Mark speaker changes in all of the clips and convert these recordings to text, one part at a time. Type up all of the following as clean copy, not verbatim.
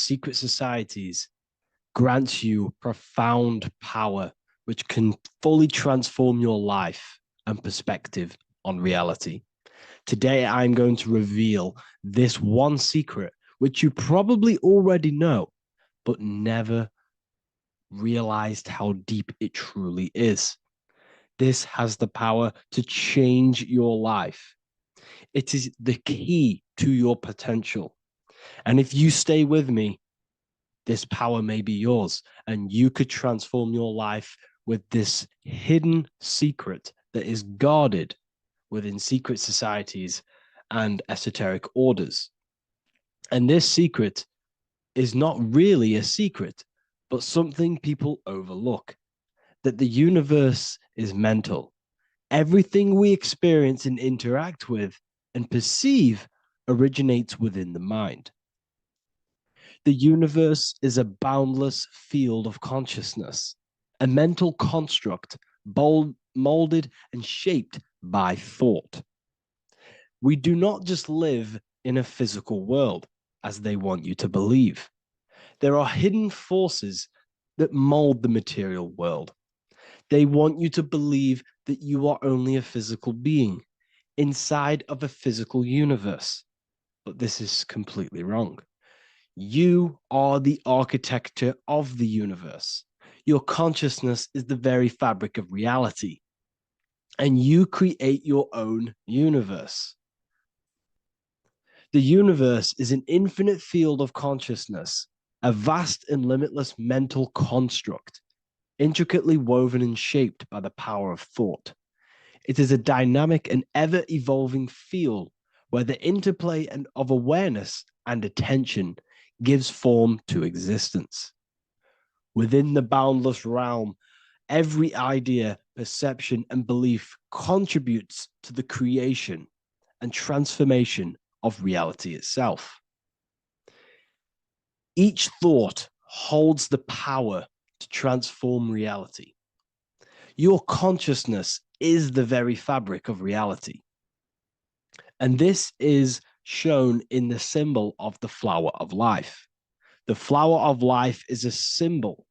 Speaker 1: secret societies grants you profound power, which can fully transform your life and perspective on reality. Today, I'm going to reveal this one secret, which you probably already know, but never realized how deep it truly is. This has the power to change your life. It is the key to your potential. And if you stay with me, this power may be yours, and you could transform your life with this hidden secret that is guarded within secret societies and esoteric orders. And this secret is not really a secret, but something people overlook, that the universe is mental. Everything we experience and interact with and perceive originates within the mind. The universe is a boundless field of consciousness, a mental construct molded and shaped by thought. We do not just live in a physical world, as they want you to believe. There are hidden forces that mold the material world. They want you to believe that you are only a physical being inside of a physical universe. But this is completely wrong. You are the architecture of the universe. Your consciousness is the very fabric of reality, and you create your own universe. The universe is an infinite field of consciousness, a vast and limitless mental construct, intricately woven and shaped by the power of thought. It is a dynamic and ever-evolving field where the interplay of awareness and attention gives form to existence. Within the boundless realm, every idea, perception, and belief contributes to the creation and transformation of reality itself. Each thought holds the power to transform reality. Your consciousness is the very fabric of reality. And this is shown in the symbol of the flower of life. The flower of life is a symbol.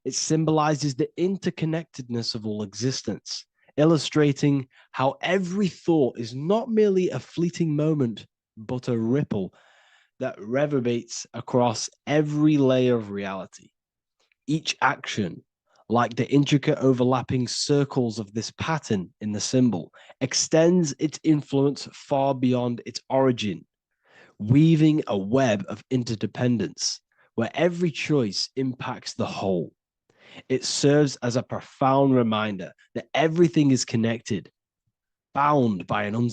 Speaker 1: It symbolizes the interconnectedness of all existence, illustrating how every thought is not merely a fleeting moment, but a ripple that reverberates across every layer of reality. Each action, like the intricate overlapping circles of this pattern in the symbol, extends its influence far beyond its origin, weaving a web of interdependence where every choice impacts the whole. It serves as a profound reminder that everything is connected, bound by an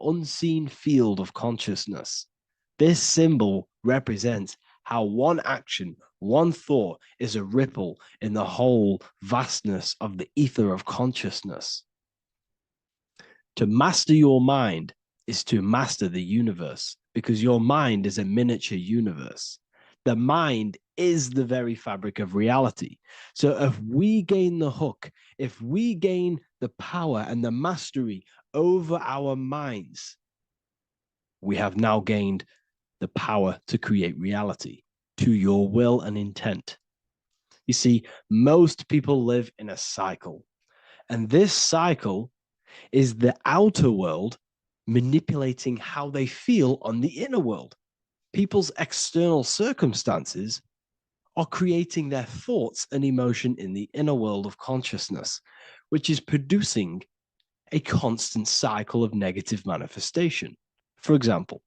Speaker 1: unseen field of consciousness. This symbol represents how one action, one thought is a ripple in the whole vastness of the ether of consciousness. To master your mind is to master the universe, because your mind is a miniature universe. The mind is the very fabric of reality. So if we gain the hook, if we gain the power and the mastery over our minds, we have now gained the power to create reality to your will and intent. You see, most people live in a cycle, and this cycle is the outer world manipulating how they feel on the inner world. People's external circumstances are creating their thoughts and emotion in the inner world of consciousness, which is producing a constant cycle of negative manifestation. For example,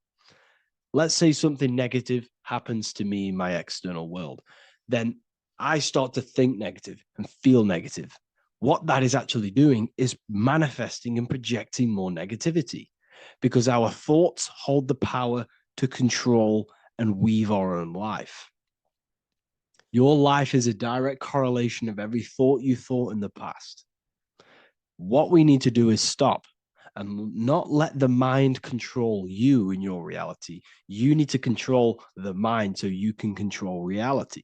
Speaker 1: let's say something negative happens to me in my external world. Then I start to think negative and feel negative. What that is actually doing is manifesting and projecting more negativity, because our thoughts hold the power to control and weave our own life. Your life is a direct correlation of every thought you thought in the past. What we need to do is stop and not let the mind control you in your reality. You need to control the mind so you can control reality.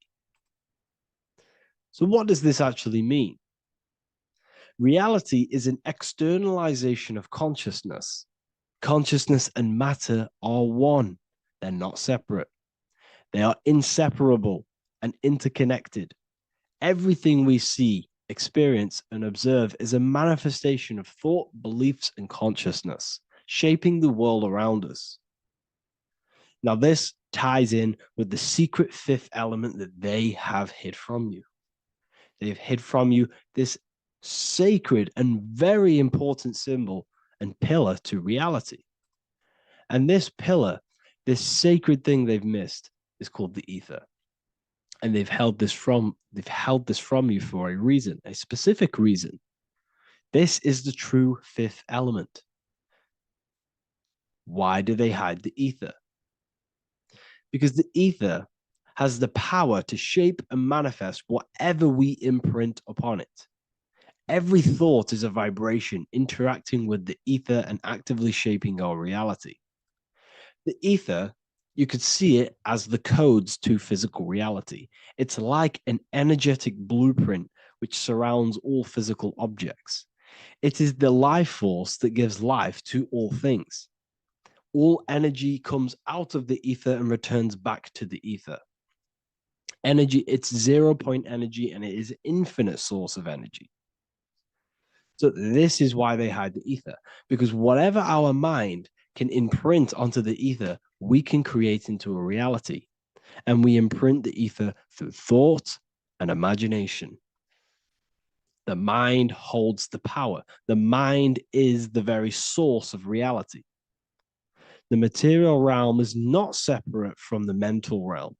Speaker 1: So what does this actually mean? Reality is an externalization of consciousness. Consciousness and matter are one. They're not separate. They are inseparable and interconnected. Everything we see, experience, and observe is a manifestation of thought, beliefs, and consciousness, shaping the world around us. Now, this ties in with the secret fifth element that they have hid from you. They've hid from you this sacred and very important symbol and pillar to reality. And this pillar, this sacred thing they've missed, is called the ether. And they've held this from you for a reason, a specific reason. This is the true fifth element. Why do they hide the ether? Because the ether has the power to shape and manifest whatever we imprint upon it. Every thought is a vibration interacting with the ether and actively shaping our reality. The ether, you could see it as the codes to physical reality. It's like an energetic blueprint which surrounds all physical objects. It is the life force that gives life to all things. All energy comes out of the ether and returns back to the ether. Energy, it's 0 point energy, and it is an infinite source of energy. So this is why they hide the ether, because whatever our mind can imprint onto the ether, we can create into a reality. And we imprint the ether through thought and imagination. The mind holds the power. The mind is the very source of reality. The material realm is not separate from the mental realm.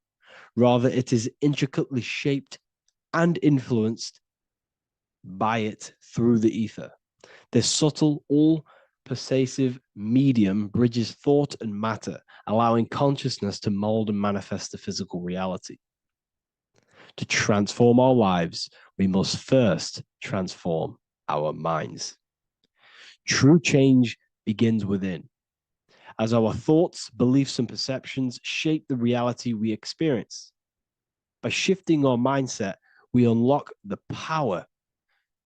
Speaker 1: Rather, it is intricately shaped and influenced by it through the ether. This subtle, all-pervasive medium bridges thought and matter, allowing consciousness to mold and manifest the physical reality. To transform our lives, we must first transform our minds. True change begins within, as our thoughts, beliefs, and perceptions shape the reality we experience. By shifting our mindset, we unlock the power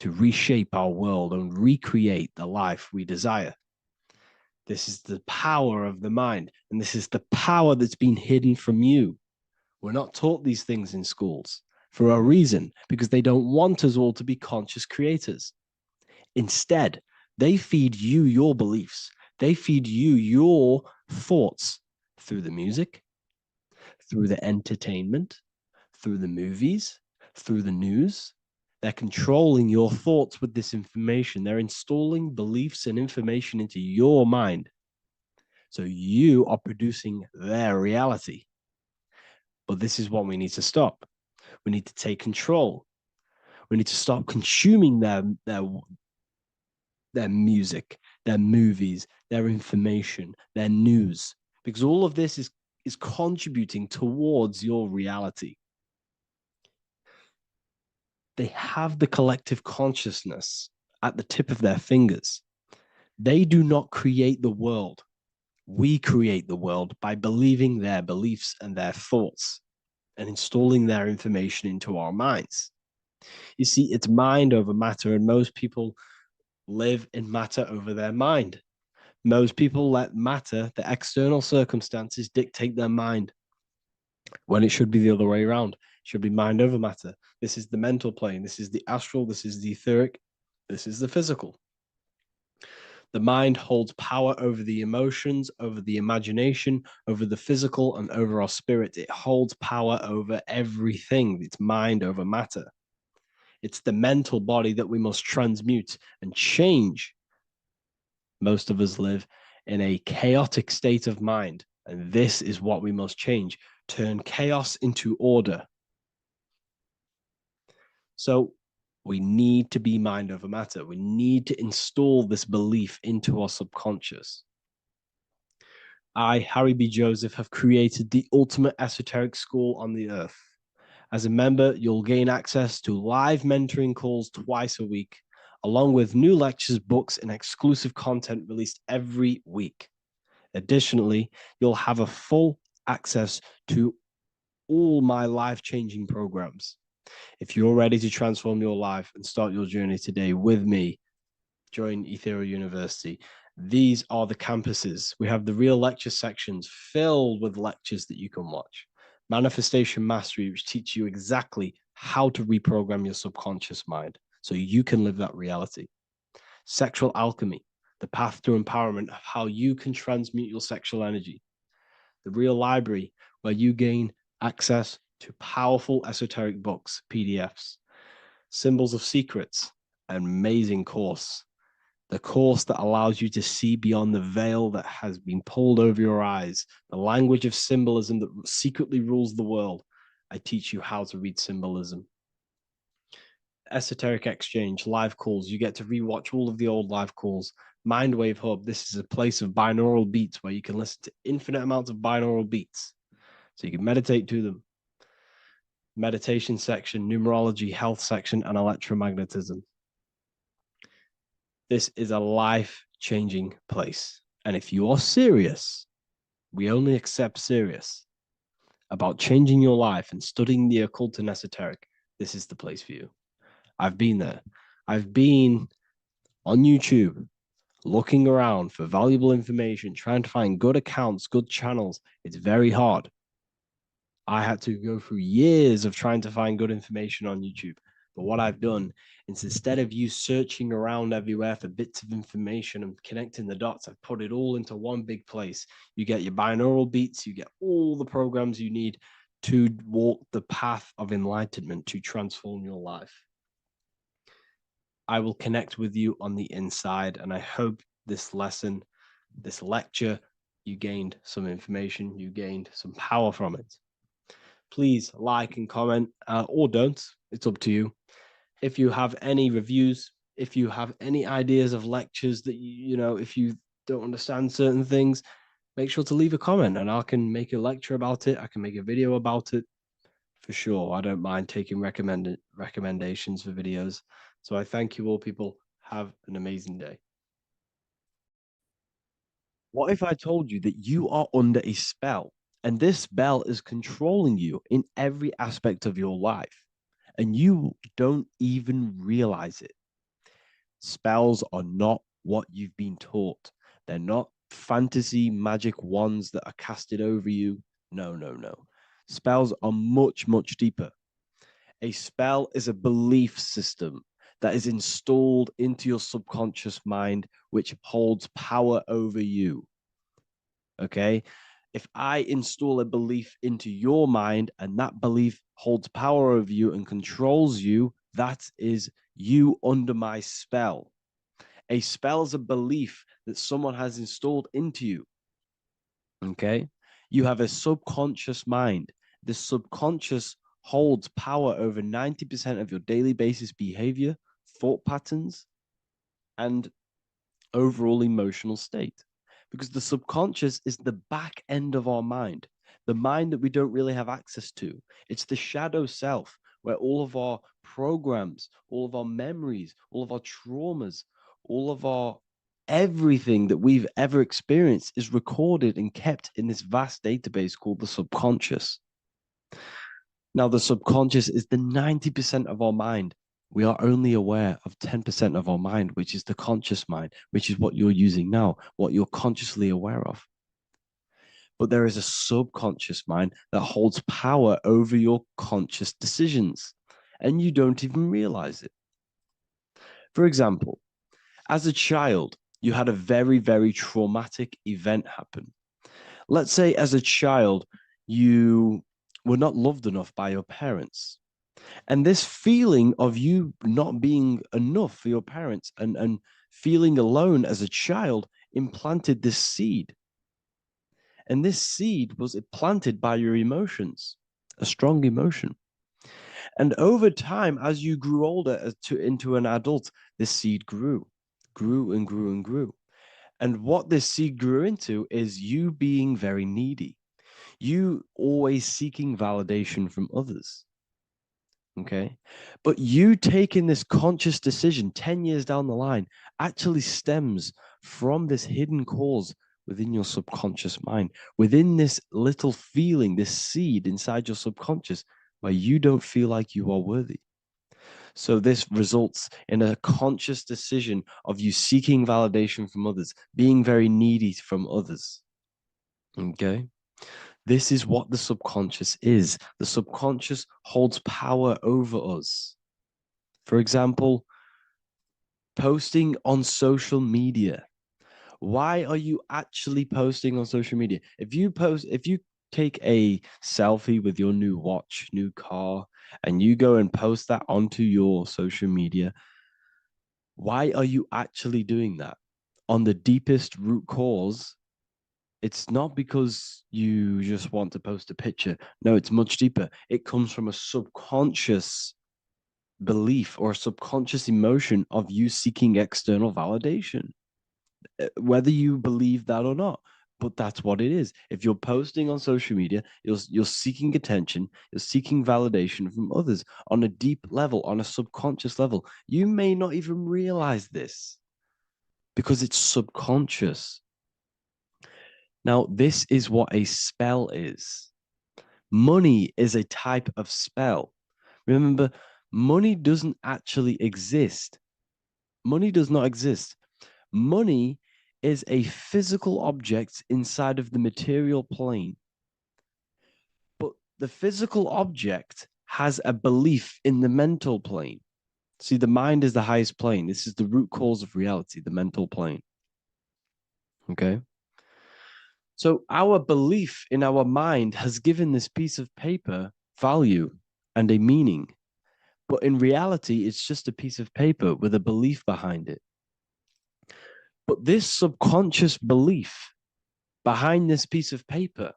Speaker 1: to reshape our world and recreate the life we desire. This is the power of the mind, and this is the power that's been hidden from you. We're not taught these things in schools for a reason, because they don't want us all to be conscious creators. Instead, they feed you your beliefs. They feed you your thoughts through the music, through the entertainment, through the movies, through the news. They're controlling your thoughts with this information. They're installing beliefs and information into your mind. So you are producing their reality. But this is what we need to stop. We need to take control. We need to stop consuming their music, their movies, their information, their news, because all of this is contributing towards your reality. They have the collective consciousness at the tip of their fingers. They do not create the world. We create the world by believing their beliefs and their thoughts and installing their information into our minds. You see, it's mind over matter, and most people live in matter over their mind. Most people let matter, the external circumstances, dictate their mind, when it should be the other way around. It should be mind over matter. This is the mental plane. This is the astral. This is the etheric. This is the physical. The mind holds power over the emotions, over the imagination, over the physical, and over our spirit. It holds power over everything. It's mind over matter. It's the mental body that we must transmute and change. Most of us live in a chaotic state of mind, and this is what we must change. Turn chaos into order. So we need to be mind over matter. We need to install this belief into our subconscious. I, Harry B. Joseph, have created the ultimate esoteric school on the earth. As a member, you'll gain access to live mentoring calls twice a week, along with new lectures, books, and exclusive content released every week. Additionally, you'll have a full access to all my life-changing programs. If you're ready to transform your life and start your journey today with me, join Ethereal University. These are the campuses. We have the real lecture sections filled with lectures that you can watch. Manifestation mastery, which teaches you exactly how to reprogram your subconscious mind so you can live that reality. Sexual alchemy, the path to empowerment of how you can transmute your sexual energy. The real library, where you gain access to powerful esoteric books, PDFs. Symbols of Secrets, an amazing course. The course that allows you to see beyond the veil that has been pulled over your eyes, the language of symbolism that secretly rules the world. I teach you how to read symbolism. Esoteric Exchange, live calls. You get to rewatch all of the old live calls. Mindwave Hub, this is a place of binaural beats where you can listen to infinite amounts of binaural beats. So you can meditate to them. Meditation section, numerology, health section, and electromagnetism. This is a life-changing place. And if you are serious, we only accept serious about changing your life and studying the occult and esoteric, this is the place for you. I've been there. I've been on YouTube looking around for valuable information, trying to find good accounts, good channels. It's very hard. I had to go through years of trying to find good information on YouTube. But what I've done is instead of you searching around everywhere for bits of information and connecting the dots, I've put it all into one big place. You get your binaural beats, you get all the programs you need to walk the path of enlightenment to transform your life. I will connect with you on the inside, and I hope this lesson, this lecture, you gained some information, you gained some power from it. Please like and comment, or don't. It's up to you. If you have any reviews, if you have any ideas of lectures that if you don't understand certain things, make sure to leave a comment and I can make a lecture about it. I can make a video about it for sure. I don't mind taking recommendations for videos. So I thank you all, people. Have an amazing day. What if I told you that you are under a spell and this spell is controlling you in every aspect of your life and you don't even realize it? Spells are not what you've been taught. They're not fantasy magic wands that are casted over you. No, no, no. Spells are much, much deeper. A spell is a belief system that is installed into your subconscious mind, which holds power over you. Okay? If I install a belief into your mind and that belief holds power over you and controls you, that is you under my spell. A spell is a belief that someone has installed into you. Okay? You have a subconscious mind. The subconscious holds power over 90% of your daily basis behavior, thought patterns, and overall emotional state. Because the subconscious is the back end of our mind, the mind that we don't really have access to. It's the shadow self where all of our programs, all of our memories, all of our traumas, all of our everything that we've ever experienced is recorded and kept in this vast database called the subconscious. Now, the subconscious is the 90% of our mind. We are only aware of 10% of our mind, which is the conscious mind, which is what you're using now, what you're consciously aware of. But there is a subconscious mind that holds power over your conscious decisions, and you don't even realize it. For example, as a child, you had a very, very traumatic event happen. Let's say as a child, you were not loved enough by your parents. And this feeling of you not being enough for your parents and feeling alone as a child implanted this seed. And this seed was planted by your emotions, a strong emotion. And over time, as you grew older into an adult, this seed grew and grew and grew. And what this seed grew into is you being very needy, you always seeking validation from others. Okay. But you taking this conscious decision 10 years down the line actually stems from this hidden cause within your subconscious mind, within this little feeling, this seed inside your subconscious where you don't feel like you are worthy. So this results in a conscious decision of you seeking validation from others, being very needy from others. Okay. This is what the subconscious is. The subconscious holds power over us. For example, posting on social media. Why are you actually posting on social media? If you take a selfie with your new watch, new car, and you go and post that onto your social media, why are you actually doing that? On the deepest root cause, it's not because you just want to post a picture. No, it's much deeper. It comes from a subconscious belief or a subconscious emotion of you seeking external validation, whether you believe that or not. But that's what it is. If you're posting on social media, you're seeking attention, you're seeking validation from others on a deep level, on a subconscious level. You may not even realize this because it's subconscious. Now, this is what a spell is. Money is a type of spell. Remember, money doesn't actually exist. Money does not exist. Money is a physical object inside of the material plane. But the physical object has a belief in the mental plane. See, the mind is the highest plane. This is the root cause of reality, the mental plane. Okay. So our belief in our mind has given this piece of paper value and a meaning. But in reality, it's just a piece of paper with a belief behind it. But this subconscious belief behind this piece of paper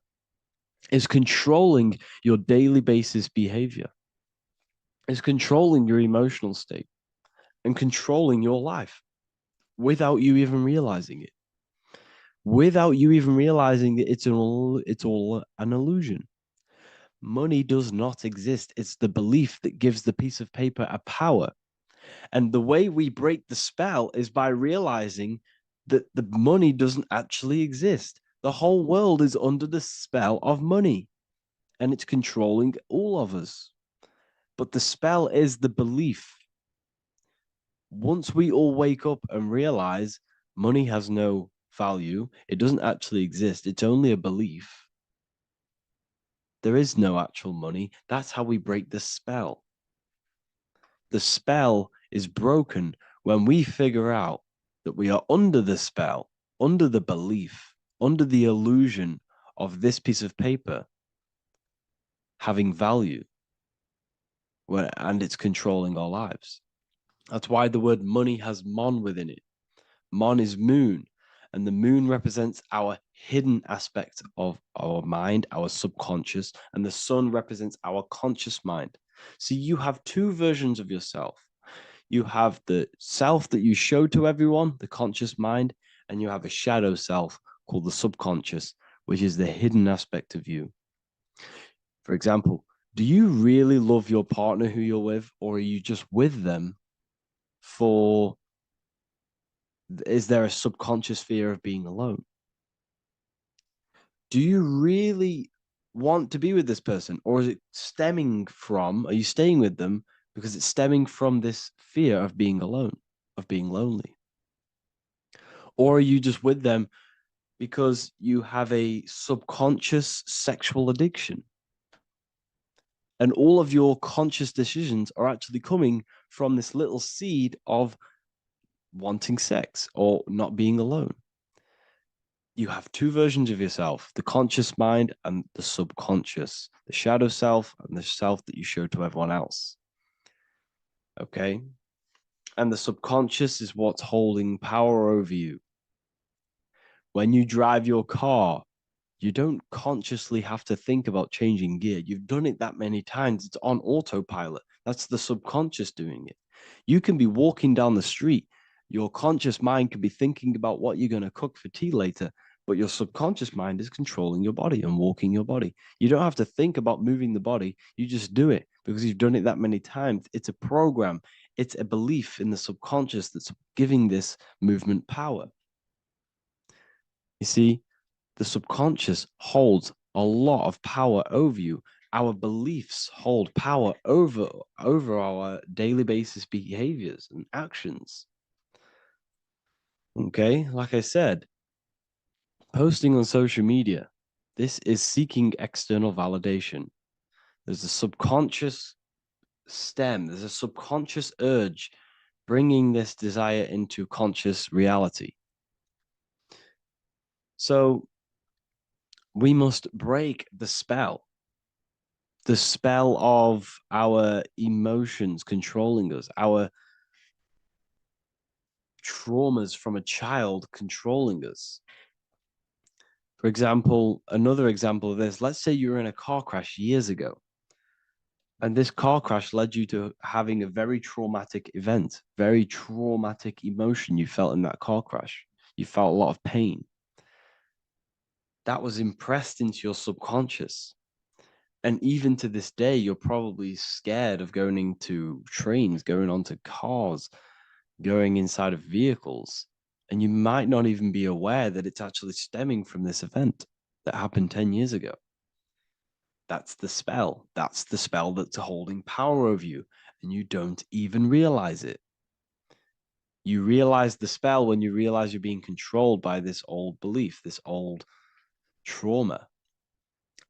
Speaker 1: is controlling your daily basis behavior, is controlling your emotional state and controlling your life without you even realizing it. Without you even realizing that it's all an illusion. Money does not exist. It's the belief that gives the piece of paper a power. And the way we break the spell is by realizing that the money doesn't actually exist. The whole world is under the spell of money and it's controlling all of us. But the spell is the belief. Once we all wake up and realize money has no value, it doesn't actually exist, it's only a belief. There is no actual money. That's how we break the spell. The spell is broken when we figure out that we are under the spell, under the belief, under the illusion of this piece of paper having value, and it's controlling our lives. That's why the word money has mon within it. Mon is moon, and the moon represents our hidden aspect of our mind, our subconscious, and the sun represents our conscious mind. So you have two versions of yourself. You have the self that you show to everyone, the conscious mind, and you have a shadow self called the subconscious, which is the hidden aspect of you. For example, do you really love your partner who you're with, or are you just with them for, is there a subconscious fear of being alone? Do you really want to be with this person, or is it stemming from, are you staying with them because it's stemming from this fear of being alone, of being lonely? Or are you just with them because you have a subconscious sexual addiction? And all of your conscious decisions are actually coming from this little seed of wanting sex or not being alone. You have two versions of yourself, the conscious mind and the subconscious, the shadow self and the self that you show to everyone else. Okay. And the subconscious is what's holding power over you. When you drive your car, you don't consciously have to think about changing gear. You've done it that many times. It's on autopilot. That's the subconscious doing it. You can be walking down the street. Your conscious mind can be thinking about what you're going to cook for tea later, but your subconscious mind is controlling your body and walking your body. You don't have to think about moving the body. You just do it because you've done it that many times. It's a program. It's a belief in the subconscious that's giving this movement power. You see, the subconscious holds a lot of power over you. Our beliefs hold power over our daily basis behaviors and actions. Okay, like I said, posting on social media, This is seeking external validation. There's a subconscious stem, there's a subconscious urge bringing this desire into conscious reality. So we must break the spell of our emotions controlling us, our traumas from a child controlling us. For example, another example of this, let's say you were in a car crash years ago, and this car crash led you to having a very traumatic event, very traumatic emotion you felt in that car crash. You felt a lot of pain. That was impressed into your subconscious. And even to this day, you're probably scared of going into trains, going onto cars, going inside of vehicles. And you might not even be aware that it's actually stemming from this event that happened 10 years ago. That's the spell. That's the spell that's holding power over you. And you don't even realize it. You realize the spell when you realize you're being controlled by this old belief, this old trauma.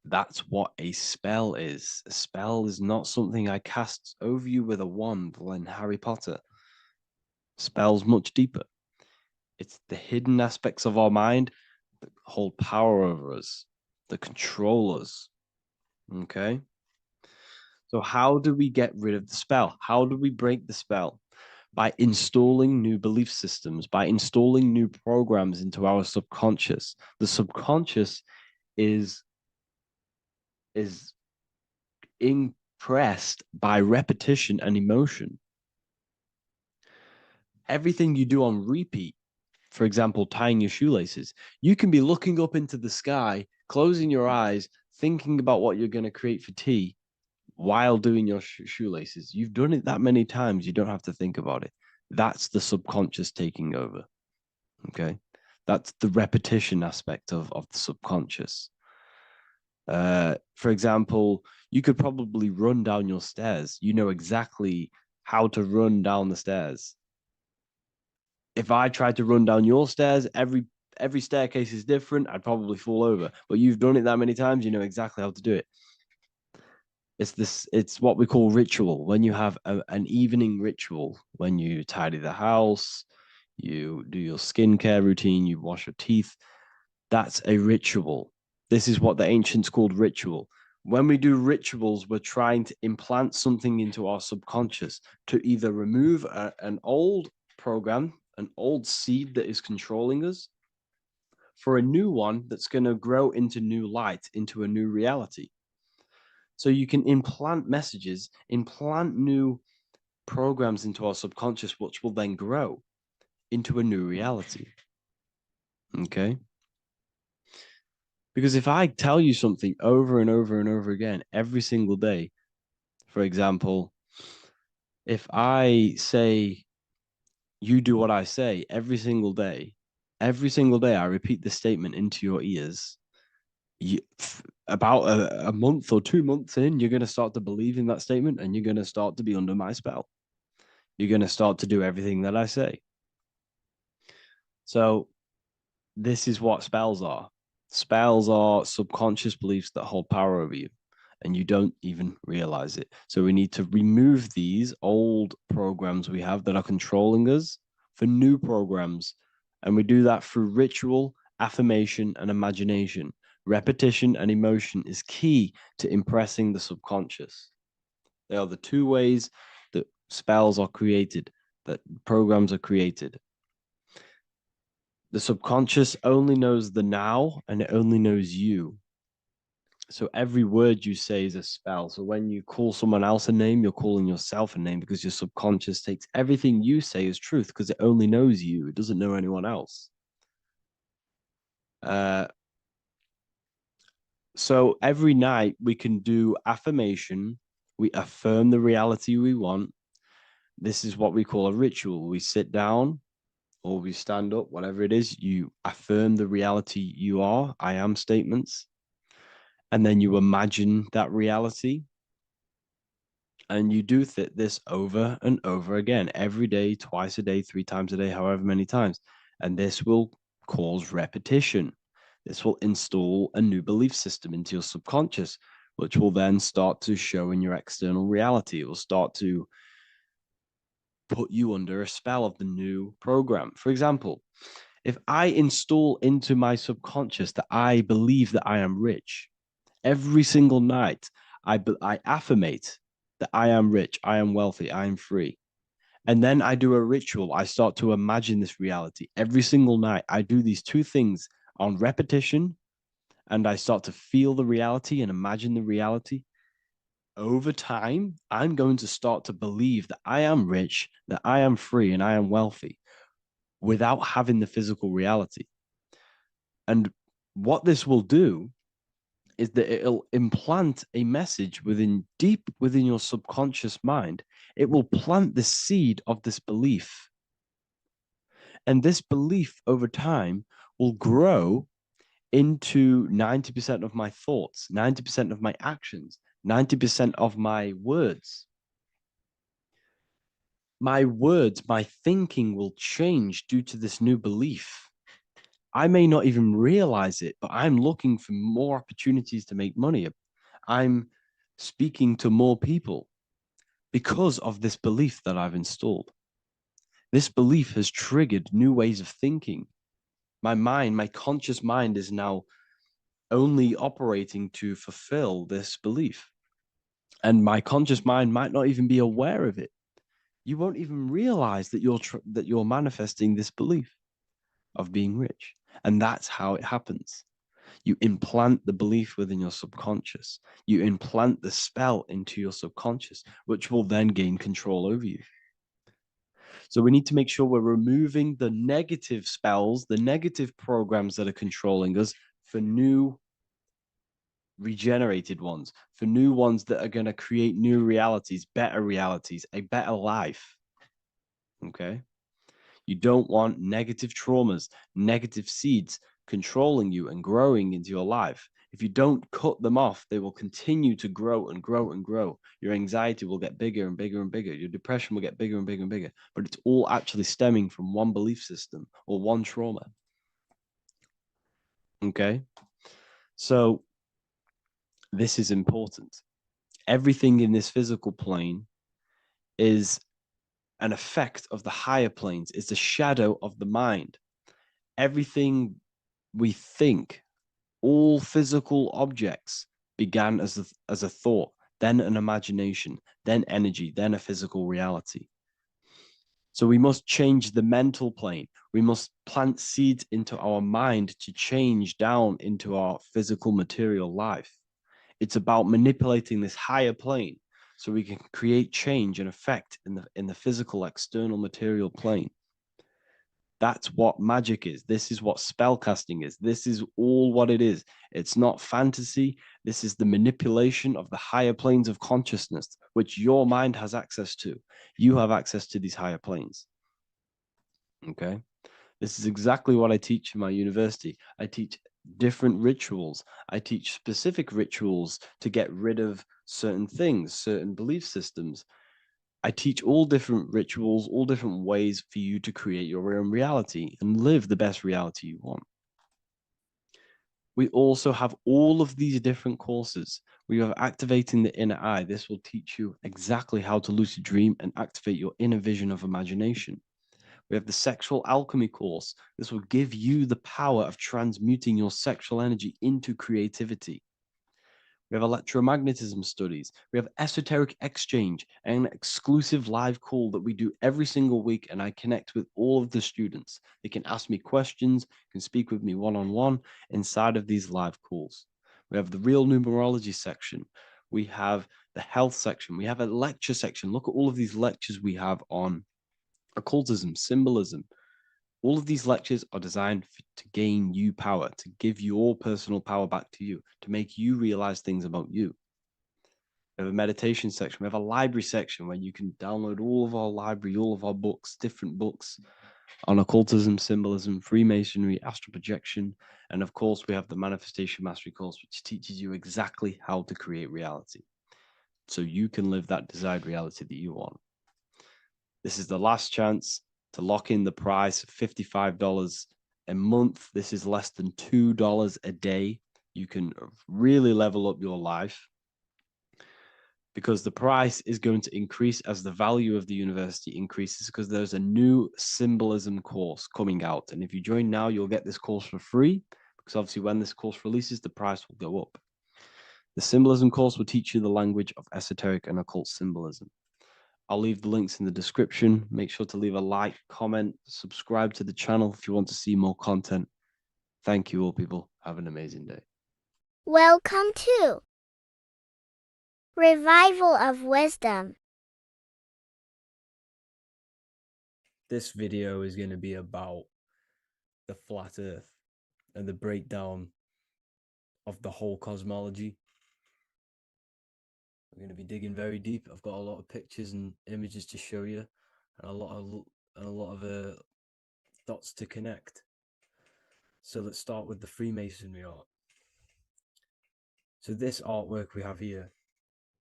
Speaker 1: That's what a spell is. A spell is not something I cast over you with a wand like Harry Potter. Spells much deeper. It's the hidden aspects of our mind that hold power over us, that control us. Okay? So, how do we get rid of the spell? How do we break the spell? By installing new belief systems, by installing new programs into our subconscious. The subconscious is impressed by repetition and emotion. Everything you do on repeat, for example, tying your shoelaces, you can be looking up into the sky, closing your eyes, thinking about what you're going to create for tea while doing your shoelaces. You've done it that many times, you don't have to think about it. That's the subconscious taking over. Okay. That's the repetition aspect of the subconscious. For example, you could probably run down your stairs. You know exactly how to run down the stairs. If I tried to run down your stairs, every staircase is different. I'd probably fall over. But you've done it that many times, you know exactly how to do it. It's what we call ritual. When you have an evening ritual, when you tidy the house, you do your skincare routine, you wash your teeth, that's a ritual. This is what the ancients called ritual. When we do rituals, we're trying to implant something into our subconscious to either remove an old program, an old seed that is controlling us, for a new one that's going to grow into new light, into a new reality. So you can implant messages, implant new programs into our subconscious, which will then grow into a new reality. Okay. Because if I tell you something over and over and over again every single day, for example, if I say, you do what I say every single day I repeat this statement into your ears, about a month or 2 months in, you're going to start to believe in that statement and you're going to start to be under my spell. You're going to start to do everything that I say. So this is what spells are. Spells are subconscious beliefs that hold power over you and you don't even realize it. So we need to remove these old programs we have that are controlling us for new programs. And we do that through ritual, affirmation, and imagination. Repetition and emotion is key to impressing the subconscious. They are the two ways that spells are created, that programs are created. The subconscious only knows the now and it only knows you. So every word you say is a spell. So when you call someone else a name, you're calling yourself a name because your subconscious takes everything you say as truth because it only knows you. It doesn't know anyone else. So every night we can do affirmation. We affirm the reality we want. This is what we call a ritual. We sit down or we stand up, whatever it is, you affirm the reality you are, I am statements. And then you imagine that reality. And you do this over and over again, every day, twice a day, 3 times a day, however many times. And this will cause repetition. This will install a new belief system into your subconscious, which will then start to show in your external reality. It will start to put you under a spell of the new program. For example, if I install into my subconscious that I believe that I am rich, every single night I affirmate that I am rich, I am wealthy, I am free. And then I do a ritual. I start to imagine this reality. Every single night, I do these two things on repetition, and I start to feel the reality and imagine the reality. Over time, I'm going to start to believe that I am rich, that I am free, and I am wealthy without having the physical reality. And what this will do is that it'll implant a message deep within your subconscious mind. It will plant the seed of this belief. And this belief over time will grow into 90% of my thoughts, 90% of my actions, 90% of my words. My words, my thinking will change due to this new belief. I may not even realize it, but I'm looking for more opportunities to make money. I'm speaking to more people because of this belief that I've installed. This belief has triggered new ways of thinking. My mind, my conscious mind is now only operating to fulfill this belief. And my conscious mind might not even be aware of it. You won't even realize that you're manifesting this belief of being rich. And that's how it happens. You implant the belief within your subconscious. You implant the spell into your subconscious, which will then gain control over you. So we need to make sure we're removing the negative spells, the negative programs that are controlling us for new regenerated ones, for new ones that are going to create new realities, a better life. Okay? You don't want negative traumas, negative seeds controlling you and growing into your life. If you don't cut them off, they will continue to grow and grow and grow. Your anxiety will get bigger and bigger and bigger. Your depression will get bigger and bigger and bigger. But it's all actually stemming from one belief system or one trauma. Okay? So this is important. Everything in this physical plane is an effect of the higher planes. It's a shadow of the mind. Everything we think, all physical objects began as a thought, then an imagination, then energy, then a physical reality. So we must change the mental plane. We must plant seeds into our mind to change down into our physical material life. It's about manipulating this higher plane so we can create change and effect in the physical external material plane. That's what magic is. This is what spellcasting is. This is all what it is. It's not fantasy. This is the manipulation of the higher planes of consciousness, which your mind has access to. You have access to these higher planes. Okay. This is exactly what I teach in my university. I teach different rituals. I teach specific rituals to get rid of certain things, certain belief systems. I teach all different rituals, all different ways for you to create your own reality and live the best reality you want. We also have all of these different courses. We have activating the inner eye. This will teach you exactly how to lucid dream and activate your inner vision of imagination. We have the sexual alchemy course. This will give you the power of transmuting your sexual energy into creativity. We have electromagnetism studies. We have esoteric exchange, an exclusive live call that we do every single week. And I connect with all of the students. They can ask me questions, can speak with me one-on-one inside of these live calls. We have the real numerology section. We have the health section. We have a lecture section. Look at all of these lectures we have on occultism, symbolism. All of these lectures are designed to gain you power, to give your personal power back to you, to make you realize things about you. We have a meditation section. We have a library section where you can download all of our library, all of our books, different books on occultism, symbolism, Freemasonry, astral projection. And of course, we have the Manifestation Mastery course, which teaches you exactly how to create reality so you can live that desired reality that you want. This is the last chance to lock in the price of $55 a month. This is less than $2 a day. You can really level up your life, because the price is going to increase as the value of the university increases, because there's a new symbolism course coming out. And if you join now, you'll get this course for free, because obviously when this course releases, the price will go up. The symbolism course will teach you the language of esoteric and occult symbolism. I'll leave the links in the description. Make sure to leave a like, comment, subscribe to the channel if you want to see more content. Thank you all, people. Have an amazing day.
Speaker 2: Welcome to Revival of Wisdom.
Speaker 1: This video is going to be about the flat earth and the breakdown of the whole cosmology. We're going to be digging very deep. I've got a lot of pictures and images to show you, and a lot of dots to connect. So let's start with the Freemasonry art. So this artwork we have here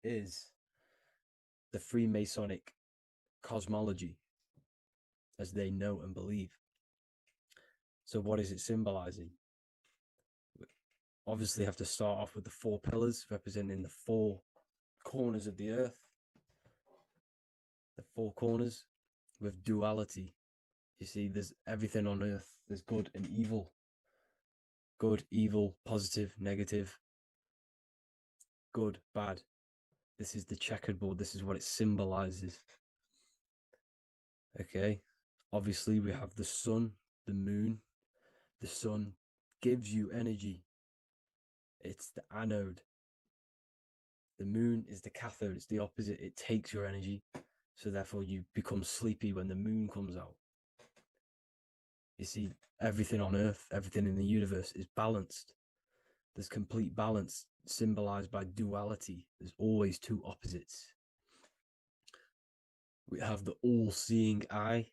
Speaker 1: is the Freemasonic cosmology as they know and believe. So what is it symbolizing? We obviously have to start off with the 4 pillars representing the 4 corners of the earth. The 4 corners with duality. You see, there's everything on earth. There's good and evil. Good, evil, positive, negative. Good, bad. This is the checkerboard. This is what it symbolizes. Okay. Obviously, we have the sun, the moon. The sun gives you energy. It's the anode. The moon is the cathode. It's the opposite. It takes your energy. So therefore, you become sleepy when the moon comes out. You see, everything on Earth, everything in the universe is balanced. There's complete balance symbolized by duality. There's always 2 opposites. We have the all-seeing eye,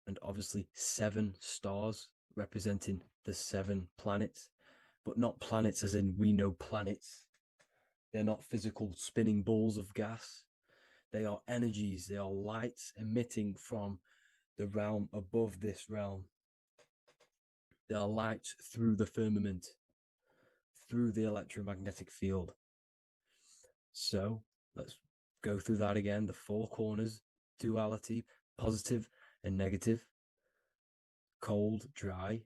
Speaker 1: and obviously 7 stars representing the 7 planets, but not planets as in we know planets. They're not physical spinning balls of gas. They are energies. They are lights emitting from the realm above this realm. They are lights through the firmament, through the electromagnetic field. So let's go through that again. The 4 corners, duality, positive and negative, cold, dry.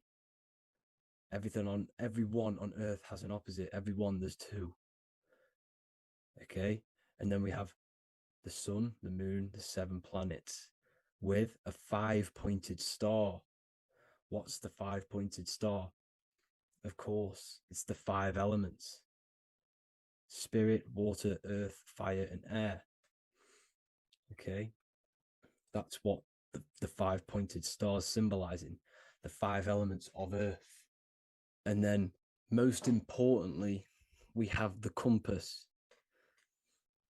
Speaker 1: Everyone on Earth has an opposite. Everyone, there's 2. Okay, and then we have the sun, the moon, the 7 planets with a 5-pointed star. What's the 5-pointed star? Of course, it's the 5 elements: spirit, water, earth, fire, and air. Okay, that's what the 5-pointed stars symbolizing, the 5 elements of earth. And then most importantly, we have the compass.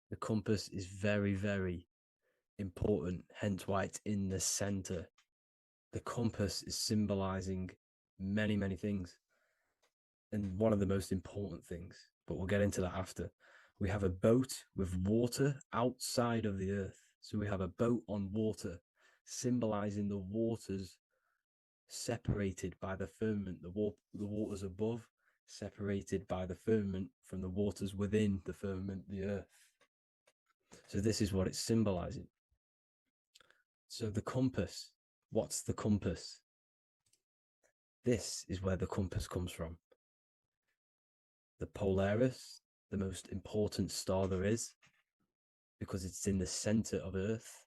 Speaker 1: The compass is very, very important, hence why it's in the center. The compass is symbolizing many, many things. And one of the most important things, but we'll get into that after. We have a boat with water outside of the earth. So we have a boat on water, symbolizing the waters separated by the firmament, the waters above, separated by the firmament from the waters within the firmament, the earth. So this is what it's symbolizing. So the compass, what's the compass? This is where the compass comes from. The Polaris, the most important star there is, because it's in the center of Earth.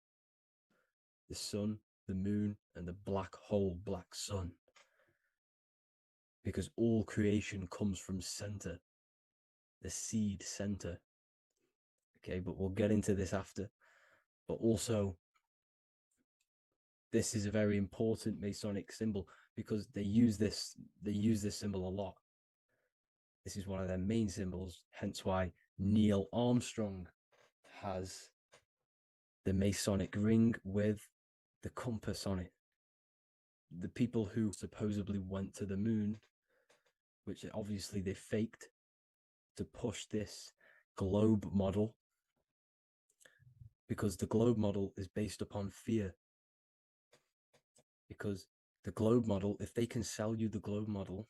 Speaker 1: The sun, the moon, and the black hole, black sun. Because all creation comes from center, the seed center. Okay, but we'll get into this after. But also, this is a very important Masonic symbol because they use this symbol a lot. This is one of their main symbols, hence why Neil Armstrong has the Masonic ring with the compass on it. The people who supposedly went to the moon, which obviously they faked to push this globe model, because the globe model is based upon fear.
Speaker 3: because the globe model, if they can sell you the globe model,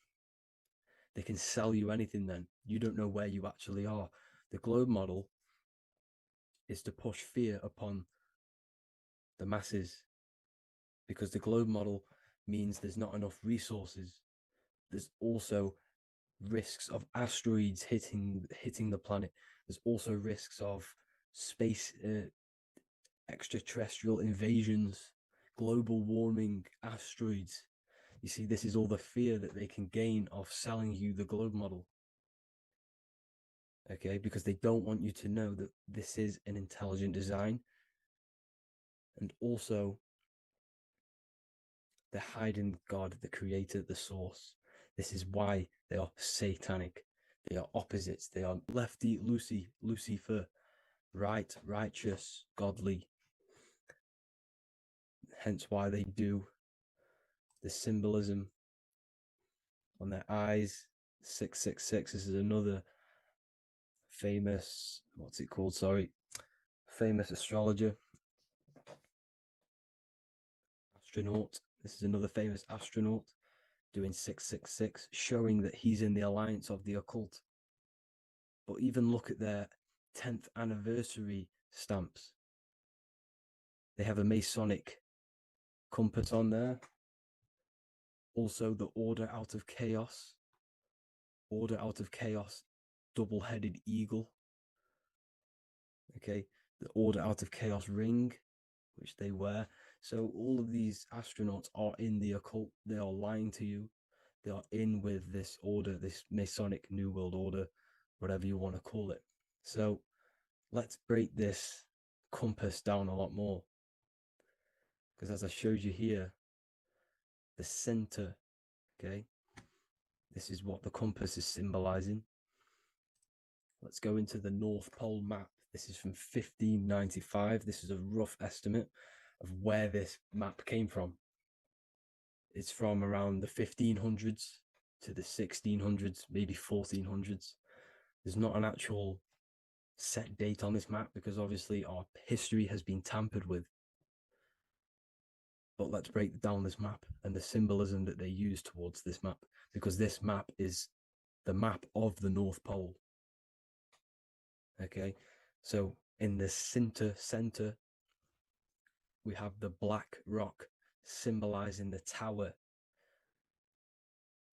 Speaker 3: they can sell you anything. Then you don't know where you actually are. The globe model is to push fear upon the masses, because the globe model means there's not enough resources. There's also risks of asteroids hitting the planet. There's also risks of space extraterrestrial invasions, global warming, asteroids. You see, this is all the fear that they can gain of selling you the globe model. Okay, because they don't want you to know that this is an intelligent design. And also, they're hiding God, the creator, the source. This is why they are satanic. They are opposites. They are lefty, Lucifer, right, righteous, godly. Hence why they do the symbolism on their eyes. 666. This is another famous, what's it called? Sorry. Famous astrologer. Astronaut. This is another famous astronaut doing 666, showing that he's in the alliance of the occult. But even look at their 10th anniversary stamps. They have a Masonic compass on there. Also, the Order Out of Chaos. Order Out of Chaos, double-headed eagle. Okay, the Order Out of Chaos ring, which they wear. So all of these astronauts are in the occult. They are lying to you. They are in with this order, this Masonic New World Order, whatever you want to call it. So let's break this compass down a lot more. Because as I showed you here, the center, okay, this is what the compass is symbolizing. Let's go into the North Pole map. This is from 1595. This is a rough estimate of where this map came from. It's from around the 1500s to the 1600s, maybe 1400s. There's not an actual set date on this map because obviously our history has been tampered with. But let's break down this map and the symbolism that they use towards this map, because this map is the map of the North Pole. Okay, so in the center, we have the black rock symbolizing the tower,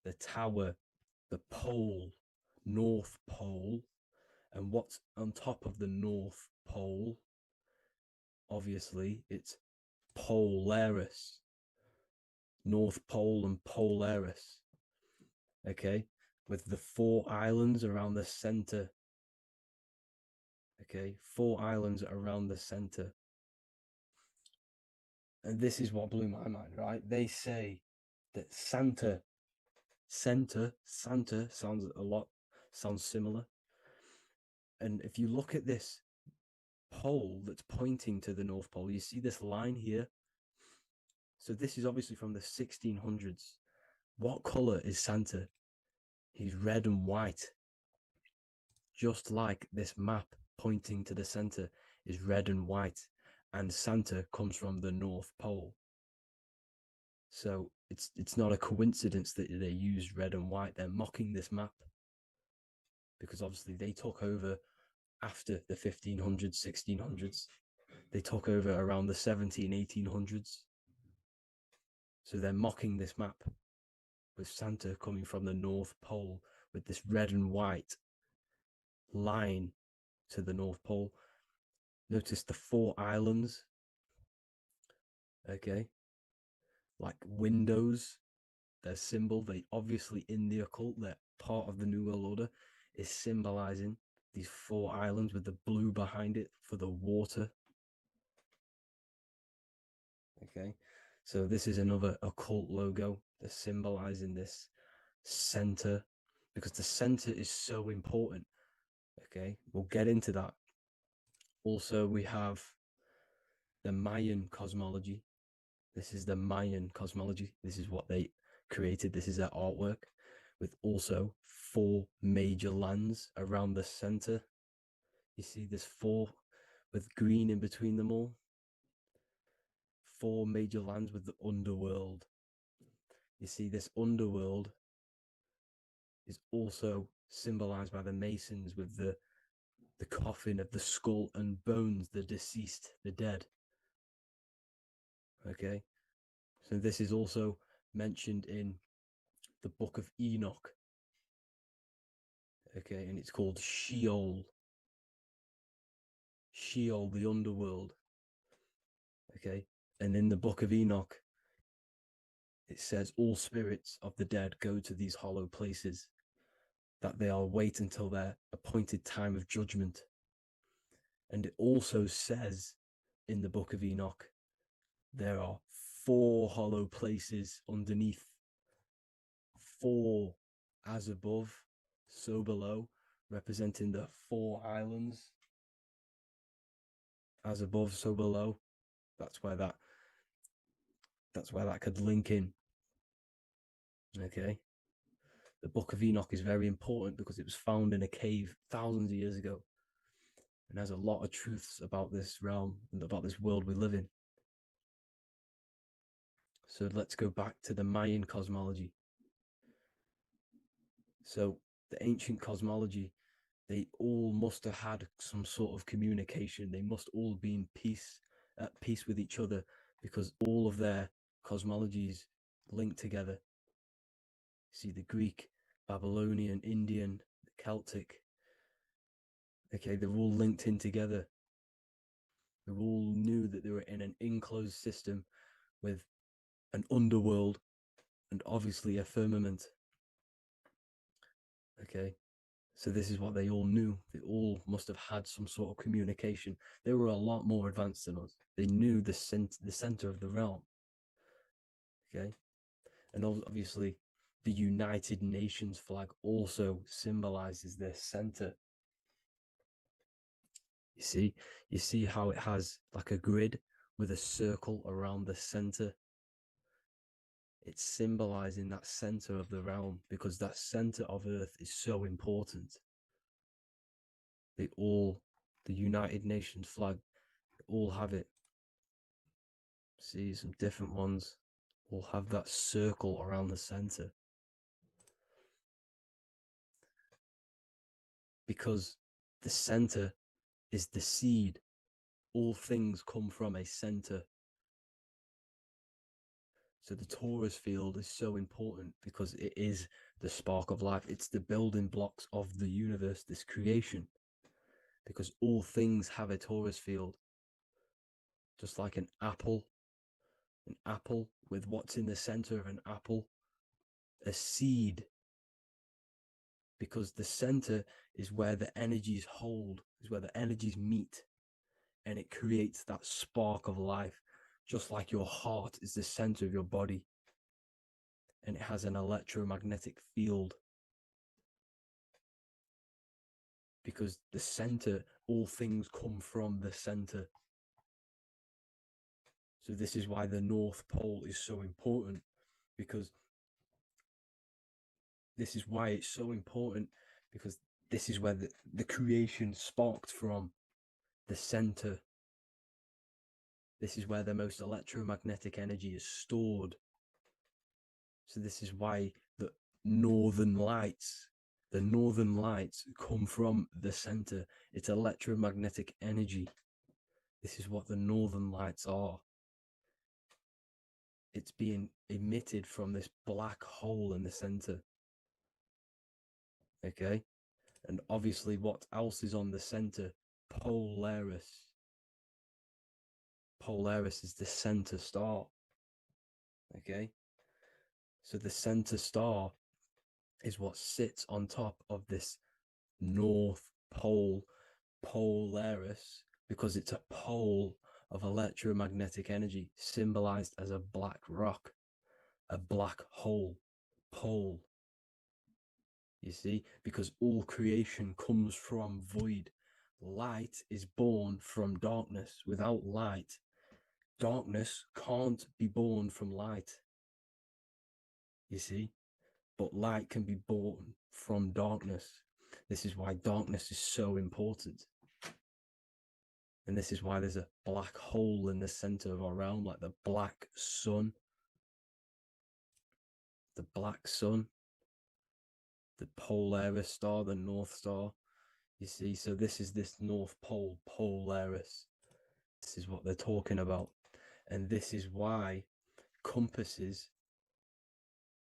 Speaker 3: the pole, North Pole. And what's on top of the North Pole? Obviously, it's Polaris. North Pole and Polaris. Okay, with the 4 islands around the center. Okay, 4 islands around the center. And this is what blew my mind, right? They say that Santa sounds similar. And if you look at this pole that's pointing to the North Pole, you see this line here. So this is obviously from the 1600s. What color is Santa? He's red and white. Just like this map pointing to the center is red and white, and Santa comes from the North Pole. So it's not a coincidence that they use red and white. They're mocking this map because obviously they took over after the 1500s, 1600s. They took over around the 1800s. So they're mocking this map with Santa coming from the North Pole with this red and white line to the North Pole. Notice the 4 islands. Okay. Like windows, their symbol, they obviously in the occult, they're part of the New World Order, is symbolizing these 4 islands with the blue behind it for the water. Okay, so this is another occult logo. They're symbolizing this center because the center is so important. Okay, we'll get into that. Also, we have the Mayan cosmology. This is the Mayan cosmology. This is what they created. This is their artwork, with also 4 major lands around the center. You see there's 4 with green in between them all. 4 major lands with the underworld. You see, this underworld is also symbolized by the Masons with the coffin of the skull and bones, the deceased, the dead. Okay, so this is also mentioned in the book of Enoch. Okay, and it's called Sheol. Sheol, the underworld. Okay, and in the book of Enoch, it says all spirits of the dead go to these hollow places, that they all wait until their appointed time of judgment. And it also says in the book of Enoch, there are 4 hollow places underneath. 4 as above, so below, representing the 4 islands. As above, so below. That's where that could link in. Okay. The book of Enoch is very important because it was found in a cave thousands of years ago, and has a lot of truths about this realm and about this world we live in. So let's go back to the Mayan cosmology. So the ancient cosmology, they all must have had some sort of communication. They must all be at peace with each other, because all of their cosmologies link together. See, the Greek, Babylonian, Indian, Celtic. Okay, they're all linked in together. They all knew that they were in an enclosed system with an underworld and obviously a firmament. Okay, so this is what they all knew. They all must have had some sort of communication. They were a lot more advanced than us. They knew the center of the realm. Okay, and obviously the United Nations flag also symbolizes their center. You see how it has like a grid with a circle around the center. It's symbolizing that center of the realm, because that center of Earth is so important. The United Nations flag, all have it. See, some different ones all have that circle around the center. Because the center is the seed. All things come from a center. So the torus field is so important because it is the spark of life. It's the building blocks of the universe, this creation. Because all things have a torus field. Just like an apple with what's in the center of an apple, a seed. Because the center is where the energies hold, is where the energies meet, and it creates that spark of life. Just like your heart is the center of your body, and it has an electromagnetic field. Because the center, all things come from the center. So this is why the North Pole is so important, because this is why it's so important, because this is where the creation sparked from, the center. This is where the most electromagnetic energy is stored. So this is why the northern lights come from the center. It's electromagnetic energy. This is what the northern lights are. It's being emitted from this black hole in the center. Okay? And obviously, what else is on the center? Polaris. Polaris is the center star. Okay? So the center star is what sits on top of this North Pole, Polaris, because it's a pole of electromagnetic energy, symbolized as a black rock, a black hole, pole. You see, because all creation comes from void. Light is born from darkness. Without light, darkness can't be born from light. You see, but light can be born from darkness. This is why darkness is so important. And this is why there's a black hole in the center of our realm, like the black sun. The black sun, the Polaris star, the North Star. You see, so this is this North Pole, Polaris. This is what they're talking about. And this is why compasses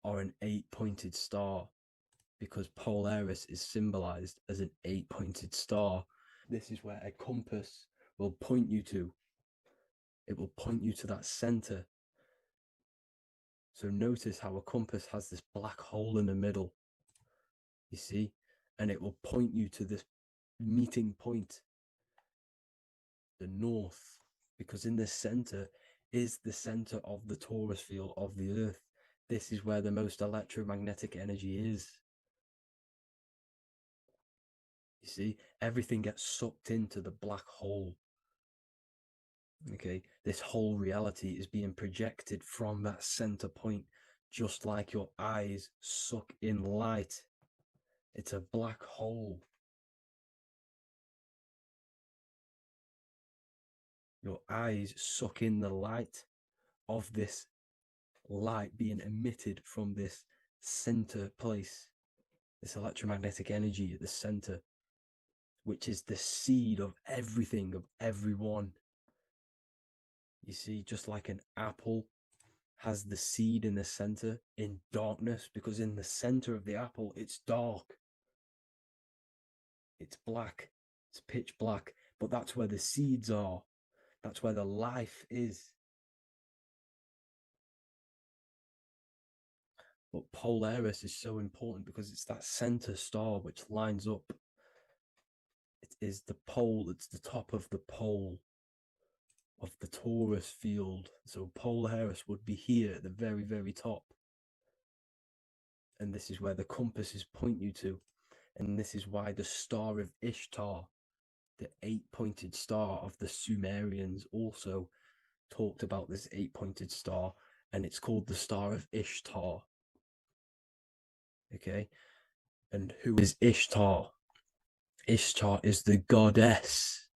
Speaker 3: are an 8-pointed star, because Polaris is symbolized as an 8-pointed star. This is where a compass will point you to. It will point you to that center. So notice how a compass has this black hole in the middle, you see, and it will point you to this meeting point, the north, because in the center is the center of the torus field of the earth. This is where the most electromagnetic energy is. You see, everything gets sucked into the black hole. Okay, this whole reality is being projected from that center point, just like your eyes suck in light. It's a black hole. Your eyes suck in the light of this light being emitted from this center place, this electromagnetic energy at the center, which is the seed of everything, of everyone. You see, just like an apple has the seed in the center in darkness, because in the center of the apple, it's dark. It's black. It's pitch black. But that's where the seeds are. That's where the life is. But Polaris is so important because it's that center star which lines up. It is the pole, it's the top of the pole of the torus field. So Polaris would be here at the very, very top. And this is where the compasses point you to. And this is why the star of Ishtar, the 8-pointed star of the Sumerians, also talked about this 8-pointed star, and it's called the Star of Ishtar. Okay, and who is Ishtar? Ishtar is the goddess.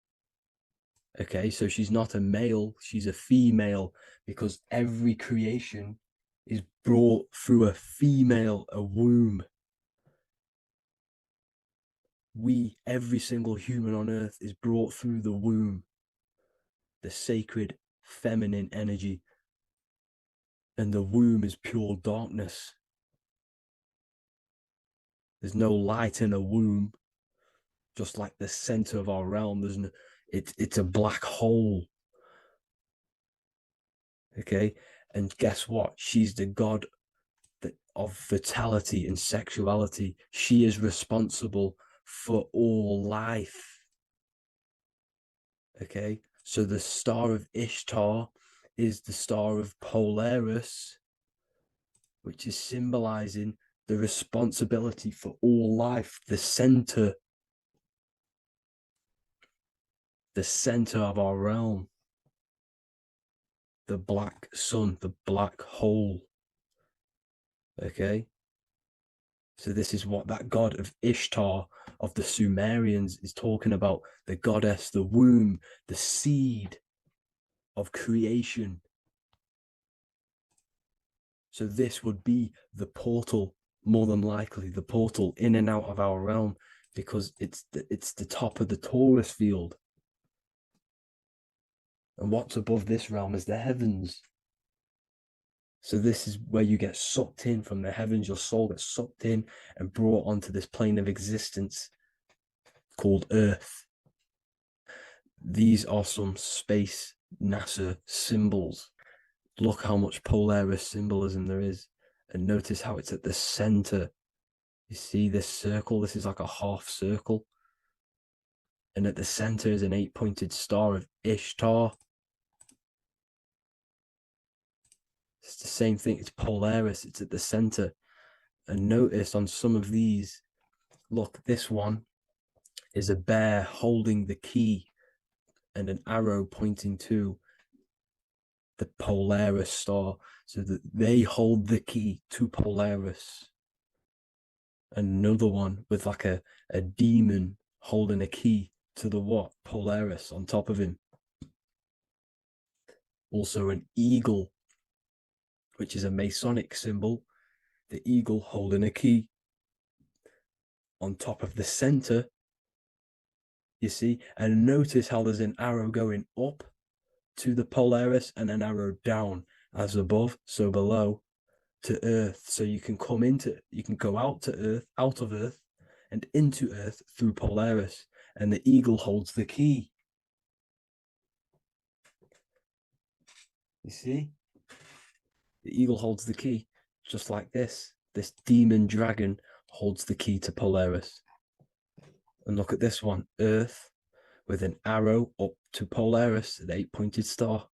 Speaker 3: Okay, so she's not a male, she's a female, because every creation is brought through a female, a womb. Every single human on earth is brought through the womb, the sacred feminine energy. And the womb is pure darkness. There's no light in a womb, just like the center of our realm. It's a black hole. Okay, and guess what? She's the god of fertility and sexuality. She is responsible for all life. Okay, so the star of Ishtar is the star of Polaris, which is symbolizing the responsibility for all life, the center of our realm, the black sun, the black hole. Okay, so this is what that god of Ishtar of the Sumerians is talking about, the goddess, the womb, the seed of creation. So this would be the portal, more than likely the portal in and out of our realm, because it's the top of the torus field. And what's above this realm is the heavens. So this is where you get sucked in from the heavens. Your soul gets sucked in and brought onto this plane of existence called Earth. These are some space NASA symbols. Look how much Polaris symbolism there is. And notice how it's at the center. You see this circle? This is like a half circle. And at the center is an 8-pointed star of Ishtar. It's the same thing. It's Polaris. It's at the center. And notice on some of these, look, this one is a bear holding the key and an arrow pointing to the Polaris star, so that they hold the key to Polaris. Another one with like a demon holding a key to the what? Polaris on top of him. Also an eagle, which is a Masonic symbol. The eagle holding a key. On top of the center, you see, and notice how there's an arrow going up to the Polaris and an arrow down, as above, so below, to Earth. So you can go out of Earth and into Earth through Polaris, and the eagle holds the key. You see? The eagle holds the key, just like this. This demon dragon holds the key to Polaris. And look at this one, Earth, with an arrow up to Polaris, an 8-pointed star.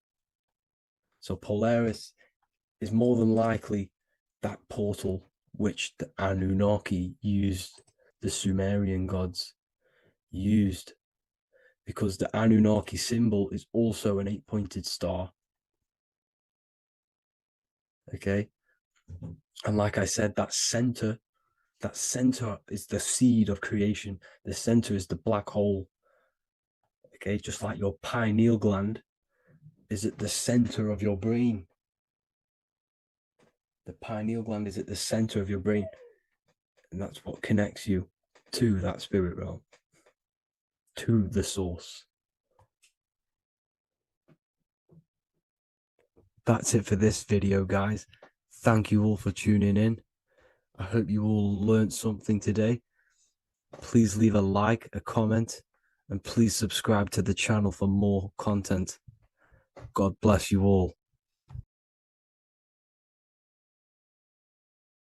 Speaker 3: So Polaris is more than likely that portal which the Anunnaki used, the Sumerian gods used, because the Anunnaki symbol is also an 8-pointed star. Okay? And like I said, that center is the seed of creation. The center is the black hole. Okay, just like your pineal gland is at the center of your brain. The pineal gland is at the center of your brain. And that's what connects you to that spirit realm, to the source. That's it for this video, guys. Thank you all for tuning in. I hope you all learned something today. Please leave a like, a comment, and please subscribe to the channel for more content. God bless you all.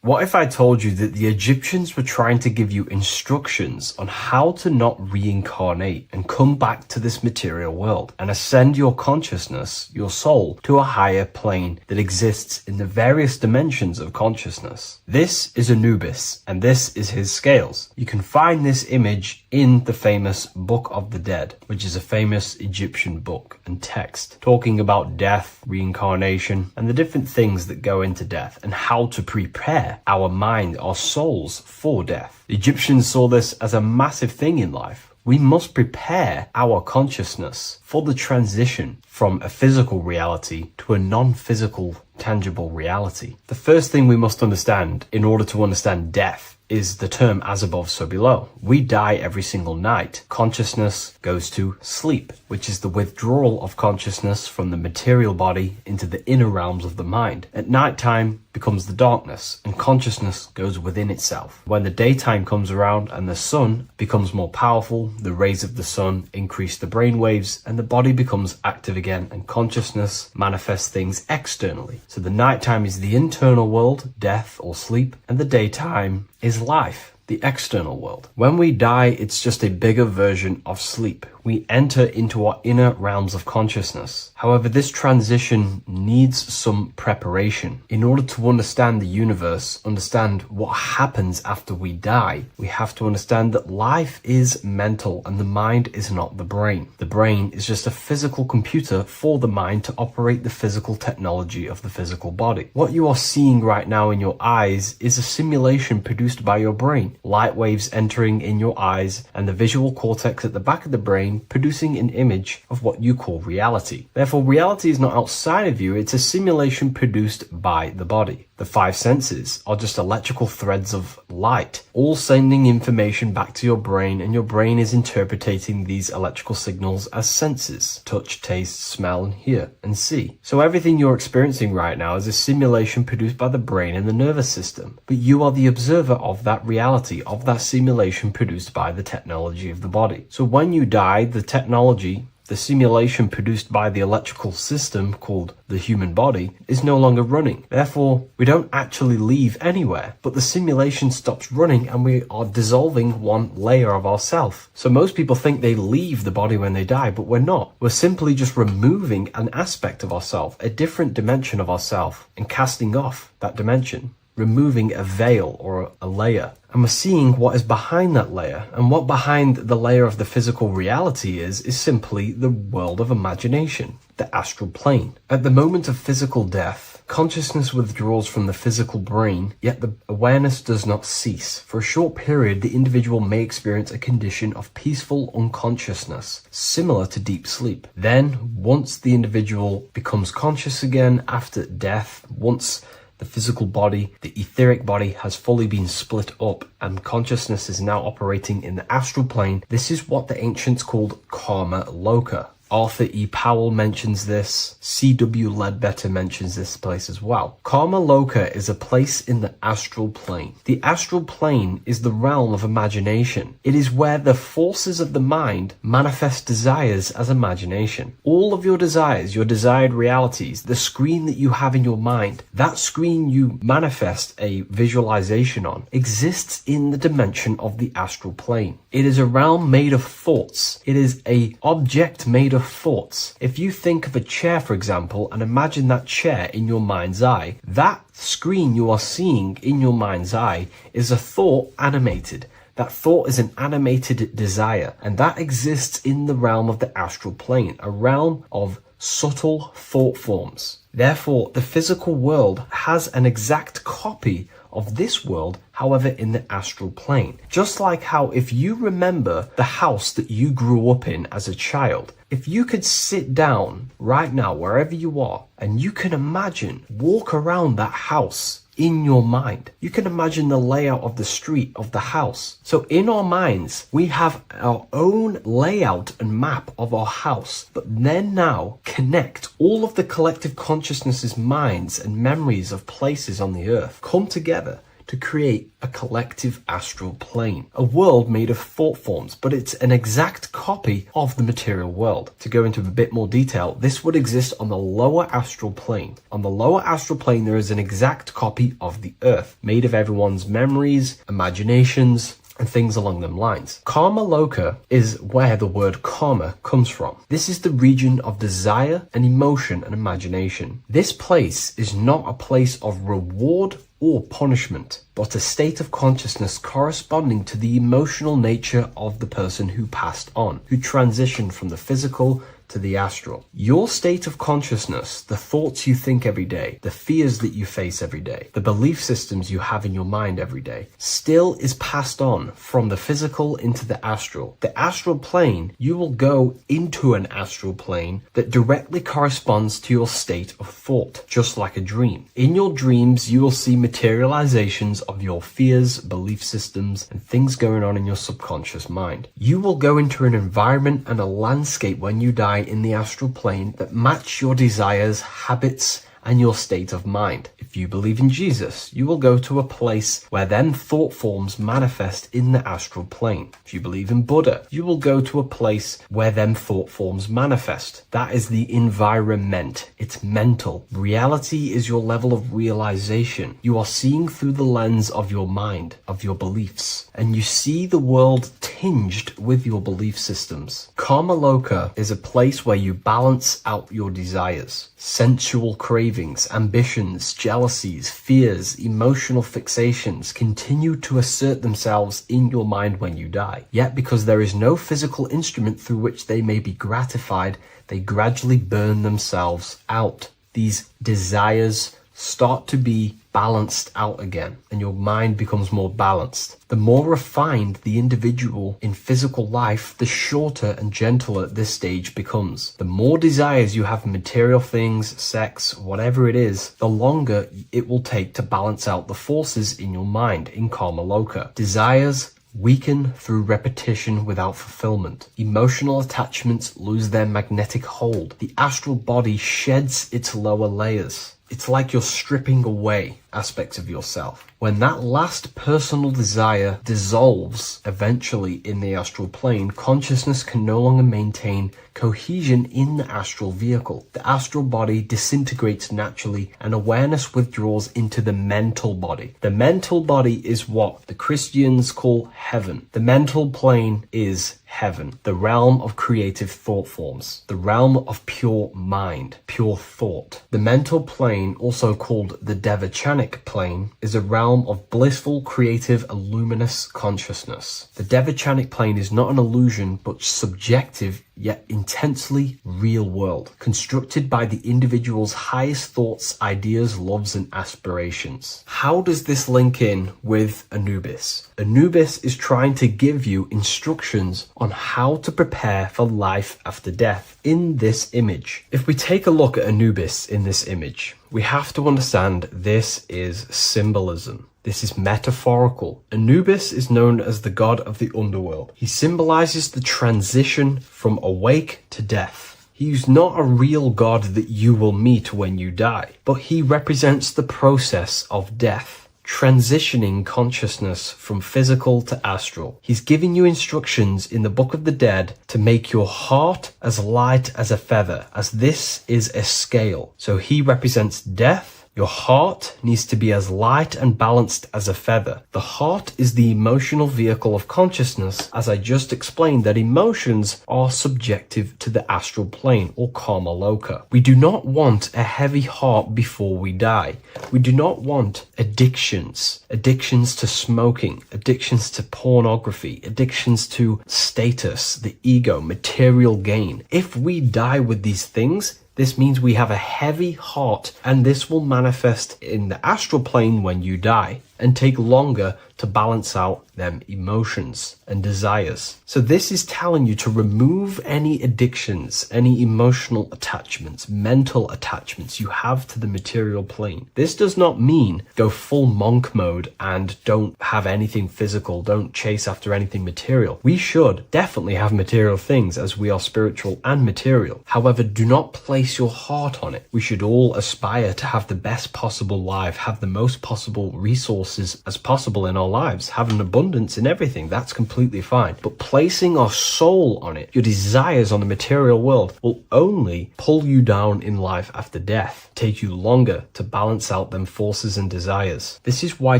Speaker 1: What if I told you that the Egyptians were trying to give you instructions on how to not reincarnate and come back to this material world and ascend your consciousness, your soul, to a higher plane that exists in the various dimensions of consciousness? This is Anubis, and this is his scales. You can find this image in the famous Book of the Dead, which is a famous Egyptian book and text talking about death, reincarnation, and the different things that go into death and how to prepare our mind, our souls for death. The Egyptians saw this as a massive thing in life. We must prepare our consciousness for the transition from a physical reality to a non-physical, tangible reality. The first thing we must understand in order to understand death is the term as above, so below. We die every single night. Consciousness goes to sleep, which is the withdrawal of consciousness from the material body into the inner realms of the mind. At nighttime becomes the darkness, and consciousness goes within itself. When the daytime comes around and the sun becomes more powerful, the rays of the sun increase the brain waves, and the body becomes active again, and consciousness manifests things externally. So the nighttime is the internal world, death or sleep, and the daytime is life, the external world. When we die, it's just a bigger version of sleep. We enter into our inner realms of consciousness. However, this transition needs some preparation. In order to understand the universe, understand what happens after we die, we have to understand that life is mental and the mind is not the brain. The brain is just a physical computer for the mind to operate the physical technology of the physical body. What you are seeing right now in your eyes is a simulation produced by your brain. Light waves entering in your eyes and the visual cortex at the back of the brain producing an image of what you call reality. Therefore, reality is not outside of you, it's a simulation produced by the body. The five senses are just electrical threads of light, all sending information back to your brain, and your brain is interpreting these electrical signals as senses: touch, taste, smell, and hear, and see. So everything you're experiencing right now is a simulation produced by the brain and the nervous system. But you are the observer of that reality, of that simulation produced by the technology of the body. So when you die, the technology, the simulation produced by the electrical system called the human body, is no longer running. Therefore, we don't actually leave anywhere, but the simulation stops running and we are dissolving one layer of ourself. So most people think they leave the body when they die, but we're not. We're simply just removing an aspect of ourself, a different dimension of ourself, and casting off that dimension, removing a veil or a layer. And we're seeing what is behind that layer. And what behind the layer of the physical reality is simply the world of imagination, the astral plane. At the moment of physical death,
Speaker 4: Consciousness withdraws from the physical brain, yet the awareness does not cease. For a short period, the individual may experience a condition of peaceful unconsciousness, similar to deep sleep. Then, once the individual becomes conscious again after death, once the physical body, the etheric body, has fully been split up and consciousness is now operating in the astral plane, this is what the ancients called karma loka. Arthur E. Powell mentions this. C.W. Ledbetter mentions this place as well. Karma Loka is a place in the astral plane. The astral plane is the realm of imagination. It is where the forces of the mind manifest desires as imagination. All of your desires, your desired realities, the screen that you have in your mind, that screen you manifest a visualization on, exists in the dimension of the astral plane. It is a realm made of thoughts. It is an object made of thoughts. If you think of a chair, for example, and imagine that chair in your mind's eye, that screen you are seeing in your mind's eye is a thought animated. That thought is an animated desire, and that exists in the realm of the astral plane, a realm of subtle thought forms. Therefore, the physical world has an exact copy of this world, however, in the astral plane. Just like how if you remember the house that you grew up in as a child, if you could sit down right now, wherever you are, and you can imagine, walk around that house in your mind. You can imagine the layout of the street of the house. So in our minds, we have our own layout and map of our house, but then now connect all of the collective consciousness's minds and memories of places on the earth come together to create a collective astral plane, a world made of thought forms, but it's an exact copy of the material world. To go into a bit more detail, this would exist on the lower astral plane. On the lower astral plane, there is an exact copy of the earth, made of everyone's memories, imaginations, and things along them lines. Karma Loka is where the word karma comes from. This is the region of desire and emotion and imagination. This place is not a place of reward or punishment, but a state of consciousness corresponding to the emotional nature of the person who passed on, who transitioned from the physical to the astral. Your state of consciousness, the thoughts you think every day, the fears that you face every day, the belief systems you have in your mind every day, still is passed on from the physical into the astral. The astral plane, you will go into an astral plane that directly corresponds to your state of thought, just like a dream. In your dreams, you will see materializations of your fears, belief systems, and things going on in your subconscious mind. You will go into an environment and a landscape when you die in the astral plane that match your desires, habits, and your state of mind. If you believe in Jesus, you will go to a place where then thought forms manifest in the astral plane. If you believe in Buddha, you will go to a place where then thought forms manifest. That is the environment. It's mental. Reality is your level of realization. You are seeing through the lens of your mind, of your beliefs, and you see the world tinged with your belief systems. Karma Loka is a place where you balance out your desires, sensual cravings, ambitions, jealousies, fears, emotional fixations continue to assert themselves in your mind when you die. Yet because there is no physical instrument through which they may be gratified, they gradually burn themselves out. These desires start to be balanced out again, and your mind becomes more balanced. The more refined the individual in physical life, the shorter and gentler this stage becomes. The more desires you have in material things, sex, whatever it is, the longer it will take to balance out the forces in your mind in Karma Loka. Desires weaken through repetition without fulfillment. Emotional attachments lose their magnetic hold. The astral body sheds its lower layers. It's like you're stripping away aspects of yourself. When that last personal desire dissolves eventually in the astral plane, consciousness can no longer maintain cohesion in the astral vehicle. The astral body disintegrates naturally and awareness withdraws into the mental body. The mental body is what the Christians call heaven. The mental plane is heaven, the realm of creative thought forms, the realm of pure mind, pure thought. The mental plane, also called the Devachanic plane, is a realm of blissful, creative, luminous consciousness. The Devachanic plane is not an illusion, but subjective yet intensely real world, constructed by the individual's highest thoughts, ideas, loves, and aspirations. How does this link in with Anubis? Anubis is trying to give you instructions on how to prepare for life after death in this image. If we take a look at Anubis in this image, we have to understand this is symbolism. This is metaphorical. Anubis is known as the god of the underworld. He symbolizes the transition from awake to death. He's not a real god that you will meet when you die, but he represents the process of death, transitioning consciousness from physical to astral. He's giving you instructions in the Book of the Dead to make your heart as light as a feather, as this is a scale. So he represents death. Your heart needs to be as light and balanced as a feather. The heart is the emotional vehicle of consciousness, as I just explained that emotions are subjective to the astral plane or karma loka. We do not want a heavy heart before we die. We do not want addictions to smoking, addictions to pornography, addictions to status, the ego, material gain. If we die with these things, this means we have a heavy heart, and this will manifest in the astral plane when you die and take longer to balance out them emotions and desires. So this is telling you to remove any addictions, any emotional attachments, mental attachments you have to the material plane. This does not mean go full monk mode and don't have anything physical, don't chase after anything material. We should definitely have material things as we are spiritual and material. However, do not place your heart on it. We should all aspire to have the best possible life, have the most possible resources as possible in our lives, have an abundance in everything. That's completely fine. But placing our soul on it, your desires on the material world, will only pull you down in life after death, take you longer to balance out them forces and desires. This is why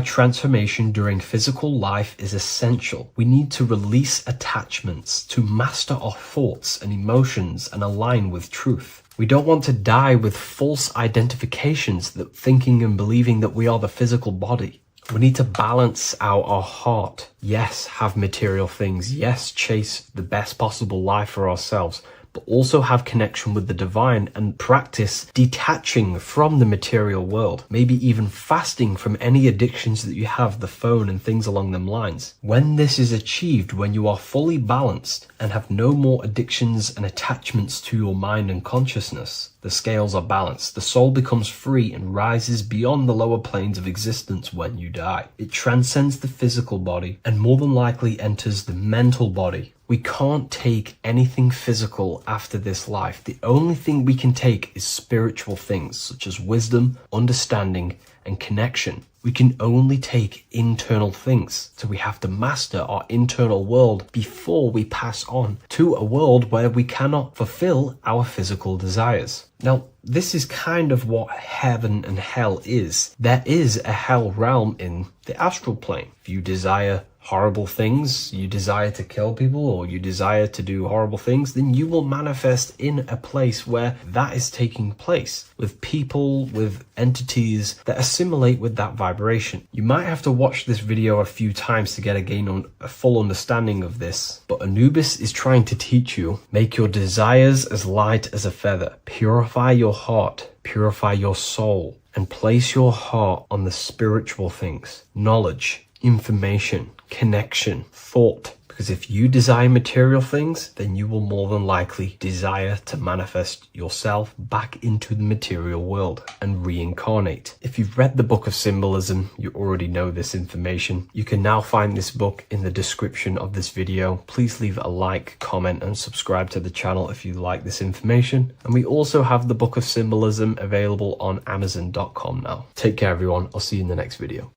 Speaker 4: transformation during physical life is essential. We need to release attachments to master our thoughts and emotions and align with truth. We don't want to die with false identifications, that thinking and believing that we are the physical body. We need to balance out our heart. Yes, have material things. Yes, chase the best possible life for ourselves, but also have connection with the divine and practice detaching from the material world, maybe even fasting from any addictions that you have, the phone and things along them lines. When this is achieved, when you are fully balanced and have no more addictions and attachments to your mind and consciousness, the scales are balanced. The soul becomes free and rises beyond the lower planes of existence when you die. It transcends the physical body and more than likely enters the mental body. We can't take anything physical after this life. The only thing we can take is spiritual things such as wisdom, understanding, and connection. We can only take internal things. So we have to master our internal world before we pass on to a world where we cannot fulfill our physical desires. Now, this is kind of what heaven and hell is. There is a hell realm in the astral plane. If you desire horrible things, you desire to kill people, or you desire to do horrible things, then you will manifest in a place where that is taking place, with people, with entities that assimilate with that vibration. You might have to watch this video a few times to get a full understanding of this, but Anubis is trying to teach you, make your desires as light as a feather, purify your heart, purify your soul, and place your heart on the spiritual things, knowledge, information, connection, thought. Because if you desire material things, then you will more than likely desire to manifest yourself back into the material world and reincarnate. If you've read the Book of Symbolism, you already know this information. You can now find this book in the description of this video. Please leave a like, comment, and subscribe to the channel if you like this information. And we also have the Book of Symbolism available on Amazon.com now. Take care, everyone. I'll see you in the next video.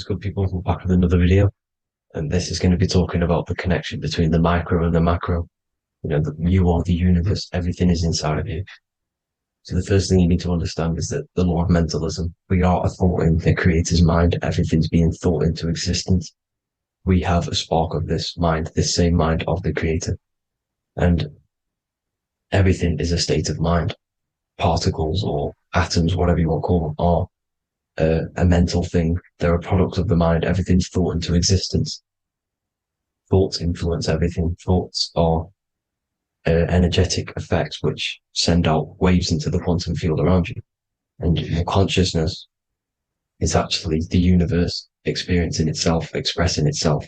Speaker 5: good, people? We're back with another video. And this is going to be talking about the connection between the micro and the macro. You know, you are the universe. Everything is inside of you. So the first thing you need to understand is that the law of mentalism, we are a thought in the creator's mind. Everything's being thought into existence. We have a spark of this mind, this same mind of the creator. And everything is a state of mind. Particles or atoms, whatever you want to call them, are a mental thing. They're a product of the mind. Everything's thought into existence. Thoughts influence everything. Thoughts are energetic effects which send out waves into the quantum field around you. And your consciousness is actually the universe experiencing itself, expressing itself,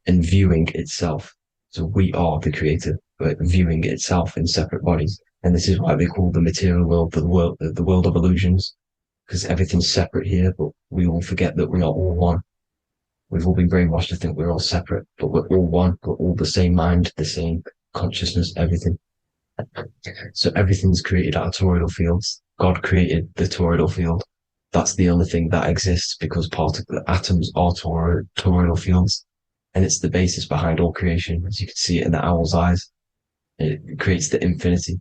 Speaker 5: and viewing itself. So we are the creator, but viewing itself in separate bodies. And this is why they call the material world the world of illusions, because everything's separate here, but we all forget that we are all one. We've all been brainwashed to think we're all separate, but we're all one. We're all the same mind, the same consciousness, everything. So everything's created out of toroidal fields. God created the toroidal field. That's the only thing that exists because atoms are toroidal fields. And it's the basis behind all creation. As you can see it in the owl's eyes. It creates the infinity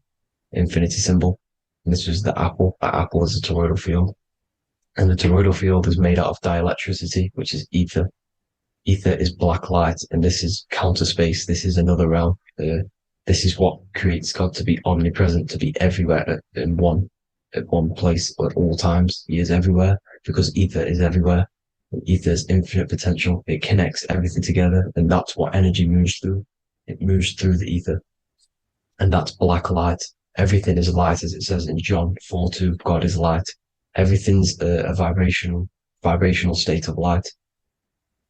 Speaker 5: symbol. And this was the apple. That apple is a toroidal field. And the toroidal field is made out of dielectricity, which is ether. Ether is black light, and this is counter space. This is another realm. This is what creates God to be omnipresent, to be everywhere at one place at all times. He is everywhere because ether is everywhere. Ether is infinite potential. It connects everything together, and that's what energy moves through. It moves through the ether, and that's black light. Everything is light, as it says in John 4:2. God is light. Everything's a vibrational state of light.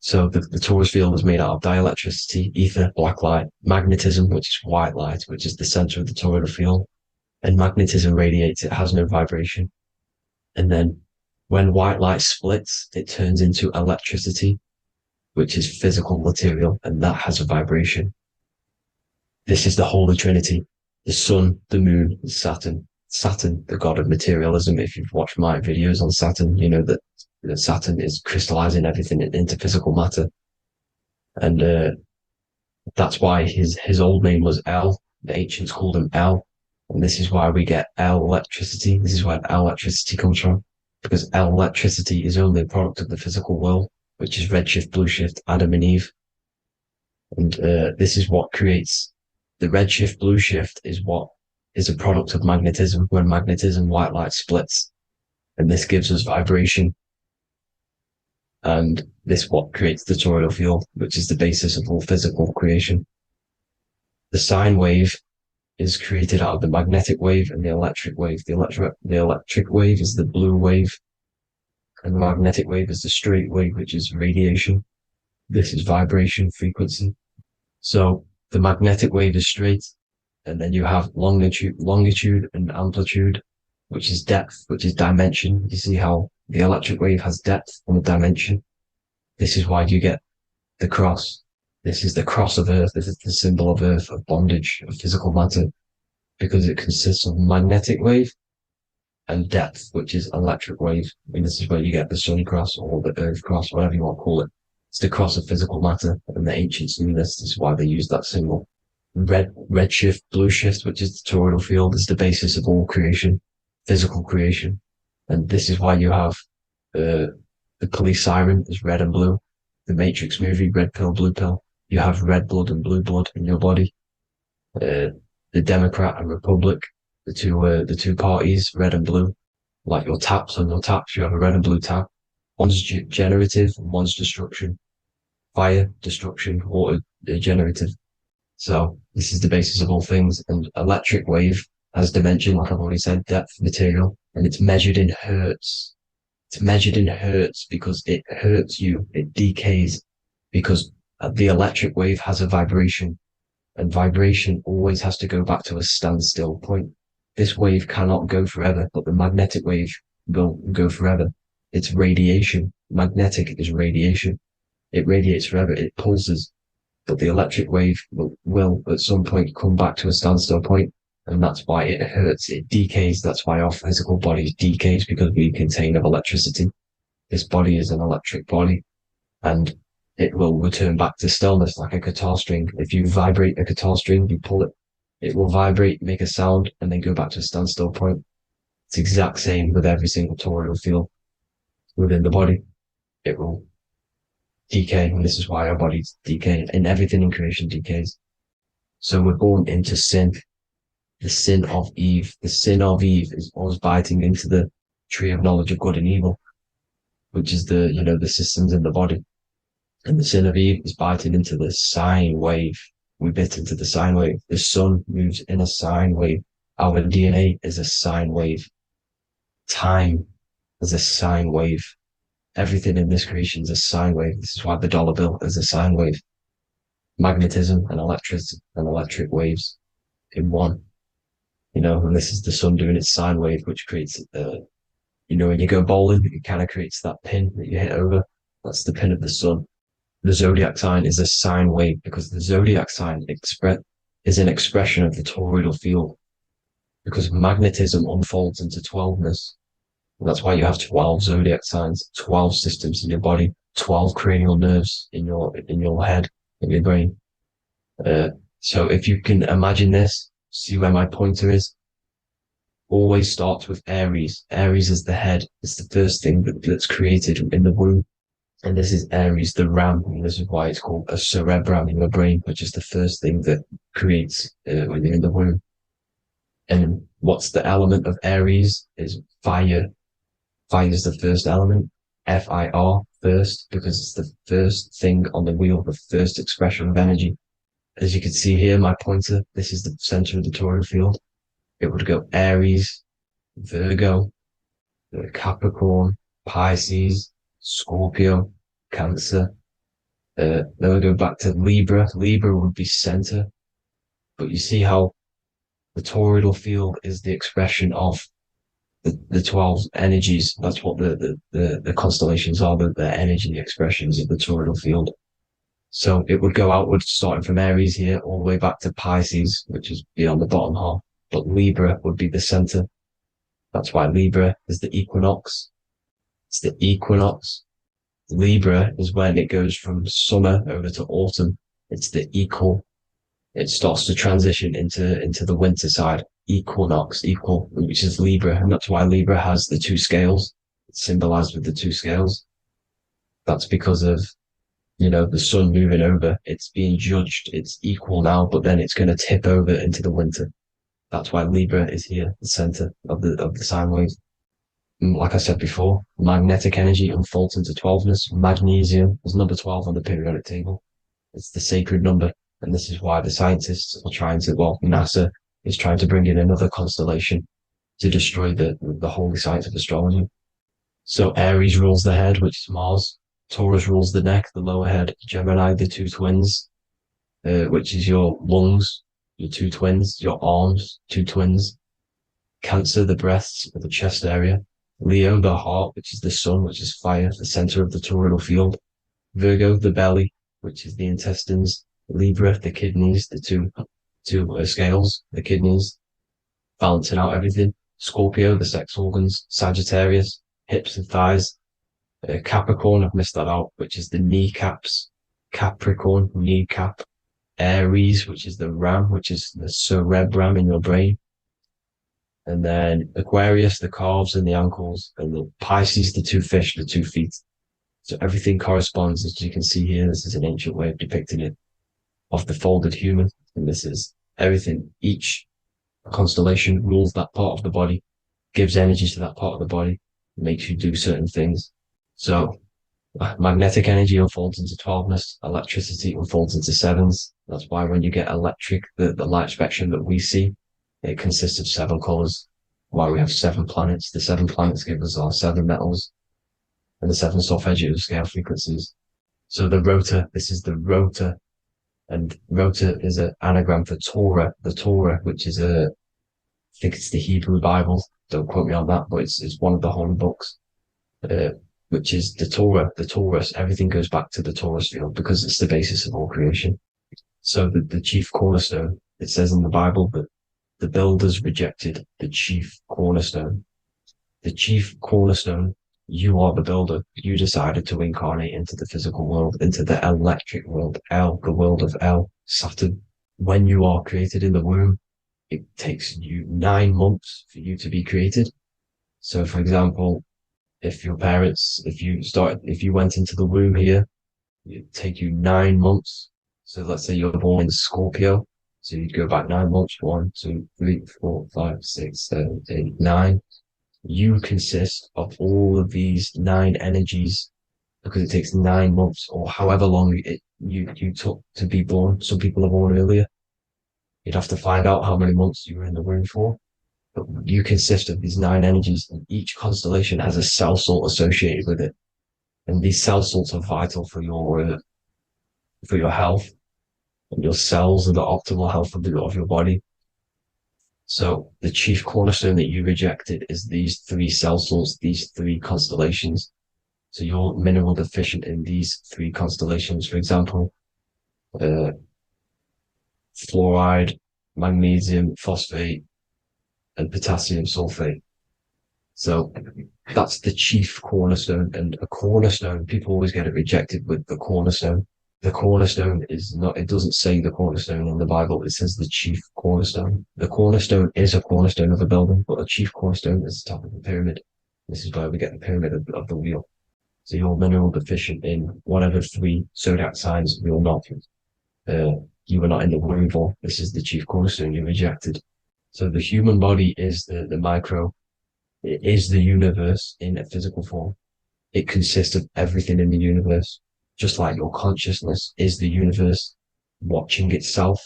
Speaker 5: So the torus field is made out of dielectricity, ether, black light, magnetism, which is white light, which is the center of the toroidal field. And magnetism radiates, it has no vibration. And then when white light splits, it turns into electricity, which is physical material, and that has a vibration. This is the Holy Trinity, the sun, the moon, Saturn. Saturn, the god of materialism. If you've watched my videos on Saturn, you know that Saturn is crystallizing everything into physical matter. And that's why his old name was El. The ancients called him El. And this is why we get El electricity. This is where El electricity comes from. Because El electricity is only a product of the physical world, which is redshift, blueshift, Adam and Eve. And this is what creates the redshift, blueshift is what is a product of magnetism. When magnetism, white light splits. And this gives us vibration. And this what creates the toroidal field, which is the basis of all physical creation. The sine wave is created out of the magnetic wave and the electric wave. The electric wave is the blue wave, and the magnetic wave is the straight wave, which is radiation. This is vibration frequency. So the magnetic wave is straight, and then you have longitude and amplitude, which is depth, which is dimension. You see how the electric wave has depth and a dimension. This is why you get the cross. This is the cross of Earth. This is the symbol of Earth, of bondage, of physical matter, because it consists of magnetic wave and depth, which is electric wave. And this is where you get the sun cross or the Earth cross, whatever you want to call it. It's the cross of physical matter, and the ancients knew this. This is why they used that symbol. Red shift, blue shift, which is the toroidal field, is the basis of all creation, physical creation. And this is why you have the police siren is red and blue. The Matrix movie, red pill, blue pill. You have red blood and blue blood in your body. The Democrat and Republic, the two parties, red and blue. Like your taps, on your taps, you have a red and blue tap. One's generative and one's destruction. Fire, destruction, water, generative. So this is the basis of all things. And electric wave has dimension, like I've already said, depth, material, and it's measured in hertz. It's measured in hertz because it hurts you. It decays because the electric wave has a vibration, and vibration always has to go back to a standstill point. This wave cannot go forever, but the magnetic wave will go forever. It's radiation. Magnetic is radiation. It radiates forever. It pulses, but the electric wave will at some point come back to a standstill point. And that's why it hurts, it decays. That's why our physical bodies decays, because we contain of electricity. this body is an electric body, and it will return back to stillness like a guitar string. If you vibrate a guitar string, you pull it, it will vibrate, make a sound, and then go back to a standstill point. It's the exact same with every single toroidal field within the body. It will decay, and this is why our bodies decay, and everything in creation decays. So we're born into sin, the sin of Eve. The sin of Eve is us biting into the tree of knowledge of good and evil, which is the, you know, the systems in the body. And the sin of Eve is biting into the sine wave. We bit into the sine wave. The sun moves in a sine wave. Our DNA is a sine wave. Time is a sine wave. Everything in this creation is a sine wave. This is why the dollar bill is a sine wave. Magnetism and electric waves in one. You know, and this is the sun doing its sine wave, which creates, you know, when you go bowling, it kind of creates that pin that you hit over. That's the pin of the sun. The zodiac sign is a sine wave because the zodiac sign is an expression of the toroidal field, because magnetism unfolds into 12ness. And that's why you have 12 zodiac signs, 12 systems in your body, 12 cranial nerves in your head, in your brain. So if you can imagine this, see where my pointer is. Always starts with Aries. Aries is the head. It's the first thing that's created in the womb. And this is Aries, the ram. And this is why it's called a cerebrum in your brain, which is the first thing that creates when you're in the womb. And what's the element of Aries is fire. Fire is the first element. F-I-R, first, because it's the first thing on the wheel, the first expression of energy. As you can see here, my pointer, this is the center of the toroidal field. It would go Aries, Virgo, Capricorn, Pisces, Scorpio, Cancer. Then we go back to Libra. Libra would be center. But you see how the toroidal field is the expression of the 12 energies. That's what the constellations are, the energy expressions of the toroidal field. So it would go outwards, starting from Aries here, all the way back to Pisces, which is beyond the bottom half. But Libra would be the center. That's why Libra is the equinox. It's the equinox. Libra is when it goes from summer over to autumn. It's the equal. It starts to transition into the winter side. Equinox, equal, which is Libra. And that's why Libra has the two scales. It's symbolized with the two scales. That's because of, you know, the sun moving over. It's being judged. It's equal now, but then it's going to tip over into the winter. That's why Libra is here, the center of the sine wave. And like I said before, magnetic energy unfolds into 12ness. Magnesium is number 12 on the periodic table. It's the sacred number. And this is why the scientists are trying to, well, NASA is trying to bring in another constellation to destroy the holy science of astrology. So Aries rules the head, which is Mars. Taurus rules the neck, the lower head. Gemini, the two twins, which is your lungs, your two twins, your arms, two twins. Cancer, the breasts, or the chest area. Leo, the heart, which is the sun, which is fire, the center of the toroidal field. Virgo, the belly, which is the intestines. Libra, the kidneys, the two scales, the kidneys, balancing out everything. Scorpio, the sex organs. Sagittarius, hips and thighs. Capricorn, I've missed that out, which is the kneecaps. Capricorn, kneecap. Aries, which is the ram, which is the cerebrum in your brain. And then Aquarius, the calves and the ankles. And the Pisces, the two fish, the 2 feet. So everything corresponds, as you can see here. This is an ancient way of depicting it, of the folded human. And this is everything. Each constellation rules that part of the body, gives energy to that part of the body, makes you do certain things. So magnetic energy unfolds into 12ness, electricity unfolds into 7s. That's why when you get electric, the light spectrum that we see, it consists of 7 colors. Why we have 7 planets. The 7 planets give us our 7 metals and the 7 solfeggio scale frequencies. So the rotor, this is the rotor. And rotor is an anagram for Torah, the Torah, which is I think it's the Hebrew Bible. Don't quote me on that, but it's one of the holy books, which is the Torah, the Taurus. Everything goes back to the Taurus field because it's the basis of all creation. So the chief cornerstone, it says in the Bible that the builders rejected the chief cornerstone. The chief cornerstone You are the builder. You decided to incarnate into the physical world, into the electric world, the world of Saturn. When you are created in the womb, it takes you 9 months for you to be created. So, for example, if you went into the womb here, it'd take you 9 months. So let's say you're born in Scorpio. So you'd go back 9 months. 1, 2, 3, 4, 5, 6, 7, 8, 9. You consist of all of these 9 energies because it takes 9 months or however long you took to be born. Some people are born earlier. You'd have to find out how many months you were in the womb for. But you consist of these 9 energies, and each constellation has a cell salt associated with it. And these cell salts are vital for your health, and your cells are the optimal health of your body. So the chief cornerstone that you rejected is these 3 cell salts, these 3 constellations. So you're mineral deficient in these 3 constellations. For example, fluoride, magnesium, phosphate, and potassium sulfate. So that's the chief cornerstone. And a cornerstone, people always get it rejected with the cornerstone. The cornerstone is not, it doesn't say the cornerstone in the Bible, it says the chief cornerstone. The cornerstone is a cornerstone of a building, but a chief cornerstone is the top of the pyramid. This is where we get the pyramid of the wheel. So you're mineral deficient in whatever 3 zodiac signs you're not. You were not in the womb for. This is the chief cornerstone you rejected. So the human body is the micro. It is the universe in a physical form. It consists of everything in the universe. Just like your consciousness is the universe watching itself,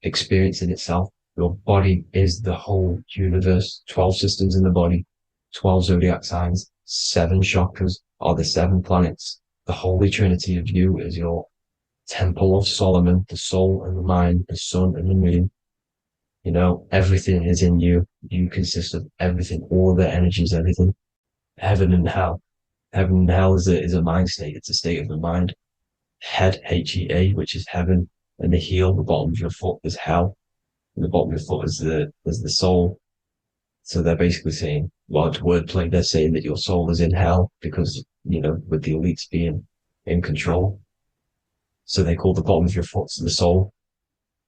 Speaker 5: experiencing itself. Your body is the whole universe. 12 systems in the body, 12 zodiac signs, 7 chakras are the 7 planets. The Holy Trinity of you is your Temple of Solomon, the soul and the mind, the sun and the moon. You know, everything is in you. You consist of everything, all the energies, everything. Heaven and hell. Heaven and hell is a mind state. It's a state of the mind. Head, H-E-A, which is heaven, and the heel, the bottom of your foot, is hell. And the bottom of your foot is the soul. So they're basically saying, well, it's wordplay. They're saying that your soul is in hell because, you know, with the elites being in control. So they call the bottom of your foot the soul,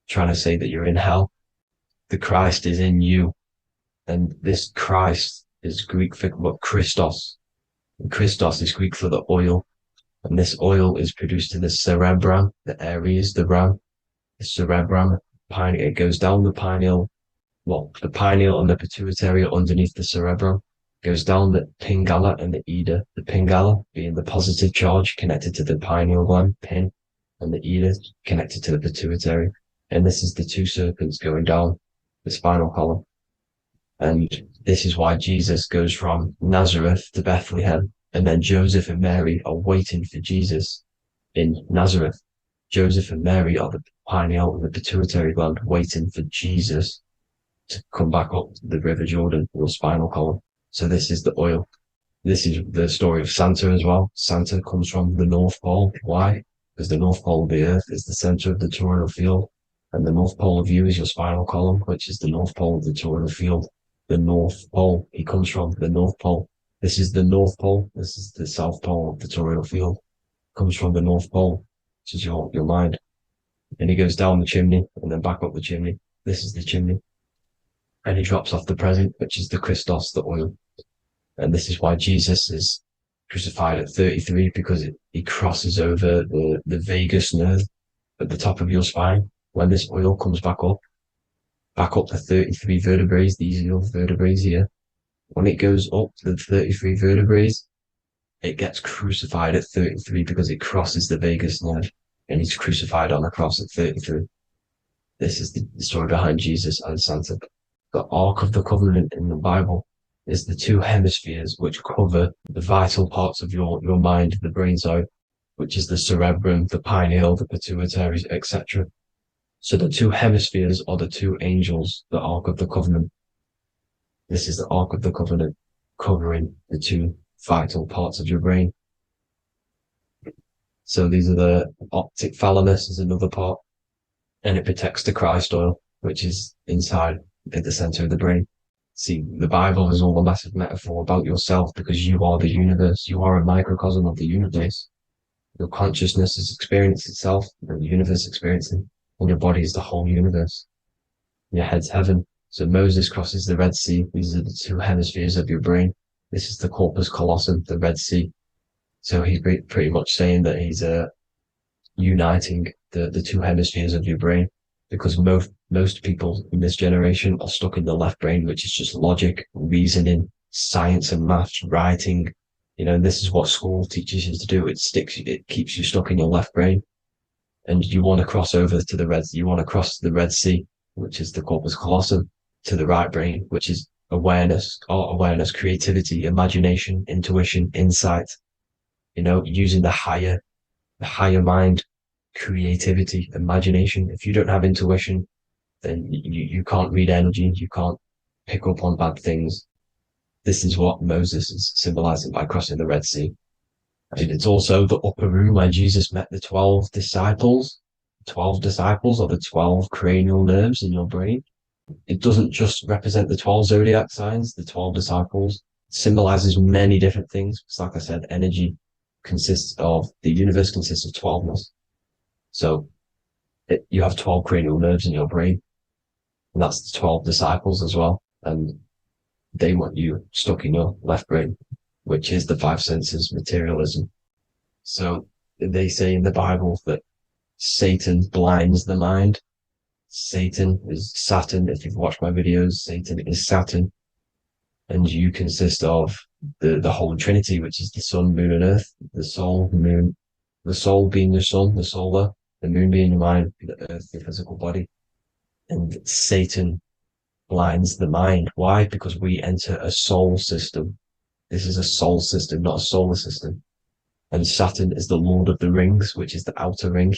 Speaker 5: trying to say that you're in hell. The Christ is in you. And this Christ is Greek for what? Christos. Christos is Greek for the oil, and this oil is produced in the cerebrum, the areas, the ram, the cerebrum, it goes down the pineal, the pineal and the pituitary are underneath the cerebrum, goes down the pingala and the ida, the pingala being the positive charge connected to the pineal gland, pin, and the ida connected to the pituitary. And this is the 2 serpents going down the spinal column. And this is why Jesus goes from Nazareth to Bethlehem, and then Joseph and Mary are waiting for Jesus in Nazareth. Joseph and Mary are the pineal and the pituitary gland waiting for Jesus to come back up the River Jordan, your spinal column. So this is the oil. This is the story of Santa as well. Santa comes from the North Pole. Why? Because the North Pole of the Earth is the center of the toroidal field, and the North Pole of you is your spinal column, which is the North Pole of the toroidal field. The North Pole. He comes from the North Pole. This is the North Pole. This is the South Pole of the toroidal field. Comes from the North Pole, which is your mind. And he goes down the chimney and then back up the chimney. This is the chimney. And he drops off the present, which is the Christos, the oil. And this is why Jesus is crucified at 33, because he crosses over the vagus nerve at the top of your spine. When this oil comes back up the 33 vertebrae, these are your vertebrae here. When it goes up the 33 vertebrae, it gets crucified at 33 because it crosses the vagus nerve, and he's crucified on a cross at 33. This is the story behind Jesus and Santa. The Ark of the Covenant in the Bible is the 2 hemispheres which cover the vital parts of your mind, the brain side, which is the cerebrum, the pineal, the pituitary, etc. So the 2 hemispheres are the 2 angels, the Ark of the Covenant. This is the Ark of the Covenant covering the 2 vital parts of your brain. So these are the optic thalamus is another part, and it protects the Christ oil, which is inside at the center of the brain. See, the Bible is all a massive metaphor about yourself because you are the universe. You are a microcosm of the universe. Your consciousness has experienced itself, and the universe experiencing, and your body is the whole universe. Your head's heaven. So Moses crosses the Red Sea. These are the two hemispheres of your brain. This is the corpus callosum, the Red Sea. So he's pretty much saying that he's uniting the two hemispheres of your brain, because most people in this generation are stuck in the left brain, which is just logic, reasoning, science and maths, writing. This is what school teaches you to do. It keeps you stuck in your left brain. And you want to cross over to you want to cross the Red Sea, which is the corpus callosum, to the right brain, which is awareness, creativity, imagination, intuition, insight, using the higher mind, creativity, imagination. If you don't have intuition, then you can't read energy, you can't pick up on bad things. This is what Moses is symbolizing by crossing the Red Sea. And it's also the upper room where Jesus met the 12 disciples. 12 disciples are the 12 cranial nerves in your brain. It doesn't just represent the 12 zodiac signs, the 12 disciples. It symbolizes many different things. It's like I said, energy the universe consists of 12ness. So you have 12 cranial nerves in your brain, and that's the 12 disciples as well. And they want you stuck in your left brain, which is the five senses, materialism. So they say in the Bible that Satan blinds the mind. Satan is Saturn. If you've watched my videos, Satan is Saturn. And you consist of the Holy Trinity, which is the sun, moon, and earth. The soul, moon, the soul being your sun, the solar, the moon being your mind, the earth, your physical body. And Satan blinds the mind. Why? Because we enter a soul system. This is a soul system, not a solar system. And Saturn is the Lord of the Rings, which is the outer ring.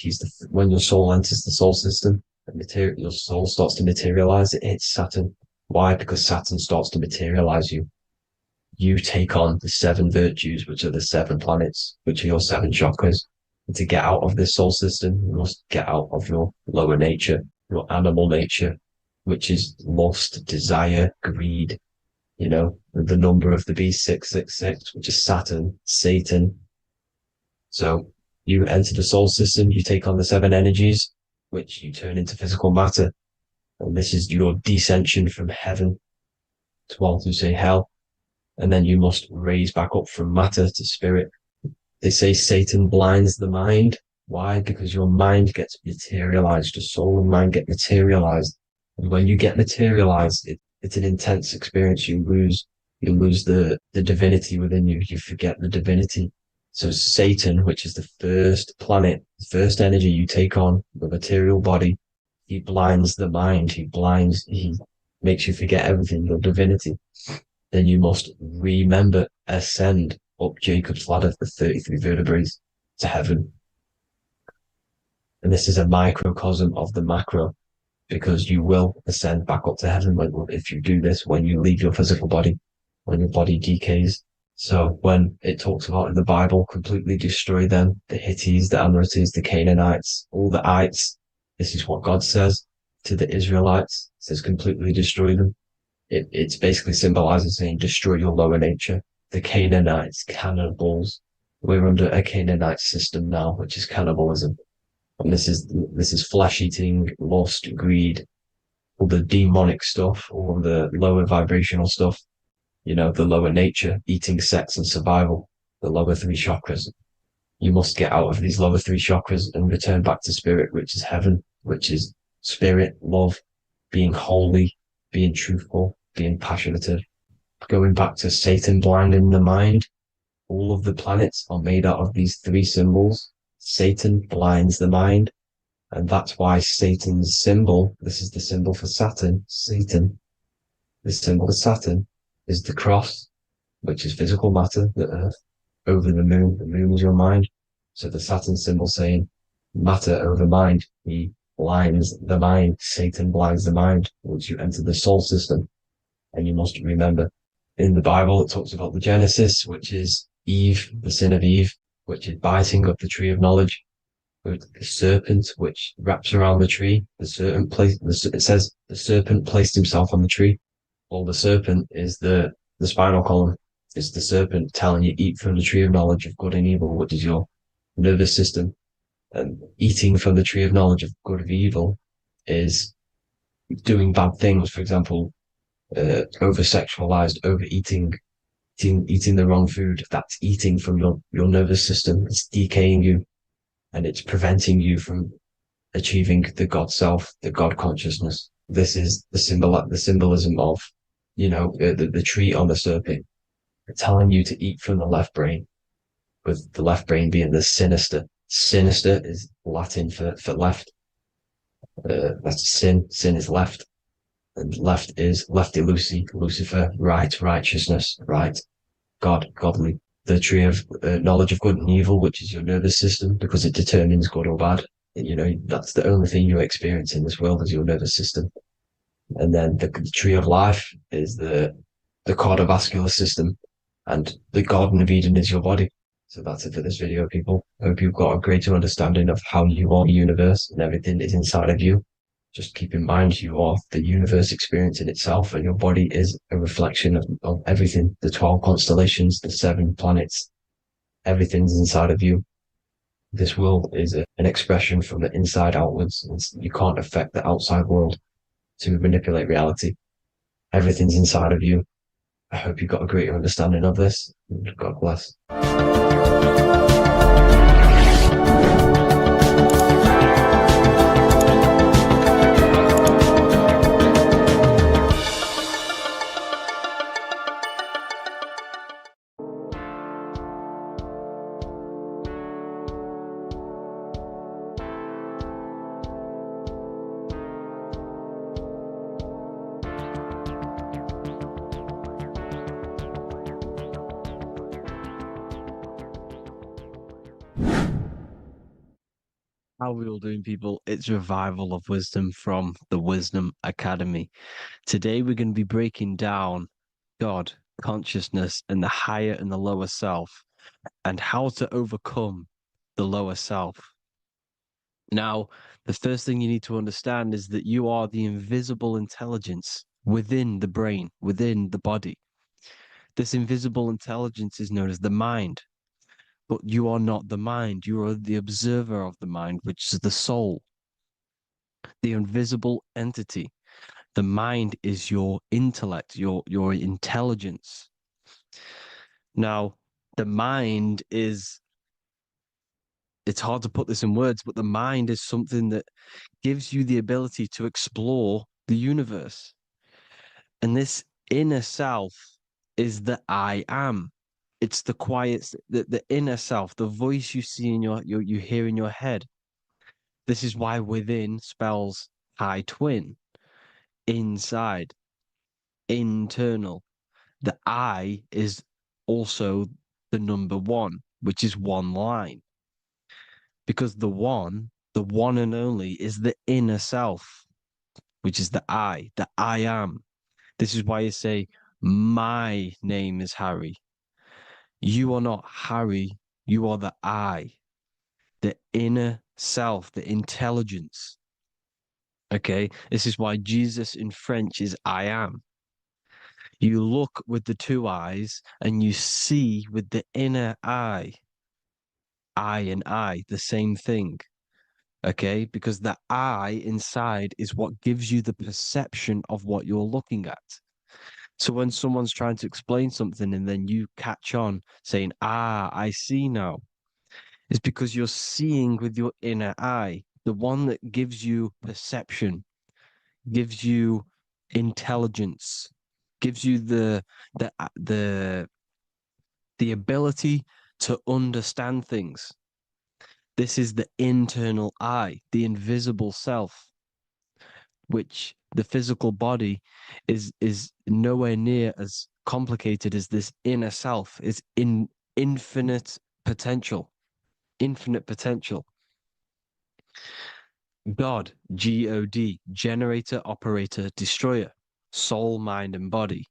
Speaker 5: When your soul enters the soul system, your soul starts to materialize. It hits Saturn. Why? Because Saturn starts to materialize you. You take on the 7 virtues, which are the 7 planets, which are your 7 chakras. And to get out of this soul system, you must get out of your lower nature, your animal nature, which is lust, desire, greed. The number of the beast, 666, which is Saturn, Satan. So you enter the soul system, you take on the 7 energies, which you turn into physical matter. And this is your descension from heaven to what you say hell. And then you must raise back up from matter to spirit. They say Satan blinds the mind. Why? Because your mind gets materialized. Your soul and mind get materialized. And when you get materialized, it's an intense experience. You lose the divinity within you. You forget the divinity. So Satan, which is the first planet, the first energy you take on, the material body, he blinds the mind. He makes you forget everything, your divinity. Then you must ascend up Jacob's ladder, the 33 vertebrae, to heaven. And this is a microcosm of the macro, because you will ascend back up to heaven if you do this, when you leave your physical body, when your body decays. So when it talks about in the Bible, completely destroy them, the Hittites, the Amorites, the Canaanites, all the ites, this is what God says to the Israelites. It says completely destroy them. It's basically symbolizing saying destroy your lower nature. The Canaanites, cannibals. We're under a Canaanite system now, which is cannibalism. And this is flesh eating, lust, greed, all the demonic stuff, all the lower vibrational stuff, the lower nature, eating, sex, and survival, the lower 3 chakras. You must get out of these lower 3 chakras and return back to spirit, which is heaven, which is spirit, love, being holy, being truthful, being passionate. Going back to Satan blinding the mind, all of the planets are made out of these 3 symbols. Satan blinds the mind, and that's why Satan's symbol, this is the symbol for Saturn, Satan, this symbol of Saturn is the cross, which is physical matter, the earth, over the moon. The moon is your mind. So the Saturn symbol saying matter over mind. He blinds the mind. Satan blinds the mind once you enter the soul system. And you must remember, in the Bible, it talks about the Genesis, which is Eve, the sin of Eve, which is biting of the tree of knowledge, with the serpent, which wraps around the tree. It says the serpent placed himself on the tree. Well, the serpent is the spinal column. It's the serpent telling you eat from the tree of knowledge of good and evil, which is your nervous system. And eating from the tree of knowledge of good and evil is doing bad things. For example, over sexualized, overeating, eating the wrong food. That's eating from your nervous system. It's decaying you, and it's preventing you from achieving the God self, the God consciousness. This is the symbolism of, the tree on the serpent, telling you to eat from the left brain, with the left brain being the sinister. Sinister is Latin for left. That's sin. Sin is left. And left is lefty Lucy, Lucifer, right, righteousness, right, God, godly. The tree of knowledge of good and evil, which is your nervous system, because it determines good or bad. That's the only thing you experience in this world is your nervous system. And then the tree of life is the cardiovascular system, and the Garden of Eden is your body. So that's it for this video, people. I hope you've got a greater understanding of how you are the universe and everything is inside of you. Just keep in mind you are the universe experiencing itself, and your body is a reflection of everything. The 12 constellations, the 7 planets, everything's inside of you. This world is an expression from the inside outwards. You can't affect the outside world to manipulate reality. Everything's inside of you. I hope you got a greater understanding of this. God bless.
Speaker 1: How are we all doing, people? It's Revival of Wisdom from the Wisdom Academy. Today, we're going to be breaking down God, consciousness, and the higher and the lower self, and how to overcome the lower self. Now, the first thing you need to understand is that you are the invisible intelligence within the brain, within the body. This invisible intelligence is known as the mind. But you are not the mind. You are the observer of the mind, which is the soul, the invisible entity. The mind is your intellect, your intelligence. Now, the mind is, it's hard to put this in words, but the mind is something that gives you the ability to explore the universe. And this inner self is the I am. It's the quiet, the inner self, the voice you see in you hear in your head. This is why within spells high twin, inside, internal. The I is also the number 1, which is one line. Because the one and only, is the inner self, which is the I am. This is why you say, my name is Harry. You are not Harry, you are the I, the inner self, the intelligence. Okay, this is why Jesus in French is I am. You look with the 2 eyes and you see with the inner eye. I and I, the same thing. Okay, because the I inside is what gives you the perception of what you're looking at. So when someone's trying to explain something and then you catch on saying, I see now, it's because you're seeing with your inner eye, the one that gives you perception, gives you intelligence, gives you the ability to understand things. This is the internal I, the invisible self, which the physical body is nowhere near as complicated as this inner self. It's in infinite potential. God, God, generator, operator, destroyer, soul, mind, and body.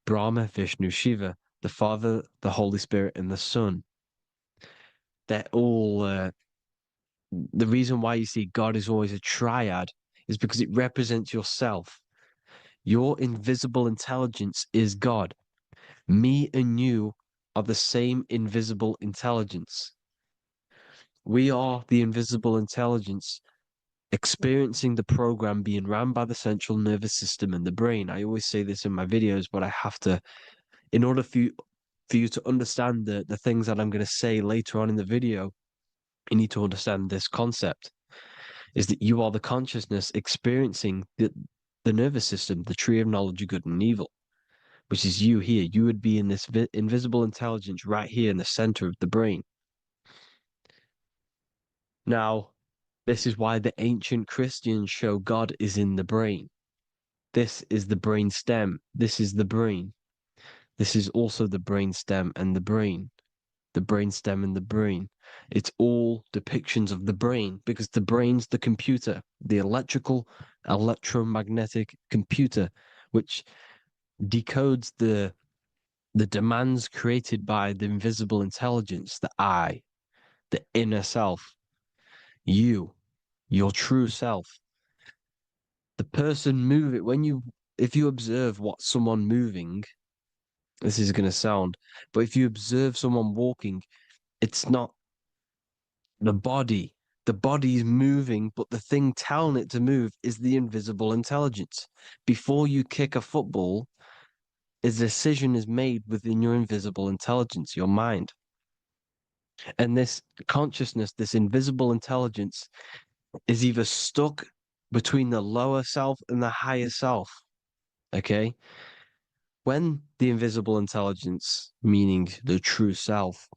Speaker 1: Brahma, Vishnu, Shiva, the Father, the Holy Spirit, and the Son. They're all, the reason why you see God is always a triad is because it represents yourself. Your invisible intelligence is God. Me and you are the same invisible intelligence. We are the invisible intelligence experiencing the program being ran by the central nervous system and the brain. I always say this in my videos, but I have to, in order for you to understand the things that I'm going to say later on in the video, you need to understand this concept, is that you are the consciousness experiencing the nervous system, the tree of knowledge of good and evil, which is you here. You would be in this invisible intelligence right here in the center of the brain. Now, this is why the ancient Christians show God is in the brain. This is the brain stem. This is the brain. This is also the brain stem and the brain. The brain stem and the brain. It's all depictions of the brain because the brain's the computer, the electromagnetic computer, which decodes the demands created by the invisible intelligence, the I, the inner self, you, your true self. The person moving, if you observe what someone moving, this is going to sound, but if you observe someone walking, it's not the body. The body is moving, but the thing telling it to move is the invisible intelligence. Before you kick a football, a decision is made within your invisible intelligence, your mind. And this consciousness, this invisible intelligence, is either stuck between the lower self and the higher self. Okay? When the invisible intelligence, meaning the true self,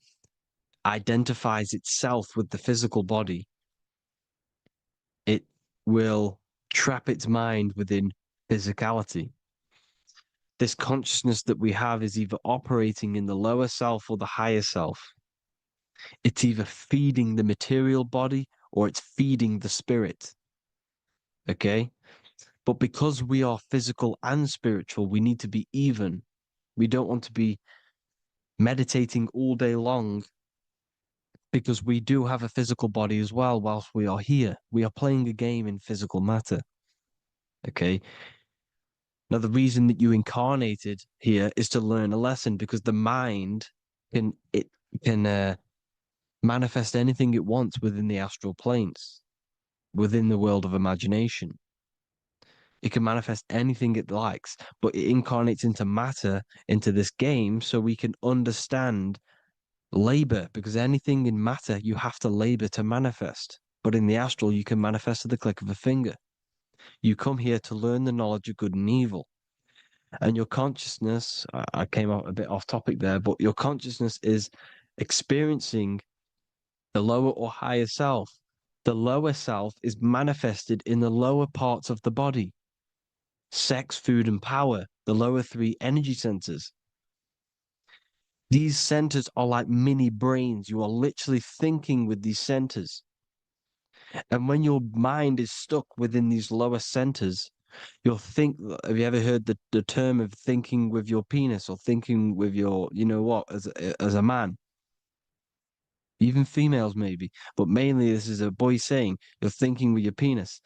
Speaker 1: identifies itself with the physical body, it will trap its mind within physicality. This consciousness that we have is either operating in the lower self or the higher self. It's either feeding the material body or it's feeding the spirit. Okay? But because we are physical and spiritual, we need to be even. We don't want to be meditating all day long because we do have a physical body as well whilst we are here. We are playing a game in physical matter. Okay? Now, the reason that you incarnated here is to learn a lesson because the mind can manifest anything it wants within the astral planes, within the world of imagination. It can manifest anything it likes, but it incarnates into matter, into this game, so we can understand labor, because anything in matter, you have to labor to manifest. But in the astral, you can manifest at the click of a finger. You come here to learn the knowledge of good and evil. And your consciousness, I came out a bit off topic there, but your consciousness is experiencing the lower or higher self. The lower self is manifested in the lower parts of the body. Sex, food, and power, the lower three energy centers. These centers are like mini brains. You are literally thinking with these centers. And when your mind is stuck within these lower centers, have you ever heard the term of thinking with your penis or thinking with your, you know what, as a man? Even females maybe, but mainly this is a boy saying, you're thinking with your penis.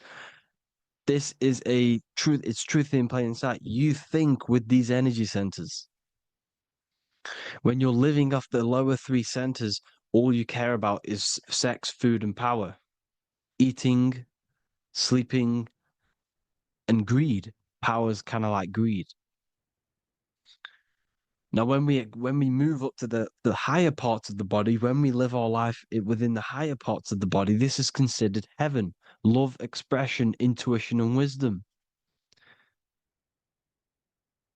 Speaker 1: This is a truth. It's truth in plain sight. You think with these energy centers. When you're living off the lower three centers, all you care about is sex, food, and power. Eating, sleeping, and greed. Power's kind of like greed. Now, when we move up to the higher parts of the body, when we live our life within the higher parts of the body, this is considered heaven. Love, expression, intuition, and wisdom.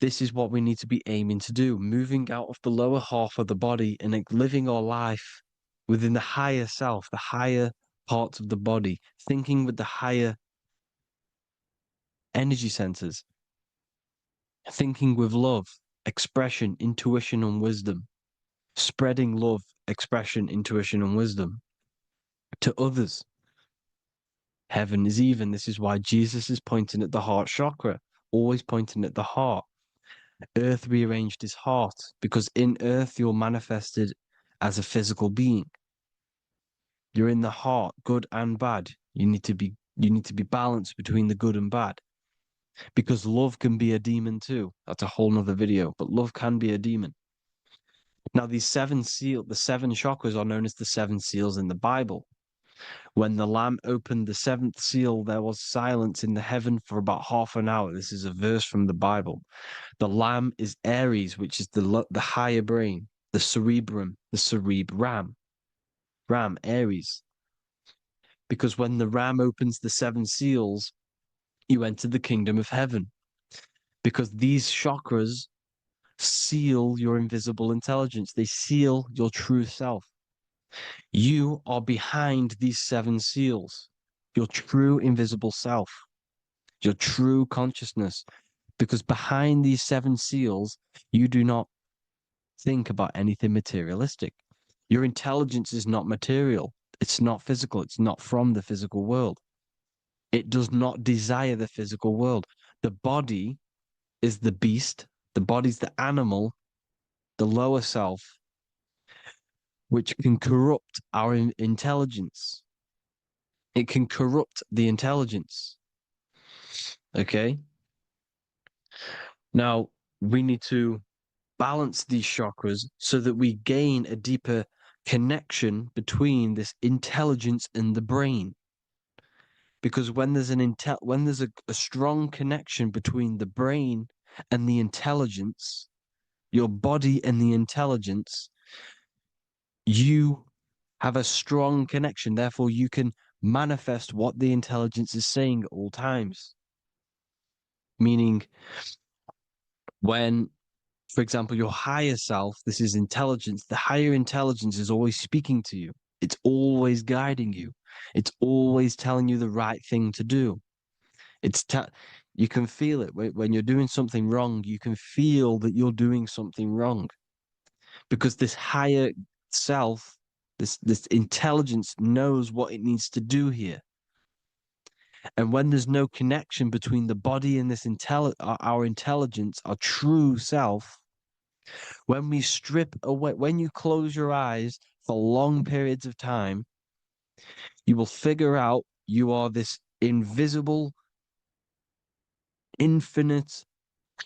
Speaker 1: This is what we need to be aiming to do, moving out of the lower half of the body and living our life within the higher self, the higher parts of the body, thinking with the higher energy centers, thinking with love, expression, intuition, and wisdom, spreading love, expression, intuition, and wisdom to others. Heaven is even. This is why Jesus is pointing at the heart chakra, always pointing at the heart. Earth rearranged his heart because in earth you're manifested as a physical being. You're in the heart, good and bad. You need to be balanced between the good and bad. because love can be a demon too. That's a whole nother video, but love can be a demon. Now, the seven chakras are known as the seven seals in the Bible. When the Lamb opened the seventh seal, there was silence in the heaven for about half an hour. This is a verse from the Bible. The Lamb is Aries, which is the higher brain, the cerebrum, Ram, Aries. Because when the Ram opens the seven seals, you enter the kingdom of heaven. Because these chakras seal your invisible intelligence. They seal your true self. You are behind these seven seals, your true invisible self, your true consciousness. Because behind these seven seals, you do not think about anything materialistic. Your intelligence is not material. It's not physical. It's not from the physical world. It does not desire the physical world. The body is the beast. The body's the animal, the lower self, which can corrupt our intelligence. It can corrupt the intelligence. Okay? Now, we need to balance these chakras so that we gain a deeper connection between this intelligence and the brain. Because when there's a strong connection between the brain and the intelligence, your body and the intelligence, you have a strong connection. Therefore, you can manifest what the intelligence is saying at all times. Meaning, when, for example, your higher self, this is intelligence, the higher intelligence is always speaking to you. It's always guiding you. It's always telling you the right thing to do. You can feel it when you're doing something wrong. You can feel that you're doing something wrong because this higher self, this intelligence knows what it needs to do here. And when there's no connection between the body and our intelligence, our true self, when we strip away, when you close your eyes for long periods of time, you will figure out you are this invisible, infinite,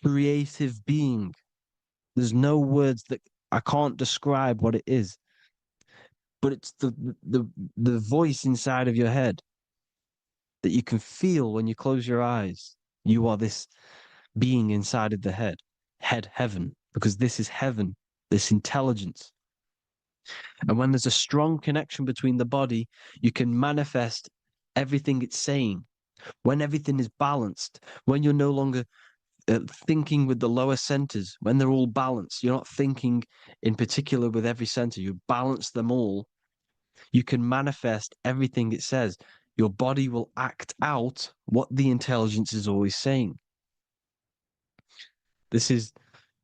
Speaker 1: creative being. There's no words that I can't describe what it is, but it's the voice inside of your head that you can feel when you close your eyes. You are this being inside of the heaven, because this is heaven, this intelligence. And when there's a strong connection between the body, you can manifest everything it's saying. When everything is balanced, when you're no longer thinking with the lower centers, when they're all balanced, you're not thinking in particular with every center, you balance them all, you can manifest everything it says. Your body will act out what the intelligence is always saying. This is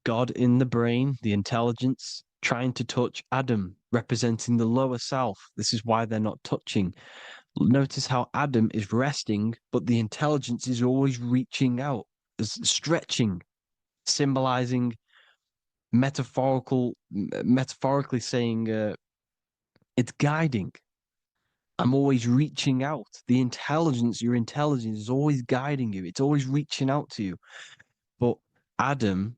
Speaker 1: God in the brain, the intelligence, trying to touch Adam, representing the lower self. This is why they're not touching. Notice how Adam is resting, but the intelligence is always reaching out, stretching, symbolizing metaphorically saying it's guiding. I'm always reaching out. The intelligence, your intelligence is always guiding you. It's always reaching out to you. But Adam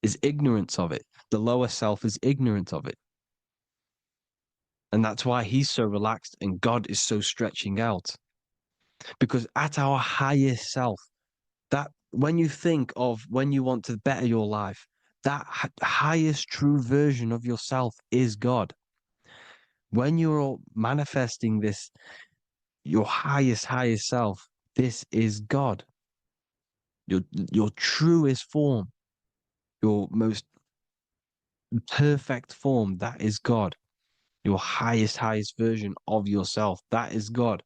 Speaker 1: is ignorant of it. The lower self is ignorant of it. And that's why he's so relaxed and God is so stretching out. Because at our highest self, that when you think of when you want to better your life, that highest true version of yourself is God. When you're manifesting this, your highest self, this is God. Your truest form, your most perfect form, that is God. Your highest version of yourself, that is God.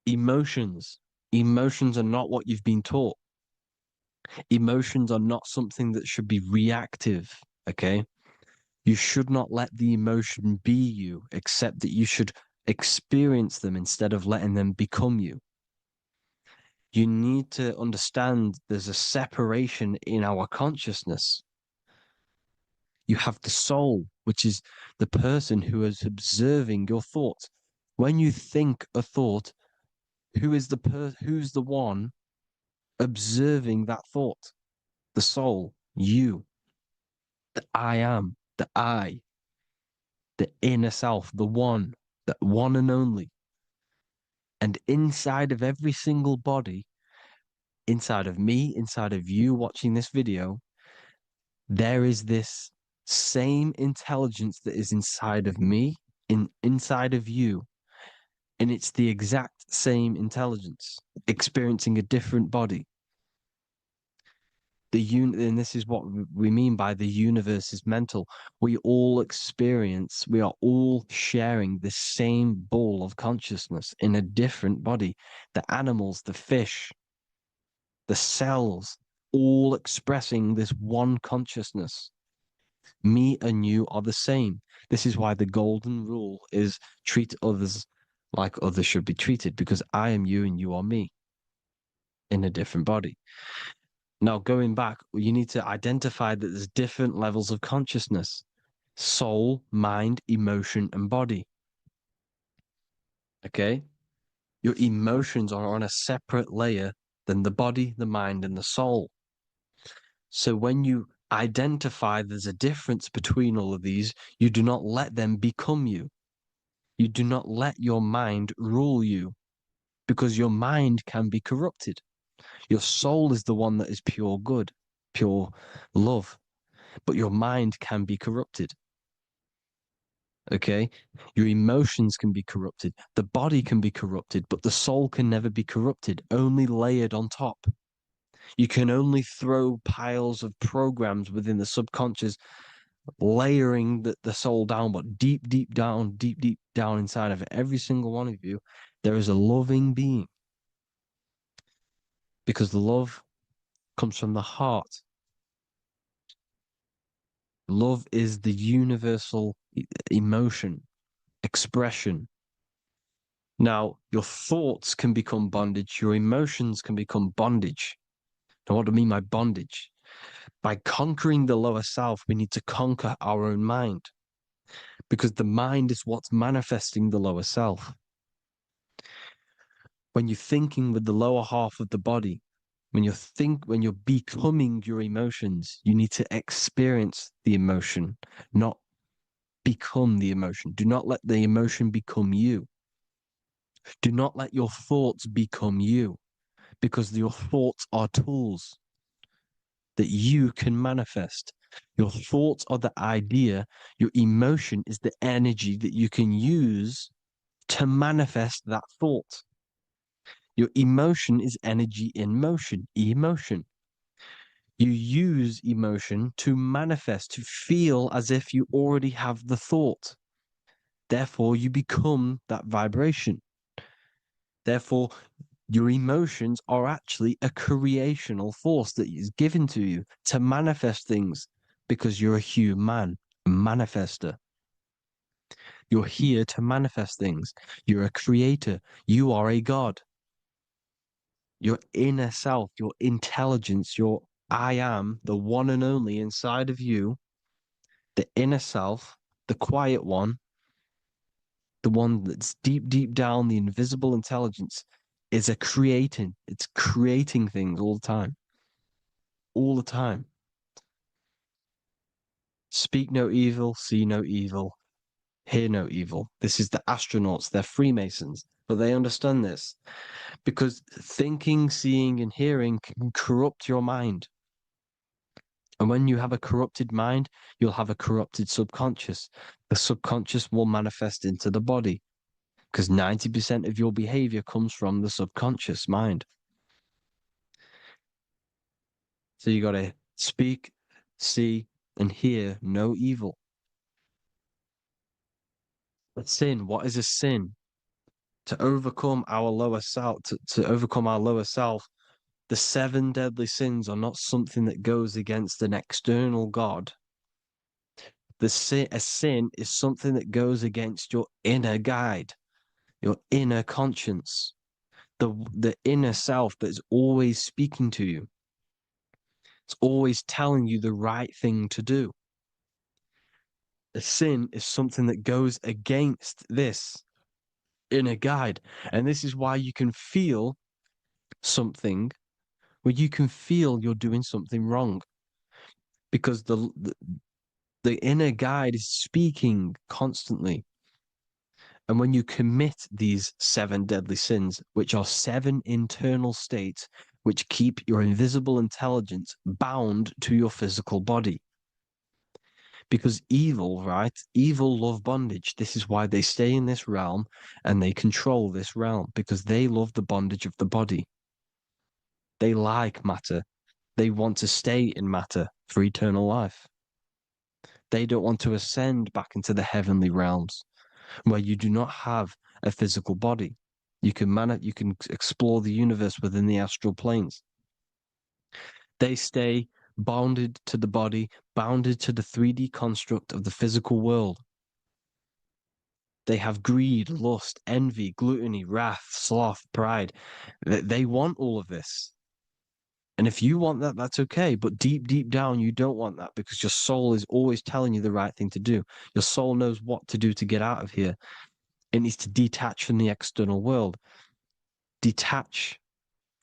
Speaker 1: Emotions are not what you've been taught. Emotions are not something that should be reactive, okay? You should not let the emotion be you, except that you should experience them instead of letting them become you. You need to understand there's a separation in our consciousness. You have the soul, which is the person who is observing your thoughts. When you think a thought, who's the one observing that thought, the soul, you, the I am, the I, the inner self, the one and only. And inside of every single body, inside of me, inside of you watching this video, there is this same intelligence that is inside of me, inside of you. And it's the exact same intelligence, experiencing a different body. And this is what we mean by the universe is mental. We all are all sharing the same ball of consciousness in a different body. The animals, the fish, the cells, all expressing this one consciousness. Me and you are the same. This is why the golden rule is treat others like others should be treated, because I am you and you are me in a different body. Now, going back, you need to identify that there's different levels of consciousness: soul, mind, emotion, and body. Okay? Your emotions are on a separate layer than the body, the mind, and the soul. So when you identify there's a difference between all of these, you do not let them become you. You do not let your mind rule you, because your mind can be corrupted. Your soul is the one that is pure good, pure love, but your mind can be corrupted. Okay? Your emotions can be corrupted. The body can be corrupted, but the soul can never be corrupted, only layered on top. You can only throw piles of programs within the subconscious, layering the soul down, but deep, deep down inside of every single one of you, there is a loving being. Because love comes from the heart. Love is the universal emotion, expression. Now, your thoughts can become bondage, your emotions can become bondage. Now, what do I mean by bondage? By conquering the lower self, we need to conquer our own mind, because the mind is what's manifesting the lower self. When you're thinking with the lower half of the body, when you're becoming your emotions, you need to experience the emotion, not become the emotion. Do not let the emotion become you. Do not let your thoughts become you, because your thoughts are tools that you can manifest. Your thoughts are the idea. Your emotion is the energy that you can use to manifest that thought. Your emotion is energy in motion, emotion. You use emotion to manifest, to feel as if you already have the thought. Therefore, you become that vibration. Therefore, your emotions are actually a creational force that is given to you to manifest things, because you're a human, a manifester. You're here to manifest things. You're a creator. You are a god. Your inner self, your intelligence, your I am, the one and only inside of you, the inner self, the quiet one, the one that's deep, deep down, the invisible intelligence, is it's creating things all the time. All the time. Speak no evil, see no evil, hear no evil. This is the astronauts, they're Freemasons, but they understand this, because thinking, seeing, and hearing can corrupt your mind. And when you have a corrupted mind, you'll have a corrupted subconscious. The subconscious will manifest into the body, because 90% of your behavior comes from the subconscious mind. So you got to speak, see, and hear no evil. But sin, what is a sin? To overcome our lower self, to overcome our lower self, the 7 deadly sins are not something that goes against an external God. A sin is something that goes against your inner guide, your inner conscience, the inner self that is always speaking to you. It's always telling you the right thing to do. A sin is something that goes against this inner guide. And this is why you can feel something where you can feel you're doing something wrong because the inner guide is speaking constantly. And when you commit these 7 deadly sins, which are 7 internal states which keep your invisible intelligence bound to your physical body. Because evil, right? Evil love bondage. This is why they stay in this realm and they control this realm, because they love the bondage of the body. They like matter. They want to stay in matter for eternal life. They don't want to ascend back into the heavenly realms where you do not have a physical body. You can explore the universe within the astral planes. They stay bounded to the body, bounded to the 3D construct of the physical world. They have greed, lust, envy, gluttony, wrath, sloth, pride. They want all of this. And if you want that, that's okay. But deep, deep down, you don't want that because your soul is always telling you the right thing to do. Your soul knows what to do to get out of here. It needs to detach from the external world. Detach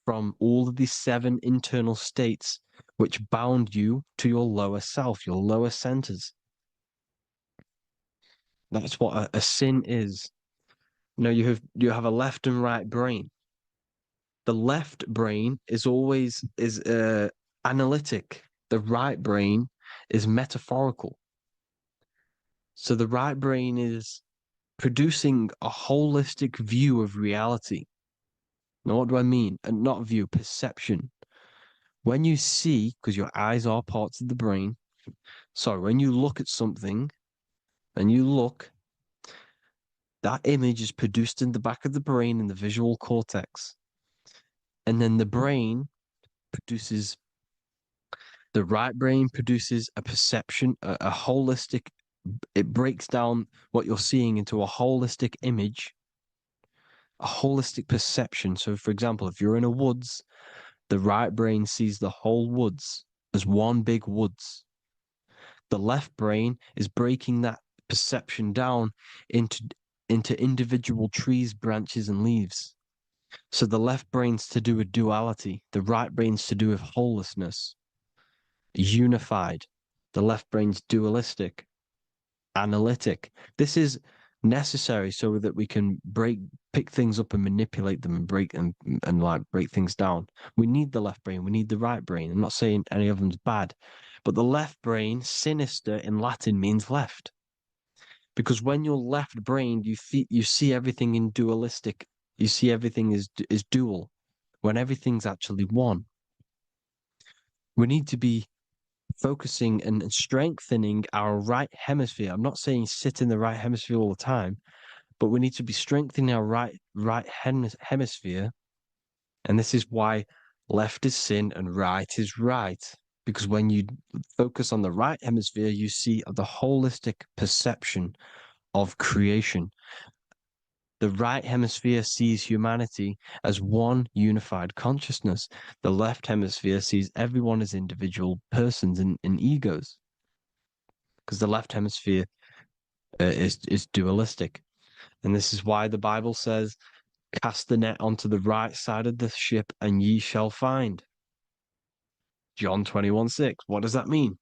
Speaker 1: from all of these 7 internal states which bound you to your lower self, your lower centers. That's what a sin is. You have a left and right brain. The left brain is always analytic. The right brain is metaphorical. So the right brain is producing a holistic view of reality. Now, what do I mean? And not view, perception. When you see, because your eyes are parts of the brain, so when you look at something and you look, that image is produced in the back of the brain in the visual cortex. And then the right brain produces a perception, a holistic, it breaks down what you're seeing into a holistic image, a holistic perception. So, for example, if you're in a woods, the right brain sees the whole woods as one big woods. The left brain is breaking that perception down into individual trees, branches, and leaves. So the left brain's to do with duality, the right brain's to do with wholeness, unified. The left brain's dualistic, analytic. This is necessary so that we can pick things up and manipulate them and break things down. We need the left brain, we need the right brain. I'm not saying any of them's bad, but the left brain, sinister in Latin, means left. Because when you're left-brained, you see everything in dualistic. You see everything is dual, when everything's actually one. We need to be focusing and strengthening our right hemisphere. I'm not saying sit in the right hemisphere all the time, but we need to be strengthening our right hemisphere. And this is why left is sin and right is right. Because when you focus on the right hemisphere, you see the holistic perception of creation. The right hemisphere sees humanity as one unified consciousness. The left hemisphere sees everyone as individual persons and egos. Because the left hemisphere is dualistic. And this is why the Bible says, cast the net onto the right side of the ship and ye shall find. John 21:6. What does that mean?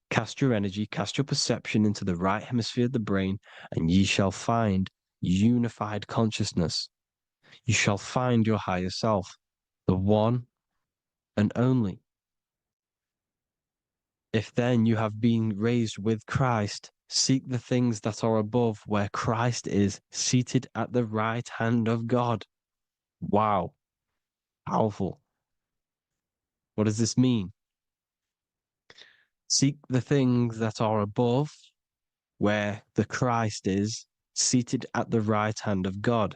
Speaker 1: Cast your energy, cast your perception into the right hemisphere of the brain, and ye shall find unified consciousness. You shall find your higher self, the one and only. If then you have been raised with Christ, seek the things that are above, where Christ is seated at the right hand of God. Wow. Powerful. What does this mean? Seek the things that are above, where the Christ is seated at the right hand of God.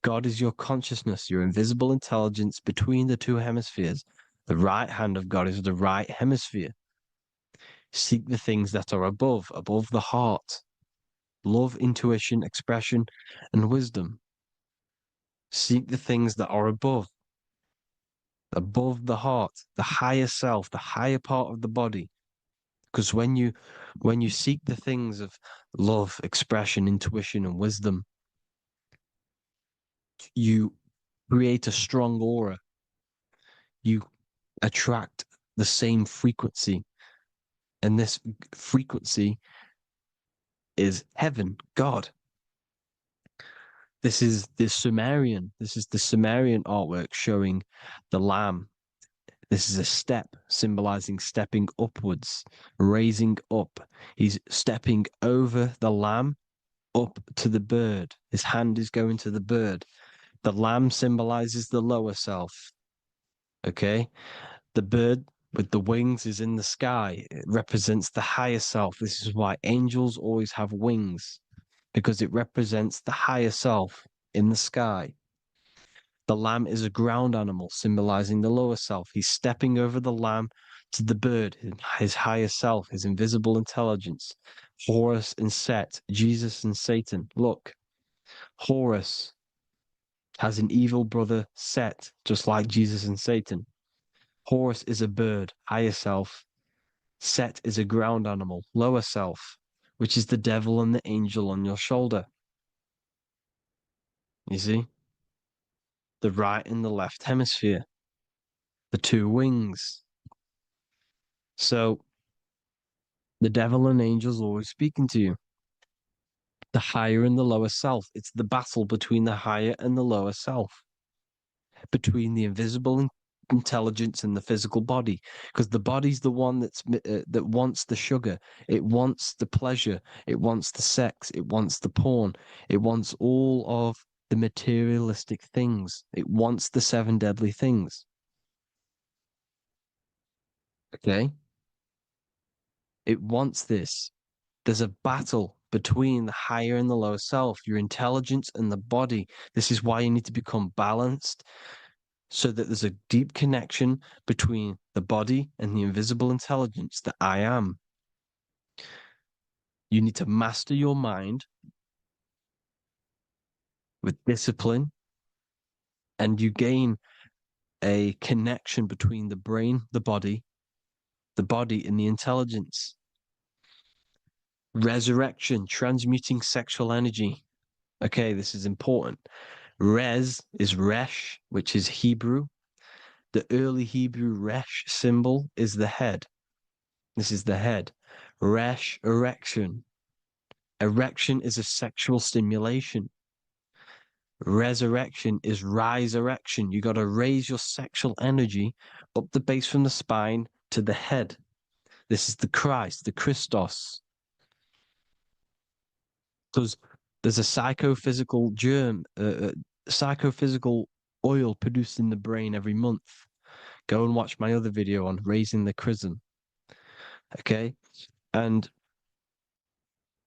Speaker 1: God is your consciousness, your invisible intelligence between the 2 hemispheres. The right hand of God is the right hemisphere. Seek the things that are above the heart. Love, intuition, expression, and wisdom. Seek the things that are above the heart, the higher self, the higher part of the body. Because when you seek the things of love, expression, intuition, and wisdom, you create a strong aura. You attract the same frequency. And this frequency is heaven, God. This is the Sumerian artwork showing the lamb. This is a step symbolizing stepping upwards, raising up. He's stepping over the lamb up to the bird. His hand is going to the bird. The lamb symbolizes the lower self. Okay? The bird with the wings is in the sky. It represents the higher self. This is why angels always have wings, because it represents the higher self in the sky. The lamb is a ground animal, symbolizing the lower self. He's stepping over the lamb to the bird, his higher self, his invisible intelligence. Horus and Set, Jesus and Satan. Look, Horus has an evil brother, Set, just like Jesus and Satan. Horus is a bird, higher self. Set is a ground animal, lower self, which is the devil and the angel on your shoulder. You see? The right and the left hemisphere, the two wings. So the devil and angels always speaking to you. The higher and the lower self. It's the battle between the higher and the lower self, between the invisible intelligence and the physical body, because the body's the one that wants the sugar, it wants the pleasure, it wants the sex, it wants the porn, it wants all of the materialistic things, it wants the 7 deadly things. Okay, it wants this. There's a battle between the higher and the lower self, your intelligence and the body. This is why you need to become balanced, so that there's a deep connection between the body and the invisible intelligence, the I am. You need to master your mind with discipline, and you gain a connection between the brain, the body and the intelligence. Resurrection, transmuting sexual energy. Okay, this is important. Res is Resh, which is Hebrew. The early Hebrew Resh symbol is the head. This is the head. Resh, erection. Erection is a sexual stimulation. Resurrection is rise erection. You got to raise your sexual energy up the base from the spine to the head. This is the Christ, the Christos. Because there's a psychophysical psychophysical oil produced in the brain every month. Go and watch my other video on raising the chrism. Okay? And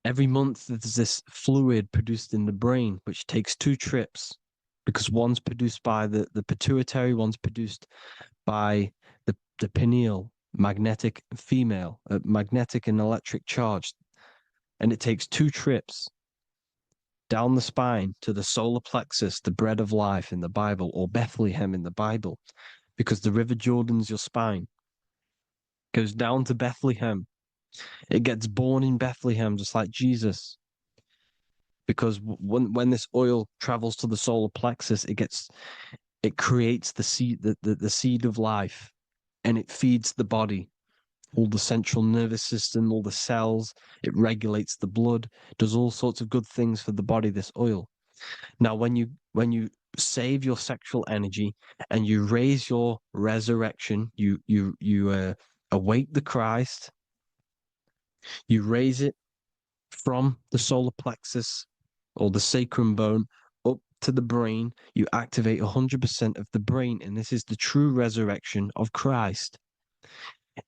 Speaker 1: every month there's this fluid produced in the brain, which takes 2 trips, because one's produced by the pituitary, one's produced by the pineal, magnetic female, magnetic and electric charge. And it takes 2 trips down the spine to the solar plexus, the bread of life in the Bible, or Bethlehem in the Bible, because the River Jordan's your spine. Goes down to Bethlehem. It gets born in Bethlehem, just like Jesus. Because when this oil travels to the solar plexus, it creates the seed, the seed of life, and it feeds the body, all the central nervous system, all the cells. It regulates the blood, does all sorts of good things for the body, this oil. Now, when you save your sexual energy and you raise your resurrection, you awake the Christ, you raise it from the solar plexus or the sacrum bone up to the brain, you activate 100% of the brain, and this is the true resurrection of Christ.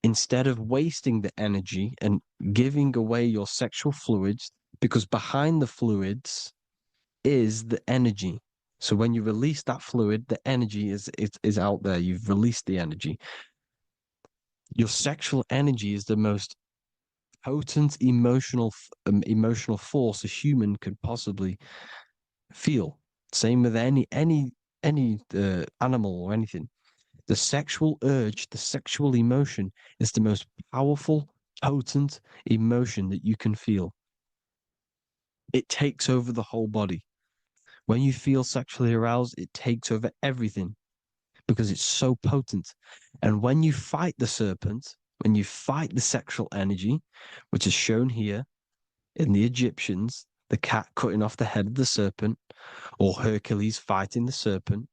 Speaker 1: Instead of wasting the energy and giving away your sexual fluids, because behind the fluids is the energy. So when you release that fluid, the energy is out there. You've released the energy. Your sexual energy is the most potent emotional force a human could possibly feel. Same with any animal or anything. The sexual urge, the sexual emotion is the most powerful, potent emotion that you can feel. It takes over the whole body. When you feel sexually aroused, it takes over everything, because it's so potent. And when you fight the serpent, when you fight the sexual energy, which is shown here in the Egyptians, the cat cutting off the head of the serpent, or Hercules fighting the serpent,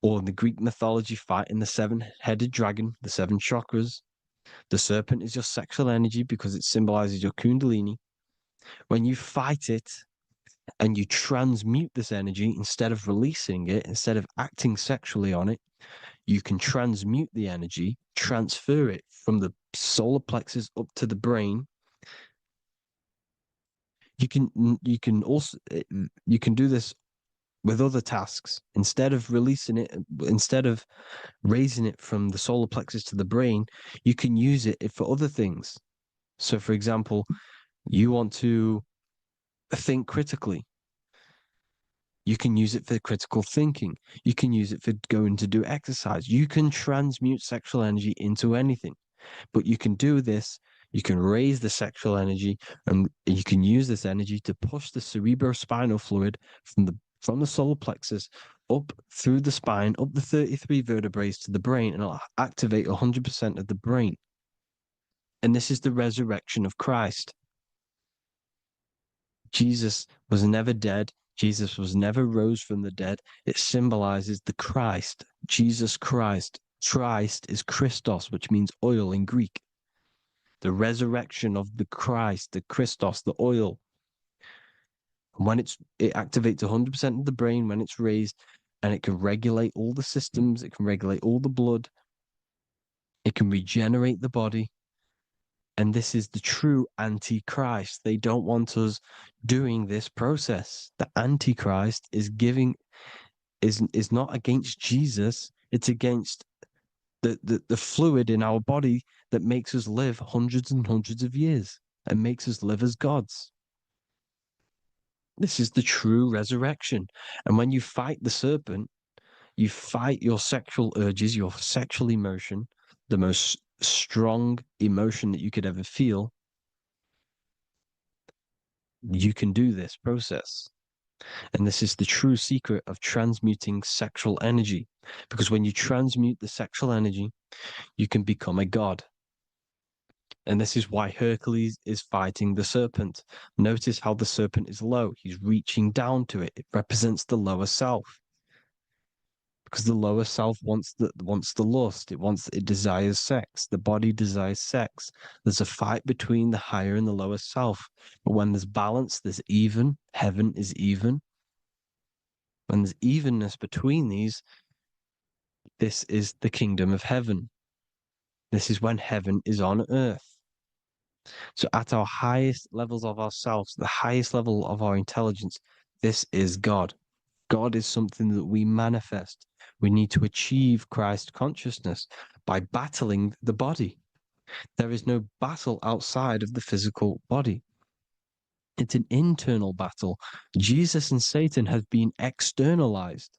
Speaker 1: or in the Greek mythology fighting the seven-headed dragon, the seven chakras. The serpent is your sexual energy because it symbolizes your kundalini. When you fight it and you transmute this energy instead of releasing it, instead of acting sexually on it, you can transmute the energy, transfer it from the solar plexus up to the brain. You can also you can do this with other tasks. Instead of releasing it, instead of raising it from the solar plexus to the brain, you can use it for other things. So, for example, you want to think critically. You can use it for critical thinking. You can use it for going to do exercise. You can transmute sexual energy into anything, but you can do this. You can raise the sexual energy, and you can use this energy to push the cerebrospinal fluid from the solar plexus up through the spine, up the 33 vertebrae to the brain, and it'll activate 100% of the brain. And this is the resurrection of Christ. Jesus was never dead. Jesus was never rose from the dead. It symbolizes the Christ, Jesus Christ. Christ is Christos, which means oil in Greek. The resurrection of the Christ, the Christos, the oil. When it activates 100% of the brain when it's raised, and it can regulate all the systems, it can regulate all the blood, it can regenerate the body. And this is the true Antichrist. They don't want us doing this process. The Antichrist is not against Jesus, it's against the fluid in our body that makes us live hundreds and hundreds of years and makes us live as gods. This is the true resurrection. And when you fight the serpent, you fight your sexual urges, your sexual emotion, the most strong emotion that you could ever feel. You can do this process. And this is the true secret of transmuting sexual energy. Because when you transmute the sexual energy, you can become a god. And this is why Hercules is fighting the serpent. Notice how the serpent is low. He's reaching down to it. It represents the lower self. Because the lower self wants the lust. It desires sex. The body desires sex. There's a fight between the higher and the lower self. But when there's balance, there's even. Heaven is even. When there's evenness between these, this is the kingdom of heaven. This is when heaven is on earth. So at our highest levels of ourselves, the highest level of our intelligence, this is God. God is something that we manifest. We need to achieve Christ consciousness by battling the body. There is no battle outside of the physical body. It's an internal battle. Jesus and Satan have been externalized.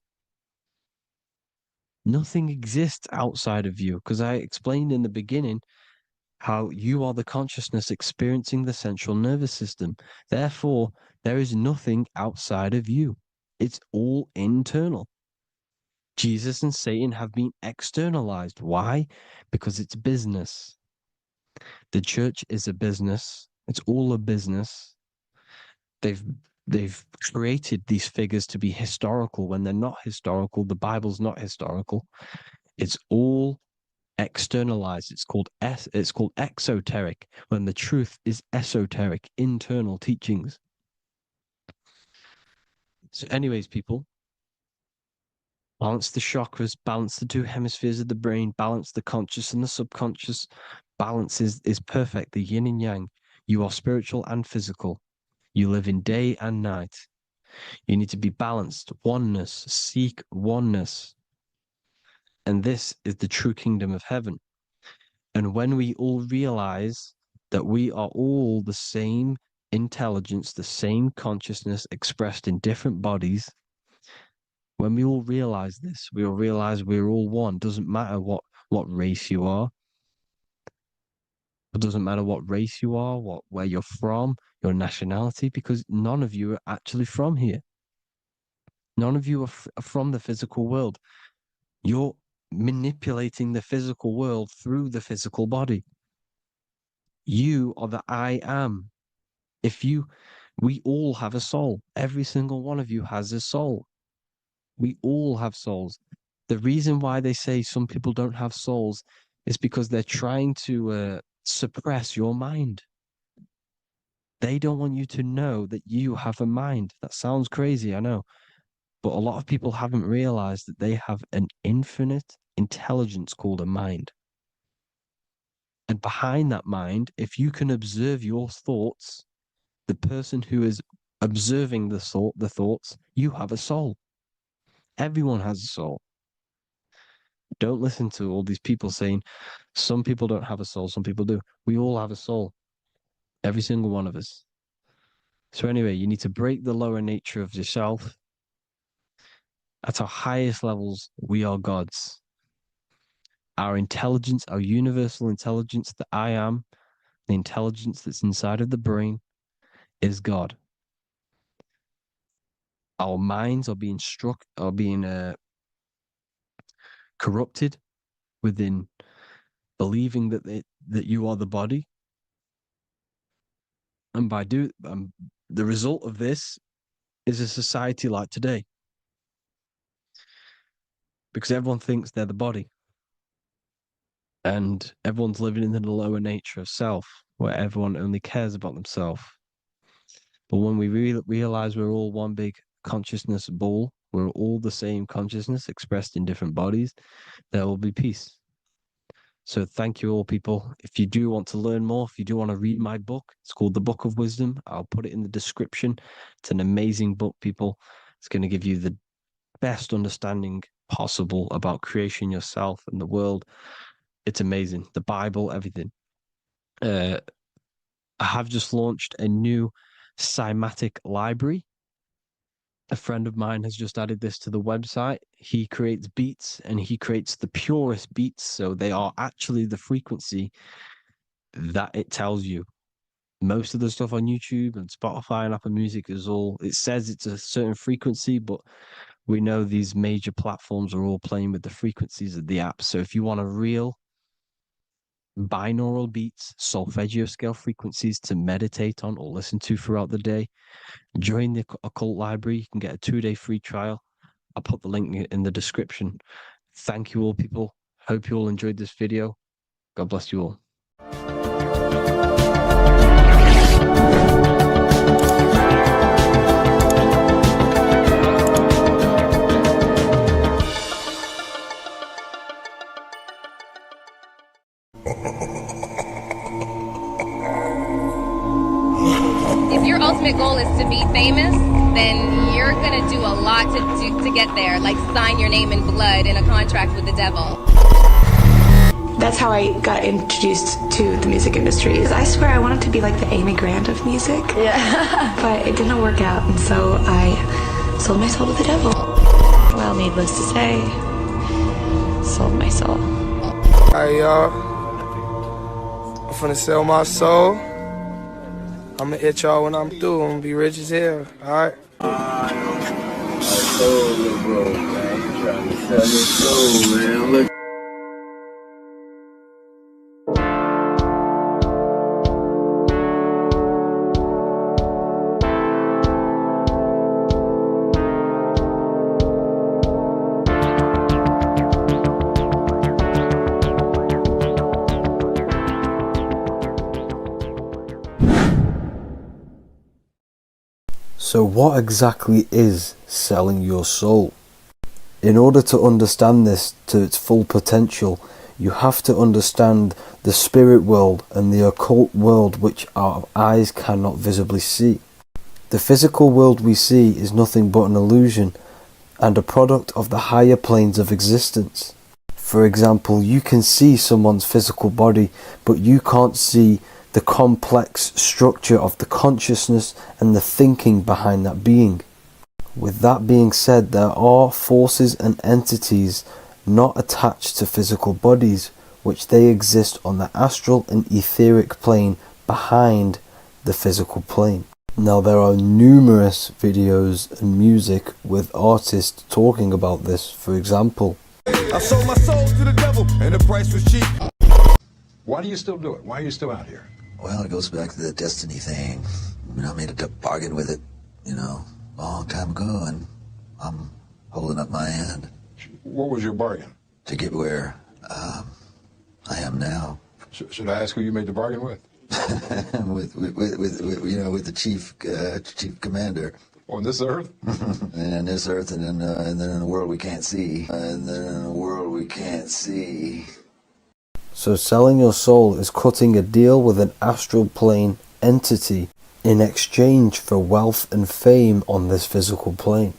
Speaker 1: Nothing exists outside of you, because I explained in the beginning how you are the consciousness experiencing the central nervous system. Therefore, there is nothing outside of you. It's all internal. Jesus and Satan have been externalized. Why? Because it's business. The church is a business. It's all a business. They've created these figures to be historical when they're not historical. The Bible's not historical. It's all externalized. It's called exoteric, when the truth is esoteric, internal teachings. So anyways, people, balance the chakras, balance the two hemispheres of the brain, balance the conscious and the subconscious. Balance is perfect, the yin and yang. You are spiritual and physical. You live in day and night. You need to be balanced. Oneness. Seek oneness. And this is the true kingdom of heaven. And when we all realize that we are all the same intelligence, the same consciousness expressed in different bodies, when we all realize this, we all realize we're all one. Doesn't matter what race you are. It doesn't matter what race you are, where you're from, your nationality, because none of you are actually from here. None of you are from the physical world. You're manipulating the physical world through the physical body. You are the I am. We all have a soul. Every single one of you has a soul. We all have souls. The reason why they say some people don't have souls is because they're trying to suppress your mind. They don't want you to know that you have a mind. That sounds crazy, I know. But a lot of people haven't realized that they have an infinite intelligence called a mind. And behind that mind, if you can observe your thoughts, the person who is observing the thoughts, you have a soul. Everyone has a soul. Don't listen to all these people saying some people don't have a soul, some people do. We all have a soul. Every single one of us. So anyway, you need to break the lower nature of yourself. At our highest levels, we are gods. Our intelligence, our universal intelligence, the I am, the intelligence that's inside of the brain, is God. Our minds are being corrupted within believing that you are the body, and the result of this is a society like today, because everyone thinks they're the body, and everyone's living in the lower nature of self, where everyone only cares about themselves. But when we realize we're all one big consciousness ball, we're all the same consciousness expressed in different bodies, there will be peace. So thank you all, people. If you do want to learn more, if you do want to read my book, it's called The Book of Wisdom. I'll put it in the description. It's an amazing book, people. It's going to give you the best understanding possible about creation, yourself, and the world. It's amazing. The Bible, everything. I have just launched a new cymatic library. A friend of mine has just added this to the website. He creates beats, and he creates the purest beats. So they are actually the frequency that it tells you. Most of the stuff on YouTube and Spotify and Apple Music it says it's a certain frequency, but we know these major platforms are all playing with the frequencies of the app. So if you want a real binaural beats, solfeggio scale frequencies to meditate on or listen to throughout the day, join the Occult Library. You can get a 2-day free trial. I'll put the link in the description. Thank you all, people. Hope you all enjoyed this video. God bless you all.
Speaker 6: If your ultimate goal is to be famous, then you're gonna do a lot to get there, like sign your name in blood in a contract with the devil.
Speaker 7: That's how I got introduced to the music industry. I swear I wanted to be like the Amy Grant of music. Yeah. But it didn't work out, and so I sold my soul to the devil. Well, needless to say, sold my soul.
Speaker 8: Alright, y'all. I'm finna sell my soul. I'ma hit y'all when I'm through. I'm gonna be rich as hell, alright?
Speaker 9: I told you, bro, man. You trying to sell your soul, man. Look.
Speaker 4: So what exactly is selling your soul? In order to understand this to its full potential, you have to understand the spirit world and the occult world which our eyes cannot visibly see. The physical world we see is nothing but an illusion and a product of the higher planes of existence. For example, you can see someone's physical body, but you can't see the complex structure of the consciousness and the thinking behind that being. With that being said, there are forces and entities not attached to physical bodies, which they exist on the astral and etheric plane behind the physical plane. Now, there are numerous videos and music with artists talking about this. For example,
Speaker 10: I sold my soul to the devil, and the price was cheap.
Speaker 11: Why do you still do it? Why are you still out here?
Speaker 12: Well, it goes back to the destiny thing. I mean, I made a bargain with it, you know, a long time ago, and I'm holding up my end.
Speaker 11: What was your bargain?
Speaker 12: To get where I am now.
Speaker 11: Should I ask who you made the bargain with?
Speaker 12: with the chief commander.
Speaker 11: On this earth?
Speaker 12: And on this earth, and then in a world we can't see. And then in a world we can't see.
Speaker 4: So selling your soul is cutting a deal with an astral plane entity in exchange for wealth and fame on this physical plane.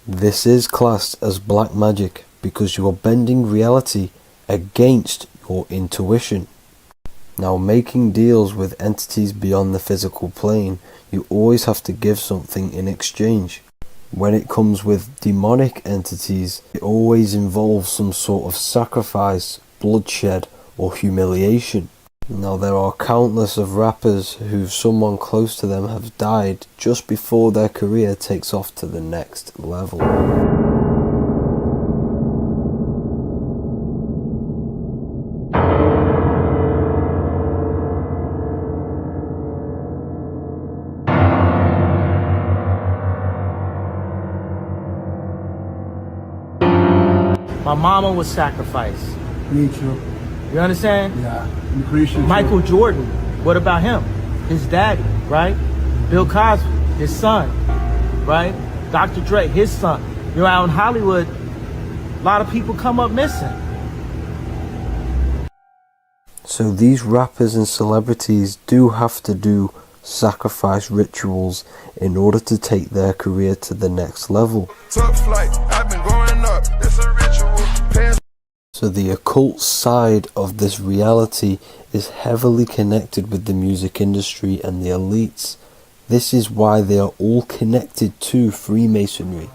Speaker 4: This is classed as black magic because you are bending reality against your intuition. Now, making deals with entities beyond the physical plane, you always have to give something in exchange. When it comes with demonic entities, it always involves some sort of sacrifice, bloodshed, or humiliation. Now, there are countless of rappers who someone close to them have died just before their career takes off to the next level.
Speaker 13: My mama was sacrificed.
Speaker 14: Me too.
Speaker 13: You understand?
Speaker 14: Yeah. I'm Christian
Speaker 13: Michael
Speaker 14: too.
Speaker 13: Jordan, what about him? His daddy, right? Bill Cosby, his son, right? Dr. Dre, his son. You know, out in Hollywood, a lot of people come up missing.
Speaker 4: So these rappers and celebrities do have to do sacrifice rituals in order to take their career to the next level.
Speaker 10: Tough flight, I've been growing up, it's a ritual.
Speaker 4: So the occult side of this reality is heavily connected with the music industry and the elites. This is why they are all connected to Freemasonry.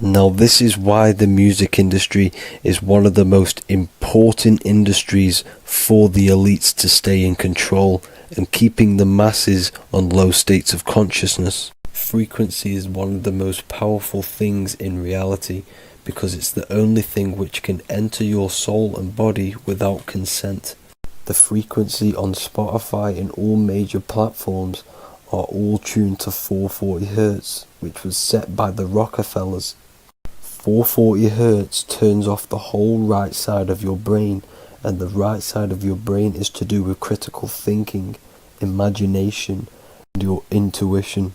Speaker 4: Now, this is why the music industry is one of the most important industries for the elites to stay in control and keeping the masses on low states of consciousness. Frequency is one of the most powerful things in reality because it's the only thing which can enter your soul and body without consent. The frequency on Spotify and all major platforms are all tuned to 440 Hz, which was set by the Rockefellers. 440 Hz turns off the whole right side of your brain, and the right side of your brain is to do with critical thinking, imagination, and your intuition.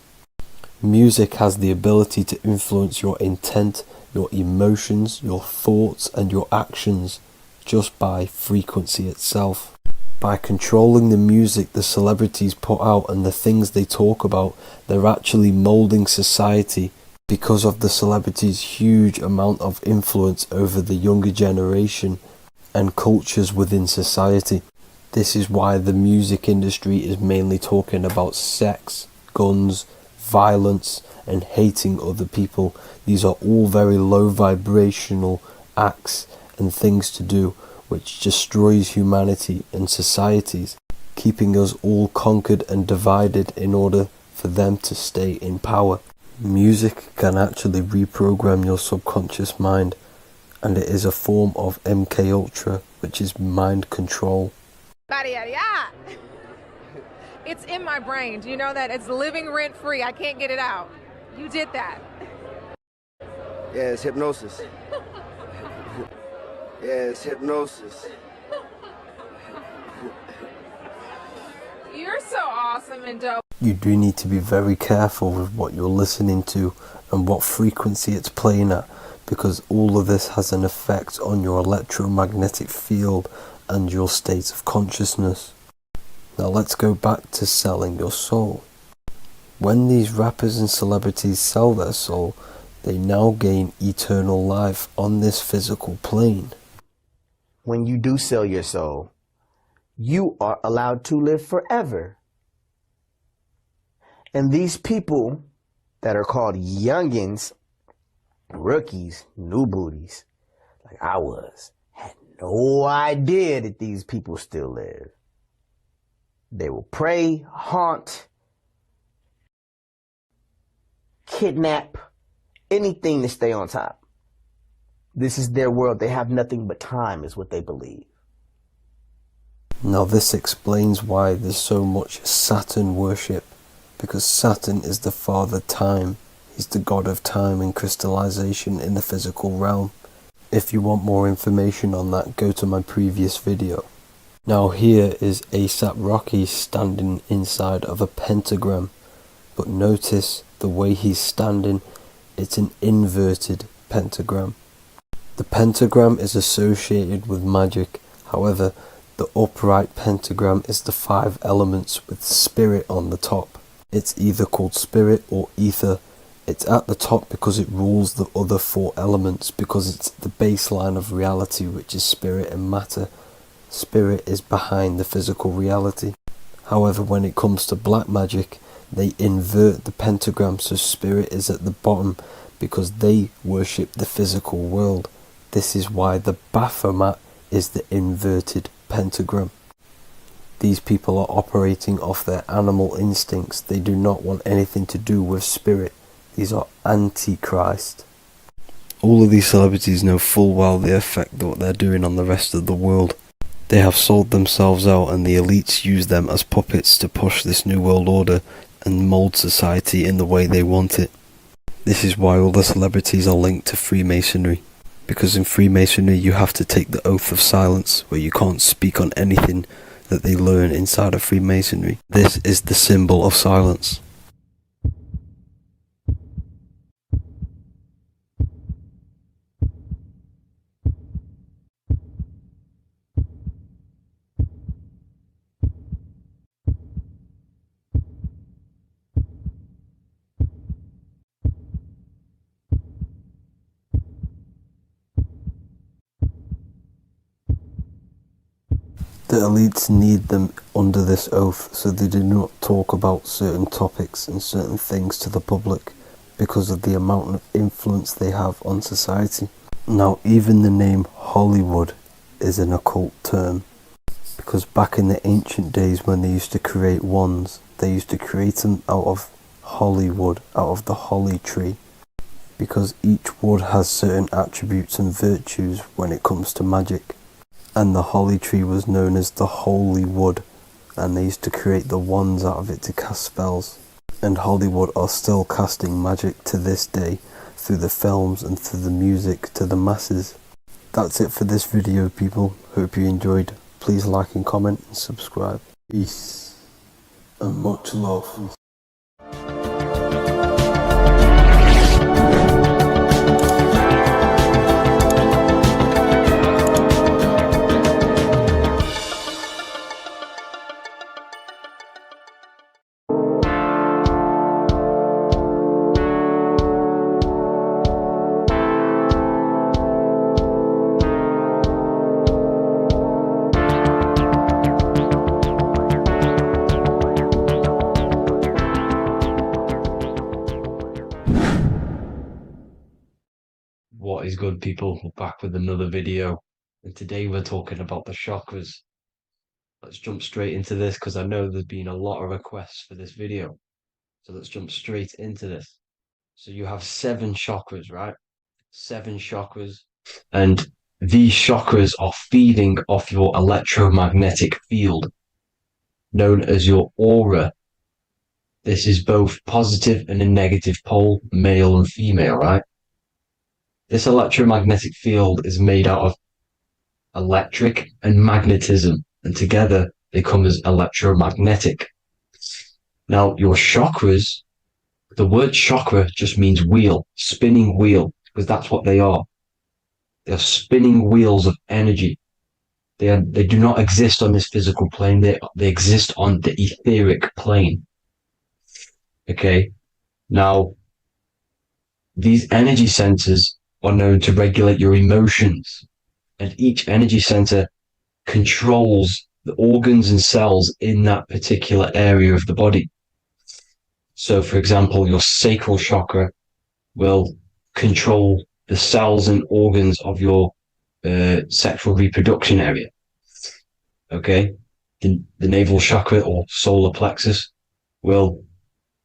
Speaker 4: Music has the ability to influence your intent, your emotions, your thoughts, and your actions just by frequency itself. By controlling the music the celebrities put out and the things they talk about, they're actually molding society because of the celebrities' huge amount of influence over the younger generation and cultures within society. This is why the music industry is mainly talking about sex, guns, violence, and hating other people. These are all very low vibrational acts and things to do which destroys humanity and societies, keeping us all conquered and divided in order for them to stay in power. Music can actually reprogram your subconscious mind, and it is a form of MK Ultra, which is mind control.
Speaker 15: It's in my brain. Do you know that? It's living rent free. I can't get it out. You did that.
Speaker 16: Yeah, it's hypnosis. Yeah, it's hypnosis.
Speaker 15: You're so awesome and dope.
Speaker 4: You do need to be very careful with what you're listening to and what frequency it's playing at, because all of this has an effect on your electromagnetic field and your state of consciousness. Now let's go back to selling your soul. When these rappers and celebrities sell their soul, they now gain eternal life on this physical plane.
Speaker 17: When you do sell your soul,
Speaker 14: you are allowed to live forever. And these people that are called youngins, rookies, new booties, like I was, had no idea that these people still live. They will prey, haunt, kidnap, anything to stay on top. This is their world. They have nothing but time, is what they believe.
Speaker 4: Now this explains why there's so much Saturn worship, because Saturn is the father time. He's the god of time and crystallization in the physical realm. If you want more information on that, go to my previous video. Now here is ASAP Rocky standing inside of a pentagram, but notice the way he's standing, it's an inverted pentagram. The pentagram is associated with magic, however, the upright pentagram is the 5 elements with spirit on the top. It's either called spirit or ether. It's at the top because it rules the other 4 elements, because it's the baseline of reality, which is spirit and matter. Spirit is behind the physical reality. However, when it comes to black magic, they invert the pentagram, so spirit is at the bottom because they worship the physical world. This is why the Baphomet is the inverted pentagram. These people are operating off their animal instincts. They do not want anything to do with spirit. These are antichrist. All of these celebrities know full well the effect that what they're doing on the rest of the world. They have sold themselves out, and the elites use them as puppets to push this new world order and mold society in the way they want it. This is why all the celebrities are linked to Freemasonry, because in Freemasonry you have to take the oath of silence, where you can't speak on anything that they learn inside of Freemasonry. This is the symbol of silence. The elites need them under this oath, so they do not talk about certain topics and certain things to the public because of the amount of influence they have on society. Now, even the name Hollywood is an occult term, because back in the ancient days when they used to create wands, they used to create them out of Hollywood, out of the holly tree, because each wood has certain attributes and virtues when it comes to magic. And the holly tree was known as the holy wood, and they used to create the wands out of it to cast spells. And Hollywood are still casting magic to this day through the films and through the music to the masses. That's it for this video, people. Hope you enjoyed. Please like and comment and subscribe. Peace and much love.
Speaker 5: What is good, people? We're back with another video, and today we're talking about the chakras. Let's jump straight into this because I know there's been a lot of requests for this video. So let's jump straight into this. So you have 7 chakras, right? 7 chakras, and these chakras are feeding off your electromagnetic field, known as your aura. This is both positive and a negative pole, male and female, right? This electromagnetic field is made out of electric and magnetism, and together they come as electromagnetic. Now, your chakras, the word chakra just means wheel, spinning wheel, because that's what they are. They are spinning wheels of energy. They do not exist on this physical plane. They exist on the etheric plane. Okay? Now, these energy centers are known to regulate your emotions, and each energy center controls the organs and cells in that particular area of the body. So, for example, your sacral chakra will control the cells and organs of your sexual reproduction area. Okay, the navel chakra or solar plexus will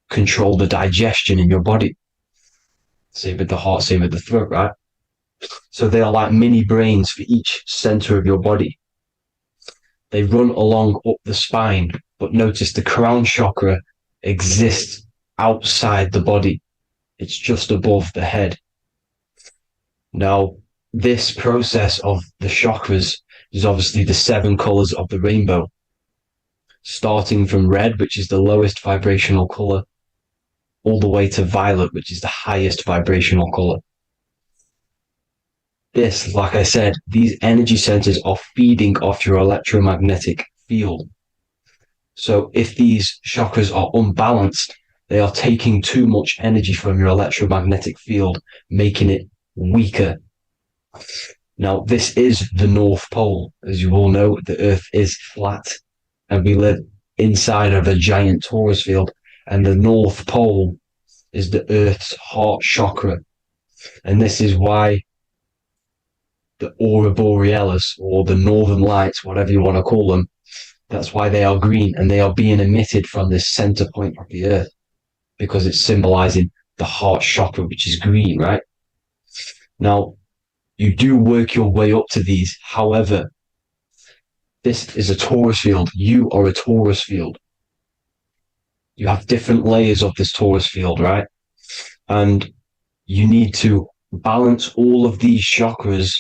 Speaker 5: control the digestion in your body. Same with the heart, same with the throat, right? So they are like mini brains for each center of your body. They run along up the spine, but notice the crown chakra exists outside the body. It's just above the head. Now, this process of the chakras is obviously the 7 colors of the rainbow, starting from red, which is the lowest vibrational color, all the way to violet, which is the highest vibrational color. This, like I said, these energy centers are feeding off your electromagnetic field. So if these chakras are unbalanced, they are taking too much energy from your electromagnetic field, making it weaker. Now, this is the North Pole. As you all know, the Earth is flat, and we live inside of a giant torus field, and the North Pole is the Earth's heart chakra. And this is why the aurora borealis, or the northern lights, whatever you want to call them, that's why they are green, and they are being emitted from this center point of the Earth, because it's symbolizing the heart chakra, which is green, right? Now, you do work your way up to these. However, this is a torus field. You are a torus field. You have different layers of this torus field, right? And you need to balance all of these chakras,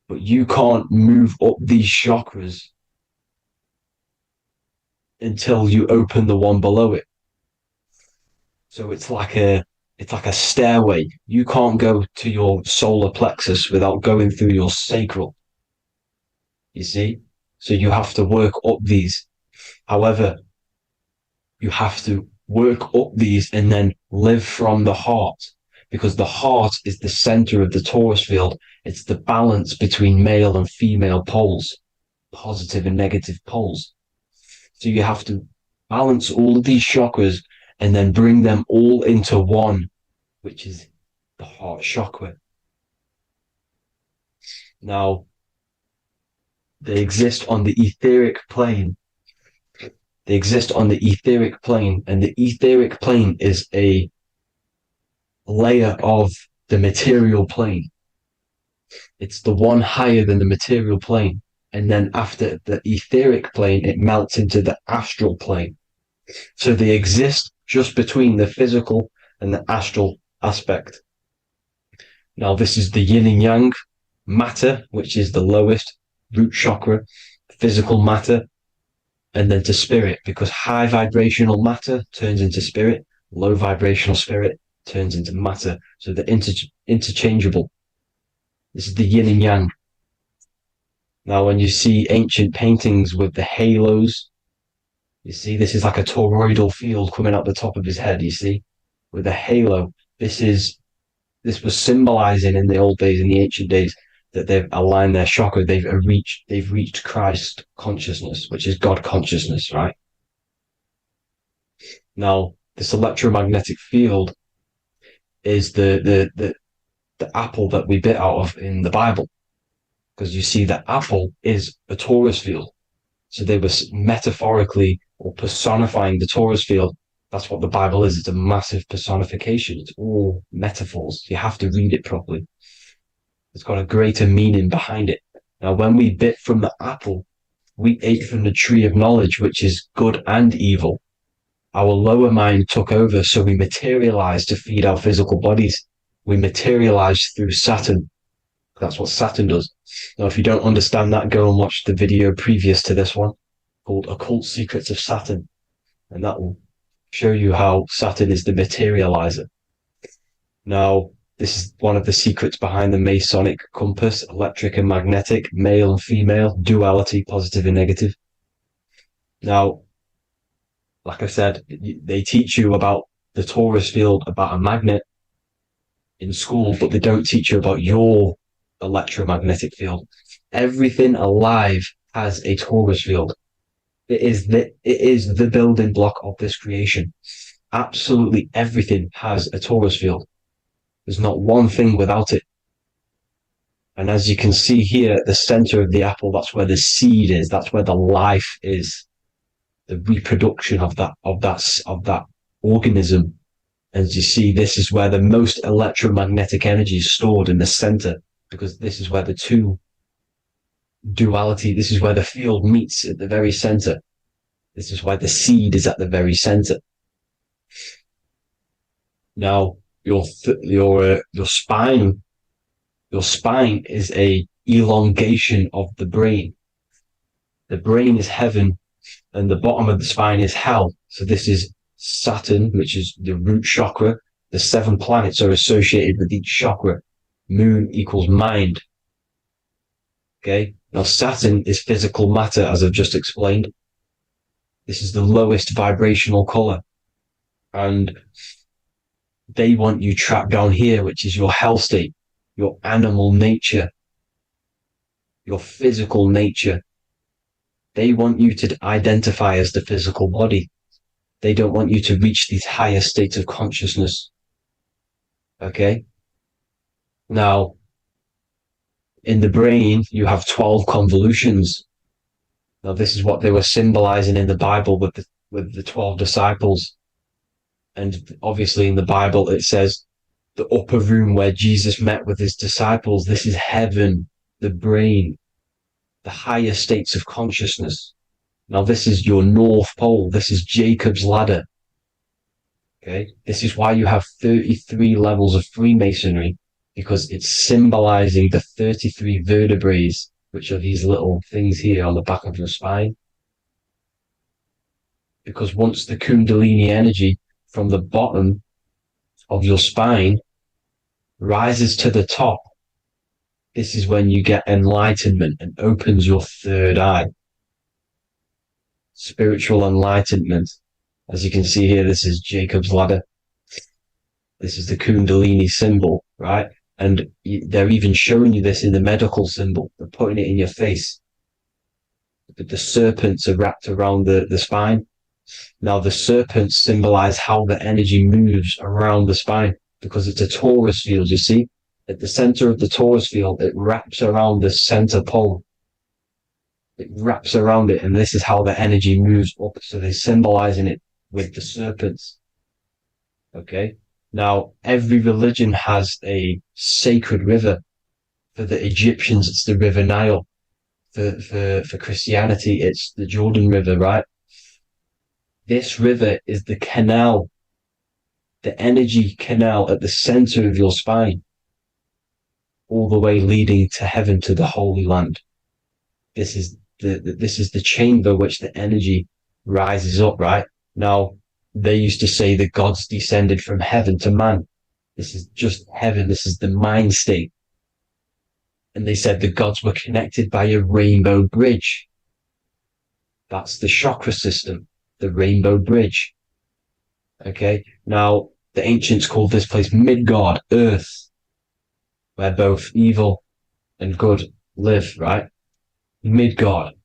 Speaker 5: but you can't move up these chakras until you open the one below it. So it's like a stairway. You can't go to your solar plexus without going through your sacral. You see? So you have to work up these. However, you have to work up these and then live from the heart, because the heart is the center of the torus field. It's the balance between male and female poles, positive and negative poles. So you have to balance all of these chakras and then bring them all into one, which is the heart chakra. Now, they exist on the etheric plane. They exist on the etheric plane, and the etheric plane is a layer of the material plane. It's the one higher than the material plane. And then after the etheric plane, it melts into the astral plane. So they exist just between the physical and the astral aspect. Now, this is the yin and yang matter, which is the lowest root chakra, physical matter, and then to spirit, because high vibrational matter turns into spirit, low vibrational spirit turns into matter. So they're interchangeable. This is the yin and yang. Now, when you see ancient paintings with the halos, you see this is like a toroidal field coming out the top of his head, you see, with a halo. This was symbolizing in the old days, in the ancient days, that they've aligned their chakra, they've reached Christ consciousness, which is God consciousness, right? Now, this electromagnetic field is the apple that we bit out of in the Bible, because you see that apple is a torus field. So they were metaphorically or personifying the torus field. That's what the Bible is. It's a massive personification. It's all metaphors. You have to read it properly. It's got a greater meaning behind it. Now, when we bit from the apple, we ate from the tree of knowledge, which is good and evil. Our lower mind took over, so we materialized to feed our physical bodies. We materialized through Saturn. That's what Saturn does. Now, if you don't understand that, go and watch the video previous to this one called Occult Secrets of Saturn. And that will show you how Saturn is the materializer. Now, this is one of the secrets behind the Masonic compass, electric and magnetic, male and female, duality, positive and negative. Now, like I said, they teach you about the torus field, about a magnet in school, but they don't teach you about your electromagnetic field. Everything alive has a torus field. It is the building block of this creation. Absolutely everything has a torus field. There's not one thing without it. And as you can see here at the center of the apple, that's where the seed is. That's where the life is. The reproduction of that organism. As you see, this is where the most electromagnetic energy is stored, in the center, because this is where the two duality, this is where the field meets, at the very center. This is why the seed is at the very center. Now, your spine is a elongation of the brain. The brain is heaven, and the bottom of the spine is hell. So this is Saturn, which is the root chakra. The 7 planets are associated with each chakra. Moon equals mind. Okay. Now Saturn is physical matter, as I've just explained. This is the lowest vibrational color. And they want you trapped down here, which is your hell state, your animal nature, your physical nature. They want you to identify as the physical body. They don't want you to reach these higher states of consciousness. Okay? Now, in the brain, you have 12 convolutions. Now, this is what they were symbolizing in the Bible with the 12 disciples. And obviously in the Bible, it says the upper room where Jesus met with his disciples. This is heaven, the brain, the higher states of consciousness. Now, this is your North Pole. This is Jacob's ladder. Okay. This is why you have 33 levels of Freemasonry, because it's symbolizing the 33 vertebrae, which are these little things here on the back of your spine. Because once the Kundalini energy from the bottom of your spine rises to the top, this is when you get enlightenment and opens your third eye. Spiritual enlightenment. As you can see here, this is Jacob's ladder. This is the Kundalini symbol, right? And they're even showing you this in the medical symbol. They're putting it in your face. But the serpents are wrapped around the spine. Now, the serpents symbolize how the energy moves around the spine, because it's a torus field, you see? At the center of the torus field, it wraps around the center pole. It wraps around it, and this is how the energy moves up. So they're symbolizing it with the serpents. Okay? Now, every religion has a sacred river. For the Egyptians, it's the River Nile. For Christianity, it's the Jordan River, right? This river is the canal, the energy canal at the center of your spine, all the way leading to heaven, to the Holy Land. This is the chamber which the energy rises up, right? Now, they used to say the gods descended from heaven to man. This is just heaven. This is the mind state. And they said the gods were connected by a rainbow bridge. That's the chakra system, the rainbow bridge. Okay. Now, the ancients called this place Midgard, Earth, where both evil and good live, right? Midgard.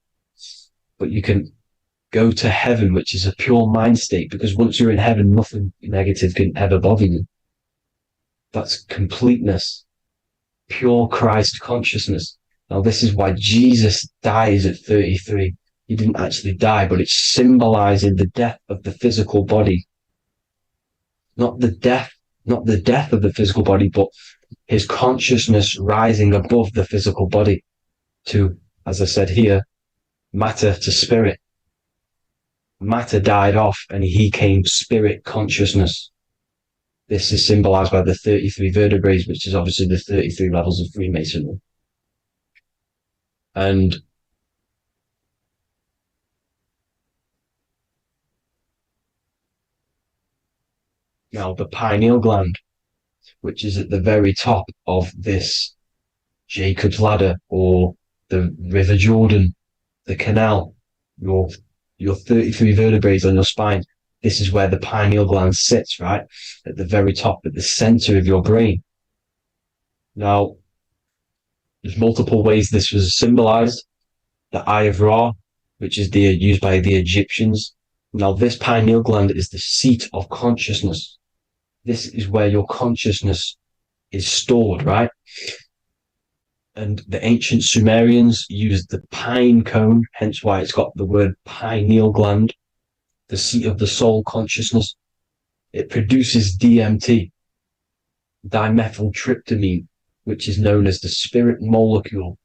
Speaker 5: But you can go to heaven, which is a pure mind state, because once you're in heaven, nothing negative can ever bother you. That's completeness, pure Christ consciousness. Now, this is why Jesus dies at 33. He didn't actually die, but it's symbolizing the death of the physical body. Not the death of the physical body, but his consciousness rising above the physical body to, as I said here, matter to spirit. Matter died off and he came spirit consciousness. This is symbolized by the 33 vertebrae, which is obviously the 33 levels of Freemasonry. And now the pineal gland, which is at the very top of this Jacob's ladder, or the River Jordan, the canal, your 33 vertebrae on your spine. This is where the pineal gland sits, right? At the very top, at the center of your brain. Now, there's multiple ways this was symbolized. the eye of Ra, which is used by the Egyptians. Now, this pineal gland is the seat of consciousness. This is where your consciousness is stored, right? And the ancient Sumerians used the pine cone, hence why it's got the word pineal gland, the seat of the soul consciousness. It produces DMT, dimethyltryptamine, which is known as the spirit molecule.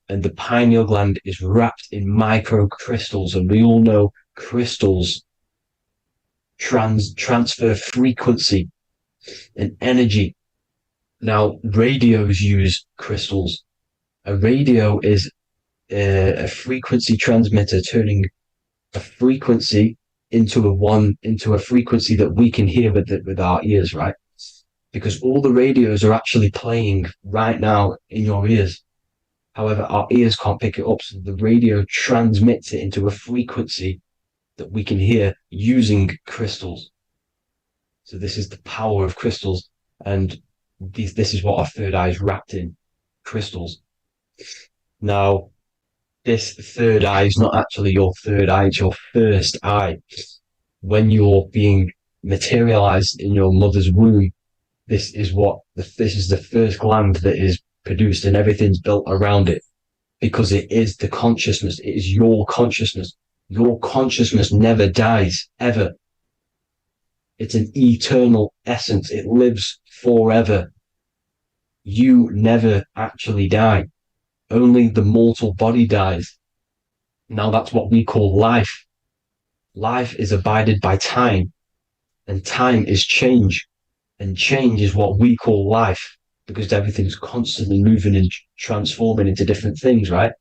Speaker 5: And the pineal gland is wrapped in microcrystals, and we all know crystals transfer frequency and energy. Now, radios use crystals. A radio is a frequency transmitter, turning a frequency into a frequency that we can hear with our ears, right? Because all the radios are actually playing right now in your ears. However, our ears can't pick it up, so the radio transmits it into a frequency that we can hear using crystals. So this is the power of crystals, and this is what our third eye is wrapped in, crystals. Now, this third eye is not actually your third eye, it's your first eye. When you're being materialized in your mother's womb, this is the first gland that is produced, and everything's built around it, because it is the consciousness. It is your consciousness. Your consciousness never dies, ever. It's an eternal essence. It lives forever. You never actually die. Only the mortal body dies. Now that's what we call life. Life is abided by time, and time is change. And change is what we call life, because everything's constantly moving and transforming into different things, right?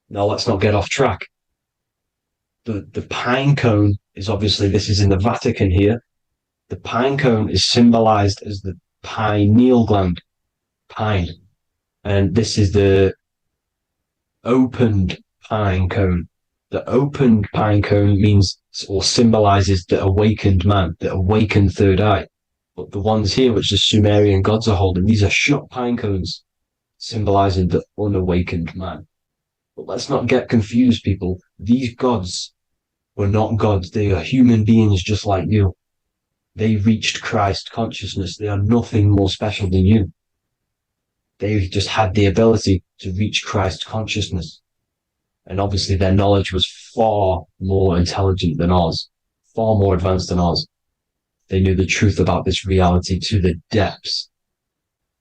Speaker 5: Now let's not get off track. The pine cone is obviously, this is in the Vatican here. The pine cone is symbolized as the pineal gland, pine. And this is the opened pine cone. The opened pine cone means, or symbolizes, the awakened man, the awakened third eye. But the ones here, which the Sumerian gods are holding, these are shut pine cones, symbolizing the unawakened man. But let's not get confused, people. These gods were not gods. They are human beings just like you. They reached Christ consciousness. They are nothing more special than you. They just had the ability to reach Christ consciousness. And obviously their knowledge was far more intelligent than ours, far more advanced than ours. They knew the truth about this reality to the depths.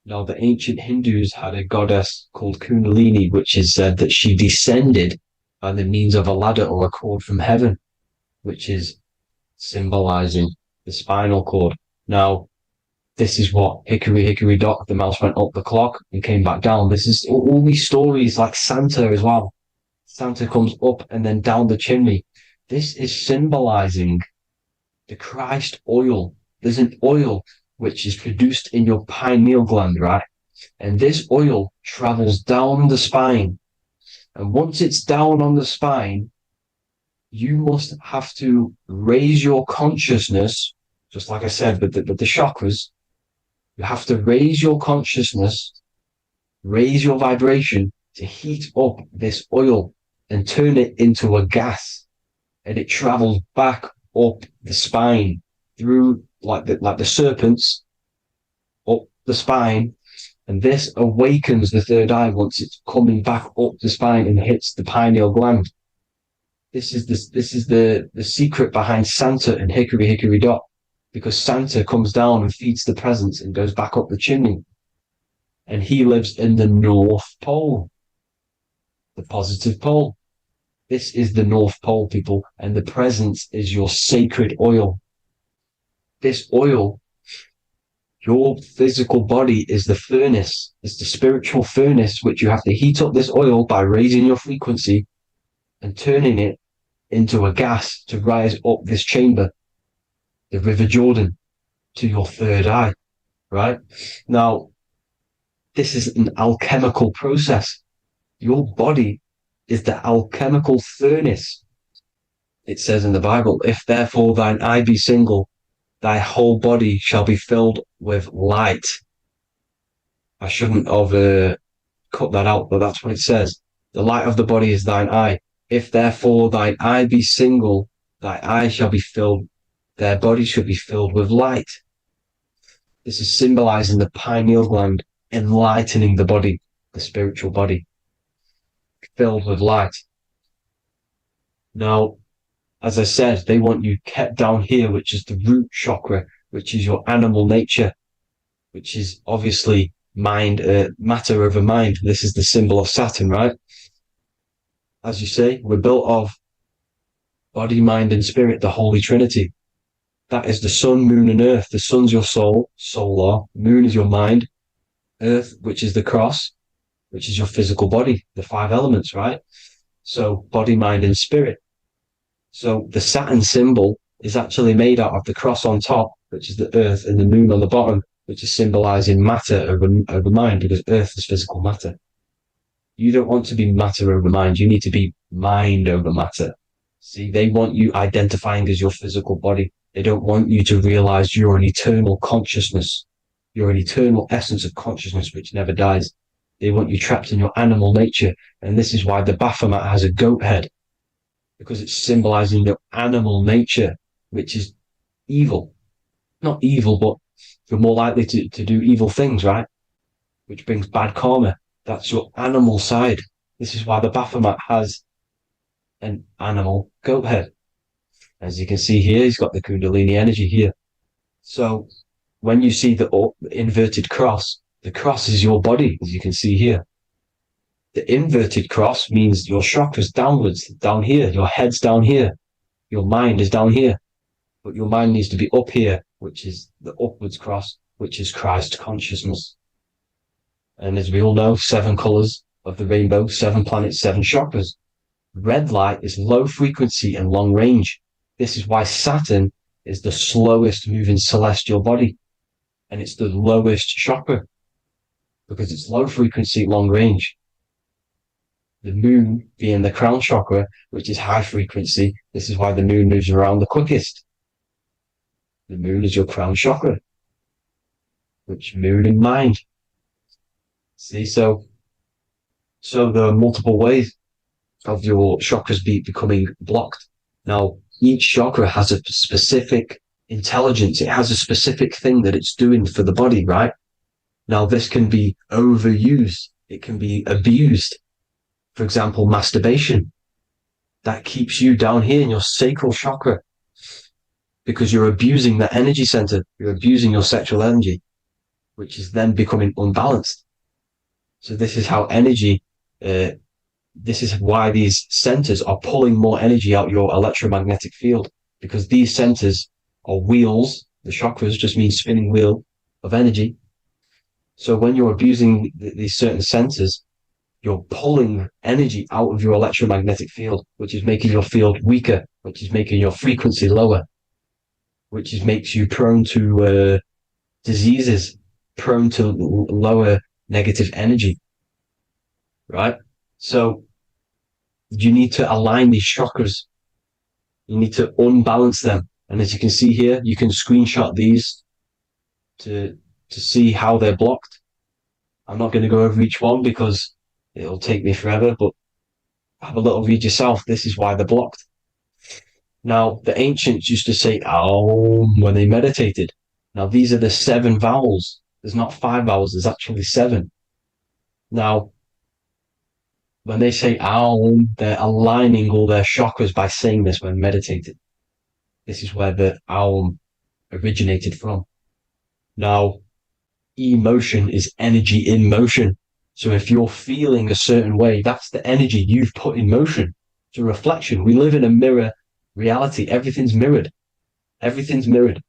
Speaker 5: Now, the ancient Hindus had a goddess called Kundalini, which is said that she descended by the means of a ladder or a cord from heaven, which is symbolizing the spinal cord. Now, this is what hickory, hickory dock, the mouse went up the clock and came back down. This is all these stories, like Santa as well. Santa comes up and then down the chimney. This is symbolizing the Christ oil. There's an oil which is produced in your pineal gland, right? And this oil travels down the spine. And once it's down on the spine, you must have to raise your consciousness, just like I said, with the chakras. You have to raise your consciousness, raise your vibration to heat up this oil and turn it into a gas. And it travels back up the spine through like the serpents up the spine, and this awakens the third eye once it's coming back up the spine and hits the pineal gland. This is the secret behind Santa and hickory hickory dock, because Santa comes down and feeds the presents and goes back up the chimney, and he lives in the North Pole, the positive pole. This is the North Pole, people, and the presence is your sacred oil. This oil, your physical body is the furnace. It's the spiritual furnace, which you have to heat up this oil by raising your frequency and turning it into a gas to rise up this chamber, the River Jordan, to your third eye, right? Now, this is an alchemical process. Your body is the alchemical furnace. It says in the Bible, if therefore thine eye be single, thy whole body shall be filled with light. I shouldn't have cut that out, but that's what it says. The light of the body is thine eye. If therefore thine eye be single, thy eye shall be filled, their body shall be filled with light. This is symbolizing the pineal gland enlightening the body, the spiritual body, filled with light. Now, as I said, they want you kept down here, which is the root chakra, which is your animal nature, which is obviously mind, matter over mind. This is the symbol of Saturn, right? As you say, we're built of body, mind, and spirit, the Holy Trinity. That is the sun, moon, and earth. The sun's your soul, solar. Moon is your mind. Earth, which is the cross, which is your physical body, the 5 elements, right? So body, mind, and spirit. So the Saturn symbol is actually made out of the cross on top, which is the earth, and the moon on the bottom, which is symbolizing matter over mind, because earth is physical matter. You don't want to be matter over mind. You need to be mind over matter. See, they want you identifying as your physical body. They don't want you to realize you're an eternal consciousness. You're an eternal essence of consciousness which never dies. They want you trapped in your animal nature. And this is why the Baphomet has a goat head, because it's symbolizing your animal nature, which is evil. Not evil, but you're more likely to do evil things, right? Which brings bad karma. That's your animal side. This is why the Baphomet has an animal goat head. As you can see here, he's got the Kundalini energy here. So when you see the inverted cross, the cross is your body, as you can see here. The inverted cross means your chakra's downwards, down here. Your head's down here. Your mind is down here. But your mind needs to be up here, which is the upwards cross, which is Christ consciousness. And as we all know, 7 colors of the rainbow, 7 planets, 7 chakras. Red light is low frequency and long range. This is why Saturn is the slowest moving celestial body. And it's the lowest chakra, because it's low frequency, long range. The moon being the crown chakra, which is high frequency. This is why the moon moves around the quickest. The moon is your crown chakra, which moon in mind. See, so there are multiple ways of your chakras becoming blocked. Now, each chakra has a specific intelligence. It has a specific thing that it's doing for the body, right? Now, this can be overused. It can be abused. For example, masturbation. That keeps you down here in your sacral chakra, because you're abusing the energy center. You're abusing your sexual energy, which is then becoming unbalanced. So this is how energy, this is why these centers are pulling more energy out your electromagnetic field, because these centers are wheels. The chakras just mean spinning wheel of energy. So when you're abusing these certain centers, you're pulling energy out of your electromagnetic field, which is making your field weaker, which is making your frequency lower, which makes you prone to diseases, prone to lower negative energy, right? So you need to align these chakras. You need to unbalance them. And as you can see here, you can screenshot these to see how they're blocked. I'm not going to go over each one because it'll take me forever, but have a little read yourself. This is why they're blocked. Now, the ancients used to say Aum when they meditated. Now, these are the 7 vowels. There's not 5 vowels, there's actually 7. Now, when they say Aum, they're aligning all their chakras by saying this when meditated. This is where the Aum originated from. Now, emotion is energy in motion. So if you're feeling a certain way, that's the energy you've put in motion. It's a reflection. We live in a mirror reality. Everything's mirrored. Everything's mirrored.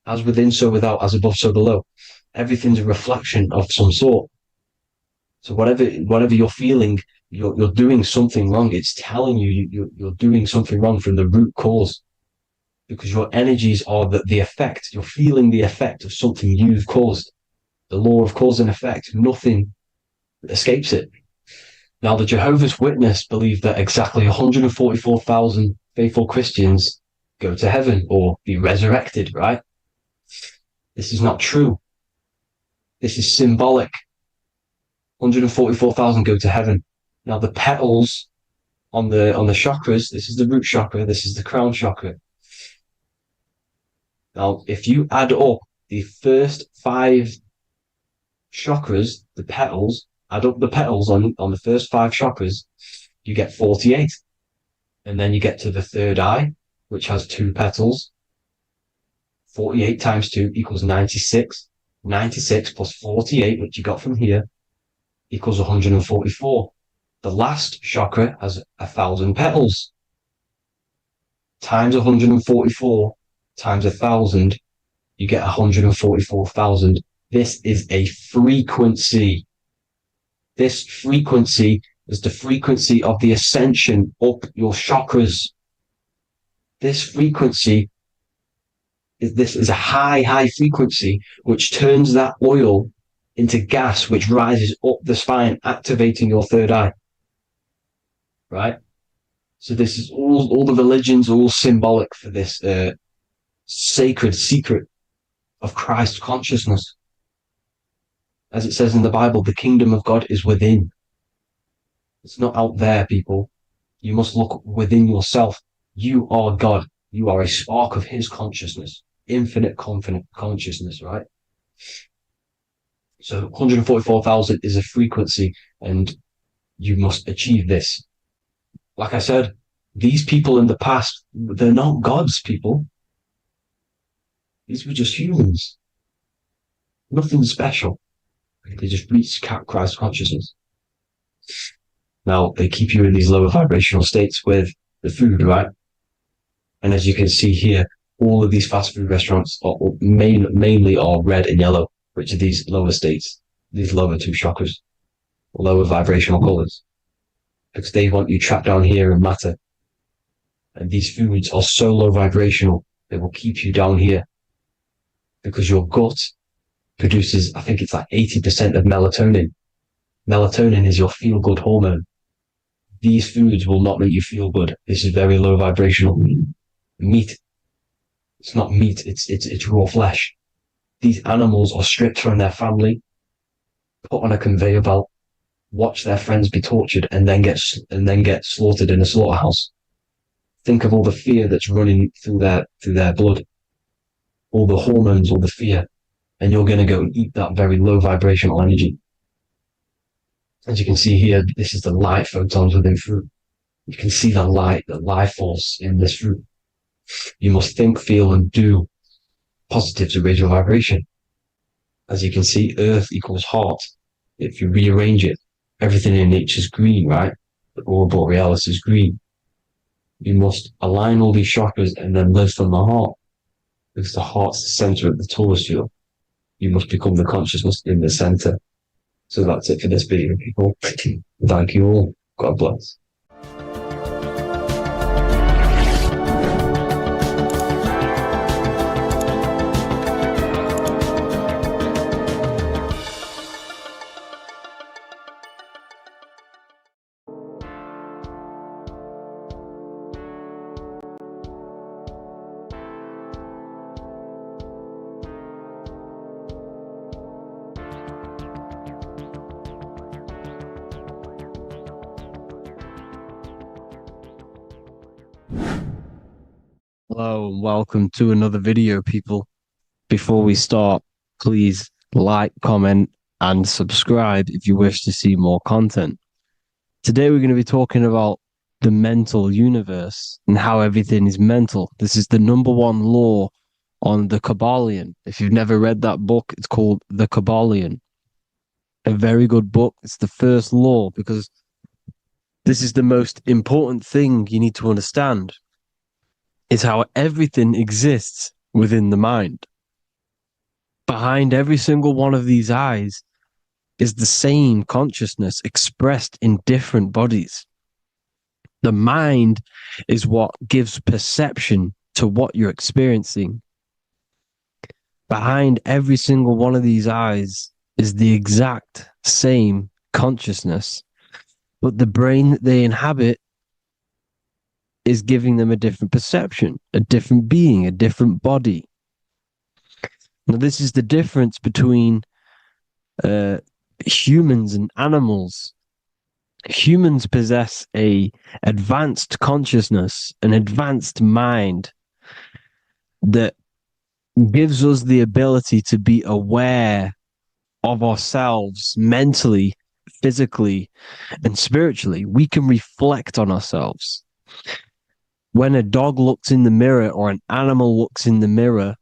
Speaker 5: As within, so without, as above, so below. Everything's a reflection of some sort. So whatever you're feeling, you're doing something wrong. It's telling you you're doing something wrong from the root cause, because your energies are the effect. You're feeling the effect of something you've caused. The law of cause and effect. Nothing escapes it. Now, the Jehovah's Witness believe that exactly 144,000 faithful Christians go to heaven or be resurrected, right? This is not true. This is symbolic. 144,000 go to heaven. Now the petals on the chakras, this is the root chakra, this is the crown chakra. Now, if you add up the first 5 chakras, the petals, add up the petals on the first 5 chakras, you get 48. And then you get to the third eye, which has 2 petals. 48 times 2 equals 96. 96 plus 48, which you got from here, equals 144. The last chakra has 1,000 petals. Times 144 times 1,000, you get 144,000. This is a frequency. This frequency is the frequency of the ascension up your chakras. This frequency is a high frequency, which turns that oil into gas, which rises up the spine, activating your third eye. Right? So this is all the religions are all symbolic for this sacred secret of Christ consciousness. As it says in the Bible, the kingdom of God is within. It's not out there, people. You must look within yourself. You are God. You are a spark of his consciousness, infinite consciousness, right? So 144,000 is a frequency, and you must achieve this. Like I said, these people in the past, they're not gods, people. These were just humans. Nothing special. They just reached Christ consciousness. Now, they keep you in these lower vibrational states with the food, right? And as you can see here, all of these fast food restaurants are mainly are red and yellow, which are these lower states, these lower 2 chakras, lower vibrational colors, because they want you trapped down here in matter. And these foods are so low vibrational, they will keep you down here, because your gut produces, I think it's like 80% of melatonin. Melatonin is your feel-good hormone. These foods will not make you feel good. This is very low vibrational. Meat. It's not meat, it's raw flesh. These animals are stripped from their family, put on a conveyor belt, watch their friends be tortured, and then get slaughtered in a slaughterhouse. Think of all the fear that's running through their blood, all the hormones, all the fear, and you're going to go and eat that very low vibrational energy. As you can see here, this is the light photons within fruit. You can see the life force in this fruit. You must think, feel, and do positive to raise your vibration. As you can see, earth equals heart. If you rearrange it, everything in nature is green, right? The aurora borealis is green. You must align all these chakras and then live from the heart, because the heart's the center of the Taurus field. You must become the consciousness in the center. So that's it for this video, people. Thank you all. God bless.
Speaker 1: Hello and welcome to another video, people. Before we start, please like, comment, and subscribe if you wish to see more content. Today we're going to be talking about the mental universe and how everything is mental. This is the #1 law on the Kabbalion. If you've never read that book, it's called The Kabbalion. A very good book. It's the first law because this is the most important thing you need to understand. Is how everything exists within the mind. Behind every single one of these eyes is the same consciousness expressed in different bodies. The mind is what gives perception to what you're experiencing. Behind every single one of these eyes is the exact same consciousness, but the brain that they inhabit is giving them a different perception, a different being, a different body. Now, this is the difference between humans and animals. Humans possess a advanced consciousness, an advanced mind that gives us the ability to be aware of ourselves mentally, physically, and spiritually. We can reflect on ourselves. When a dog looks in the mirror or an animal looks in the mirror,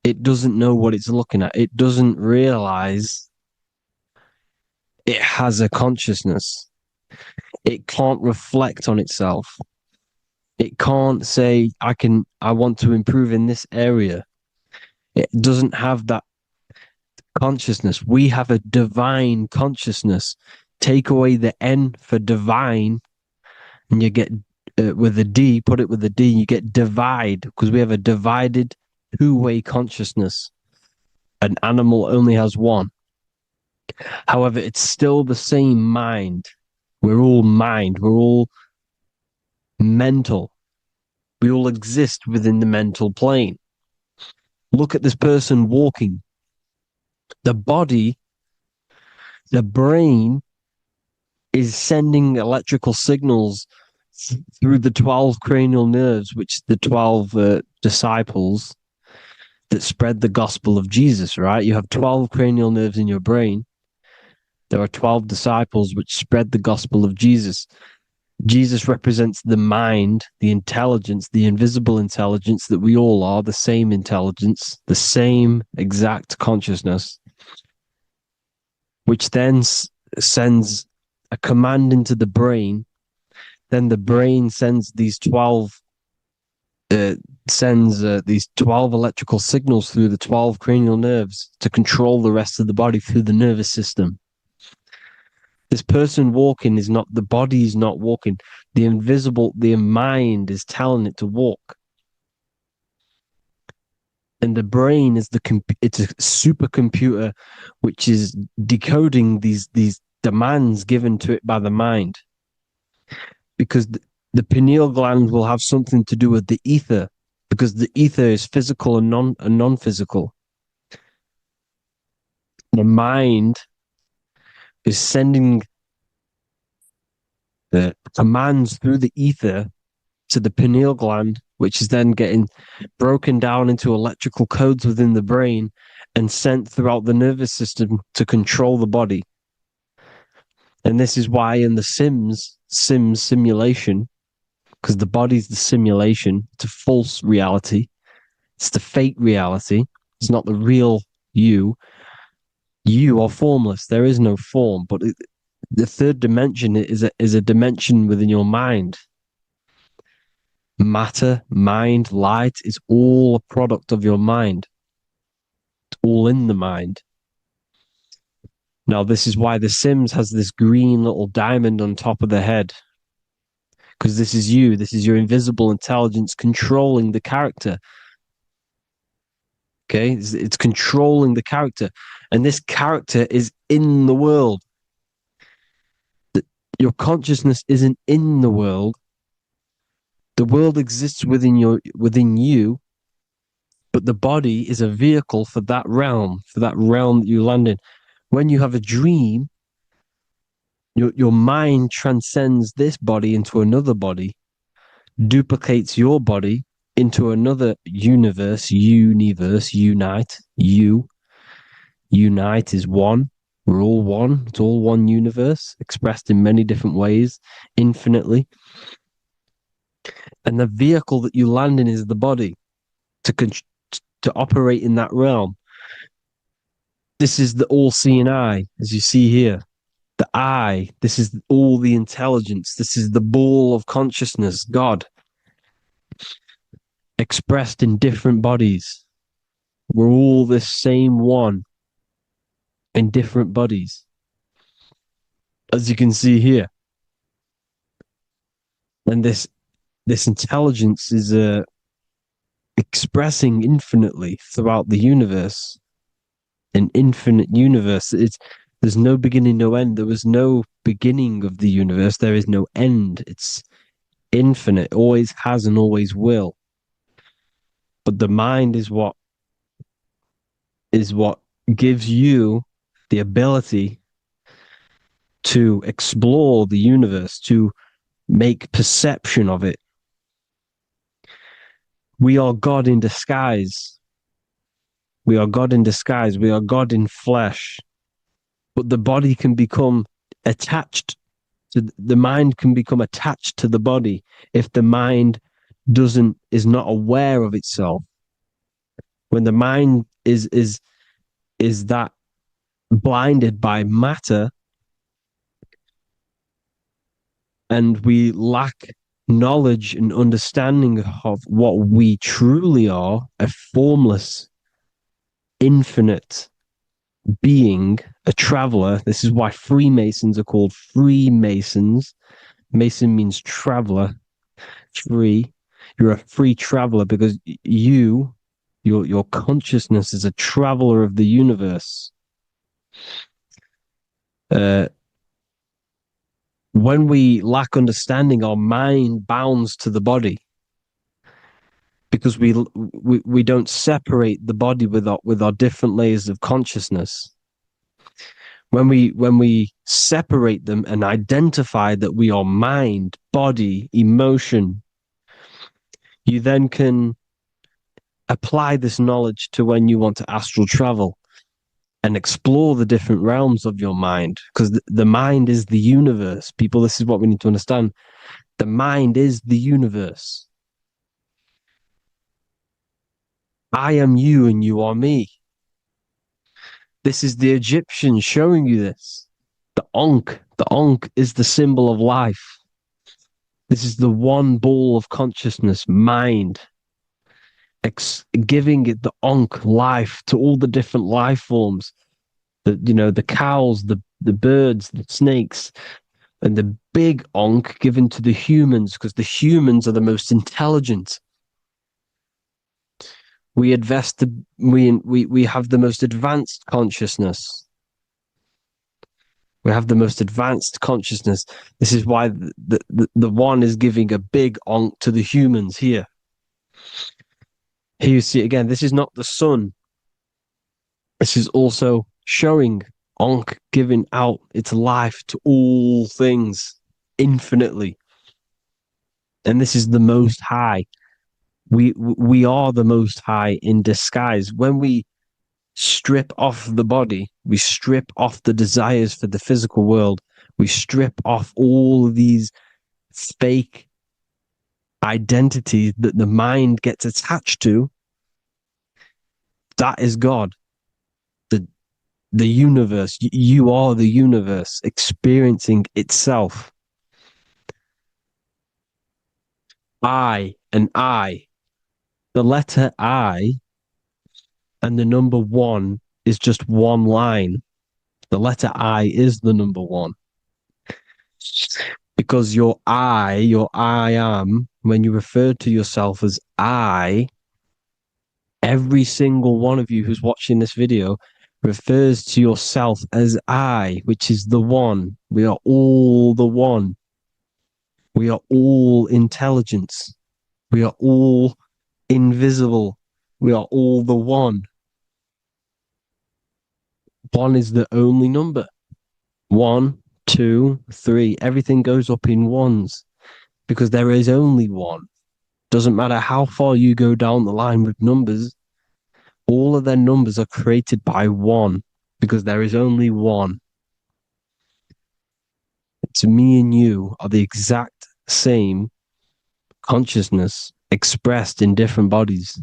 Speaker 1: it doesn't know what it's looking at. It doesn't realize it has a consciousness. It can't reflect on itself. It can't say, I want to improve in this area. It doesn't have that consciousness. We have a divine consciousness. Take away the N for divine, and you get with a D, put it with a D, you get divide, because we have a divided two-way consciousness. An animal only has one. However, it's still the same mind. We're all mind. We're all mental. We all exist within the mental plane. Look at this person walking. The body, the brain is sending electrical signals through the 12 cranial nerves, which the 12 disciples that spread the gospel of Jesus, right? You have 12 cranial nerves in your brain. There are 12 disciples which spread the gospel of Jesus. Jesus represents the mind, the intelligence, the invisible intelligence that we all are, the same intelligence, the same exact consciousness, which then sends a command into the brain. Then the brain sends these 12 electrical signals through the 12 cranial nerves to control the rest of the body through the nervous system. This person walking is not, the body is not walking. The mind is telling it to walk. And the brain is it's a supercomputer which is decoding these demands given to it by the mind. Because the pineal gland will have something to do with the ether, because the ether is physical and non-physical. The mind is sending the commands through the ether to the pineal gland, which is then getting broken down into electrical codes within the brain and sent throughout the nervous system to control the body. And this is why in the Sims simulation, because the body's the simulation, it's a false reality. It's the fake reality. It's not the real you. You are formless. There is no form. But the third dimension is a dimension within your mind. Matter, mind, light is all a product of your mind. It's all in the mind. Now, this is why The Sims has this green little diamond on top of the head. Because this is you. This is your invisible intelligence controlling the character. Okay? It's controlling the character. And this character is in the world. Your consciousness isn't in the world. The world exists within you, but the body is a vehicle for that realm that you land in. When you have a dream, your mind transcends this body into another body, duplicates your body into another universe, unite. Unite is one. We're all one. It's all one universe, expressed in many different ways, infinitely. And the vehicle that you land in is the body to operate in that realm. This is the all-seeing eye, as you see here. The eye, this is all the intelligence. This is the ball of consciousness, God, expressed in different bodies. We're all this same one in different bodies, as you can see here. And this intelligence is expressing infinitely throughout the universe. An infinite universe. There's no beginning, no end. There was no beginning of the universe. There is no end. It's infinite, always has and always will. But the mind is what gives you the ability to explore the universe, to make perception of it. We are God in disguise. We are God in disguise. We are God in flesh. But the body can become attached to the mind, can become attached to the body if the mind is not aware of itself. When the mind is that blinded by matter, and we lack knowledge and understanding of what we truly are, a formless, infinite being, a traveler. This is why Freemasons are called Freemasons. Mason means traveler. Free. You're a free traveler because your consciousness is a traveler of the universe. When we lack understanding, our mind bounds to the body because we don't separate the body with our different layers of consciousness. When we separate them and identify that we are mind, body, emotion, you then can apply this knowledge to when you want to astral travel and explore the different realms of your mind, because the mind is the universe. People, this is what we need to understand. The mind is the universe. I am you and you are me. This is the Egyptians showing you this. The Ankh is the symbol of life. This is the one ball of consciousness, mind, giving it the Ankh life to all the different life forms. The cows, the birds, the snakes, and the big Ankh given to the humans, because the humans are the most intelligent. We have the most advanced consciousness. We have the most advanced consciousness. This is why the one is giving a big Ankh to the humans here. Here you see again, this is not the sun. This is also showing Ankh giving out its life to all things infinitely. And this is the Most High. We are the Most High in disguise. When we strip off the body, we strip off the desires for the physical world, we strip off all of these fake identities that the mind gets attached to. That is God. The universe. You are the universe experiencing itself. I and I. The letter I and the number 1 is just one line. The letter I is the number 1. Because your I am, when you refer to yourself as I, every single one of you who's watching this video refers to yourself as I, which is the one. We are all the one. We are all intelligence. We are all invisible. We are all the one. 1 is the only number. 1, 2, 3. Everything goes up in ones because there is only one. Doesn't matter how far you go down the line with numbers, all of their numbers are created by 1 because there is only one. It's me and you are the exact same consciousness expressed in different bodies.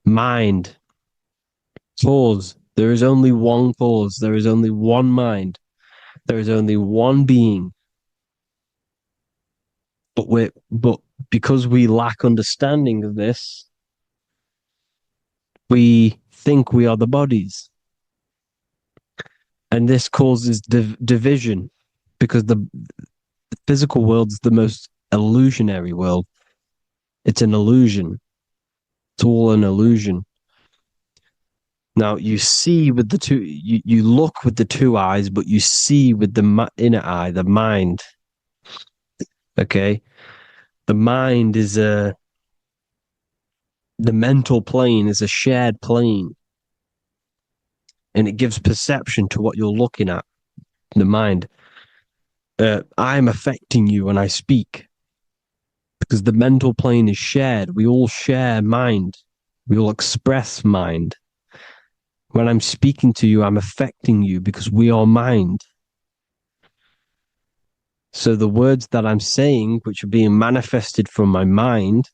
Speaker 1: Mind. Cause. There is only one cause. There is only one mind. There is only one being. But because we lack understanding of this, we think we are the bodies. And this causes division because the physical world is the most illusionary world. It's an illusion. It's all an illusion. Now you see with the two, you look with the two eyes, but you see with the inner eye, the mind. Okay, the mind is the mental plane is a shared plane, and it gives perception to what you're looking at. the mind. I'm affecting you when I speak because the mental plane is shared. We all share mind. We all express mind. When I'm speaking to you, I'm affecting you because we are mind. So the words that I'm saying, which are being manifested from my mind,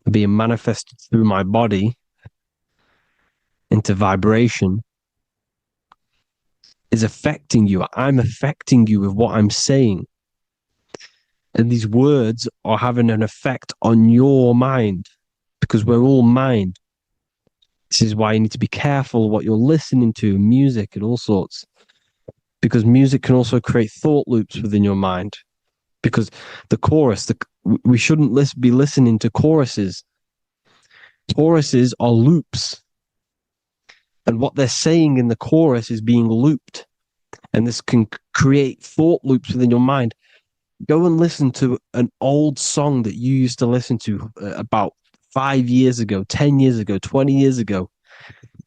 Speaker 1: are being manifested through my body into vibration, is affecting you. I'm affecting you with what I'm saying. And these words are having an effect on your mind because we're all mind. This is why you need to be careful what you're listening to, music and all sorts. Because music can also create thought loops within your mind. Because the chorus, we shouldn't be listening to choruses. Choruses are loops. And what they're saying in the chorus is being looped. And this can create thought loops within your mind. Go and listen to an old song that you used to listen to about 5 years ago, 10 years ago, 20 years ago.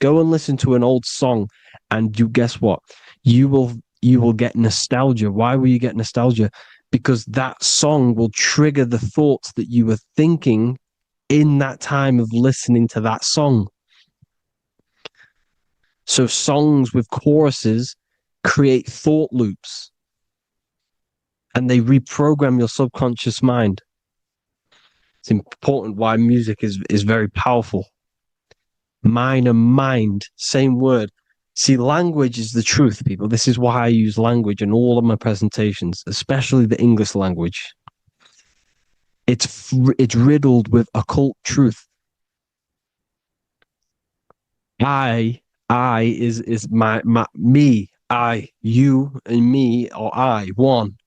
Speaker 1: Go and listen to an old song, and you guess what? You will get nostalgia. Why will you get nostalgia? Because that song will trigger the thoughts that you were thinking in that time of listening to that song. So songs with choruses create thought loops. And they reprogram your subconscious mind. It's important why music is very powerful. Mine and mind, same word. See, language is the truth, people. This is why I use language in all of my presentations, especially the English language. It's riddled with occult truth. I is my me, I, you and me, or I, one.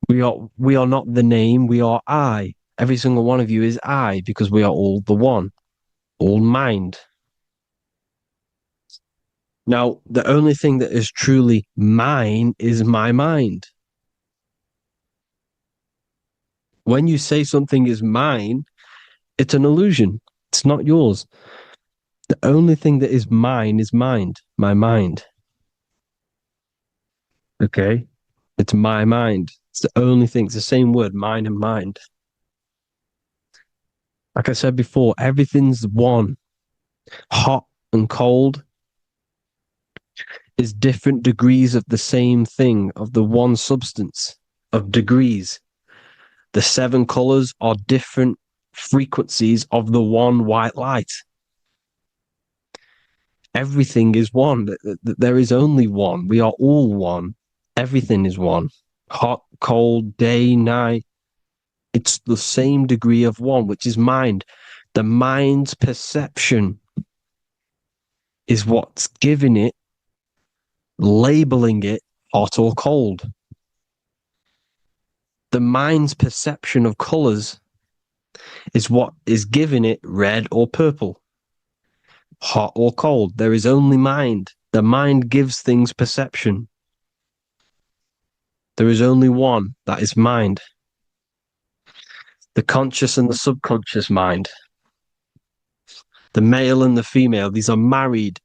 Speaker 1: We are not the name, we are I. Every single one of you is I because we are all the one, all mind. Now, the only thing that is truly mine is my mind. When you say something is mine, it's an illusion. It's not yours. The only thing that is mine is mind, my mind. Okay? It's my mind. It's the only thing. It's the same word, mind and mind. Like I said before, everything's one. Hot and cold is different degrees of the same thing, of the one substance, of degrees. The 7 colors are different frequencies of the one white light. Everything is one. There is only one. We are all one. Everything is one. Hot, cold, day, night. It's the same degree of one, which is mind. The mind's perception is what's giving it, labeling it hot or cold. The mind's perception of colors is what is giving it red or purple, hot or cold. There is only mind. The mind gives things perception. There is only one, that is mind. The conscious and the subconscious mind. The male and the female, these are married.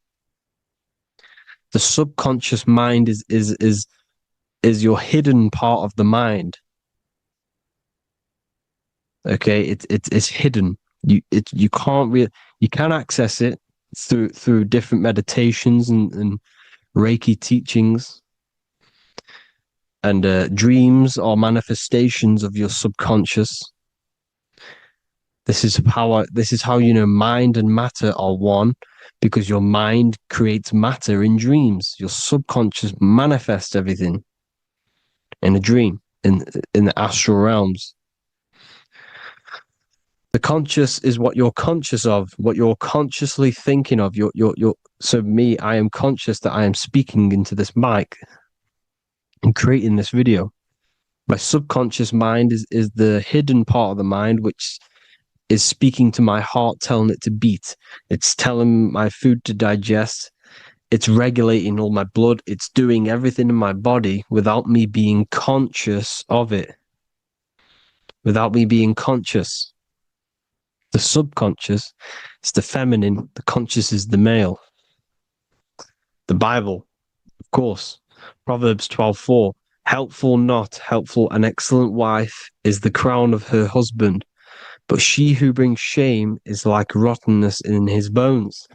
Speaker 1: The subconscious mind is your hidden part of the mind. Okay, it's hidden. You can access it through different meditations and Reiki teachings. And dreams are manifestations of your subconscious. This is how you know mind and matter are one, because your mind creates matter in dreams. Your subconscious manifests everything in a dream, in the astral realms. The conscious is what you're conscious of, what you're consciously thinking of. So me, I am conscious that I am speaking into this mic and creating this video. My subconscious mind is the hidden part of the mind, which is speaking to my heart, telling it to beat. It's telling my food to digest. It's regulating all my blood. It's doing everything in my body without me being conscious of it. Without me being conscious. The subconscious is the feminine. The conscious is the male. The Bible course. Proverbs 12:4. Helpful, not helpful, an excellent wife is the crown of her husband, but she who brings shame is like rottenness in his bones.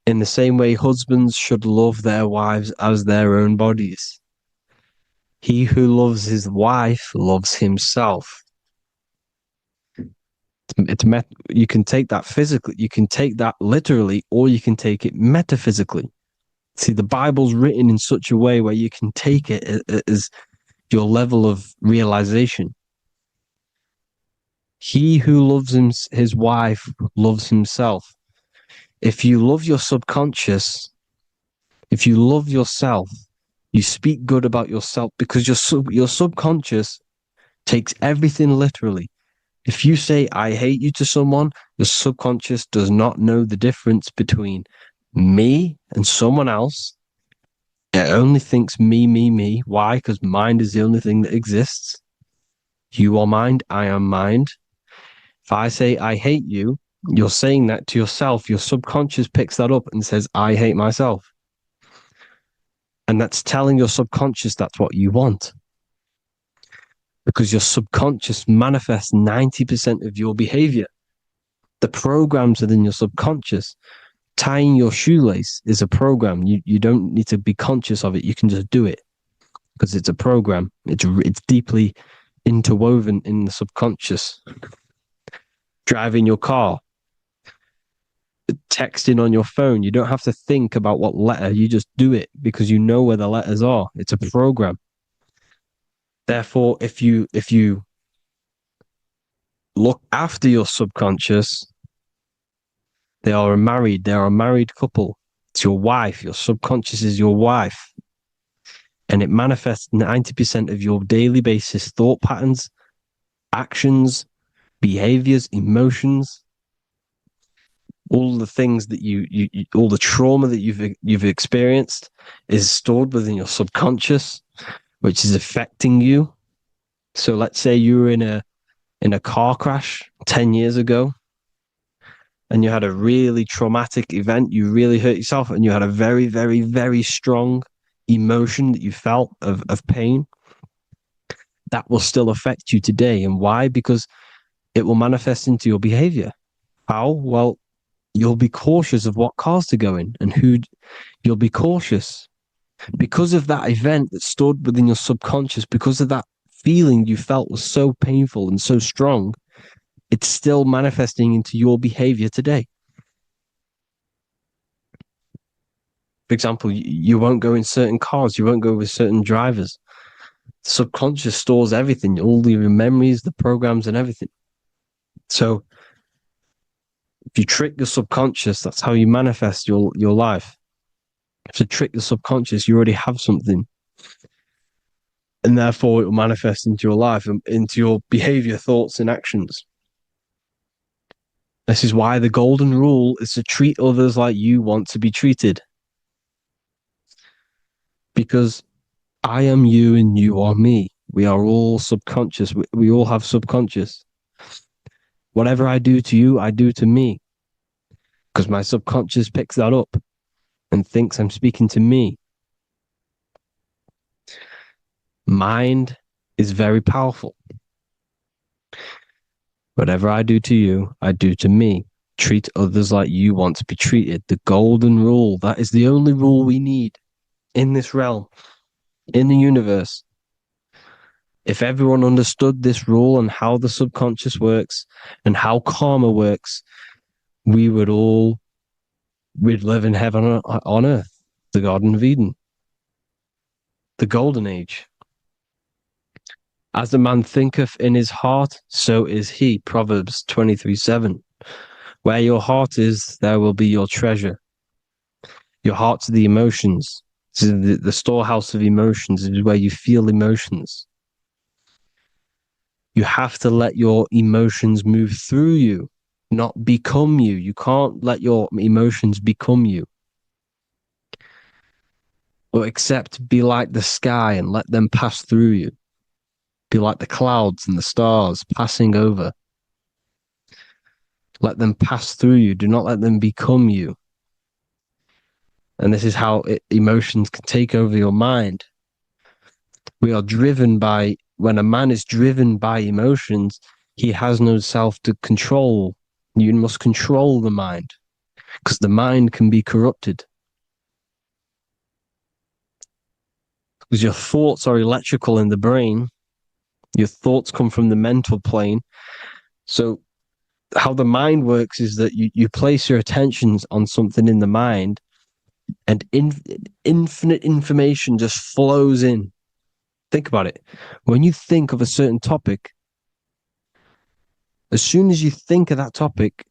Speaker 1: In the same way, husbands should love their wives as their own bodies. He who loves his wife loves himself. You can take that physically, you can take that literally, or you can take it metaphysically. See, the Bible's written in such a way where you can take it as your level of realization. He who loves his wife loves himself. If you love your subconscious, if you love yourself, you speak good about yourself because your subconscious takes everything literally. If you say, I hate you to someone, your subconscious does not know the difference between me and someone else. It only thinks me, me, me. Why? Because mind is the only thing that exists. You are mind, I am mind. If I say, I hate you, you're saying that to yourself. Your subconscious picks that up and says, I hate myself. And that's telling your subconscious that's what you want. Because your subconscious manifests 90% of your behavior. The programs within your subconscious. Tying your shoelace is a program. You don't need to be conscious of it. You can just do it because it's a program. It's deeply interwoven in the subconscious. Driving your car, texting on your phone. You don't have to think about what letter. You just do it because you know where the letters are. It's a program. Therefore, if you look after your subconscious, they are a married couple. It's your wife. Your subconscious is your wife. And it manifests 90% of your daily basis thought patterns, actions, behaviors, emotions, all the things that you all the trauma that you've experienced is stored within your subconscious, which is affecting you. So let's say you were in a car crash 10 years ago and you had a really traumatic event, you really hurt yourself, and you had a very, very, very strong emotion that you felt of pain. That will still affect you today. And why? Because it will manifest into your behavior. How? Well, you'll be cautious of what cars to go in and who. You'll be cautious because of that event that stored within your subconscious, because of that feeling you felt was so painful and so strong. It's still manifesting into your behavior today. For example, you won't go in certain cars, you won't go with certain drivers. The subconscious stores everything, all your memories, the programs, and everything. So if you trick your subconscious, that's how you manifest your life. If you trick the subconscious, you already have something. And therefore it will manifest into your life, into your behavior, thoughts, and actions. This is why the golden rule is to treat others like you want to be treated. Because I am you and you are me. We are all subconscious. We all have subconscious. Whatever I do to you, I do to me. Because my subconscious picks that up and thinks I'm speaking to me. Mind is very powerful. Whatever I do to you, I do to me. Treat others like you want to be treated. The golden rule. That is the only rule we need in this realm, in the universe. If everyone understood this rule and how the subconscious works and how karma works, we'd live in heaven on earth, the Garden of Eden, the golden age. As a man thinketh in his heart, so is he. Proverbs 23:7. Where your heart is, there will be your treasure. Your heart's the emotions. This is the storehouse of emotions. It is where you feel emotions. You have to let your emotions move through you, not become you. You can't let your emotions become you. Or except be like the sky and let them pass through you. Be like the clouds and the stars passing over. Let them pass through you. Do not let them become you. And this is how emotions can take over your mind. We are driven by, when a man is driven by emotions, he has no self to control. You must control the mind, because the mind can be corrupted. Because your thoughts are electrical in the brain. Your thoughts come from the mental plane. So how the mind works is that you place your attentions on something in the mind, and infinite information just flows in. Think about it. When you think of a certain topic, as soon as you think of that topic,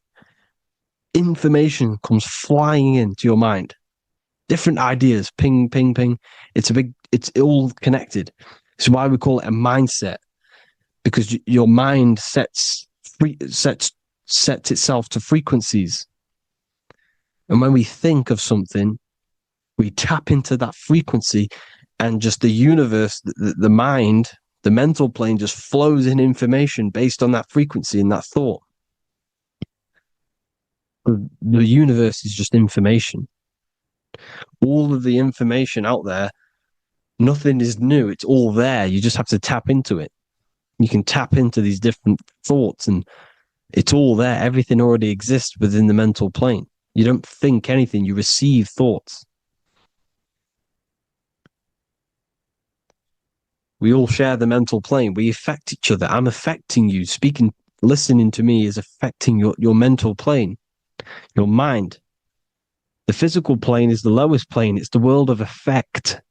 Speaker 1: information comes flying into your mind. Different ideas, ping, ping, ping. It's all connected. It's why we call it a mindset, because your mind sets itself to frequencies. And when we think of something, we tap into that frequency, and just the universe, the mind, the mental plane just flows in information based on that frequency and that thought. The universe is just information. All of the information out there, nothing is new. It's all there. You just have to tap into it. You can tap into these different thoughts, and it's all there. Everything already exists within the mental plane. You don't think anything. You receive thoughts. We all share the mental plane. We affect each other. I'm affecting you. Listening to me is affecting your mental plane, your mind. The physical plane is the lowest plane. It's the world of effect.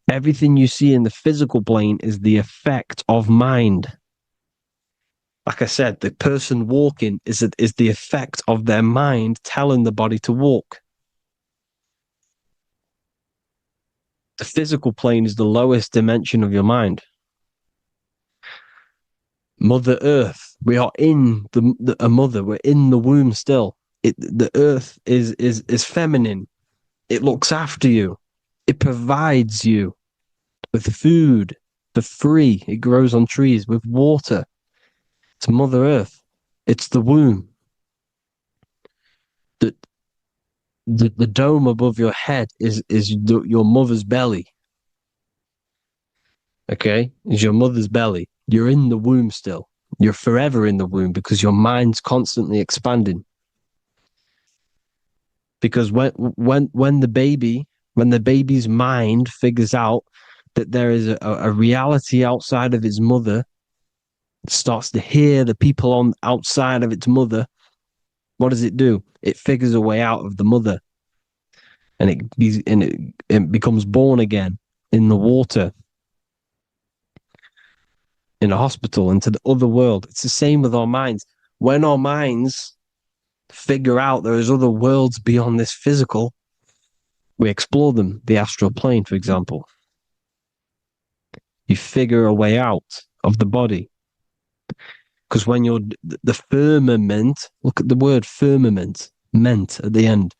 Speaker 1: Everything you see in the physical plane is the effect of mind. Like I said, the person walking is the effect of their mind telling the body to walk. The physical plane is the lowest dimension of your mind. Mother Earth, we are in a mother. We're in the womb still. The Earth is feminine. It looks after you. It provides you with food for free. It grows on trees with water. It's Mother Earth. It's the womb. The dome above your head is your mother's belly. Okay? Is your mother's belly. You're in the womb still. You're forever in the womb because your mind's constantly expanding. Because when the baby's mind figures out that there is a reality outside of its mother, it starts to hear the people on outside of its mother, what does it do? It figures a way out of the mother, and it becomes born again in the water, in a hospital, into the other world. It's the same with our minds. When our minds figure out there is other worlds beyond this physical, we explore them. The astral plane, for example. You figure a way out of the body. Because when you're the firmament, look at the word firmament, meant at the end.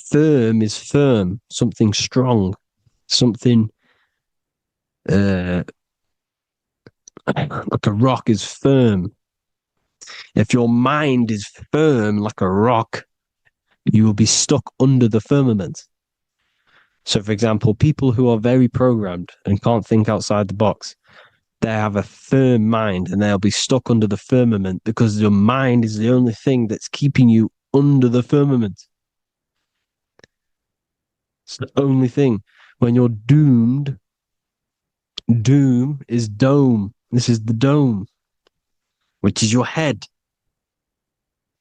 Speaker 1: Firm is firm, something strong, something like a rock is firm. If your mind is firm like a rock, you will be stuck under the firmament. So, for example, people who are very programmed and can't think outside the box, they have a firm mind and they'll be stuck under the firmament because your mind is the only thing that's keeping you under the firmament. It's the only thing. When you're doomed, doom is dome. This is the dome, which is your head.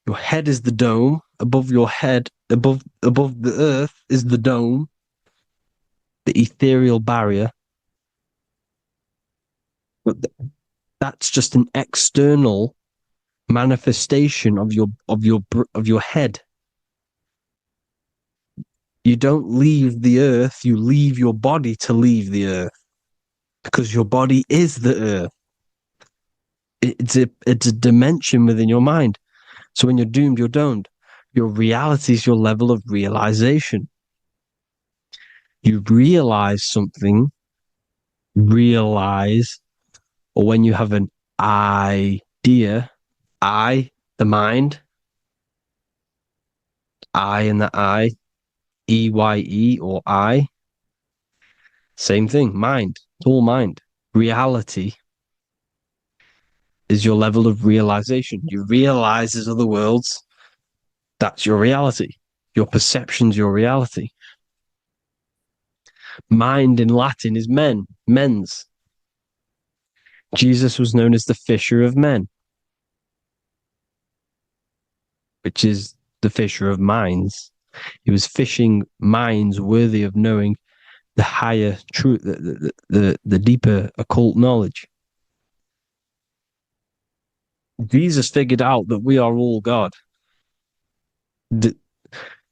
Speaker 1: Your head is the dome. Above your head, above the earth is the dome, the ethereal barrier. But that's just an external manifestation of your head. You don't leave the earth, you leave your body to leave the earth, because your body is the earth. It's a dimension within your mind. So when you're doomed, you're domed. Your reality is your level of realization. You realize something, or when you have an idea, the mind, I and the I, EYE or I. Same thing, mind. It's all mind. Reality is your level of realization. You realize there's other worlds. That's your reality. Your perception's your reality. Mind in Latin is mens. Jesus was known as the fisher of men, which is the fisher of minds. He was fishing minds worthy of knowing the higher truth, the deeper occult knowledge. Jesus figured out that we are all God.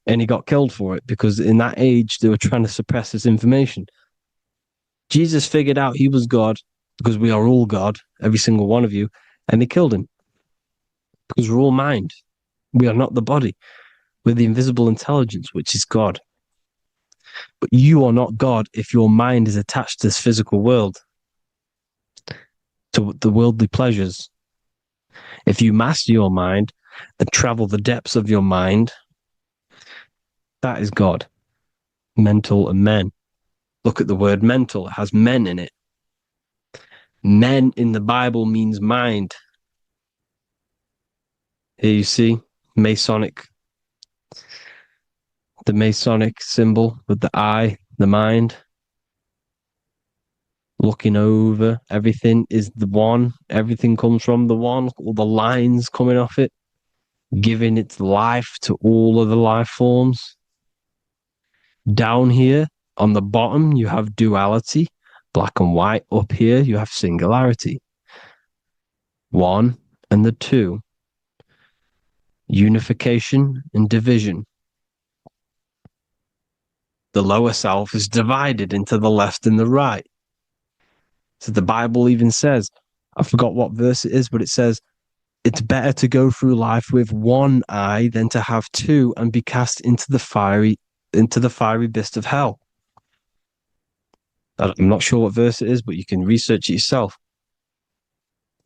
Speaker 1: And he got killed for it because in that age they were trying to suppress this information. Jesus figured out he was God because we are all God, every single one of you, and they killed him because we're all mind. We are not the body. We're the invisible intelligence, which is God. But you are not God if your mind is attached to this physical world, to the worldly pleasures. If you master your mind and travel the depths of your mind, that is God. Mental and men. Look at the word mental. It has men in it. Men in the Bible means mind. Here you see Masonic. The Masonic symbol with the eye, the mind. Looking over everything is the one. Everything comes from the one. All the lines coming off it. Giving its life to all of the life forms. Down here on the bottom, you have duality, black and white. Up here, you have singularity. One and the two. Unification and division. The lower self is divided into the left and the right. So the Bible even says, I forgot what verse it is, but it says, it's better to go through life with one eye than to have two and be cast into the fiery abyss of hell. I'm not sure what verse it is, but you can research it yourself.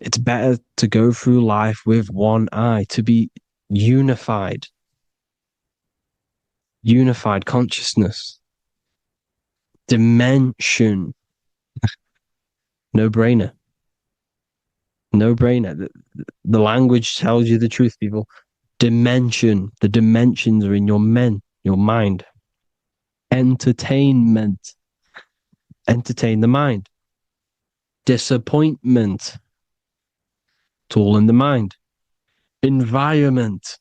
Speaker 1: It's better to go through life with one eye, to be unified. Unified consciousness. Dimension. No brainer. No brainer. The language tells you the truth, people. Dimension. The dimensions are in your mind. Entertainment. Entertain the mind. Disappointment. It's all in the mind. Environment.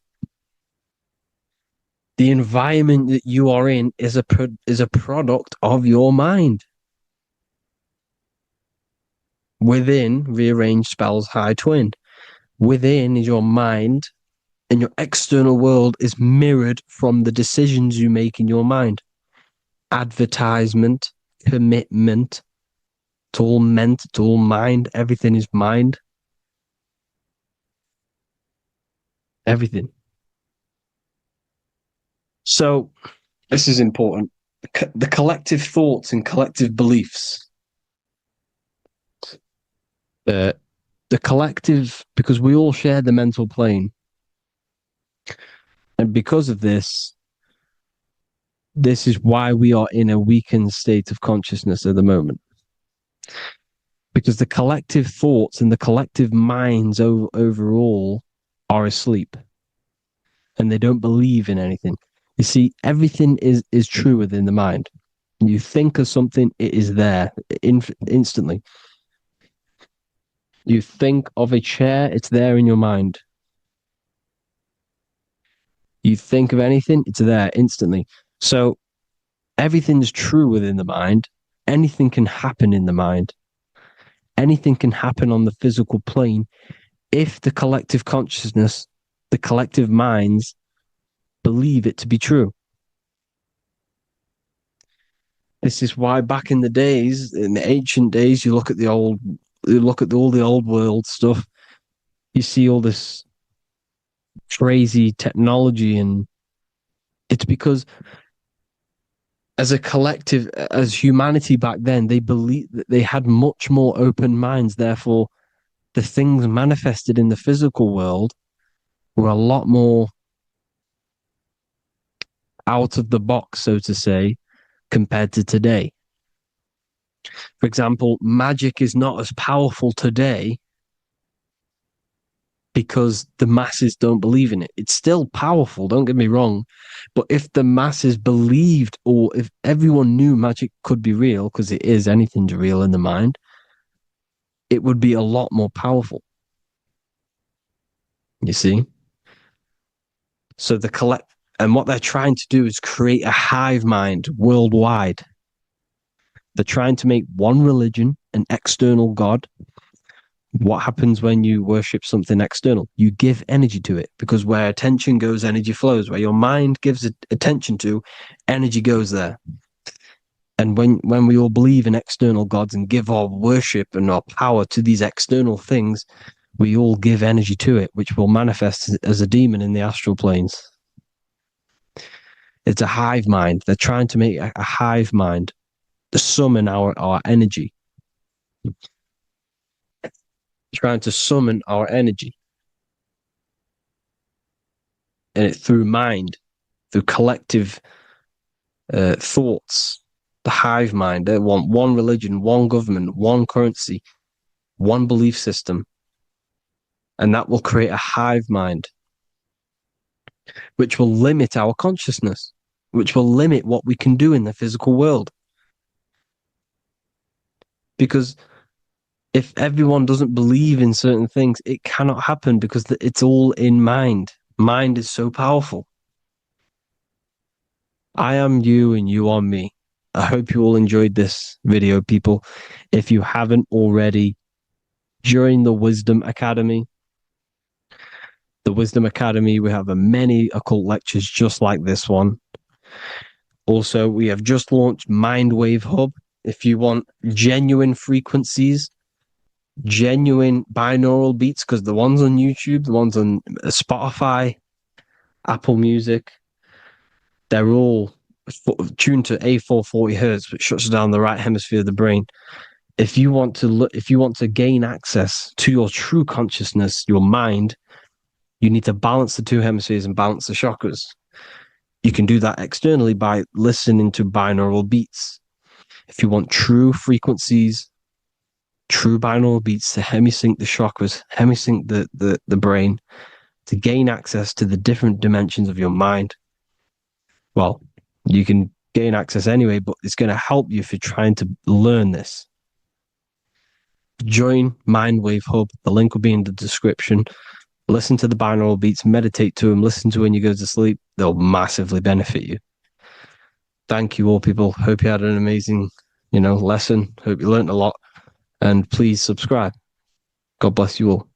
Speaker 1: The environment that you are in is a product of your mind. Within, rearranged spells high twin. Within is your mind, and your external world is mirrored from the decisions you make in your mind. Advertisement, commitment, it's all meant, it's all mind. Everything is mind. Everything. So, this is important. The collective thoughts and collective beliefs. The collective, because we all share the mental plane. And because of this is why we are in a weakened state of consciousness at the moment. Because the collective thoughts and the collective minds overall are asleep. And they don't believe in anything. You see, everything is true within the mind. You think of something, it is there instantly. You think of a chair, it's there in your mind. You think of anything, it's there instantly. So everything's true within the mind. Anything can happen in the mind. Anything can happen on the physical plane if the collective consciousness, the collective minds, believe it to be true. This is why back in the days, in the ancient days, you look at all the old world stuff, you see all this crazy technology, and it's because as a collective, as humanity back then, they believed that they had much more open minds. Therefore, the things manifested in the physical world were a lot more out of the box, so to say, compared to today. For example, magic is not as powerful today because the masses don't believe in it. It's still powerful, don't get me wrong. But if the masses believed, or if everyone knew magic could be real, because it is, anything's real in the mind, it would be a lot more powerful. You see? So and what they're trying to do is create a hive mind worldwide. They're trying to make one religion, an external God. What happens when you worship something external? You give energy to it, because where attention goes, energy flows. Where your mind gives attention to, energy goes there. And when we all believe in external gods and give our worship and our power to these external things, we all give energy to it, which will manifest as a demon in the astral planes. It's a hive mind. They're trying to make a hive mind to summon our energy. Trying to summon our energy. And it through mind, through collective thoughts. The hive mind. They want one religion, one government, one currency, one belief system. And that will create a hive mind, which will limit our consciousness, which will limit what we can do in the physical world. Because if everyone doesn't believe in certain things, it cannot happen, because it's all in mind. Mind is so powerful. I am you and you are me. I hope you all enjoyed this video, people. If you haven't already, join the Wisdom Academy. The Wisdom Academy, we have many occult lectures just like this one. Also, we have just launched Mindwave Hub. If you want genuine frequencies, genuine binaural beats, because the ones on YouTube, the ones on Spotify, Apple Music, they're all tuned to A440 hertz, which shuts down the right hemisphere of the brain. If you want to gain access to your true consciousness, your mind, you need to balance the two hemispheres and balance the chakras. You can do that externally by listening to binaural beats. If you want true frequencies, true binaural beats to hemisync the chakras, hemisync the brain, to gain access to the different dimensions of your mind, well, you can gain access anyway, but it's going to help you if you're trying to learn this. Join Mindwave Hub. The link will be in the description. Listen to the binaural beats, meditate to them, listen to when you go to sleep. They'll massively benefit you. Thank you all, people. Hope you had an amazing, lesson. Hope you learned a lot. And please subscribe. God bless you all.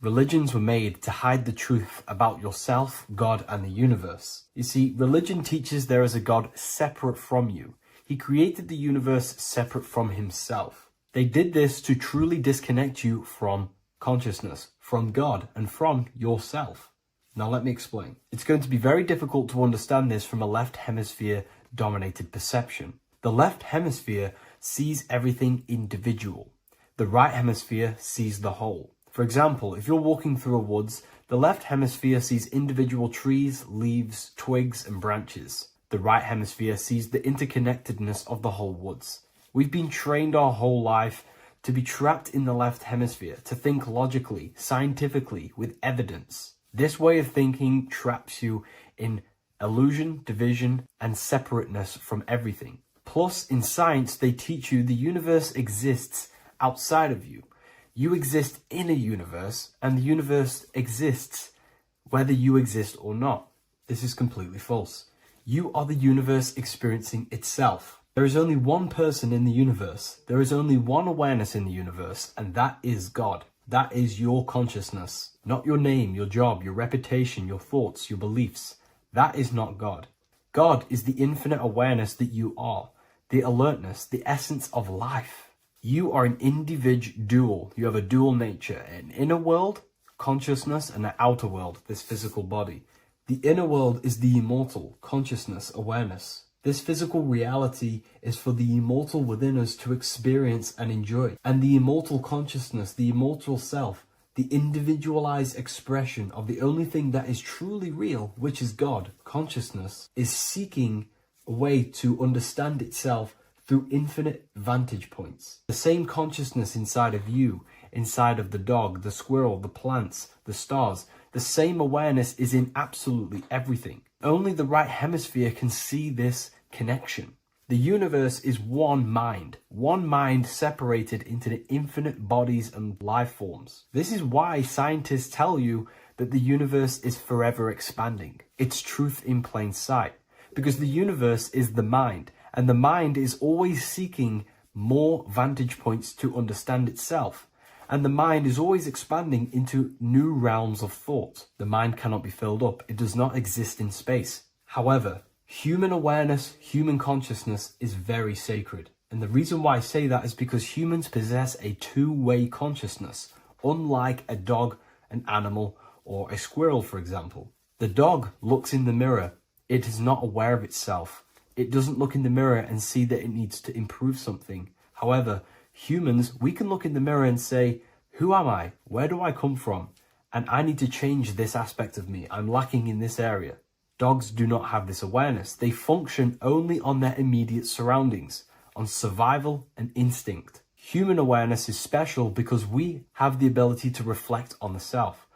Speaker 4: Religions were made to hide the truth about yourself, God, and the universe. You see, religion teaches there is a God separate from you. He created the universe separate from himself. They did this to truly disconnect you from consciousness, from God, and from yourself. Now let me explain. It's going to be very difficult to understand this from a left hemisphere dominated perception. The left hemisphere sees everything individual. The right hemisphere sees the whole. For example, if you're walking through a woods, the left hemisphere sees individual trees, leaves, twigs, and branches. The right hemisphere sees the interconnectedness of the whole woods. We've been trained our whole life to be trapped in the left hemisphere, to think logically, scientifically, with evidence. This way of thinking traps you in illusion, division, and separateness from everything. Plus, in science, they teach you the universe exists outside of you. You exist in a universe, and the universe exists whether you exist or not. This is completely false. You are the universe experiencing itself. There is only one person in the universe. There is only one awareness in the universe, and that is God. That is your consciousness. Not your name, your job, your reputation, your thoughts, your beliefs. That is not God. God is the infinite awareness that you are, the alertness, the essence of life. You are an individual. You have a dual nature, an inner world, consciousness, and an outer world, this physical body. The inner world is the immortal, consciousness, awareness. This physical reality is for the immortal within us to experience and enjoy. And the immortal consciousness, the immortal self, the individualized expression of the only thing that is truly real, which is God, consciousness, is seeking a way to understand itself through infinite vantage points. The same consciousness inside of you, inside of the dog, the squirrel, the plants, the stars, the same awareness is in absolutely everything. Only the right hemisphere can see this connection. The universe is one mind separated into the infinite bodies and life forms. This is why scientists tell you that the universe is forever expanding. It's truth in plain sight, because the universe is the mind, and the mind is always seeking more vantage points to understand itself. And the mind is always expanding into new realms of thought. The mind cannot be filled up. It does not exist in space. However, human awareness, human consciousness is very sacred. And the reason why I say that is because humans possess a two-way consciousness, unlike a dog, an animal, or a squirrel, for example. The dog looks in the mirror. It is not aware of itself. It doesn't look in the mirror and see that it needs to improve something. However, humans, we can look in the mirror and say, who am I? Where do I come from? And I need to change this aspect of me. I'm lacking in this area. Dogs do not have this awareness. They function only on their immediate surroundings, on survival and instinct. Human awareness is special because we have the ability to reflect on the self.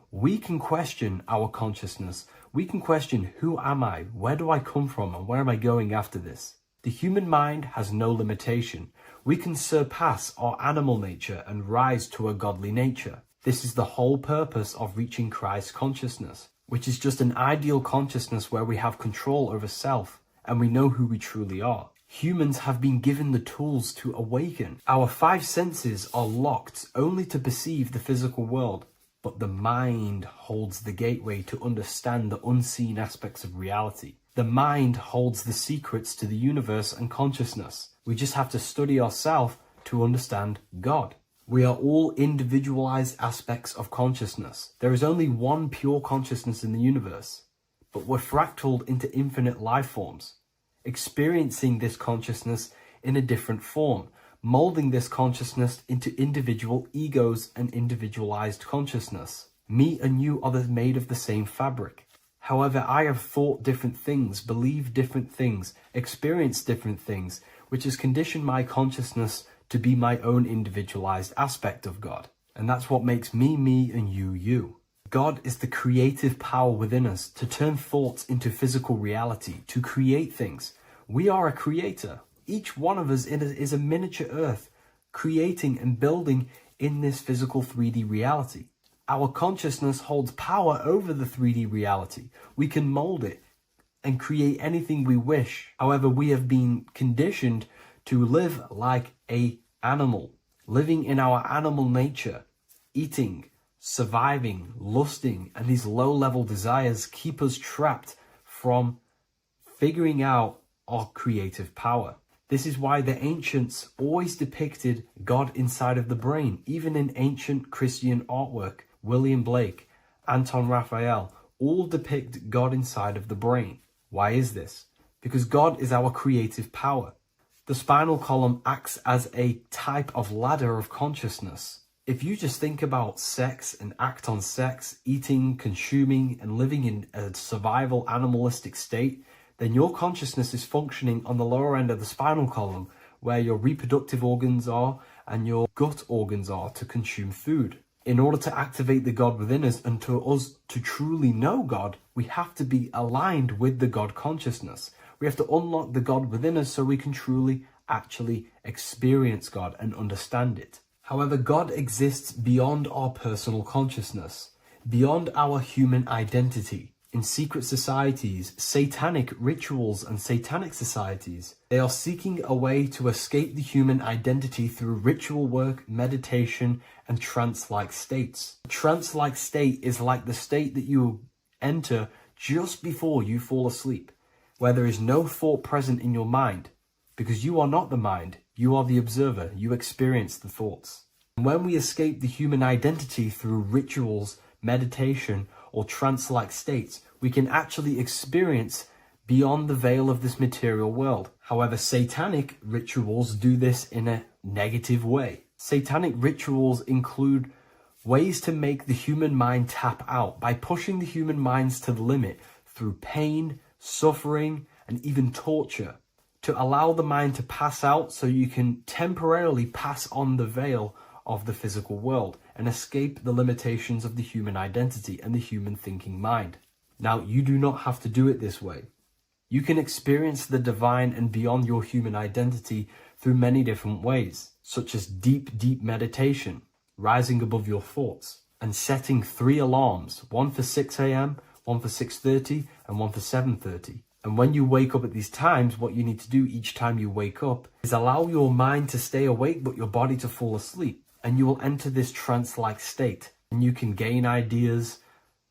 Speaker 4: We can question our consciousness. We can question, who am I? Where do I come from? And where am I going after this? The human mind has no limitation. We can surpass our animal nature and rise to a godly nature. This is the whole purpose of reaching Christ consciousness, which is just an ideal consciousness where we have control over self and we know who we truly are. Humans have been given the tools to awaken. Our five senses are locked only to perceive the physical world, but the mind holds the gateway to understand the unseen aspects of reality. The mind holds the secrets to the universe and consciousness. We just have to study ourselves to understand God. We are all individualized aspects of consciousness. There is only one pure consciousness in the universe, but we're fractaled into infinite life forms, experiencing this consciousness in a different form, molding this consciousness into individual egos and individualized consciousness. Me and you are made of the same fabric. However, I have thought different things, believed different things, experienced different things, which has conditioned my consciousness to be my own individualized aspect of God. And that's what makes me, me, and you, you. God is the creative power within us to turn thoughts into physical reality, to create things. We are a creator. Each one of us is a miniature earth, creating and building in this physical 3D reality. Our consciousness holds power over the 3D reality. We can mold it and create anything we wish. However, we have been conditioned to live like an animal, living in our animal nature, eating, surviving, lusting, and these low-level desires keep us trapped from figuring out our creative power. This is why the ancients always depicted God inside of the brain. Even in ancient Christian artwork, William Blake, Anton Raphael, all depict God inside of the brain. Why is this? Because God is our creative power. The spinal column acts as a type of ladder of consciousness. If you just think about sex and act on sex, eating, consuming, and living in a survival animalistic state, then your consciousness is functioning on the lower end of the spinal column, where your reproductive organs are and your gut organs are to consume food. In order to activate the God within us and to us to truly know God, we have to be aligned with the God consciousness. We have to unlock the God within us so we can truly actually experience God and understand it. However, God exists beyond our personal consciousness, beyond our human identity. In secret societies, satanic rituals and satanic societies, they are seeking a way to escape the human identity through ritual work, meditation, and trance-like states. A trance-like state is like the state that you enter just before you fall asleep, where there is no thought present in your mind, because you are not the mind, you are the observer, you experience the thoughts. And when we escape the human identity through rituals, meditation, or trance-like states, we can actually experience beyond the veil of this material world. However, satanic rituals do this in a negative way. Satanic rituals include ways to make the human mind tap out by pushing the human minds to the limit through pain, suffering, and even torture, to allow the mind to pass out so you can temporarily pass on the veil of the physical world and escape the limitations of the human identity and the human thinking mind. Now, you do not have to do it this way. You can experience the divine and beyond your human identity through many different ways, such as deep, deep meditation, rising above your thoughts, and setting 3 alarms, one for 6 a.m., one for 6:30, and one for 7:30. And when you wake up at these times, what you need to do each time you wake up is allow your mind to stay awake but your body to fall asleep. And you will enter this trance-like state. And you can gain ideas,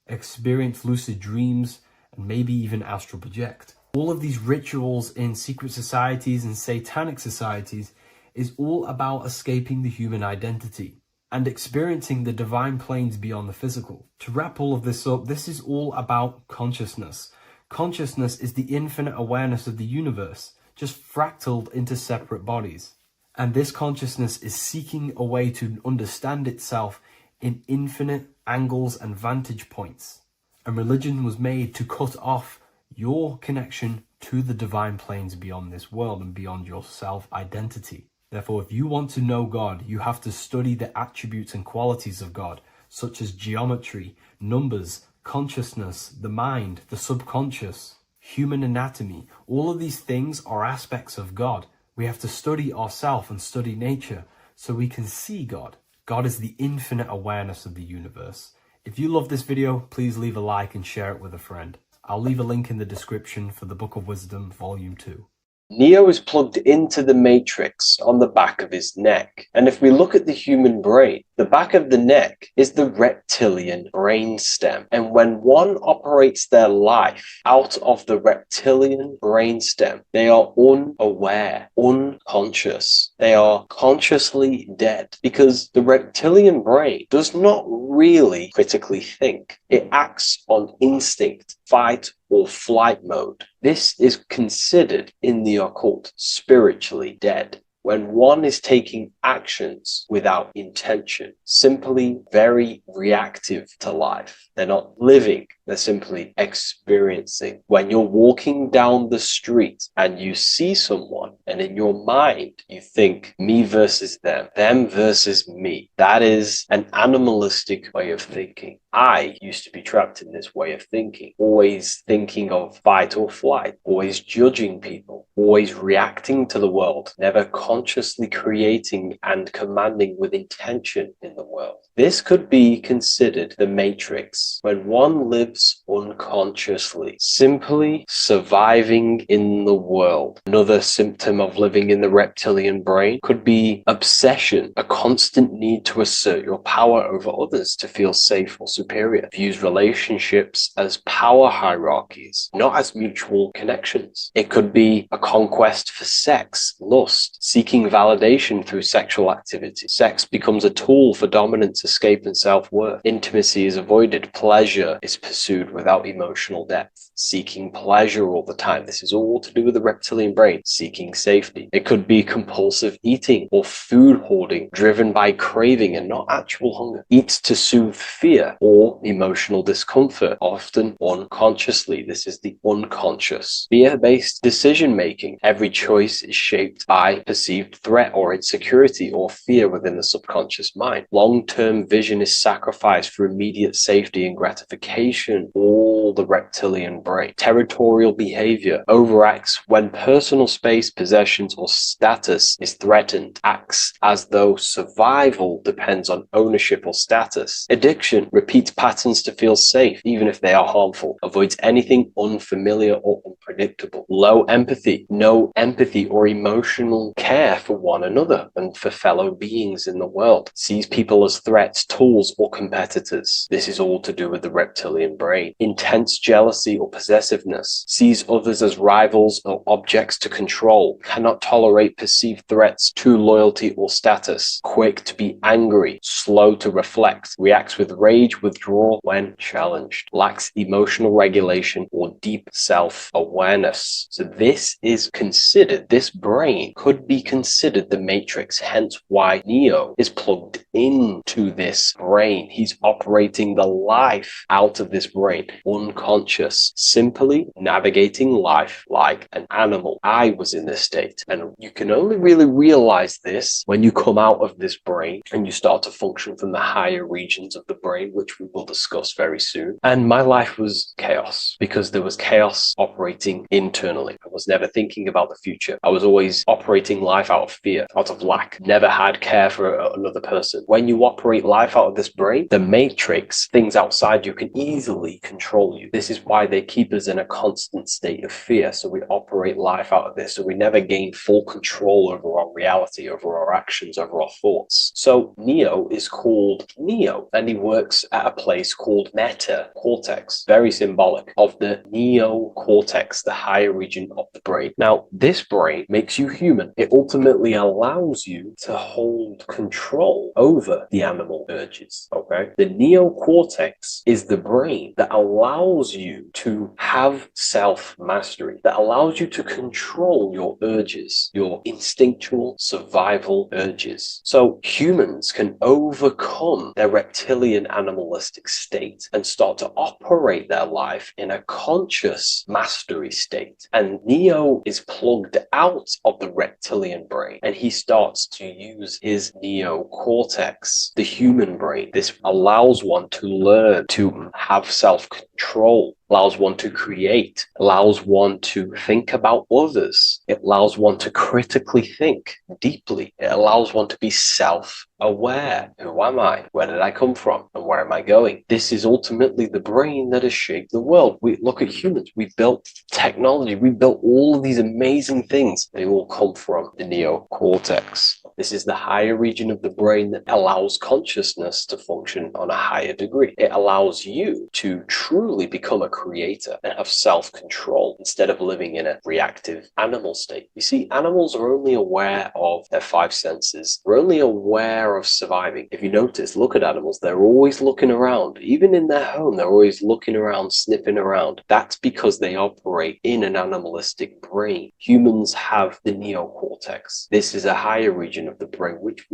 Speaker 4: experience lucid dreams, and maybe even astral project. All of these rituals in secret societies and satanic societies is all about escaping the human identity and experiencing the divine planes beyond the physical. To wrap all of this up, this is all about consciousness. Consciousness is the infinite awareness of the universe, just fractaled into separate bodies. And this consciousness is seeking a way to understand itself in infinite angles and vantage points. And religion was made to cut off your connection to the divine planes beyond this world and beyond your self-identity. Therefore, if you want to know God, you have to study the attributes and qualities of God, such as geometry, numbers, consciousness, the mind, the subconscious, human anatomy. All of these things are aspects of God. We have to study ourselves and study nature so we can see God. God is the infinite awareness of the universe. If you love this video, please leave a like and share it with a friend. I'll leave a link in the description for the Book of Wisdom, Volume 2.
Speaker 1: Neo is plugged into the matrix on the back of his neck. And if we look at the human brain, the back of the neck is the reptilian brain stem. And when one operates their life out of the reptilian brain stem, they are unaware, unconscious. They are consciously dead because the reptilian brain does not really critically think. It acts on instinct, fight or flight mode. This is considered in the occult spiritually dead. When one is taking actions without intention, simply very reactive to life. They're not living, they're simply experiencing. When you're walking down the street and you see someone, and in your mind you think me versus them versus me. That is an animalistic way of thinking. I used to be trapped in this way of thinking, always thinking of fight or flight, always judging people, always reacting to the world, never consciously creating and commanding with intention in the world. This could be considered the matrix, when one lives unconsciously, simply surviving in the world. Another symptom of living in the reptilian brain could be obsession, a constant need to assert your power over others to feel safe or superior. Views relationships as power hierarchies, not as mutual connections. It could be a conquest for sex, lust, seeking validation through sexual activity. Sex becomes a tool for dominance, escape, and self-worth. Intimacy is avoided. Pleasure is pursued without emotional depth. Seeking pleasure all the time. This is all to do with the reptilian brain. Seeking safety. It could be compulsive eating or food hoarding, driven by craving and not actual hunger. Eats to soothe fear or emotional discomfort, often unconsciously. This is the unconscious. Fear-based decision-making. Every choice is shaped by perceived threat or insecurity or fear within the subconscious mind. Long-term vision is sacrificed for immediate safety and gratification. All the reptilian brain. Territorial behavior overacts when personal space, possessions, or status is threatened. Acts as though survival depends on ownership or status. Addiction repeats patterns to feel safe, even if they are harmful. Avoids anything unfamiliar or unpredictable. Low empathy. No empathy or emotional care for one another and for fellow beings in the world. Sees people as threats, tools, or competitors. This is all to do with the reptilian brain. Intense jealousy or possessiveness. Sees others as rivals or objects to control. Cannot tolerate perceived threats to loyalty or status. Quick to be angry. Slow to reflect. Reacts with rage
Speaker 4: withdrawal when challenged, lacks emotional regulation or deep self-awareness. So this is considered, this brain could be considered the matrix, hence why Neo is plugged into this brain. He's operating the life out of this brain, unconscious, simply navigating life like an animal. I was in this state, and you can only really realize this when you come out of this brain and you start to function from the higher regions of the brain, which we will discuss very soon. And my life was chaos because there was chaos operating internally. I was never thinking about the future. I was always operating life out of fear, out of lack, never had care for another person. When you operate life out of this brain, the matrix, things outside you, can easily control you. This is why they keep us in a constant state of fear. So we operate life out of this. So we never gain full control over our reality, over our actions, over our thoughts. So Neo is called Neo, and he works at a place called meta cortex, very symbolic of the neocortex, the higher region of the brain. Now, this brain makes you human. It ultimately allows you to hold control over the animal urges. Okay, the neocortex is the brain that allows you to have self-mastery, that allows you to control your urges, your instinctual survival urges. So humans can overcome their reptilian animalistic state and start to operate their life in a conscious mastery state. And Neo is plugged out of the reptilian brain, and he starts to use his neocortex, the human brain. This allows one to learn to have self-control, allows one to create, allows one to think about others. It allows one to critically think deeply. It allows one to be self-aware. Who am I? Where did I come from? And where am I going? This is ultimately the brain that has shaped the world. We look at humans. We built technology. We built all of these amazing things. They all come from the neocortex. This is the higher region of the brain that allows consciousness to function on a higher degree. It allows you to truly become a creator and have self-control instead of living in a reactive animal state. You see, animals are only aware of their five senses. They're only aware of surviving. If you notice, look at animals. They're always looking around. Even in their home, they're always looking around, sniffing around. That's because they operate in an animalistic brain. Humans have the neocortex. This is a higher region of the brain, which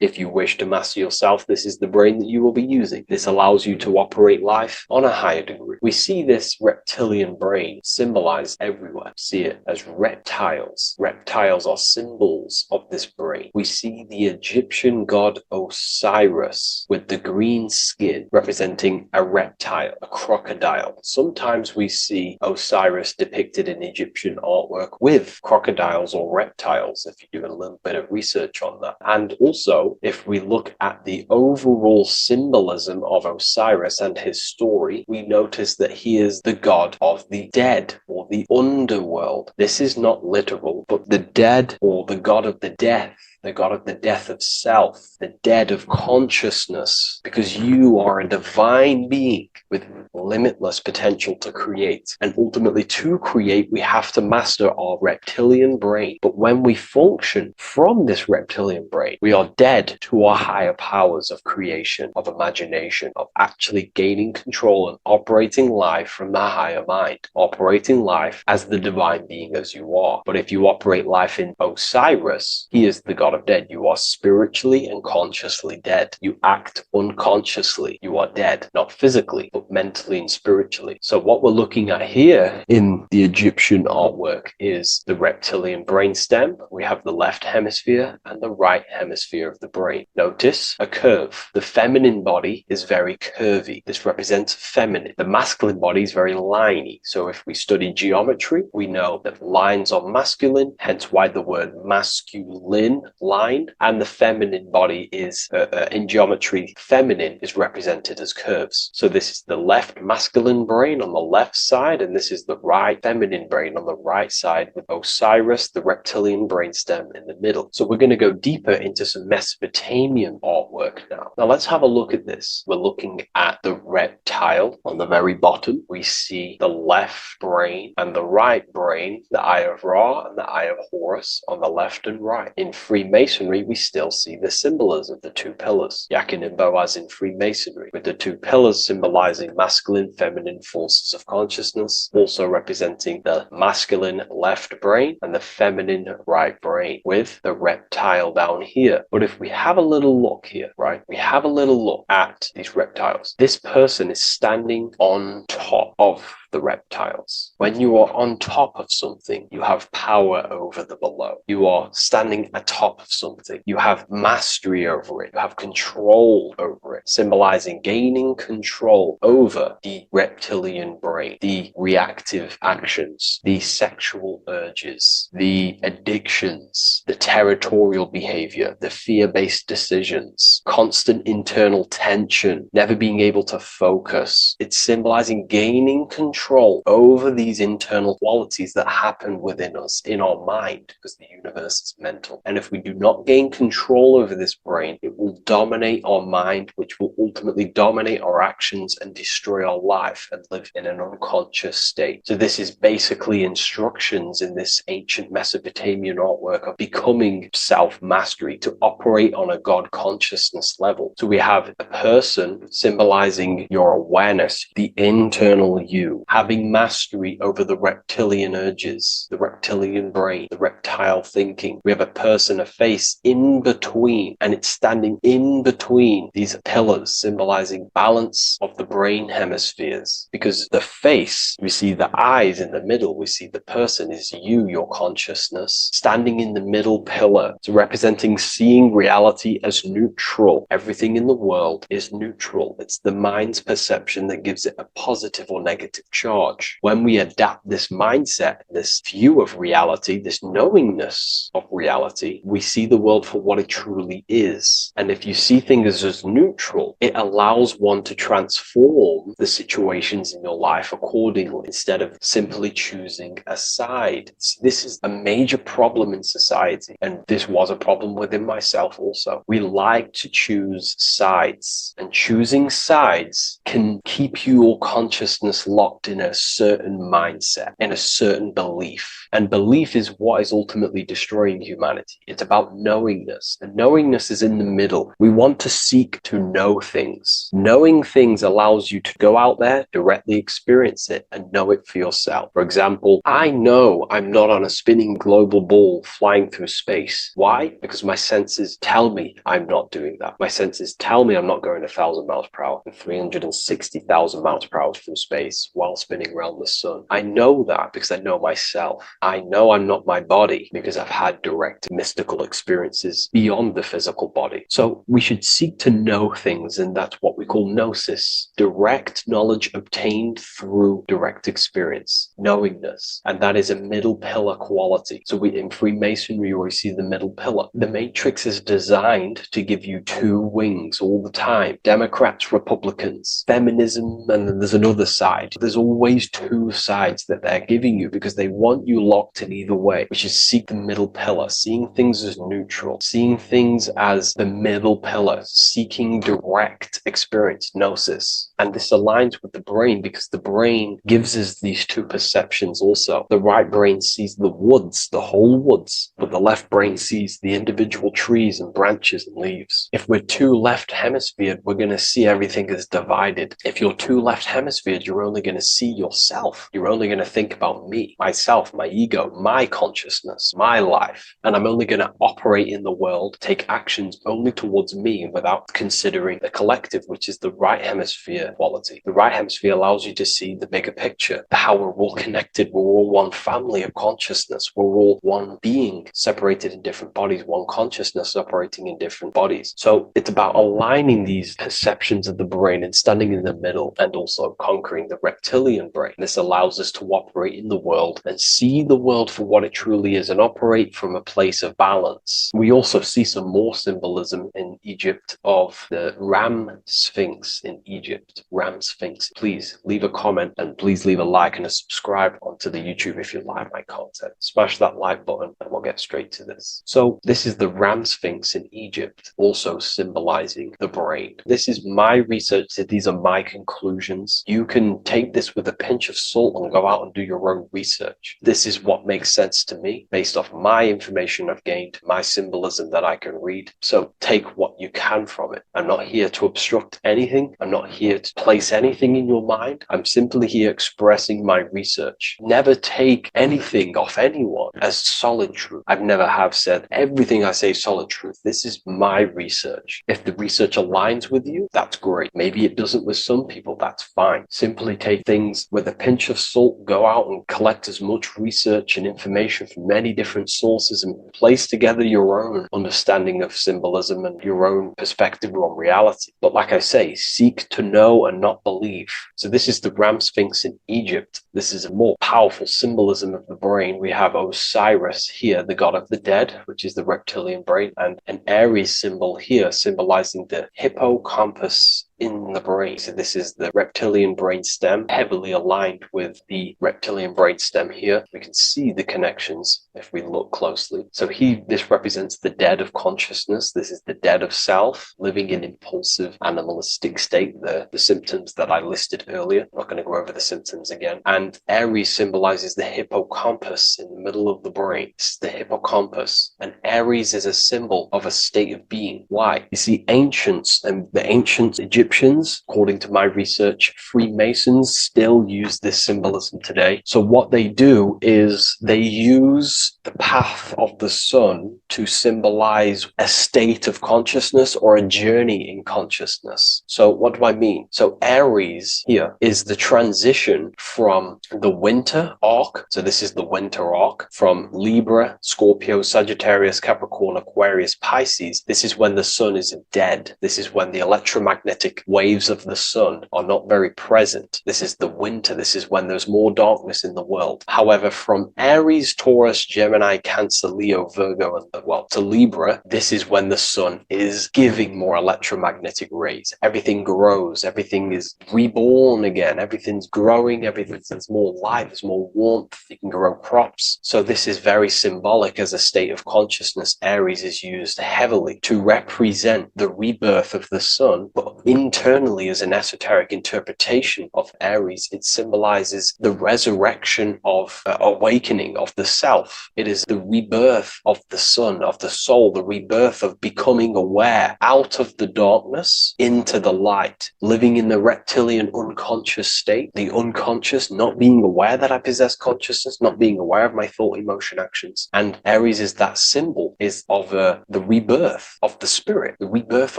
Speaker 4: if you wish to master yourself, this is the brain that you will be using. This allows you to operate life on a higher degree. We see this reptilian brain symbolized everywhere. See it as reptiles. Reptiles are symbols of this brain. We see the Egyptian god Osiris with the green skin representing a reptile, a crocodile. Sometimes we see Osiris depicted in Egyptian artwork with crocodiles or reptiles, if you do a little bit of research on that. And also, if we look at the overall symbolism of Osiris and his story, we notice that he is the god of the dead or the underworld. This is not literal, but the dead or the god of the death, the god of the death of self, the dead of consciousness, because you are a divine being with limitless potential to create. And ultimately, to create, we have to master our reptilian brain. But when we function from this reptilian brain, we are dead to our higher powers of creation, of imagination, of actually gaining control and operating life from the higher mind, operating life as the divine being as you are. But if you operate life in Osiris, he is the god of dead. You are spiritually and consciously dead. You act unconsciously. You are dead, not physically, but mentally and spiritually. So what we're looking at here in the Egyptian artwork is the reptilian brainstem. We have the left hemisphere and the right hemisphere of the brain. Notice a curve. The feminine body is very curvy. This represents feminine. The masculine body is very liney. So if we study geometry, we know that lines are masculine, hence why the word masculine, line, and the feminine body is, in geometry, feminine is represented as curves. So this is the left left masculine brain on the left side, and this is the right feminine brain on the right side, with Osiris, the reptilian brainstem, in the middle. So we're going to go deeper into some Mesopotamian artwork now. Now let's have a look at this. We're looking at the reptile on the very bottom. We see the left brain and the right brain, the Eye of Ra and the Eye of Horus on the left and right. In Freemasonry, we still see the symbolism of the two pillars, Yakin and Boaz in Freemasonry, with the two pillars symbolizing masculine, feminine forces of consciousness, also representing the masculine left brain and the feminine right brain, with the reptile down here. But if we have a little look here, right, we have a little look at these reptiles. This person is standing on top of the reptiles. When you are on top of something, you have power over the below. You are standing atop of something. You have mastery over it. You have control over it, symbolizing gaining control over the reptilian brain, the reactive actions, the sexual urges, the addictions, the territorial behavior, the fear-based decisions, constant internal tension, never being able to focus. It's symbolizing gaining control over these internal qualities that happen within us, in our mind, because the universe is mental. And if we do not gain control over this brain, it will dominate our mind, which will ultimately dominate our actions and destroy our life and live in an unconscious state. So this is basically instructions in this ancient Mesopotamian artwork of becoming self-mastery, to operate on a God consciousness level. So we have a person symbolizing your awareness, the internal you, having mastery over the reptilian urges, the reptilian brain, the reptile thinking. We have a person, a face in between, and it's standing in between these pillars, symbolizing balance of the brain hemispheres. Because the face, we see the eyes in the middle, we see the person is you, your consciousness, standing in the middle pillar, so representing seeing reality as neutral. Everything in the world is neutral. It's the mind's perception that gives it a positive or negative charge. When we adapt this mindset, this view of reality, this knowingness of reality, we see the world for what it truly is. And if you see things as neutral, it allows one to transform the situations in your life accordingly, instead of simply choosing a side. This is a major problem in society, and this was a problem within myself also. We like to choose sides, and choosing sides can keep your consciousness locked in a certain mindset, in a certain belief. And belief is what is ultimately destroying humanity. It's about knowingness, and knowingness is in the middle. We want to seek to know things. Knowing things allows you to go out there, directly experience it, and know it for yourself. For example, I know I'm not on a spinning global ball flying through space. Why? Because my senses tell me I'm not doing that. My senses tell me I'm not going 1,000 miles per hour and 360,000 miles per hour through space while spinning around the sun. I know that because I know myself. I know I'm not my body because I've had direct mystical experiences beyond the physical body. So we should seek to know things, and that's what we call Gnosis, direct knowledge obtained through direct experience, knowingness. And that is a middle pillar quality. So in Freemasonry, we see the middle pillar. The matrix is designed to give you two wings all the time: Democrats, Republicans, feminism, and then there's another side. There's always two sides that they're giving you because they want you locked in either way, which is seek the middle pillar, seeing things as neutral, seeing things as the middle pillar, seeking direct experience, Gnosis. And this aligns with the brain because the brain gives us these two perceptions also. The right brain sees the woods, the whole woods, but the left brain sees the individual trees and branches and leaves. If we're too left hemisphered, we're going to see everything as divided. If you're too left hemisphered, you're only going to see yourself. You're only going to think about me, myself, my ego, my consciousness, my life. And I'm only going to operate in the world, take actions only towards me without considering the collective, which is the right hemisphere quality. The right hemisphere allows you to see the bigger picture, how we're all connected. We're all one family of consciousness. We're all one being separated in different bodies, one consciousness operating in different bodies. So it's about aligning these perceptions of the brain and standing in the middle, and also conquering the reptilian reptilian brain. This allows us to operate in the world and see the world for what it truly is and operate from a place of balance. We also see some more symbolism in Egypt of the Ram Sphinx in Egypt. Ram Sphinx. Please leave a comment and please leave a like and a subscribe onto the YouTube if you like my content. Smash that like button and we'll get straight to this. So this is the Ram Sphinx in Egypt, also symbolizing the brain. This is my research. These are my conclusions. You can take this with a pinch of salt and go out and do your own research. This is what makes sense to me based off my information I've gained, my symbolism that I can read. So take what you can from it. I'm not here to obstruct anything. I'm not here to place anything in your mind. I'm simply here expressing my research. Never take anything off anyone as solid truth. I've never have said everything I say is solid truth. This is my research. If the research aligns with you, that's great. Maybe it doesn't with some people, that's fine. Simply take things with a pinch of salt, go out and collect as much research and information from many different sources and place together your own understanding of symbolism and your own perspective on reality. But like I say, seek to know and not believe. So this is the Ram Sphinx in Egypt. This is a more powerful symbolism of the brain. We have Osiris here, the god of the dead, which is the reptilian brain, and an Aries symbol here symbolizing the hippocampus in the brain. So this is the reptilian brain stem, heavily aligned with the reptilian brain stem here. We can see the connections if we look closely. So this represents the dead of consciousness. This is the dead of self, living in impulsive animalistic state, the symptoms that I listed earlier. I'm not going to go over the symptoms again. And Aries symbolizes the hippocampus in the middle of the brain. It's the hippocampus. And Aries is a symbol of a state of being. Why? You see, ancients and the ancient Egyptians, according to my research, Freemasons still use this symbolism today. So what they do is they use the path of the sun to symbolize a state of consciousness or a journey in consciousness. So what do I mean? So Aries here is the transition from the winter arc. So this is the winter arc from Libra, Scorpio, Sagittarius, Capricorn, Aquarius, Pisces. This is when the sun is dead. This is when the electromagnetic waves of the sun are not very present. This is the winter. This is when there's more darkness in the world. However, from Aries, Taurus, Gemini, Cancer, Leo, Virgo, and to Libra, this is when the sun is giving more electromagnetic rays. Everything grows. Everything is reborn again. Everything's growing. There's more light. There's more warmth. You can grow crops. So this is very symbolic as a state of consciousness. Aries is used heavily to represent the rebirth of the sun, but internally as an esoteric interpretation of Aries, it symbolizes the resurrection of awakening of the self. It is the rebirth of the sun, of the soul, the rebirth of becoming aware out of the darkness into the light, living in the reptilian unconscious state, the unconscious, not being aware that I possess consciousness, not being aware of my thought, emotion, actions. And Aries is that symbol, is of the rebirth of the spirit, the rebirth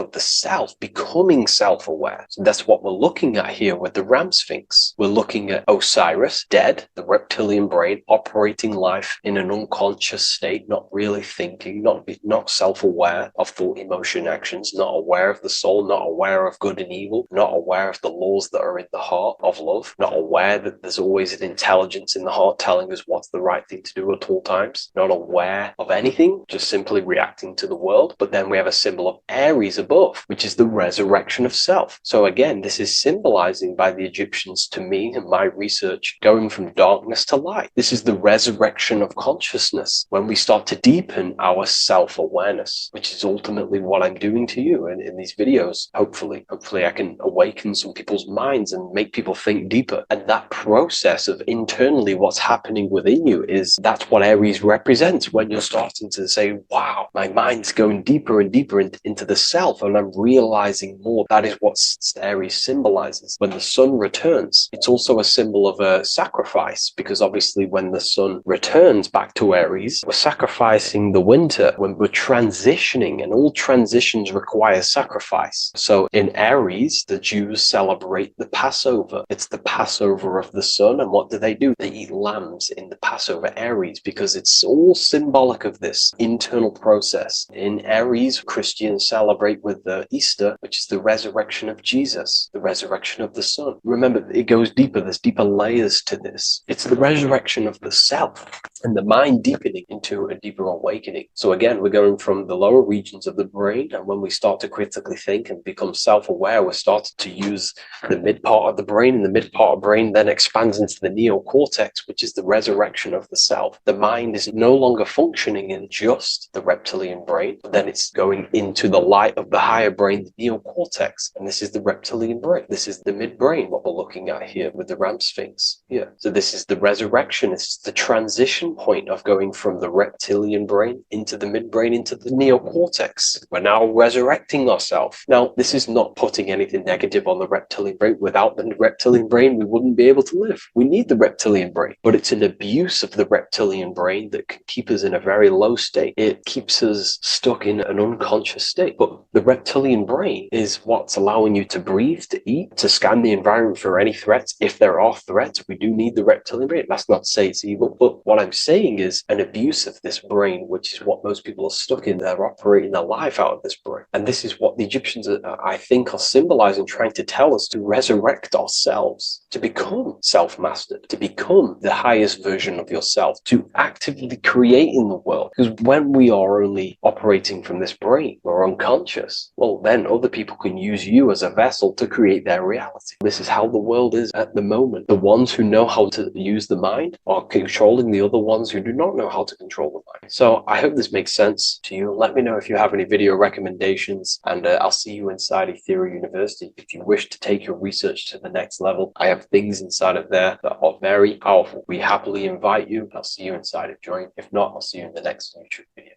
Speaker 4: of the self, becoming self-aware. So that's what we're looking at here with the Ram Sphinx. We're looking at Osiris, dead, the reptilian brain, operating life in an unconscious state, not really thinking, not self-aware of thought, emotion, actions, not aware of the soul, not aware of good and evil, not aware of the laws that are in the heart of love, not aware that there's always an intelligence in the heart telling us what's the right thing to do at all times, not aware of anything, just simply reacting to the world. But then we have a symbol of Aries above, which is the resurrection of self. So again, this is symbolizing by the Egyptians to me and my research, going from darkness to light. This is the resurrection of consciousness when we start to deepen our self-awareness, which is ultimately what I'm doing to you in these videos. Hopefully I can awaken some people's minds and make people think deeper. And that process of internally what's happening within you that's what Aries represents when you're starting to say, wow, my mind's going deeper and deeper into the self, and I'm realizing more. That is what Aries symbolizes. When the sun returns, it's also a symbol of a sacrifice, because obviously when the sun returns back to into Aries, we're sacrificing the winter when we're transitioning, and all transitions require sacrifice. So in Aries, the Jews celebrate the Passover. It's the Passover of the sun, and what do? They eat lambs in the Passover Aries because it's all symbolic of this internal process. In Aries, Christians celebrate with the Easter, which is the resurrection of Jesus, the resurrection of the sun. Remember, it goes deeper. There's deeper layers to this. It's the resurrection of the self and the mind deepening into a deeper awakening. So again, we're going from the lower regions of the brain, and when we start to critically think and become self-aware, we're starting to use the mid part of the brain, and the mid part of the brain then expands into the neocortex, which is the resurrection of the self. The mind is no longer functioning in just the reptilian brain, but then it's going into the light of the higher brain, the neocortex, and this is the reptilian brain. This is the midbrain, what we're looking at here with the Ram Sphinx here. So this is the resurrection. It's the transition point of going from the reptilian brain into the midbrain into the neocortex. We're now resurrecting ourselves. Now, this is not putting anything negative on the reptilian brain. Without the reptilian brain, we wouldn't be able to live. We need the reptilian brain, but it's an abuse of the reptilian brain that can keep us in a very low state. It keeps us stuck in an unconscious state. But the reptilian brain is what's allowing you to breathe, to eat, to scan the environment for any threats. If there are threats, we do need the reptilian brain. That's not to say it's evil, but what I'm saying is an abuse of this brain, which is what most people are stuck in. They're operating their life out of this brain. And this is what the Egyptians, I think, are symbolizing, trying to tell us to resurrect ourselves, to become self-mastered, to become the highest version of yourself, to actively create in the world. Because when we are only operating from this brain, we're unconscious, well, then other people can use you as a vessel to create their reality. This is how the world is at the moment. The ones who know how to use the mind are controlling the other ones who do not know how to control the mind. So I hope this makes sense to you. Let me know if you have any video recommendations, and I'll see you inside Ethereal University. If you wish to take your research to the next level, I have things inside of there that are very powerful. We happily invite you. I'll see you inside of Join. If not, I'll see you in the next YouTube video.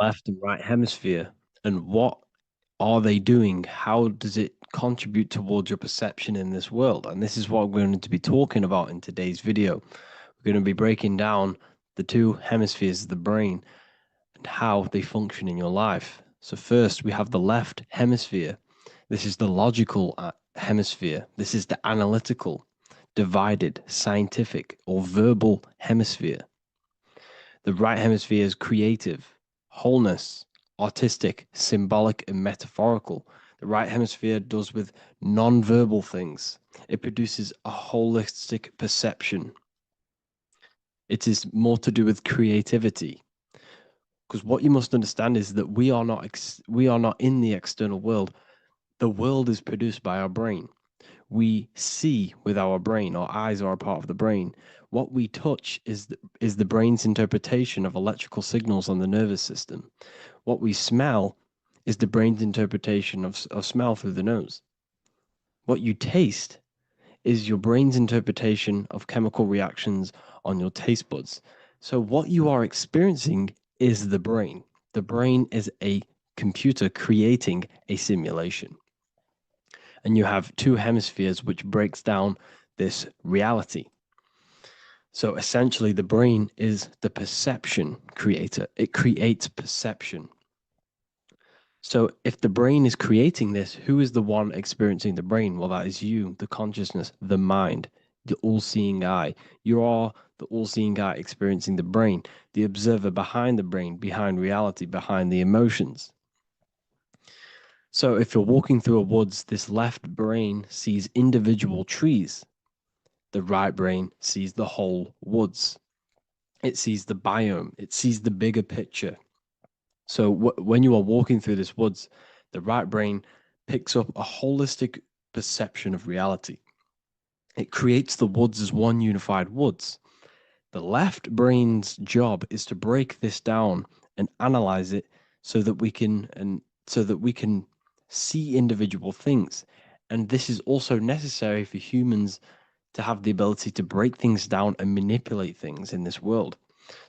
Speaker 1: Left and right hemisphere, and what are they doing? How does it contribute towards your perception in this world? And this is what we're going to be talking about in today's video. We're going to be breaking down the two hemispheres of the brain and how they function in your life. So first, we have the left hemisphere. This is the logical hemisphere. This is the analytical, divided, scientific, or verbal hemisphere. The right hemisphere is creative, wholeness, artistic, symbolic, and metaphorical. The right hemisphere does with non-verbal things. It produces a holistic perception. It is more to do with creativity. Because what you must understand is that we are not in the external world. The world is produced by our brain. We see with our brain. Our eyes are a part of the brain. What we touch is the brain's interpretation of electrical signals on the nervous system. What we smell is the brain's interpretation of smell through the nose. What you taste is your brain's interpretation of chemical reactions on your taste buds. So what you are experiencing is the brain. The brain is a computer creating a simulation. And you have two hemispheres which breaks down this reality. So essentially, the brain is the perception creator. It creates perception. So if the brain is creating this, who is the one experiencing the brain? Well, that is you, the consciousness, the mind, the all-seeing eye. You are the all-seeing eye experiencing the brain, the observer behind the brain, behind reality, behind the emotions. So if you're walking through a woods, this left brain sees individual trees. The right brain sees the whole woods. It sees the biome. It sees the bigger picture. So when you are walking through this woods, the right brain picks up a holistic perception of reality. It creates the woods as one unified woods. The left brain's job is to break this down and analyze it so that we can see individual things. And this is also necessary for humans to have the ability to break things down and manipulate things in this world.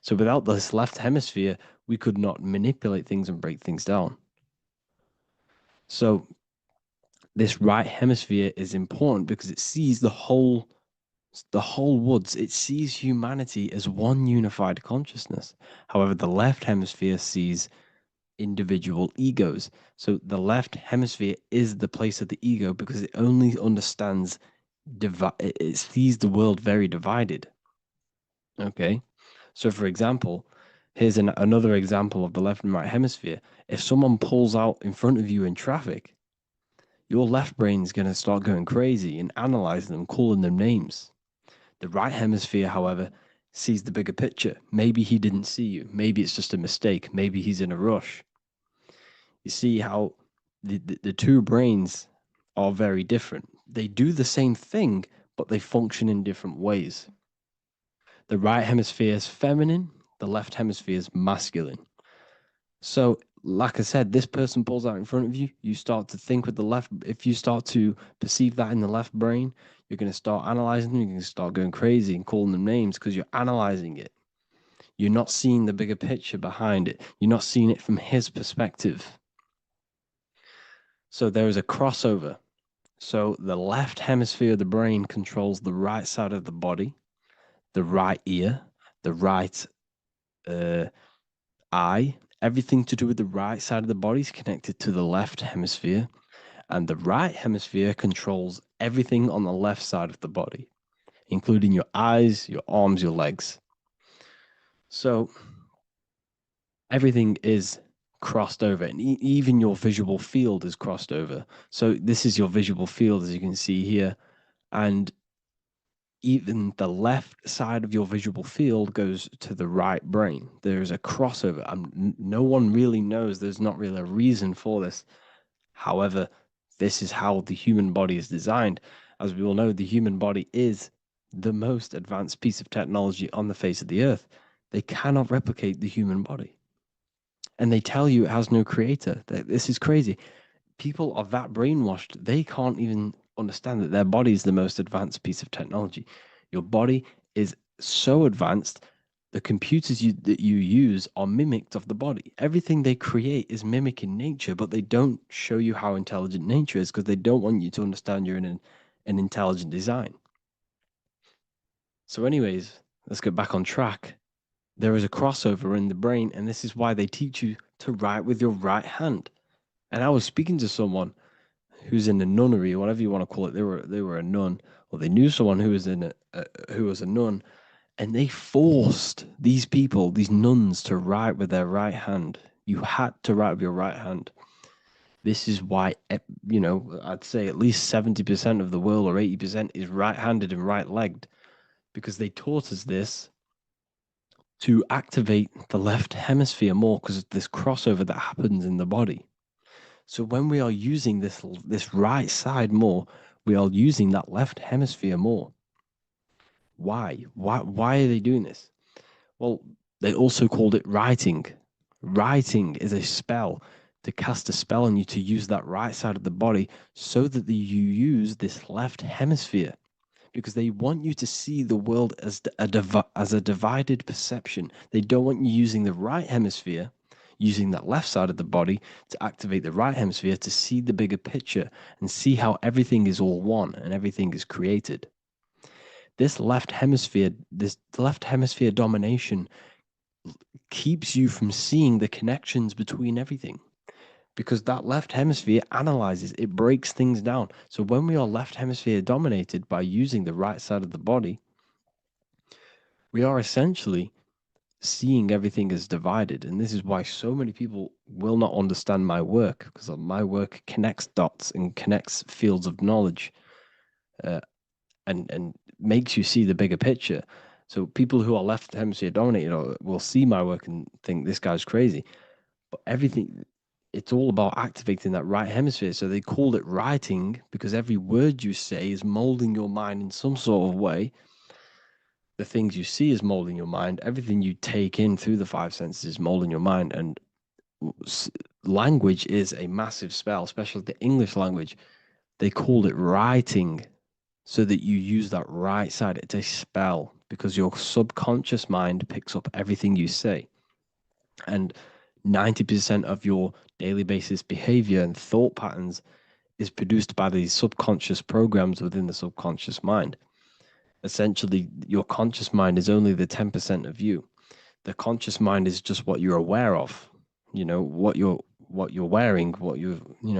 Speaker 1: So without this left hemisphere, we could not manipulate things and break things down. So this right hemisphere is important because it sees the whole woods. It sees humanity as one unified consciousness. However, the left hemisphere sees individual egos. So the left hemisphere is the place of the ego because it only understands it sees the world very divided. Okay, so for example, here's another example of the left and right hemisphere. If someone pulls out in front of you in traffic, your left brain is going to start going crazy and analyzing them, calling them names. The right hemisphere, however, sees the bigger picture. Maybe he didn't see you. Maybe it's just a mistake. Maybe he's in a rush. You see how the two brains are very different. They do the same thing, but they function in different ways. The right hemisphere is feminine, the left hemisphere is masculine. So, like I said, this person pulls out in front of you, you start to think with the left. If you start to perceive that in the left brain, you're going to start analyzing them, you're going to start going crazy and calling them names because you're analyzing it. You're not seeing the bigger picture behind it. You're not seeing it from his perspective. So there is a crossover. So the left hemisphere of the brain controls the right side of the body, the right ear, the right eye. Everything to do with the right side of the body is connected to the left hemisphere, and the right hemisphere controls everything on the left side of the body, including your eyes, your arms, your legs. So everything is crossed over, and even your visual field is crossed over. So this is your visual field, as you can see here, and even the left side of your visual field goes to the right brain. There's a crossover. No one really knows. There's not really a reason for this. However, this is how the human body is designed. As we all know, the human body is the most advanced piece of technology on the face of the earth. They cannot replicate the human body. And they tell you it has no creator. This is crazy. People are that brainwashed, they can't even understand that their body is the most advanced piece of technology. Your body is so advanced, the computers that you use are mimicked of the body. Everything they create is mimicking nature, but they don't show you how intelligent nature is because they don't want you to understand you're in an intelligent design. So anyways, let's get back on track. There is a crossover in the brain, and this is why they teach you to write with your right hand. And I was speaking to someone who's in a nunnery, or whatever you want to call it. They were a nun, or they knew someone who was who was a nun, and they forced these people, these nuns, to write with their right hand. You had to write with your right hand. This is why, I'd say at least 70% of the world, or 80%, is right-handed and right-legged, because they taught us this to activate the left hemisphere more because of this crossover that happens in the body. So when we are using this right side more, we are using that left hemisphere more. Why? Why are they doing this? Well, they also called it writing. Writing is a spell, to cast a spell on you to use that right side of the body so that you use this left hemisphere, because they want you to see the world as a divided perception. They don't want you using the right hemisphere, using that left side of the body to activate the right hemisphere to see the bigger picture and see how everything is all one and everything is created. This left hemisphere domination keeps you from seeing the connections between everything, because that left hemisphere analyzes, it breaks things down. So when we are left hemisphere dominated by using the right side of the body, we are essentially seeing everything as divided. And this is why so many people will not understand my work, because my work connects dots and connects fields of knowledge, and makes you see the bigger picture. So people who are left hemisphere dominated will see my work and think this guy's crazy. But everything, it's all about activating that right hemisphere. So they called it writing because every word you say is molding your mind in some sort of way. The things you see is molding your mind. Everything you take in through the five senses is molding your mind. And language is a massive spell, especially the English language. They call it writing so that you use that right side. It's a spell because your subconscious mind picks up everything you say. And 90% of your daily basis behavior and thought patterns is produced by these subconscious programs within the subconscious mind. Essentially, your conscious mind is only the 10% of you. The conscious mind is just what you're aware of, what you're wearing,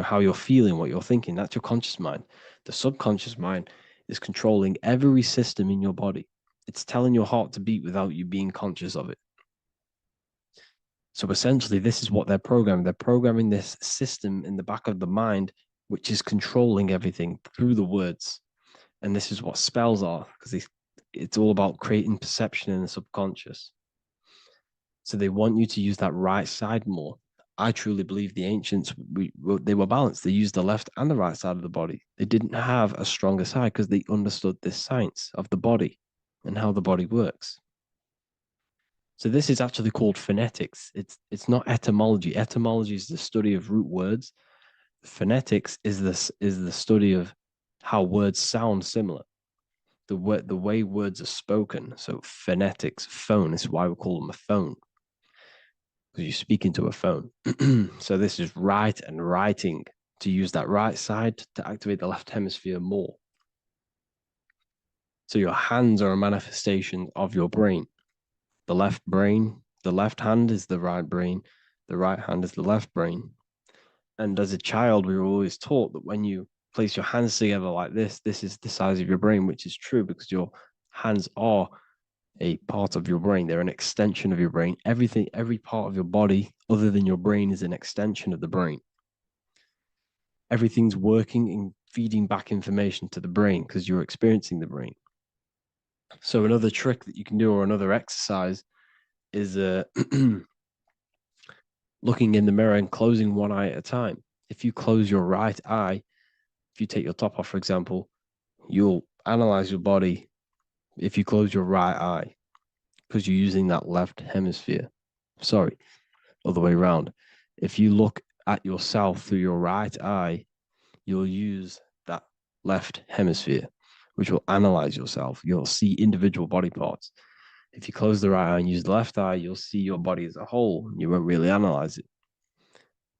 Speaker 1: how you're feeling, what you're thinking. That's your conscious mind. The subconscious mind is controlling every system in your body. It's telling your heart to beat without you being conscious of it. So essentially, this is what they're programming. They're programming this system in the back of the mind, which is controlling everything through the words. And this is what spells are, because it's all about creating perception in the subconscious. So they want you to use that right side more. I truly believe the ancients, they were balanced. They used the left and the right side of the body. They didn't have a stronger side because they understood this science of the body and how the body works. So this is actually called phonetics. It's not etymology. Etymology is the study of root words. Phonetics is the study of how words sound similar. The way words are spoken. So phonetics, phone is why we call them a phone, because you speak into a phone. So this is write and writing, to use that right side to activate the left hemisphere more. So your hands are a manifestation of your brain. The left hand is the right brain, the right hand is the left brain. And as a child, we were always taught that when you place your hands together like this is the size of your brain, which is true because your hands are a part of your brain. They're an extension of your brain. Every part of your body other than your brain is an extension of the brain. Everything's working and feeding back information to the brain because you're experiencing the brain. So another trick that you can do, or another exercise, is looking in the mirror and closing one eye at a time. If you close your right eye, if you take your top off, for example, you'll analyze your body if you close your right eye, because you're using that left hemisphere. Sorry, other way around. If you look at yourself through your right eye, you'll use that left hemisphere, which will analyze yourself. You'll see individual body parts. If you close the right eye and use the left eye, you'll see your body as a whole. You won't really analyze it.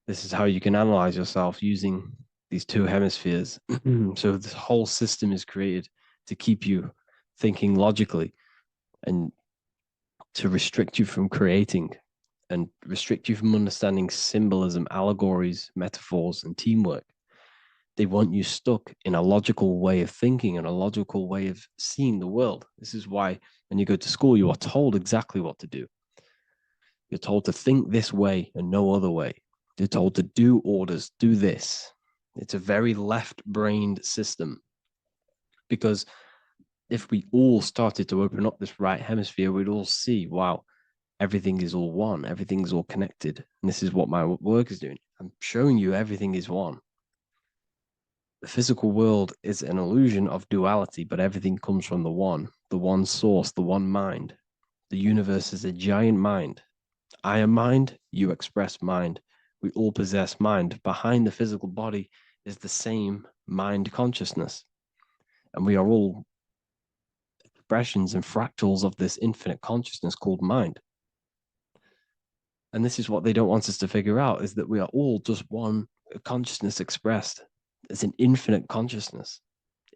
Speaker 1: This is how you can analyze yourself using these two hemispheres. So this whole system is created to keep you thinking logically and to restrict you from creating and restrict you from understanding symbolism, allegories, metaphors, and teamwork. They want you stuck in a logical way of thinking and a logical way of seeing the world. This is why when you go to school, you are told exactly what to do. You're told to think this way and no other way. You're told to do orders, do this. It's a very left-brained system, because if we all started to open up this right hemisphere, we'd all see, wow, everything is all one, everything's all connected. And this is what my work is doing. I'm showing you everything is one. The physical world is an illusion of duality, but everything comes from the one source, the one mind. The universe is a giant mind. I am mind, you express mind. We all possess mind. Behind the physical body is the same mind consciousness. And we are all expressions and fractals of this infinite consciousness called mind. And this is what they don't want us to figure out, is that we are all just one consciousness expressed. It's an infinite consciousness.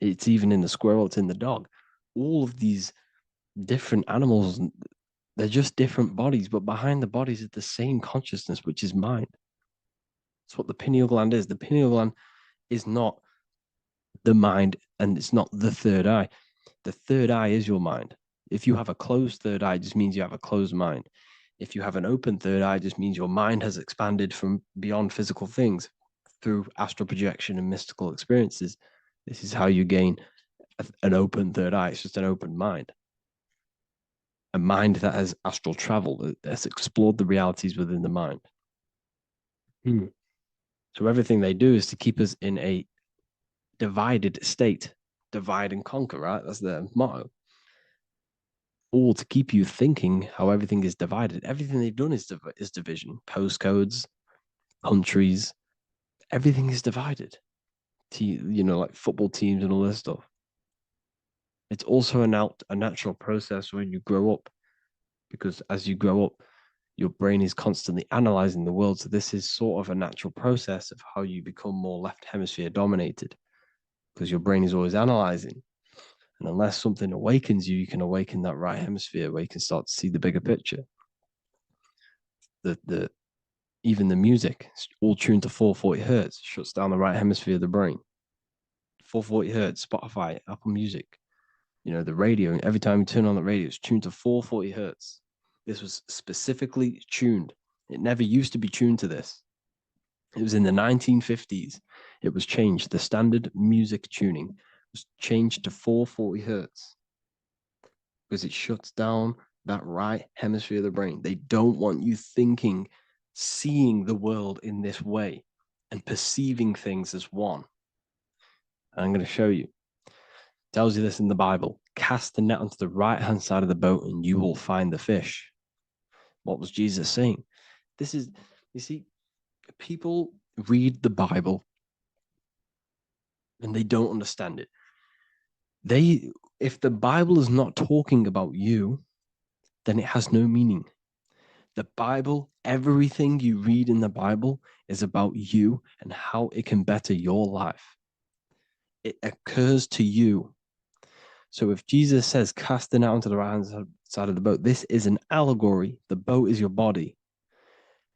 Speaker 1: It's even in the squirrel, it's in the dog. All of these different animals, they're just different bodies, but behind the bodies is the same consciousness, which is mind. That's what the pineal gland is. The pineal gland is not the mind, and it's not the third eye. The third eye is your mind. If you have a closed third eye, it just means you have a closed mind. If you have an open third eye, it just means your mind has expanded from beyond physical things through astral projection and mystical experiences. This is how you gain an open third eye. It's just an open mind. A mind that has astral travel, that's explored the realities within the mind. So everything they do is to keep us in a divided state. Divide and conquer, right? That's their motto. All to keep you thinking how everything is divided. Everything they've done is division. Postcodes, countries, everything is divided. like football teams and all this stuff. It's also a natural process when you grow up, because as you grow up, your brain is constantly analyzing the world. So this is sort of a natural process of how you become more left hemisphere dominated, because your brain is always analyzing. And unless something awakens you, you can awaken that right hemisphere where you can start to see the bigger picture. Even the music, all tuned to 440 hertz, shuts down the right hemisphere of the brain. 440 hertz, Spotify, Apple Music, the radio. Every time you turn on the radio, it's tuned to 440 hertz. This was specifically tuned. It never used to be tuned to this. It was in the 1950s. It was changed. The standard music tuning was changed to 440 hertz because it shuts down that right hemisphere of the brain. They don't want you thinking, seeing the world in this way and perceiving things as one. And I'm going to show you. It tells you this in the Bible. Cast the net onto the right-hand side of the boat and you will find the fish. What was Jesus saying? You see, people read the Bible and they don't understand it. If the Bible is not talking about you, then it has no meaning. The Bible, everything you read in the Bible is about you and how it can better your life. It occurs to you. So if Jesus says, cast the net onto the right-hand side of the boat, this is an allegory. The boat is your body.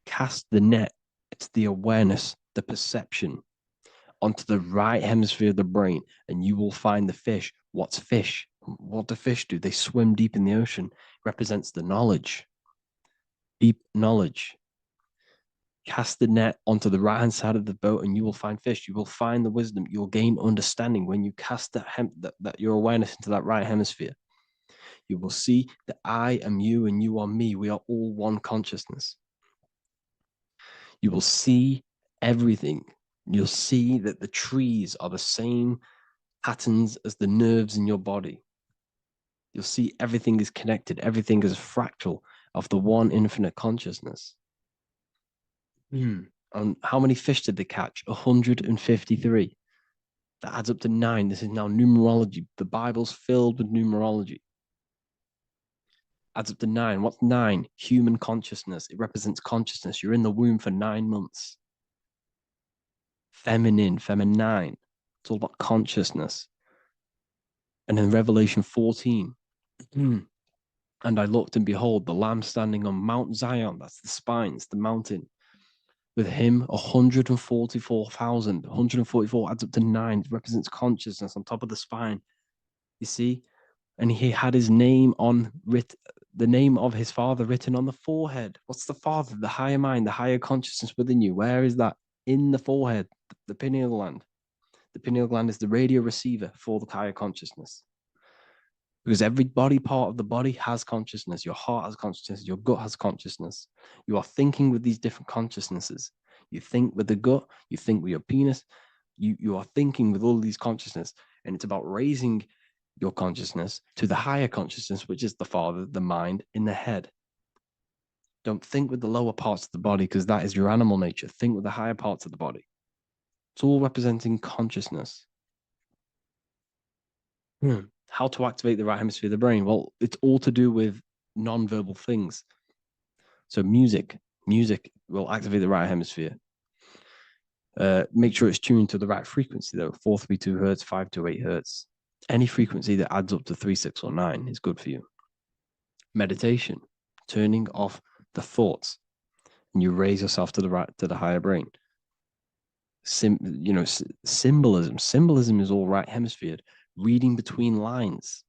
Speaker 1: Cast the net. It's the awareness, the perception onto the right hemisphere of the brain, and you will find the fish. What's fish? What do fish do? They swim deep in the ocean. It represents the knowledge. Deep knowledge. Cast the net onto the right-hand side of the boat and you will find fish. You will find the wisdom. You'll gain understanding when you cast that your awareness into that right hemisphere. You will see that I am you and you are me. We are all one consciousness. You will see everything. You'll see that the trees are the same patterns as the nerves in your body. You'll see everything is connected. Everything is a fractal of the one infinite consciousness. And how many fish did they catch? 153. That adds up to 9. This is now numerology. The Bible's filled with numerology. Adds up to 9. What's 9? Human consciousness. It represents consciousness. You're in the womb for 9 months. Feminine. It's all about consciousness. And in Revelation 14, and I looked and behold, the Lamb standing on Mount Zion. That's the spines, the mountain. With him, 144,000. 144 adds up to 9. It represents consciousness on top of the spine. You see? And he had his name the name of his Father written on the forehead. What's the Father? The higher mind, the higher consciousness within you. Where is that? In the forehead, the pineal gland. The pineal gland is the radio receiver for the higher consciousness. Because every body part of the body has consciousness. Your heart has consciousness. Your gut has consciousness. You are thinking with these different consciousnesses. You think with the gut. You think with your penis. You are thinking with all these consciousness. And it's about raising your consciousness to the higher consciousness, which is the Father, the mind, in the head. Don't think with the lower parts of the body because that is your animal nature. Think with the higher parts of the body. It's all representing consciousness. How to activate the right hemisphere of the brain? Well, it's all to do with non-verbal things. So music will activate the right hemisphere. Make sure it's tuned to the right frequency though. 432 hertz, 528 hertz. Any frequency that adds up to 3, 6, or 9 is good for you. Meditation, turning off the thoughts, and you raise yourself to the higher brain. Symbolism. Symbolism is all right hemisphere. Reading between lines,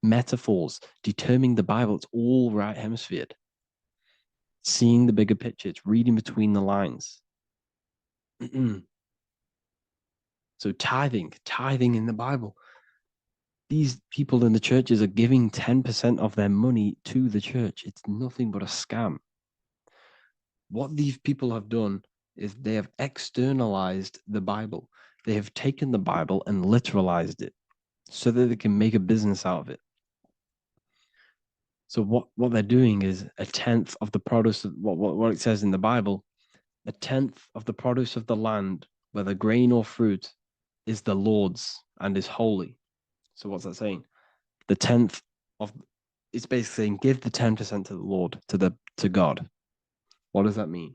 Speaker 1: metaphors, determining the Bible, it's all right hemisphere. Seeing the bigger picture, it's reading between the lines. So tithing in the Bible. These people in the churches are giving 10% of their money to the church. It's nothing but a scam. What these people have done is they have externalized the Bible. They have taken the Bible and literalized it so that they can make a business out of it. So what they're doing is 1/10 of the produce of what it says in the Bible, 1/10 of the produce of the land, whether grain or fruit, is the Lord's and is holy. So what's that saying? The 10th of, it's basically saying give the 10% to the Lord, to God. What does that mean?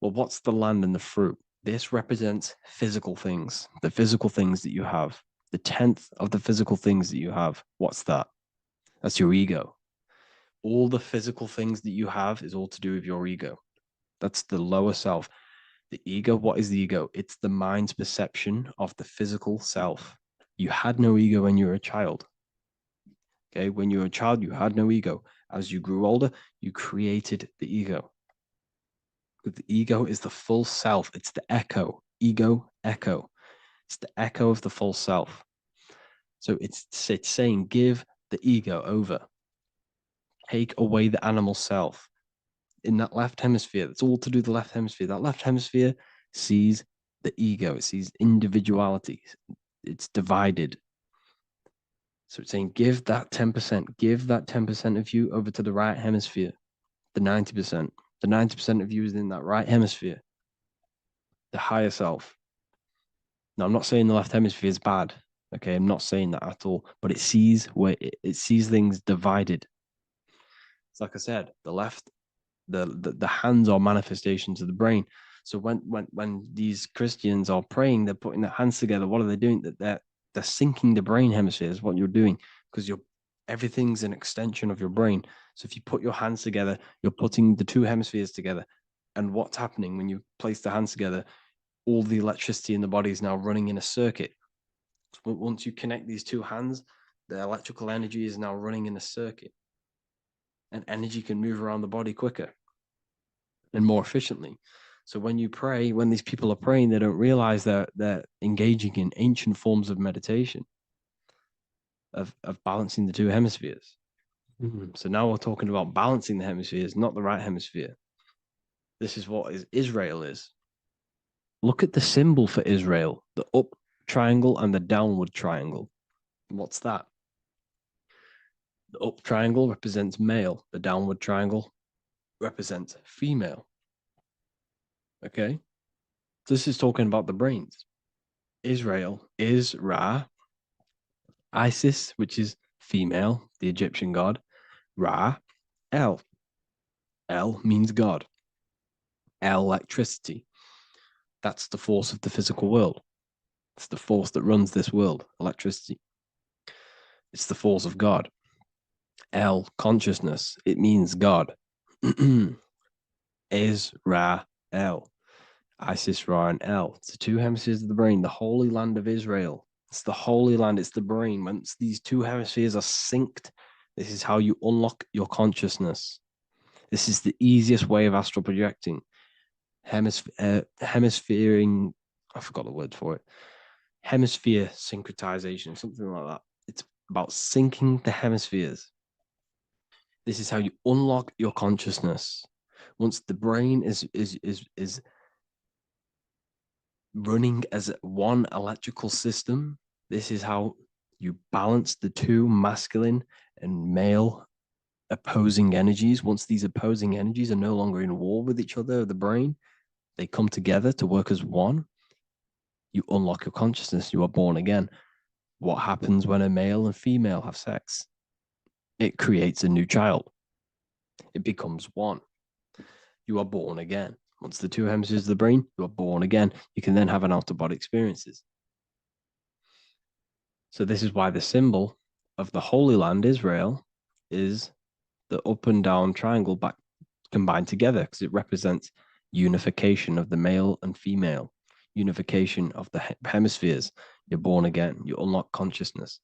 Speaker 1: Well, what's the land and the fruit? This represents physical things, the physical things that you have. The 10th of the physical things that you have. What's that? That's your ego. All the physical things that you have is all to do with your ego. That's the lower self. The ego, what is the ego? It's the mind's perception of the physical self. You had no ego when you were a child. Okay, when you were a child, you had no ego. As you grew older, you created the ego. But the ego is the full self. It's the echo. Ego, echo. It's the echo of the full self. So it's saying give the ego over. Take away the animal self. In that left hemisphere, that's all to do with the left hemisphere. That left hemisphere sees the ego. It sees individuality. It's divided. So it's saying give that 10%. Give that 10% of you over to the right hemisphere. The 90%. The 90% of you is in that right hemisphere. The higher self. Now, I'm not saying the left hemisphere is bad. Okay, I'm not saying that at all. But it sees where it sees things divided. It's like I said, the left, the hands are manifestations of the brain. So when these Christians are praying, they're putting their hands together. What are they doing? They're syncing the brain hemispheres. What you're doing, because everything's an extension of your brain. So if you put your hands together, you're putting the two hemispheres together. And what's happening when you place the hands together? All the electricity in the body is now running in a circuit. So once you connect these two hands, the electrical energy is now running in a circuit. And energy can move around the body quicker and more efficiently. So when you pray, when these people are praying, they don't realize that they're engaging in ancient forms of meditation, of balancing the two hemispheres. So now we're talking about balancing the hemispheres, not the right hemisphere. This is what Israel is. Look at the symbol for Israel, the up triangle and the downward triangle. What's that? The up triangle represents male. The downward triangle represents female. Okay? This is talking about the brains. Israel is Ra. Isis, which is female, the Egyptian god. Ra, El. El means God. El, electricity. That's the force of the physical world. It's the force that runs this world, electricity. It's the force of God. El, consciousness. It means God. Is Ra, El. Isis, Ra, and El. It's the two hemispheres of the brain, the holy land of Israel. It's the holy land, it's the brain. Once these two hemispheres are synced, this is how you unlock your consciousness. This is the easiest way of astral projecting. Hemisphering, I forgot the word for it. Hemisphere syncretization, something like that. It's about syncing the hemispheres. This is how you unlock your consciousness. Once the brain is running as one electrical system, this is how you balance the two masculine and male opposing energies. Once these opposing energies are no longer in war with each other, the brain, they come together to work as one. You unlock your consciousness. You are born again. What happens when a male and female have sex? It creates a new child. It becomes one. You are born again. Once the two hemispheres of the brain, you are born again. You can then have an out-of-body experiences. So this is why the symbol of the Holy Land, Israel, is the up and down triangle back combined together, because it represents unification of the male and female, unification of the hemispheres. You're born again. You unlock consciousness.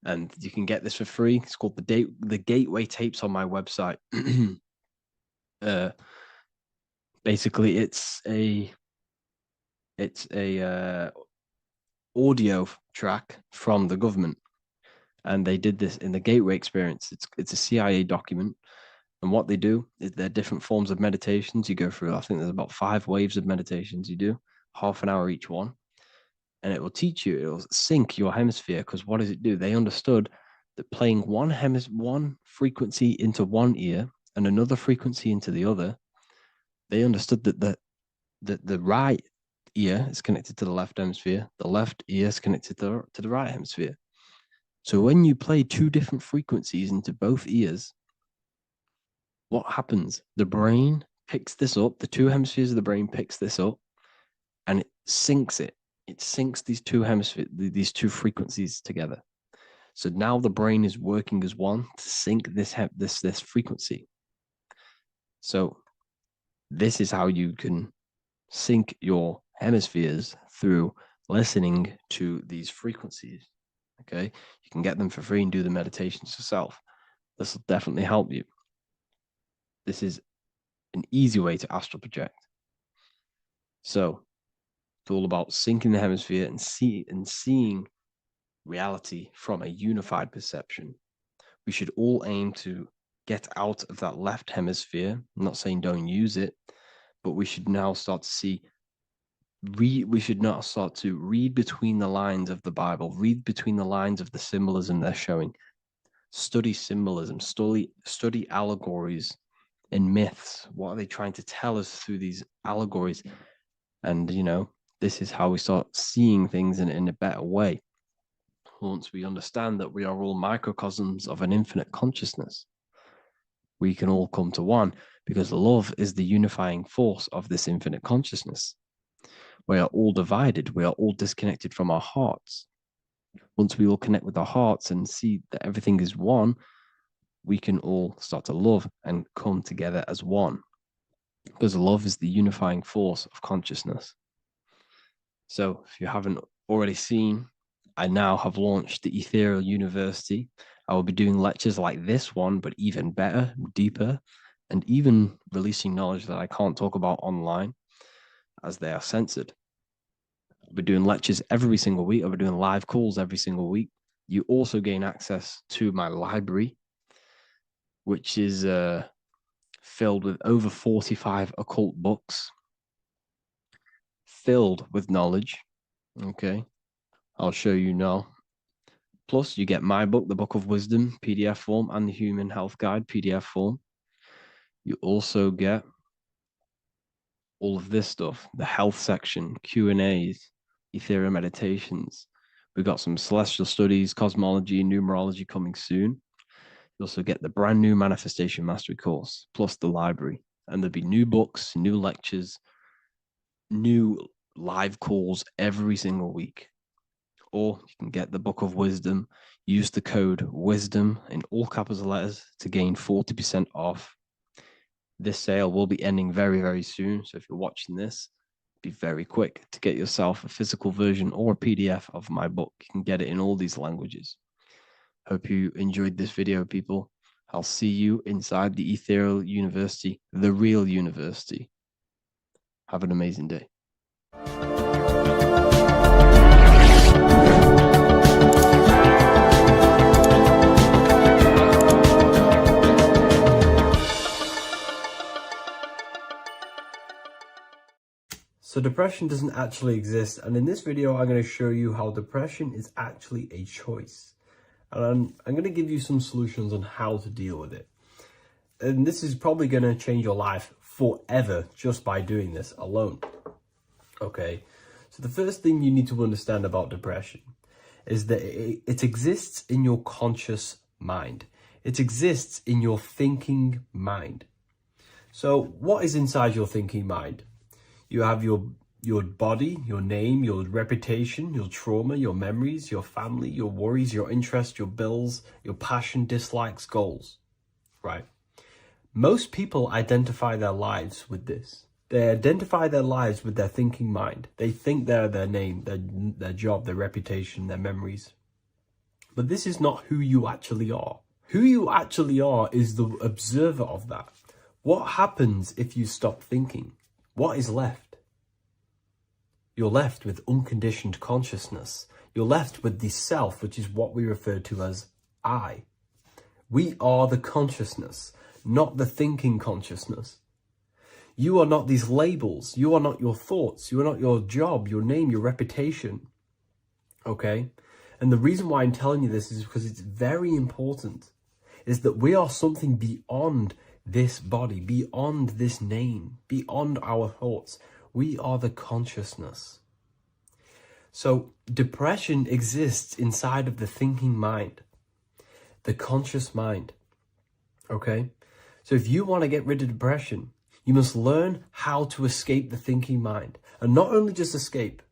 Speaker 1: And you can get this for free. It's called the Gateway Tapes on my website. Basically, it's a audio track from the government, and they did this in the Gateway Experience. It's a CIA document, and what they do is there are different forms of meditations you go through. I think there's about 5 waves of meditations you do, half an hour each one, and it will teach you. It will sync your hemisphere, because what does it do? They understood that playing one frequency into one ear and another frequency into the other, they understood that the right ear is connected to the left hemisphere. The left ear is connected to the right hemisphere. So when you play two different frequencies into both ears, what happens? The brain picks this up. The two hemispheres of the brain picks this up, and it syncs it. It syncs these two hemispheres, these two frequencies together. So now the brain is working as one to sync this frequency. So this is how you can sync your hemispheres through listening to these frequencies. Okay, you can get them for free and do the meditations yourself. This will definitely help you. This is an easy way to astral project. So it's all about syncing the hemisphere and seeing reality from a unified perception. We should all aim to get out of that left hemisphere. I'm not saying don't use it, but we should now start to read between the lines of the Bible, read between the lines of the symbolism they're showing. Study symbolism, study allegories and myths. What are they trying to tell us through these allegories? And, this is how we start seeing things in a better way. Once we understand that we are all microcosms of an infinite consciousness, we can all come to one, because love is the unifying force of this infinite consciousness. We are all divided. We are all disconnected from our hearts. Once we all connect with our hearts and see that everything is one, we can all start to love and come together as one, because love is the unifying force of consciousness. So if you haven't already seen, I now have launched the Ethereal University. I will be doing lectures like this one, but even better, deeper, and even releasing knowledge that I can't talk about online as they are censored. I'll be doing lectures every single week. I'll be doing live calls every single week. You also gain access to my library, which is filled with over 45 occult books, filled with knowledge. Okay, I'll show you now. Plus, you get my book, The Book of Wisdom, PDF form, and the Human Health Guide, PDF form. You also get all of this stuff, the health section, Q&As, Ethereal meditations. We've got some celestial studies, cosmology, and numerology coming soon. You also get the brand new Manifestation Mastery course, plus the library. And there'll be new books, new lectures, new live calls every single week. Or you can get the Book of Wisdom. Use the code WISDOM in all capital letters to gain 40% off. This sale will be ending very, very soon. So if you're watching this, be very quick to get yourself a physical version or a PDF of my book. You can get it in all these languages. Hope you enjoyed this video, people. I'll see you inside the Ethereal University, the real university. Have an amazing day.
Speaker 4: So depression doesn't actually exist, and in this video I'm going to show you how depression is actually a choice. And I'm going to give you some solutions on how to deal with it. And this is probably going to change your life forever just by doing this alone. Okay, so the first thing you need to understand about depression is that it exists in your conscious mind. It exists in your thinking mind. So what is inside your thinking mind? You have your body, your name, your reputation, your trauma, your memories, your family, your worries, your interests, your bills, your passion, dislikes, goals, right? Most people identify their lives with this. They identify their lives with their thinking mind. They think they're their name, their job, their reputation, their memories. But this is not who you actually are. Who you actually are is the observer of that. What happens if you stop thinking? What is left? You're left with unconditioned consciousness. You're left with the self, which is what we refer to as I. We are the consciousness, not the thinking consciousness. You are not these labels. You are not your thoughts. You are not your job, your name, your reputation. Okay? And the reason why I'm telling you this is because it's very important, is that we are something beyond this body, beyond this name, beyond our thoughts. We are the consciousness. So depression exists inside of the thinking mind, the conscious mind. Okay? So if you want to get rid of depression, you must learn how to escape the thinking mind. And not only just escape,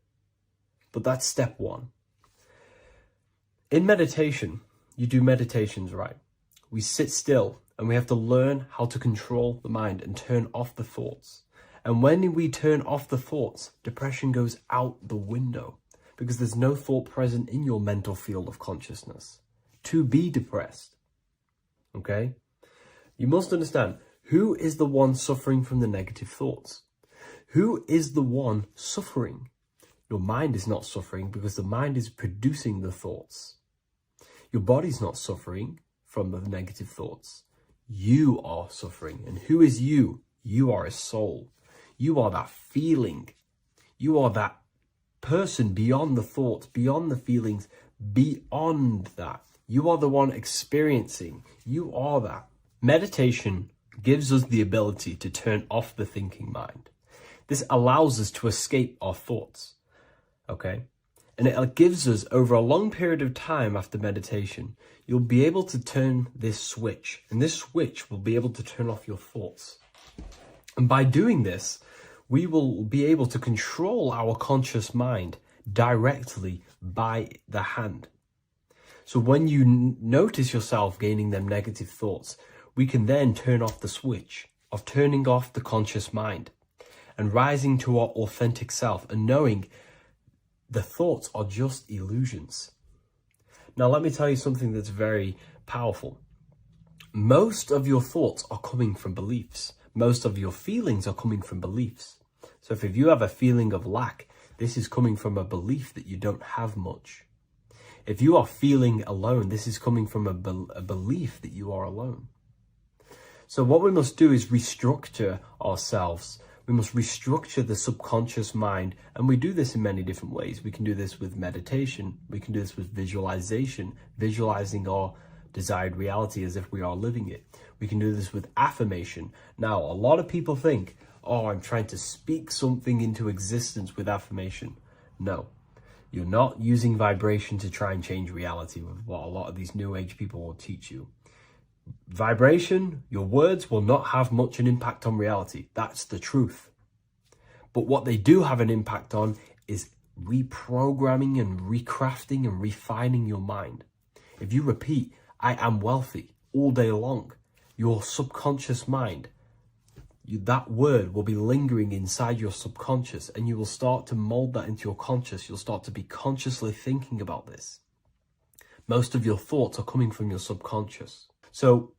Speaker 4: but that's step one. In meditation, you do meditations, right? We sit still and we have to learn how to control the mind and turn off the thoughts. And when we turn off the thoughts, depression goes out the window because there's no thought present in your mental field of consciousness to be depressed. Okay? You must understand, who is the one suffering from the negative thoughts? Who is the one suffering? Your mind is not suffering because the mind is producing the thoughts. Your body's not suffering from the negative thoughts. You are suffering. And who is you? You are a soul. You are that feeling. You are that person beyond the thoughts, beyond the feelings, beyond that. You are the one experiencing. You are that. Meditation gives us the ability to turn off the thinking mind. This allows us to escape our thoughts. Okay? And it gives us, over a long period of time after meditation, you'll be able to turn this switch. And this switch will be able to turn off your thoughts. And by doing this, we will be able to control our conscious mind directly by the hand. So when you notice yourself gaining them negative thoughts, we can then turn off the switch of turning off the conscious mind and rising to our authentic self and knowing the thoughts are just illusions. Now, let me tell you something that's very powerful. Most of your thoughts are coming from beliefs. Most of your feelings are coming from beliefs. So if you have a feeling of lack, this is coming from a belief that you don't have much. If you are feeling alone, this is coming from a belief that you are alone. So what we must do is restructure ourselves. We must restructure the subconscious mind, and we do this in many different ways. We can do this with meditation. We can do this with visualization, visualizing our desired reality as if we are living it. We can do this with affirmation. Now, a lot of people think, oh, I'm trying to speak something into existence with affirmation. No, you're not using vibration to try and change reality with what a lot of these new age people will teach you. Vibration, your words will not have much an impact on reality. That's the truth. But what they do have an impact on is reprogramming and recrafting and refining your mind. If you repeat, I am wealthy all day long, your subconscious mind, that word will be lingering inside your subconscious, and you will start to mold that into your conscious. You'll start to be consciously thinking about this. Most of your thoughts are coming from your subconscious. So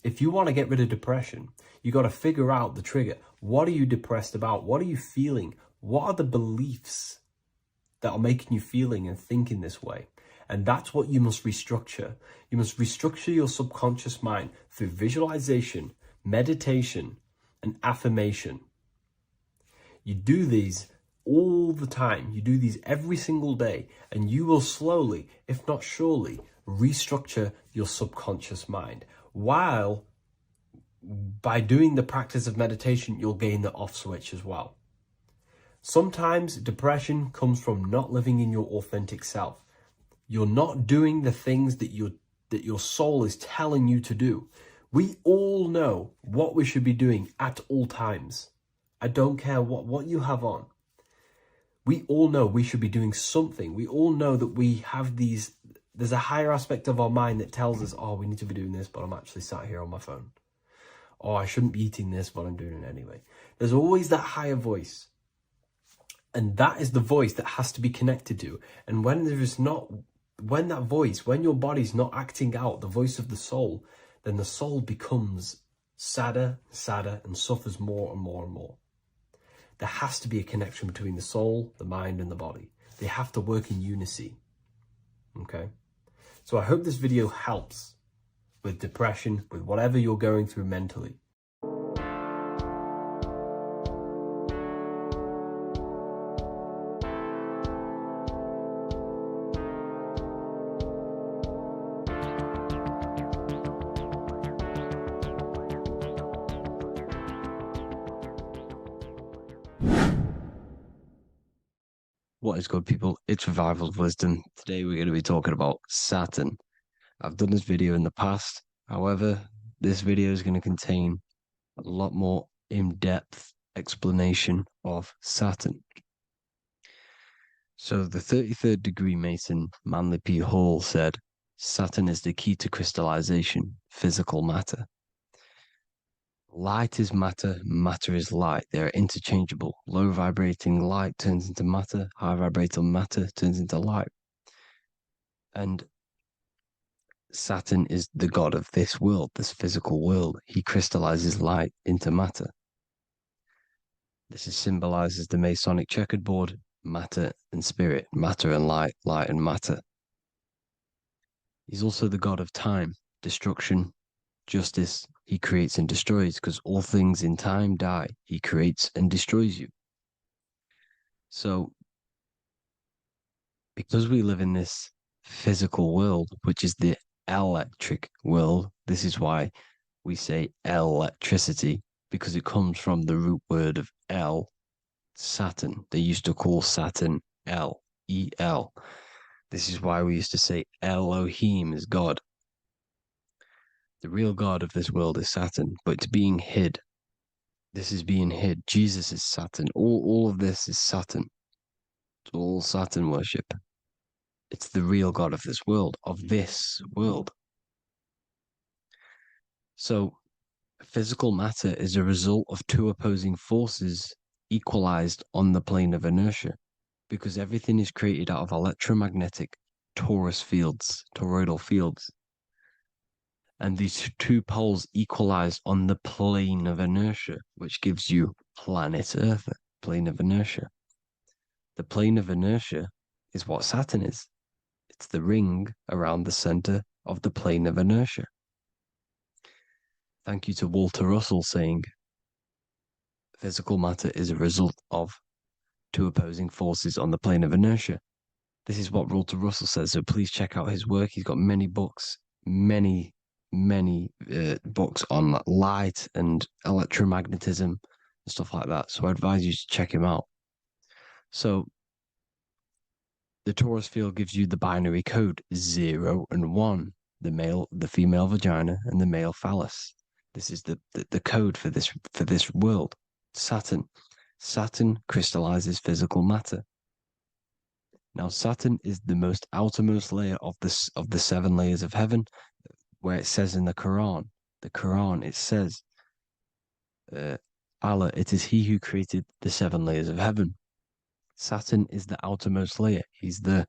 Speaker 4: if you want to get rid of depression, you got to figure out the trigger. What are you depressed about? What are you feeling? What are the beliefs that are making you feeling and thinking this way? And that's what you must restructure. You must restructure your subconscious mind through visualization, meditation, and affirmation. You do these all the time. You do these every single day, and you will slowly, if not surely, restructure your subconscious mind. While by doing the practice of meditation, you'll gain the off switch as well. Sometimes depression comes from not living in your authentic self. You're not doing the things that your soul is telling you to do. We all know what we should be doing at all times. I don't care what you have on. We all know we should be doing something. We all know that we have these, there's a higher aspect of our mind that tells us, oh, we need to be doing this, but I'm actually sat here on my phone. Oh, I shouldn't be eating this, but I'm doing it anyway. There's always that higher voice. And that is the voice that has to be connected to. And when your body's not acting out the voice of the soul, then the soul becomes sadder, and suffers more and more and more. There has to be a connection between the soul, the mind, and the body. They have to work in unison. Okay? So I hope this video helps with depression, with whatever you're going through mentally.
Speaker 1: What is good, people? It's Revival of Wisdom. Today we're going to be talking about Saturn. I've done this video in the past. However, this video is going to contain a lot more in-depth explanation of Saturn. So the 33rd degree Mason, Manly P. Hall, said, Saturn is the key to crystallization, physical matter. Light is matter, matter is light. They are interchangeable. Low vibrating light turns into matter, high vibrating matter turns into light. And Saturn is the god of this world, this physical world. He crystallizes light into matter. This is symbolized as the Masonic checkerboard, matter and spirit, matter and light, light and matter. He's also the god of time, destruction, justice. He creates and destroys, because all things in time die. He creates and destroys you. So, because we live in this physical world, which is the electric world, this is why we say electricity, because it comes from the root word of El, Saturn. They used to call Saturn El, E-L. This is why we used to say Elohim is God. The real God of this world is Saturn, but it's being hid. This is being hid. Jesus is Saturn. All of this is Saturn. It's all Saturn worship. It's the real God of this world, So, physical matter is a result of two opposing forces equalized on the plane of inertia, because everything is created out of electromagnetic toroidal fields. And these two poles equalize on the plane of inertia, which gives you planet Earth, plane of inertia. The plane of inertia is what Saturn is. It's the ring around the center of the plane of inertia. Thank you to Walter Russell saying, physical matter is a result of two opposing forces on the plane of inertia. This is what Walter Russell says, so please check out his work. He's got many books, many books on light and electromagnetism and stuff like that. So I advise you to check him out. So the torus field gives you the binary code 0 and 1, the female vagina and the male phallus. This is the code for this world. Saturn crystallizes physical matter. Now Saturn is the most outermost layer of the 7 layers of heaven, where it says in the Quran, it says, Allah, it is He who created the 7 layers of heaven. Saturn is the outermost layer. He's the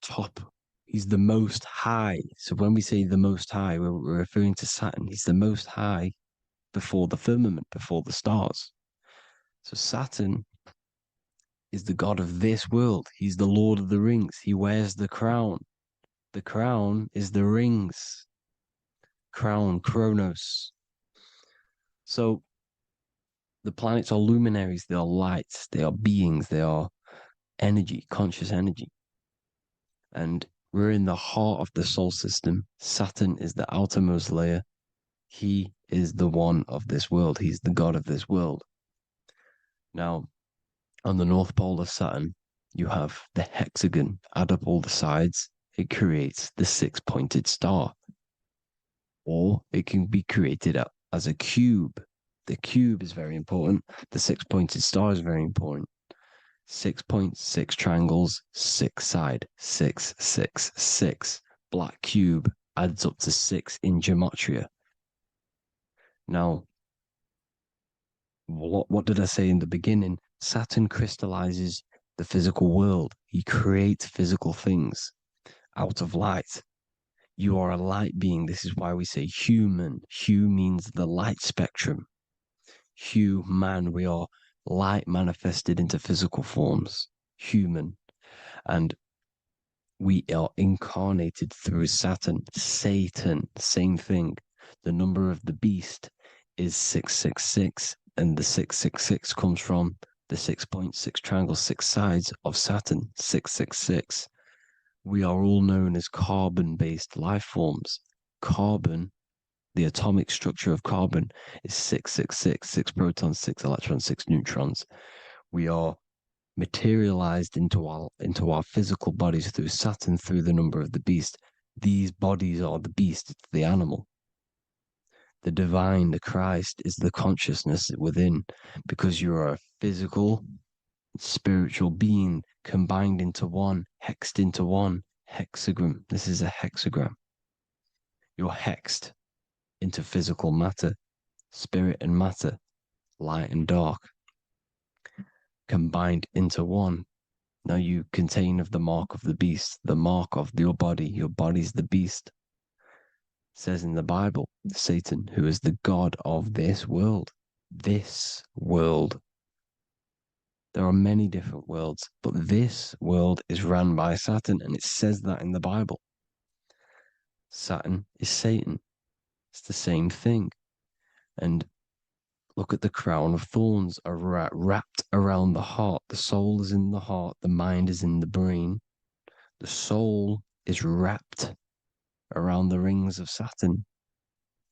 Speaker 1: top. He's the most high. So when we say the most high, we're referring to Saturn. He's the most high before the firmament, before the stars. So Saturn is the god of this world. He's the Lord of the Rings. He wears the crown. The crown is the rings. Crown, Kronos. So the planets are luminaries. They are lights. They are beings. They are energy, conscious energy. And we're in the heart of the solar system. Saturn is the outermost layer. He is the one of this world. He's the god of this world. Now, on the North Pole of Saturn, you have the hexagon. Add up all the sides. It creates the 6-pointed star. Or it can be created as a cube. The cube is very important. The 6-pointed star is very important. 6 points, 6 triangles, 6 side, 6, 6, 6. Black cube adds up to 6 in gematria. Now, what did I say in the beginning? Saturn crystallizes the physical world. He creates physical things out of light. You are a light being. This is why we say human. Hue means the light spectrum. Hue, man, we are light manifested into physical forms. Human. And we are incarnated through Saturn. Satan, same thing. The number of the beast is 666. And the 666 comes from the 6.6 triangle, 6 sides of Saturn, 666. We are all known as carbon-based life forms. Carbon, the atomic structure of carbon, is 666, 6 protons, 6 electrons, 6 neutrons. We are materialized into our physical bodies through Saturn, through the number of the beast. These bodies are the beast, it's the animal. The divine, the Christ, is the consciousness within, because you are a physical, spiritual being combined into one, hexed into one. Hexagram. This is a hexagram. You're hexed into physical matter, spirit and matter, light and dark, combined into one. Now you contain of the mark of the beast, the mark of your body. Your body's the beast. It says in the Bible, Satan, who is the god of this world. This world. There are many different worlds, but this world is run by Saturn, and it says that in the Bible. Saturn is Satan. It's the same thing. And look at the crown of thorns are wrapped around the heart. The soul is in the heart. The mind is in the brain. The soul is wrapped around the rings of Saturn.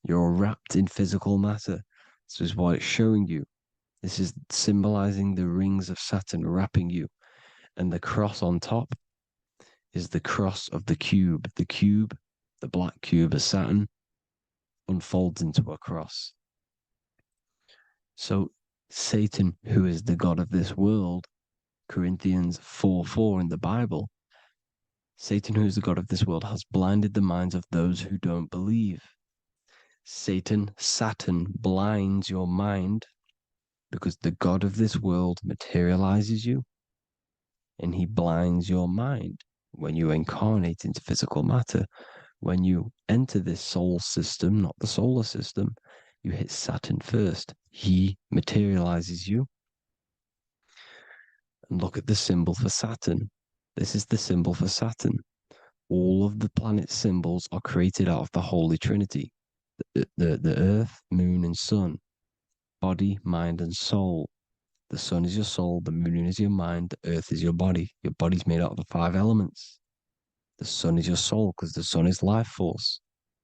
Speaker 1: You're wrapped in physical matter. This is what it's showing you. This is symbolizing the rings of Saturn wrapping you. And the cross on top is the cross of the cube. The cube, the black cube of Saturn, unfolds into a cross. So Satan, who is the god of this world, Corinthians 4:4 in the Bible, Satan, who is the god of this world, has blinded the minds of those who don't believe. Saturn blinds your mind because the god of this world materializes you and he blinds your mind when you incarnate into physical matter. When you enter this soul system, not the solar system, you hit Saturn first. He materializes you. And look at the symbol for Saturn. This is the symbol for Saturn. All of the planet symbols are created out of the Holy Trinity. The Earth, Moon, and Sun. Body, mind, and soul. The sun is your soul, the moon is your mind, the earth is your body. Your body's made out of the 5 elements. The sun is your soul because the sun is life force.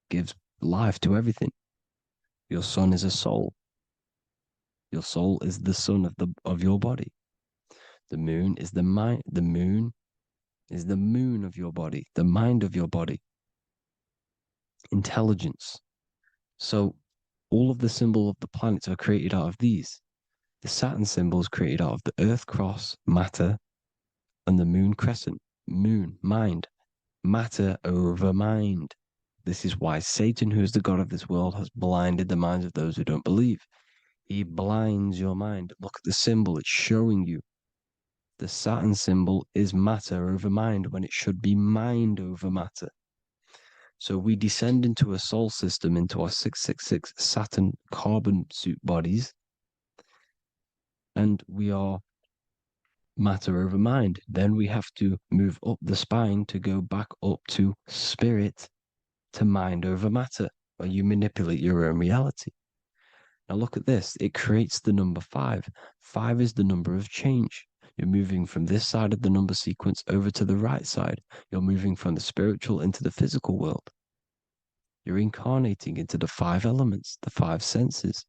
Speaker 1: Gives life to everything. Your sun is a soul. Your soul is the sun of your body. The moon is the mind. The moon is the moon of your body, the mind of your body. Intelligence. So all of the symbol of the planets are created out of these. The Saturn symbol is created out of the Earth cross, matter, and the moon crescent, moon, mind, matter over mind. This is why Satan, who is the god of this world, has blinded the minds of those who don't believe. He blinds your mind. Look at the symbol, it's showing you. The Saturn symbol is matter over mind when it should be mind over matter. So we descend into a soul system, into our 666 Saturn carbon suit bodies, and we are matter over mind. Then we have to move up the spine to go back up to spirit, to mind over matter, where you manipulate your own reality. Now look at this. It creates the number 5. 5 is the number of change. You're moving from this side of the number sequence over to the right side. You're moving from the spiritual into the physical world. You're incarnating into the 5 elements, the 5 senses.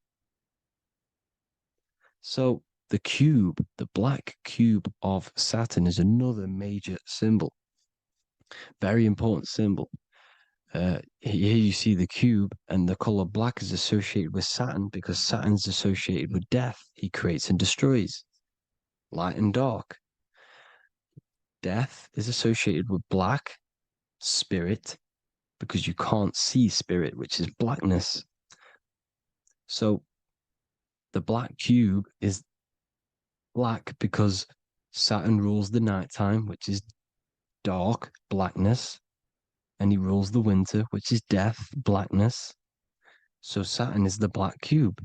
Speaker 1: So the cube, the black cube of Saturn, is another major symbol. Very important symbol. Here you see the cube, and the color black is associated with Saturn because Saturn's associated with death. He creates and destroys. Light and dark. Death is associated with black, spirit, because you can't see spirit, which is blackness. So the black cube is black because Saturn rules the nighttime, which is dark, blackness, and he rules the winter, which is death, blackness. So Saturn is the black cube.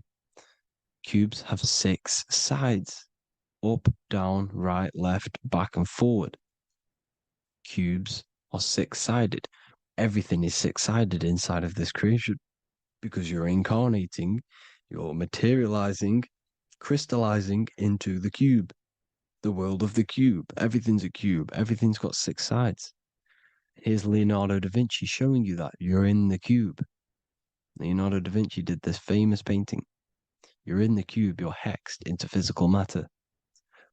Speaker 1: Cubes have 6 sides. Up, down, right, left, back, and forward. Cubes are 6-sided. Everything is 6-sided inside of this creation because you're incarnating, you're materializing, crystallizing into the cube, the world of the cube. Everything's a cube. Everything's got 6 sides. Here's Leonardo da Vinci showing you that you're in the cube. Leonardo da Vinci did this famous painting. You're in the cube, you're hexed into physical matter.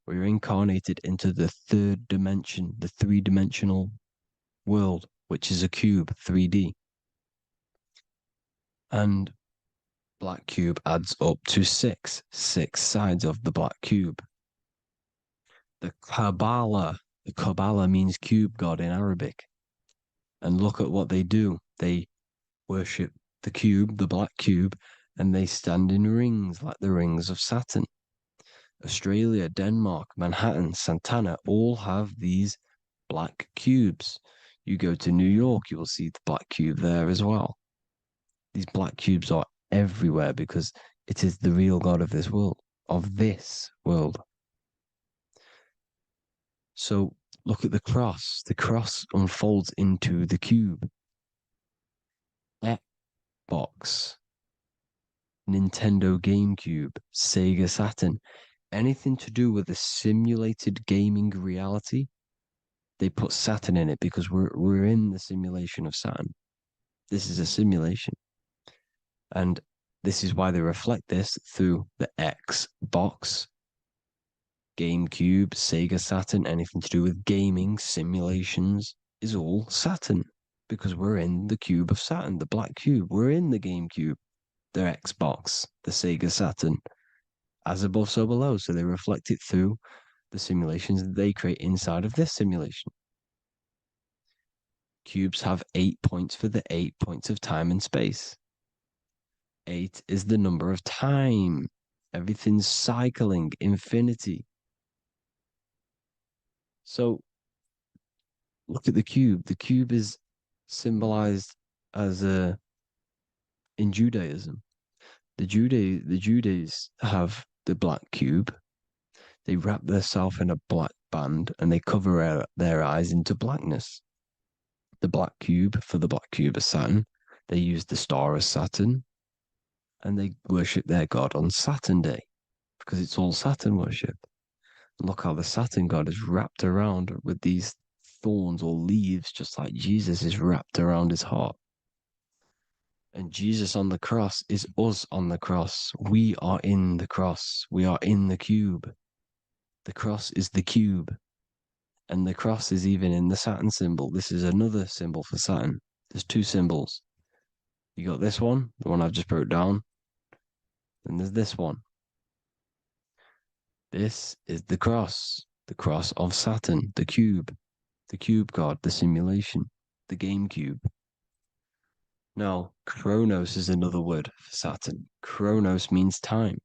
Speaker 1: We're incarnated into the third dimension, the three-dimensional world, which is a cube, 3D. And black cube adds up to six sides of the black cube. The Kabbalah means cube god in Arabic. And look at what they do. They worship the cube, the black cube, and they stand in rings like the rings of Saturn. Australia, Denmark, Manhattan, Santana all have these black cubes. You go to New York, you will see the black cube there as well. These black cubes are everywhere because it is the real God of this world, So look at the cross. The cross unfolds into the cube. Xbox, Nintendo GameCube, Sega Saturn, anything to do with a simulated gaming reality, they put Saturn in it because we're in the simulation of Saturn. This is a simulation. And this is why they reflect this through the Xbox, GameCube, Sega Saturn, anything to do with gaming, simulations, is all Saturn. Because we're in the cube of Saturn, the black cube. We're in the GameCube, the Xbox, the Sega Saturn. As above, so below. So they reflect it through the simulations that they create inside of this simulation. Cubes have 8 points for the 8 points of time and space. 8 is the number of time. Everything's cycling, infinity. So look at the cube. The cube is symbolized as in Judaism. The Judays have the black cube. They wrap themselves in a black band and they cover their eyes into blackness. The black cube, for the black cube of Saturn, they use the star of Saturn and they worship their god on Saturn Day because it's all Saturn worship. And look how the Saturn god is wrapped around with these thorns or leaves, just like Jesus is wrapped around his heart. And Jesus on the cross is us on the cross. We are in the cross. We are in the cube. The cross is the cube. And the cross is even in the Saturn symbol. This is another symbol for Saturn. There's two symbols. You got this one, the one I've just broke down. And there's this one. This is the cross of Saturn, the cube god, the simulation, the game cube. Now, Chronos is another word for Saturn. Chronos means time.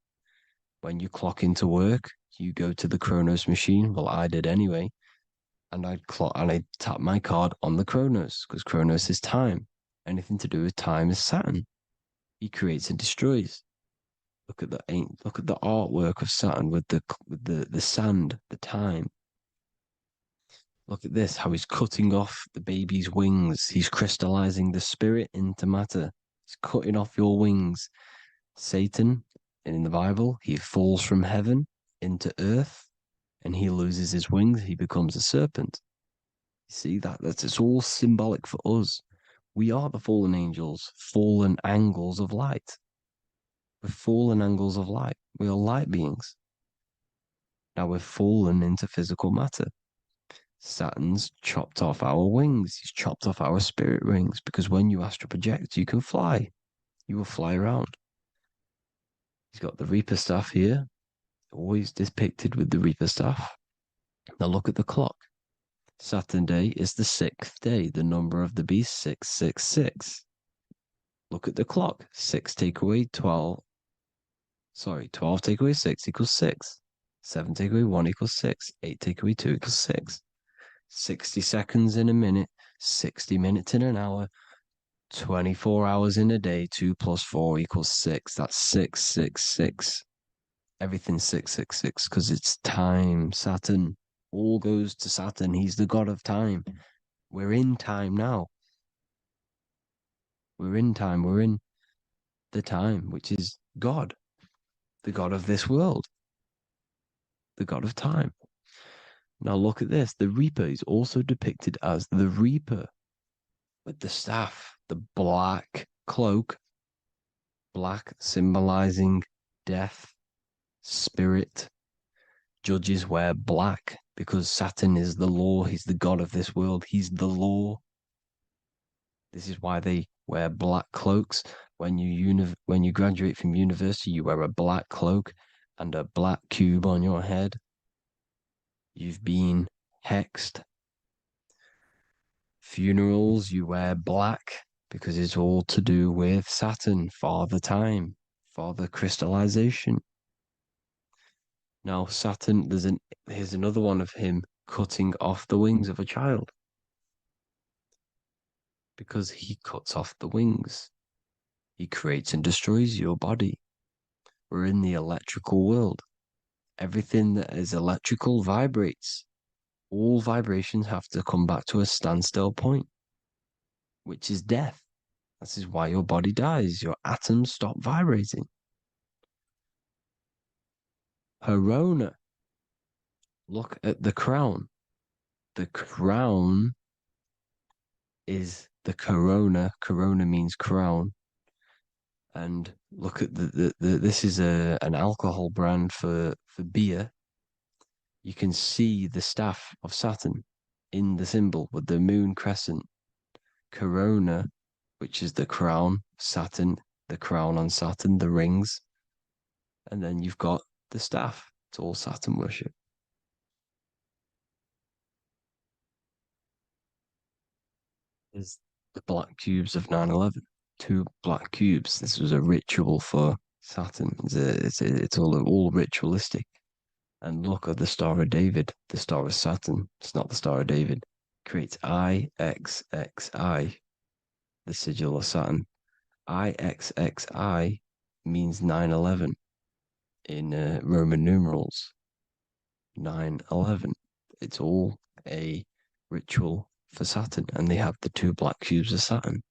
Speaker 1: When you clock into work, you go to the Chronos machine. Well, I did anyway. And I'd tap my card on the Chronos because Chronos is time. Anything to do with time is Saturn. He creates and destroys. Look at the artwork of Saturn with the sand, the time. Look at this, how he's cutting off the baby's wings. He's crystallizing the spirit into matter. He's cutting off your wings. Satan, in the Bible, he falls from heaven into earth and he loses his wings. He becomes a serpent. You see it's all symbolic for us. We are the fallen angels, fallen angles of light. We're fallen angles of light. We are light beings. Now we're fallen into physical matter. Saturn's chopped off our wings. He's chopped off our spirit wings because when you astral project, you can fly. You will fly around. He's got the Reaper staff here, always depicted with the Reaper staff. Now look at the clock. Saturn Day is the 6th day, the number of the beast, 666. Look at the clock. 6 take away 12. 12 take away 6 equals 6. 7 take away 1 equals 6. 8 take away 2 equals 6. 60 seconds in a minute, 60 minutes in an hour, 24 hours in a day, 2 plus 4 equals 6. That's 666. Everything's 666 because it's time. Saturn all goes to Saturn. He's the god of time. We're in time now. We're in time. We're in the time, which is God, the god of this world, the god of time. Now look at this. The Reaper is also depicted as the Reaper with the staff, the black cloak, black symbolizing death, spirit, Judges wear black because Saturn is the law. He's the god of this world. He's the law. This is why they wear black cloaks. When you graduate from university, you wear a black cloak and a black cube on your head. You've been hexed. Funerals, you wear black because it's all to do with Saturn, Father Time, Father Crystallization. Now, Saturn, here's another one of him cutting off the wings of a child. Because he cuts off the wings. He creates and destroys your body. We're in the electrical world. Everything that is electrical vibrates. All vibrations have to come back to a standstill point, which is death. This is why your body dies. Your atoms stop vibrating. Corona. Look at the crown. The crown is the corona. Corona means crown. And look at this is an alcohol brand for beer. You can see the staff of Saturn in the symbol with the moon crescent. Corona, which is the crown, Saturn, the crown on Saturn, the rings. And then you've got the staff. It's all Saturn worship. Is the black cubes of 9/11. 2 black cubes. This was a ritual for Saturn. It's all ritualistic. And look at the Star of David, the Star of Saturn. It's not the Star of David. Creates IXXI, the sigil of Saturn. IXXI means 9/11 in Roman numerals. 9/11. It's all a ritual for Saturn, and they have the 2 black cubes of Saturn.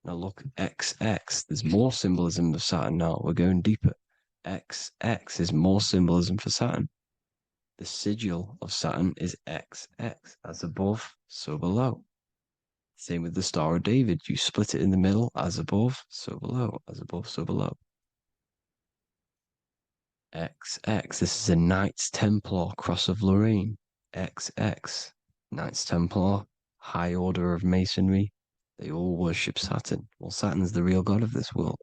Speaker 1: Now look, XX, there's more symbolism of Saturn now. We're going deeper. XX is more symbolism for Saturn. The sigil of Saturn is XX, as above, so below. Same with the Star of David. You split it in the middle, as above, so below, as above, so below. XX, this is a Knights Templar Cross of Lorraine. XX, Knights Templar, High Order of Masonry. They all worship Saturn. Well, Saturn's the real god of this world.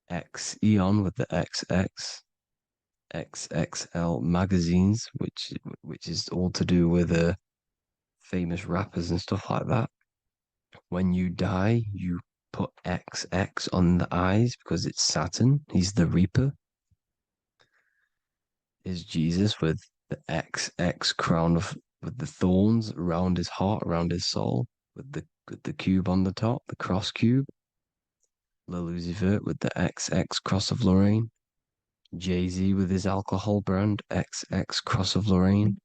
Speaker 1: X Eon with the XX. XXL magazines, which is all to do with famous rappers and stuff like that. When you die, you put XX on the eyes because it's Saturn. He's the Reaper. Is Jesus with the XX crown with the thorns around his heart, around his soul, with the cube on the top, the cross cube. Lucifer with the XX Cross of Lorraine. Jay-Z with his alcohol brand, XX Cross of Lorraine.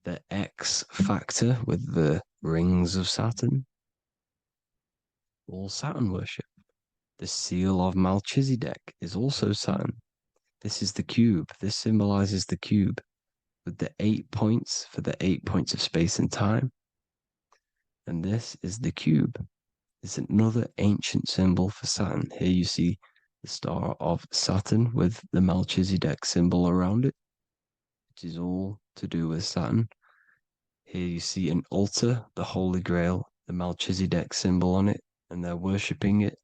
Speaker 1: The X Factor with the rings of Saturn. All Saturn worship. The seal of Melchizedek is also Saturn. This is the cube. This symbolizes the cube with the 8 points for the 8 points of space and time. And this is the cube. It's another ancient symbol for Saturn. Here you see the star of Saturn with the Melchizedek symbol around it, which is all to do with Saturn. Here you see an altar, the Holy Grail, the Melchizedek symbol on it, and they're worshipping it.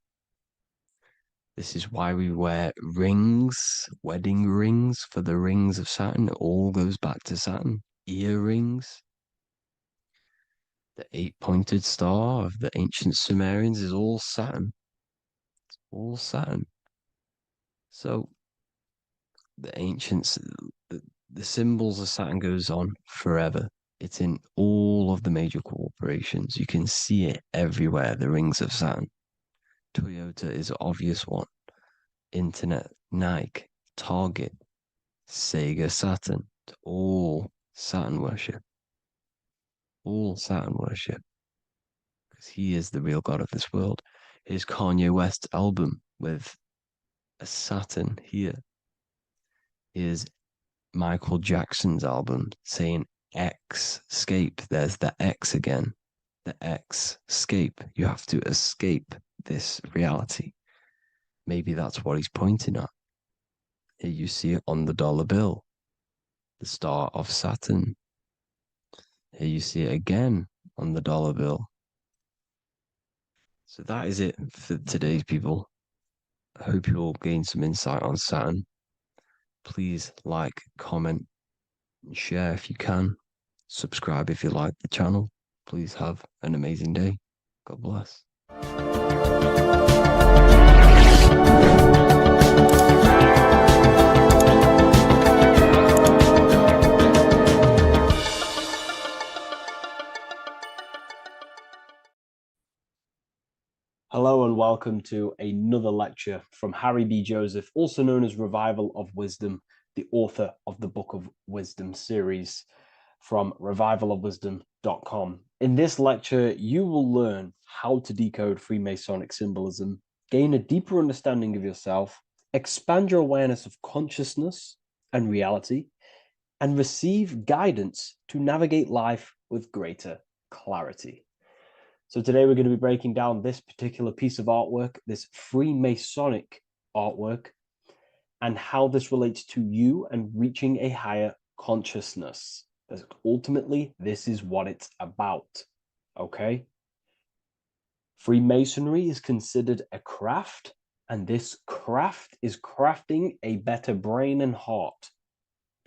Speaker 1: This is why we wear rings, wedding rings for the rings of Saturn. It all goes back to Saturn. Earrings. The 8-pointed star of the ancient Sumerians is all Saturn. It's all Saturn. So the ancients, the symbols of Saturn goes on forever. It's in all of the major corporations. You can see it everywhere, the rings of Saturn. Toyota is an obvious one. Internet, Nike, Target, Sega, Saturn. It's all Saturn worship. All Saturn worship. Because he is the real god of this world. Here's Kanye West's album with a Saturn here. Here's Michael Jackson's album saying X escape. There's the X again. The X escape. You have to escape this reality. Maybe that's what he's pointing at.
Speaker 5: Here you see it on the dollar bill, the star of Saturn. Here you see it again on the dollar bill. So that is it for today's people. I hope you all gain some insight on Saturn. Please like, comment, and share if you can. Subscribe if you like the channel. Please have an amazing day. God bless.
Speaker 1: Hello and welcome to another lecture from Harry B. Joseph, also known as Revival of Wisdom, the author of the Book of Wisdom series from revivalofwisdom.com. In this lecture, you will learn how to decode Freemasonic symbolism, gain a deeper understanding of yourself, expand your awareness of consciousness and reality, and receive guidance to navigate life with greater clarity. So today we're going to be breaking down this particular piece of artwork, this Freemasonic artwork, and how this relates to you and reaching a higher consciousness. Ultimately, this is what it's about, okay? Freemasonry is considered a craft, and this craft is crafting a better brain and heart,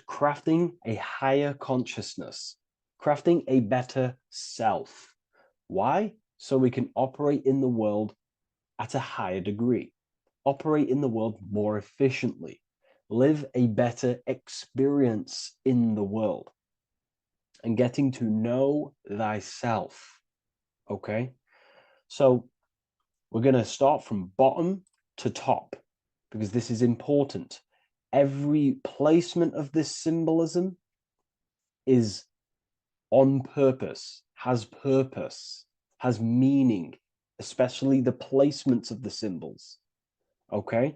Speaker 1: crafting a higher consciousness, crafting a better self. Why? So we can operate in the world at a higher degree, operate in the world more efficiently, live a better experience in the world, and getting to know thyself, okay? So we're going to start from bottom to top because this is important. Every placement of this symbolism is on purpose, has meaning, especially the placements of the symbols, okay?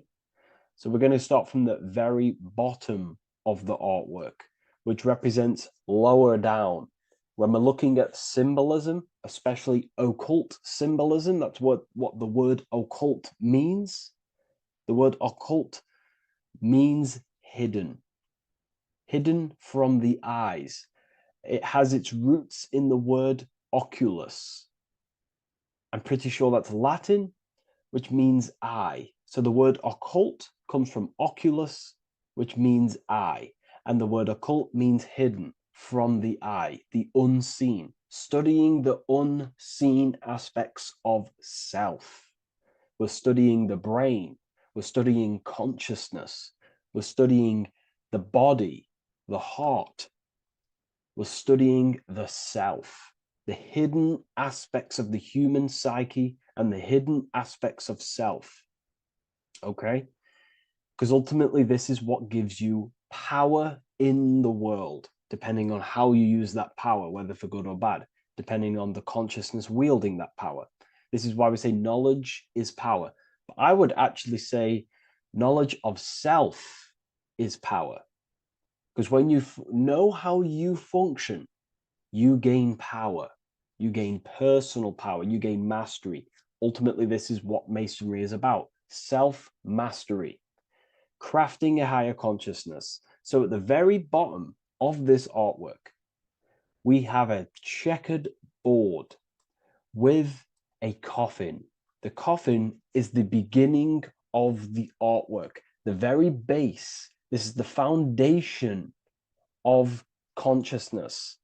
Speaker 1: So we're going to start from the very bottom of the artwork, which represents lower down. When we're looking at symbolism, especially occult symbolism, that's what the word occult means. The word occult means hidden, hidden from the eyes. It has its roots in the word oculus. I'm pretty sure that's Latin, which means eye. So the word occult comes from oculus, which means eye. And the word occult means hidden from the eye, the unseen, studying the unseen aspects of self. We're studying the brain. We're studying consciousness. We're studying the body, the heart. We're studying the self, the hidden aspects of the human psyche and the hidden aspects of self, okay? Because ultimately, this is what gives you power in the world, depending on how you use that power, whether for good or bad, depending on the consciousness wielding that power. This is why we say knowledge is power. But I would actually say knowledge of self is power. Because when you know how you function, you gain power. You gain personal power. You gain mastery. Ultimately, this is what Masonry is about. Self-mastery. Crafting a higher consciousness. So at the very bottom of this artwork, we have a checkered board with a coffin. The coffin is the beginning of the artwork, the very base. This is the foundation of consciousness.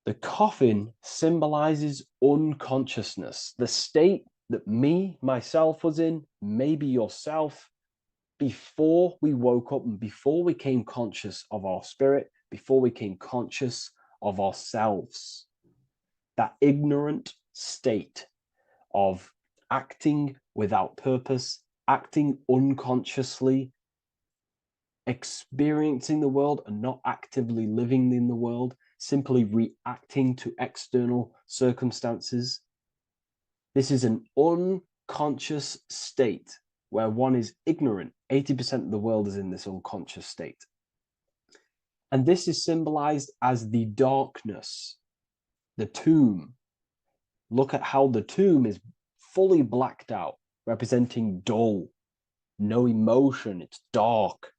Speaker 1: The coffin symbolizes unconsciousness, the state that myself was in, maybe yourself, before we woke up and before we came conscious of our spirit, before we came conscious of ourselves. That ignorant state of acting without purpose, acting unconsciously, experiencing the world and not actively living in the world, simply reacting to external circumstances. This is an unconscious state where one is ignorant. 80% of the world is in this unconscious state. And this is symbolized as the darkness, the tomb. Look at how the tomb is fully blacked out, representing dull, no emotion, it's dark.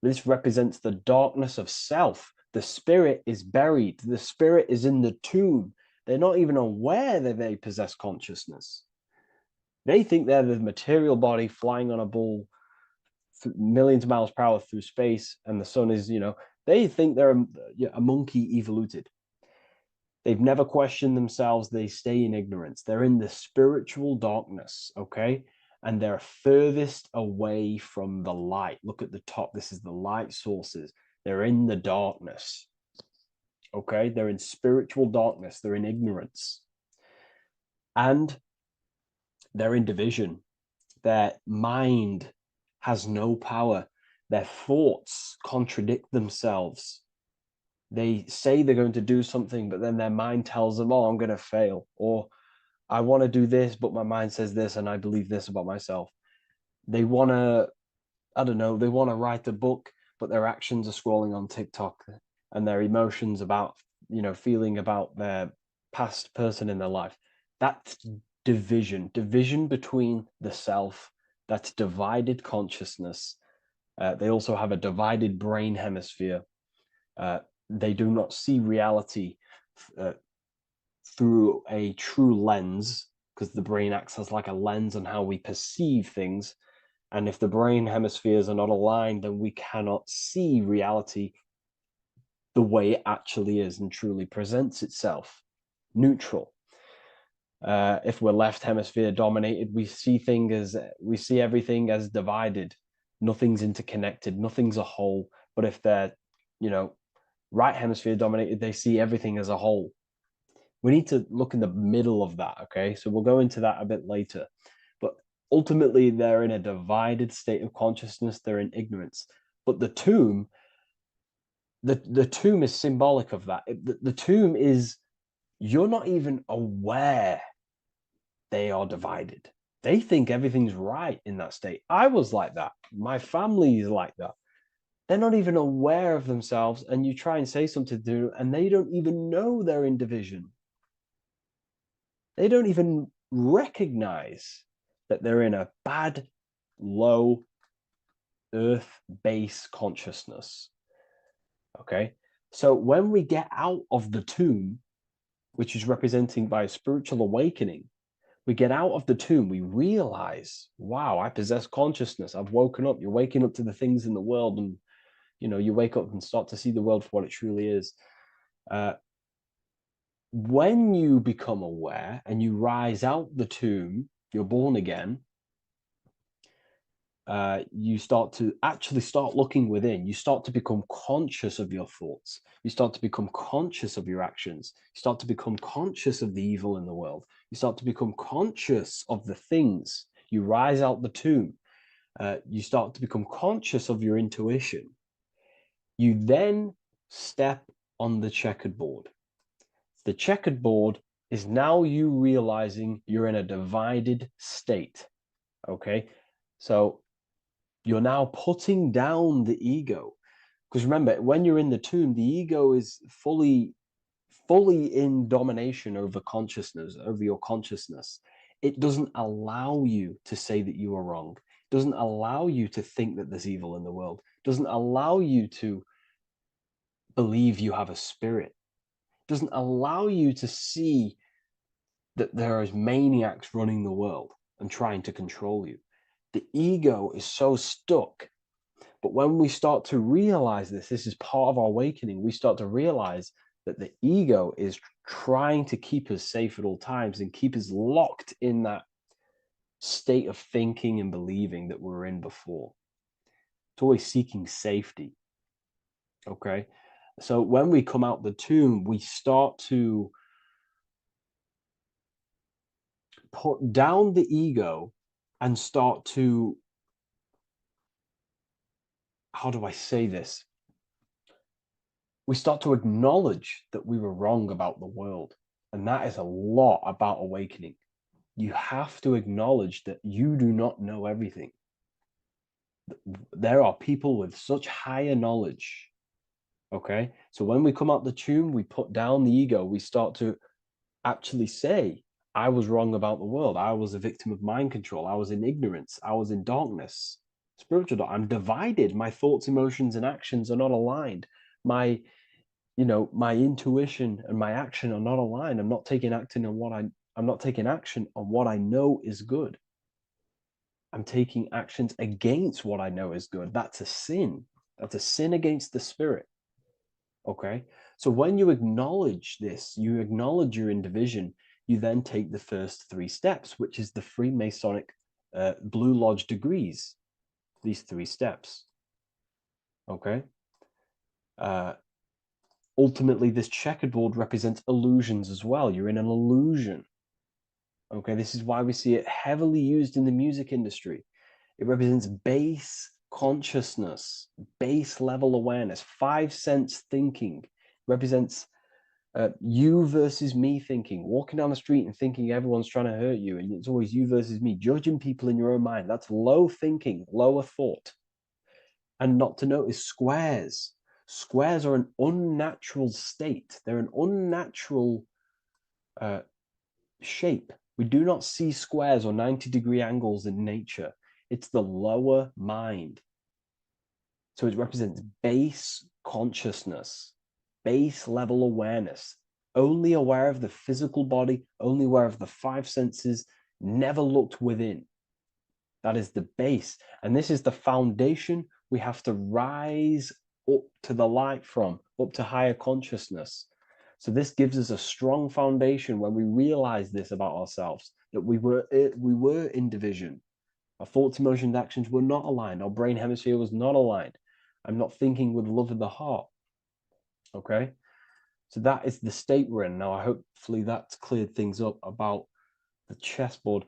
Speaker 1: This represents the darkness of self. The spirit is buried. The spirit is in the tomb. They're not even aware that they possess consciousness. They think they're the material body flying on a ball millions of miles per hour through space, and the sun is, they think they're a monkey evoluted. They've never questioned themselves. They stay in ignorance. They're in the spiritual darkness, okay? And they're furthest away from the light. Look at the top. This is the light sources. They're in the darkness, okay? They're in spiritual darkness. They're in ignorance. And they're in division. Their mind has no power. Their thoughts contradict themselves. They say they're going to do something, but then their mind tells them, oh, I'm going to fail. Or I want to do this, but my mind says this, and I believe this about myself. They want to, I don't know, they want to write a book, but their actions are scrolling on TikTok, and their emotions about, feeling about their past person in their life. That's division between the self. That's divided consciousness. They also have a divided brain hemisphere. They do not see reality through a true lens, because the brain acts as like a lens on how we perceive things. And if the brain hemispheres are not aligned, then we cannot see reality the way it actually is and truly presents itself, neutral. If we're left hemisphere dominated, we see everything as divided. Nothing's interconnected, nothing's a whole. But if they're, right hemisphere dominated, they see everything as a whole. We need to look in the middle of that, okay? So we'll go into that a bit later. But ultimately, they're in a divided state of consciousness. They're in ignorance. But the tomb, the tomb is symbolic of that. The tomb is, you're not even aware they are divided. They think everything's right in that state. I was like that. My family is like that. They're not even aware of themselves, and you try and say something to them, and they don't even know they're in division. They don't even recognize that they're in a bad, low, earth base consciousness. Okay? So when we get out of the tomb, which is representing by a spiritual awakening, we get out of the tomb, we realize, wow, I possess consciousness. I've woken up. You're waking up to the things in the world, and you wake up and start to see the world for what it truly is. When you become aware and you rise out the tomb, you're born again, you start looking within. You start to become conscious of your thoughts. You start to become conscious of your actions. You start to become conscious of the evil in the world. You start to become conscious of the things. You rise out the tomb. You start to become conscious of your intuition. You then step on the checkered board. The checkered board is now you realizing you're in a divided state. Okay, so you're now putting down the ego, because remember, when you're in the tomb, the ego is fully in domination over consciousness, over your consciousness. It doesn't allow you to say that you are wrong. It doesn't allow you to think that there's evil in the world. It doesn't allow you to believe you have a spirit. It doesn't allow you to see that there is maniacs running the world and trying to control you. The ego is so stuck. But when we start to realize this is part of our awakening, we start to realize that the ego is trying to keep us safe at all times and keep us locked in that state of thinking and believing that we were in before. It's always seeking safety. Okay? So when we come out the tomb, we start to put down the ego and start to, how do I say this? We start to acknowledge that we were wrong about the world. And that is a lot about awakening. You have to acknowledge that you do not know everything. There are people with such higher knowledge. Okay? So when we come out the tomb, we put down the ego. We start to actually say, I was wrong about the world. I was a victim of mind control. I was in ignorance. I was in darkness. Spiritual dot. I'm divided. My thoughts, emotions, and actions are not aligned. My, my intuition and my action are not aligned. I'm not taking action on I'm not taking action on what I know is good. I'm taking actions against what I know is good. That's a sin. That's a sin against the spirit. Okay. So when you acknowledge this, you acknowledge your indivision, you then take the first 3 steps, which is the Freemasonic Blue Lodge degrees. These 3 steps. Okay. Ultimately, this checkerboard represents illusions as well. You're in an illusion. Okay. This is why we see it heavily used in the music industry. It represents base consciousness, base level awareness, 5 sense thinking. It represents you versus me thinking, walking down the street and thinking everyone's trying to hurt you, and it's always you versus me, judging people in your own mind. That's low thinking, lower thought. And not to notice squares. Squares are an unnatural state. They're an unnatural shape. We do not see squares or 90-degree angles in nature. It's the lower mind. So it represents base consciousness, base level awareness, only aware of the physical body, only aware of the 5 senses, never looked within. That is the base. And this is the foundation we have to rise up to the light from, up to higher consciousness. So this gives us a strong foundation when we realize this about ourselves, that we were in division. Our thoughts, emotions, actions were not aligned. Our brain hemisphere was not aligned. I'm not thinking with love of the heart. Okay? So that is the state we're in. Now, hopefully that's cleared things up about the chessboard.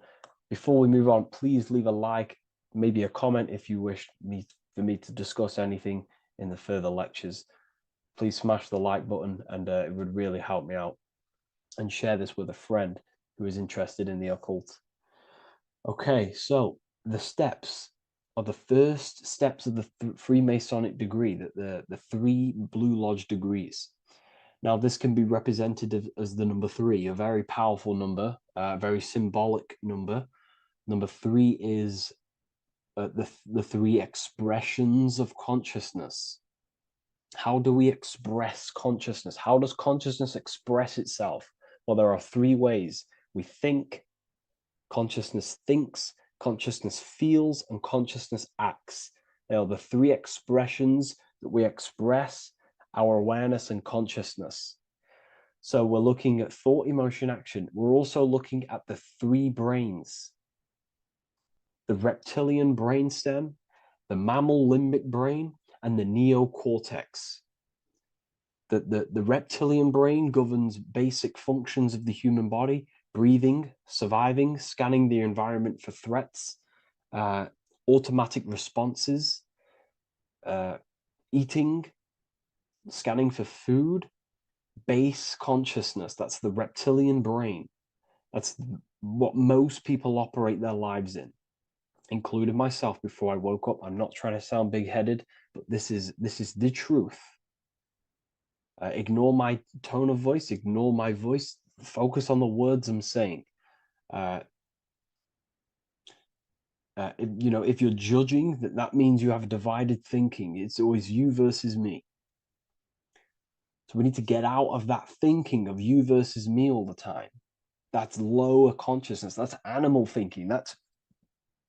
Speaker 1: Before we move on, please leave a like, maybe a comment if you wish for me to discuss anything in the further lectures. Please smash the like button, and it would really help me out. And share this with a friend who is interested in the occult. Okay, so the steps are the first steps of the Freemasonic degree, the 3 Blue Lodge degrees. Now, this can be represented as the number 3, a very powerful number, a very symbolic number. Number 3 is the 3 expressions of consciousness. How do we express consciousness? How does consciousness express itself? Well, there are 3 ways. We think, consciousness thinks, consciousness feels, and consciousness acts. They are the 3 expressions that we express our awareness and consciousness. So we're looking at thought, emotion, action. We're also looking at the 3 brains. The reptilian brainstem, the mammal limbic brain, and the neocortex. The reptilian brain governs basic functions of the human body: breathing, surviving, scanning the environment for threats, automatic responses, eating, scanning for food, base consciousness. That's the reptilian brain. That's what most people operate their lives in, including myself before I woke up. I'm not trying to sound big-headed, but this is the truth. Ignore my tone of voice, ignore my voice, focus on the words I'm saying. If you're judging, that means you have divided thinking. It's always you versus me. So we need to get out of that thinking of you versus me all the time. That's lower consciousness. That's animal thinking. That's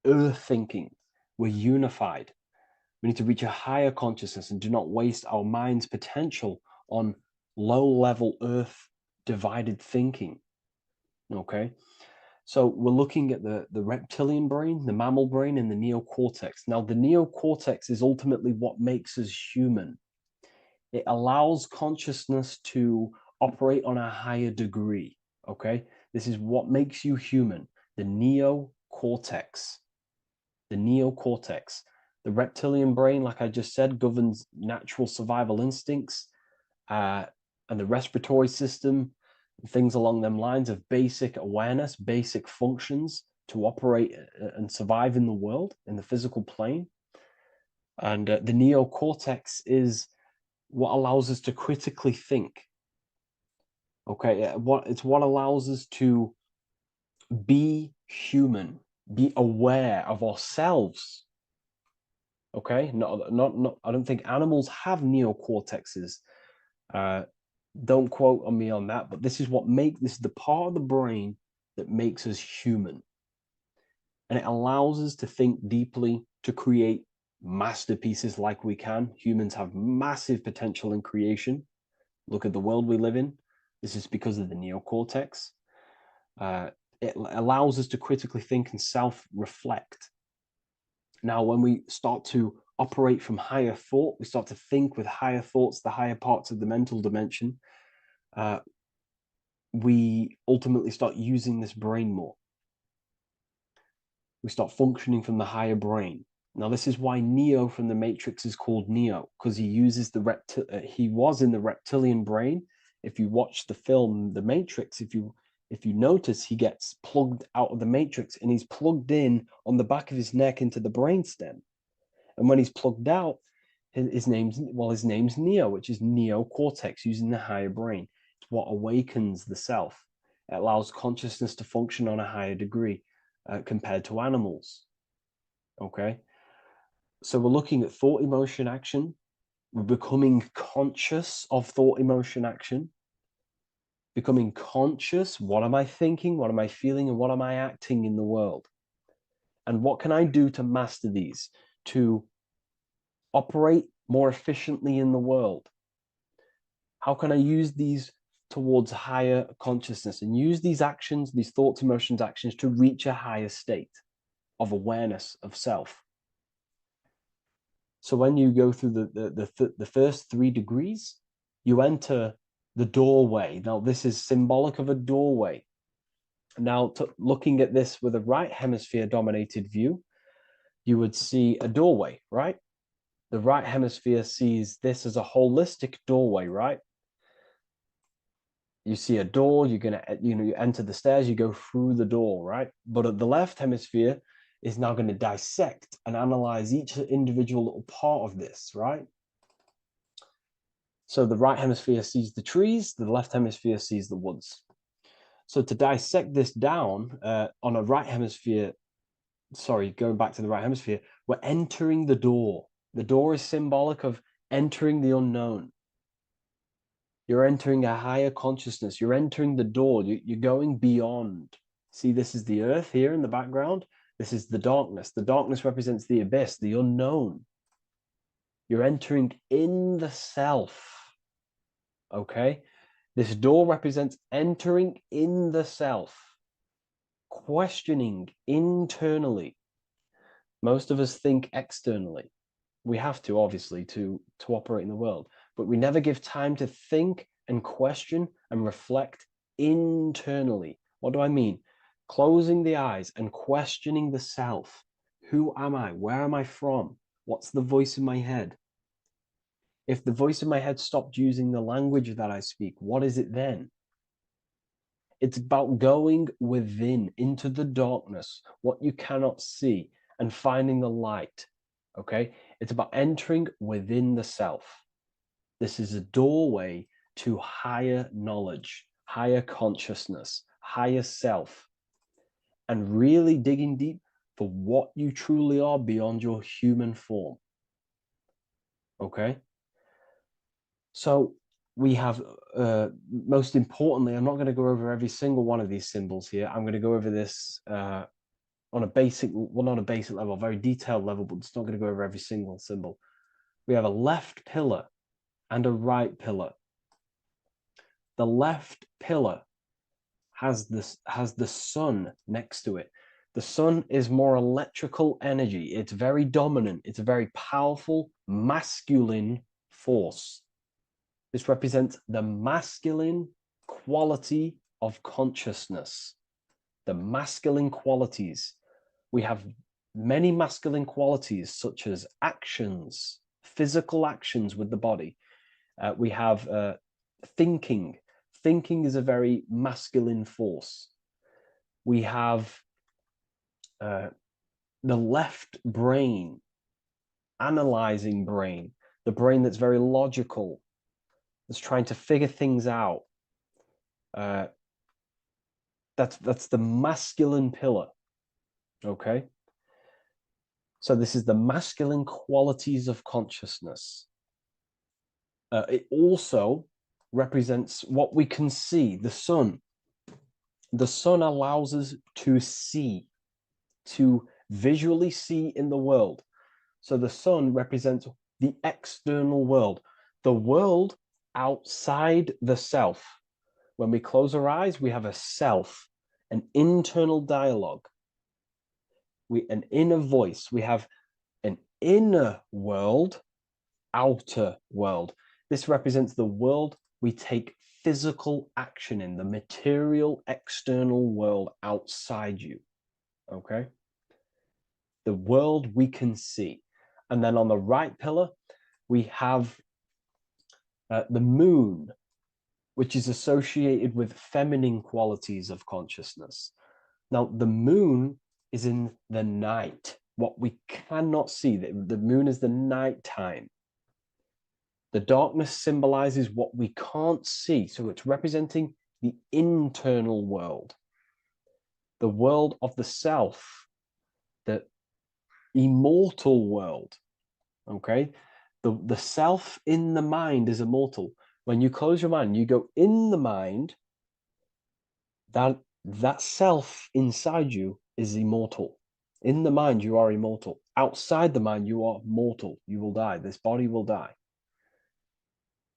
Speaker 1: earth thinking. We're unified. We need to reach a higher consciousness and do not waste our mind's potential on low-level earth divided thinking. Okay? So we're looking at the reptilian brain, the mammal brain, and the neocortex. Now, the neocortex is ultimately what makes us human. It allows consciousness to operate on a higher degree. Okay? This is what makes you human. The neocortex. The neocortex. The reptilian brain, like I just said, governs natural survival instincts and the respiratory system, things along them lines of basic awareness, basic functions to operate and survive in the world, in the physical plane. And the neocortex is what allows us to critically think. Okay, it's what allows us to be human, be aware of ourselves. Okay, not. I don't think animals have neocortexes. Don't quote on me on that, but this is the part of the brain that makes us human, and it allows us to think deeply, to create masterpieces like we can. Humans have massive potential in creation. Look at the world we live in. This is because of the neocortex. It allows us to critically think and self-reflect. Now, when we start to operate from higher thought, we start to think with higher thoughts, the higher parts of the mental dimension, we ultimately start using this brain more. We start functioning from the higher brain. Now, this is why Neo from the Matrix is called Neo, because he uses he was in the reptilian brain. If you watch the film The Matrix, if you notice, he gets plugged out of the Matrix and he's plugged in on the back of his neck into the brainstem. And when he's plugged out, his name's Neo, which is neocortex, using the higher brain. It's what awakens the self. It allows consciousness to function on a higher degree compared to animals. Okay, so we're looking at thought, emotion, action. We're becoming conscious of thought, emotion, action. Becoming conscious, what am I thinking, what am I feeling, and what am I acting in the world? And what can I do to master these, to operate more efficiently in the world? How can I use these towards higher consciousness and use these actions, these thoughts, emotions, actions to reach a higher state of awareness of self? So when you go through the first 3 degrees, you enter the doorway. Now, this is symbolic of a doorway. Now, looking at this with a right hemisphere dominated view, you would see a doorway, right? The right hemisphere sees this as a holistic doorway, right? You see a door, you're gonna, you enter the stairs, you go through the door, right? But at the left hemisphere is now going to dissect and analyze each individual little part of this, right? So the right hemisphere sees the trees, the left hemisphere sees the woods. So to dissect this down on a right hemisphere, sorry, going back to the right hemisphere, we're entering the door. The door is symbolic of entering the unknown. You're entering a higher consciousness. You're entering the door. You're going beyond. See, this is the earth here in the background. This is the darkness. The darkness represents the abyss, the unknown. You're entering in the self. Okay? This door represents entering in the self, questioning internally. Most of us think externally. We have to, obviously, to operate in the world, but we never give time to think and question and reflect internally. What do I mean? Closing the eyes and questioning the self. Who am I? Where am I from? What's the voice in my head? If the voice in my head stopped using the language that I speak, what is it then? It's about going within, into the darkness, what you cannot see, and finding the light. Okay? It's about entering within the self. This is a doorway to higher knowledge, higher consciousness, higher self, and really digging deep for what you truly are beyond your human form. Okay? So we have, most importantly, I'm not going to go over every single one of these symbols here. I'm going to go over this on a basic, well, not a basic level, a very detailed level, but it's not going to go over every single symbol. We have a left pillar and a right pillar. The left pillar has the sun next to it. The sun is more electrical energy. It's very dominant. It's a very powerful, masculine force. This represents the masculine quality of consciousness. The masculine qualities. We have many masculine qualities, such as actions, physical actions with the body. We have thinking. Thinking is a very masculine force. We have the left brain, analyzing brain, the brain that's very logical, that's trying to figure things out. That's the masculine pillar. Okay. So this is the masculine qualities of consciousness. It also represents what we can see, the sun. The sun allows us to see, to visually see in the world. So the sun represents the external world, the world outside the self. When we close our eyes, we have a self, an internal dialogue, an inner voice. We have an inner world, outer world. This represents the world we take physical action in, the material external world outside you. Okay? The world we can see. And then on the right pillar, we have the moon, which is associated with feminine qualities of consciousness. Now, the moon is in the night, what we cannot see. The moon is the nighttime. The darkness symbolizes what we can't see. So it's representing the internal world, the world of the self, the immortal world. Okay? The self in the mind is immortal. When you close your mind, you go in the mind, that self inside you is immortal. In the mind, you are immortal. Outside the mind, you are mortal. You will die. This body will die.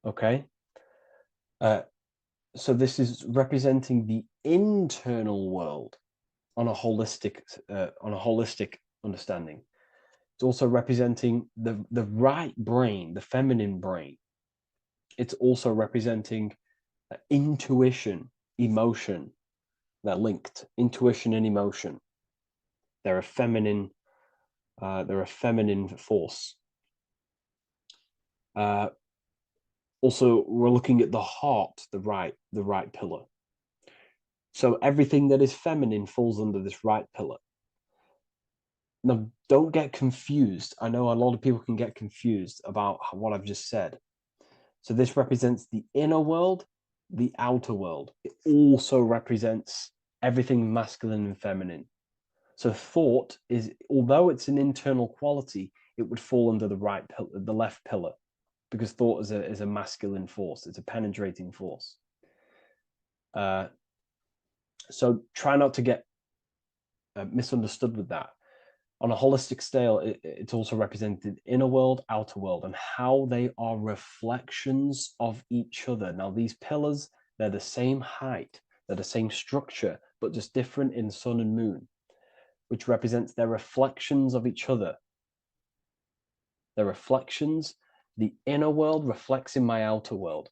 Speaker 1: Okay? So this is representing the internal world on a holistic understanding. It's also representing the right brain, the feminine brain. It's also representing intuition, emotion. They're linked. Intuition and emotion. They're a feminine force. Also, we're looking at the heart, the right pillar. So everything that is feminine falls under this right pillar. Now, don't get confused. I know a lot of people can get confused about what I've just said. So this represents the inner world, the outer world. It also represents everything masculine and feminine. So thought is, although it's an internal quality, it would fall under the left pillar, because thought is a masculine force. It's a penetrating force. So try not to get misunderstood with that. On a holistic scale, it's also represented inner world, outer world, and how they are reflections of each other. Now, these pillars, they're the same height, they're the same structure, but just different in sun and moon, which represents their reflections of each other. Their reflections, the inner world reflects in my outer world.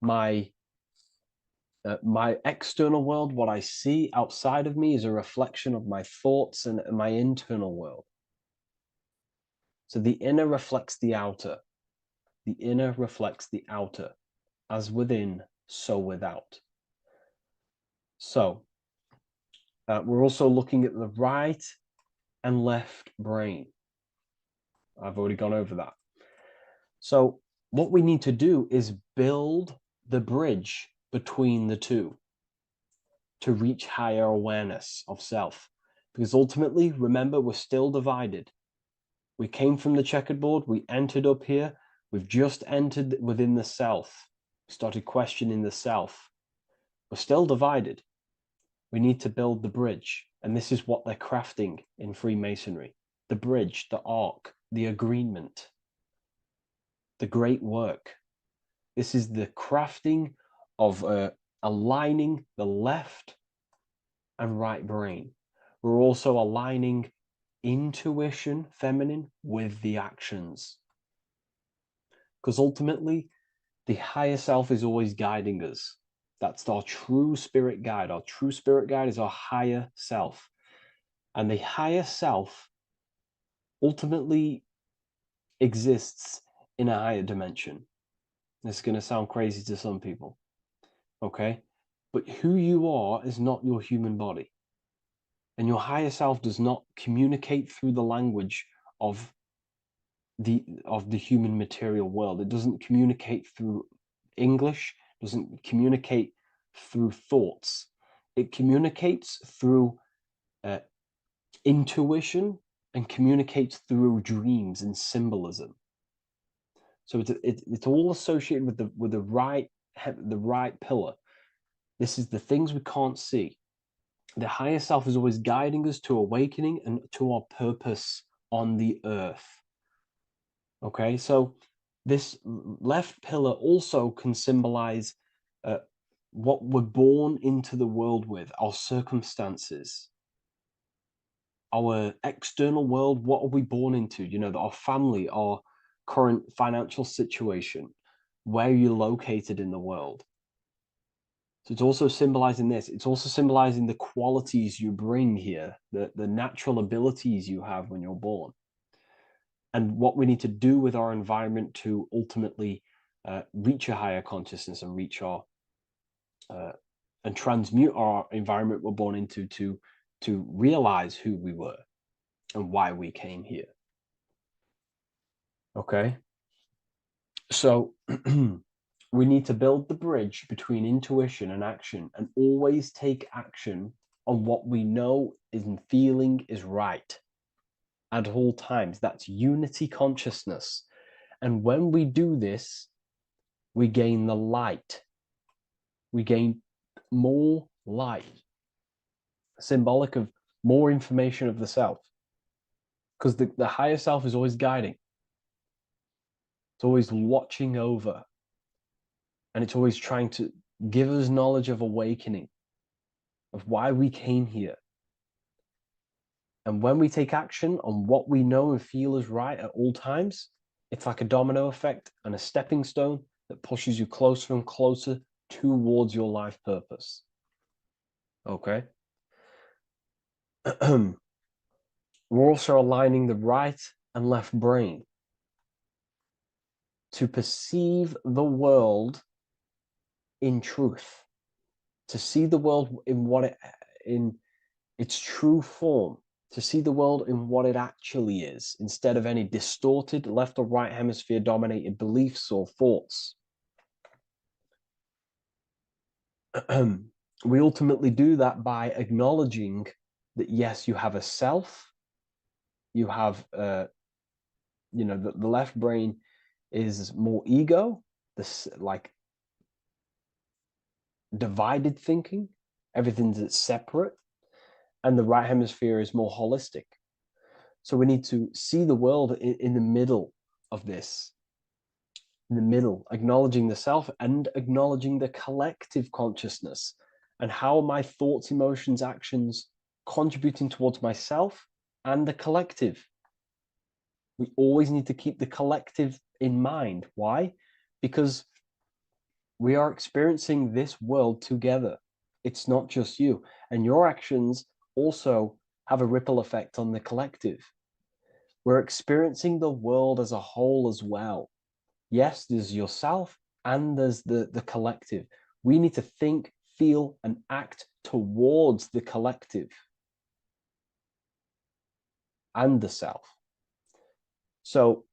Speaker 1: My external world, what I see outside of me, is a reflection of my thoughts and my internal world. So the inner reflects the outer. The inner reflects the outer. As within, so without. So we're also looking at the right and left brain. I've already gone over that. So what we need to do is build the bridge between the two to reach higher awareness of self. Because ultimately, remember, we're still divided. We came from the checkerboard, we entered up here, we've just entered within the self, started questioning the self. We're still divided. We need to build the bridge. And this is what they're crafting in Freemasonry. The bridge, the arc, the agreement, the great work. This is the crafting of aligning the left and right brain. We're also aligning intuition, feminine, with the actions. Because ultimately, the higher self is always guiding us. That's our true spirit guide. Our true spirit guide is our higher self. And the higher self ultimately exists in a higher dimension. This is going to sound crazy to some people, okay? But who you are is not your human body. And your higher self does not communicate through the language of the human material world. It doesn't communicate through English, doesn't communicate through thoughts. It communicates through intuition and communicates through dreams and symbolism. So it's all associated with the right pillar. This is the things we can't see. The higher self is always guiding us to awakening and to our purpose on the earth. Okay, so this left pillar also can symbolize what we're born into the world with, our circumstances, our external world. What are we born into? You know, our family, our current financial situation, where you're located in the world. So it's also symbolizing this. It's also symbolizing the qualities you bring here, the natural abilities you have when you're born, and what we need to do with our environment to ultimately reach a higher consciousness and reach our and transmute our environment we're born into to realize who we were and why we came here. Okay, so we need to build the bridge between intuition and action, and always take action on what we know and feeling is right at all times. That's unity consciousness. And when we do this, we gain the light. We gain more light, symbolic of more information of the self. Because the higher self is always guiding. It's always watching over. And it's always trying to give us knowledge of awakening, of why we came here. And when we take action on what we know and feel is right at all times, it's like a domino effect and a stepping stone that pushes you closer and closer towards your life purpose. Okay? We're also aligning the right and left brain to perceive the world in truth, to see the world in its true form, to see the world in what it actually is, instead of any distorted left or right hemisphere dominated beliefs or thoughts. We ultimately do that by acknowledging that, yes, you have a self, you have, you know, the left brain is more ego, this like divided thinking, everything's separate, and the right hemisphere is more holistic. So we need to see the world in the middle of this, in the middle, acknowledging the self and acknowledging the collective consciousness, and how my thoughts, emotions, actions contributing towards myself and the collective. We always need to keep the collective in mind. Why? Because we are experiencing this world together. It's not just you. And your actions also have a ripple effect on the collective. We're experiencing the world as a whole as well. Yes, there's yourself and there's the collective. We need to think, feel, and act towards the collective and the self. So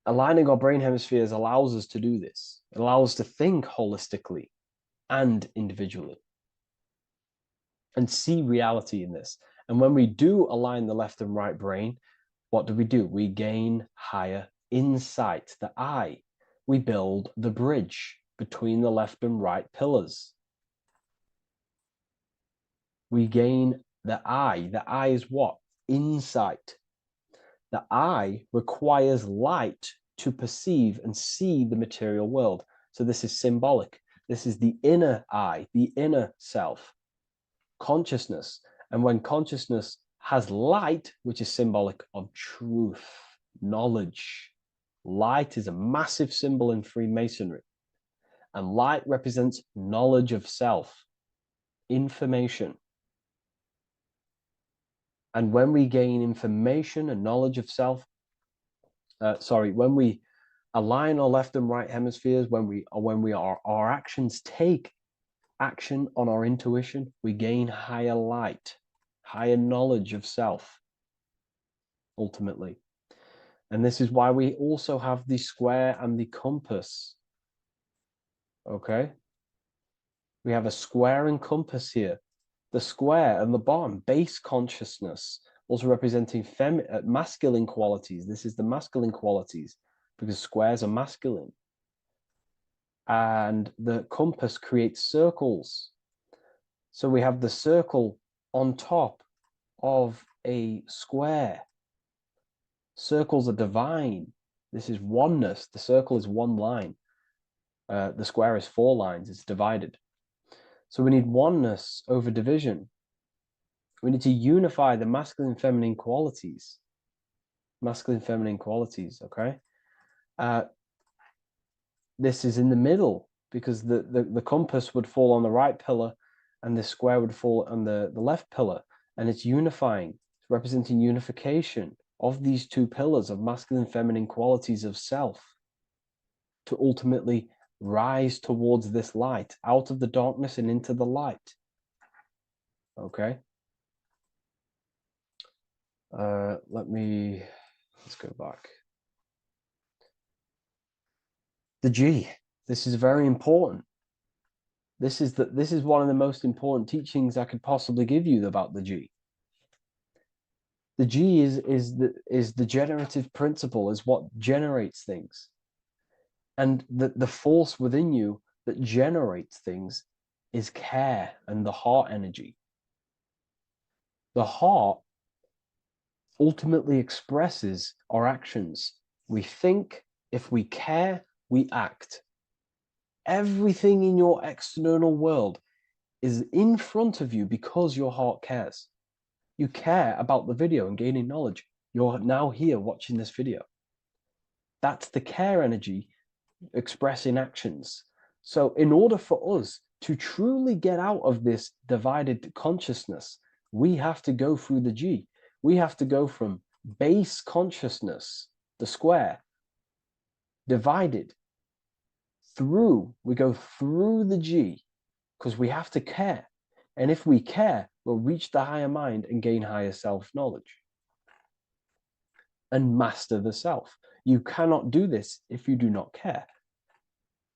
Speaker 1: aligning our brain hemispheres allows us to do this. It allows us to think holistically and individually and see reality in this. And when we do align the left and right brain, what do? We gain higher insight, the eye. We build the bridge between the left and right pillars. We gain the eye. The eye is what? Insight. The eye requires light to perceive and see the material world. So this is symbolic. This is the inner eye, the inner self, consciousness. And when consciousness has light, which is symbolic of truth, knowledge. Light is a massive symbol in Freemasonry. And light represents knowledge of self, information. And when we gain information and knowledge of self, when we align our left and right hemispheres, our actions take action on our intuition, we gain higher light, higher knowledge of self, ultimately. And this is why we also have the square and the compass. Okay? We have a square and compass here. The square and the bottom, base consciousness, also representing masculine qualities. This is the masculine qualities because squares are masculine. And the compass creates circles. So we have the circle on top of a square. Circles are divine. This is oneness. The circle is one line. The square is 4 lines. It's divided. So we need oneness over division. We need to unify the masculine and feminine qualities. Masculine and feminine qualities, okay? This is in the middle because the compass would fall on the right pillar and the square would fall on the left pillar. And it's unifying. It's representing unification of these 2 pillars of masculine and feminine qualities of self to ultimately rise towards this light, out of the darkness and into the light. Okay? Let's go back. The G. This is very important. This is one of the most important teachings I could possibly give you about the G. The G is the generative principle, is what generates things. And the force within you that generates things is care and the heart energy. The heart ultimately expresses our actions. We think, if we care, we act. Everything in your external world is in front of you because your heart cares. You care about the video and gaining knowledge. You're now here watching this video. That's the care energy expressing actions. So in order for us to truly get out of this divided consciousness, we have to go through the G. We have to go from base consciousness, the square, divided, we go through the G, because we have to care. And if we care, we'll reach the higher mind and gain higher self-knowledge and master the self. You cannot do this if you do not care.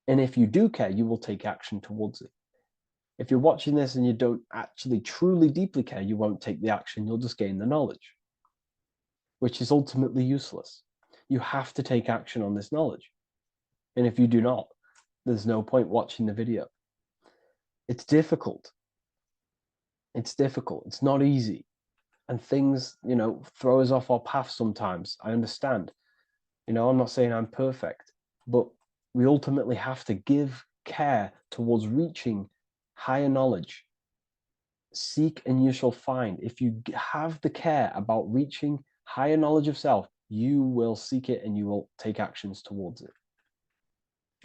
Speaker 1: And if you do care, you will take action towards it. If you're watching this and you don't actually truly deeply care, you won't take the action. You'll just gain the knowledge, which is ultimately useless. You have to take action on this knowledge. And if you do not, there's no point watching the video. It's difficult. It's difficult. It's not easy. And things, throw us off our path sometimes. I understand. I'm not saying I'm perfect, but we ultimately have to give care towards reaching higher knowledge. Seek and you shall find. If you have the care about reaching higher knowledge of self, you will seek it and you will take actions towards it.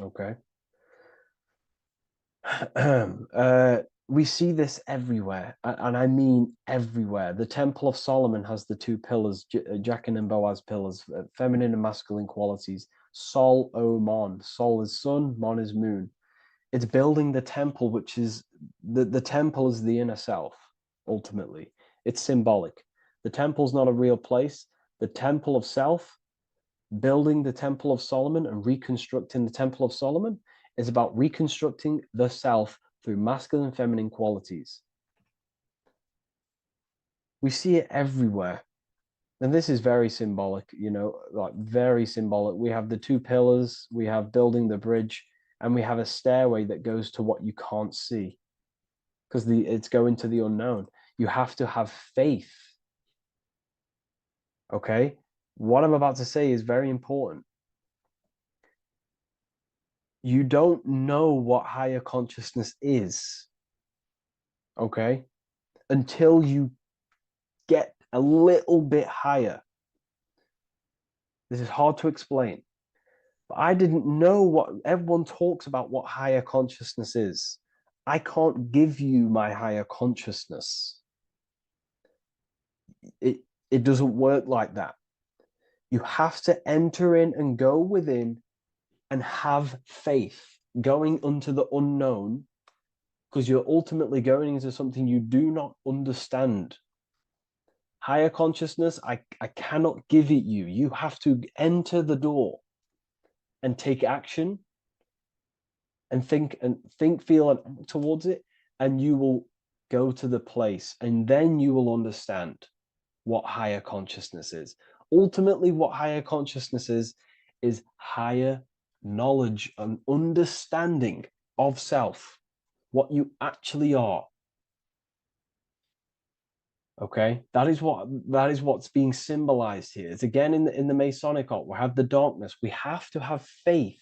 Speaker 1: Okay? We see this everywhere, and I mean everywhere. The Temple of Solomon has the 2 pillars, Jachin and Boaz pillars, feminine and masculine qualities. Sol, O, Mon. Sol is sun, Mon is moon. It's building the temple, which is, the temple is the inner self, ultimately. It's symbolic. The temple's not a real place. The temple of self, building the Temple of Solomon and reconstructing the Temple of Solomon, is about reconstructing the self through masculine and feminine qualities. We see it everywhere. And this is very symbolic, like very symbolic. We have the 2 pillars, we have building the bridge, and we have a stairway that goes to what you can't see, because it's going to the unknown. You have to have faith. Okay? What I'm about to say is very important. You don't know what higher consciousness is, okay, until you get a little bit higher. This is hard to explain, but I didn't know what everyone talks about, what higher consciousness is. I can't give you my higher consciousness. It doesn't work like that. You have to enter in and go within and have faith, going into the unknown, because you're ultimately going into something you do not understand. Higher consciousness, I cannot give it you. You have to enter the door and take action and think, feel, and act towards it, and you will go to the place, and then you will understand. what higher consciousness is. Ultimately, what higher consciousness is higher knowledge and understanding of self, what you actually are. Okay, that is what's being symbolized here. It's again in the Masonic art. We have the darkness. We have to have faith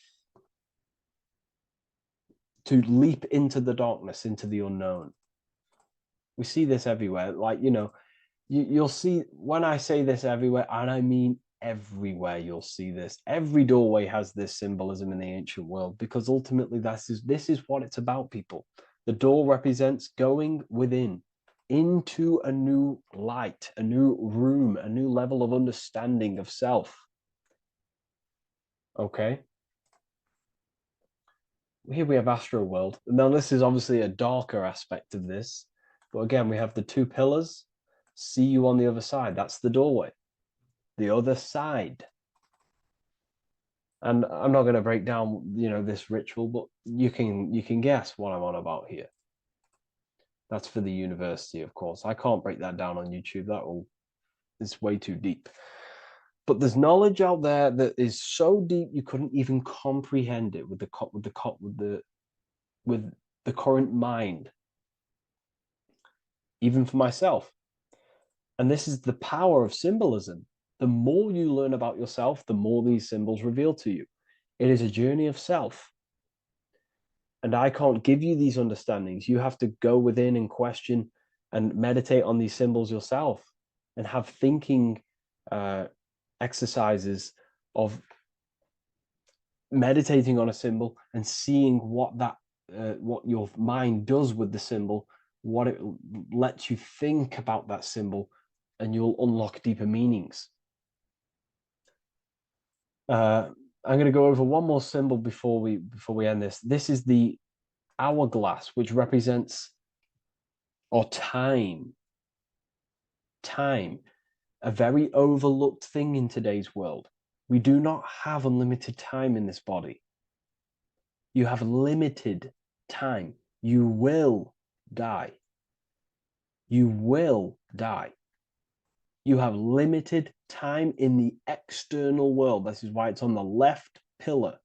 Speaker 1: to leap into the darkness, into the unknown. We see this everywhere. Like, you know, you'll see, when I say this everywhere, and I mean everywhere, you'll see this. Every doorway has this symbolism in the ancient world, because ultimately this is what it's about, people. The door represents going within, into a new light, a new room, a new level of understanding of self. Okay? Here we have Astro World. Now, this is obviously a darker aspect of this. But again, we have the two pillars. See you on the other side. That's the doorway. The other side. And I'm not going to break down, you know, this ritual, but you can guess what I'm on about here. That's for the university, of course. I can't break that down on YouTube. It's way too deep. But there's knowledge out there that is so deep you couldn't even comprehend it with the current mind, even for myself. And this is the power of symbolism. The more you learn about yourself, the more these symbols reveal to you. It is a journey of self. And I can't give you these understandings. You have to go within and question and meditate on these symbols yourself, and have thinking exercises of meditating on a symbol and seeing what your mind does with the symbol, what it lets you think about that symbol, and you'll unlock deeper meanings. I'm going to go over one more symbol before we end this. This is the hourglass, which represents time. Time, a very overlooked thing in today's world. We do not have unlimited time in this body. You have limited time. You will die. You will die. You have limited time in the external world. This is why it's on the left pillar,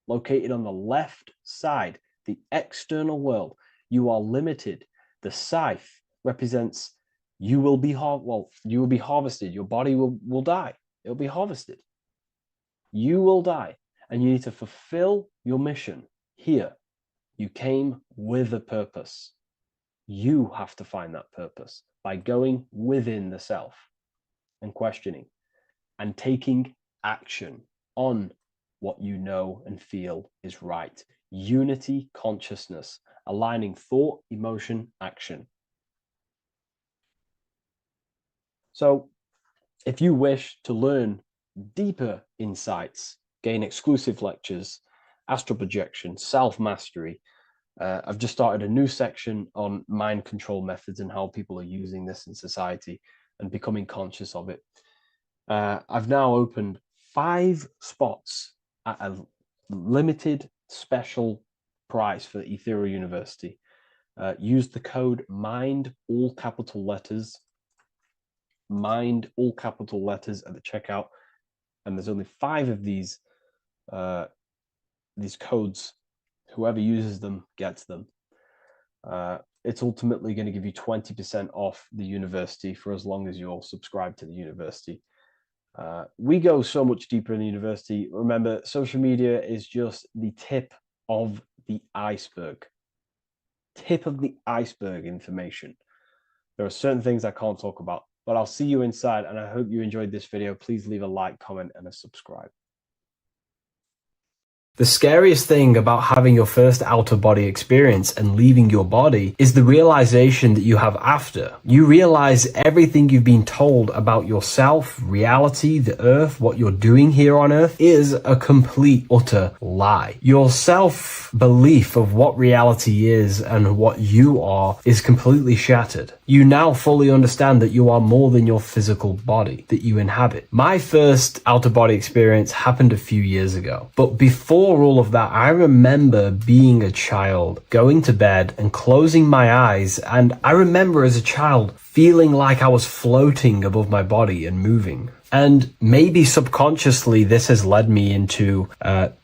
Speaker 1: located on the left side, the external world. You are limited. The scythe represents you will be harvested. Your body will die. It'll be harvested. You will die, and you need to fulfill your mission here. You came with a purpose. You have to find that purpose by going within the self and questioning and taking action on what you know and feel is right. Unity consciousness, aligning thought, emotion, action. So if you wish to learn deeper insights, gain exclusive lectures, astral projection, self-mastery, I've just started a new section on mind control methods and how people are using this in society and becoming conscious of it. I've now opened 5 spots at a limited special price for Ethereal University. Use the code MIND, all capital letters, MIND, all capital letters at the checkout. And there's only 5 of these codes. Whoever uses them gets them. It's ultimately going to give you 20% off the university for as long as you're subscribed to the university. We go so much deeper in the university. Remember, social media is just the tip of the iceberg. Tip of the iceberg information. There are certain things I can't talk about, but I'll see you inside, and I hope you enjoyed this video. Please leave a like, comment, and a subscribe.
Speaker 4: The scariest thing about having your first out-of-body experience and leaving your body is the realization that you have after. You realize everything you've been told about yourself, reality, the earth, what you're doing here on earth is a complete, utter lie. Your self-belief of what reality is and what you are is completely shattered. You now fully understand that you are more than your physical body that you inhabit. My first out-of-body experience happened a few years ago, but before before all of that, I remember being a child, going to bed and closing my eyes. And I remember as a child feeling like I was floating above my body and moving. And maybe subconsciously, this has led me into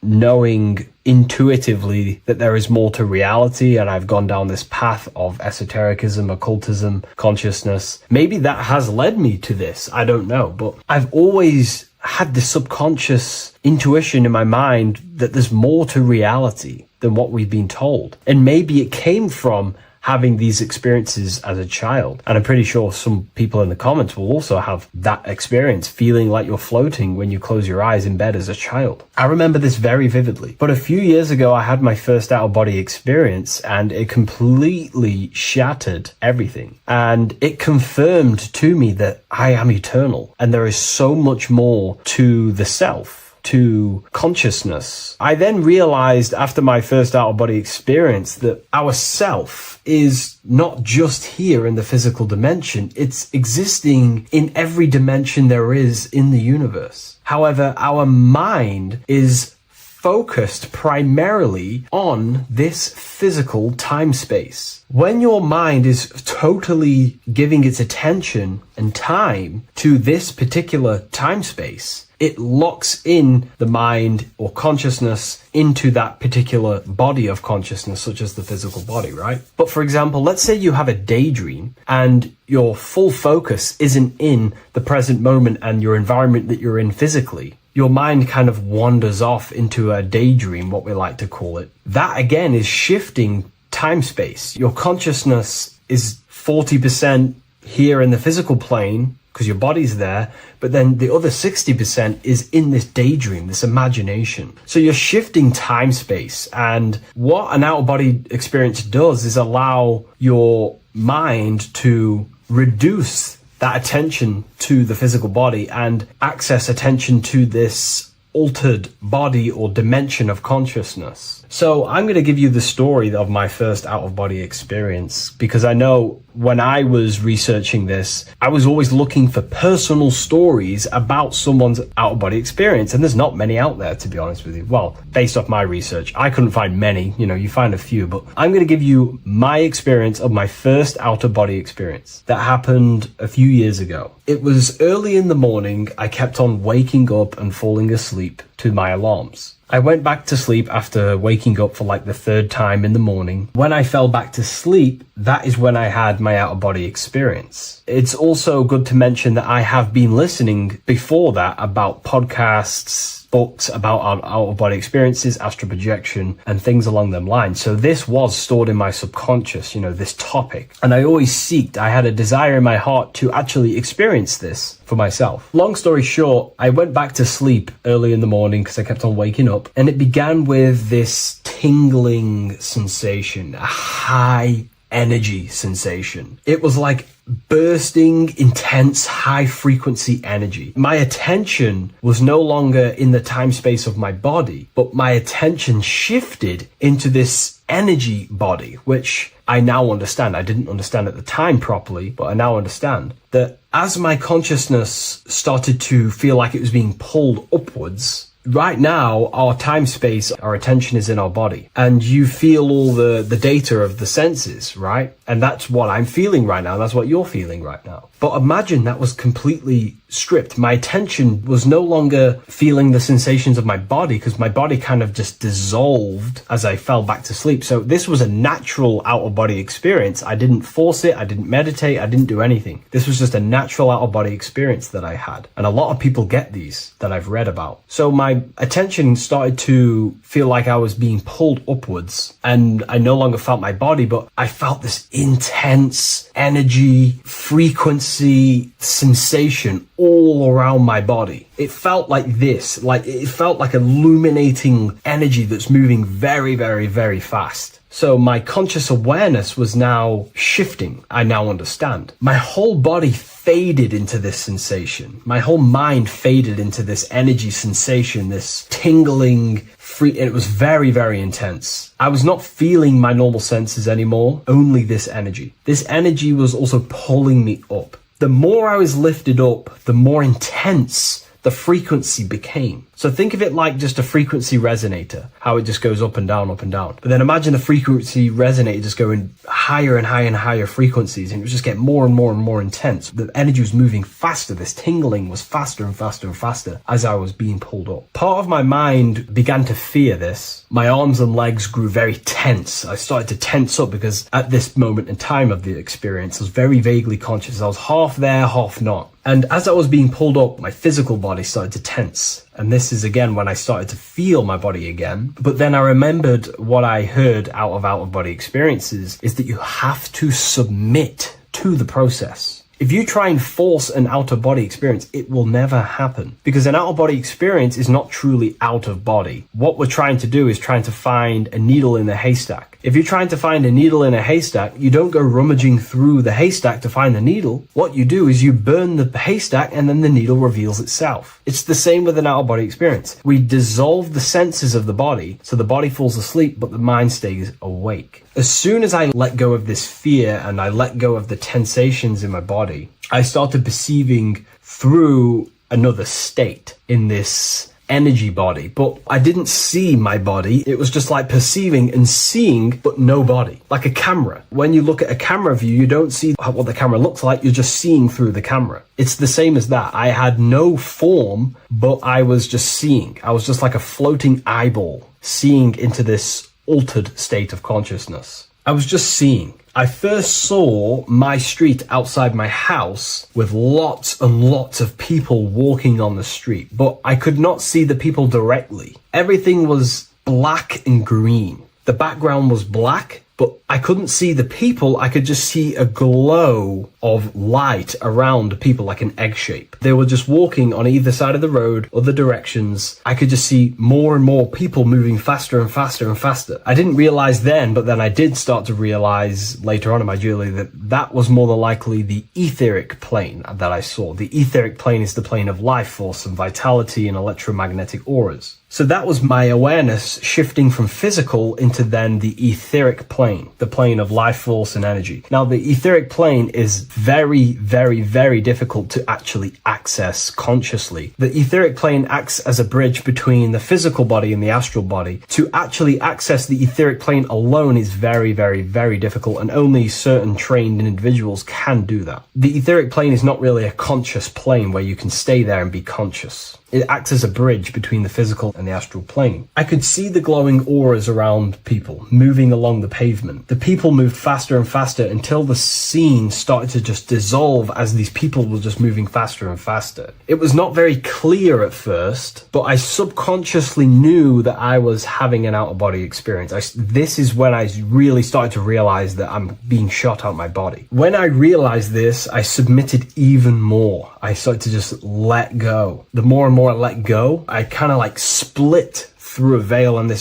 Speaker 4: knowing intuitively that there is more to reality, and I've gone down this path of esotericism, occultism, consciousness. Maybe that has led me to this, I don't know, but I've always had this subconscious intuition in my mind that there's more to reality than what we've been told. And maybe it came from having these experiences as a child. And I'm pretty sure some people in the comments will also have that experience, feeling like you're floating when you close your eyes in bed as a child. I remember this very vividly. But a few years ago, I had my first out-of-body experience, and it completely shattered everything. And it confirmed to me that I am eternal, and there is so much more to the self, to consciousness. I then realized after my first out-of-body experience that our self is not just here in the physical dimension, it's existing in every dimension there is in the universe. However, our mind is focused primarily on this physical time space. When your mind is totally giving its attention and time to this particular time space, it locks in the mind or consciousness into that particular body of consciousness, such as the physical body, right? But for example, let's say you have a daydream and your full focus isn't in the present moment and your environment that you're in physically. Your mind kind of wanders off into a daydream, what we like to call it. That again is shifting time space. Your consciousness is 40% here in the physical plane, because your body's there, but then the other 60% is in this daydream, this imagination. So you're shifting time space, and what an out-of-body experience does is allow your mind to reduce that attention to the physical body and access attention to this altered body or dimension of consciousness. So I'm going to give you the story of my first out-of-body experience, because I know when I was researching this, I was always looking for personal stories about someone's out-of-body experience, and there's not many out there, to be honest with you. Well, based off my research, I couldn't find many, you find a few, but I'm going to give you my experience of my first out-of-body experience that happened a few years ago. It was early in the morning. I kept on waking up and falling asleep to my alarms. I went back to sleep after waking up for like the third time in the morning. When I fell back to sleep, that is when I had my out-of-body experience. It's also good to mention that I have been listening before that about podcasts, books about our out-of-body experiences, astral projection, and things along them lines. So this was stored in my subconscious, this topic. And I had a desire in my heart to actually experience this for myself. Long story short, I went back to sleep early in the morning because I kept on waking up, and it began with this tingling sensation, a high energy sensation. It was like bursting, intense, high frequency energy. My attention was no longer in the time space of my body, but my attention shifted into this energy body, which I now understand. I didn't understand at the time properly, but I now understand that as my consciousness started to feel like it was being pulled upwards, right now, our time space, our attention is in our body, and you feel all the data of the senses, right? And that's what I'm feeling right now. That's what you're feeling right now. But imagine that was completely stripped. My attention was no longer feeling the sensations of my body, because my body kind of just dissolved as I fell back to sleep. So this was a natural out-of-body experience. I didn't force it. I didn't meditate. I didn't do anything. This was just a natural out-of-body experience that I had. And a lot of people get these that I've read about. So my attention started to feel like I was being pulled upwards, and I no longer felt my body, but I felt this intense energy, frequency, sensation all around my body. It felt like this, it felt like illuminating energy that's moving very, very, very fast. So my conscious awareness was now shifting. I now understand. My whole body faded into this sensation. My whole mind faded into this energy sensation, this tingling, it was very, very intense. I was not feeling my normal senses anymore, only this energy. This energy was also pulling me up. The more I was lifted up, the more intense the frequency became. So think of it like just a frequency resonator, how it just goes up and down, up and down. But then imagine a frequency resonator just going higher and higher and higher frequencies, and it would just get more and more and more intense. The energy was moving faster. This tingling was faster and faster and faster as I was being pulled up. Part of my mind began to fear this. My arms and legs grew very tense. I started to tense up because at this moment in time of the experience, I was very vaguely conscious. I was half there, half not. And as I was being pulled up, my physical body started to tense. And this is again when I started to feel my body again. But then I remembered what I heard out of body experiences is that you have to submit to the process. If you try and force an out-of-body experience, it will never happen. Because an out-of-body experience is not truly out of body. What we're trying to do is trying to find a needle in a haystack. If you're trying to find a needle in a haystack, you don't go rummaging through the haystack to find the needle. What you do is you burn the haystack and then the needle reveals itself. It's the same with an out-of-body experience. We dissolve the senses of the body, so the body falls asleep, but the mind stays awake. As soon as I let go of this fear and I let go of the tensations in my body, I started perceiving through another state in this energy body, but I didn't see my body. It was just like perceiving and seeing, but no body, like a camera. When you look at a camera view, you don't see what the camera looks like. You're just seeing through the camera. It's the same as that. I had no form, but I was just seeing. I was just like a floating eyeball, seeing into this altered state of consciousness. I was just seeing. I first saw my street outside my house with lots and lots of people walking on the street, but I could not see the people directly. Everything was black and green. The background was black, but I couldn't see the people. I could just see a glow of light around people, like an egg shape. They were just walking on either side of the road, other directions. I could just see more and more people moving faster and faster and faster. I didn't realize then, but then I did start to realize later on in my journey that that was more than likely the etheric plane that I saw. The etheric plane is the plane of life force and vitality and electromagnetic auras. So that was my awareness shifting from physical into then the etheric plane, the plane of life force and energy. Now, the etheric plane is very, very, very difficult to actually access consciously. The etheric plane acts as a bridge between the physical body and the astral body. To actually access the etheric plane alone is very, very, very difficult, and only certain trained individuals can do that. The etheric plane is not really a conscious plane where you can stay there and be conscious. It acts as a bridge between the physical and the astral plane. I could see the glowing auras around people moving along the pavement. The people moved faster and faster until the scene started to just dissolve as these people were just moving faster and faster. It was not very clear at first, but I subconsciously knew that I was having an out-of-body experience. This is when I really started to realize that I'm being shot out my body. When I realized this, I submitted even more. I started to just let go. The more and more I let go, I kind of like split through a veil, and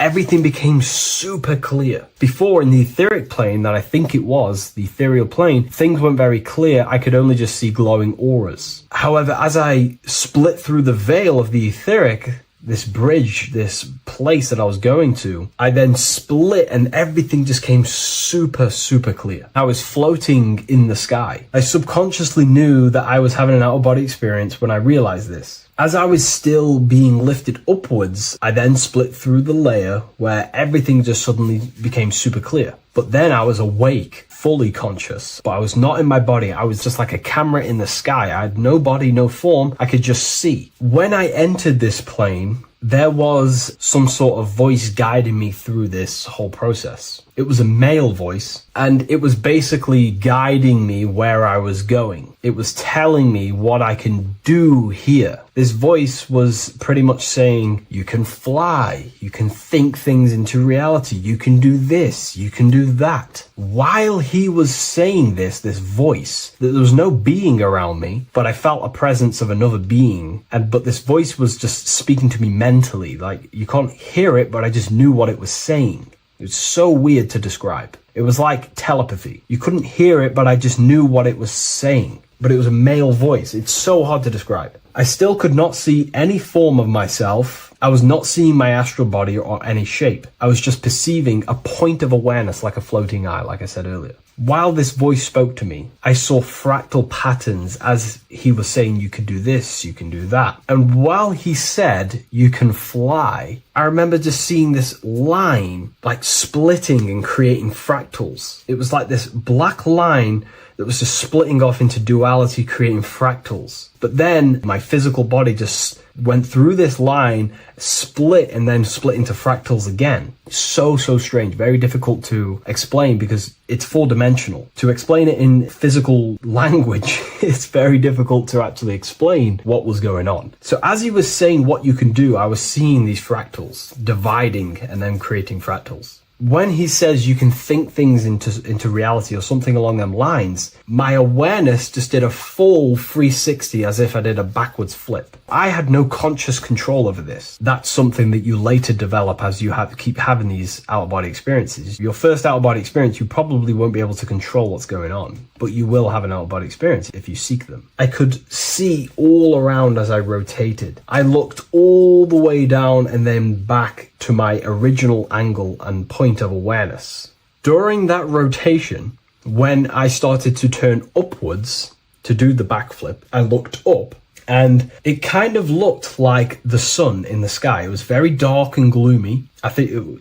Speaker 4: everything became super clear. Before, in the etheric plane that I think it was, the ethereal plane, things weren't very clear. I could only just see glowing auras. However, as I split through the veil of the etheric, this bridge, this place that I was going to, I then split and everything just came super, super clear. I was floating in the sky. I subconsciously knew that I was having an out-of-body experience when I realized this. As I was still being lifted upwards, I then split through the layer where everything just suddenly became super clear. But then I was awake, fully conscious, but I was not in my body. I was just like a camera in the sky. I had no body, no form. I could just see. When I entered this plane, there was some sort of voice guiding me through this whole process. It was a male voice, and it was basically guiding me where I was going. It was telling me what I can do here. This voice was pretty much saying, you can fly, you can think things into reality, you can do this, you can do that. While he was saying this voice, there was no being around me, but I felt a presence of another being. But this voice was just speaking to me mentally. Like, you can't hear it, but I just knew what it was saying. It was so weird to describe. It was like telepathy. You couldn't hear it, but I just knew what it was saying. But it was a male voice. It's so hard to describe. I still could not see any form of myself. I was not seeing my astral body or any shape. I was just perceiving a point of awareness like a floating eye, like I said earlier. While this voice spoke to me, I saw fractal patterns as he was saying, you can do this, you can do that. And while he said, you can fly, I remember just seeing this line like splitting and creating fractals. It was like this black line that was just splitting off into duality, creating fractals. But then my physical body just went through this line, split, and then split into fractals again. So strange, very difficult to explain because it's 4-dimensional. To explain it in physical language, it's very difficult to actually explain what was going on. So as he was saying what you can do, I was seeing these fractals dividing and then creating fractals. When he says you can think things into reality or something along them lines, my awareness just did a full 360 as if I did a backwards flip. I had no conscious control over this. That's something that you later develop as you keep having these out-of-body experiences. Your first out-of-body experience, you probably won't be able to control what's going on, but you will have an out-of-body experience if you seek them. I could see all around as I rotated. I looked all the way down and then back to my original angle and point of awareness. During that rotation, when I started to turn upwards to do the backflip, I looked up and it kind of looked like the sun in the sky. It was very dark and gloomy.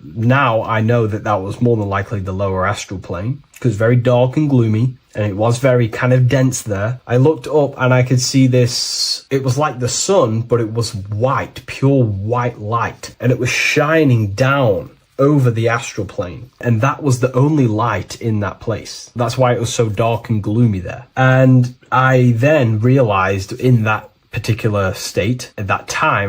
Speaker 4: Now I know that was more than likely the lower astral plane because very dark and gloomy and it was very kind of dense there. I looked up and I could see this. It was like the sun, but it was white, pure white light, and it was shining down over the astral plane. And that was the only light in that place. That's why it was so dark and gloomy there. And I then realized in that particular state at that time,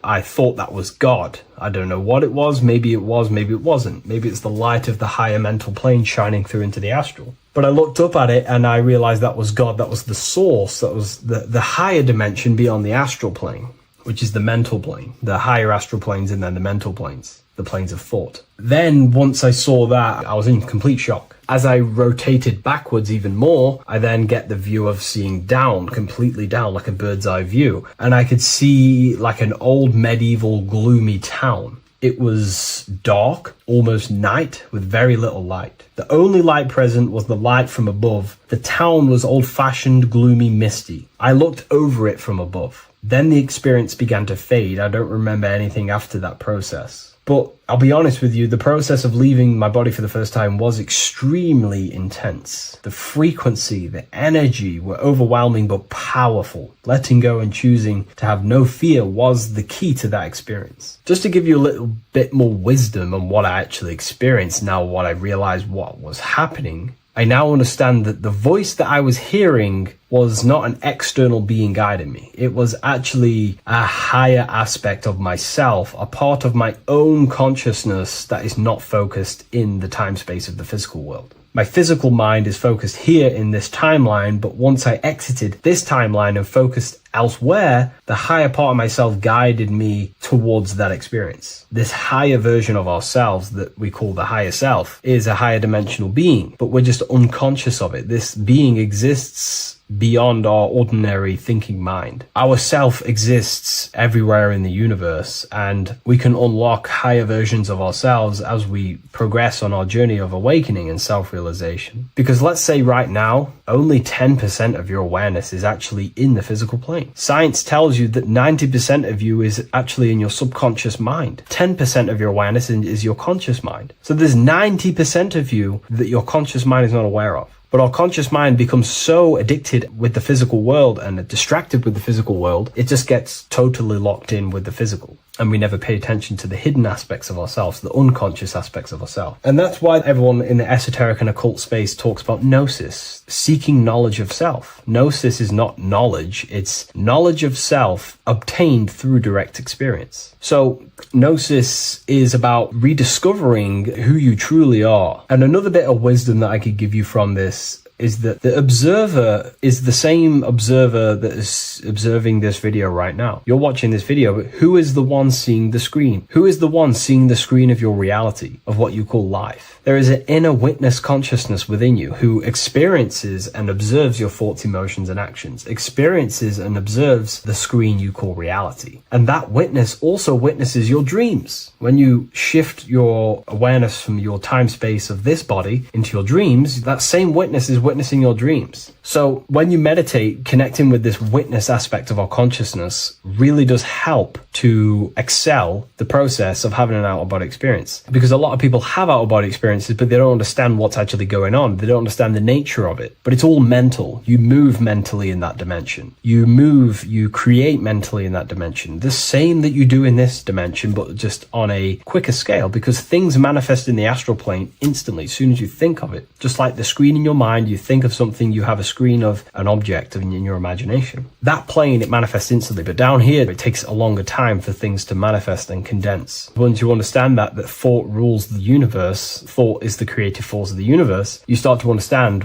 Speaker 4: I thought that was God. I don't know what it was. Maybe it was, maybe it wasn't. Maybe it's the light of the higher mental plane shining through into the astral. But I looked up at it and I realized that was God. That was the source. That was the higher dimension beyond the astral plane, which is the mental plane, the higher astral planes and then the mental planes, the planes of thought. Then once I saw that, I was in complete shock. As I rotated backwards even more, I then get the view of seeing down, completely down, like a bird's eye view. And I could see like an old medieval gloomy town. It was dark, almost night, with very little light. The only light present was the light from above. The town was old-fashioned, gloomy, misty. I looked over it from above. Then the experience began to fade. I don't remember anything after that process. But I'll be honest with you, the process of leaving my body for the first time was extremely intense. The frequency, the energy were overwhelming but powerful. Letting go and choosing to have no fear was the key to that experience. Just to give you a little bit more wisdom on what I actually experienced now, what I realized what was happening, I now understand that the voice that I was hearing was not an external being guiding me. It was actually a higher aspect of myself, a part of my own consciousness that is not focused in the time space of the physical world. My physical mind is focused here in this timeline, but once I exited this timeline and focused elsewhere, the higher part of myself guided me towards that experience. This higher version of ourselves that we call the higher self is a higher dimensional being, but we're just unconscious of it. This being exists beyond our ordinary thinking mind. Our self exists everywhere in the universe, and we can unlock higher versions of ourselves as we progress on our journey of awakening and self-realization. Because let's say right now, only 10% of your awareness is actually in the physical plane. Science tells you that 90% of you is actually in your subconscious mind. 10% of your awareness is your conscious mind. So there's 90% of you that your conscious mind is not aware of. But our conscious mind becomes so addicted with the physical world and distracted with the physical world, it just gets totally locked in with the physical. And we never pay attention to the hidden aspects of ourselves, the unconscious aspects of ourselves. And that's why everyone in the esoteric and occult space talks about Gnosis, seeking knowledge of self. Gnosis is not knowledge, it's knowledge of self obtained through direct experience. So Gnosis is about rediscovering who you truly are. And another bit of wisdom that I could give you from this is that the observer is the same observer that is observing this video right now. You're watching this video, but who is the one seeing the screen? Who is the one seeing the screen of your reality, of what you call life? There is an inner witness consciousness within you who experiences and observes your thoughts, emotions, and actions, experiences and observes the screen you call reality. And that witness also witnesses your dreams. When you shift your awareness from your time space of this body into your dreams, that same witness is witnessing your dreams. So when you meditate, connecting with this witness aspect of our consciousness really does help to excel the process of having an out-of-body experience. Because a lot of people have out-of-body experiences, but they don't understand what's actually going on. They don't understand the nature of it. But it's all mental. You move mentally in that dimension. You create mentally in that dimension. The same that you do in this dimension, but just on a quicker scale, because things manifest in the astral plane instantly as soon as you think of it. Just like the screen in your mind, you think of something, you have a screen of an object in your imagination. That plane, it manifests instantly, but down here, it takes a longer time for things to manifest and condense. Once you understand that thought rules the universe, thought is the creative force of the universe, you start to understand,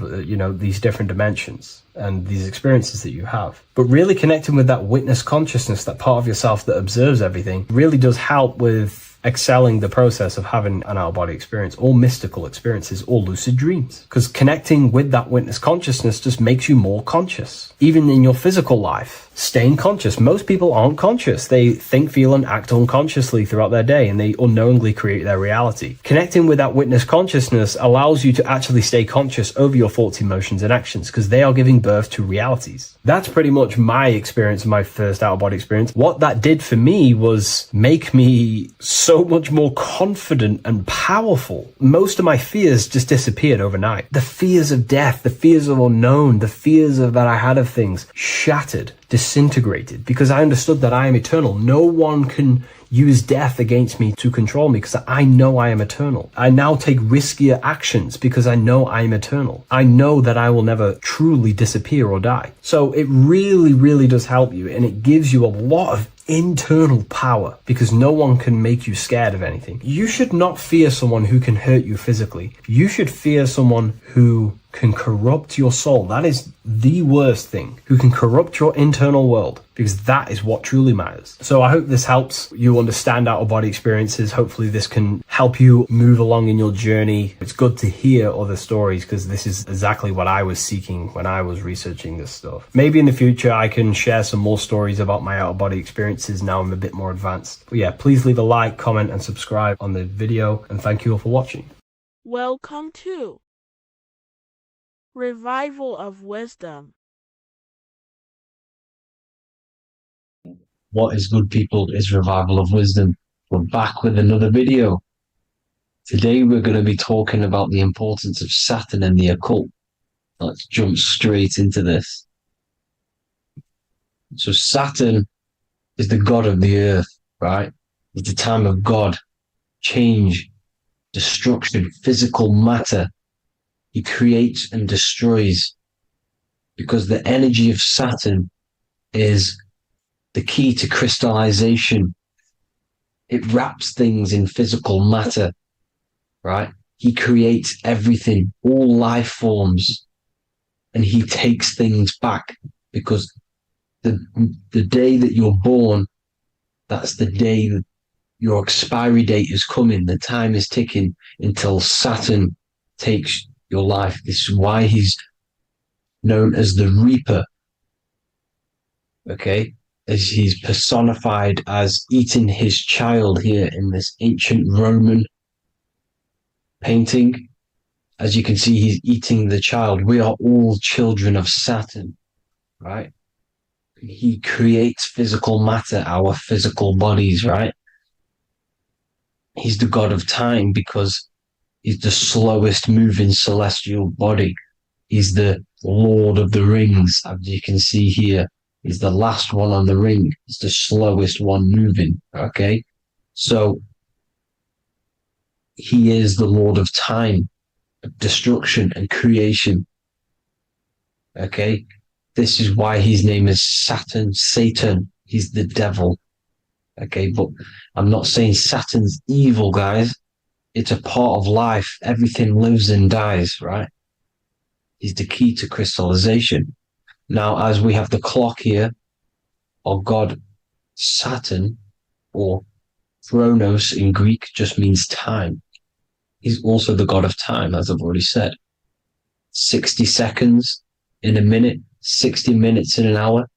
Speaker 4: these different dimensions and these experiences that you have. But really connecting with that witness consciousness, that part of yourself that observes everything, really does help with excelling the process of having an out-of-body experience, or mystical experiences, or lucid dreams. Because connecting with that witness consciousness just makes you more conscious. Even in your physical life, staying conscious. Most people aren't conscious. They think, feel, and act unconsciously throughout their day, and they unknowingly create their reality. Connecting with that witness consciousness allows you to actually stay conscious over your thoughts, emotions, and actions, because they are giving birth to realities. That's pretty much my experience, my first out-of-body experience. What that did for me was make me so much more confident and powerful. Most of my fears just disappeared overnight. The fears of death, the fears of unknown, the fears that I had of things shattered, disintegrated, because I understood that I am eternal. No one can use death against me to control me, because I know I am eternal. I now take riskier actions because I know I am eternal. I know that I will never truly disappear or die. So it really, really does help you, and it gives you a lot of internal power, because no one can make you scared of anything. You should not fear someone who can hurt you physically. You should fear someone who can corrupt your soul. That is the worst thing, who can corrupt your internal world, because that is what truly matters. So I hope this helps you understand out-of-body experiences. Hopefully this can help you move along in your journey. It's good to hear other stories, because this is exactly what I was seeking when I was researching this stuff. Maybe in the future I can share some more stories about my out-of-body experiences now I'm a bit more advanced. But yeah, please leave a like, comment, and subscribe on the video, and thank you all for watching.
Speaker 17: Welcome to Revival of Wisdom.
Speaker 5: What is good, people? Is Revival of Wisdom. We're back with another video. Today we're going to be talking about the importance of Saturn and the occult. Let's jump straight into this. So Saturn is the god of the earth, right? It's the time of God, change, destruction, physical matter. He creates and destroys, because the energy of Saturn is the key to crystallization. It wraps things in physical matter, right? He creates everything, all life forms, and he takes things back, because the day that you're born, that's the day that your expiry date is coming. The time is ticking until Saturn takes your life. This is why he's known as the Reaper. Okay? As he's personified as eating his child here in this ancient Roman painting. As you can see, he's eating the child. We are all children of Saturn, right? He creates physical matter, our physical bodies, right? He's the god of time because he's the slowest moving celestial body. He's the Lord of the Rings, as you can see here. He's the last one on the ring. He's the slowest one moving, okay? So he is the Lord of time, of destruction and creation, okay? This is why his name is Saturn, Satan. He's the devil, okay? But I'm not saying Saturn's evil, guys. It's a part of life. Everything lives and dies, right? is the key to crystallization. Now, as we have the clock here, our god Saturn, or Chronos in Greek, just means time. He's also the god of time, as I've already said. 60 seconds in a minute, 60 minutes in an hour,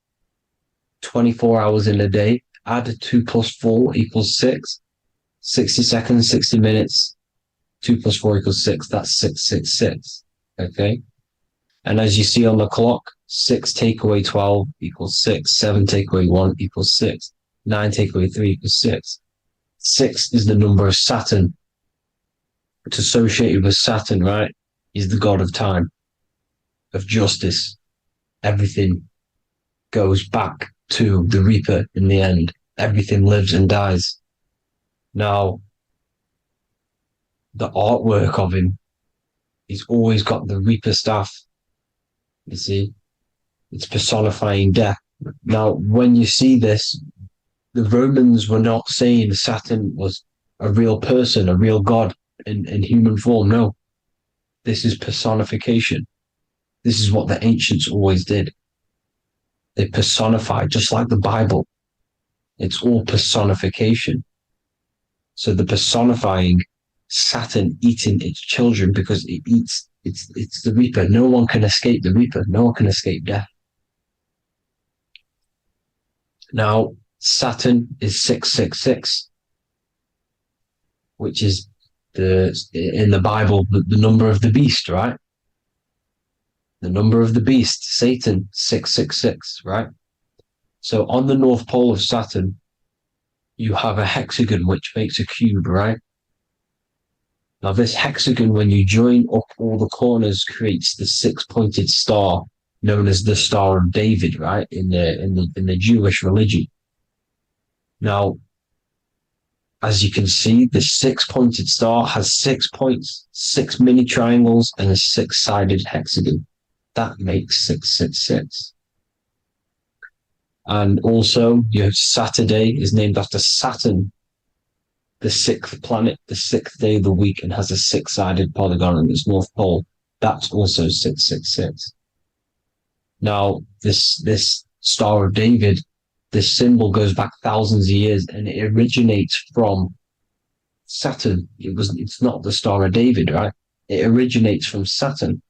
Speaker 5: 24 hours in a day. Add 2 plus 4 equals 6. 60 seconds, 60 minutes, 2 plus 4 equals 6. That's 666. Okay? And as you see on the clock, 6 take away 12 equals 6. 7 take away 1 equals 6. 9 take away 3 equals 6. 6 is the number of Saturn. It's associated with Saturn, right? He's the god of time, of justice. Everything goes back to the Reaper in the end. Everything lives and dies. Now, the artwork of him, he's always got the Reaper staff. You see, it's personifying death. Now, when you see this, the Romans were not saying Saturn was a real person, a real god in human form. No, this is personification. This is what the ancients always did. They personified, just like the Bible. It's all personification. So the personifying Saturn eating its children because it eats, it's the Reaper. No one can escape the Reaper. No one can escape death. Now, Saturn is 666, which is in the Bible, the number of the beast, right? The number of the beast, Satan, 666, right? So on the North Pole of Saturn, you have a hexagon, which makes a cube, right? Now this hexagon, when you join up all the corners, creates the 6-pointed star known as the Star of David, right? In the Jewish religion. Now, as you can see, the 6-pointed star has 6 points, 6 mini triangles, and a 6-sided hexagon. That makes 666. And also, your Saturday is named after Saturn, the 6th planet, the 6th day of the week, and has a 6-sided polygon in its North Pole. That's also 666. Now, this Star of David, this symbol goes back thousands of years, and it originates from Saturn. It's not the Star of David, right? It originates from Saturn.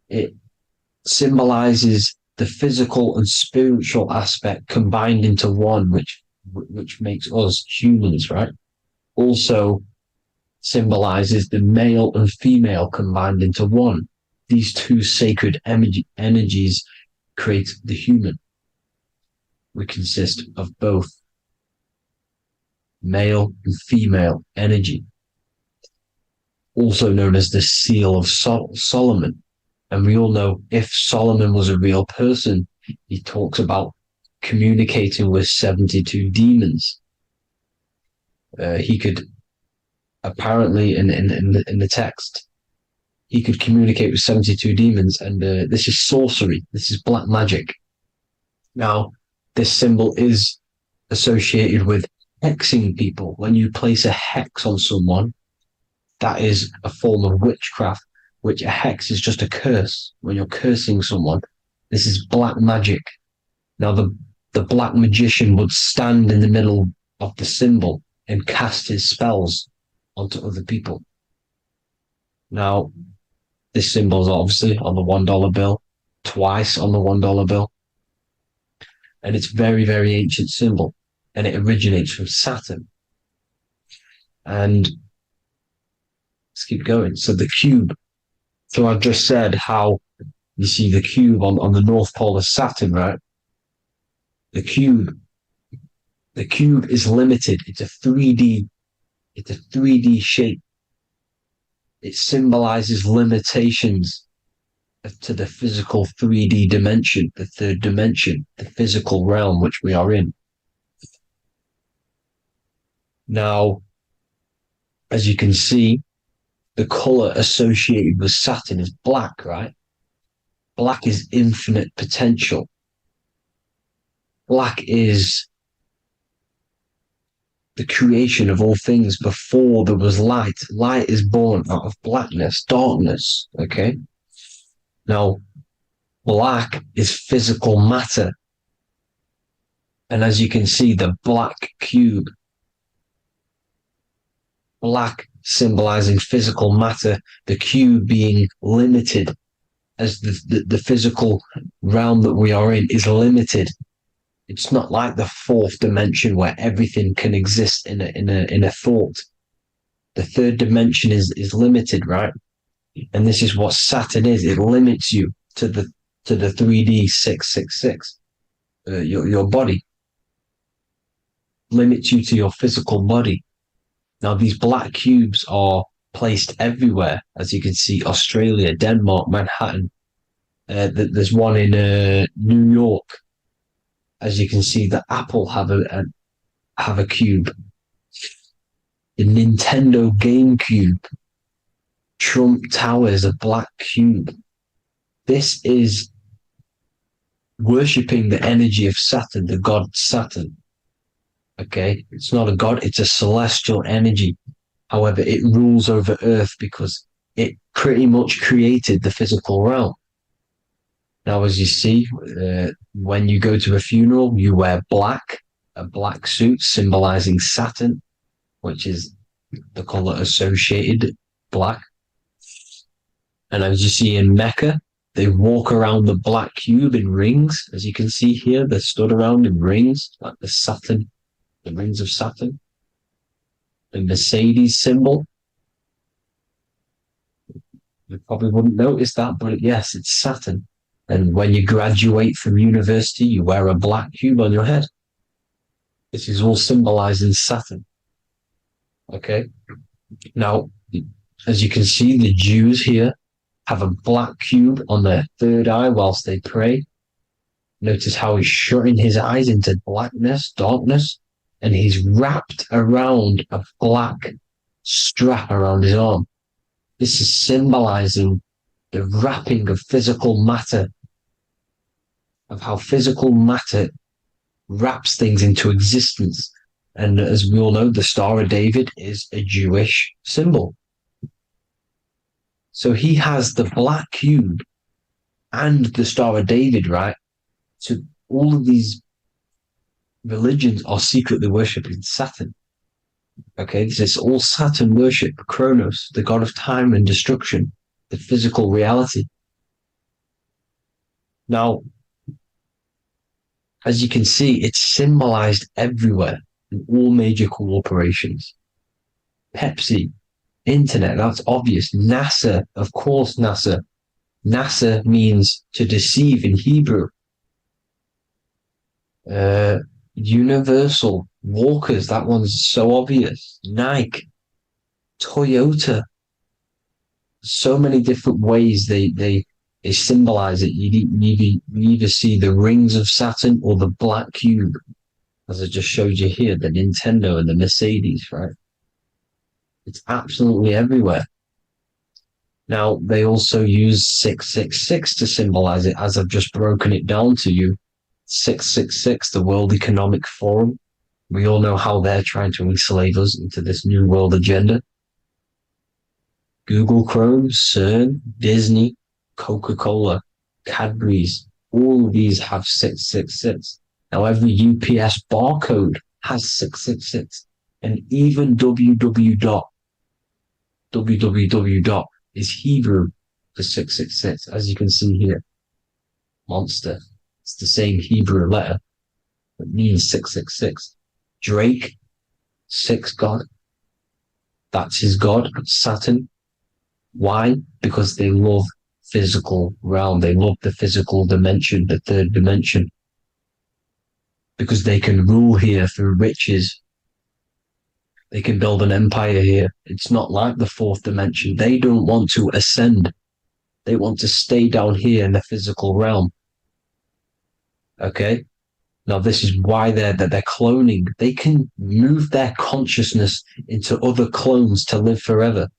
Speaker 5: It symbolizes the physical and spiritual aspect combined into one, which makes us humans, right? Also symbolizes the male and female combined into one. These two sacred energies create the human. We consist of both male and female energy, also known as the Seal of Solomon. And we all know if Solomon was a real person, he talks about communicating with 72 demons. He could apparently in the text, he could communicate with 72 demons, and this is sorcery. This is black magic. Now, this symbol is associated with hexing people. When you place a hex on someone, that is a form of witchcraft, which a hex is just a curse. When you're cursing someone, this is black magic. Now, the black magician would stand in the middle of the symbol and cast his spells onto other people. Now, this symbol is obviously on the $1 bill, twice on the $1 bill. And it's very, very ancient symbol. And it originates from Saturn. And let's keep going. So the cube. So I've just said how you see the cube on the North Pole of Saturn, right? The cube is limited. It's a 3D shape. It symbolizes limitations to the physical 3D dimension, the third dimension, the physical realm which we are in. Now, as you can see, the color associated with Saturn is black, right? Black is infinite potential. Black is the creation of all things. Before there was light. Light is born out of blackness, darkness, okay? Now, black is physical matter. And as you can see, the black cube, black symbolizing physical matter, the cube being limited, as the physical realm that we are in is limited. It's not like the fourth dimension where everything can exist in a thought. The third dimension is limited, right? And this is what Saturn is. It limits you to the 3D 666. Your body limits you to your physical body. Now these black cubes are placed everywhere, as you can see: Australia, Denmark, Manhattan. There's one in New York. As you can see, the Apple have a cube. The Nintendo GameCube, Trump Tower is a black cube. This is worshipping the energy of Saturn, the god Saturn. Okay, it's not a god; it's a celestial energy. However, it rules over Earth because it pretty much created the physical realm. Now, as you see, when you go to a funeral, you wear black, a black suit symbolizing Saturn, which is the color associated, black. And as you see in Mecca, they walk around the black cube in rings. As you can see here, they're stood around in rings, like the Saturn, the rings of Saturn. The Mercedes symbol. You probably wouldn't notice that, but yes, it's Saturn. And when you graduate from university, you wear a black cube on your head. This is all symbolizing Saturn. Okay. Now, as you can see, the Jews here have a black cube on their third eye whilst they pray. Notice how he's shutting his eyes into blackness, darkness, and he's wrapped around a black strap around his arm. This is symbolizing the wrapping of physical matter, of how physical matter wraps things into existence. And as we all know, the Star of David is a Jewish symbol. So he has the black cube and the Star of David, right? So all of these religions are secretly worshipping Saturn. Okay, this is all Saturn worship, Kronos, the god of time and destruction, the physical reality. Now, as you can see, it's symbolized everywhere in all major corporations. Pepsi, internet, that's obvious. NASA, of course, NASA. NASA means to deceive in Hebrew. Universal, Walkers, that one's so obvious. Nike, Toyota. So many different ways they symbolize it. You either see the rings of Saturn or the black cube, as I just showed you here, the Nintendo and the Mercedes, right? It's absolutely everywhere. Now, they also use 666 to symbolize it, as I've just broken it down to you. 666, the World Economic Forum. We all know how they're trying to enslave us into this new world agenda. Google Chrome, CERN, Disney, Coca-Cola, Cadbury's, all of these have 666. Now, every UPS barcode has 666. And even www is Hebrew for 666, as you can see here. Monster. It's the same Hebrew letter that means 666. Drake, 6 God. That's his God, Saturn. Why? Because they love physical realm. They love the physical dimension, the third dimension. Because they can rule here through riches. They can build an empire here. It's not like the fourth dimension. They don't want to ascend. They want to stay down here in the physical realm. Okay? Now, this is why they're cloning. They can move their consciousness into other clones to live forever.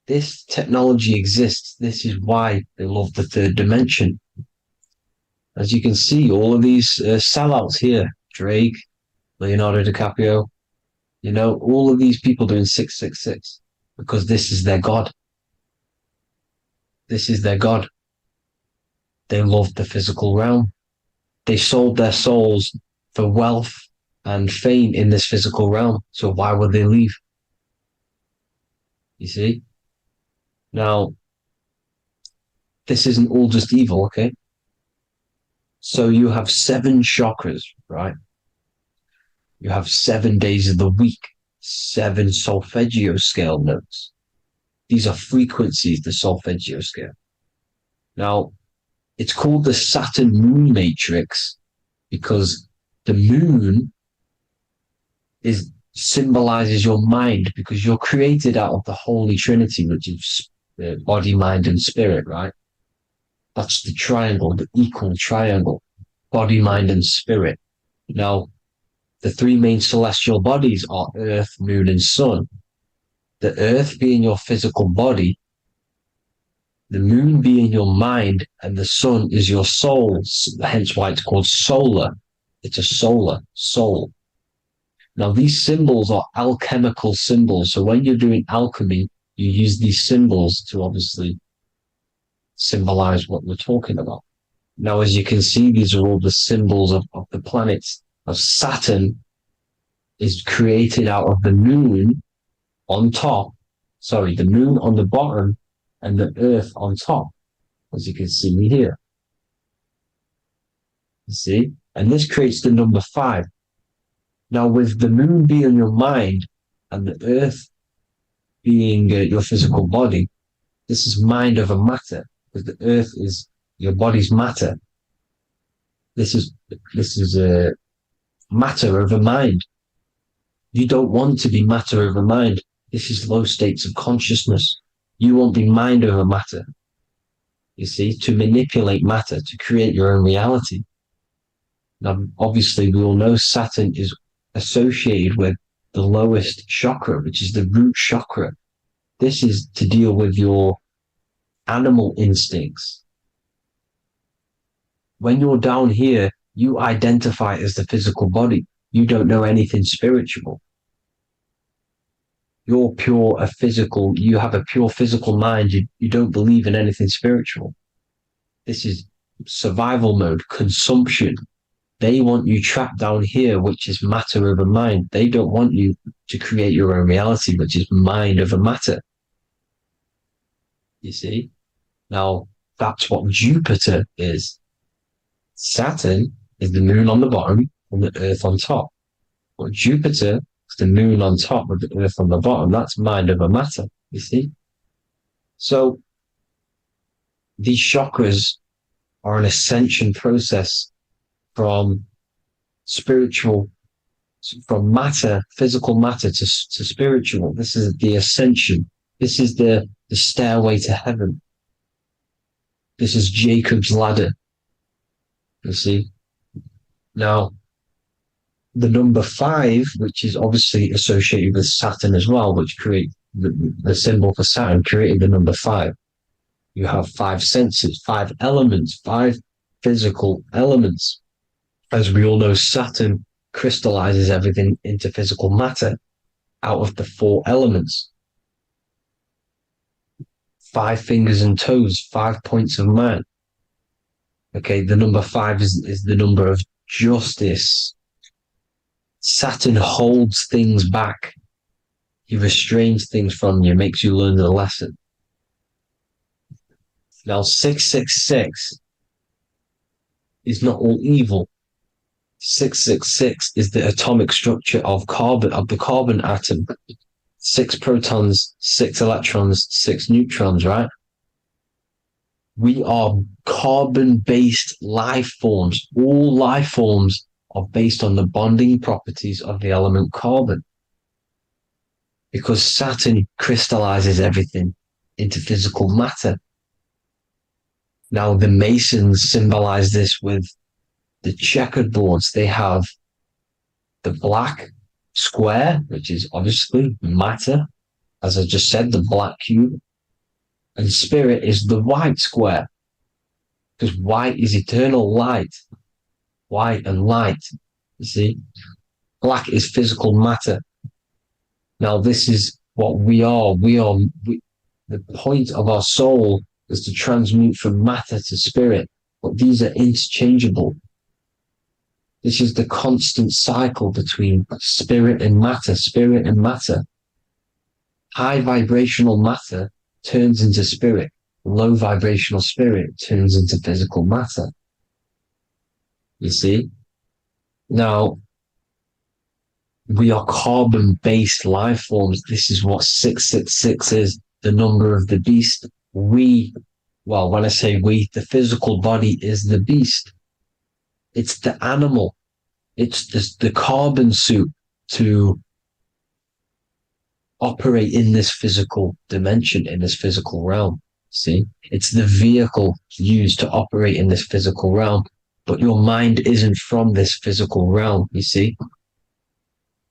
Speaker 5: This technology exists. This is why they love the third dimension. As you can see, all of these sellouts here, Drake, Leonardo DiCaprio, you know, all of these people doing 666 because this is their God. This is their God. They loved the physical realm. They sold their souls for wealth and fame in this physical realm. So why would they leave? You see? Now, this isn't all just evil, okay? So you have 7 chakras, right? You have 7 days of the week, 7 solfeggio scale notes. These are frequencies, the solfeggio scale. Now, it's called the Saturn moon matrix because the moon symbolizes your mind, because you're created out of the Holy Trinity, which is body, mind, and spirit, right? That's the triangle, the equal triangle, body, mind, and spirit. Now, the 3 main celestial bodies are Earth, Moon, and Sun. The Earth being your physical body, the Moon being your mind, and the Sun is your soul, hence why it's called solar. It's a solar soul. Now, these symbols are alchemical symbols. So when you're doing alchemy, you use these symbols to obviously symbolize what we're talking about. Now, as you can see, these are all the symbols of the planets. Of Saturn is created out of the moon on top, the moon on the bottom and the earth on top, as you can see here. You see? And this creates the number 5. Now, with the moon being your mind and the earth being your physical body, this is mind over matter, because the earth is your body's matter. This is matter over mind. You don't want to be matter over mind. This is low states of consciousness. You won't be mind over matter. You see, to manipulate matter, to create your own reality. Now, obviously, we all know Saturn is associated with the lowest chakra, which is the root chakra. This is to deal with your animal instincts. When you're down here, you identify as the physical body. You don't know anything spiritual. You're you have a pure physical mind. You don't believe in anything spiritual. This is survival mode, consumption. They want you trapped down here, which is matter over mind. They don't want you to create your own reality, which is mind over matter. You see? Now, that's what Jupiter is. Saturn is the moon on the bottom and the earth on top. But Jupiter is the moon on top with the earth on the bottom. That's mind over matter, you see? So, these chakras are an ascension process from matter, physical matter to spiritual. This is the ascension. This is the stairway to heaven. This is Jacob's ladder. You see? Now, the number 5, which is obviously associated with Saturn as well, which create the symbol for Saturn, created the number 5. You have 5 senses, 5 elements, 5 physical elements. As we all know, Saturn crystallizes everything into physical matter out of the 4 elements. 5 fingers and toes, 5 points of man. Okay, the number 5 is the number of justice. Saturn holds things back. He restrains things from you, makes you learn the lesson. Now, 666 is not all evil. 666 is the atomic structure of the carbon atom. 6 protons, 6 electrons, 6 neutrons, right? We are carbon-based life forms. All life forms are based on the bonding properties of the element carbon. Because Saturn crystallizes everything into physical matter. Now, the Masons symbolize this with the checkered boards. They have the black square, which is obviously matter. As I just said, the black cube. And spirit is the white square. Because white is eternal light. White and light. You see? Black is physical matter. Now, this is what we are. The point of our soul is to transmute from matter to spirit, but these are interchangeable. This is the constant cycle between spirit and matter, spirit and matter. High vibrational matter turns into spirit. Low vibrational spirit turns into physical matter. You see? Now, we are carbon-based life forms. This is what 666 is, the number of the beast. Well, when I say we, the physical body is the beast. It's the animal. It's the carbon suit to operate in this physical dimension, in this physical realm. See? It's the vehicle used to operate in this physical realm, but your mind isn't from this physical realm, you see?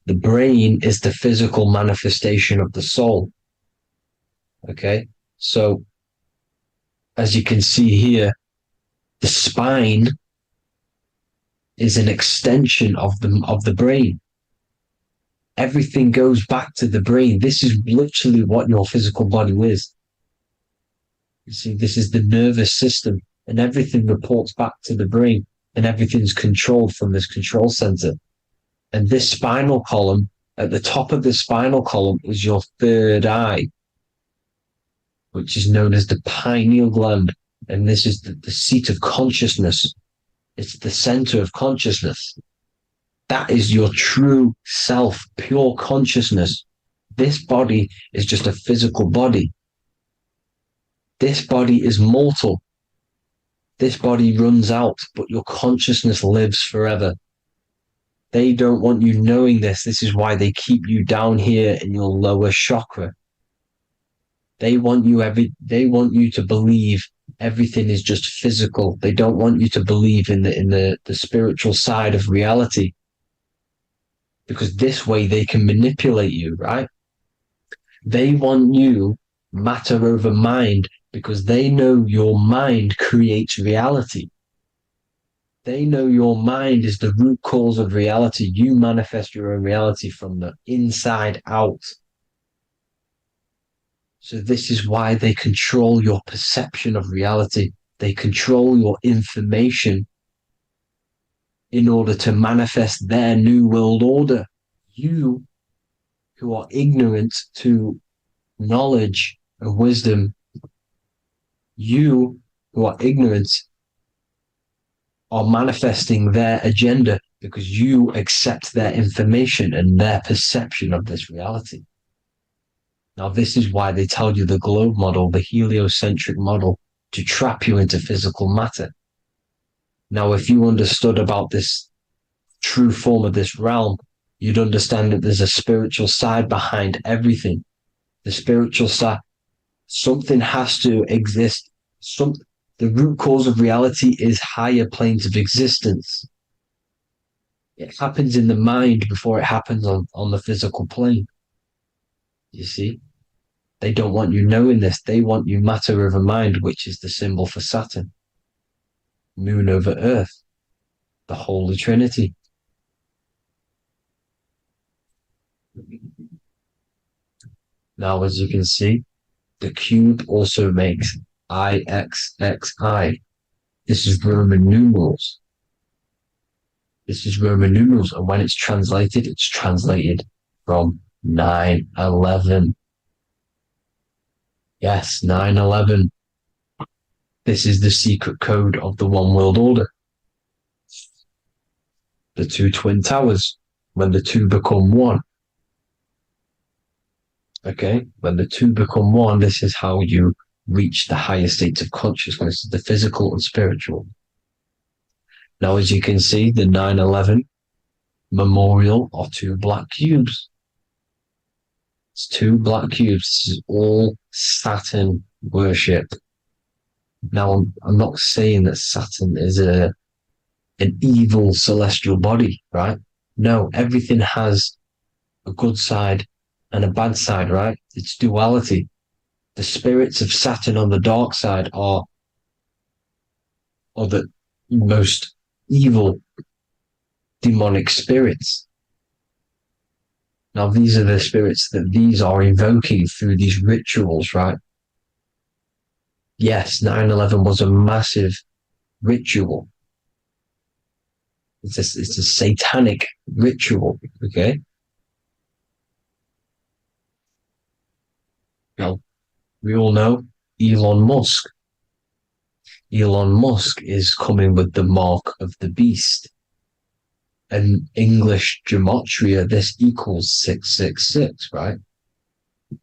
Speaker 5: The brain is the physical manifestation of the soul. Okay? So, as you can see here, the spine is an extension of the brain. Everything goes back to the brain. This is literally what your physical body is. You see, this is the nervous system, and everything reports back to the brain, and everything's controlled from this control center. And this spinal column, at the top of the spinal column, is your third eye, which is known as the pineal gland. And this is the seat of consciousness. It's the center of consciousness. That is your true self, pure consciousness. This body is just a physical body. This body is mortal. This body runs out, but your consciousness lives forever. They don't want you knowing this. This is why they keep you down here in your lower chakra. They want you to believe everything is just physical. They don't want you to believe in the spiritual side of reality. Because this way they can manipulate you, right? They want you matter over mind because they know your mind creates reality. They know your mind is the root cause of reality. You manifest your own reality from the inside out. So this is why they control your perception of reality. They control your information in order to manifest their new world order. You, who are ignorant to knowledge and wisdom, you who are ignorant are manifesting their agenda because you accept their information and their perception of this reality. Now, this is why they tell you the globe model, the heliocentric model, to trap you into physical matter. Now, if you understood about this true form of this realm, you'd understand that there's a spiritual side behind everything. The spiritual side, something has to exist. The root cause of reality is higher planes of existence. It happens in the mind before it happens on the physical plane. You see? They don't want you knowing this. They want you matter over mind, which is the symbol for Saturn. Moon over Earth. The Holy Trinity. Now, as you can see, the cube also makes IXXI. This is Roman numerals. This is Roman numerals, and when it's translated from 9/11. Yes, 9/11. This is the secret code of the one world order. The two twin towers, when the two become one. Okay, when the two become one, this is how you reach the higher states of consciousness, the physical and spiritual. Now, as you can see, the 9/11 memorial are two black cubes. It's two black cubes. This is all Saturn worship. Now, I'm not saying that Saturn is an evil celestial body, right? No, everything has a good side and a bad side, right? It's duality. The spirits of Saturn on the dark side are the most evil demonic spirits. Now, these are the spirits that these are invoking through these rituals, right? Yes, 9/11 was a massive ritual. It's a satanic ritual, okay? Now, we all know Elon Musk. Elon Musk is coming with the mark of the beast. And English gematria, this equals 666, right?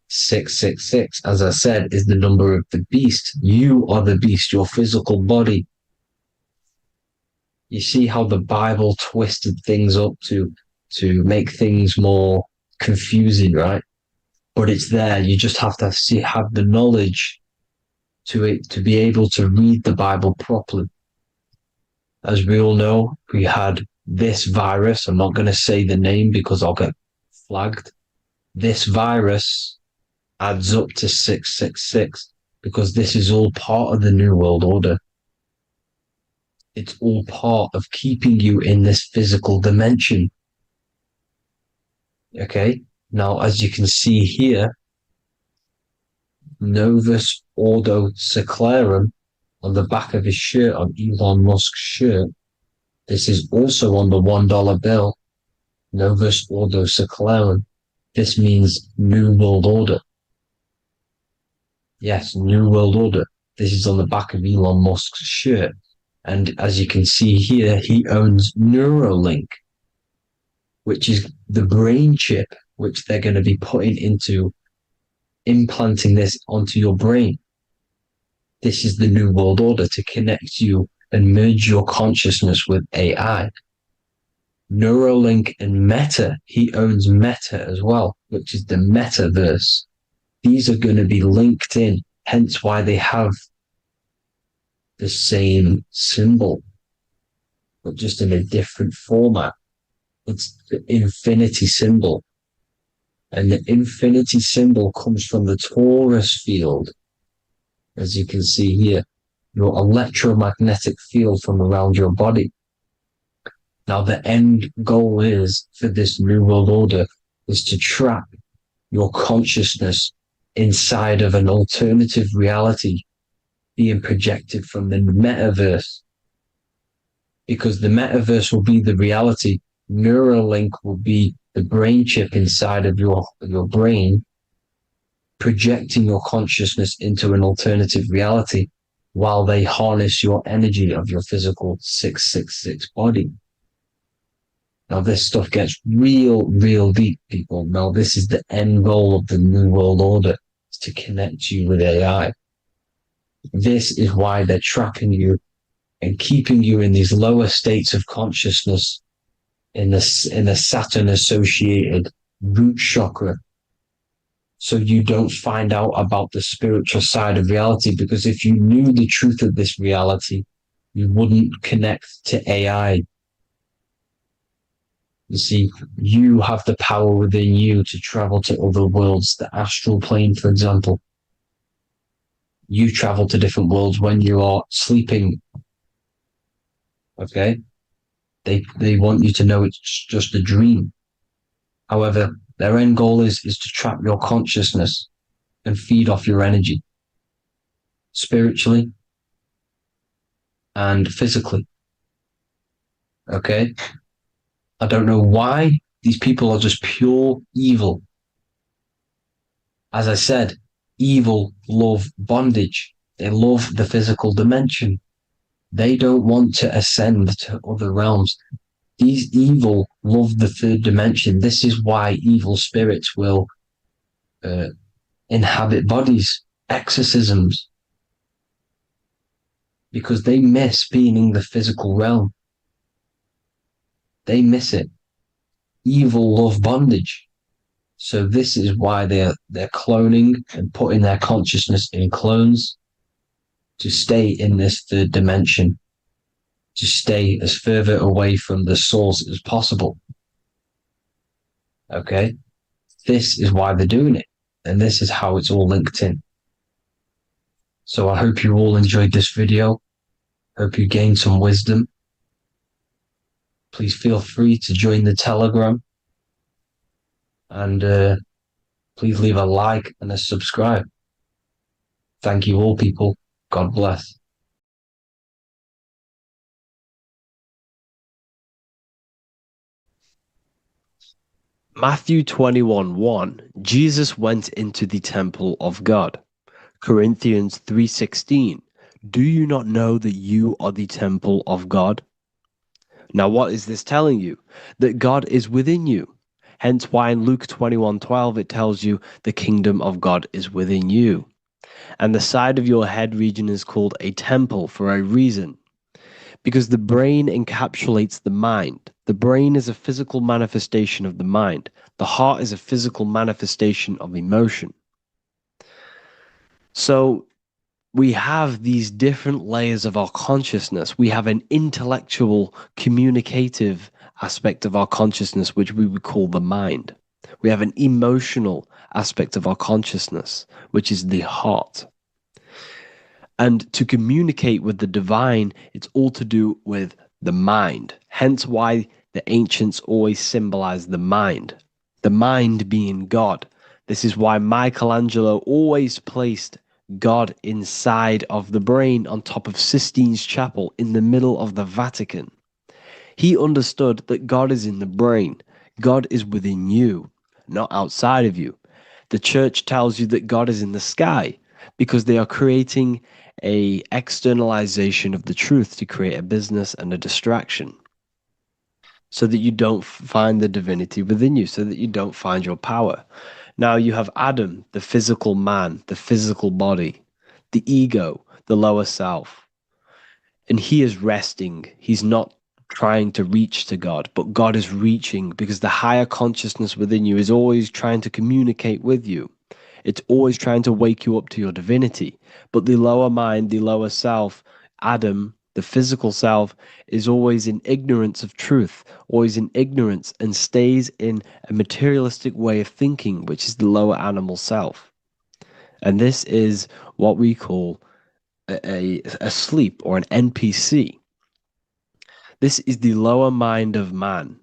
Speaker 5: 666, as I said, is the number of the beast. You are the beast, your physical body. You see how the Bible twisted things up to make things more confusing, right? But it's there. You just have to have the knowledge to be able to read the Bible properly. As we all know, we had this virus. I'm not going to say the name because I'll get flagged. This virus adds up to 666 because this is all part of the New World Order. It's all part of keeping you in this physical dimension. Okay, now as you can see here, Novus Ordo Seclorum on the back of his shirt, on Elon Musk's shirt. This is also on the $1 bill, Novus Ordo Seclorum. This means New World Order. Yes, New World Order. This is on the back of Elon Musk's shirt. And as you can see here, he owns Neuralink, which is the brain chip, which they're going to be putting into implanting this onto your brain. This is the New World Order to connect you and merge your consciousness with AI. Neuralink and Meta, he owns Meta as well, which is the metaverse. These are going to be linked in, hence why they have the same symbol, but just in a different format. It's the infinity symbol. And the infinity symbol comes from the torus field, as you can see here, your electromagnetic field from around your body. Now, the end goal is for this New World Order is to trap your consciousness inside of an alternative reality being projected from the metaverse. Because the metaverse will be the reality. Neuralink will be the brain chip inside of your brain, projecting your consciousness into an alternative reality while they harness your energy of your physical 666 body. Now, this stuff gets real deep, people. Now, this is the end goal of the New World Order, is to connect you with AI. This is why they're trapping you and keeping you in these lower states of consciousness in the Saturn-associated root chakra, so you don't find out about the spiritual side of reality. Because if you knew the truth of this reality, you wouldn't connect to AI. You see, you have the power within you to travel to other worlds, the astral plane, for example. You travel to different worlds when you are sleeping. Okay? They want you to know it's just a dream. However, their end goal is to trap your consciousness and feed off your energy, spiritually and physically. Okay? I don't know why these people are just pure evil. As I said, evil love bondage. They love the physical dimension. They don't want to ascend to other realms. These evil love the third dimension. This is why evil spirits will inhabit bodies, exorcisms, because they miss being in the physical realm. They miss it. Evil love bondage. So this is why they're cloning and putting their consciousness in clones to stay in this third dimension, to stay as further away from the source as possible. Okay? This is why they're doing it. And this is how it's all linked in. So I hope you all enjoyed this video. Hope you gained some wisdom. Please feel free to join the Telegram. And please leave a like and a subscribe. Thank you all, people. God bless.
Speaker 1: Matthew 21:1, Jesus went into the temple of God. Corinthians 3:16, do you not know that you are the temple of God? Now, what is this telling you? That God is within you. Hence why in Luke 21:12 it tells you the kingdom of God is within you. And the side of your head region is called a temple for a reason. Because the brain encapsulates the mind. The brain is a physical manifestation of the mind. The heart is a physical manifestation of emotion. So we have these different layers of our consciousness. We have an intellectual, communicative aspect of our consciousness, which we would call the mind. We have an emotional aspect of our consciousness, which is the heart. And to communicate with the divine, it's all to do with the mind. Hence why the ancients always symbolize the mind being God. This is why Michelangelo always placed God inside of the brain on top of Sistine Chapel in the middle of the Vatican. He understood that God is in the brain. God is within you, not outside of you. The church tells you that God is in the sky because they are creating a externalization of the truth to create a business and a distraction so that you don't find the divinity within you, so that you don't find your power. Now you have Adam, the physical man, the physical body, the ego, the lower self. And he is resting. He's not trying to reach to God, but God is reaching because the higher consciousness within you is always trying to communicate with you. It's always trying to wake you up to your divinity. But the lower mind, the lower self, Adam, the physical self, is always in ignorance of truth, always in ignorance, and stays in a materialistic way of thinking, which is the lower animal self. And this is what we call a sleep or an NPC. This is the lower mind of man.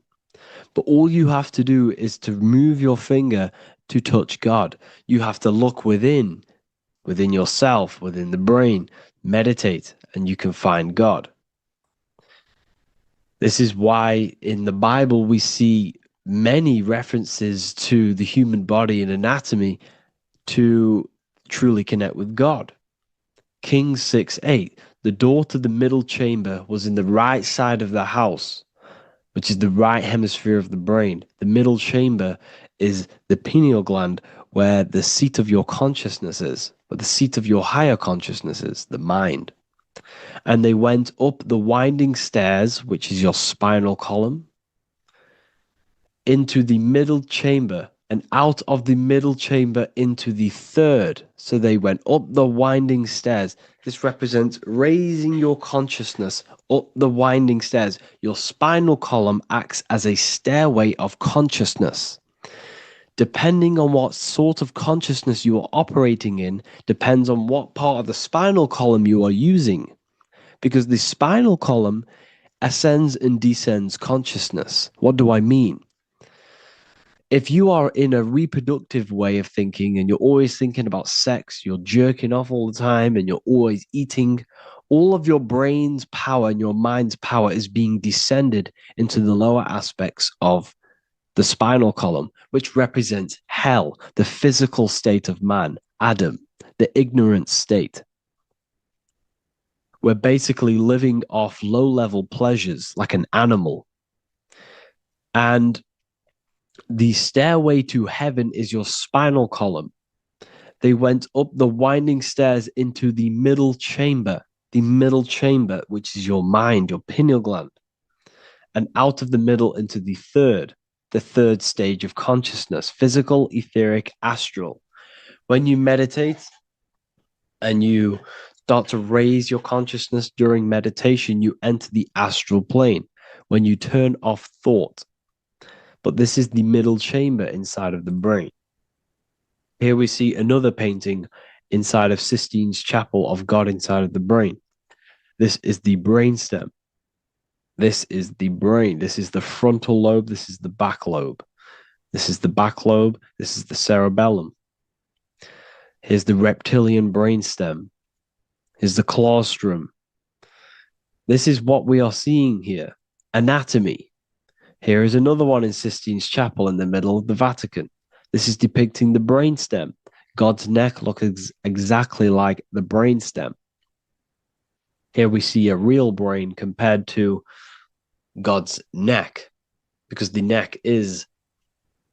Speaker 1: But all you have to do is to move your finger to touch God. You have to look within yourself, within the brain, meditate, and you can find God. This is why in the Bible we see many references to the human body and anatomy to truly connect with God. Kings 6:8, the door to the middle chamber was in the right side of the house, which is the right hemisphere of the brain. The middle chamber is the pineal gland, where the seat of your consciousness is, but the seat of your higher consciousness is, the mind. And they went up the winding stairs, which is your spinal column, into the middle chamber, and out of the middle chamber into the third. So they went up the winding stairs. This represents raising your consciousness up the winding stairs. Your spinal column acts as a stairway of consciousness. Depending on what sort of consciousness you are operating in, depends on what part of the spinal column you are using. Because the spinal column ascends and descends consciousness. What do I mean? If you are in a reproductive way of thinking and you're always thinking about sex, you're jerking off all the time and you're always eating, all of your brain's power and your mind's power is being descended into the lower aspects of the spinal column, which represents hell, the physical state of man, Adam, the ignorant state. We're basically living off low-level pleasures like an animal. And the stairway to heaven is your spinal column. They went up the winding stairs into the middle chamber, which is your mind, your pineal gland, and out of the middle into the third stage of consciousness, physical, etheric, astral. When you meditate and you start to raise your consciousness during meditation, you enter the astral plane when you turn off thought. But this is the middle chamber inside of the brain. Here we see another painting inside of Sistine's Chapel of God inside of the brain. This is the brainstem. This is the brain. This is the frontal lobe. This is the back lobe. This is the back lobe. This is the cerebellum. Here's the reptilian brainstem. is the claustrum. This is what we are seeing here. Anatomy. Here is another one in Sistine Chapel in the middle of the Vatican. This is depicting the brainstem. God's neck looks exactly like the brainstem. Here we see a real brain compared to God's neck, because the neck is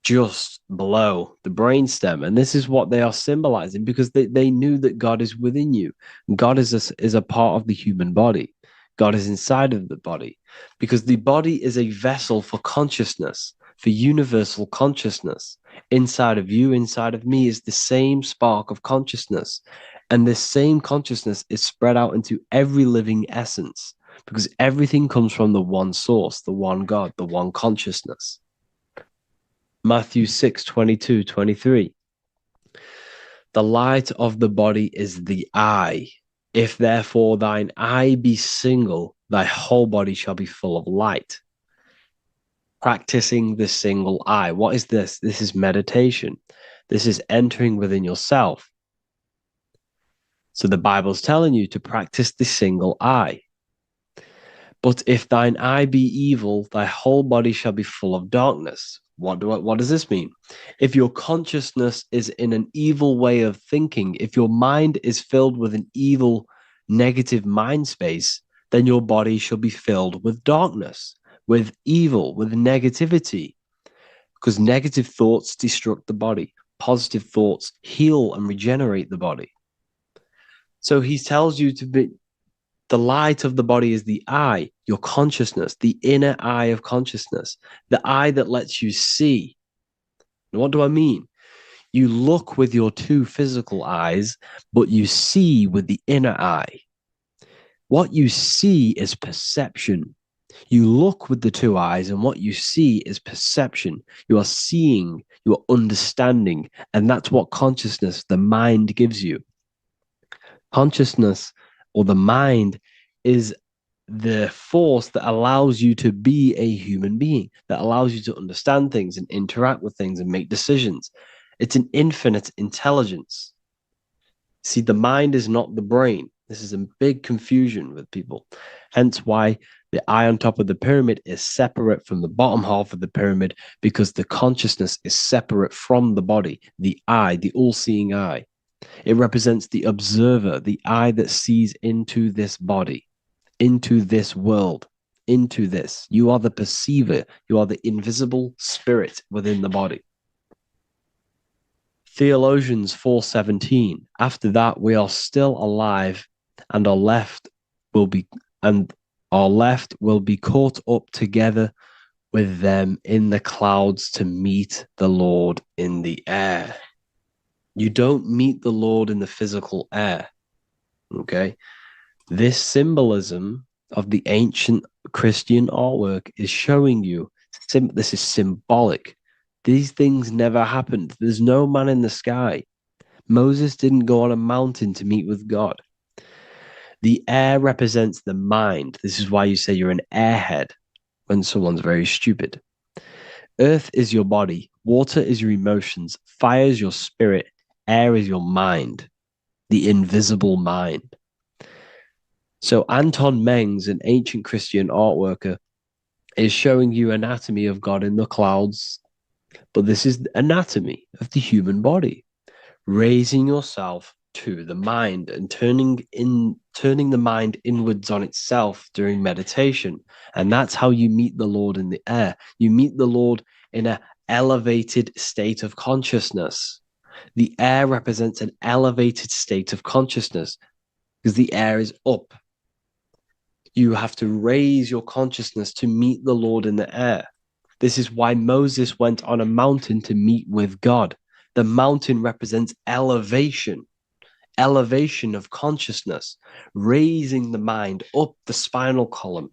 Speaker 1: just below the brainstem. And this is what they are symbolizing, because they knew that God is within you. God is a part of the human body. God is inside of the body, because the body is a vessel for consciousness, for universal consciousness. Inside of you, inside of me, is the same spark of consciousness. And this same consciousness is spread out into every living essence, because everything comes from the one source, the one God, the one consciousness. Matthew 6:22-23. The light of the body is the eye. If therefore thine eye be single, thy whole body shall be full of light. Practicing the single eye. What is this? This is meditation. This is entering within yourself. So the Bible's telling you to practice the single eye. But if thine eye be evil, thy whole body shall be full of darkness. What does this mean? If your consciousness is in an evil way of thinking, if your mind is filled with an evil, negative mind space, then your body shall be filled with darkness, with evil, with negativity. Because negative thoughts destruct the body. Positive thoughts heal and regenerate the body. So he tells you to be, the light of the body is the eye, your consciousness, the inner eye of consciousness, the eye that lets you see. And what do I mean? You look with your two physical eyes, but you see with the inner eye. What you see is perception. You look with the two eyes, and what you see is perception. You are seeing, you are understanding, and that's what consciousness, the mind, gives you. Consciousness, or the mind, is the force that allows you to be a human being, that allows you to understand things and interact with things and make decisions. It's an infinite intelligence. See, the mind is not the brain. This is a big confusion with people. Hence why the eye on top of the pyramid is separate from the bottom half of the pyramid, because the consciousness is separate from the body, the eye, the all-seeing eye. It represents the observer, the eye that sees into this body, into this world, into this. You are the perceiver. You are the invisible spirit within the body. Theologians 4:17. After that, we are still alive, and our left will be caught up together with them in the clouds to meet the Lord in the air. You don't meet the Lord in the physical air. Okay? This symbolism of the ancient Christian artwork is showing you this is symbolic. These things never happened. There's no man in the sky. Moses didn't go on a mountain to meet with God. The air represents the mind. This is why you say you're an airhead when someone's very stupid. Earth is your body. Water is your emotions. Fire is your spirit. Air is your mind, the invisible mind. So Anton Mengs, an ancient Christian art worker, is showing you anatomy of God in the clouds. But this is the anatomy of the human body. Raising yourself to the mind and turning the mind inwards on itself during meditation. And that's how you meet the Lord in the air. You meet the Lord in an elevated state of consciousness. The air represents an elevated state of consciousness because the air is up. You have to raise your consciousness to meet the Lord in the air. This is why Moses went on a mountain to meet with God. The mountain represents elevation of consciousness, raising the mind up the spinal column,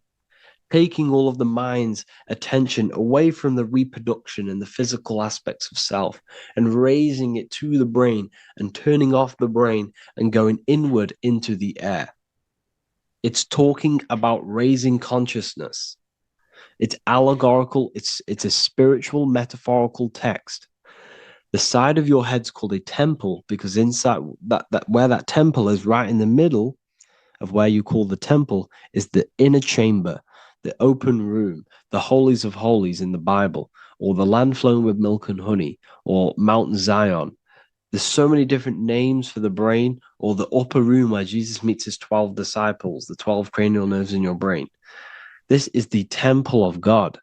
Speaker 1: taking all of the mind's attention away from the reproduction and the physical aspects of self and raising it to the brain and turning off the brain and going inward into the air. It's talking about raising consciousness. It's allegorical. It's a spiritual, metaphorical text. The side of your head's called a temple because inside that where that temple is right in the middle of where you call the temple is the inner chamber, the open room, the holies of holies in the Bible, or the land flowing with milk and honey, or Mount Zion. There's so many different names for the brain, or the upper room where Jesus meets his 12 disciples, the 12 cranial nerves in your brain. This is the temple of God.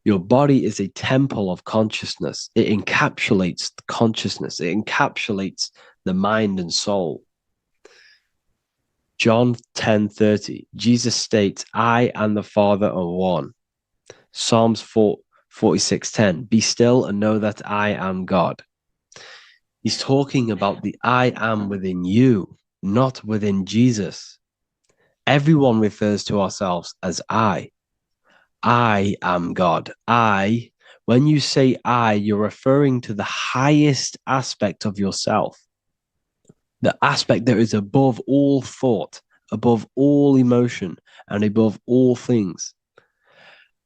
Speaker 1: Your body is a temple of consciousness. It encapsulates the consciousness. It encapsulates the mind and soul. John 10:30, Jesus states, I and the Father are one. Psalms 46:10, be still and know that I am God. He's talking about the I am within you, not within Jesus. Everyone refers to ourselves as I. I am God. When you say I, you're referring to the highest aspect of yourself. The aspect that is above all thought, above all emotion, and above all things.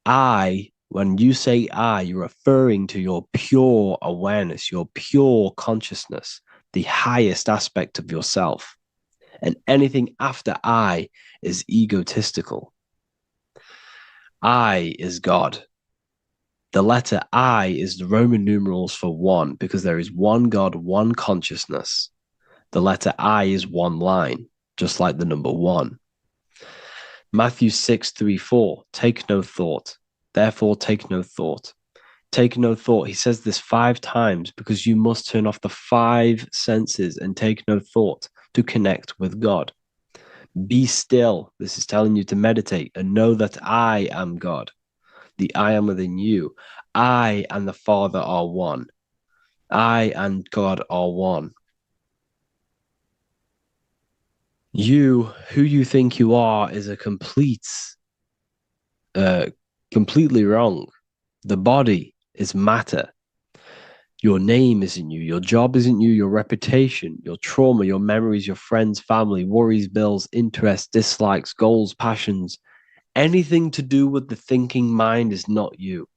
Speaker 1: When you say I, you're referring to your pure awareness, your pure consciousness, the highest aspect of yourself. And anything after I is egotistical. I is God. The letter I is the Roman numerals for one, because there is one God, one consciousness. The letter I is one line, just like the number one. Matthew 6:3-4, take no thought. Therefore, take no thought. Take no thought. He says this 5 times because you must turn off the 5 senses and take no thought to connect with God. Be still. This is telling you to meditate and know that I am God. The I am within you. I and the Father are one. I and God are one. You, who you think you are, is a completely wrong. The body is matter. Your name isn't you. Your job isn't you. Your reputation, your trauma, your memories, your friends, family, worries, bills, interests, dislikes, goals, passions. Anything to do with the thinking mind is not you.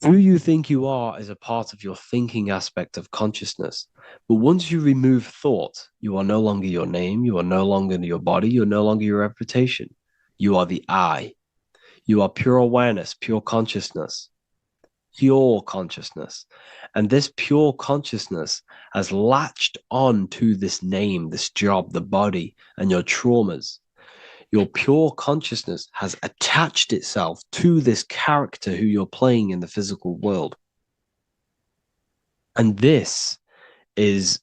Speaker 1: Who you think you are is a part of your thinking aspect of consciousness. But once you remove thought, you are no longer your name. You are no longer your body. You're no longer your reputation. You are the I. You are pure awareness, pure consciousness. Pure consciousness. And this pure consciousness has latched on to this name, this job, the body, and your traumas. Your pure consciousness has attached itself to this character who you're playing in the physical world. And this is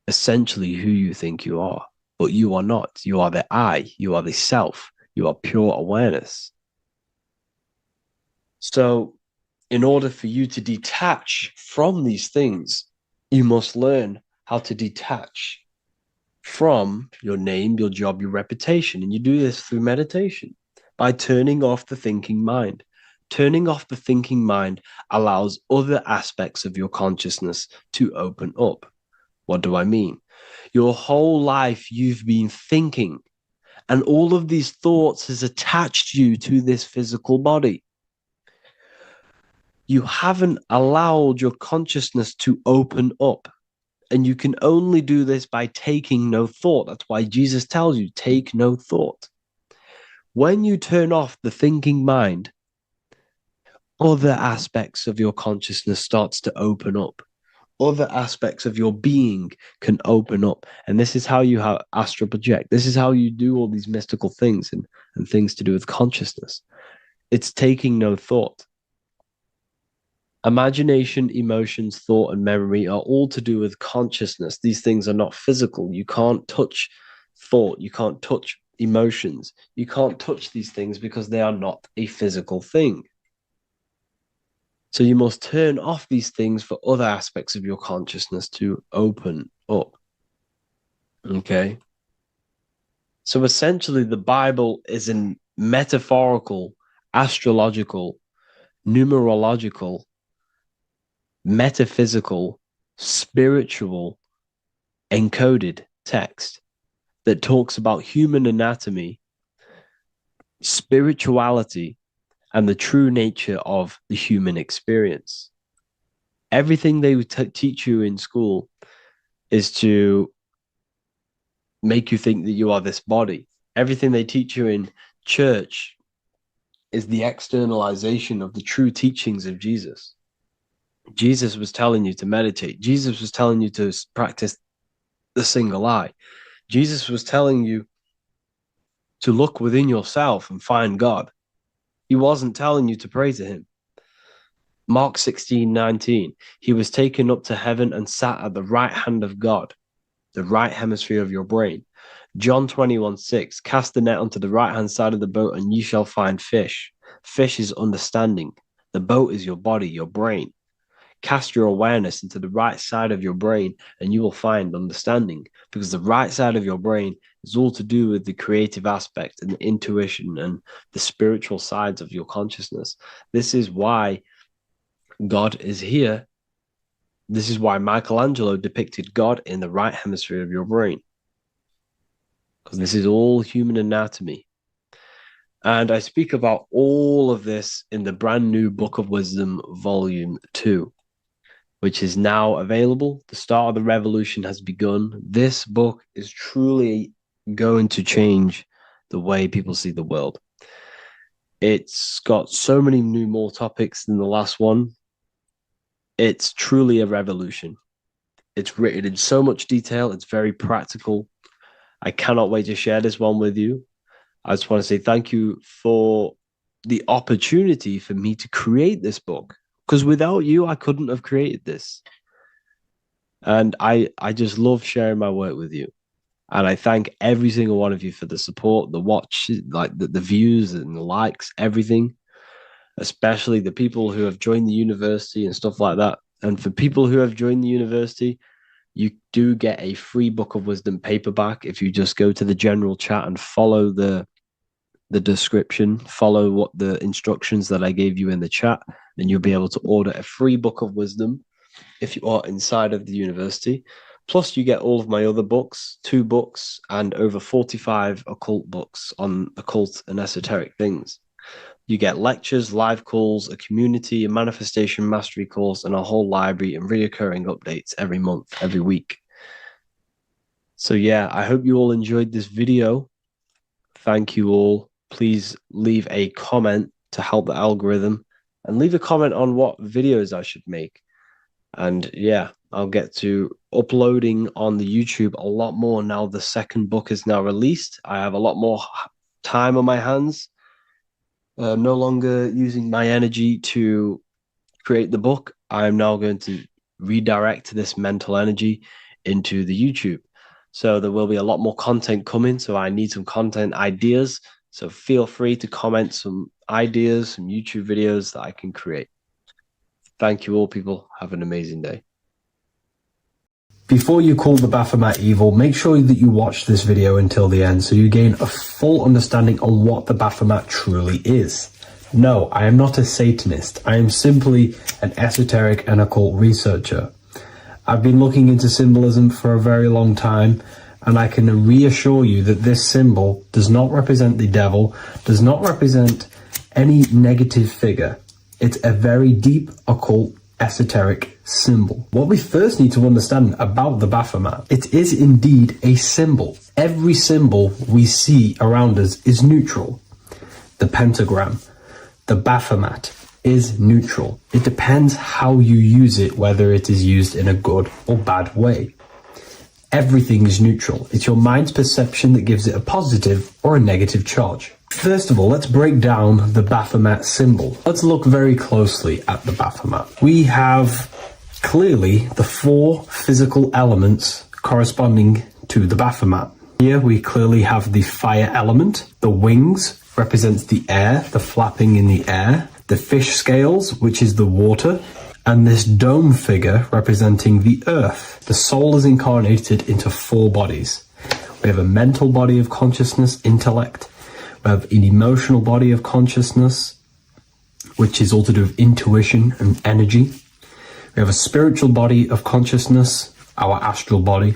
Speaker 1: essentially who you think you are, but you are not. You are the I, you are the self, you are pure awareness. So in order for you to detach from these things, you must learn how to detach from your name, your job, your reputation. And you do this through meditation by turning off the thinking mind. Turning off the thinking mind allows other aspects of your consciousness to open up. What do I mean? Your whole life you've been thinking, and all of these thoughts has attached you to this physical body. You haven't allowed your consciousness to open up. And you can only do this by taking no thought. That's why Jesus tells you, take no thought. When you turn off the thinking mind, other aspects of your consciousness starts to open up. Other aspects of your being can open up. And this is how you astral project. This is how you do all these mystical things and things to do with consciousness. It's taking no thought. Imagination, emotions, thought, and memory are all to do with consciousness. These things are not physical. You can't touch thought. You can't touch emotions. You can't touch these things because they are not a physical thing. So you must turn off these things for other aspects of your consciousness to open up. Okay? So essentially, the Bible is a metaphorical, astrological, numerological, metaphysical, spiritual, encoded text that talks about human anatomy, spirituality, and the true nature of the human experience. Everything they would teach you in school is to make you think that you are this body. Everything they teach you in church is the externalization of the true teachings of Jesus. Jesus was telling you to meditate. Jesus was telling you to practice the single eye. Jesus was telling you to look within yourself and find God. He wasn't telling you to pray to him. Mark 16:19, he was taken up to heaven and sat at the right hand of God, the right hemisphere of your brain. John 21:6, cast the net onto the right hand side of the boat and ye shall find fish. Fish is understanding. The boat is your body, your brain. Cast your awareness into the right side of your brain and you will find understanding, because the right side of your brain is all to do with the creative aspect and the intuition and the spiritual sides of your consciousness. This is why God is here. This is why Michelangelo depicted God in the right hemisphere of your brain, because this is all human anatomy. And I speak about all of this in the brand new Book of Wisdom, Volume 2, which is now available. The start of the revolution has begun. This book is truly going to change the way people see the world. It's got so many more topics than the last one. It's truly a revolution. It's written in so much detail. It's very practical. I cannot wait to share this one with you. I just want to say thank you for the opportunity for me to create this book, because without you, I couldn't have created this. And I just love sharing my work with you. And I thank every single one of you for the support, the watch, like the views and the likes, everything, especially the people who have joined the university and stuff like that. And for people who have joined the university, you do get a free Book of Wisdom paperback if you just go to the general chat and follow the description, follow what the instructions that I gave you in the chat, and you'll be able to order a free Book of Wisdom if you are inside of the university. Plus, you get all of my other books, 2 books, and over 45 occult books on occult and esoteric things. You get lectures, live calls, a community, a manifestation mastery course, and a whole library and reoccurring updates every month, every week. So yeah, I hope you all enjoyed this video. Thank you all. Please leave a comment to help the algorithm, and leave a comment on what videos I should make. And yeah, I'll get to uploading on the YouTube a lot more now. The second book is now released. I have a lot more time on my hands. No longer using my energy to create the book. I'm now going to redirect this mental energy into the YouTube. So there will be a lot more content coming. So I need some content ideas. So feel free to comment some ideas, some YouTube videos that I can create. Thank you all, people. Have an amazing day.
Speaker 4: Before you call the Baphomet evil, make sure that you watch this video until the end so you gain a full understanding on what the Baphomet truly is. No, I am not a Satanist. I am simply an esoteric and occult researcher. I've been looking into symbolism for a very long time, and I can reassure you that this symbol does not represent the devil, does not represent any negative figure. It's a very deep, occult, esoteric symbol. What we first need to understand about the Baphomet, it is indeed a symbol. Every symbol we see around us is neutral. The pentagram, the Baphomet, is neutral. It depends how you use it, whether it is used in a good or bad way. Everything is neutral. It's your mind's perception that gives it a positive or a negative charge. First of all, let's break down the Baphomet symbol. Let's look very closely at the Baphomet. We have clearly the 4 physical elements corresponding to the Baphomet. Here we clearly have the fire element. The wings represents the air, the flapping in the air. The fish scales, which is the water. And this dome figure representing the earth. The soul is incarnated into 4 bodies. We have a mental body of consciousness, intellect. We have an emotional body of consciousness, which is all to do with intuition and energy. We have a spiritual body of consciousness, our astral body,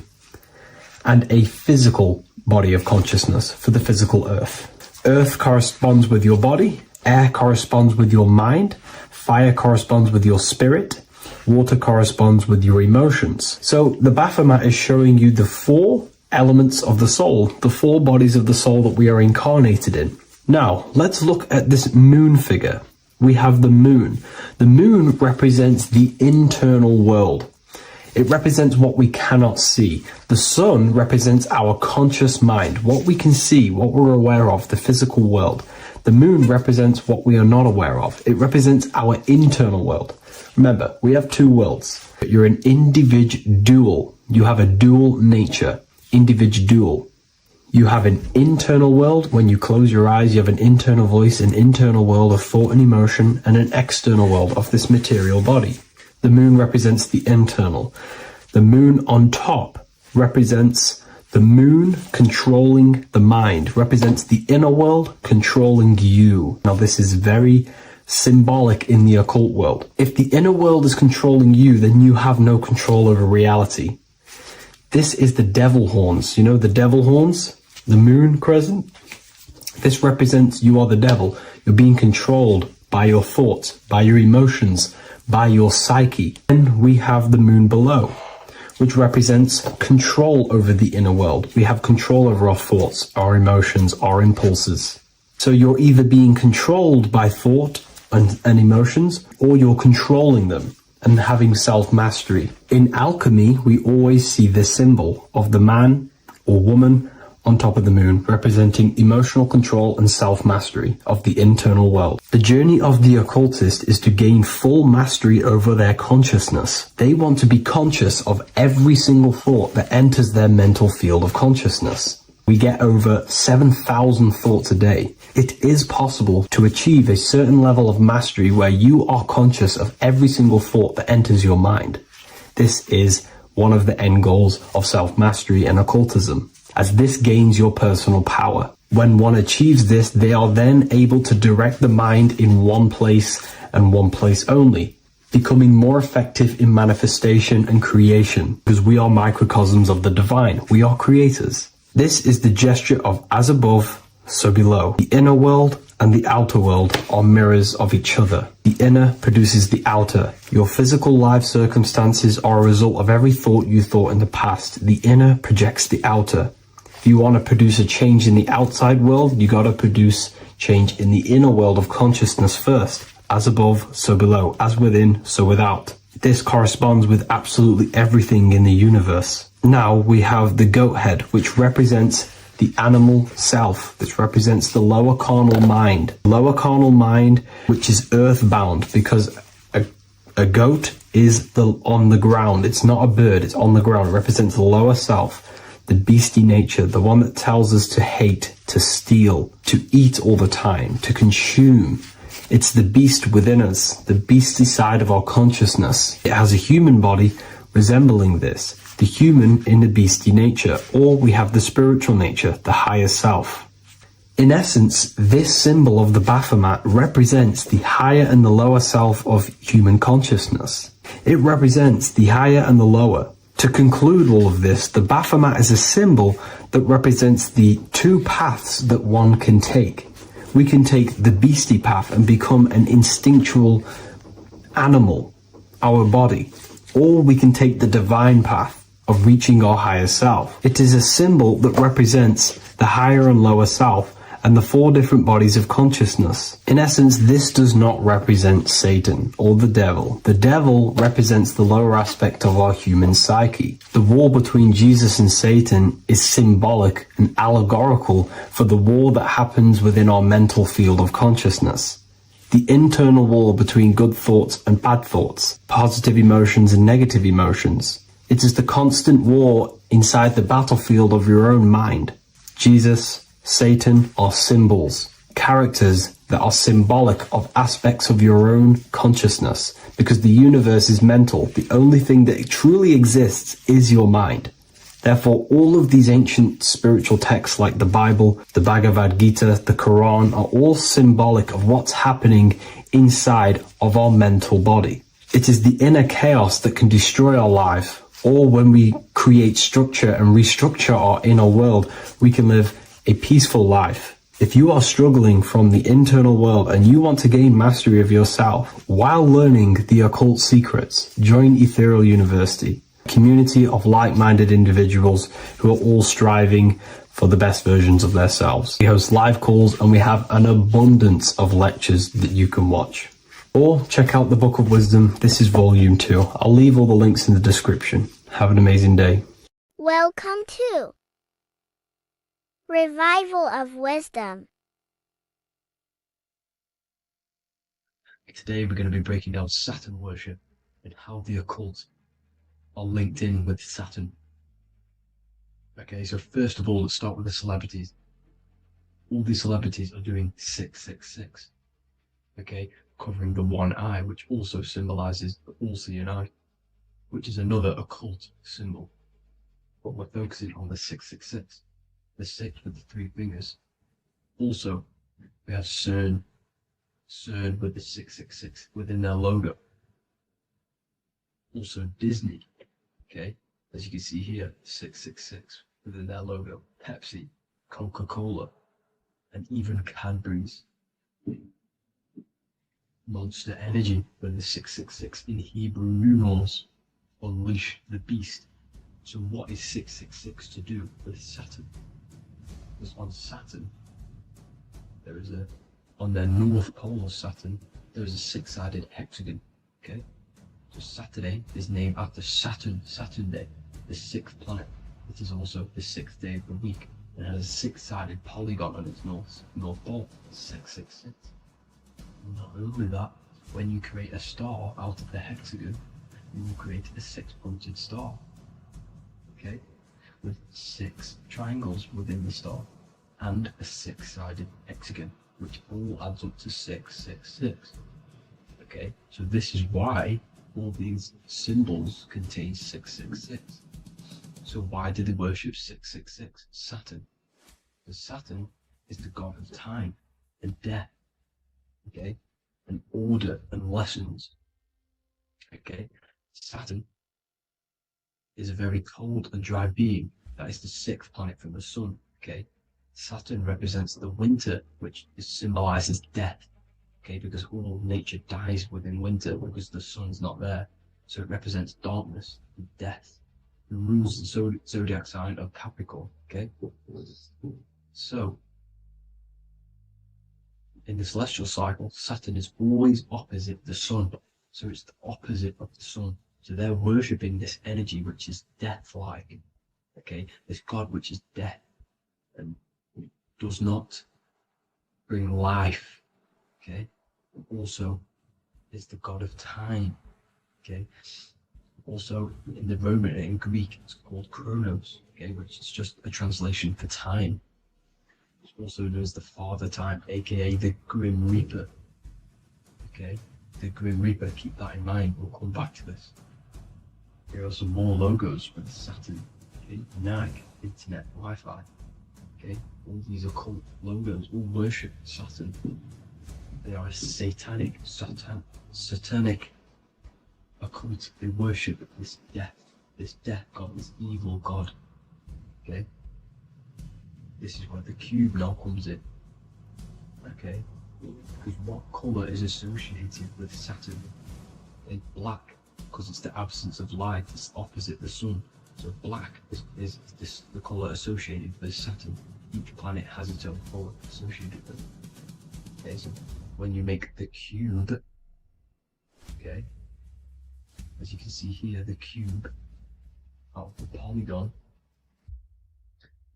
Speaker 4: and a physical body of consciousness for the physical earth. Earth corresponds with your body, air corresponds with your mind, fire corresponds with your spirit, water corresponds with your emotions. So the Baphomet is showing you the 4 elements of the soul, the 4 bodies of the soul that we are incarnated in. Now, let's look at this moon figure. We have the moon. The moon represents the internal world. It represents what we cannot see. The sun represents our conscious mind, what we can see, what we're aware of, the physical world. The moon represents what we are not aware of. It represents our internal world. Remember, we have 2 worlds. You're an individual. You have a dual nature. Individual. You have an internal world. When you close your eyes, you have an internal voice, an internal world of thought and emotion, and an external world of this material body. The moon represents the internal. The moon on top represents the moon controlling the mind, represents the inner world controlling you. Now, this is very symbolic in the occult world. If the inner world is controlling you, then you have no control over reality. This is the devil horns. You know the devil horns? The moon crescent? This represents you are the devil. You're being controlled by your thoughts, by your emotions, by your psyche. Then we have the moon below, which represents control over the inner world. We have control over our thoughts, our emotions, our impulses. So you're either being controlled by thought and emotions, or you're controlling them and having self-mastery. In alchemy, we always see this symbol of the man or woman on top of the moon, representing emotional control and self-mastery of the internal world. The journey of the occultist is to gain full mastery over their consciousness. They want to be conscious of every single thought that enters their mental field of consciousness. We get over 7,000 thoughts a day. It is possible to achieve a certain level of mastery where you are conscious of every single thought that enters your mind. This is one of the end goals of self-mastery and occultism, as this gains your personal power. When one achieves this, they are then able to direct the mind in one place and one place only, becoming more effective in manifestation and creation, because we are microcosms of the divine. We are creators. This is the gesture of as above, so below. The inner world and the outer world are mirrors of each other. The inner produces the outer. Your physical life circumstances are a result of every thought you thought in the past. The inner projects the outer. If you want to produce a change in the outside world, you got to produce change in the inner world of consciousness first. As above, so below. As within, so without. This corresponds with absolutely everything in the universe. Now we have the goat head, which represents the animal self. This represents the lower carnal mind. Lower carnal mind, which is earthbound, because a goat is on the ground. It's not a bird, it's on the ground. It represents the lower self, the beastie nature, the one that tells us to hate, to steal, to eat all the time, to consume. It's the beast within us, the beastie side of our consciousness. It has a human body resembling this, the human in the beastie nature, or we have the spiritual nature, the higher self. In essence, this symbol of the Baphomet represents the higher and the lower self of human consciousness. It represents the higher and the lower. To conclude all of this, the Baphomet is a symbol that represents the 2 paths that one can take. We can take the beastie path and become an instinctual animal, our body, or we can take the divine path of reaching our higher self. It is a symbol that represents the higher and lower self and the 4 different bodies of consciousness. In essence, this does not represent Satan or the devil. The devil represents the lower aspect of our human psyche. The war between Jesus and Satan is symbolic and allegorical for the war that happens within our mental field of consciousness. The internal war between good thoughts and bad thoughts, positive emotions and negative emotions. It is the constant war inside the battlefield of your own mind. Jesus, Satan are symbols, characters that are symbolic of aspects of your own consciousness, because the universe is mental. The only thing that truly exists is your mind. Therefore, all of these ancient spiritual texts like the Bible, the Bhagavad Gita, the Quran are all symbolic of what's happening inside of our mental body. It is the inner chaos that can destroy our life, or when we create structure and restructure our inner world, we can live a peaceful life. If you are struggling from the internal world and you want to gain mastery of yourself while learning the occult secrets, join Ethereal University. community of like-minded individuals who are all striving for the best versions of themselves. We host live calls and we have an abundance of lectures that you can watch. Or check out the Book of Wisdom. This is volume 2. I'll leave all the links in the description. Have an amazing day.
Speaker 2: Welcome to Revival of Wisdom.
Speaker 5: Today we're going to be breaking down Saturn worship and how the occult are linked in with Saturn. Okay, so first of all, let's start with the celebrities. All these celebrities are doing 666. Okay, covering the one eye, which also symbolizes the all-seeing eye, which is another occult symbol. But we're focusing on the 666, the 6 with the 3 fingers. Also, we have CERN with the 666 within their logo. Also Disney, okay, as you can see here, 666 within their logo. Pepsi, Coca-Cola, and even Cadbury's. Monster Energy with the 666 in Hebrew numerals. Unleash the beast. So what is 666 to do with Saturn? Because on Saturn, there is on their north pole of Saturn, there is a 6-sided hexagon, okay? So Saturday is named after Saturn Day, the 6th planet. It is also the 6th day of the week, and has a 6-sided polygon on its north pole, 666. Not only that, when you create a star out of the hexagon, you will create a 6-pointed star, okay? With 6 triangles within the star, and a 6-sided hexagon, which all adds up to 666. Okay, so this is why all these symbols contain 666. So why do they worship 666? Saturn. Because Saturn is the god of time and death, okay, and order and lessons. Okay, Saturn is a very cold and dry being. That is the 6th planet from the sun. Okay, Saturn represents the winter, which symbolizes death, okay, because all nature dies within winter because the sun's not there. So it represents darkness and death. It rules the zodiac sign of Capricorn, okay? So, in the celestial cycle, Saturn is always opposite the sun. So it's the opposite of the sun. So they're worshipping this energy which is death-like, okay? This god which is death and does not bring life, okay? Also is the god of time, okay? Also in the Roman and in Greek it's called Chronos, okay, which is just a translation for time. It's also known as the Father Time, aka the Grim Reaper, okay? The Grim Reaper, keep that in mind, we'll come back to this. Here are some more logos with Saturn, okay? NAG, Internet, Wi-Fi, okay? All these occult logos all worship Saturn. They are a satanic occult. They worship this death god, this evil god. Okay? This is where the cube now comes in. Okay? Because what colour is associated with Saturn? It's black, because it's the absence of light, it's opposite the sun. So black is the colour associated with Saturn. Each planet has its own colour associated with it. Okay, so when you make the cube, okay, as you can see here, the cube out of the polygon,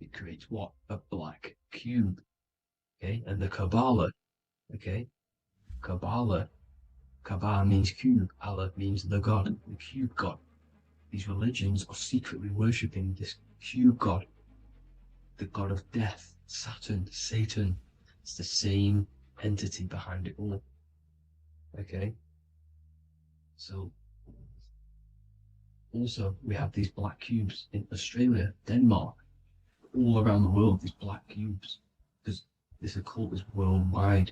Speaker 5: it creates what? A black cube. Okay, and the Kabbalah, okay, Kabbalah means cube, Allah means the god, the cube god. These religions are secretly worshipping this cube god, the god of death, Saturn, Satan. It's the same entity behind it all. Okay, so also we have these black cubes in Australia, Denmark, all around the world, these black cubes, because this occult is worldwide.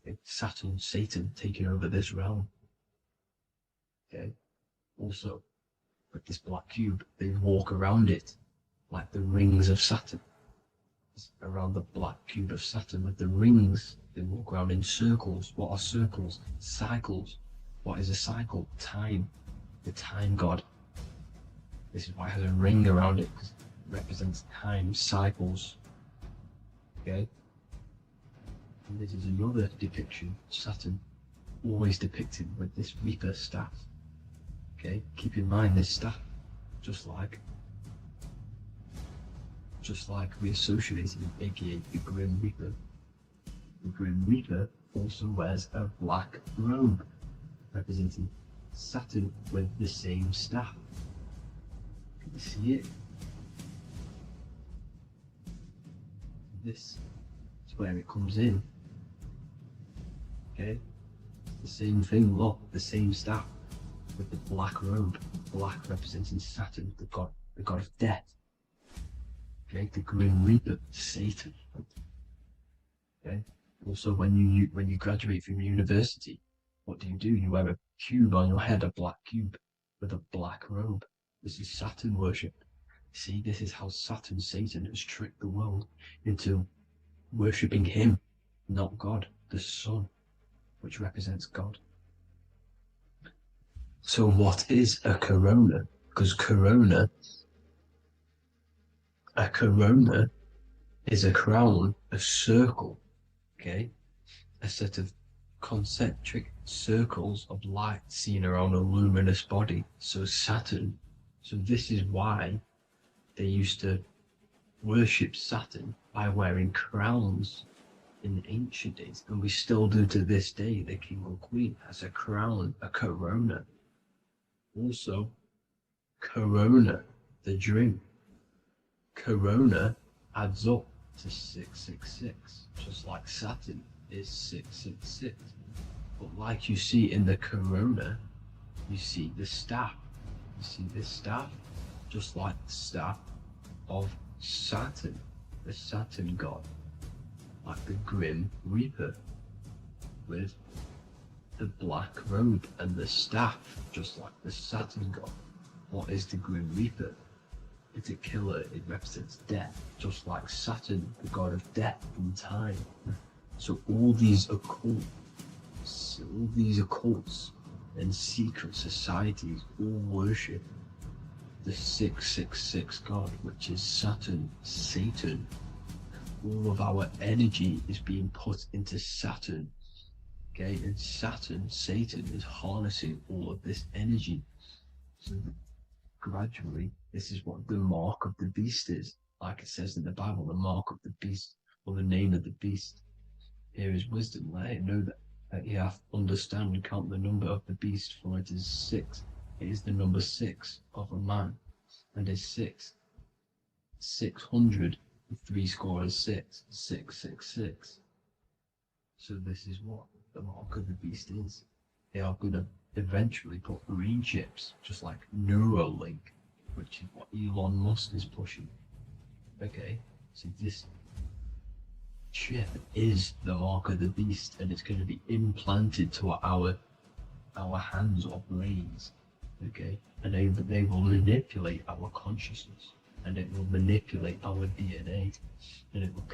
Speaker 5: It's Saturn, Satan taking over this realm. Okay, also with this black cube, they walk around it like the rings of Saturn. It's around the black cube of Saturn with the rings, they walk around in circles. What are circles? Cycles. What is a cycle? Time. The time god. This is why it has a ring around it, because it represents time cycles. Okay? And this is another depiction of Saturn, always depicted with this Reaper staff. Okay? Keep in mind this staff, just like we associated with, aka the Grim Reaper. The Grim Reaper also wears a black robe, representing Saturn with the same staff. Can you see it? This is where it comes in. Okay? The same thing, look, the same staff with the black robe. Black representing Saturn, the god of death. Okay, the Grim Reaper, Satan. Okay. Also, when you graduate from university, what do? You wear a cube on your head, a black cube with a black robe. This is Saturn worship. See, this is how Satan has tricked the world into worshipping him, not God, the sun, which represents God. So what is a corona? Because a corona is a crown, a circle, okay? A set of concentric circles of light seen around a luminous body. So Saturn. So this is why they used to worship Saturn by wearing crowns in ancient days. And we still do to this day. The king or queen has a crown, a corona. Also, corona, the drink. Corona adds up to 666, just like Saturn is 666. But like you see in the corona, you see the staff. You see this staff, just like the staff of Saturn, the Saturn god, like the Grim Reaper, with the black robe and the staff, just like the Saturn god. What is the Grim Reaper? It's a killer, it represents death, just like Saturn, the god of death and time. So all these occults and secret societies all worship the 666 god, which is Saturn, Satan. All of our energy is being put into Saturn. Okay, and Saturn, Satan, is harnessing all of this energy. So gradually, this is what the mark of the beast is. Like it says in the Bible, the mark of the beast, or the name of the beast. Here is wisdom, let it know that you have to understand and count the number of the beast, for it is 6. It is the number 6 of a man, and is 600, 3 score is 6, 666. So this is what the mark of the beast is. They are going to eventually put green chips, just like Neuralink, which is what Elon Musk is pushing. Okay, so this chip is the mark of the beast, and it's going to be implanted to our hands or brains. Okay, and they will manipulate our consciousness, and it will manipulate our DNA, and it will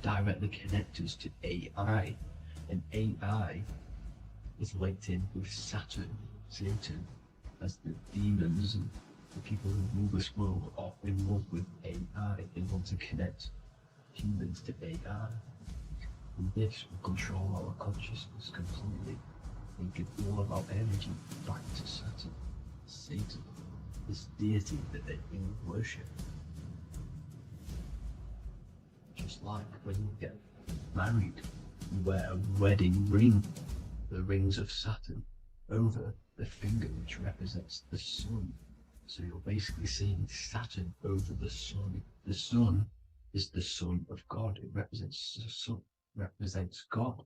Speaker 5: directly connect us to AI, and AI is linked in with Saturn, Satan, as the demons and the people who rule this world are in love with AI. They want to connect humans to AI. And this will control our consciousness completely and give all of our energy back to Saturn, Satan, this deity that they all worship. Just like when you get married, you wear a wedding ring, the rings of Saturn, over the finger, which represents the sun. So you're basically seeing Saturn over the sun. The sun is the son of God. It represents the sun, represents God.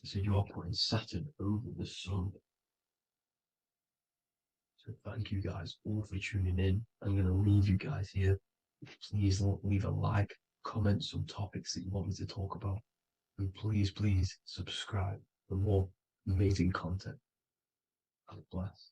Speaker 5: So you're putting Saturn over the sun. So thank you guys all for tuning in. I'm going to leave you guys here. Please leave a like, comment some topics that you want me to talk about. And please subscribe for more amazing content. God bless.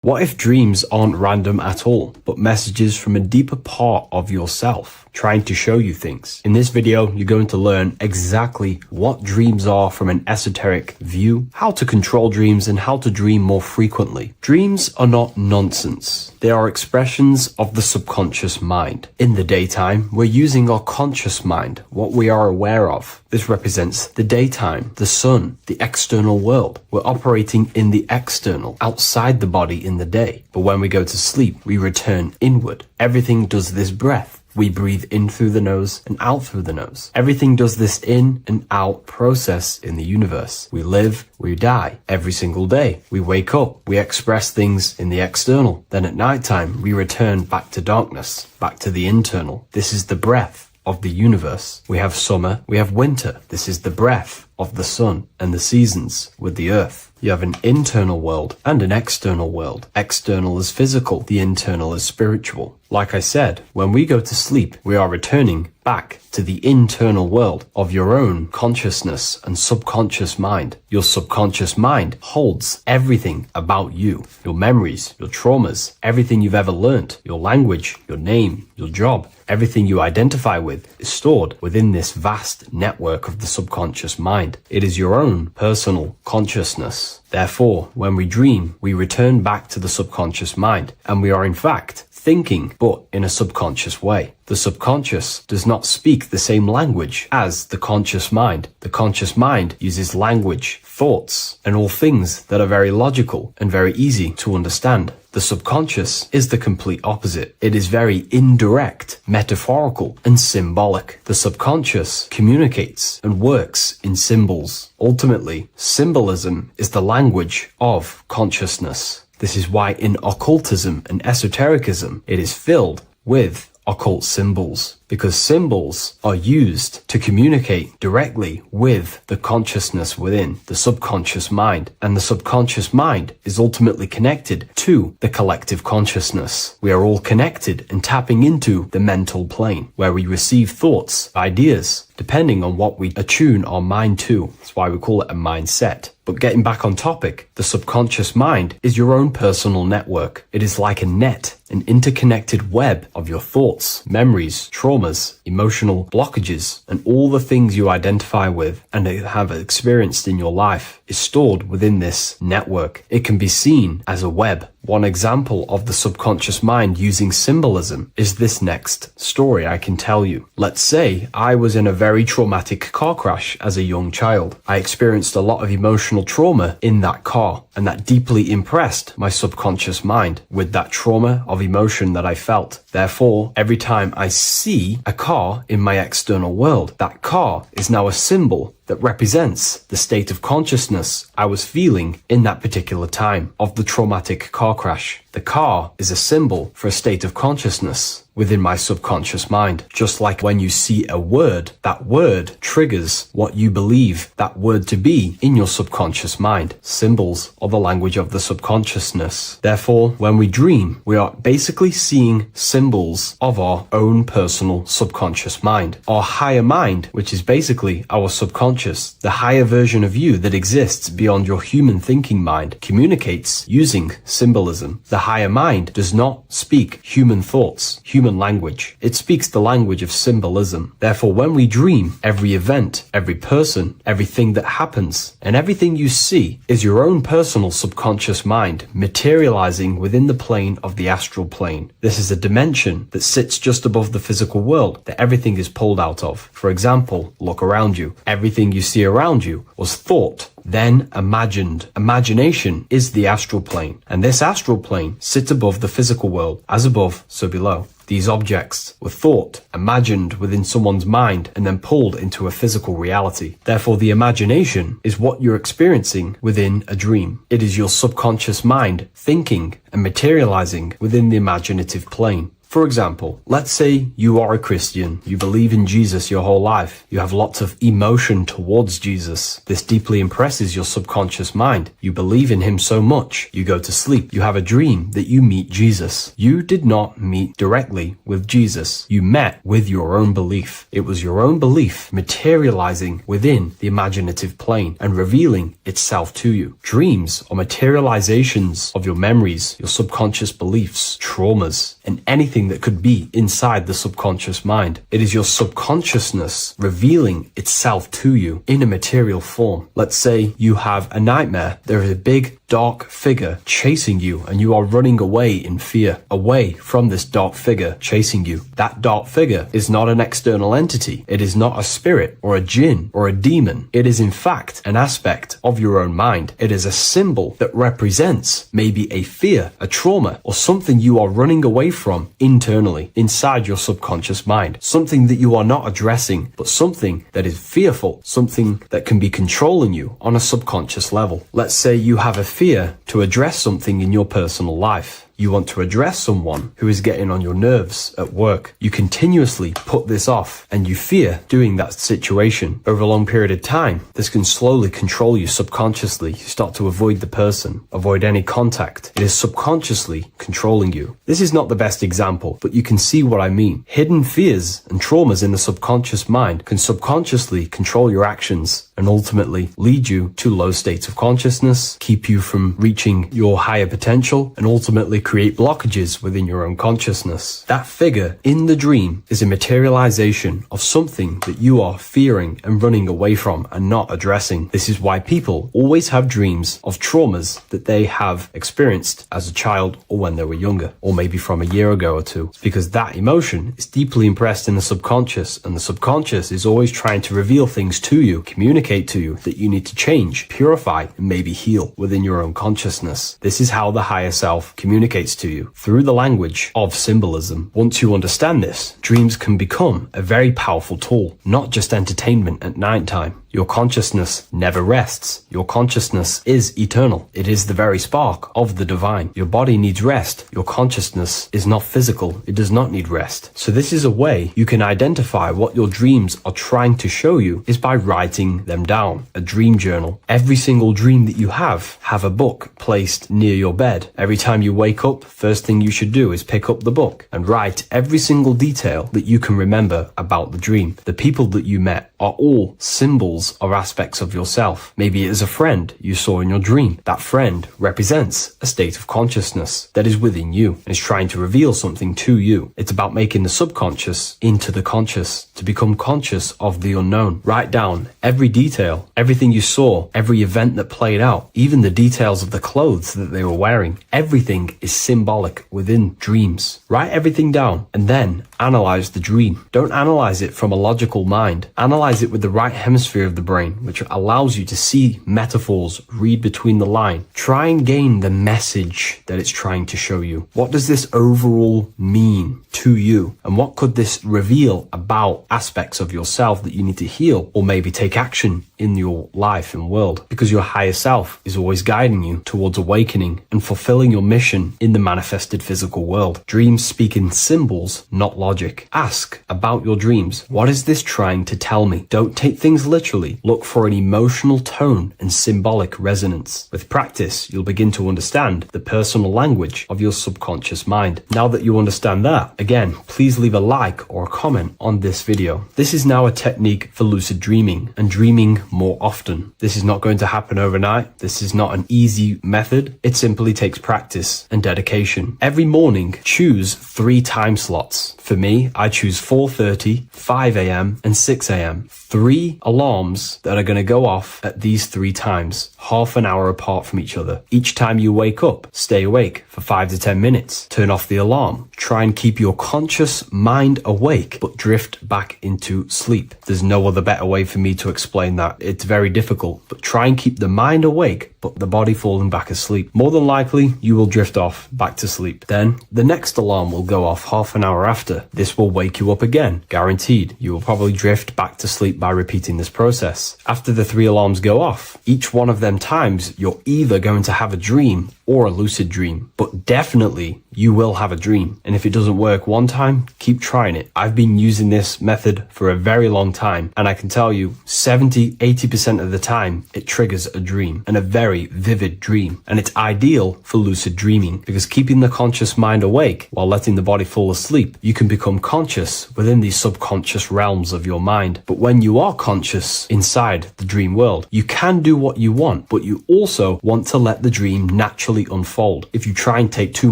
Speaker 4: What if dreams aren't random at all, but messages from a deeper part of yourself? trying to show you things. In this video, you're going to learn exactly what dreams are from an esoteric view, how to control dreams, and how to dream more frequently. Dreams are not nonsense. They are expressions of the subconscious mind. In the daytime, we're using our conscious mind, what we are aware of. This represents the daytime, the sun, the external world. We're operating in the external, outside the body in the day. But when we go to sleep, we return inward. Everything does this breath. We breathe in through the nose and out through the nose. Everything does this in and out process in the universe. We live, we die every single day. We wake up, we express things in the external. Then at nighttime, we return back to darkness, back to the internal. This is the breath of the universe. We have summer, we have winter. This is the breath of the sun and the seasons with the earth. You have an internal world and an external world. External is physical, the internal is spiritual. Like I said, when we go to sleep, we are returning back to the internal world of your own consciousness and subconscious mind. Your subconscious mind holds everything about you, your memories, your traumas, everything you've ever learnt, your language, your name, your job, everything you identify with is stored within this vast network of the subconscious mind. It is your own personal consciousness. Therefore, when we dream, we return back to the subconscious mind, and we are in fact thinking, but in a subconscious way. The subconscious does not speak the same language as the conscious mind. The conscious mind uses language, thoughts, and all things that are very logical and very easy to understand. The subconscious is the complete opposite. It is very indirect, metaphorical, and symbolic. The subconscious communicates and works in symbols. Ultimately, symbolism is the language of consciousness. This is why in occultism and esotericism, it is filled with occult symbols, because symbols are used to communicate directly with the consciousness within the subconscious mind, and the subconscious mind is ultimately connected to the collective consciousness. We are all connected and tapping into the mental plane, where we receive thoughts, ideas, depending on what we attune our mind to. That's why we call it a mindset. But getting back on topic, the subconscious mind is your own personal network. It is like a net, an interconnected web of your thoughts, memories, traumas, emotional blockages, and all the things you identify with and have experienced in your life is stored within this network. It can be seen as a web. One example of the subconscious mind using symbolism is this next story I can tell you. Let's say I was in a very traumatic car crash as a young child. I experienced a lot of emotional trauma in that car, and that deeply impressed my subconscious mind with that trauma of emotion that I felt. Therefore, every time I see a car in my external world, that car is now a symbol that represents the state of consciousness I was feeling in that particular time of the traumatic car crash. The car is a symbol for a state of consciousness within my subconscious mind. Just like when you see a word, that word triggers what you believe that word to be in your subconscious mind. Symbols are the language of the subconsciousness. Therefore, when we dream, we are basically seeing symbols of our own personal subconscious mind. Our higher mind, which is basically our subconscious, the higher version of you that exists beyond your human thinking mind, communicates using symbolism. The higher mind does not speak human thoughts, human language. It speaks the language of symbolism. Therefore, when we dream, every event, every person, everything that happens, and everything you see is your own personal subconscious mind materializing within the plane of the astral plane. This is a dimension that sits just above the physical world that everything is pulled out of. For example, look around you. Everything you see around you was thought, then imagined. Imagination is the astral plane, and this astral plane sits above the physical world. As above, so below. These objects were thought, imagined within someone's mind, and then pulled into a physical reality. Therefore, the imagination is what you're experiencing within a dream. It is your subconscious mind thinking and materializing within the imaginative plane. For example, let's say you are a Christian, you believe in Jesus your whole life, you have lots of emotion towards Jesus. This deeply impresses your subconscious mind. You believe in him so much, you go to sleep, you have a dream that you meet Jesus. You did not meet directly with Jesus. You met with your own belief. It was your own belief materializing within the imaginative plane and revealing itself to you. Dreams are materializations of your memories, your subconscious beliefs, traumas, and anything anything that could be inside the subconscious mind. It is your subconsciousness revealing itself to you in a material form. Let's say you have a nightmare. There is a big dark figure chasing you and you are running away in fear, away from this dark figure chasing you. That dark figure is not an external entity. It is not a spirit or a jinn or a demon. It is in fact an aspect of your own mind. It is a symbol that represents maybe a fear, a trauma, or something you are running away from internally, inside your subconscious mind. Something that you are not addressing, but something that is fearful, something that can be controlling you on a subconscious level. Let's say you have a fear to address something in your personal life. You want to address someone who is getting on your nerves at work. You continuously put this off and you fear doing that situation. Over a long period of time, this can slowly control you subconsciously. You start to avoid the person, avoid any contact. It is subconsciously controlling you. This is not the best example, but you can see what I mean. Hidden fears and traumas in the subconscious mind can subconsciously control your actions and ultimately lead you to low states of consciousness, keep you from reaching your higher potential, and ultimately create blockages within your own consciousness. That figure in the dream is a materialization of something that you are fearing and running away from and not addressing. This is why people always have dreams of traumas that they have experienced as a child or when they were younger, or maybe from a year ago or two. It's because that emotion is deeply impressed in the subconscious, and the subconscious is always trying to reveal things to you, communicate to you that you need to change, purify, and maybe heal within your own consciousness. This is how the higher self communicates to you, through the language of symbolism. Once you understand this, dreams can become a very powerful tool, not just entertainment at nighttime. Your consciousness never rests. Your consciousness is eternal. It is the very spark of the divine. Your body needs rest. Your consciousness is not physical. It does not need rest. So this is a way you can identify what your dreams are trying to show you, is by writing them down. A dream journal. Every single dream that you have a book placed near your bed. Every time you wake up, first thing you should do is pick up the book and write every single detail that you can remember about the dream. The people that you met are all symbols or aspects of yourself. Maybe it is a friend you saw in your dream. That friend represents a state of consciousness that is within you and is trying to reveal something to you. It's about making the subconscious into the conscious, to become conscious of the unknown. Write down every detail, everything you saw, every event that played out, even the details of the clothes that they were wearing. Everything is symbolic within dreams. Write everything down and then analyze the dream. Don't analyze it from a logical mind. Analyze it with the right hemisphere of the brain, which allows you to see metaphors, read between the line. Try and gain the message that it's trying to show you. What does this overall mean to you? And what could this reveal about aspects of yourself that you need to heal or maybe take action in your life and world? Because your higher self is always guiding you towards awakening and fulfilling your mission in the manifested physical world. Dreams speak in symbols, not logic. Ask about your dreams. What is this trying to tell me? Don't take things literally. Look for an emotional tone and symbolic resonance. With practice, you'll begin to understand the personal language of your subconscious mind. Now that you understand that, again, please leave a like or a comment on this video. This is now a technique for lucid dreaming and dreaming more often. This is not going to happen overnight. This is not an easy method. It simply takes practice and dedication. Every morning, choose 3 time slots. For me, I choose 4:30, 5 a.m. and 6 a.m. 3 alarms that are going to go off at these 3 times, half an hour apart from each other. Each time you wake up, stay awake for 5 to 10 minutes. Turn off the alarm. Try and keep your conscious mind awake, but drift back into sleep. There's no other better way for me to explain that. It's very difficult, but try and keep the mind awake, but the body falling back asleep. More than likely, you will drift off back to sleep. Then the next alarm will go off half an hour after. This will wake you up again. Guaranteed. You will probably drift back to sleep by repeating this process. After the 3 alarms go off, each one of them times, you're either going to have a dream or a lucid dream, but definitely you will have a dream. And if it doesn't work one time, keep trying it. I've been using this method for a very long time, and I can tell you 70-80% of the time it triggers a dream, and a very vivid dream. And it's ideal for lucid dreaming because keeping the conscious mind awake while letting the body fall asleep, you can become conscious within these subconscious realms of your mind. But when you are conscious inside the dream world, you can do what you want, but you also want to let the dream naturally naturally unfold. If you try and take too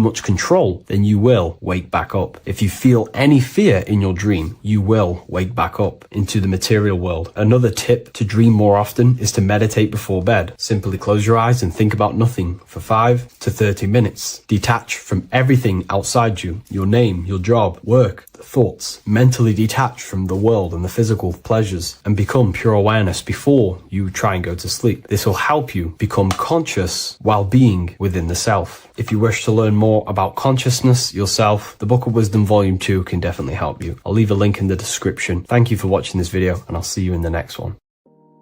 Speaker 4: much control, then you will wake back up. If you feel any fear in your dream, you will wake back up into the material world. Another tip to dream more often is to meditate before bed. Simply close your eyes and think about nothing for 5 to 30 minutes. Detach from everything outside you, your name, your job, work, thoughts. Mentally detach from the world and the physical pleasures and become pure awareness before you try and go to sleep. This will help you become conscious while being within the self. If you wish to learn more about consciousness yourself, the Book of Wisdom Volume 2 can definitely help you. I'll leave a link in the description. Thank you for watching this video, and I'll see you in the next one.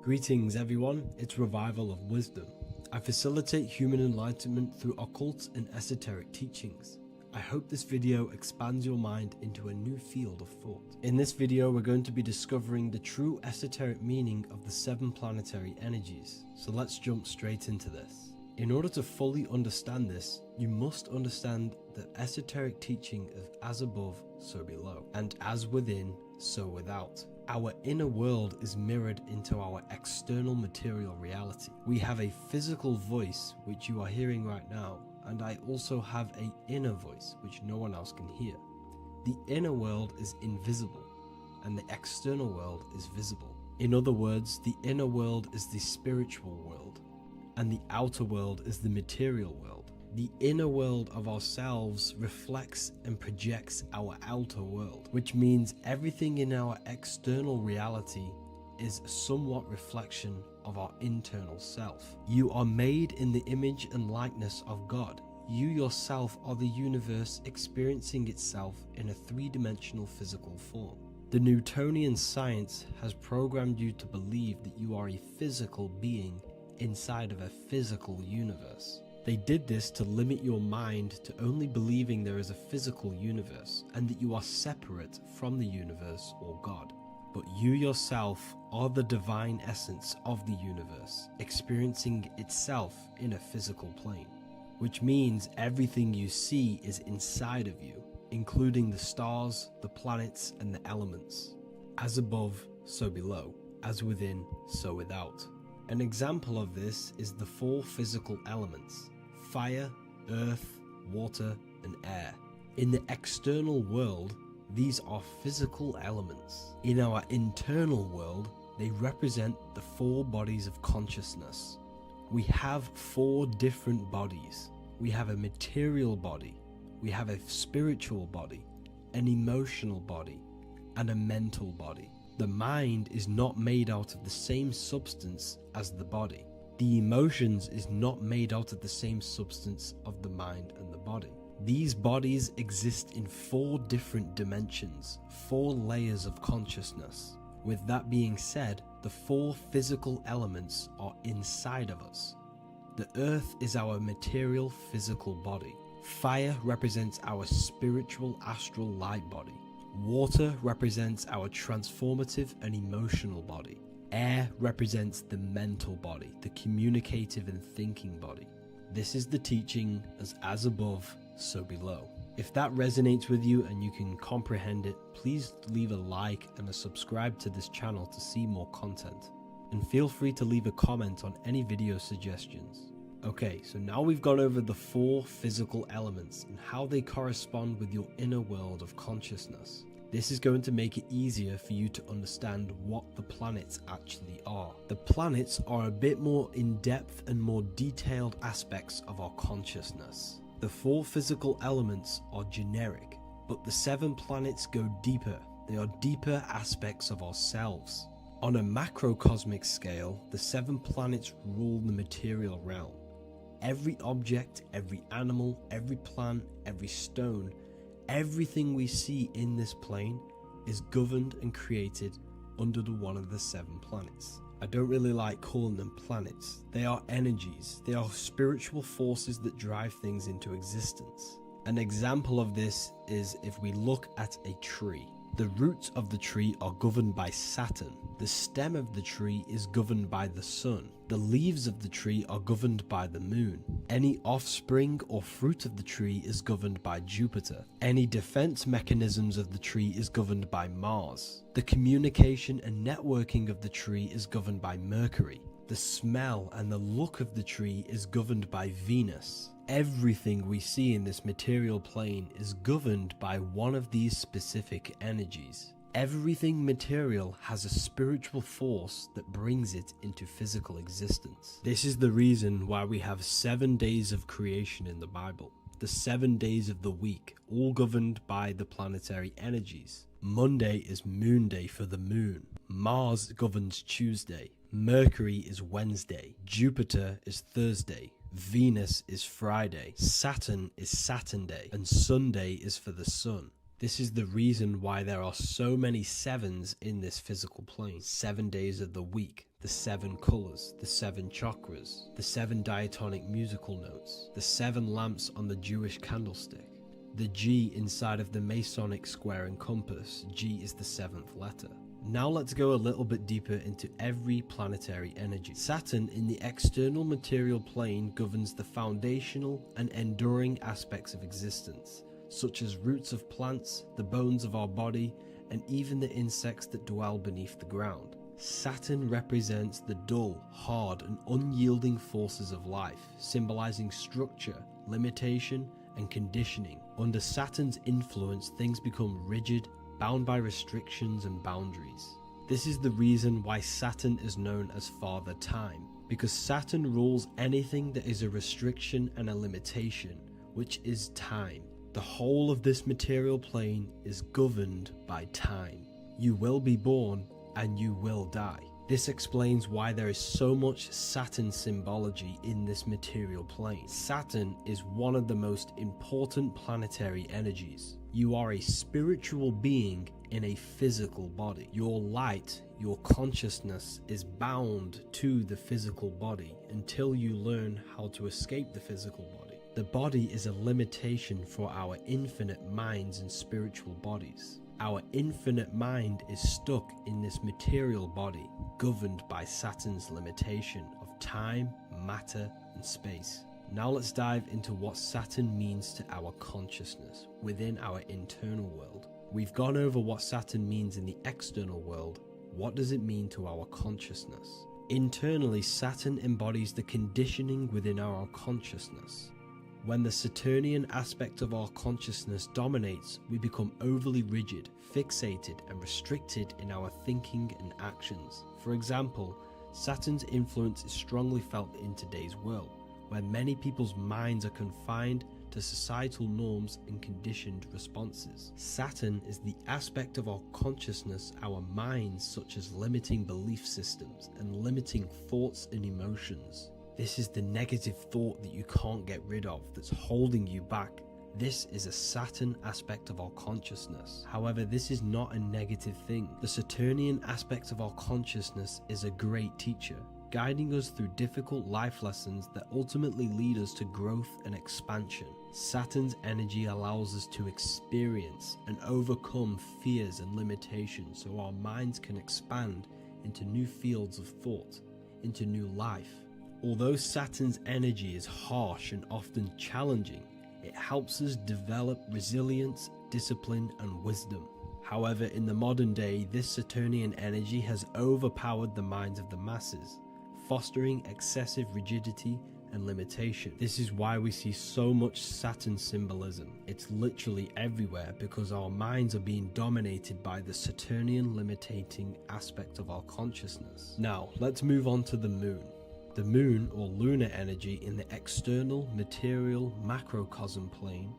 Speaker 1: Greetings everyone, it's Revival of Wisdom. I facilitate human enlightenment through occult and esoteric teachings. I hope this video expands your mind into a new field of thought. In this video, we're going to be discovering the true esoteric meaning of the 7 planetary energies. So let's jump straight into this. In order to fully understand this, you must understand the esoteric teaching of as above, so below, and as within, so without. Our inner world is mirrored into our external material reality. We have a physical voice, which you are hearing right now, and I also have an inner voice, which no one else can hear. The inner world is invisible, and the external world is visible. In other words, the inner world is the spiritual world, and the outer world is the material world. The inner world of ourselves reflects and projects our outer world, which means everything in our external reality is a somewhat reflection of our internal self. You are made in the image and likeness of God. You yourself are the universe experiencing itself in a 3-dimensional physical form. The Newtonian science has programmed you to believe that you are a physical being inside of a physical universe. They did this to limit your mind to only believing there is a physical universe and that you are separate from the universe or God. But you yourself are the divine essence of the universe, experiencing itself in a physical plane, which means everything you see is inside of you, including the stars, the planets, and the elements. As above, so below. As within, so without. An example of this is the 4 physical elements: fire, earth, water, and air. In the external world, these are physical elements. In our internal world, they represent the 4 bodies of consciousness. We have 4 different bodies. We have a material body, we have a spiritual body, an emotional body, and a mental body. The mind is not made out of the same substance as the body. The emotions is not made out of the same substance of the mind and the body. These bodies exist in 4 different dimensions, 4 layers of consciousness. With that being said, the 4 physical elements are inside of us. The earth is our material physical body. Fire represents our spiritual astral light body. Water represents our transformative and emotional body. Air represents the mental body, the communicative and thinking body. This is the teaching as above, so below. If that resonates with you and you can comprehend it, please leave a like and a subscribe to this channel to see more content. And feel free to leave a comment on any video suggestions. Okay, so now we've gone over the 4 physical elements and how they correspond with your inner world of consciousness. This is going to make it easier for you to understand what the planets actually are. The planets are a bit more in-depth and more detailed aspects of our consciousness. The 4 physical elements are generic, but the 7 planets go deeper. They are deeper aspects of ourselves. On a macrocosmic scale, the 7 planets rule the material realm. Every object, every animal, every plant, every stone, everything we see in this plane is governed and created under one of the 7 planets. I don't really like calling them planets. They are energies. They are spiritual forces that drive things into existence. An example of this is if we look at a tree. The roots of the tree are governed by Saturn. The stem of the tree is governed by the sun. The leaves of the tree are governed by the moon. Any offspring or fruit of the tree is governed by Jupiter. Any defense mechanisms of the tree is governed by Mars. The communication and networking of the tree is governed by Mercury. The smell and the look of the tree is governed by Venus. Everything we see in this material plane is governed by one of these specific energies. Everything material has a spiritual force that brings it into physical existence. This is the reason why we have 7 days of creation in the Bible. The 7 days of the week, all governed by the planetary energies. Monday is moon day for the moon. Mars governs Tuesday. Mercury is Wednesday. Jupiter is Thursday. Venus is Friday. Saturn is Saturn day. And Sunday is for the sun. This is the reason why there are so many sevens in this physical plane. 7 days of the week, the 7 colors, the 7 chakras, the 7 diatonic musical notes, the 7 lamps on the Jewish candlestick, the G inside of the Masonic square and compass. G is the 7th letter. Now let's go a little bit deeper into every planetary energy. Saturn in the external material plane governs the foundational and enduring aspects of existence, such as roots of plants, the bones of our body, and even the insects that dwell beneath the ground. Saturn represents the dull, hard, and unyielding forces of life, symbolizing structure, limitation, and conditioning. Under Saturn's influence, things become rigid, bound by restrictions and boundaries. This is the reason why Saturn is known as Father Time, because Saturn rules anything that is a restriction and a limitation, which is time. The whole of this material plane is governed by time. You will be born and you will die. This explains why there is so much Saturn symbology in this material plane. Saturn is one of the most important planetary energies. You are a spiritual being in a physical body. Your light, your consciousness is bound to the physical body until you learn how to escape the physical body. The body is a limitation for our infinite minds and spiritual bodies. Our infinite mind is stuck in this material body, governed by Saturn's limitation of time, matter, and space. Now let's dive into what Saturn means to our consciousness within our internal world. We've gone over what Saturn means in the external world. What does it mean to our consciousness? Internally, Saturn embodies the conditioning within our consciousness. When the Saturnian aspect of our consciousness dominates, we become overly rigid, fixated, and restricted in our thinking and actions. For example, Saturn's influence is strongly felt in today's world, where many people's minds are confined to societal norms and conditioned responses. Saturn is the aspect of our consciousness, our minds, such as limiting belief systems and limiting thoughts and emotions. This is the negative thought that you can't get rid of that's holding you back. This is a Saturn aspect of our consciousness. However, this is not a negative thing. The Saturnian aspect of our consciousness is a great teacher, guiding us through difficult life lessons that ultimately lead us to growth and expansion. Saturn's energy allows us to experience and overcome fears and limitations so our minds can expand into new fields of thought, into new life. Although Saturn's energy is harsh and often challenging, it helps us develop resilience, discipline, and wisdom. However, in the modern day, this Saturnian energy has overpowered the minds of the masses, fostering excessive rigidity and limitation. This is why we see so much Saturn symbolism. It's literally everywhere because our minds are being dominated by the Saturnian limiting aspect of our consciousness. Now, let's move on to the moon. The moon, or lunar energy, in the external material macrocosm plane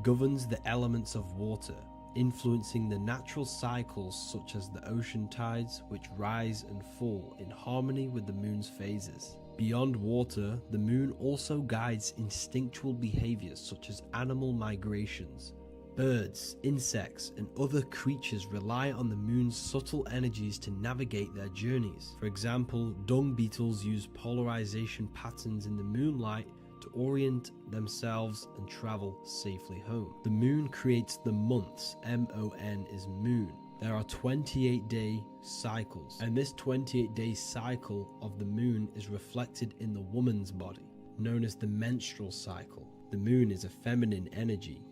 Speaker 1: governs the elements of water, influencing the natural cycles such as the ocean tides, which rise and fall in harmony with the moon's phases. Beyond water, the moon also guides instinctual behaviors such as animal migrations. Birds, insects, and other creatures rely on the moon's subtle energies to navigate their journeys. For example, dung beetles use polarization patterns in the moonlight to orient themselves and travel safely home. The moon creates the months. M-O-N is moon. There are 28-day cycles, and this 28-day cycle of the moon is reflected in the woman's body, known as the menstrual cycle. The moon is a feminine energy,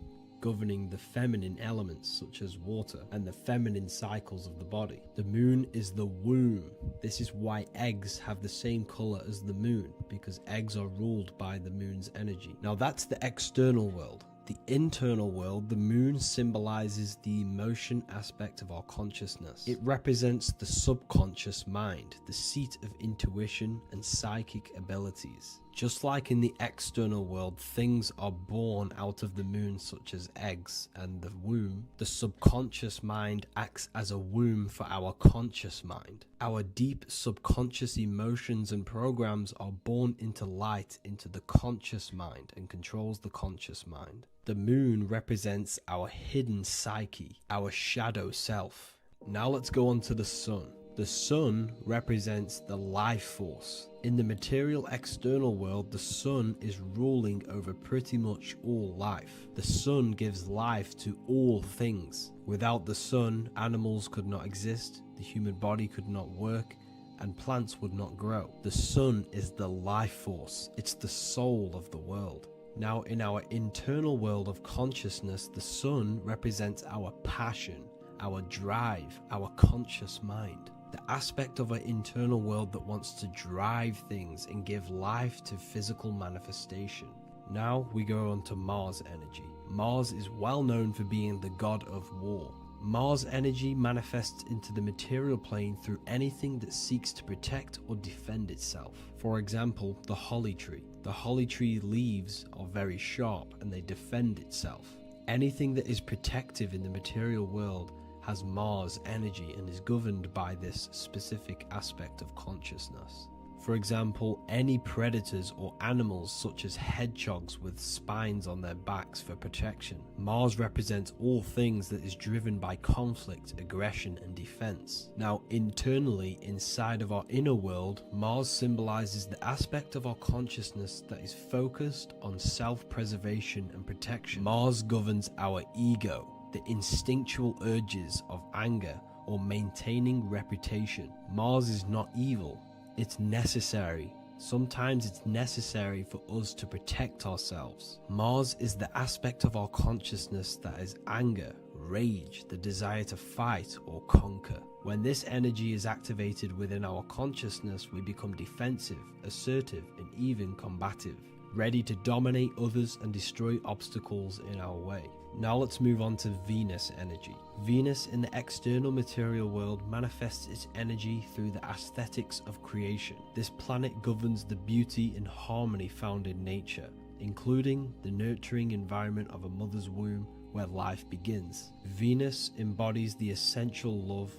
Speaker 4: governing the feminine elements such as water and the feminine cycles of the body. The moon is the womb. This is why eggs have the same color as the moon, because eggs are ruled by the moon's energy. Now that's the external world. The internal world, the moon symbolizes the emotion aspect of our consciousness. It represents the subconscious mind, the seat of intuition and psychic abilities. Just like in the external world, things are born out of the moon, such as eggs and the womb. The subconscious mind acts as a womb for our conscious mind. Our deep subconscious emotions and programs are born into light into the conscious mind and controls the conscious mind. The moon represents our hidden psyche, our shadow self. Now let's go on to the sun. The sun represents the life force. In the material external world, the sun is ruling over pretty much all life. The sun gives life to all things. Without the sun, animals could not exist, the human body could not work, and plants would not grow. The sun is the life force. It's the soul of the world. Now, in our internal world of consciousness, the sun represents our passion, our drive, our conscious mind. The aspect of our internal world that wants to drive things and give life to physical manifestation. Now we go on to Mars energy. Mars is well known for being the god of war. Mars energy manifests into the material plane through anything that seeks to protect or defend itself. For example, the holly tree. The holly tree leaves are very sharp and they defend itself. Anything that is protective in the material world has Mars energy and is governed by this specific aspect of consciousness. For example, any predators or animals such as hedgehogs with spines on their backs for protection. Mars represents all things that is driven by conflict, aggression, and defense. Now, internally, inside of our inner world, Mars symbolizes the aspect of our consciousness that is focused on self-preservation and protection. Mars governs our ego, the instinctual urges of anger or maintaining reputation. Mars is not evil, it's necessary. Sometimes it's necessary for us to protect ourselves. Mars is the aspect of our consciousness that is anger, rage, the desire to fight or conquer. When this energy is activated within our consciousness, we become defensive, assertive, and even combative, ready to dominate others and destroy obstacles in our way. Now let's move on to Venus energy. Venus in the external material world manifests its energy through the aesthetics of creation. This planet governs the beauty and harmony found in nature, including the nurturing environment of a mother's womb where life begins. Venus embodies the essential love,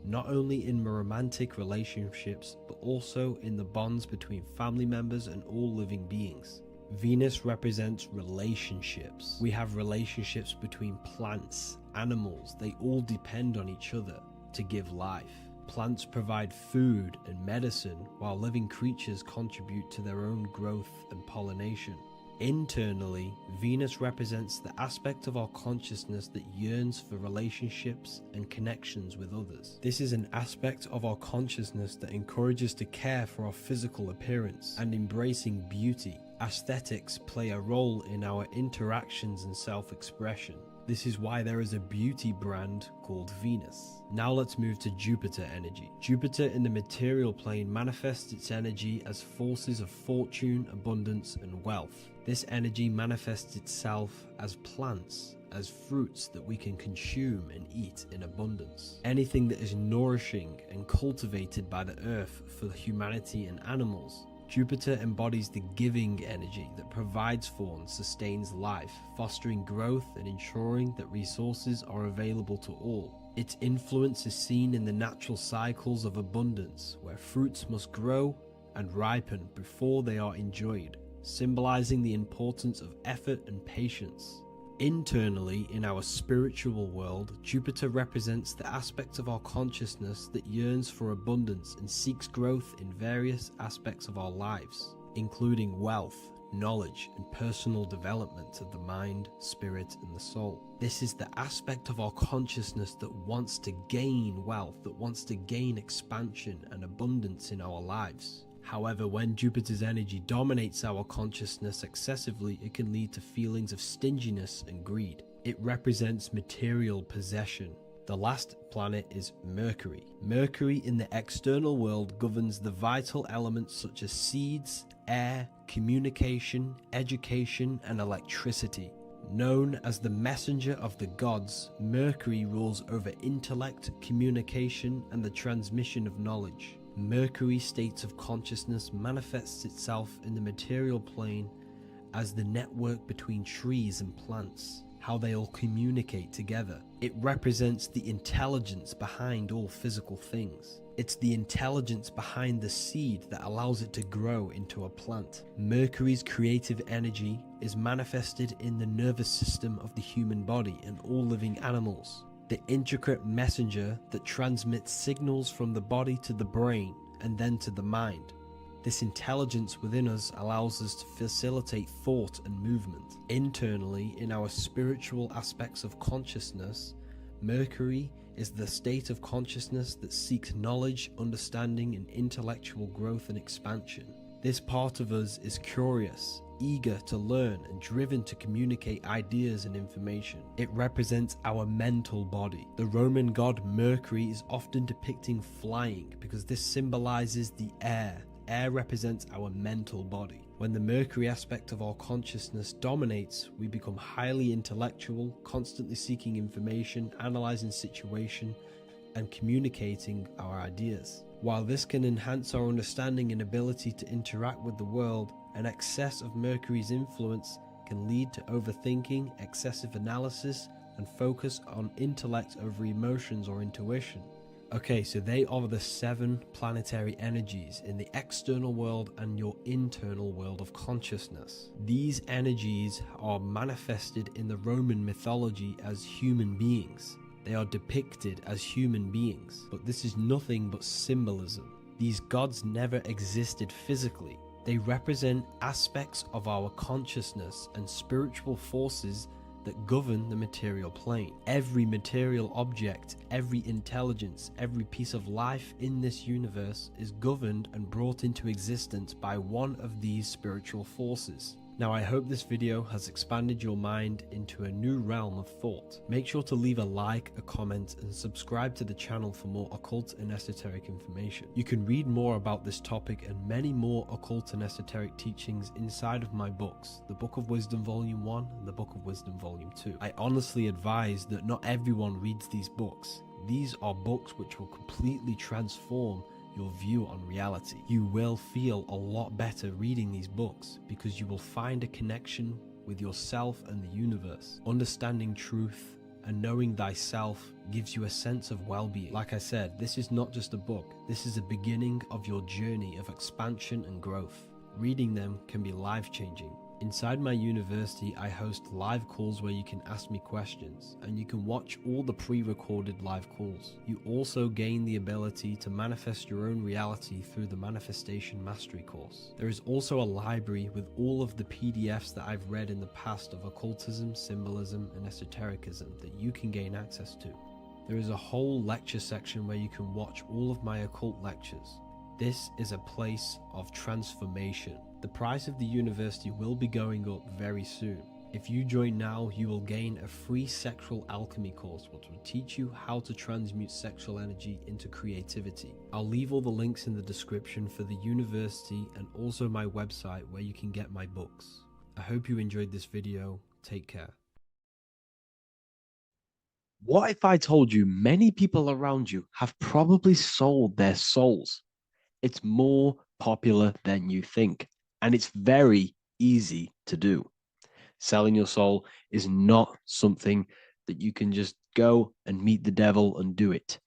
Speaker 4: not only in romantic relationships, but also in the bonds between family members and all living beings. Venus represents relationships. We have relationships between plants, animals. They all depend on each other to give life. Plants provide food and medicine, while living creatures contribute to their own growth and pollination. Internally, Venus represents the aspect of our consciousness that yearns for relationships and connections with others. This is an aspect of our consciousness that encourages to care for our physical appearance and embracing beauty. Aesthetics play a role in our interactions and self-expression. This is why there is a beauty brand called Venus. Now let's move to Jupiter energy. Jupiter in the material plane manifests its energy as forces of fortune, abundance, and wealth. This energy manifests itself as plants, as fruits that we can consume and eat in abundance. Anything that is nourishing and cultivated by the earth for humanity and animals. Jupiter embodies the giving energy that provides for and sustains life, fostering growth and ensuring that resources are available to all. Its influence is seen in the natural cycles of abundance, where fruits must grow and ripen before they are enjoyed, symbolizing the importance of effort and patience. Internally, in our spiritual world, Jupiter represents the aspect of our consciousness that yearns for abundance and seeks growth in various aspects of our lives, including wealth, knowledge, and personal development of the mind, spirit, and the soul. This is the aspect of our consciousness that wants to gain wealth, that wants to gain expansion and abundance in our lives. However, when Jupiter's energy dominates our consciousness excessively, it can lead to feelings of stinginess and greed. It represents material possession. The last planet is Mercury. Mercury in the external world governs the vital elements such as seeds, air, communication, education, and electricity. Known as the messenger of the gods, Mercury rules over intellect, communication, and the transmission of knowledge. Mercury's states of consciousness manifests itself in the material plane as the network between trees and plants, how they all communicate together. It represents the intelligence behind all physical things. It's the intelligence behind the seed that allows it to grow into a plant. Mercury's creative energy is manifested in the nervous system of the human body and all living animals, the intricate messenger that transmits signals from the body to the brain and then to the mind. This intelligence within us allows us to facilitate thought and movement. Internally, in our spiritual aspects of consciousness, Mercury is the state of consciousness that seeks knowledge, understanding, and intellectual growth and expansion. This part of us is curious, eager to learn, and driven to communicate ideas and information. It represents our mental body. The Roman god Mercury is often depicting flying because this symbolizes the air. Air represents our mental body. When the Mercury aspect of our consciousness dominates, we become highly intellectual, constantly seeking information, analyzing situation, and communicating our ideas. While this can enhance our understanding and ability to interact with the world, an excess of Mercury's influence can lead to overthinking, excessive analysis, and focus on intellect over emotions or intuition. Okay, so they are the 7 planetary energies in the external world and your internal world of consciousness. These energies are manifested in the Roman mythology as human beings. They are depicted as human beings, but this is nothing but symbolism. These gods never existed physically. They represent aspects of our consciousness and spiritual forces that govern the material plane. Every material object, every intelligence, every piece of life in this universe is governed and brought into existence by one of these spiritual forces. Now, I hope this video has expanded your mind into a new realm of thought. Make sure to leave a like, a comment, and subscribe to the channel for more occult and esoteric information. You can read more about this topic and many more occult and esoteric teachings inside of my books, the Book of Wisdom Volume 1 and the Book of Wisdom Volume 2. I honestly advise that not everyone reads these books. These are books which will completely transform your view on reality. You will feel a lot better reading these books because you will find a connection with yourself and the universe. Understanding truth and knowing thyself gives you a sense of well-being. Like I said, this is not just a book. This is a beginning of your journey of expansion and growth. Reading them can be life-changing. Inside my university, I host live calls where you can ask me questions, and you can watch all the pre-recorded live calls. You also gain the ability to manifest your own reality through the Manifestation Mastery course. There is also a library with all of the PDFs that I've read in the past of occultism, symbolism, and esotericism that you can gain access to. There is a whole lecture section where you can watch all of my occult lectures. This is a place of transformation. The price of the university will be going up very soon. If you join now, you will gain a free sexual alchemy course which will teach you how to transmute sexual energy into creativity. I'll leave all the links in the description for the university and also my website where you can get my books. I hope you enjoyed this video. Take care.
Speaker 1: What if I told you many people around you have probably sold their souls? It's more popular than you think, and it's very easy to do. Selling your soul is not something that you can just go and meet the devil and do it.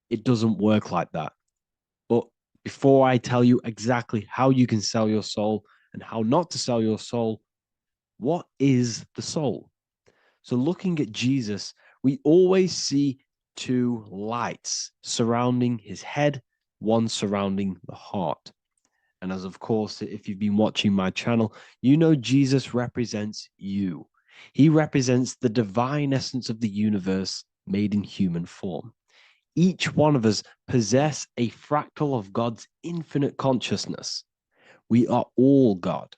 Speaker 1: It doesn't work like that. But before I tell you exactly how you can sell your soul and how not to sell your soul, what is the soul? So looking at Jesus, we always see 2 lights surrounding his head, one surrounding the heart. And as of course, if you've been watching my channel, you know Jesus represents you. He represents the divine essence of the universe made in human form. Each one of us possess a fractal of God's infinite consciousness. We are all God.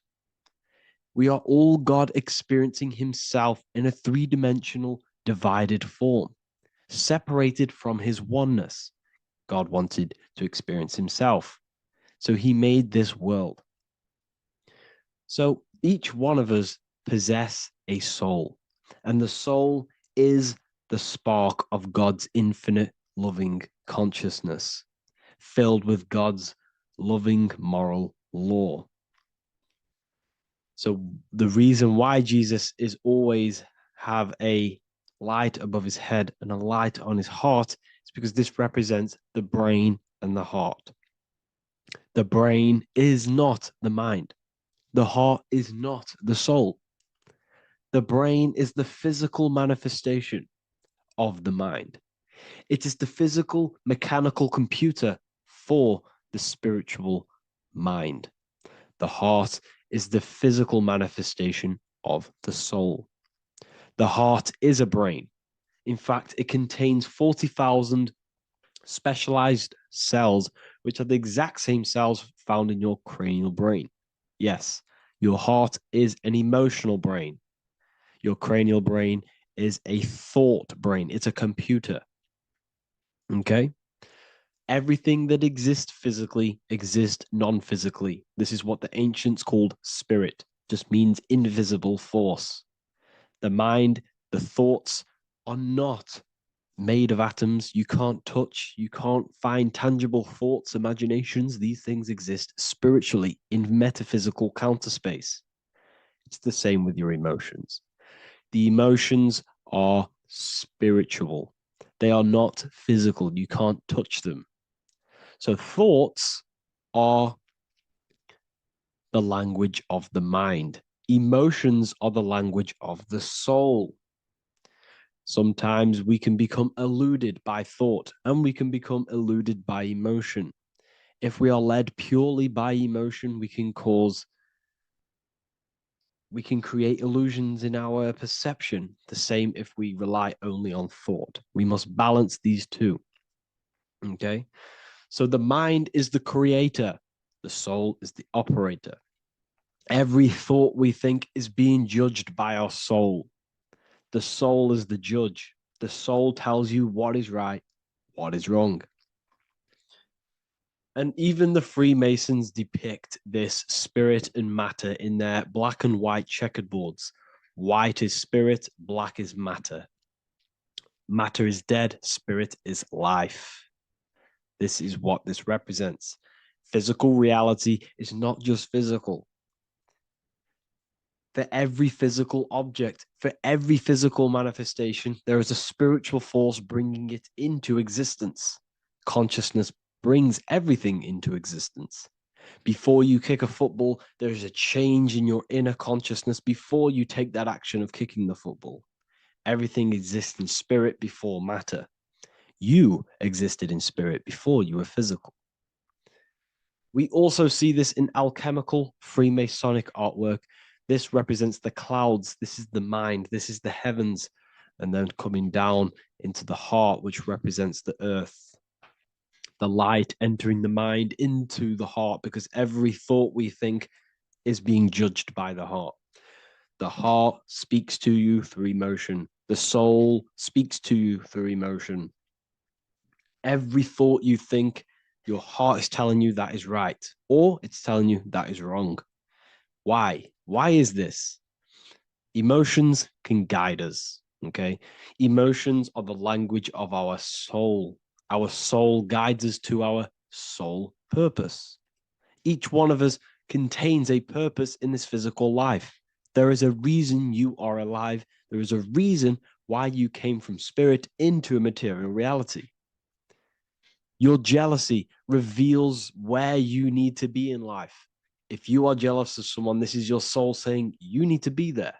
Speaker 1: We are all God experiencing himself in a three-dimensional divided form, separated from his oneness. God wanted to experience himself, so he made this world. So each one of us possess a soul, and the soul is the spark of God's infinite loving consciousness, filled with God's loving moral law. So the reason why Jesus is always have a light above his head and a light on his heart is because this represents the brain and the heart. The brain is not the mind. The heart is not the soul. The brain is the physical manifestation of the mind. It is the physical mechanical computer for the spiritual mind. The heart is the physical manifestation of the soul. The heart is a brain. In fact, it contains 40,000 specialized cells, which are the exact same cells found in your cranial brain. Yes, your heart is an emotional brain. Your cranial brain is a thought brain. It's a computer. Okay? Everything that exists physically exists non-physically. This is what the ancients called spirit. Just means invisible force. The mind, the thoughts are not made of atoms. You can't touch, you can't find tangible thoughts, imaginations. These things exist spiritually in metaphysical counterspace. It's the same with your emotions. The emotions are spiritual. They are not physical. You can't touch them. So thoughts are the language of the mind. Emotions are the language of the soul. Sometimes we can become eluded by thought and we can become eluded by emotion. If we are led purely by emotion, we can create illusions in our perception. The same if we rely only on thought. We must balance these two. Okay? So the mind is the creator. The soul is the operator. Every thought we think is being judged by our soul. The soul is the judge. The soul tells you what is right, what is wrong. And even the Freemasons depict this spirit and matter in their black and white checkerboards. White is spirit, black is matter. Matter is dead, spirit is life. This is what this represents. Physical reality is not just physical. For every physical object, for every physical manifestation, there is a spiritual force bringing it into existence. Consciousness brings everything into existence. Before you kick a football, there is a change in your inner consciousness before you take that action of kicking the football. Everything exists in spirit before matter. You existed in spirit before you were physical. We also see this in alchemical Freemasonic artwork. This represents the clouds. This is the mind. This is the heavens. And then coming down into the heart, which represents the earth. The light entering the mind into the heart, because every thought we think is being judged by the heart. The heart speaks to you through emotion. The soul speaks to you through emotion. Every thought you think, your heart is telling you that is right, or it's telling you that is wrong. Why? Why is this? Emotions can guide us, okay? Emotions are the language of our soul. Our soul guides us to our soul purpose. Each one of us contains a purpose in this physical life. There is a reason you are alive. There is a reason why you came from spirit into a material reality. Your jealousy reveals where you need to be in life. If you are jealous of someone, this is your soul saying you need to be there.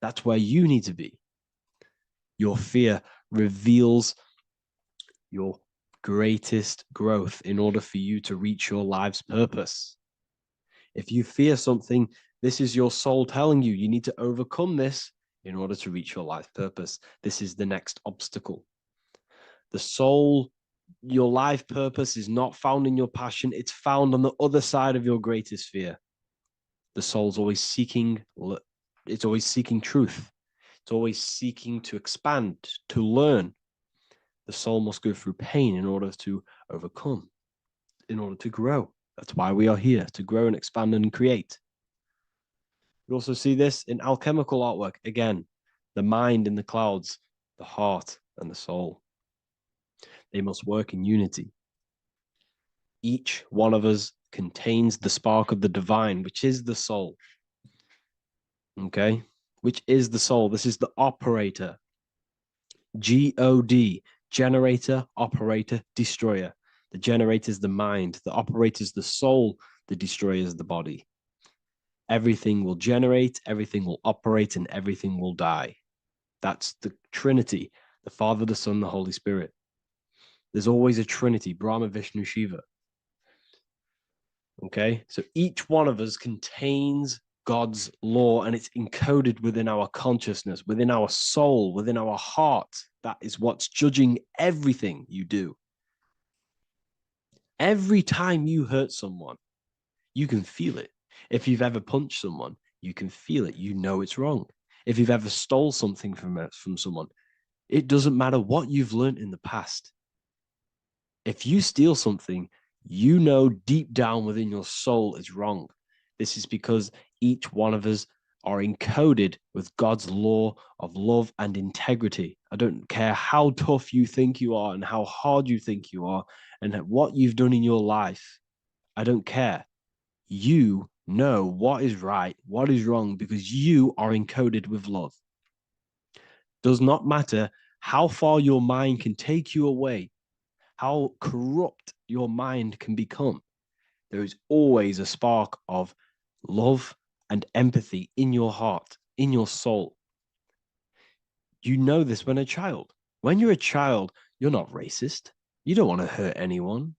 Speaker 1: That's where you need to be. Your fear reveals your greatest growth in order for you to reach your life's purpose. If you fear something, this is your soul telling you need to overcome this in order to reach your life purpose. This is the next obstacle. The soul, your life purpose is not found in your passion. It's found on the other side of your greatest fear. The soul's always seeking, it's always seeking truth. It's always seeking to expand, to learn. The soul must go through pain in order to overcome, in order to grow. That's why we are here, to grow and expand and create. You also see this in alchemical artwork. Again, the mind in the clouds, the heart and the soul. They must work in unity. Each one of us contains the spark of the divine, which is the soul. Okay? Which is the soul. This is the operator. G-O-D, generator, operator, destroyer. The generator is the mind. The operator is the soul. The destroyer is the body. Everything will generate, everything will operate, and everything will die. That's the Trinity, the Father, the Son, the Holy Spirit. There's always a Trinity, Brahma, Vishnu, Shiva. Okay, so each one of us contains God's law, and it's encoded within our consciousness, within our soul, within our heart. That is what's judging everything you do. Every time you hurt someone, you can feel it. If you've ever punched someone, you can feel it. You know it's wrong. If you've ever stole something from someone, it doesn't matter what you've learned in the past. If you steal something, you know deep down within your soul it's wrong. This is because each one of us are encoded with God's law of love and integrity. I don't care how tough you think you are and how hard you think you are and what you've done in your life. I don't care. You know what is right, what is wrong, because you are encoded with love. Does not matter how far your mind can take you away, how corrupt your mind can become. There is always a spark of love and empathy in your heart, in your soul. You know this when a child. When you're a child, you're not racist. You don't want to hurt anyone.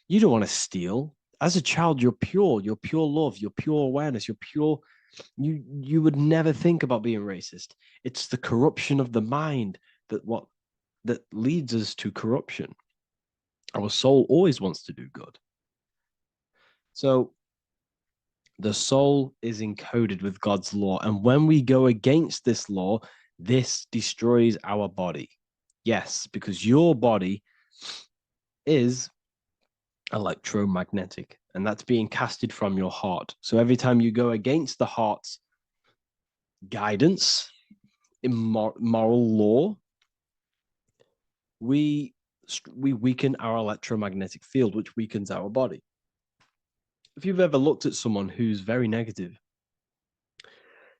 Speaker 1: You don't want to steal. As a child, you're pure love, you're pure awareness, you're pure. You would never think about being racist. It's the corruption of the mind that leads us to corruption. Our soul always wants to do good. So the soul is encoded with God's law. And when we go against this law, this destroys our body. Yes, because your body is electromagnetic, and that's being casted from your heart. So every time you go against the heart's guidance in moral law, we weaken our electromagnetic field, which weakens our body. If you've ever looked at someone who's very negative,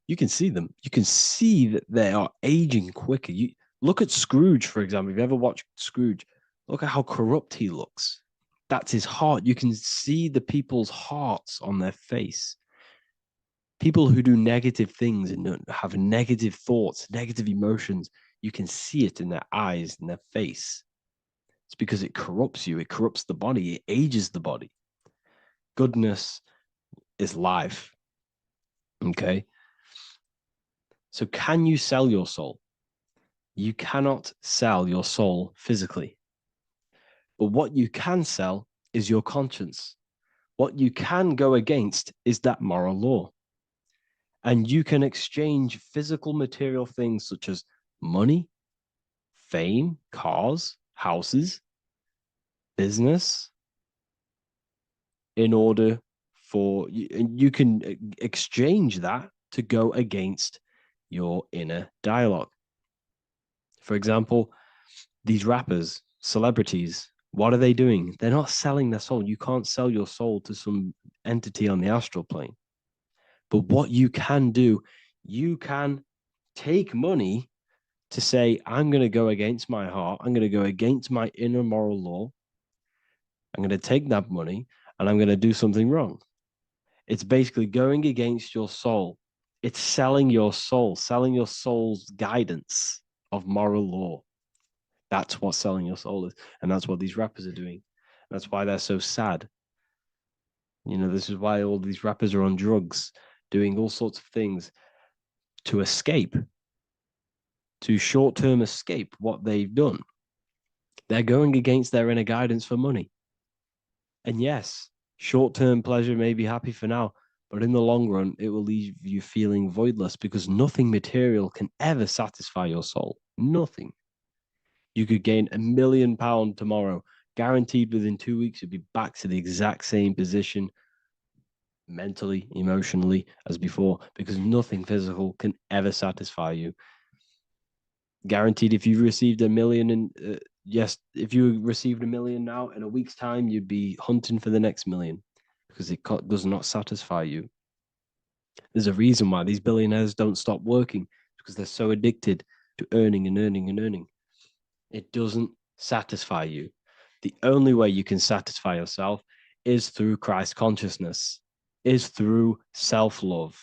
Speaker 1: you can see them. You can see that they are aging quicker. You look at Scrooge, for example. If you ever watched Scrooge, look at how corrupt he looks. That's his heart. You can see the people's hearts on their face. People who do negative things and have negative thoughts, negative emotions, you can see it in their eyes and their face. It's because it corrupts you. It corrupts the body. It ages the body. Goodness is life. Okay? So can you sell your soul? You cannot sell your soul physically. But what you can sell is your conscience. What you can go against is that moral law. And you can exchange physical material things such as money, fame, cars, houses, business, in order for you can exchange that to go against your inner dialogue. For example, these rappers, celebrities, what are they doing? They're not selling their soul. You can't sell your soul to some entity on the astral plane. But what you can do, you can take money to say, I'm going to go against my heart. I'm going to go against my inner moral law. I'm going to take that money and I'm going to do something wrong. It's basically going against your soul. It's selling your soul, selling your soul's guidance of moral law. That's what selling your soul is. And that's what these rappers are doing. That's why they're so sad. You know, this is why all these rappers are on drugs, doing all sorts of things to escape, to short-term escape what they've done. They're going against their inner guidance for money. And yes, short-term pleasure may be happy for now, But in the long run, it will leave you feeling voidless because nothing material can ever satisfy your soul. Nothing. You could gain £1 million tomorrow, guaranteed within 2 weeks, you'd be back to the exact same position mentally, emotionally as before, because nothing physical can ever satisfy you. Guaranteed, if you received $1 million if you received $1 million now, in a week's time, you'd be hunting for the next million because it does not satisfy you. There's a reason why these billionaires don't stop working, because they're so addicted to earning and earning and earning. It doesn't satisfy you. The only way you can satisfy yourself is through Christ consciousness, is through self-love,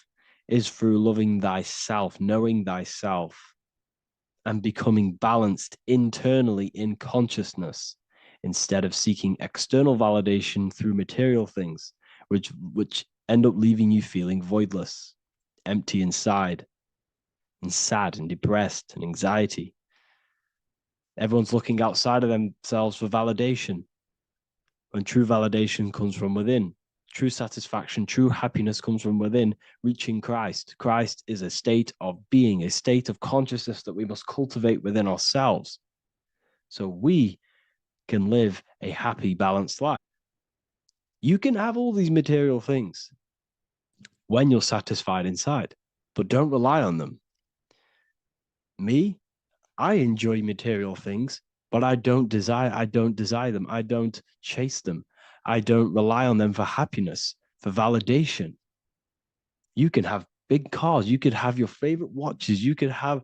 Speaker 1: is through loving thyself, knowing thyself, and becoming balanced internally in consciousness instead of seeking external validation through material things, which end up leaving you feeling voidless, empty inside, and sad and depressed and anxiety. Everyone's looking outside of themselves for validation, when true validation comes from within. True satisfaction, true happiness comes from within, reaching Christ. Christ is a state of being, a state of consciousness that we must cultivate within ourselves so we can live a happy, balanced life. You can have all these material things when you're satisfied inside, but don't rely on them. Me, I enjoy material things, but I don't desire them. I don't chase them. I don't rely on them for happiness, for validation. You can have big cars. You could have your favorite watches. You could have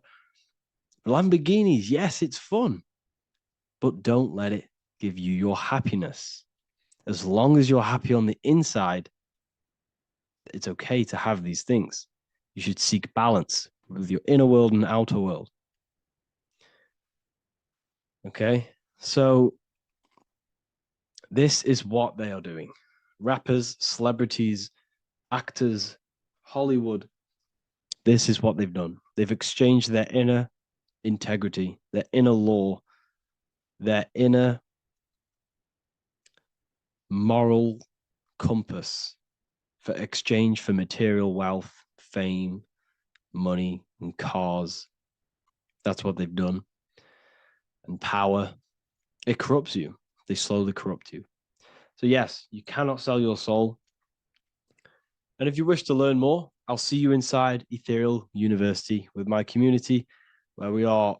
Speaker 1: Lamborghinis. Yes, it's fun, but don't let it give you your happiness. As long as you're happy on the inside, it's okay to have these things. You should seek balance with your inner world and outer world. Okay, so this is what they are doing. Rappers, celebrities, actors, Hollywood. This is what they've done. They've exchanged their inner integrity, their inner law, their inner moral compass for exchange for material wealth, fame, money, and cars. That's what they've done. And power. It corrupts you. They slowly corrupt you. So yes, you cannot sell your soul. And if you wish to learn more, I'll see you inside Ethereal University with my community, where we are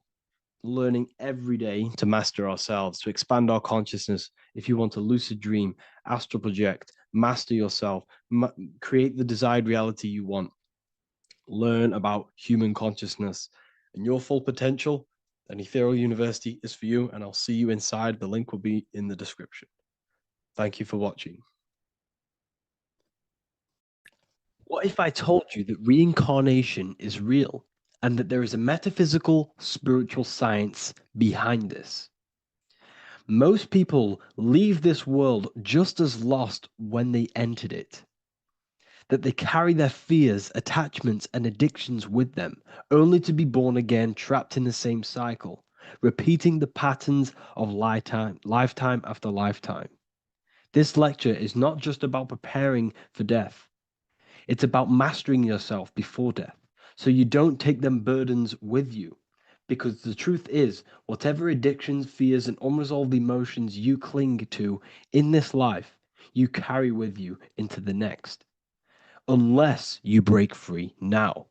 Speaker 1: learning every day to master ourselves, to expand our consciousness. If you want to lucid dream, astral project, master yourself, create the desired reality you want, learn about human consciousness and your full potential, then Ethereal University is for you, and I'll see you inside. The link will be in the description. Thank you for watching. What if I told you that reincarnation is real and that there is a metaphysical, spiritual science behind this? Most people leave this world just as lost when they entered it. That they carry their fears, attachments, and addictions with them, only to be born again, trapped in the same cycle, repeating the patterns of lifetime after lifetime. This lecture is not just about preparing for death. It's about mastering yourself before death, so you don't take them burdens with you. Because the truth is, whatever addictions, fears, and unresolved emotions you cling to in this life, you carry with you into the next. Unless you break free now.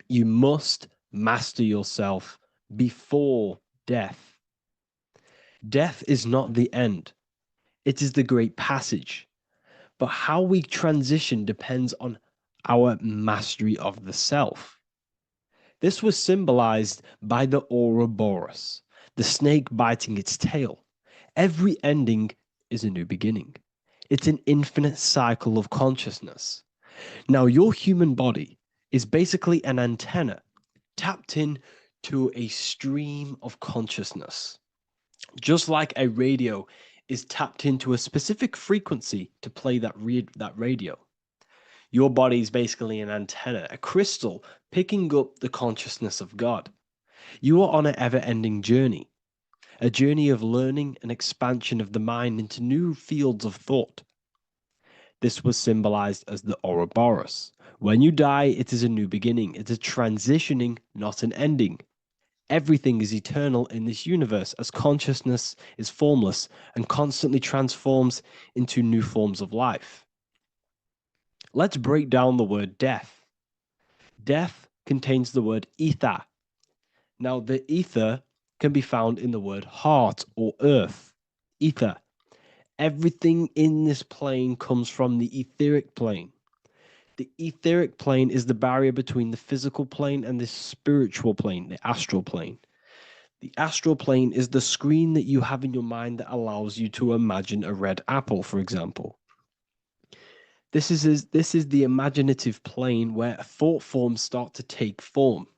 Speaker 1: You must master yourself before death. Death is not the end. It is the great passage. But how we transition depends on our mastery of the self. This was symbolized by the Ouroboros, the snake biting its tail. Every ending is a new beginning. It's an infinite cycle of consciousness. Now, your human body is basically an antenna tapped in to a stream of consciousness. Just like a radio is tapped into a specific frequency to play that radio. Your body is basically an antenna, a crystal picking up the consciousness of God. You are on an ever-ending journey, a journey of learning and expansion of the mind into new fields of thought. This was symbolized as the Ouroboros. When you die, it is a new beginning. It's a transitioning, not an ending. Everything is eternal in this universe, as consciousness is formless and constantly transforms into new forms of life. Let's break down the word death. Death contains the word ether. Now, the ether can be found in the word heart or earth. Ether. Everything in this plane comes from the etheric plane. The etheric plane is the barrier between the physical plane and the spiritual plane, the astral plane. The astral plane is the screen that you have in your mind that allows you to imagine a red apple, for example. This is the imaginative plane where thought forms start to take form.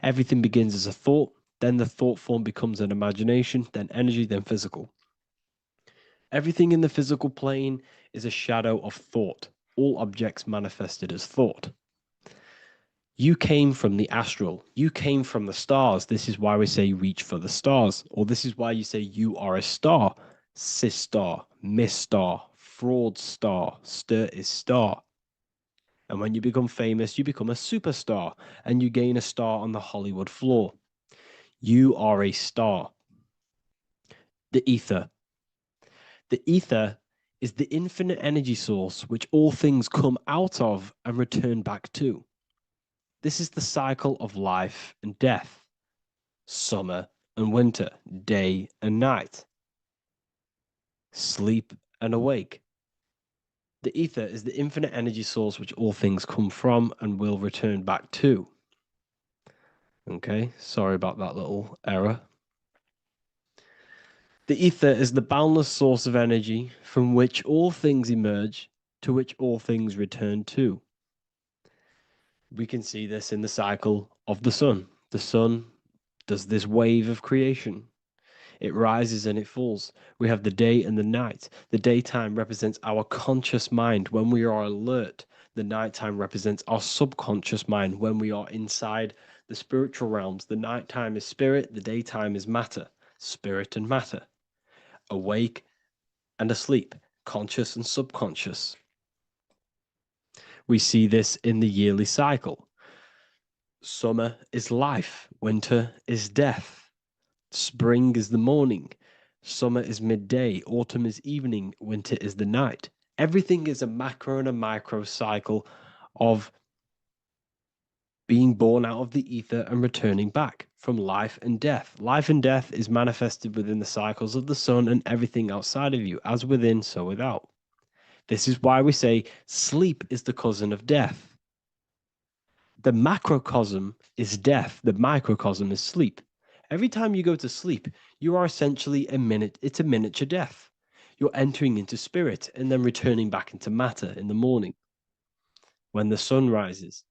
Speaker 1: Everything begins as a thought, then the thought form becomes an imagination, then energy, then physical. Everything in the physical plane is a shadow of thought, all objects manifested as thought. You came from the astral. You came from the stars. This is why we say reach for the stars. Or this is why you say you are a star. Cis star, miss star, fraud star, stir is star. And when you become famous, you become a superstar and you gain a star on the Hollywood floor. You are a star. The ether. The ether is the infinite energy source which all things come out of and return back to. This is the cycle of life and death, summer and winter, day and night, sleep and awake. The ether is the infinite energy source which all things come from and will return back to. Okay, sorry about that little error. The ether is the boundless source of energy from which all things emerge, to which all things return to. We can see this in the cycle of the sun. The sun does this wave of creation. It rises and it falls. We have the day and the night. The daytime represents our conscious mind when we are alert. The nighttime represents our subconscious mind when we are inside the spiritual realms. The nighttime is spirit, the daytime is matter, spirit and matter. Awake and asleep, conscious and subconscious. We see this in the yearly cycle. Summer is life, winter is death. Spring is the morning, summer is midday, autumn is evening, winter is the night. Everything is a macro and a micro cycle of being born out of the ether and returning back from life and death. Life and death is manifested within the cycles of the sun and everything outside of you, as within, so without. This is why we say sleep is the cousin of death. The macrocosm is death. The microcosm is sleep. Every time you go to sleep, you are essentially it's a miniature death. You're entering into spirit and then returning back into matter in the morning when the sun rises.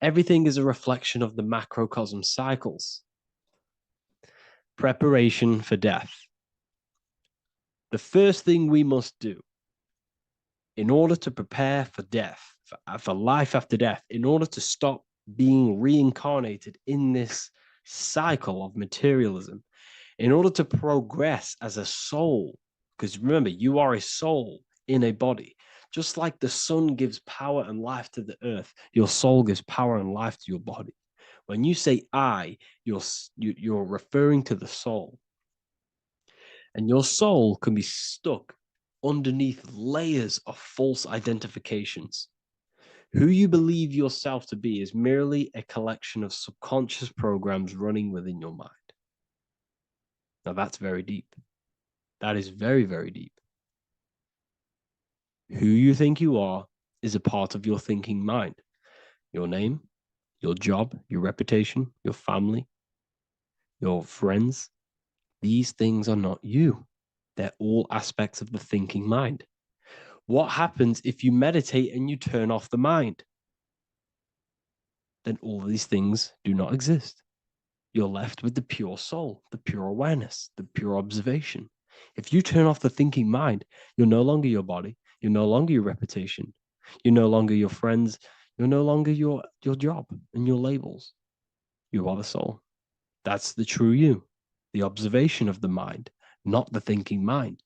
Speaker 1: Everything is a reflection of the macrocosm cycles. Preparation for death. The first thing we must do in order to prepare for death, for life after death, in order to stop being reincarnated in this cycle of materialism, in order to progress as a soul, because remember, you are a soul in a body. Just like the sun gives power and life to the earth, your soul gives power and life to your body. When you say I, you're referring to the soul. And your soul can be stuck underneath layers of false identifications. Who you believe yourself to be is merely a collection of subconscious programs running within your mind. Now that's very deep. That is very, very deep. Who you think you are is a part of your thinking mind. Your name, your job, your reputation, your family, your friends. These things are not you. They're all aspects of the thinking mind. What happens if you meditate and you turn off the mind? Then all these things do not exist. You're left with the pure soul, the pure awareness, the pure observation. If you turn off the thinking mind, you're no longer your body. You're no longer your reputation. You're no longer your friends. You're no longer your job and your labels. You are the soul. That's the true you, the observation of the mind, not the thinking mind.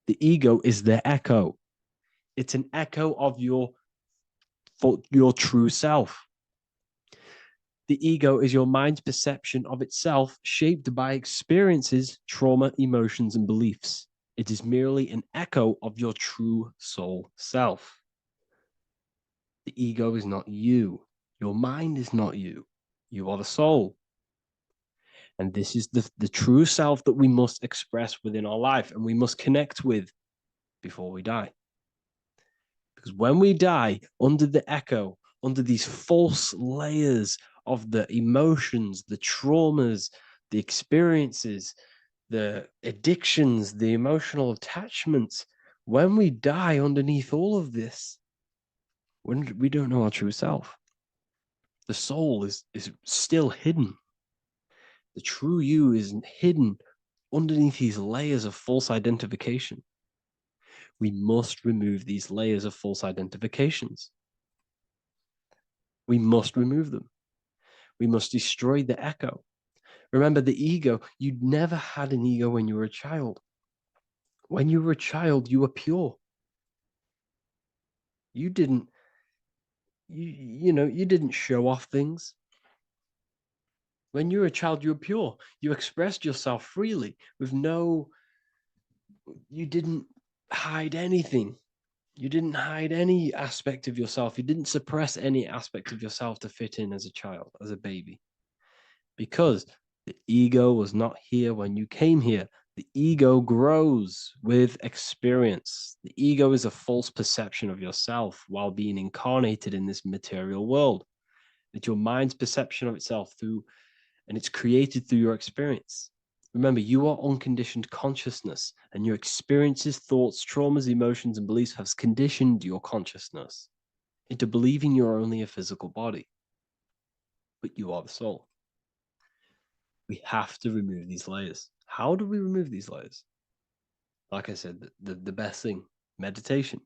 Speaker 1: The ego is the echo. It's an echo of your true self. The ego is your mind's perception of itself, shaped by experiences, trauma, emotions, and beliefs. It is merely an echo of your true soul self. The ego is not you. Your mind is not you. You are the soul. And this is the true self that we must express within our life and we must connect with before we die. Because when we die under the echo, under these false layers of the emotions, the traumas, the experiences, the addictions, the emotional attachments, when we die underneath all of this, when we don't know our true self, the soul is still hidden. The true you is hidden underneath these layers of false identification. We must remove these layers of false identifications. We must remove them. We must destroy the echo. Remember the ego. You never had an ego when you were a child. When you were a child, you were pure. You didn't, you didn't show off things. When you were a child, you were pure. You expressed yourself freely with you didn't hide anything. You didn't hide any aspect of yourself. You didn't suppress any aspect of yourself to fit in as a child, as a baby. Because the ego was not here when you came here. The ego grows with experience. The ego is a false perception of yourself while being incarnated in this material world. It's your mind's perception of itself and it's created through your experience. Remember, you are unconditioned consciousness, and your experiences, thoughts, traumas, emotions, and beliefs have conditioned your consciousness into believing you're only a physical body, but you are the soul. We have to remove these layers. How do we remove these layers? Like I said, the best thing, meditation.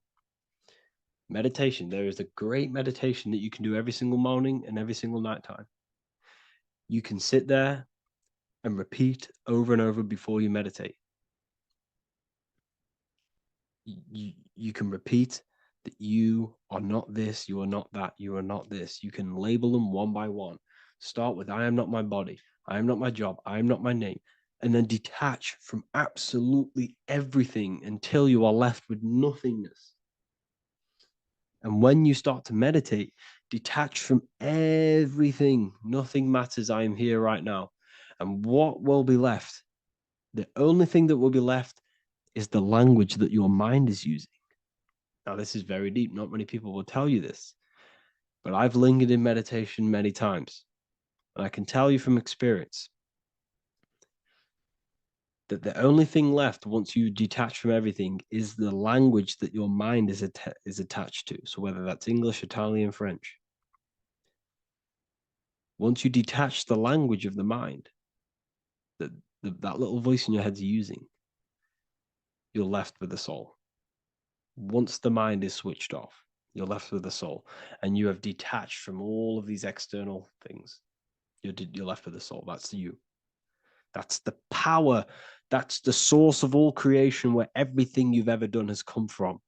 Speaker 1: Meditation. There is a great meditation that you can do every single morning and every single nighttime. You can sit there and repeat over and over before you meditate. You can repeat that you are not this, you are not that, you are not this. You can label them one by one. Start with, I am not my body, I am not my job, I am not my name, and then detach from absolutely everything until you are left with nothingness. And when you start to meditate, detach from everything. Nothing matters. I am here right now. And what will be left? The only thing that will be left is the language that your mind is using. Now, this is very deep. Not many people will tell you this, but I've lingered in meditation many times. And I can tell you from experience that the only thing left once you detach from everything is the language that your mind is attached to. So whether that's English, Italian, French. Once you detach the language of the mind that that little voice in your head's using, you're left with the soul. Once the mind is switched off, you're left with the soul, and you have detached from all of these external things. You're left with the soul. That's you. That's the power. That's the source of all creation, where everything you've ever done has come from.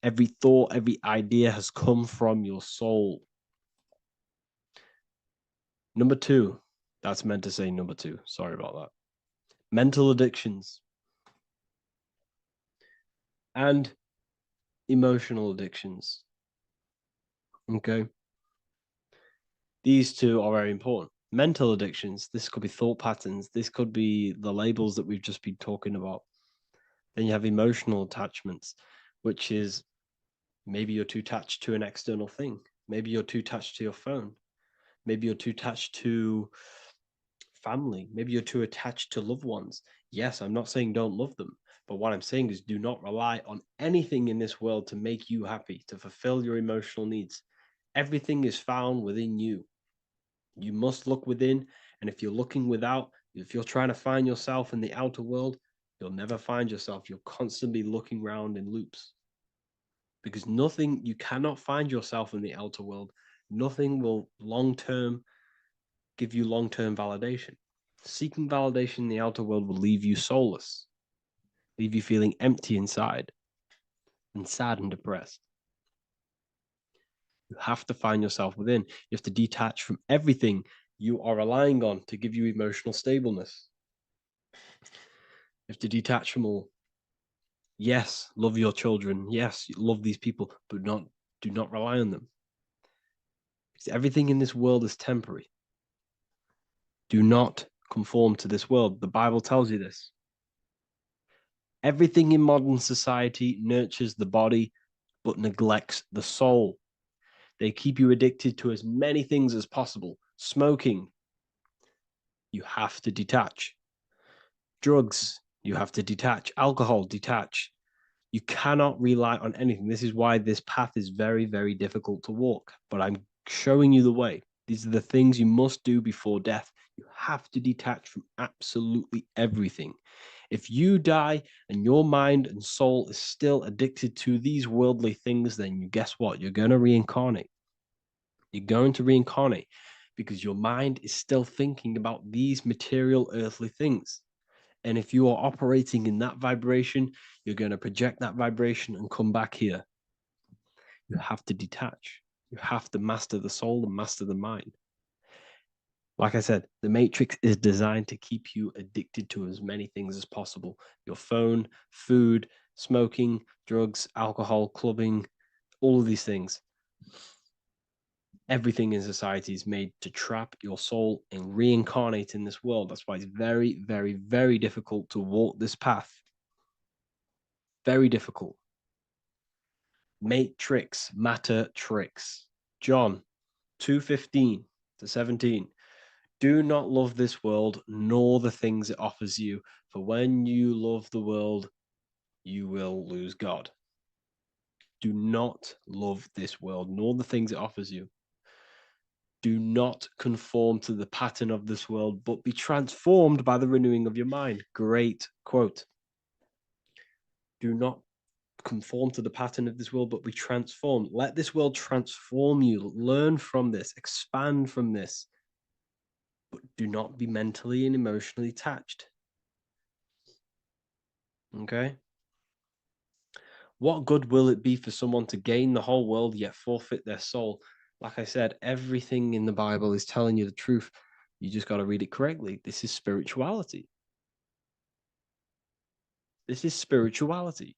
Speaker 1: Every thought, every idea has come from your soul. Number two, that's meant to say number two. Sorry about that. Mental addictions and emotional addictions. Okay. These two are very important. Mental addictions, this could be thought patterns. This could be the labels that we've just been talking about. Then you have emotional attachments, which is maybe you're too attached to an external thing. Maybe you're too attached to your phone. Maybe you're too attached to family. Maybe you're too attached to loved ones. Yes, I'm not saying don't love them, but what I'm saying is do not rely on anything in this world to make you happy, to fulfill your emotional needs. Everything is found within you. You must look within, and if you're looking without, if you're trying to find yourself in the outer world, you'll never find yourself. You'll constantly be looking around in loops. Because you cannot find yourself in the outer world. Nothing will give you long-term validation. Seeking validation in the outer world will leave you soulless. leave you feeling empty inside and sad and depressed. You have to find yourself within. You have to detach from everything you are relying on to give you emotional stableness. You have to detach from all. Yes, love your children. Yes, love these people, but do not rely on them. Because everything in this world is temporary. Do not conform to this world. The Bible tells you this. Everything in modern society nurtures the body, but neglects the soul. They keep you addicted to as many things as possible. Smoking, you have to detach. Drugs, you have to detach. Alcohol, detach. You cannot rely on anything. This is why this path is very, very difficult to walk. But I'm showing you the way. These are the things you must do before death. You have to detach from absolutely everything. If you die and your mind and soul is still addicted to these worldly things, then you guess what? You're going to reincarnate. You're going to reincarnate because your mind is still thinking about these material earthly things. And if you are operating in that vibration, you're going to project that vibration and come back here. You have to detach. You have to master the soul and master the mind. Like I said, the matrix is designed to keep you addicted to as many things as possible. Your phone, food, smoking, drugs, alcohol, clubbing, all of these things. Everything in society is made to trap your soul and reincarnate in this world. That's why it's very, very, very difficult to walk this path. Very difficult. Matrix, matter tricks. John 2:15 to 17. Do not love this world, nor the things it offers you. For when you love the world, you will lose God. Do not love this world, nor the things it offers you. Do not conform to the pattern of this world, but be transformed by the renewing of your mind. Great quote. Do not conform to the pattern of this world, but be transformed. Let this world transform you. Learn from this, expand from this, but do not be mentally and emotionally attached. Okay? What good will it be for someone to gain the whole world yet forfeit their soul? Like I said, everything in the Bible is telling you the truth. You just got to read it correctly. This is spirituality. This is spirituality.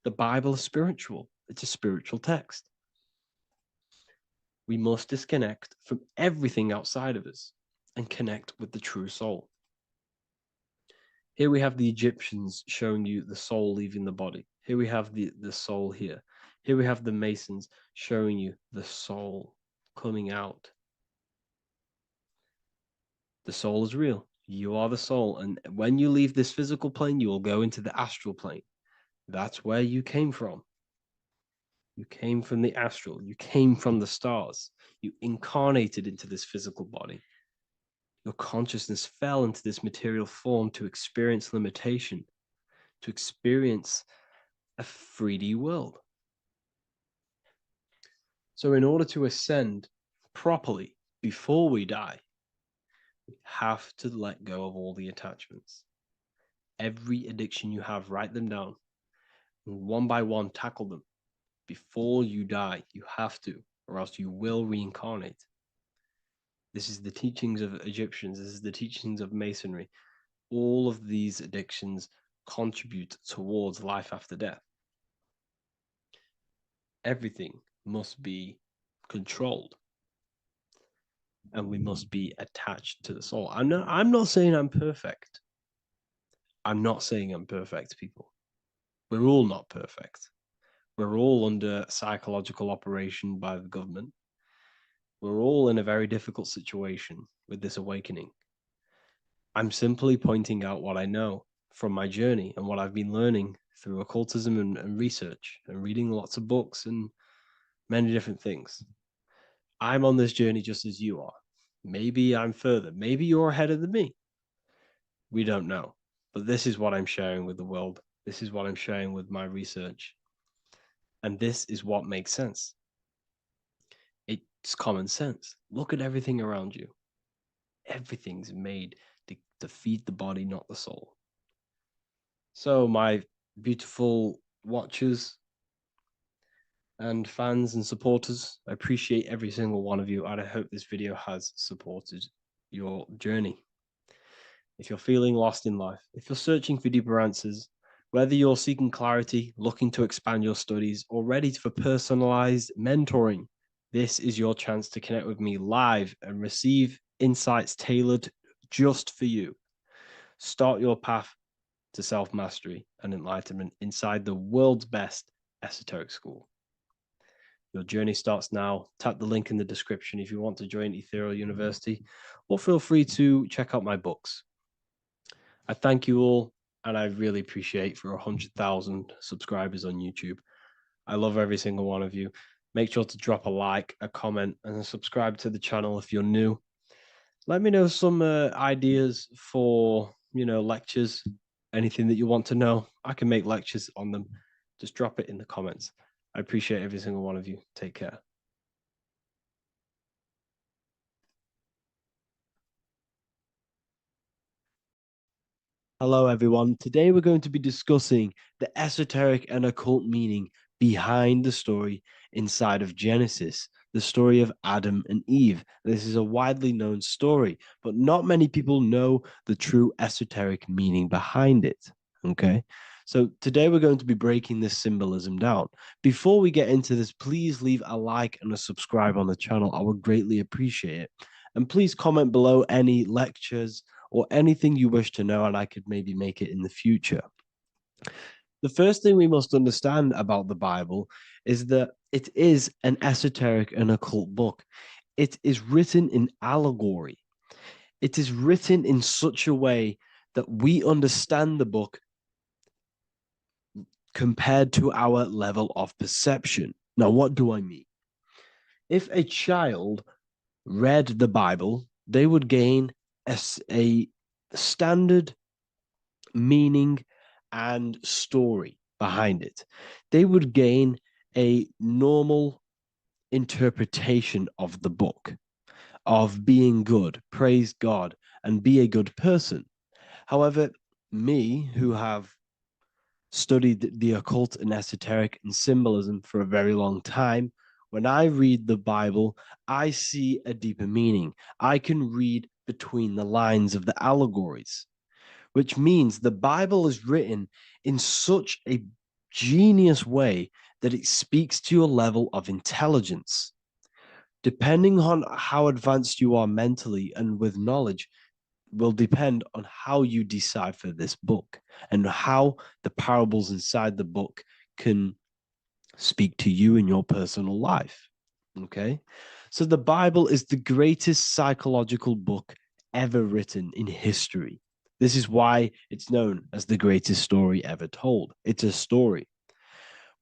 Speaker 1: The Bible is spiritual. It's a spiritual text. We must disconnect from everything outside of us and connect with the true soul. Here we have the Egyptians showing you the soul leaving the body. Here we have the soul here. Here we have the Masons showing you the soul coming out. The soul is real. You are the soul. And when you leave this physical plane, you will go into the astral plane. That's where you came from. You came from the astral. You came from the stars. You incarnated into this physical body. Your consciousness fell into this material form to experience limitation, to experience a 3D world. So in order to ascend properly before we die, we have to let go of all the attachments. Every addiction you have, write them down. And one by one, tackle them. Before you die, you have to, or else you will reincarnate. This is the teachings of Egyptians. This is the teachings of Masonry. All of these addictions contribute towards life after death. Everything must be controlled. And we must be attached to the soul. I'm not saying I'm perfect. I'm not saying I'm perfect, people. We're all not perfect. We're all under psychological operation by the government. We're all in a very difficult situation with this awakening. I'm simply pointing out what I know from my journey and what I've been learning through occultism and research and reading lots of books and many different things. I'm on this journey just as you are. Maybe I'm further. Maybe you're ahead of me. We don't know. But this is what I'm sharing with the world. This is what I'm sharing with my research. And this is what makes sense. It's common sense. Look at everything around you. Everything's made to feed the body, not the soul. So, my beautiful watchers and fans and supporters, I appreciate every single one of you, and I hope this video has supported your journey. If you're feeling lost in life, if you're searching for deeper answers, whether you're seeking clarity, looking to expand your studies, or ready for personalized mentoring, this is your chance to connect with me live and receive insights tailored just for you. Start your path to self-mastery and enlightenment inside the world's best esoteric school. Your journey starts now. Tap the link in the description if you want to join Ethereal University, or feel free to check out my books. I thank you all, and I really appreciate for 100,000 subscribers on YouTube. I love every single one of you. Make sure to drop a like, a comment, and subscribe to the channel if you're new. Let me know some ideas for, lectures, anything that you want to know. I can make lectures on them. Just drop it in the comments. I appreciate every single one of you. Take care. Hello, everyone. Today we're going to be discussing the esoteric and occult meaning behind the story inside of Genesis, the story of Adam and Eve. This is a widely known story, but not many people know the true esoteric meaning behind it. Okay. So today we're going to be breaking this symbolism down. Before we get into this, please leave a like and a subscribe on the channel. I would greatly appreciate it. And please comment below any lectures or anything you wish to know, and I could maybe make it in the future. The first thing we must understand about the Bible is that it is an esoteric and occult book. It is written in allegory. It is written in such a way that we understand the book compared to our level of perception. Now, what do I mean? If a child read the Bible, they would gain a standard meaning and story behind it. They would gain a normal interpretation of the book, of being good, praise God, and be a good person. However, me, who have studied the occult and esoteric and symbolism for a very long time, when I read the Bible, I see a deeper meaning. I can read between the lines of the allegories, which means the Bible is written in such a genius way that it speaks to your level of intelligence. Depending on how advanced you are mentally and with knowledge, will depend on how you decipher this book and how the parables inside the book can speak to you in your personal life. Okay. So the Bible is the greatest psychological book ever written in history. This is why it's known as the greatest story ever told. It's a story.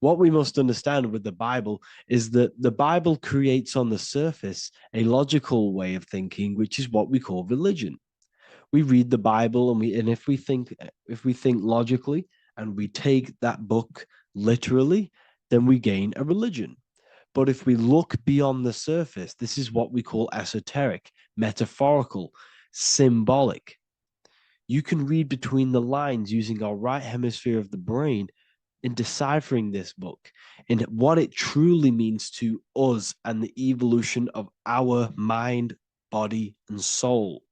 Speaker 1: What we must understand with the Bible is that the Bible creates on the surface a logical way of thinking, which is what we call religion. We read the Bible and if we think logically and we take that book literally, then we gain a religion. But if we look beyond the surface, this is what we call esoteric, metaphorical, symbolic. You can read between the lines using our right hemisphere of the brain in deciphering this book and what it truly means to us and the evolution of our mind, body, and soul.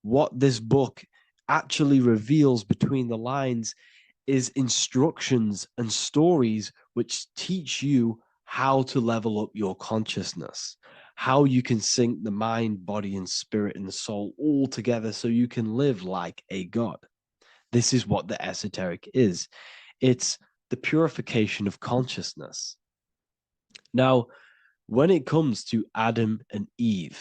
Speaker 1: What this book actually reveals between the lines is instructions and stories which teach you how to level up your consciousness, how you can sync the mind, body, and spirit and the soul all together so you can live like a god. This is what the esoteric is. It's the purification of consciousness. Now, when it comes to Adam and Eve,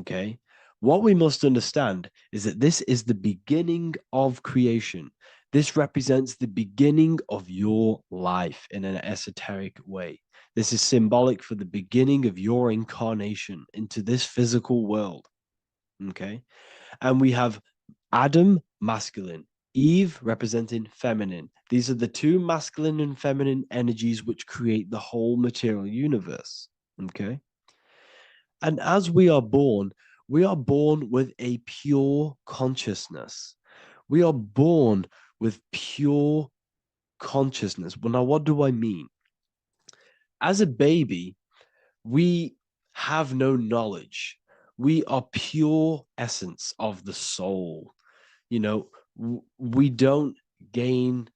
Speaker 1: okay, what we must understand is that this is the beginning of creation. This represents the beginning of your life in an esoteric way. This is symbolic for the beginning of your incarnation into this physical world. Okay. And we have Adam, masculine, Eve representing feminine. These are the two masculine and feminine energies which create the whole material universe. Okay. And as we are born with a pure consciousness. We are born with pure consciousness. Well, now, what do I mean? As a baby, we have no knowledge. We are pure essence of the soul. You know, we don't gain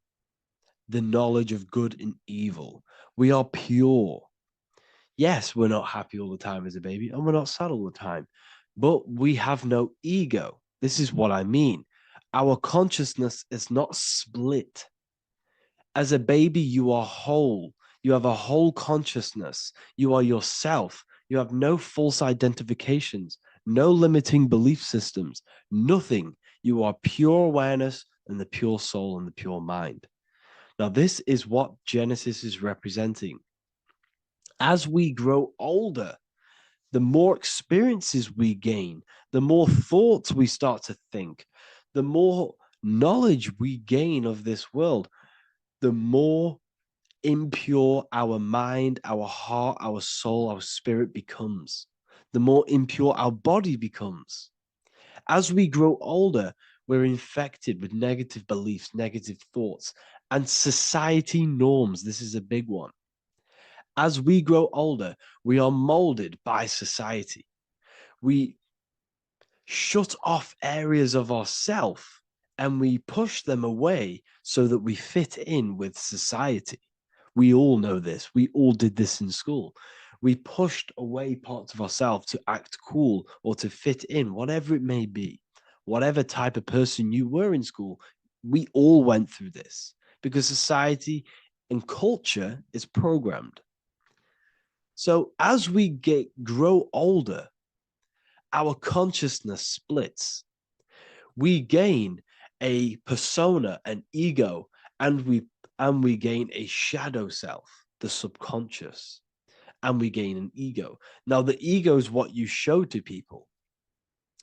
Speaker 1: the knowledge of good and evil. We are pure. Yes, we're not happy all the time as a baby, and we're not sad all the time, but we have no ego. This is what I mean. Our consciousness is not split. As a baby, you are whole. You have a whole consciousness. You are yourself. You have no false identifications, no limiting belief systems, nothing. You are pure awareness and the pure soul and the pure mind. Now, this is what Genesis is representing. As we grow older, the more experiences we gain, the more thoughts we start to think, the more knowledge we gain of this world, the more impure our mind, our heart, our soul, our spirit becomes, the more impure our body becomes. As we grow older, we're infected with negative beliefs, negative thoughts, and society norms. This is a big one. As we grow older, we are molded by society. We shut off areas of ourself and we push them away so that we fit in with society. We all know this. We all did this in school. We pushed away parts of ourselves to act cool or to fit in, whatever it may be. Whatever type of person you were in school, we all went through this because society and culture is programmed. So as we grow older, our consciousness splits. We gain a persona, an ego, and we gain a shadow self, the subconscious, and we gain an ego. Now, the ego is what you show to people.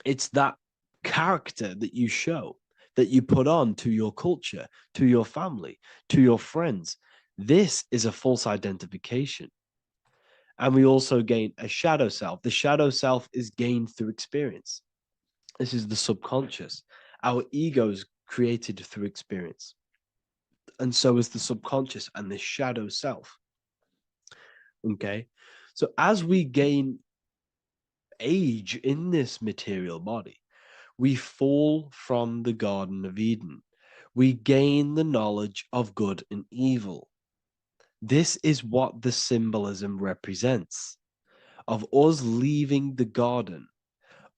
Speaker 1: It's that character that you show, that you put on to your culture, to your family, to your friends. This is a false identification. And we also gain a shadow self. The shadow self is gained through experience. This is the subconscious. Our ego is created through experience. And so is the subconscious and the shadow self. Okay. So as we gain age in this material body, we fall from the Garden of Eden. We gain the knowledge of good and evil. This is what the symbolism represents of us leaving the garden,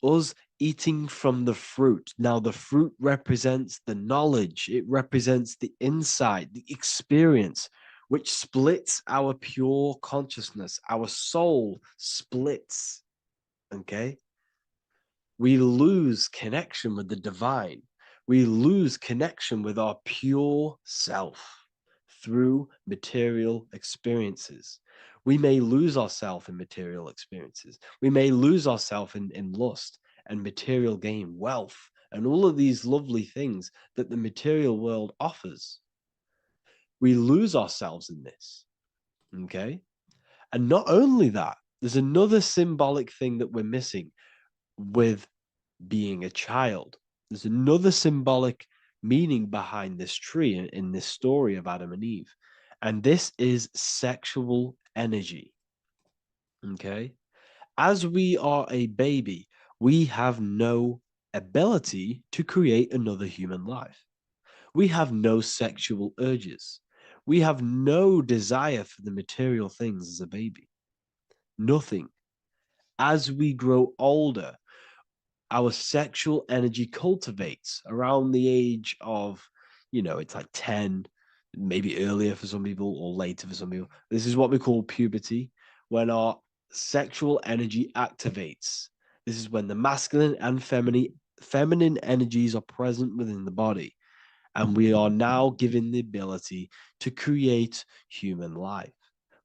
Speaker 1: us eating from the fruit. Now, the fruit represents the knowledge, it represents the insight, the experience, which splits our pure consciousness. Our soul splits. Okay? We lose connection with the divine. We lose connection with our pure self through material experiences. We may lose ourselves in material experiences. We may lose ourselves in lust and material gain, wealth, and all of these lovely things that the material world offers. We lose ourselves in this. Okay? And not only that, there's another symbolic thing that we're missing with being a child. There's another symbolic meaning behind this tree in this story of Adam and Eve. And this is sexual energy. Okay? As we are a baby, we have no ability to create another human life. We have no sexual urges. We have no desire for the material things as a baby. Nothing. As we grow older, our sexual energy cultivates around the age of, it's like 10, maybe earlier for some people or later for some people. This is what we call puberty, when our sexual energy activates. This is when the masculine and feminine energies are present within the body. And we are now given the ability to create human life.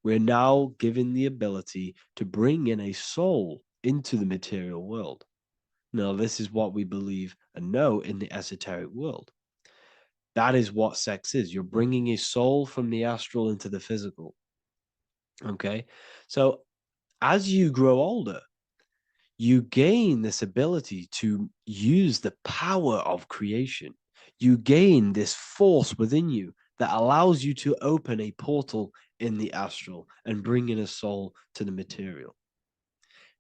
Speaker 1: We're now given the ability to bring in a soul into the material world. Now, this is what we believe and know in the esoteric world. That is what sex is. You're bringing a soul from the astral into the physical. Okay? So as you grow older, you gain this ability to use the power of creation. you gain this force within you that allows you to open a portal in the astral and bring in a soul to the material.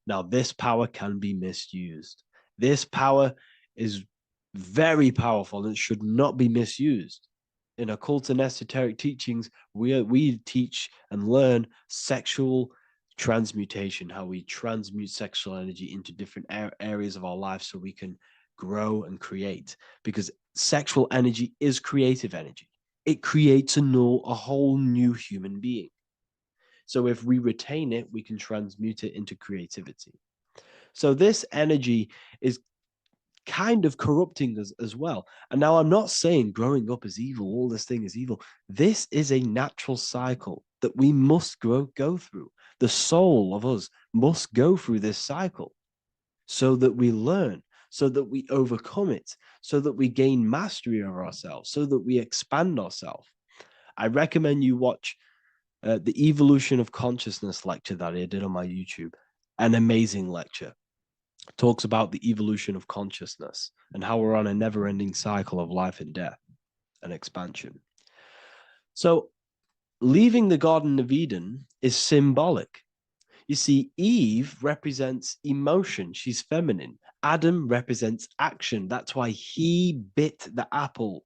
Speaker 1: Now, this power can be misused. This power is very powerful and should not be misused. In occult and esoteric teachings, we teach and learn sexual transmutation, how we transmute sexual energy into different areas of our life so we can grow and create. Because sexual energy is creative energy. It creates a whole new human being. So if we retain it, we can transmute it into creativity. So this energy is kind of corrupting us as well. And now I'm not saying growing up is evil, all this thing is evil. This is a natural cycle that we must go through. The soul of us must go through this cycle so that we learn, so that we overcome it, so that we gain mastery over ourselves, so that we expand ourselves. I recommend you watch the Evolution of Consciousness lecture that I did on my YouTube. An amazing lecture. Talks about the evolution of consciousness and how we're on a never-ending cycle of life and death and expansion. So leaving the Garden of Eden is symbolic. You see, Eve represents emotion. She's feminine. Adam represents action. That's why he bit the apple.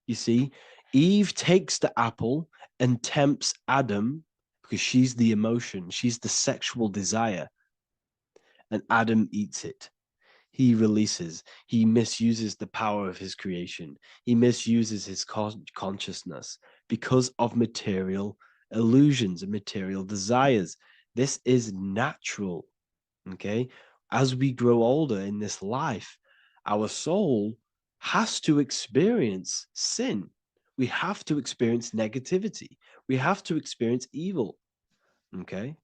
Speaker 1: You see, Eve takes the apple and tempts Adam because she's the emotion. She's the sexual desire. And Adam eats it. He releases. He misuses the power of his creation. He misuses his consciousness because of material illusions and material desires. This is natural, okay? As we grow older in this life, our soul has to experience sin. We have to experience negativity. We have to experience evil, okay?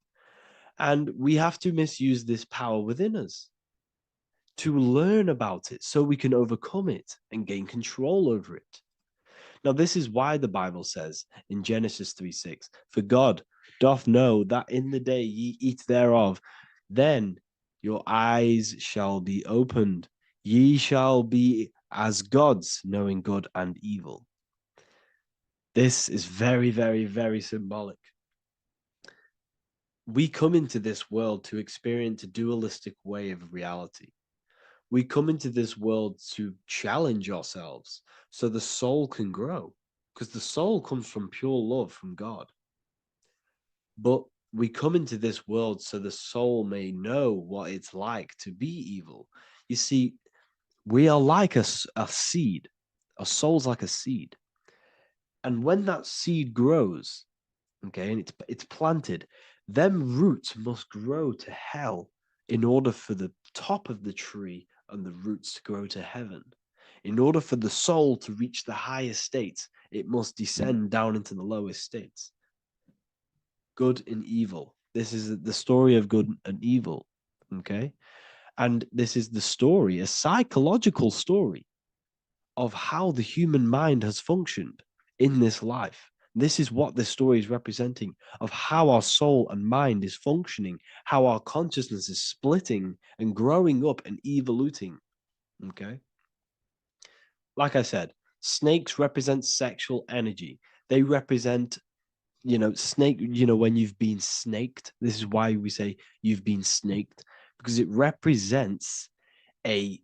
Speaker 1: And we have to misuse this power within us to learn about it so we can overcome it and gain control over it. Now, this is why the Bible says in Genesis 3:6, for God doth know that in the day ye eat thereof, then your eyes shall be opened. Ye shall be as gods, knowing good and evil. This is very, very, very symbolic. We come into this world to experience a dualistic way of reality. We come into this world to challenge ourselves so the soul can grow, because the soul comes from pure love from God. But we come into this world so the soul may know what it's like to be evil. You see, we are like a seed. Our soul's like a seed. And when that seed grows, okay, and it's planted, them roots must grow to hell in order for the top of the tree and the roots to grow to heaven. In order for the soul to reach the highest states, it must descend down into the lowest states. Good and evil. This is the story of good and evil, okay? And this is the story, a psychological story of how the human mind has functioned in this life. This is what this story is representing of how our soul and mind is functioning, how our consciousness is splitting and growing up and evoluting. Okay. Like I said, snakes represent sexual energy. They represent, snake, when you've been snaked. This is why we say you've been snaked, because it represents a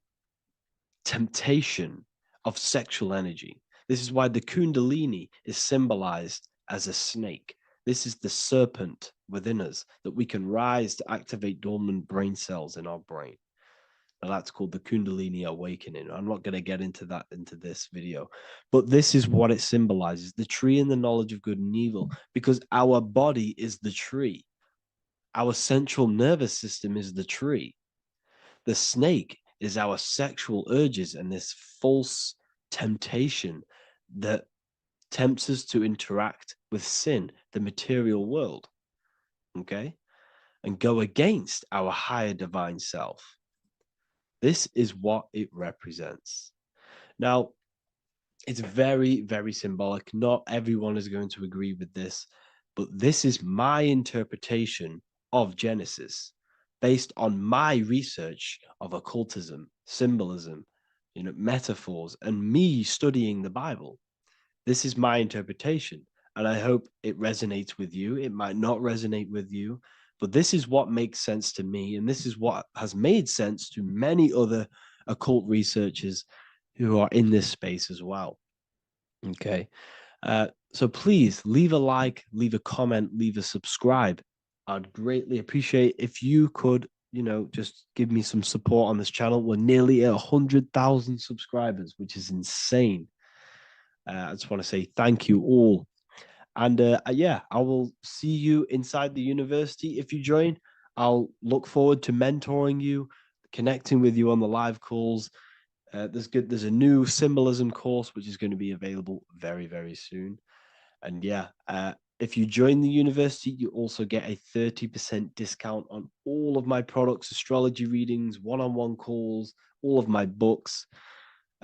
Speaker 1: temptation of sexual energy. This is why the Kundalini is symbolized as a snake. This is the serpent within us that we can rise to activate dormant brain cells in our brain. Now that's called the Kundalini awakening. I'm not going to get into that into this video, but this is what it symbolizes, the tree and the knowledge of good and evil, because our body is the tree. Our central nervous system is the tree. The snake is our sexual urges and this false temptation that tempts us to interact with sin, the material world, okay, and go against our higher divine self. This is what it represents. Now, it's very, very symbolic. Not everyone is going to agree with this, but this is my interpretation of Genesis based on my research of occultism, symbolism, metaphors and me studying the Bible. This is my interpretation, and I hope it resonates with you. It might not resonate with you, but this is what makes sense to me, and this is what has made sense to many other occult researchers who are in this space as well. Okay. So please leave a like, leave a comment, leave a subscribe. I'd greatly appreciate if you could, just give me some support on this channel. We're nearly at 100,000 subscribers, which is insane. I just want to say thank you all. And yeah, I will see you inside the university. If you join, I'll look forward to mentoring you, connecting with you on the live calls. There's a new symbolism course, which is going to be available very, very soon. And yeah, if you join the university, you also get a 30% discount on all of my products, astrology readings, one-on-one calls, all of my books.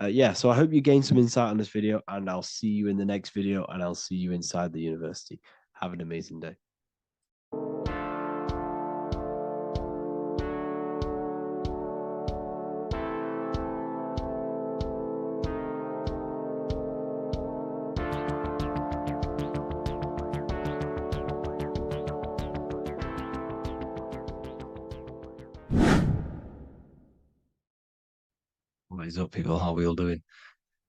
Speaker 1: Yeah, so I hope you gain some insight on this video, and I'll see you in the next video, and I'll see you inside the university. Have an amazing day.
Speaker 5: What is up, people? How are we all doing?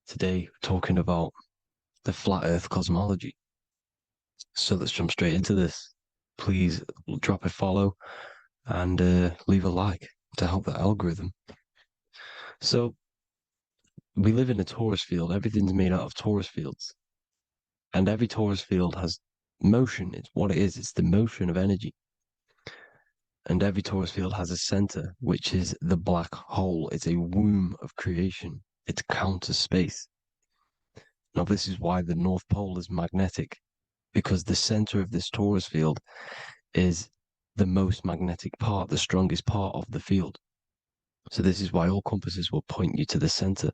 Speaker 5: Today, we're talking about the flat earth cosmology. So let's jump straight into this. Please drop a follow and leave a like to help the algorithm. So we live in a torus field. Everything's made out of torus fields. And every torus field has motion. It's what it is. It's the motion of energy. And every torus field has a center, which is the black hole. It's a womb of creation. It's counter space. Now, this is why the North Pole is magnetic, because the center of this torus field is the most magnetic part, the strongest part of the field. So this is why all compasses will point you to the center.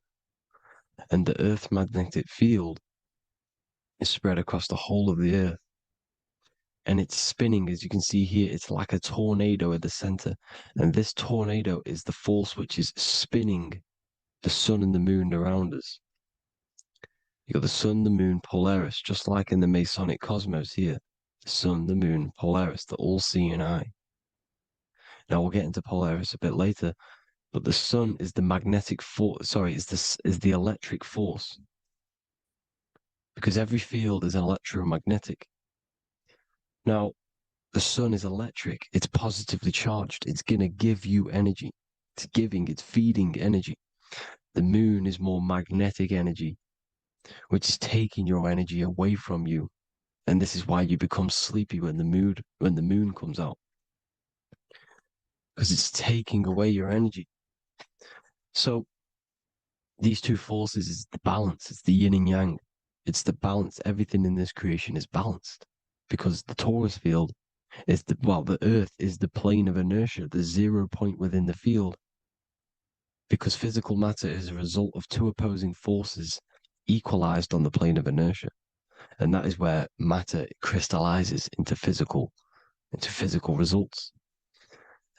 Speaker 5: And the Earth's magnetic field is spread across the whole of the Earth. And it's spinning, as you can see here. It's like a tornado at the center. And this tornado is the force which is spinning the sun and the moon around us. You got the sun, the moon, Polaris, just like in the Masonic cosmos here. The sun, the moon, Polaris, the all-seeing eye. Now we'll get into Polaris a bit later, but the sun is the magnetic force. Sorry, is the electric force, because every field is electromagnetic. Now, the sun is electric. It's positively charged. It's gonna give you energy. It's feeding energy. The moon is more magnetic energy, which is taking your energy away from you. And this is why you become sleepy when the moon comes out, because it's taking away your energy. So these two forces is the balance. It's the yin and yang. It's the balance. Everything in this creation is balanced, because the torus field is the Earth is the plane of inertia, the 0 point within the field, because physical matter is a result of two opposing forces equalized on the plane of inertia. And that is where matter crystallizes into physical results.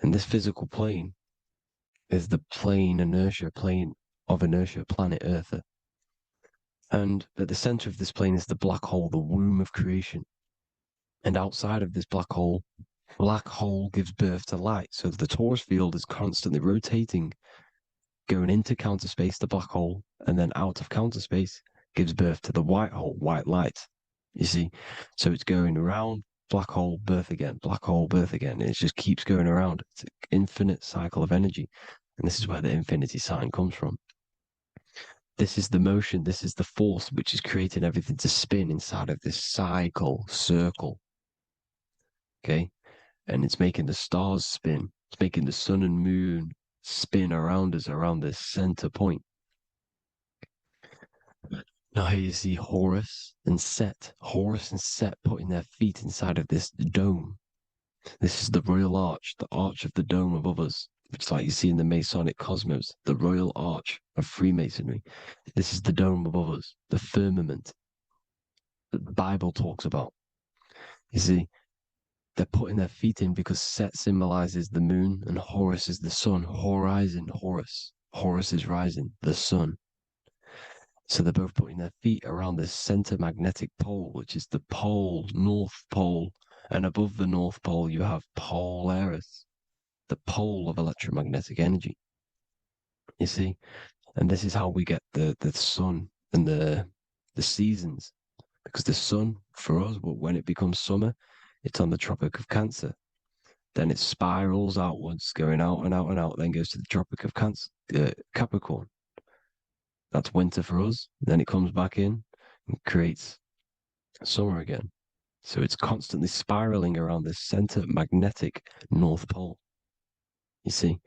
Speaker 5: And this physical plane is the plane of inertia, planet Earth. And at the center of this plane is the black hole, the womb of creation. And outside of this black hole gives birth to light. So the torus field is constantly rotating, going into counter space, the black hole, and then out of counter space gives birth to the white hole, white light. You see? So it's going around, black hole, birth again, black hole, birth again. And it just keeps going around. It's an infinite cycle of energy. And this is where the infinity sign comes from. This is the motion, this is the force which is creating everything to spin inside of this circle. Okay? And it's making the stars spin. It's making the sun and moon spin around us, around this center point. Now here you see Horus and Set. Horus and Set putting their feet inside of this dome. This is the royal arch, the arch of the dome above us, which, like you see in the Masonic cosmos, the royal arch of Freemasonry. This is the dome above us, the firmament that the Bible talks about. You see, they're putting their feet in because Set symbolizes the moon and Horus is the sun. Horizon, Horus. Horus is rising, the sun. So they're both putting their feet around the center magnetic pole, which is the pole, North Pole. And above the North Pole, you have Polaris, the pole of electromagnetic energy. You see? And this is how we get the sun and the seasons. Because the sun, for us, when it becomes summer, it's on the Tropic of Cancer. Then it spirals outwards, going out and out and out, then goes to the Tropic of Capricorn. That's winter for us. Then it comes back in and creates summer again. So it's constantly spiraling around this center magnetic North Pole. You see?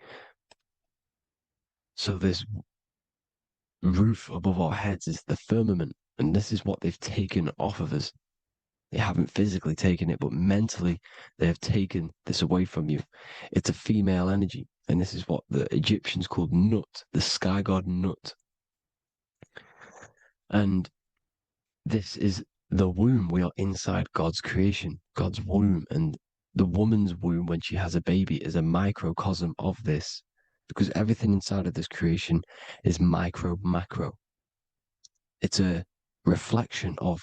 Speaker 5: So this roof above our heads is the firmament, and this is what they've taken off of us. They haven't physically taken it, but mentally they have taken this away from you. It's a female energy, and this is what the Egyptians called Nut, the sky god Nut. And this is the womb. We are inside God's creation, God's womb, and the woman's womb when she has a baby is a microcosm of this, because everything inside of this creation is micro, macro. It's a reflection of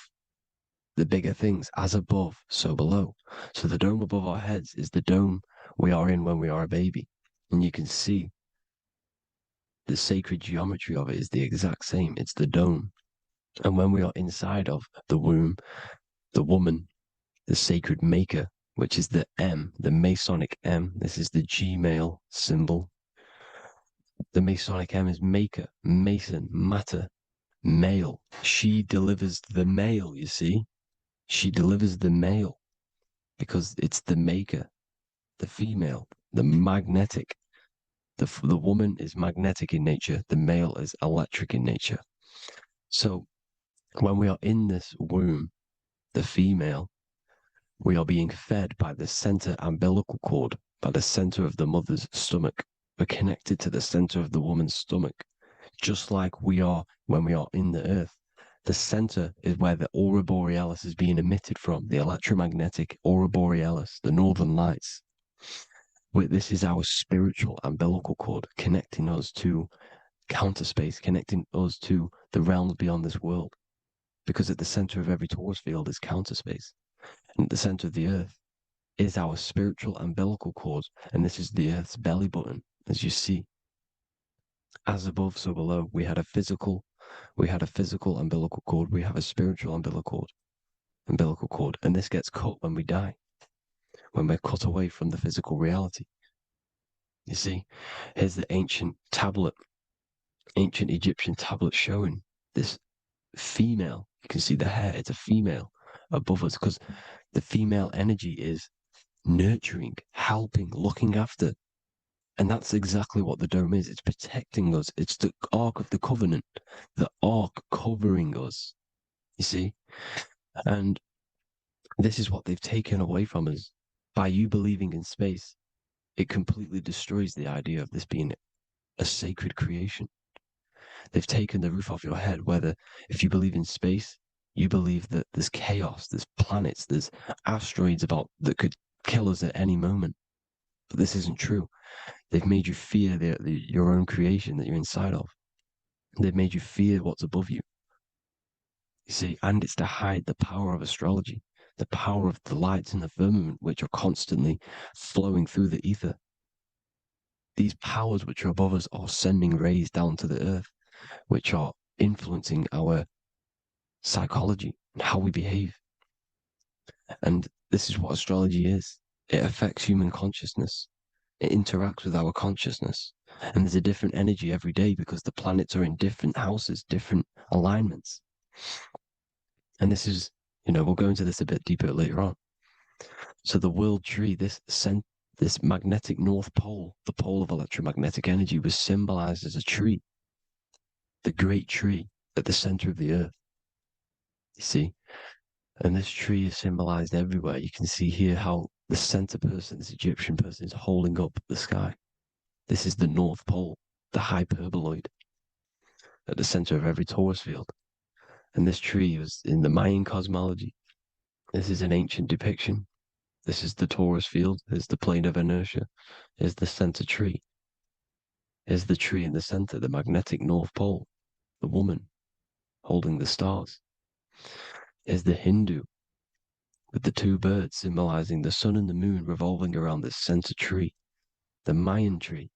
Speaker 5: the bigger things, as above, so below. So the dome above our heads is the dome we are in when we are a baby. And you can see the sacred geometry of it is the exact same. It's the dome. And when we are inside of the womb, the woman, the sacred maker, which is the M, the Masonic M, this is the G male symbol. The Masonic M is maker, mason, matter, male. She delivers the male, you see? She delivers the male because it's the maker, the female, the magnetic. The woman is magnetic in nature, the male is electric in nature. So when we are in this womb, the female, we are being fed by the center umbilical cord, by the center of the mother's stomach. We're connected to the center of the woman's stomach, just like we are when we are in the earth. The center is where the aurora borealis is being emitted from, the electromagnetic aurora borealis, the northern lights. This is our spiritual umbilical cord, connecting us to counter space, connecting us to the realms beyond this world. Because at the center of every torus field is counter space. And at the center of the earth is our spiritual umbilical cord, and this is the earth's belly button, as you see. As above, so below. We had a physical umbilical cord. We have a spiritual umbilical cord, and this gets cut when we die, when we're cut away from the physical reality. You see, here's the ancient Egyptian tablet showing this female. You can see the hair, it's a female above us, because the female energy is nurturing, helping, looking after. And that's exactly what the dome is. It's protecting us. It's the Ark of the Covenant, the Ark covering us, you see? And this is what they've taken away from us. By you believing in space, it completely destroys the idea of this being a sacred creation. They've taken the roof off your head, whether if you believe in space, you believe that there's chaos, there's planets, there's asteroids that could kill us at any moment. But this isn't true. They've made you fear your own creation that you're inside of. They've made you fear what's above you. You see, and it's to hide the power of astrology, the power of the lights in the firmament, which are constantly flowing through the ether. These powers which are above us are sending rays down to the earth, which are influencing our psychology and how we behave. And this is what astrology is. It affects human consciousness. It interacts with our consciousness. And there's a different energy every day because the planets are in different houses, different alignments. And this is, we'll go into this a bit deeper later on. So the world tree, this magnetic North Pole, the pole of electromagnetic energy, was symbolized as a tree, the great tree at the center of the earth. You see? And this tree is symbolized everywhere. You can see here how the center person, this Egyptian person, is holding up the sky. This is the North Pole, the hyperboloid, at the center of every torus field. And this tree was in the Mayan cosmology. This is an ancient depiction. This is the torus field. There's the plane of inertia. There's the center tree. Here's the tree in the center, the magnetic North Pole, the woman holding the stars. Here's the Hindu with the two birds symbolizing the sun and the moon revolving around this center tree. The Mayan tree,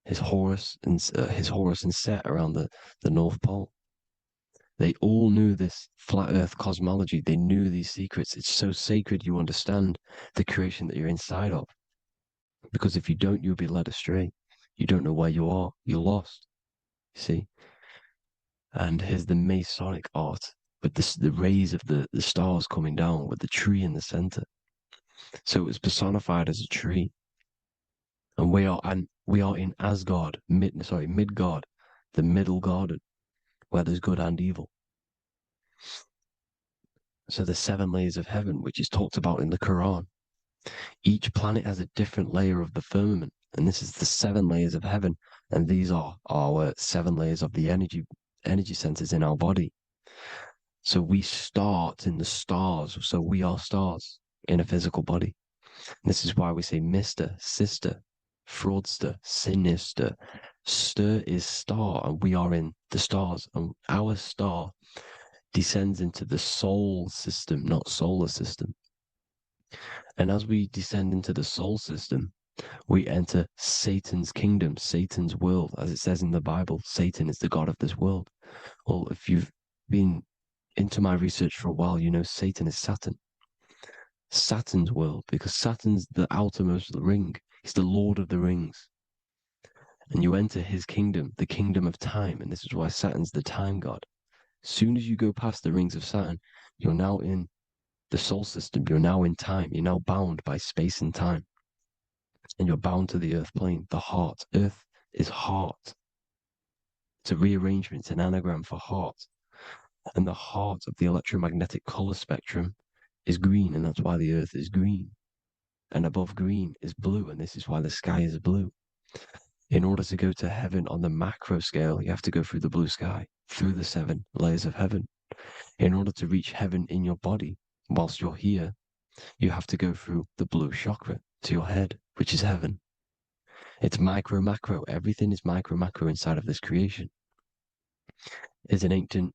Speaker 5: his Horus and Set around the North Pole. They all knew this flat earth cosmology. They knew these secrets. It's so sacred you understand the creation that you're inside of. Because if you don't, you'll be led astray. You don't know where you are. You're lost. You see? And here's the Masonic art with the rays of the stars coming down with the tree in the center. So it was personified as a tree. And we are in Asgard, Midgard, the middle garden, where there's good and evil. So the 7 layers of heaven, which is talked about in the Quran. Each planet has a different layer of the firmament, and this is the 7 layers of heaven, and these are our 7 layers of the energy centers in our body. So we start in the stars, so we are stars in a physical body. And this is why we say Mr., sister, fraudster, sinister. Stir is star, and we are in the stars, and our star descends into the soul system, not solar system. And as we descend into the soul system, we enter Satan's kingdom, Satan's world. As it says in the Bible, Satan is the god of this world. Well, if you've been into my research for a while, you know Satan is Saturn. Saturn's world, because Saturn's the outermost ring. He's the Lord of the Rings. And you enter his kingdom, the kingdom of time. And this is why Saturn's the time god. As soon as you go past the rings of Saturn, you're now in the soul system. You're now in time. You're now bound by space and time. And you're bound to the earth plane, the heart. Earth is heart. It's a rearrangement, it's an anagram for heart. And the heart of the electromagnetic color spectrum is green, and that's why the earth is green. And above green is blue, and this is why the sky is blue. In order to go to heaven on the macro scale, you have to go through the blue sky, through the 7 layers of heaven. In order to reach heaven in your body, whilst you're here, you have to go through the blue chakra to your head, which is heaven. It's micro, macro. Everything is micro, macro inside of this creation. Is an ancient.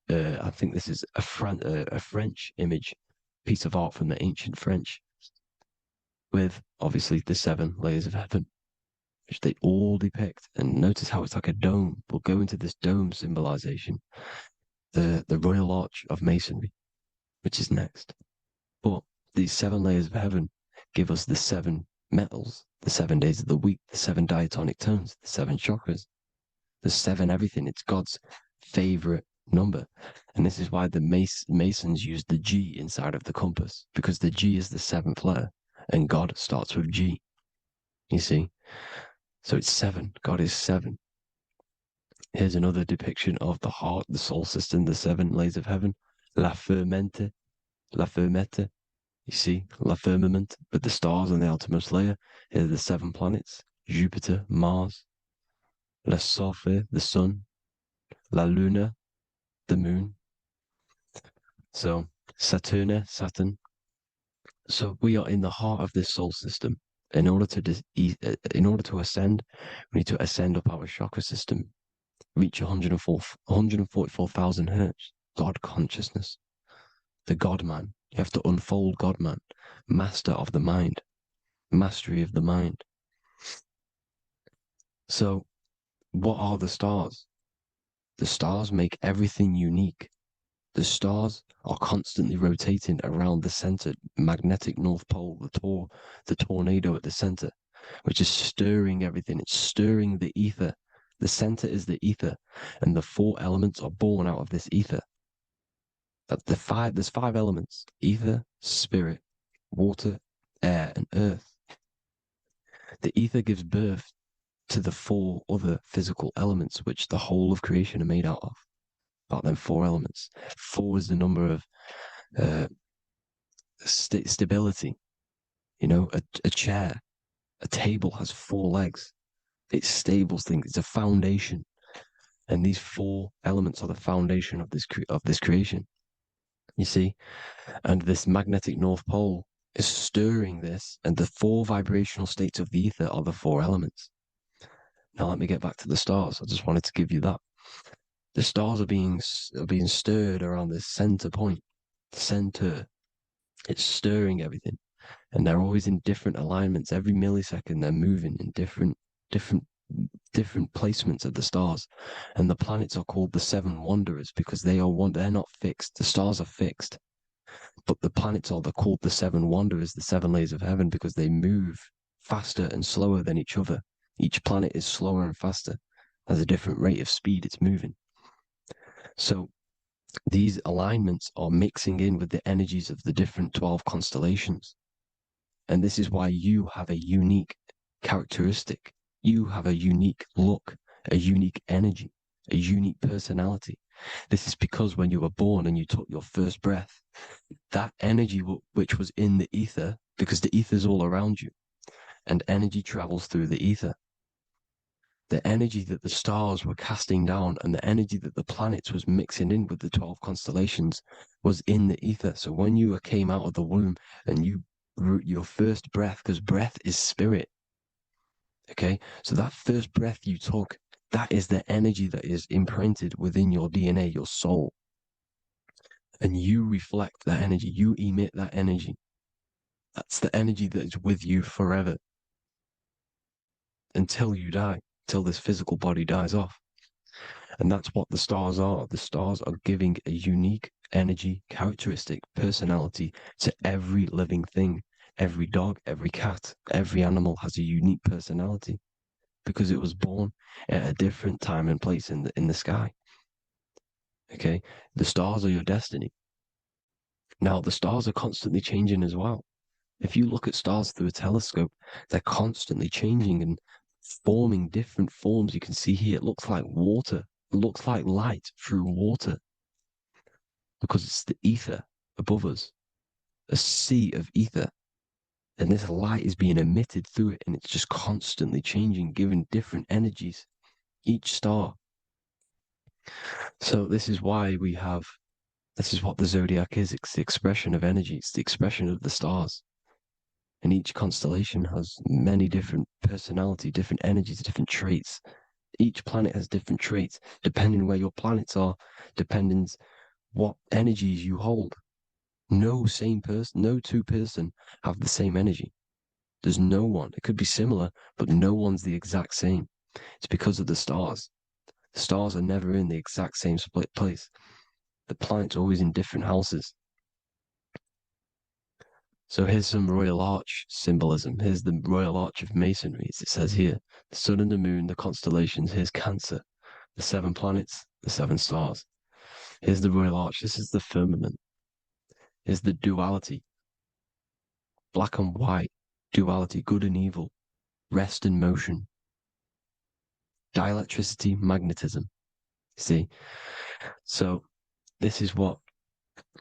Speaker 5: I think this is a French image, piece of art from the ancient French, with obviously the 7 layers of heaven, which they all depict. And notice how it's like a dome. We'll go into this dome symbolization, the Royal Arch of Masonry, which is next. But these 7 layers of heaven give us the 7 metals, the 7 days of the week, the 7 diatonic tones, the 7 chakras, the 7 everything. It's God's favorite number. And this is why the Masons use the G inside of the compass, because the G is the 7th letter, and God starts with G. You see? So it's 7. God is 7. Here's another depiction of the heart, the soul system, the 7 layers of heaven. La Fermente. You see, La Firmament, with the stars on the outermost layer. Here are the 7 planets. Jupiter, Mars. La Sophie, the sun. La Luna, the moon. So Saturn. So we are in the heart of this soul system. In order to ascend, we need to ascend up our chakra system, reach 144,000 hertz. God consciousness, the God man. You have to unfold God man, master of the mind, mastery of the mind. So, what are the stars? The stars make everything unique. The stars are constantly rotating around the center, magnetic North Pole, the tornado at the center, which is stirring everything. It's stirring the ether. The center is the ether, and the 4 elements are born out of this ether. There's 5 elements: ether, spirit, water, air, and earth. The ether gives birth to the 4 other physical elements, which the whole of creation are made out of. About them 4 elements. 4 is the number of stability. You know, a chair, a table has 4 legs. It stables things. It's a foundation, and these 4 elements are the foundation of this creation. You see, and this magnetic North Pole is stirring this, and the 4 vibrational states of the ether are the 4 elements. Now let me get back to the stars. I just wanted to give you that. The stars are being stirred around this center point. Center. It's stirring everything. And they're always in different alignments. Every millisecond they're moving in different placements of the stars. And the planets are called the seven wanderers because they're not fixed. The stars are fixed. But the planets are called the seven wanderers, the seven layers of heaven, because they move faster and slower than each other. Each planet is slower and faster, has a different rate of speed it's moving. So these alignments are mixing in with the energies of the different 12 constellations. And this is why you have a unique characteristic. You have a unique look, a unique energy, a unique personality. This is because when you were born and you took your first breath, that energy which was in the ether, because the ether is all around you, and energy travels through the ether. The energy that the stars were casting down and the energy that the planets was mixing in with the 12 constellations was in the ether. So when you came out of the womb and your first breath, because breath is spirit, okay? So that first breath you took, that is the energy that is imprinted within your DNA, your soul. And you reflect that energy, you emit that energy. That's the energy that is with you forever until you die, till this physical body dies off. And that's what the stars are. The stars are giving a unique energy, characteristic, personality to every living thing. Every dog, every cat, every animal has a unique personality because it was born at a different time and place in the sky. Okay? The stars are your destiny. Now, the stars are constantly changing as well. If you look at stars through a telescope, they're constantly changing and forming different forms. You can see here, it looks like water. It looks like light through water because it's the ether above us, a sea of ether. And this light is being emitted through it, and it's just constantly changing, giving different energies, each star. So this is why this is what the zodiac is. It's the expression of energy. It's the expression of the stars. And each constellation has many different personality, different energies, different traits. Each planet has different traits, depending where your planets are, depending what energies you hold. No two person have the same energy. There's no one. It could be similar, but no one's the exact same. It's because of the stars. The stars are never in the exact same split place. The planet's always in different houses. So here's some Royal Arch symbolism. Here's the Royal Arch of Masonry, as it says here. The sun and the moon, the constellations. Here's Cancer, the 7 planets, the 7 stars. Here's the Royal Arch. This is the firmament. Here's the duality. Black and white, duality, good and evil, rest and motion, dielectricity, magnetism. See? So this is what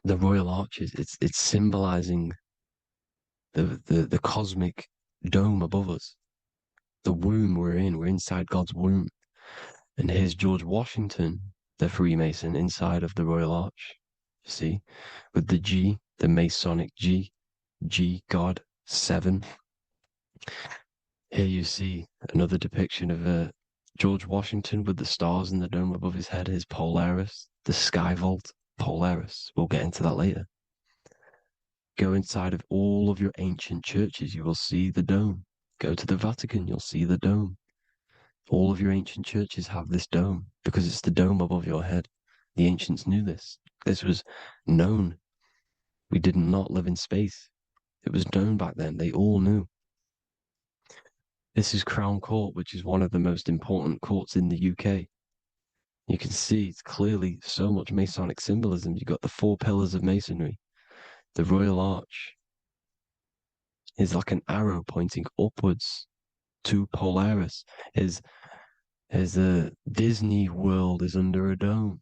Speaker 5: the Royal Arch is. It's symbolizing the cosmic dome above us. The womb we're in. We're inside God's womb. And here's George Washington, the Freemason, inside of the Royal Arch. You see? With the G, the Masonic G, God, 7. Here you see another depiction of George Washington with the stars in the dome above his head, his Polaris, the sky vault, Polaris. We'll get into that later. Go inside of all of your ancient churches, you will see the dome. Go to the Vatican, you'll see the dome. All of your ancient churches have this dome because it's the dome above your head. The ancients knew this. This was known. We did not live in space. It was known back then. They all knew. This is Crown Court, which is one of the most important courts in the UK. You can see it's clearly so much Masonic symbolism. You've got the 4 pillars of Masonry. The Royal Arch is like an arrow pointing upwards to Polaris. His Disney World is under a dome.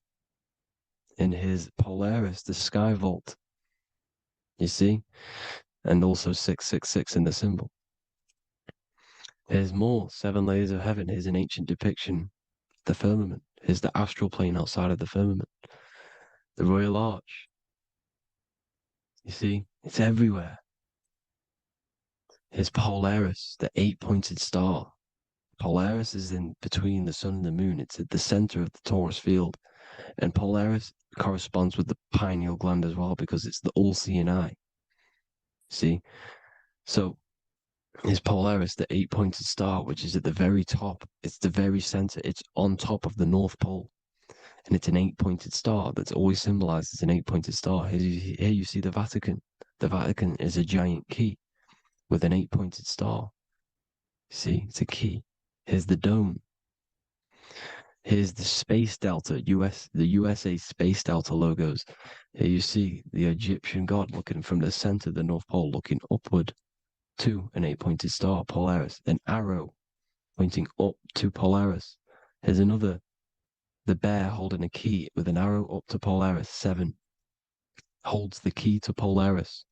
Speaker 5: In his Polaris, the sky vault. You see? And also 666 in the symbol. Here's more 7 layers of heaven. Here's an ancient depiction. The firmament. Here's the astral plane outside of the firmament. The Royal Arch. You see? It's everywhere. Here's Polaris, the 8-pointed star. Polaris is in between the sun and the moon. It's at the center of the torus field. And Polaris corresponds with the pineal gland as well because it's the all-seeing eye. See? So is Polaris the 8-pointed star, which is at the very top. It's the very center. It's on top of the North Pole. And it's an 8-pointed star that's always symbolized as an 8-pointed star. Here you see the Vatican. The Vatican is a giant key with an 8-pointed star. See, it's a key. Here's the dome. Here's the space delta, the USA space delta logos. Here you see the Egyptian god looking from the center of the North Pole, looking upward to an 8-pointed star, Polaris. An arrow pointing up to Polaris. Here's another, the bear holding a key with an arrow up to Polaris. 7 holds the key to Polaris.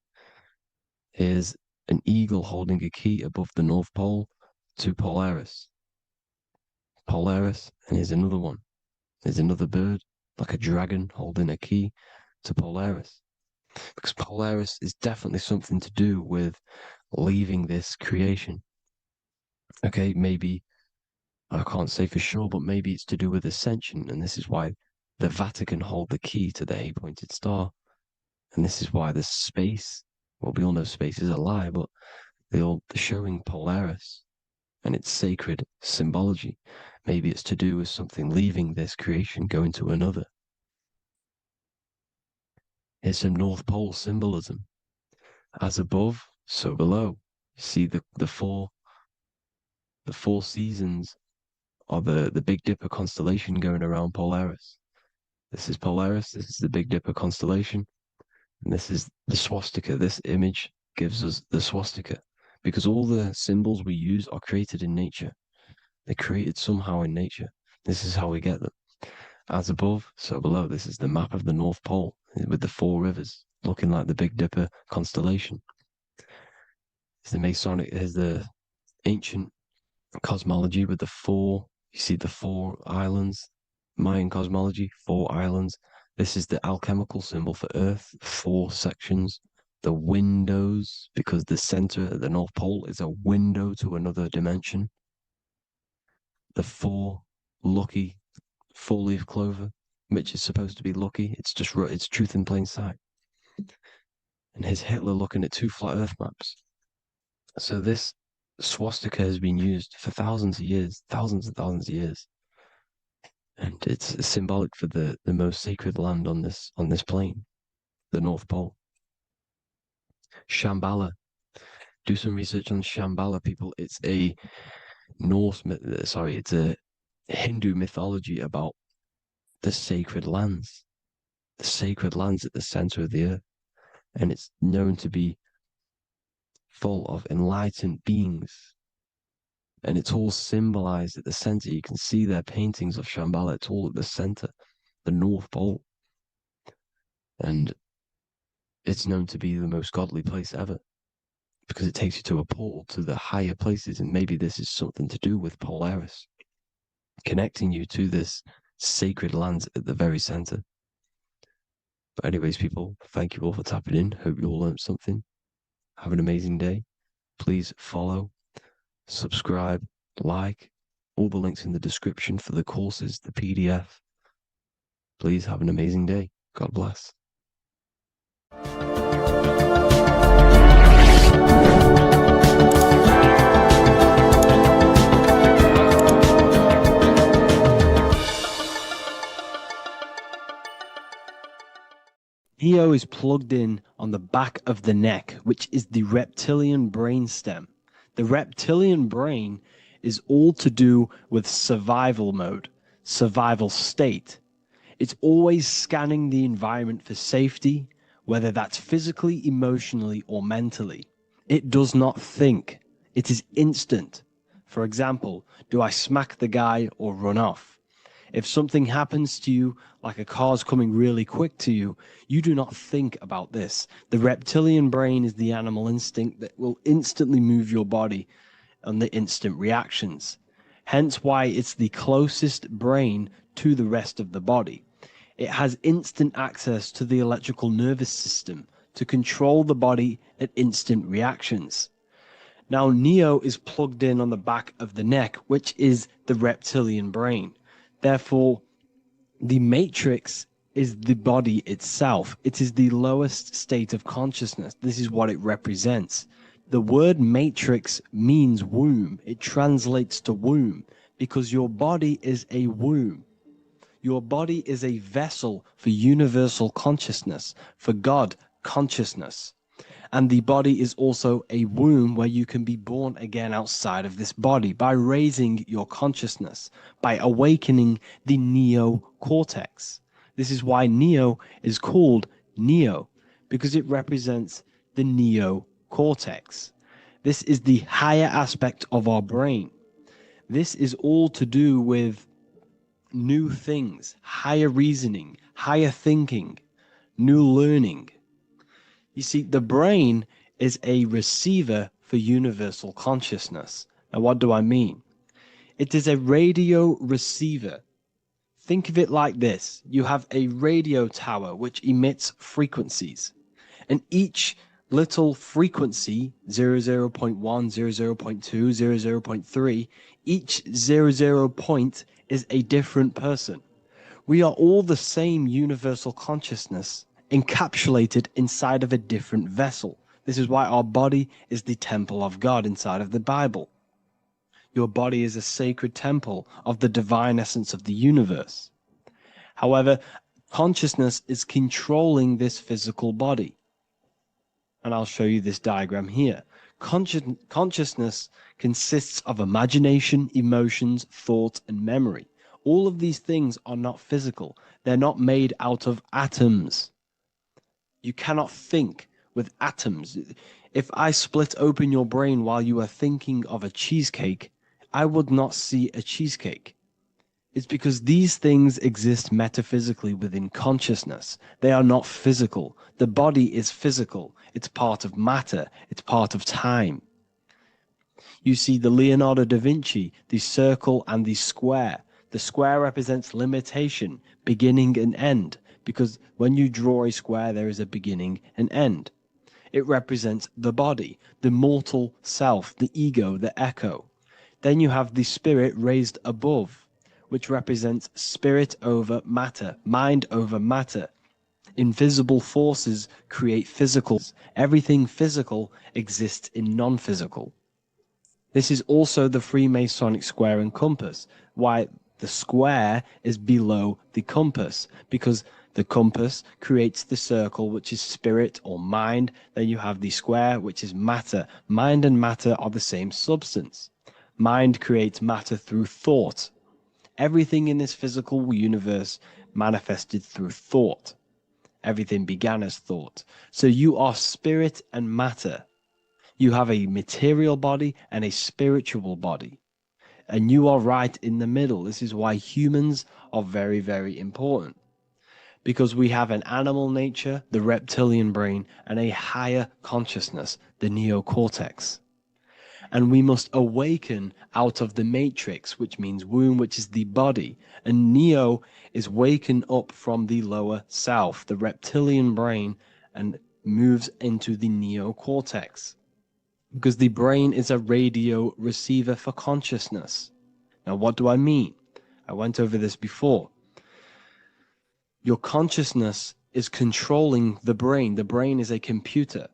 Speaker 5: Here's an eagle holding a key above the North Pole to Polaris. Polaris, and here's another one. There's another bird, like a dragon, holding a key to Polaris. Because Polaris is definitely something to do with leaving this creation. Okay, maybe, I can't say for sure, but maybe it's to do with ascension, and this is why the Vatican hold the key to the 8-pointed star. And this is why the space, well, we all know space is a lie, but they're showing Polaris and its sacred symbology. Maybe it's to do with something leaving this creation, going to another. Here's some North Pole symbolism. As above, so below. See the four seasons of the Big Dipper constellation going around Polaris. This is Polaris, this is the Big Dipper constellation, and this is the swastika. This image gives us the swastika, because all the symbols we use are created in nature. They're created somehow in nature. This is how we get them. As above, so below. This is the map of the North Pole with the 4 rivers looking like the Big Dipper constellation. It's the Masonic, here's the ancient cosmology with the 4, you see the 4 islands, Mayan cosmology, 4 islands. This is the alchemical symbol for Earth, 4 sections. The windows, because the center of the North Pole is a window to another dimension. The 4 lucky 4-leaf clover, which is supposed to be lucky. It's just it's truth in plain sight. And here's Hitler looking at 2 flat Earth maps. So this swastika has been used for thousands of years, thousands and thousands of years, and it's symbolic for the most sacred land on this plane, the North Pole. Shambhala. Do some research on Shambhala, people. It's a it's a Hindu mythology about the sacred lands at the center of the earth, and it's known to be full of enlightened beings, and it's all symbolized at the center. You can see their paintings of Shambhala. It's all at the center, the North Pole, and it's known to be the most godly place ever because it takes you to a portal to the higher places. And maybe this is something to do with Polaris connecting you to this sacred lands at the very center. But anyways, people, thank you all for tapping in. Hope you all learned something. Have an amazing day. Please follow, subscribe, like, all the links in the description for the courses, the PDF. Please have an amazing day. God bless.
Speaker 1: Neo is plugged in on the back of the neck, which is the reptilian brain stem. The reptilian brain is all to do with survival mode, survival state. It's always scanning the environment for safety, whether that's physically, emotionally, or mentally. It does not think. It is instant. For example, do I smack the guy or run off? If something happens to you, like a car's coming really quick to you, you do not think about this. The reptilian brain is the animal instinct that will instantly move your body on the instant reactions. Hence why it's the closest brain to the rest of the body. It has instant access to the electrical nervous system to control the body at instant reactions. Now, Neo is plugged in on the back of the neck, which is the reptilian brain. Therefore, the matrix is the body itself. It is the lowest state of consciousness. This is what it represents. The word matrix means womb. It translates to womb because your body is a womb. Your body is a vessel for universal consciousness, for God consciousness. And the body is also a womb where you can be born again outside of this body by raising your consciousness, by awakening the neocortex. This is why Neo is called Neo, because it represents the neocortex. This is the higher aspect of our brain. This is all to do with new things, higher reasoning, higher thinking, new learning. You see, the brain is a receiver for universal consciousness. Now, what do I mean? It is a radio receiver. Think of it like this. You have a radio tower which emits frequencies. And each little frequency, 00.1, 00.2, 00.3, each 00 point is a different person. We are all the same universal consciousness encapsulated inside of a different vessel. This is why our body is the temple of God inside of the Bible. Your body is a sacred temple of the divine essence of the universe. However, consciousness is controlling this physical body. And I'll show you this diagram here. Consciousness consists of imagination, emotions, thought, and memory. All of these things are not physical. They're not made out of atoms. You cannot think with atoms. If I split open your brain while you are thinking of a cheesecake, I would not see a cheesecake. It's because these things exist metaphysically within consciousness. They are not physical. The body is physical. It's part of matter. It's part of time. You see the Leonardo da Vinci, the circle and the square. The square represents limitation, beginning and end, because when you draw a square, there is a beginning and end. It represents the body, the mortal self, the ego, the echo. Then you have the spirit raised above, which represents spirit over matter, mind over matter. Invisible forces create physicals. Everything physical exists in non-physical. This is also the Freemasonic square and compass, why the square is below the compass, because the compass creates the circle, which is spirit or mind. Then you have the square, which is matter. Mind and matter are the same substance. Mind creates matter through thought. Everything in this physical universe manifested through thought. Everything began as thought. So you are spirit and matter. You have a material body and a spiritual body. And you are right in the middle. This is why humans are very, very important. Because we have an animal nature, the reptilian brain, and a higher consciousness, the neocortex. And we must awaken out of the matrix, which means womb, which is the body. And Neo is waken up from the lower self, the reptilian brain, and moves into the neocortex. Because the brain is a radio receiver for consciousness. Now, what do I mean? I went over this before. Your consciousness is controlling the brain. The brain is a computer.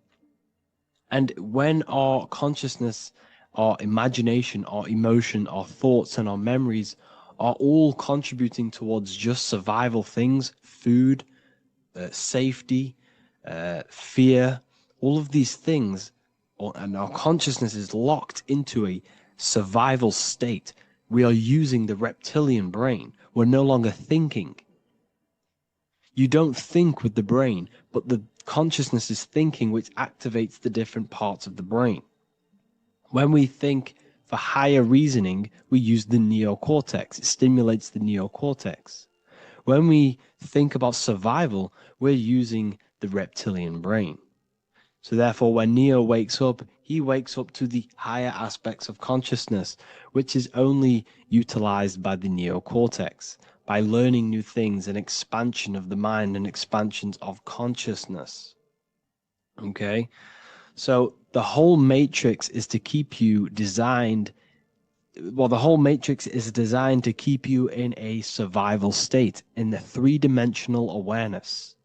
Speaker 1: And when our consciousness, our imagination, our emotion, our thoughts, and our memories are all contributing towards just survival things, food, safety, fear, all of these things, and our consciousness is locked into a survival state, we are using the reptilian brain. We're no longer thinking. You don't think with the brain, but the consciousness is thinking, which activates the different parts of the brain. When we think for higher reasoning, we use the neocortex. It stimulates the neocortex. When we think about survival, we're using the reptilian brain. So therefore, when Neo wakes up, he wakes up to the higher aspects of consciousness, which is only utilized by the neocortex, by learning new things and expansion of the mind and expansions of consciousness. Okay? So the whole matrix is to keep you designed. Well, the whole matrix is designed to keep you in a survival state, in the three-dimensional awareness.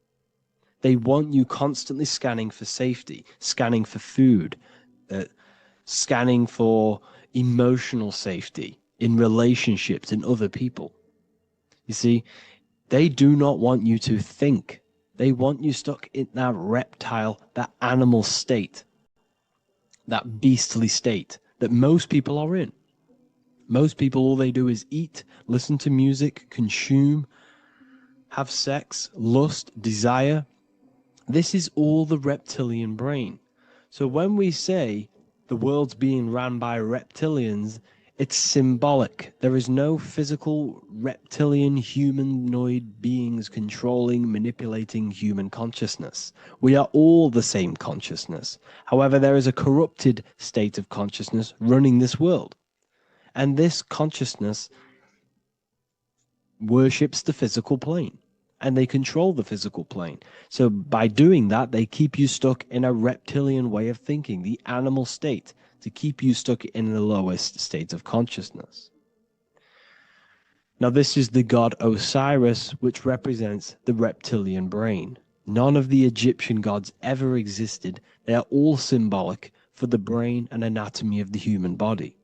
Speaker 1: They want you constantly scanning for safety, scanning for food, scanning for emotional safety in relationships and other people. You see, they do not want you to think. They want you stuck in that reptile, that animal state, that beastly state that most people are in. Most people, all they do is eat, listen to music, consume, have sex, lust, desire. This is all the reptilian brain. So when we say the world's being ran by reptilians, it's symbolic. There is no physical reptilian humanoid beings controlling, manipulating human consciousness. We are all the same consciousness. However, there is a corrupted state of consciousness running this world. And this consciousness worships the physical plane, and they control the physical plane. So by doing that, they keep you stuck in a reptilian way of thinking, the animal state, to keep you stuck in the lowest state of consciousness. Now, this is the god Osiris, which represents the reptilian brain. None of the Egyptian gods ever existed. They are all symbolic for the brain and anatomy of the human body.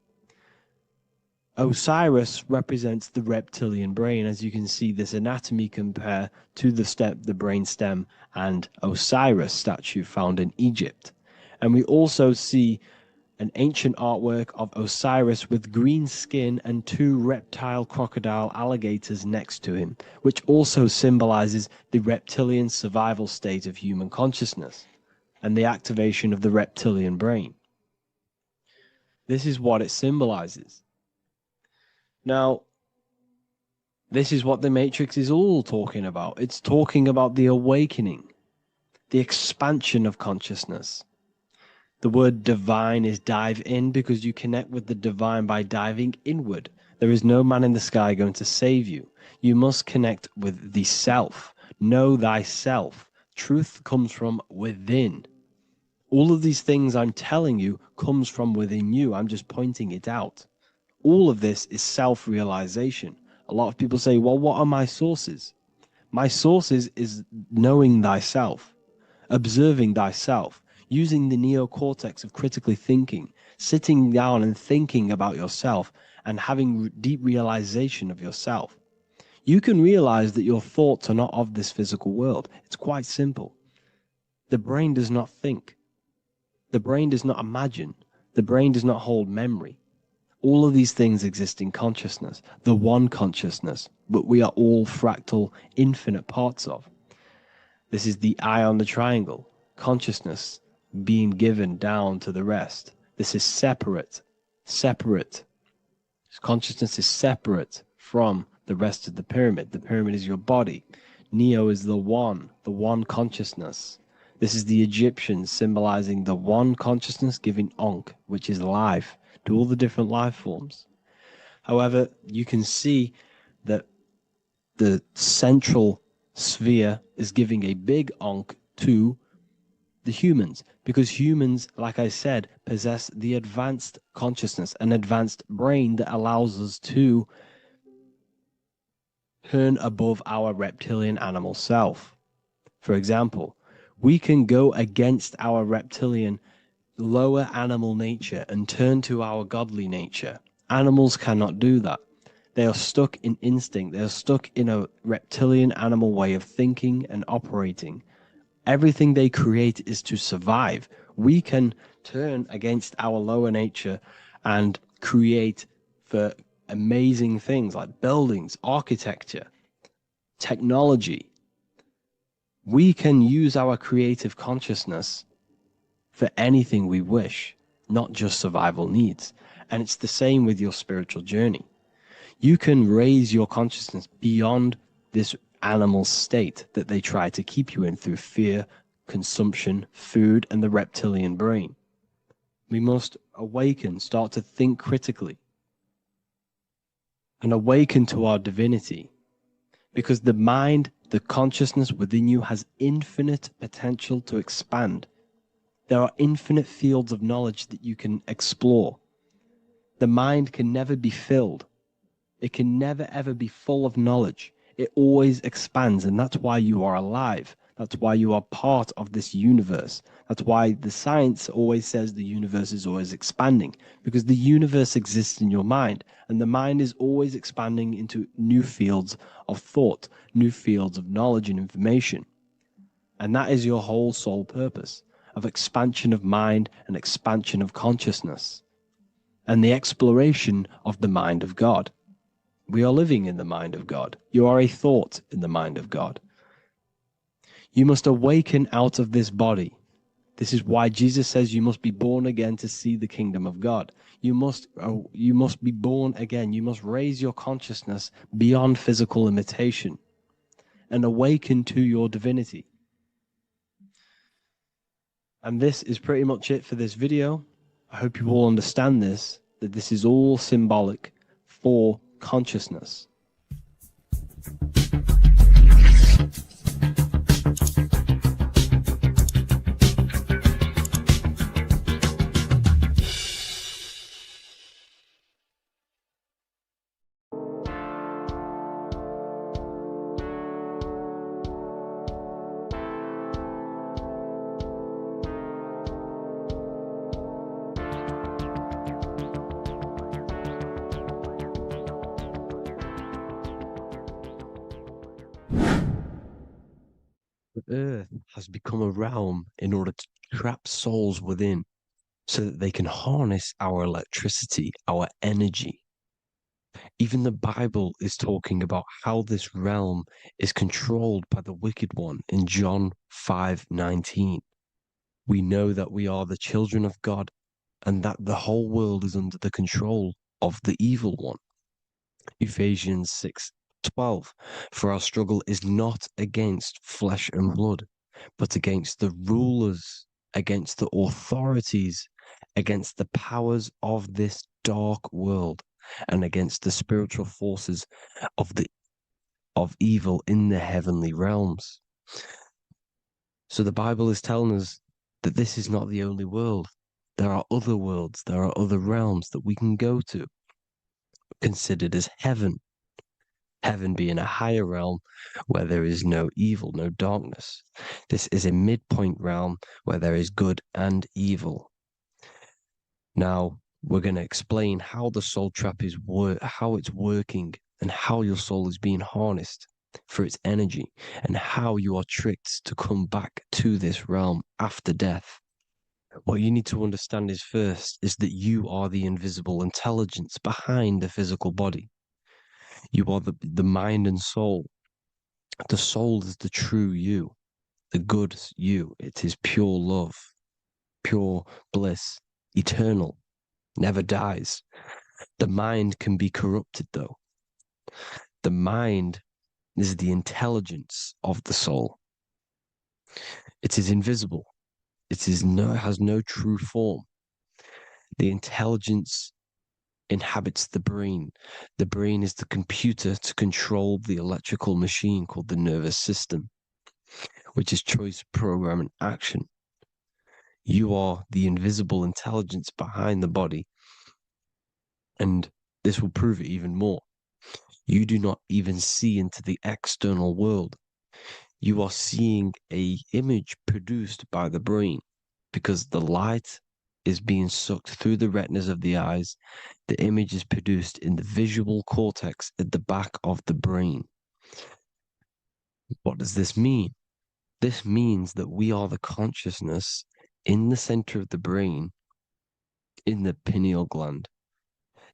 Speaker 1: Osiris represents the reptilian brain. As you can see, this anatomy compare to the brain stem and Osiris statue found in Egypt. And we also see an ancient artwork of Osiris with green skin and two reptile crocodile alligators next to him, which also symbolizes the reptilian survival state of human consciousness and the activation of the reptilian brain. This is what it symbolizes. Now, this is what the Matrix is all talking about. It's talking about the awakening, the expansion of consciousness. The word divine is dive in because you connect with the divine by diving inward. There is no man in the sky going to save you. You must connect with the self. Know thyself. Truth comes from within. All of these things I'm telling you comes from within you. I'm just pointing it out. All of this is self-realization. A lot of people say, well, what are my sources? My sources is knowing thyself, observing thyself, using the neocortex of critically thinking, sitting down and thinking about yourself and having deep realization of yourself. You can realize that your thoughts are not of this physical world. It's quite simple. The brain does not think. The brain does not imagine. The brain does not hold memory. All of these things exist in consciousness, the one consciousness, but we are all fractal, infinite parts of. This is the eye on the triangle, consciousness being given down to the rest. This is separate. Consciousness is separate from the rest of the pyramid. The pyramid is your body. Neo is the one consciousness. This is the Egyptians symbolizing the one consciousness giving Ankh, which is life, to all the different life forms. However, you can see that the central sphere is giving a big Ankh to the humans, because humans, like I said, possess the advanced consciousness, an advanced brain that allows us to turn above our reptilian animal self. For example, we can go against our reptilian lower animal nature and turn to our godly nature. Animals cannot do that. They are stuck in instinct. They are stuck in a reptilian animal way of thinking and operating. Everything they create is to survive. We can turn against our lower nature and create for amazing things like buildings, architecture, technology. We can use our creative consciousness for anything we wish, not just survival needs. And it's the same with your spiritual journey. You can raise your consciousness beyond this animal state that they try to keep you in through fear, consumption, food, and the reptilian brain. We must awaken, start to think critically, and awaken to our divinity, because the mind, the consciousness within you has infinite potential to expand. There are infinite fields of knowledge that you can explore. The mind can never be filled. It can never ever be full of knowledge. It always expands, and that's why you are alive. That's why you are part of this universe. That's why the science always says the universe is always expanding, because the universe exists in your mind, and the mind is always expanding into new fields of thought, new fields of knowledge and information. And that is your whole sole purpose of expansion of mind and expansion of consciousness and the exploration of the mind of God. We are living in the mind of God. You are a thought in the mind of God. You must awaken out of this body. This is why Jesus says you must be born again to see the kingdom of God. You must be born again. You must raise your consciousness beyond physical limitation and awaken to your divinity. And this is pretty much it for this video. I hope you all understand this, that this is all symbolic for consciousness. The earth has become a realm in order to trap souls within so that they can harness our electricity, our energy. Even the Bible is talking about how this realm is controlled by the wicked one in John 5:19. We know that we are the children of God and that the whole world is under the control of the evil one. Ephesians 6:12. For our struggle is not against flesh and blood, but against the rulers, against the authorities, against the powers of this dark world, and against the spiritual forces of evil in the heavenly realms. So the Bible is telling us that this is not the only world. There are other worlds, there are other realms that we can go to, considered as heaven. Heaven being a higher realm where there is no evil, no darkness. This is a midpoint realm where there is good and evil. Now, we're going to explain how the soul trap is how it's working and how your soul is being harnessed for its energy and how you are tricked to come back to this realm after death. What you need to understand is first is that you are the invisible intelligence behind the physical body. You are the mind and soul. The soul is the true you, the good you. It is pure love, pure bliss, eternal, never dies. The mind can be corrupted though. The mind is the intelligence of the soul. It is invisible. It has no true form. The intelligence inhabits the brain. The brain is the computer to control the electrical machine called the nervous system, which is choice, program, and action. You are the invisible intelligence behind the body, and this will prove it even more. You do not even see into the external world. You are seeing an image produced by the brain because the light is being sucked through the retinas of the eyes. The image is produced in the visual cortex at the back of the brain. What does this mean? This means that we are the consciousness in the center of the brain, in the pineal gland,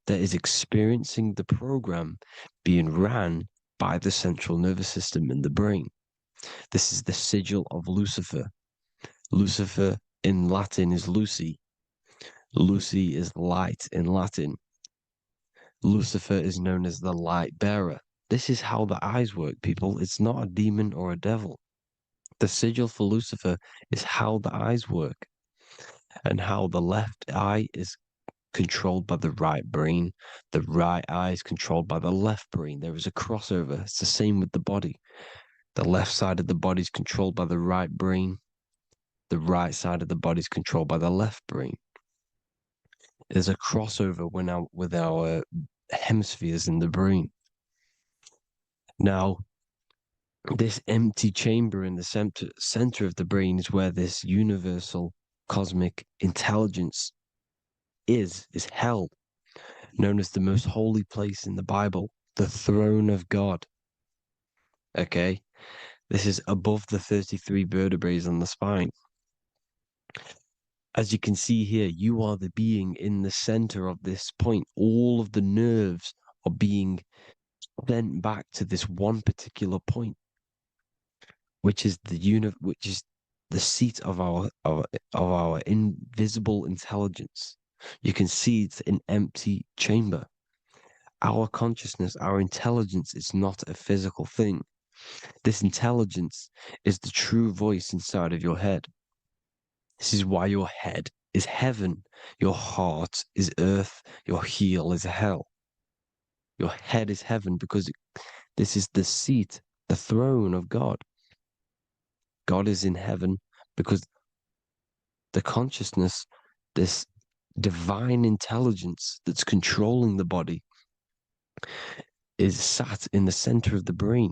Speaker 1: that is experiencing the program being ran by the central nervous system in the brain. This is the sigil of Lucifer. Lucifer in Latin is Lucy. Lucy is light in Latin. Lucifer is known as the light bearer. This is how the eyes work, people. It's not a demon or a devil. The sigil for Lucifer is how the eyes work and how the left eye is controlled by the right brain. The right eye is controlled by the left brain. There is a crossover. It's the same with the body. The left side of the body is controlled by the right brain. the right side of the body is controlled by the left brain. There's a crossover with our hemispheres in the brain. Now, this empty chamber in the center of the brain is where this universal cosmic intelligence is held, known as the most holy place in the Bible, the throne of God. Okay? This is above the 33 vertebrae on the spine. As you can see here, you are the being in the center of this point. All of the nerves are being sent back to this one particular point, which is the seat of our invisible intelligence. You can see it's an empty chamber. Our consciousness, our intelligence is not a physical thing. This intelligence is the true voice inside of your head. This is why your head is heaven, your heart is earth, your heel is hell. Your head is heaven because this is the seat, the throne of God. God is in heaven because the consciousness, this divine intelligence that's controlling the body, is sat in the center of the brain.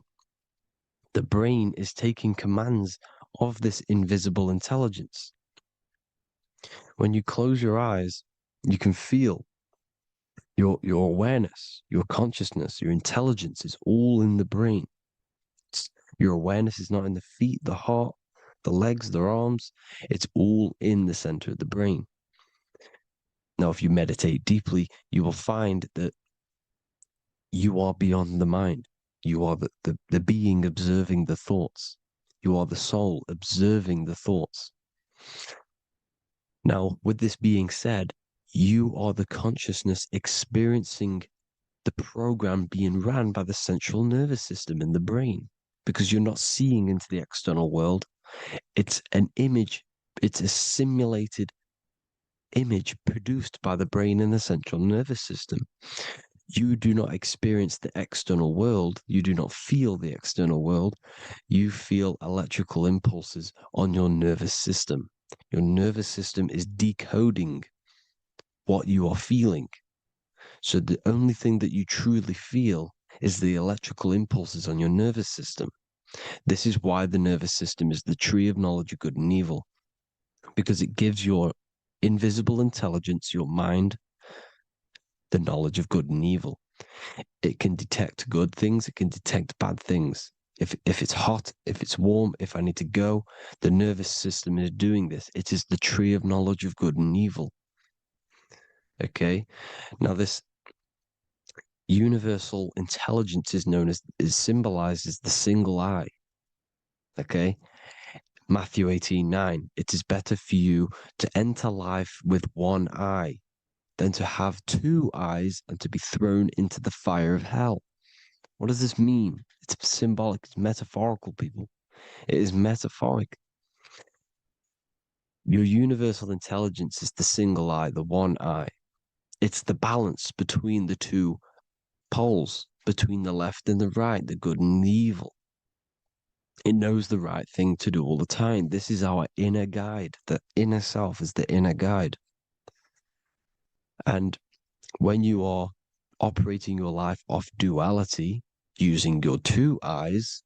Speaker 1: The brain is taking commands of this invisible intelligence. When you close your eyes, you can feel your awareness, your consciousness, your intelligence is all in the brain. Your awareness is not in the feet, the heart, the legs, the arms. It's all in the center of the brain. Now, if you meditate deeply, you will find that you are beyond the mind. You are the being observing the thoughts. You are the soul observing the thoughts. Now, with this being said, you are the consciousness experiencing the program being ran by the central nervous system in the brain, because you're not seeing into the external world. It's an image, it's a simulated image produced by the brain and the central nervous system. You do not experience the external world. You do not feel the external world. You feel electrical impulses on your nervous system. Your nervous system is decoding what you are feeling. So the only thing that you truly feel is the electrical impulses on your nervous system. This is why the nervous system is the tree of knowledge of good and evil, because it gives your invisible intelligence, your mind, the knowledge of good and evil. It can detect good things, it can detect bad things. If it's hot, if it's warm, if I need to go, the nervous system is doing this. It is the tree of knowledge of good and evil. Okay? Now this universal intelligence is symbolized as the single eye. Okay? Matthew 18:9. It is better for you to enter life with one eye than to have two eyes and to be thrown into the fire of hell. What does this mean? It's symbolic, it's metaphorical, people. It is metaphoric. Your universal intelligence is the single eye, the one eye. It's the balance between the two poles, between the left and the right, the good and the evil. It knows the right thing to do all the time. This is our inner guide. The inner self is the inner guide. And when you are operating your life off duality, using your two eyes,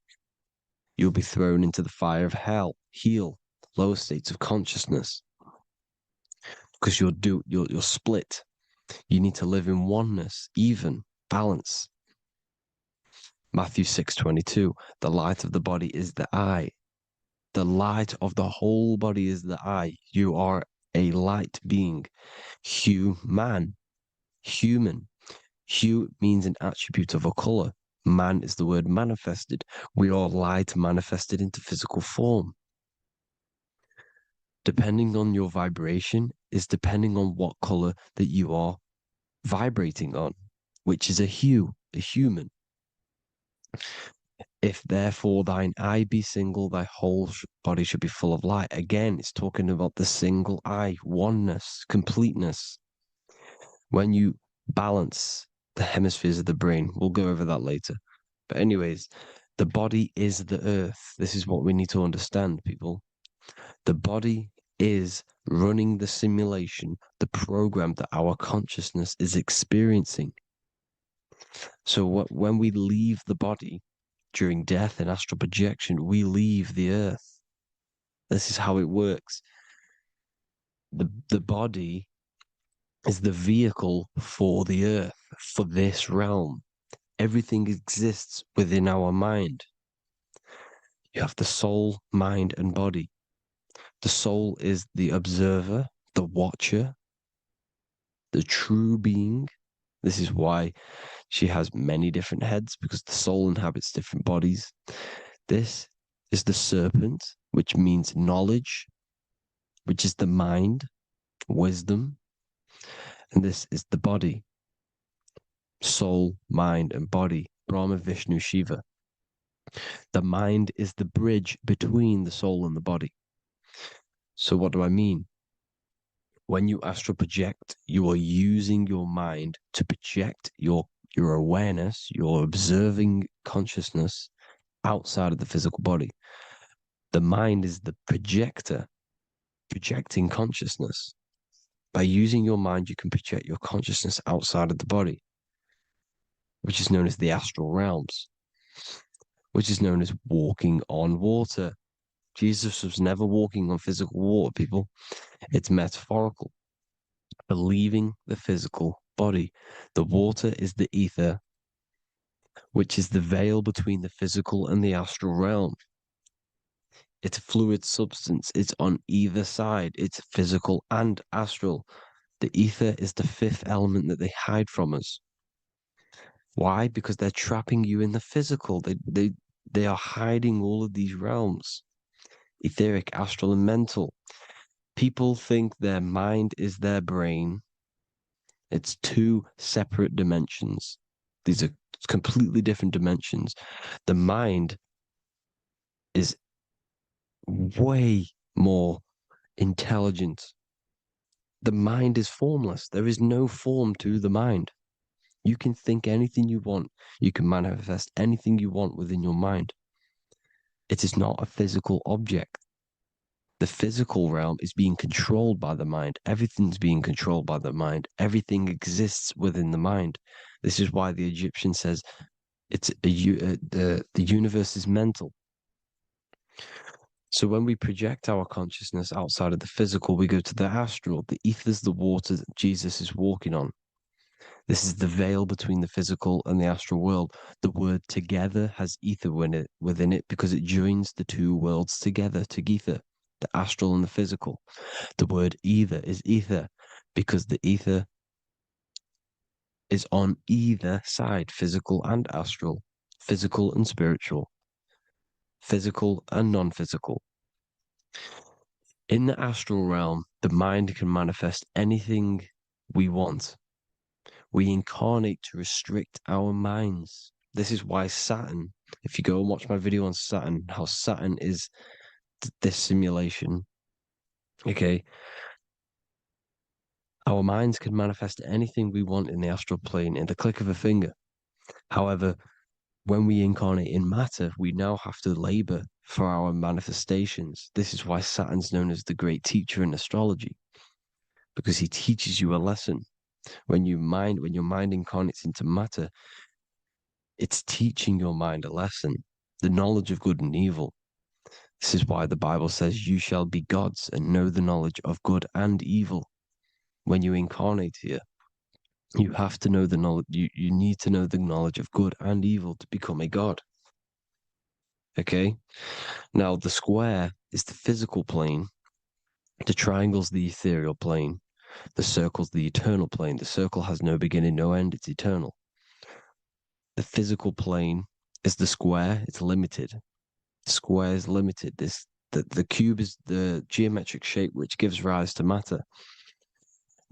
Speaker 1: you'll be thrown into the fire of hell, heel, lower states of consciousness. Because you're split. You need to live in oneness, even, balance. Matthew 6:22, the light of the body is the eye. The light of the whole body is the eye. You are a light being. Human. Hue means an attribute of a color. Man is the word manifested. We are light manifested into physical form. Depending on your vibration is depending on what color that you are vibrating on, which is a hue, a human. If therefore thine eye be single, thy whole body should be full of light. Again, it's talking about the single eye, oneness, completeness. When you balance the hemispheres of the brain, we'll go over that later. But anyways, the body is the earth. This is what we need to understand, people. The body is running the simulation, the program that our consciousness is experiencing. So when we leave the body during death and astral projection, we leave the earth. This is how it works. The body is the vehicle for the earth, for this realm. Everything exists within our mind. You have the soul, mind, and body. The soul is the observer, the watcher, the true being. This is why she has many different heads, because the soul inhabits different bodies. This is the serpent, which means knowledge, which is the mind, wisdom. And this is the body, soul, mind, and body, Brahma, Vishnu, Shiva. The mind is the bridge between the soul and the body. So what do I mean? When you astral project, you are using your mind to project your awareness, your observing consciousness outside of the physical body. The mind is the projector, projecting consciousness. By using your mind, you can project your consciousness outside of the body, which is known as the astral realms, which is known as walking on water. Jesus was never walking on physical water, people. It's metaphorical. Leaving the physical body. The water is the ether, which is the veil between the physical and the astral realm. It's a fluid substance. It's on either side. It's physical and astral. The ether is the fifth element that they hide from us. Why? Because they're trapping you in the physical. They are hiding all of these realms. Etheric, astral, and mental. People think their mind is their brain. It's two separate dimensions. These are completely different dimensions. The mind is way more intelligent. The mind is formless. There is no form to the mind. You can think anything you want. You can manifest anything you want within your mind. It is not a physical object. The physical realm is being controlled by the mind. Everything's being controlled by the mind. Everything exists within the mind. This is why the Egyptian says the universe is mental. So when we project our consciousness outside of the physical, we go to the astral. The ether is the water that Jesus is walking on. This is the veil between the physical and the astral world. The word together has ether within it because it joins the two worlds together, together, the astral and the physical. The word either is ether because the ether is on either side, physical and astral, physical and spiritual, physical and non-physical. In the astral realm, the mind can manifest anything we want. We incarnate to restrict our minds. This is why Saturn, if you go and watch my video on Saturn, how Saturn is this simulation, okay? Our minds can manifest anything we want in the astral plane in the click of a finger. However, when we incarnate in matter, we now have to labor for our manifestations. This is why Saturn's known as the great teacher in astrology, because he teaches you a lesson. When your mind incarnates into matter, it's teaching your mind a lesson, the knowledge of good and evil. This is why the Bible says, you shall be gods and know the knowledge of good and evil. When you incarnate here, you have to know the knowledge, you need to know the knowledge of good and evil to become a god. Okay? Now, the square is the physical plane. The triangle's the ethereal plane. The circle's the eternal plane. The circle has no beginning, no end. It's eternal. The physical plane is the square. It's limited. The square is limited. The cube is the geometric shape which gives rise to matter.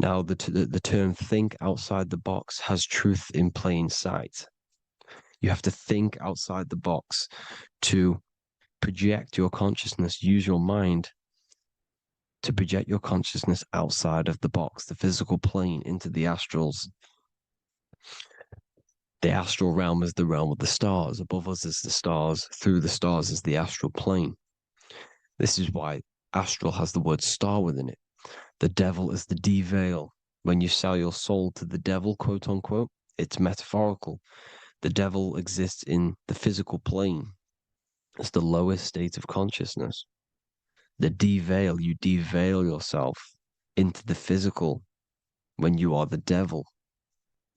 Speaker 1: Now, the term think outside the box has truth in plain sight. You have to think outside the box to project your consciousness, use your mind to project your consciousness outside of the box, the physical plane, into the astrals. The astral realm is the realm of the stars. Above us is the stars. Through the stars is the astral plane. This is why
Speaker 5: Astral has the word star within it. The devil is the de-veil. When you sell your soul to the devil, quote unquote, it's metaphorical. The devil exists in the physical plane. It's the lowest state of consciousness. The de-veil, you de-veil yourself into the physical when you are the devil.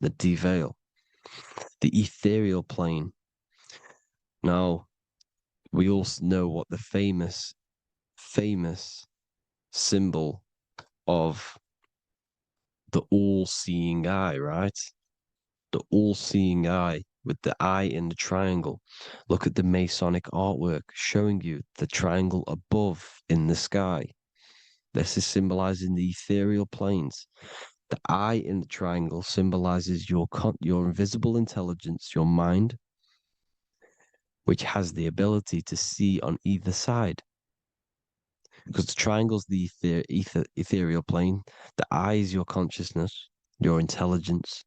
Speaker 5: The de-veil. The ethereal plane. Now, we all know what the famous symbol of the all-seeing eye, right? The all-seeing eye with the eye in the triangle. Look at the Masonic artwork showing you the triangle above in the sky. This is symbolizing the ethereal planes. The eye in the triangle symbolizes your invisible intelligence, your mind, which has the ability to see on either side. Because the triangle's the ethereal plane. The eye is your consciousness, your intelligence.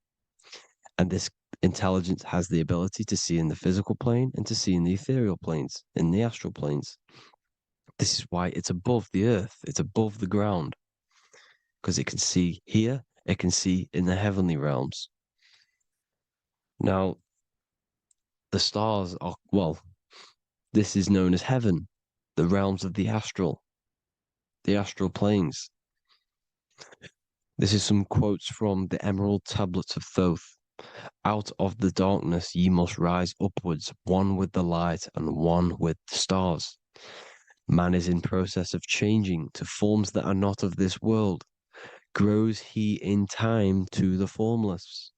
Speaker 5: And this intelligence has the ability to see in the physical plane and to see in the ethereal planes, in the astral planes. This is why it's above the earth. It's above the ground. Because it can see here, it can see in the heavenly realms. Now, the stars are, well, this is known as heaven, the realms of the astral planes. This is some quotes from the Emerald Tablets of Thoth. Out of the darkness ye must rise upwards, one with the light and one with the stars. Man is in process of changing to forms that are not of this world. Grows he in time to the formless,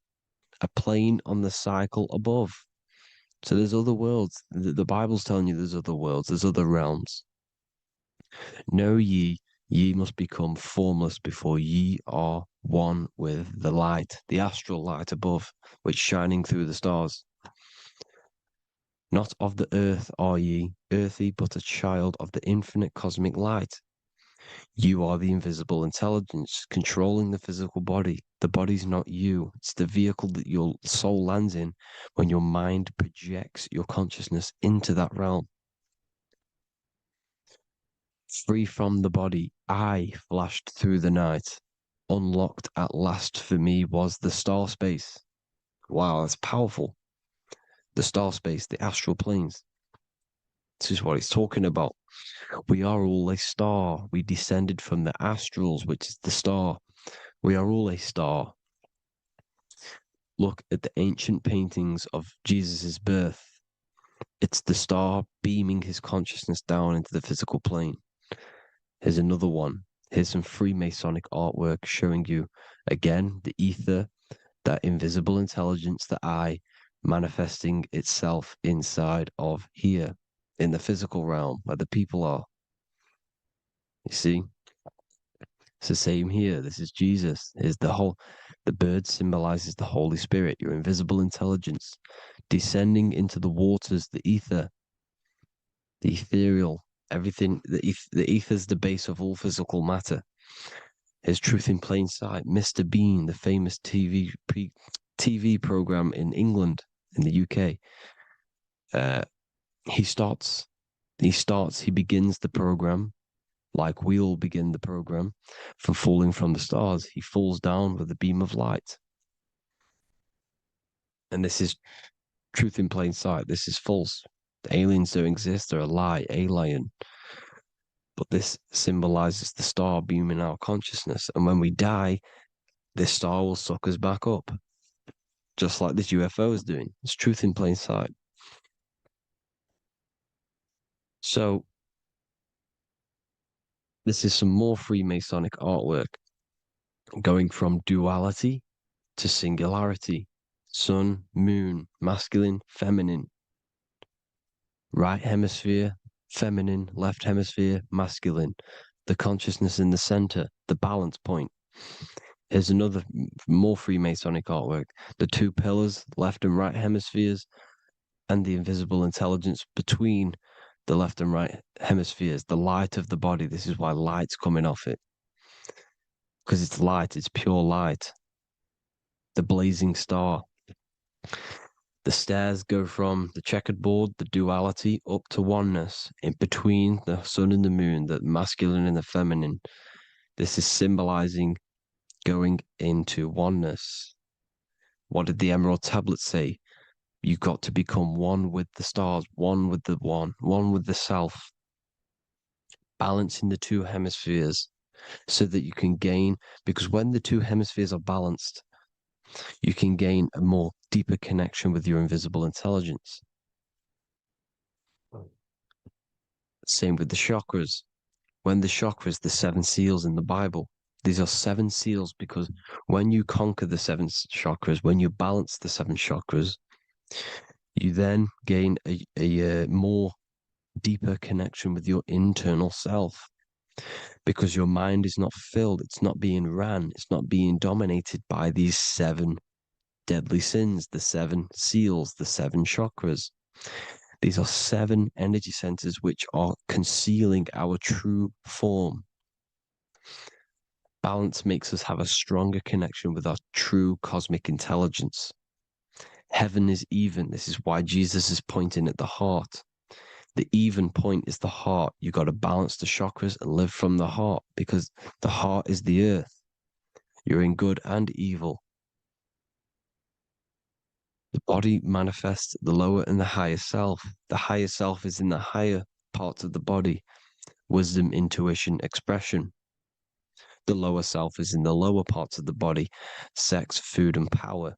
Speaker 5: a plane on the cycle above. So there's other worlds. The Bible's telling you there's other worlds, there's other realms. Know ye must become formless before ye are one with the light, the astral light above, which shining through the stars. Not of the earth are ye, earthy, but a child of the infinite cosmic light. You are the invisible intelligence controlling the physical body. The body's not you. It's the vehicle that your soul lands in when your mind projects your consciousness into that realm. Free from the body, I flashed through the night. Unlocked at last for me was the star space. Wow, that's powerful. The star space, the astral planes. This is what it's talking about. We are all a star. We descended from the astrals, which is the star. We are all a star. Look at the ancient paintings of Jesus' birth. It's the star beaming his consciousness down into the physical plane. Here's another one. Here's some Freemasonic artwork showing you, again, the ether, that invisible intelligence, the eye, manifesting itself inside of here, in the physical realm, where the people are. You see? It's the same here. This is Jesus. Here's the bird symbolizes the Holy Spirit, your invisible intelligence, descending into the waters, the ether, the ethereal, everything. The ether's the base of all physical matter. Here's Truth in Plain Sight. Mr. Bean, the famous TV program in England, in the UK. He begins the program like we all begin the program for falling from the stars. He falls down with a beam of light. And this is truth in plain sight. This is false. The aliens don't exist. They're a lie, alien. But this symbolizes the star beaming our consciousness. And when we die, this star will suck us back up. Just like this UFO is doing. It's truth in plain sight. So, this is some more Freemasonic artwork. Going from duality to singularity. Sun, moon, masculine, feminine. Right hemisphere, feminine, left hemisphere, masculine. The consciousness in the center, the balance point. Here's another more Freemasonic artwork. The two pillars, left and right hemispheres, and the invisible intelligence between the left and right hemispheres, the light of the body. This is why light's coming off it. Because it's light, it's pure light. The blazing star.
Speaker 1: The stairs go from the checkered board, the duality, up to oneness, in between the sun and the moon, the masculine and the feminine. This is symbolizing going into oneness. What did the Emerald Tablet say? You've got to become one with the stars, one with the one with the self, balancing the two hemispheres so that you can gain, because when the two hemispheres are balanced, you can gain a more deeper connection with your invisible intelligence. Same with the chakras. When the chakras, the 7 seals in the Bible, these are 7 seals because when you conquer the 7 chakras, when you balance the 7 chakras, you then gain a more deeper connection with your internal self, because your mind is not filled, it's not being ran, it's not being dominated by these 7 deadly sins, the 7 seals, the 7 chakras. These are 7 energy centers which are concealing our true form. Balance makes us have a stronger connection with our true cosmic intelligence. Heaven is even. This is why Jesus is pointing at the heart. The even point is the heart. You got to balance the chakras and live from the heart, because the heart is the earth. You're in good and evil. The body manifests the lower and the higher self. The higher self is in the higher parts of the body. Wisdom, intuition, expression. The lower self is in the lower parts of the body. Sex, food, and power.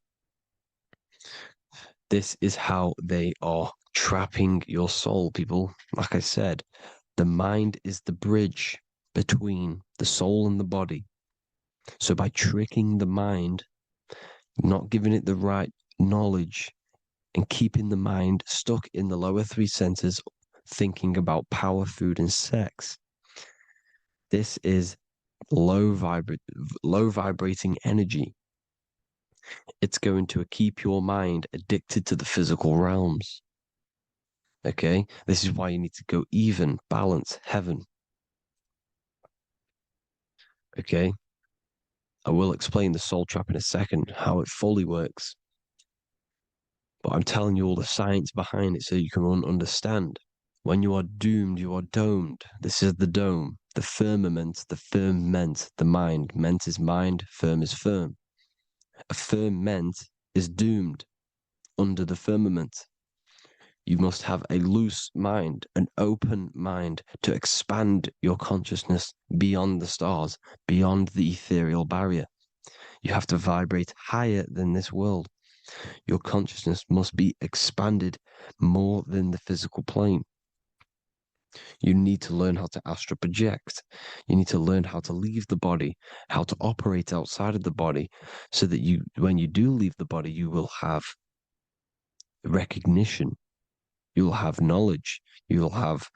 Speaker 1: This is how they are trapping your soul, people. Like I said, the mind is the bridge between the soul and the body. So by tricking the mind, not giving it the right knowledge, and keeping the mind stuck in the lower 3 centers, thinking about power, food, and sex, this is low vibrating energy. It's going to keep your mind addicted to the physical realms. Okay, this is why you need to go even, balance, heaven. Okay, I will explain the soul trap in a second, how it fully works. But I'm telling you all the science behind it so you can understand. When you are doomed, you are domed. This is the dome, the firmament, the firmament, the mind. Ment is mind, firm is firm. A firmament is doomed under the firmament. You must have a loose mind, an open mind to expand your consciousness beyond the stars, beyond the ethereal barrier. You have to vibrate higher than this world. Your consciousness must be expanded more than the physical plane. You need to learn how to astral project. You need to learn how to leave the body, how to operate outside of the body, so that you, when you do leave the body, you will have recognition. You'll have knowledge. You'll have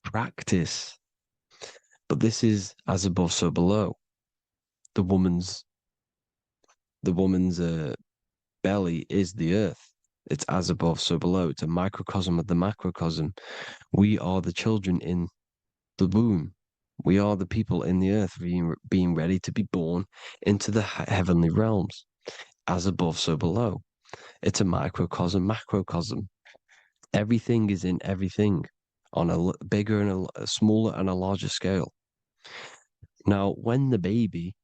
Speaker 1: practice. But this is as above, so below. The woman's belly is the earth. It's as above, so below. It's a microcosm of the macrocosm. We are the children in the womb. We are the people in the earth being ready to be born into the heavenly realms. As above, so below. It's a microcosm, macrocosm. Everything is in everything on a bigger and a smaller and a larger scale. Now, when the baby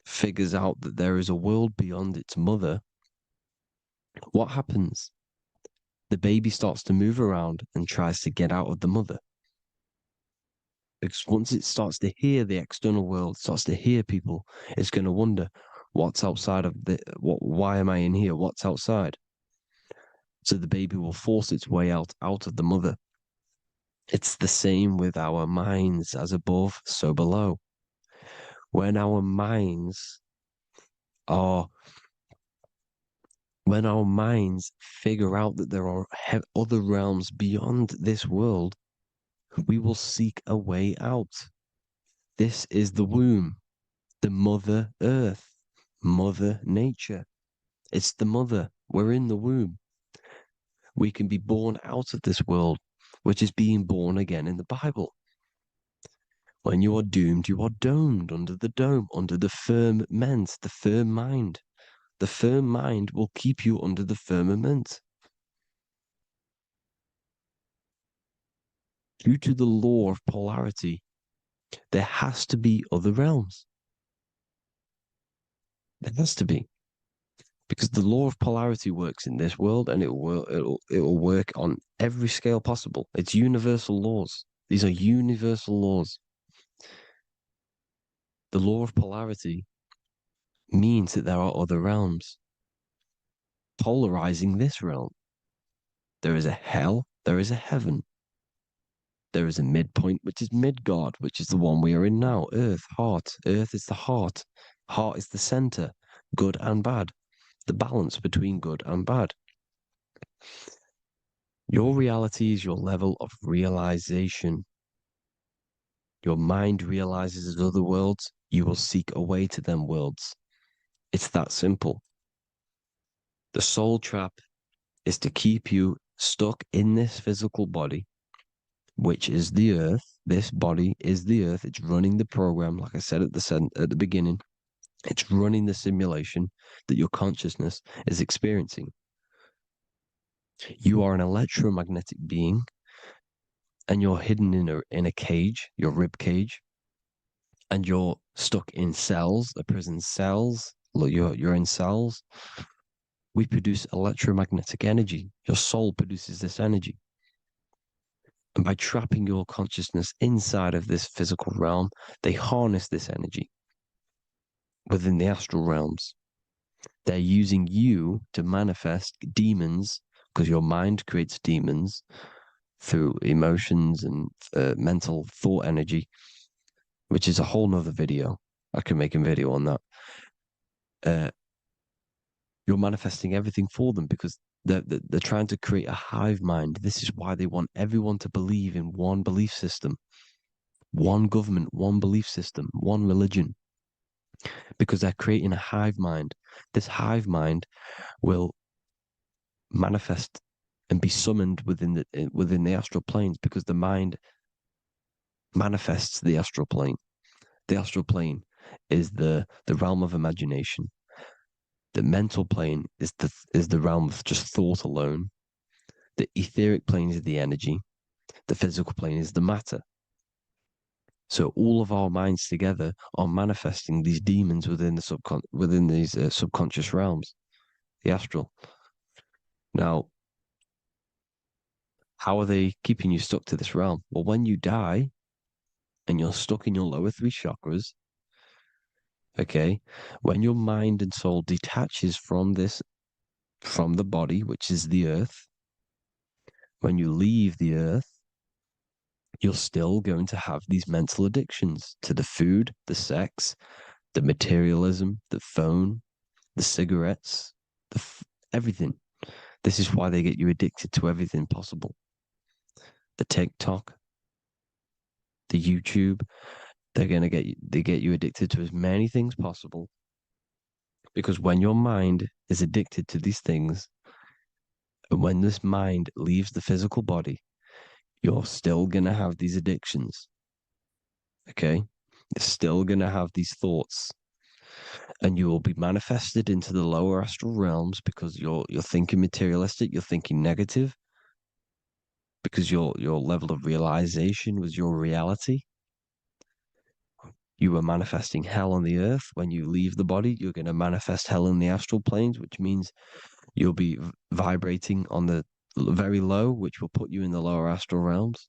Speaker 1: figures out that there is a world beyond its mother, what happens? The baby starts to move around and tries to get out of the mother. Because once it starts to hear the external world, starts to hear people, it's going to wonder, what's outside of why am I in here? What's outside? So the baby will force its way out of the mother. It's the same with our minds, as above, so below. When our minds figure out that there are other realms beyond this world, we will seek a way out. This is the womb, the Mother Earth, Mother Nature. It's the mother. We're in the womb. We can be born out of this world, which is being born again in the Bible. When you are doomed, you are domed under the dome, under the firmament, the firm mind. The firm mind will keep you under the firmament. Due to the law of polarity, there has to be other realms. There has to be. Because the law of polarity works in this world, and it will work on every scale possible. It's universal laws. These are universal laws. The law of polarity means that there are other realms polarizing this realm. There is a hell, there is a heaven. There is a midpoint, which is Midgard, which is the one we are in now. Earth, heart. Earth is the heart. Heart is the center, good and bad. The balance between good and bad. Your reality is your level of realization. Your mind realizes other worlds, you will seek a way to them worlds. It's that simple. The soul trap is to keep you stuck in this physical body, which is the earth. This body is the earth. It's running the program, like I said at the beginning. It's running the simulation that your consciousness is experiencing. You are an electromagnetic being, and you're hidden in a cage, your rib cage, and you're stuck in cells, a prison cells. Look, you're in cells. We produce electromagnetic energy. Your soul produces this energy. And by trapping your consciousness inside of this physical realm, they harness this energy within the astral realms. They're using you to manifest demons, because your mind creates demons through emotions and mental thought energy, which is a whole nother video. I can make a video on that. You're manifesting everything for them because they're trying to create a hive mind. This is why they want everyone to believe in one belief system, one government, one belief system, one religion, because they're creating a hive mind. This hive mind will manifest and be summoned within the astral planes, because the mind manifests the astral plane. The astral plane is the realm of imagination. The mental plane is the realm of just thought alone. The etheric plane is the energy. The physical plane is the matter. So all of our minds together are manifesting these demons within these subconscious realms, the astral. Now, how are they keeping you stuck to this realm? Well, when you die and you're stuck in your lower three chakras, okay, when your mind and soul detaches from the body, which is the earth, when you leave the earth, you're still going to have these mental addictions to the food, the sex, the materialism, the phone, the cigarettes, everything. This is why they get you addicted to everything possible. The TikTok, the YouTube, they get you addicted to as many things possible. Because when your mind is addicted to these things, and when this mind leaves the physical body, you're still going to have these addictions. Okay? You're still going to have these thoughts. And you will be manifested into the lower astral realms because you're thinking materialistic, you're thinking negative, because your level of realization was your reality. You were manifesting hell on the earth. When you leave the body, you're going to manifest hell in the astral planes, which means you'll be vibrating on the very low, which will put you in the lower astral realms.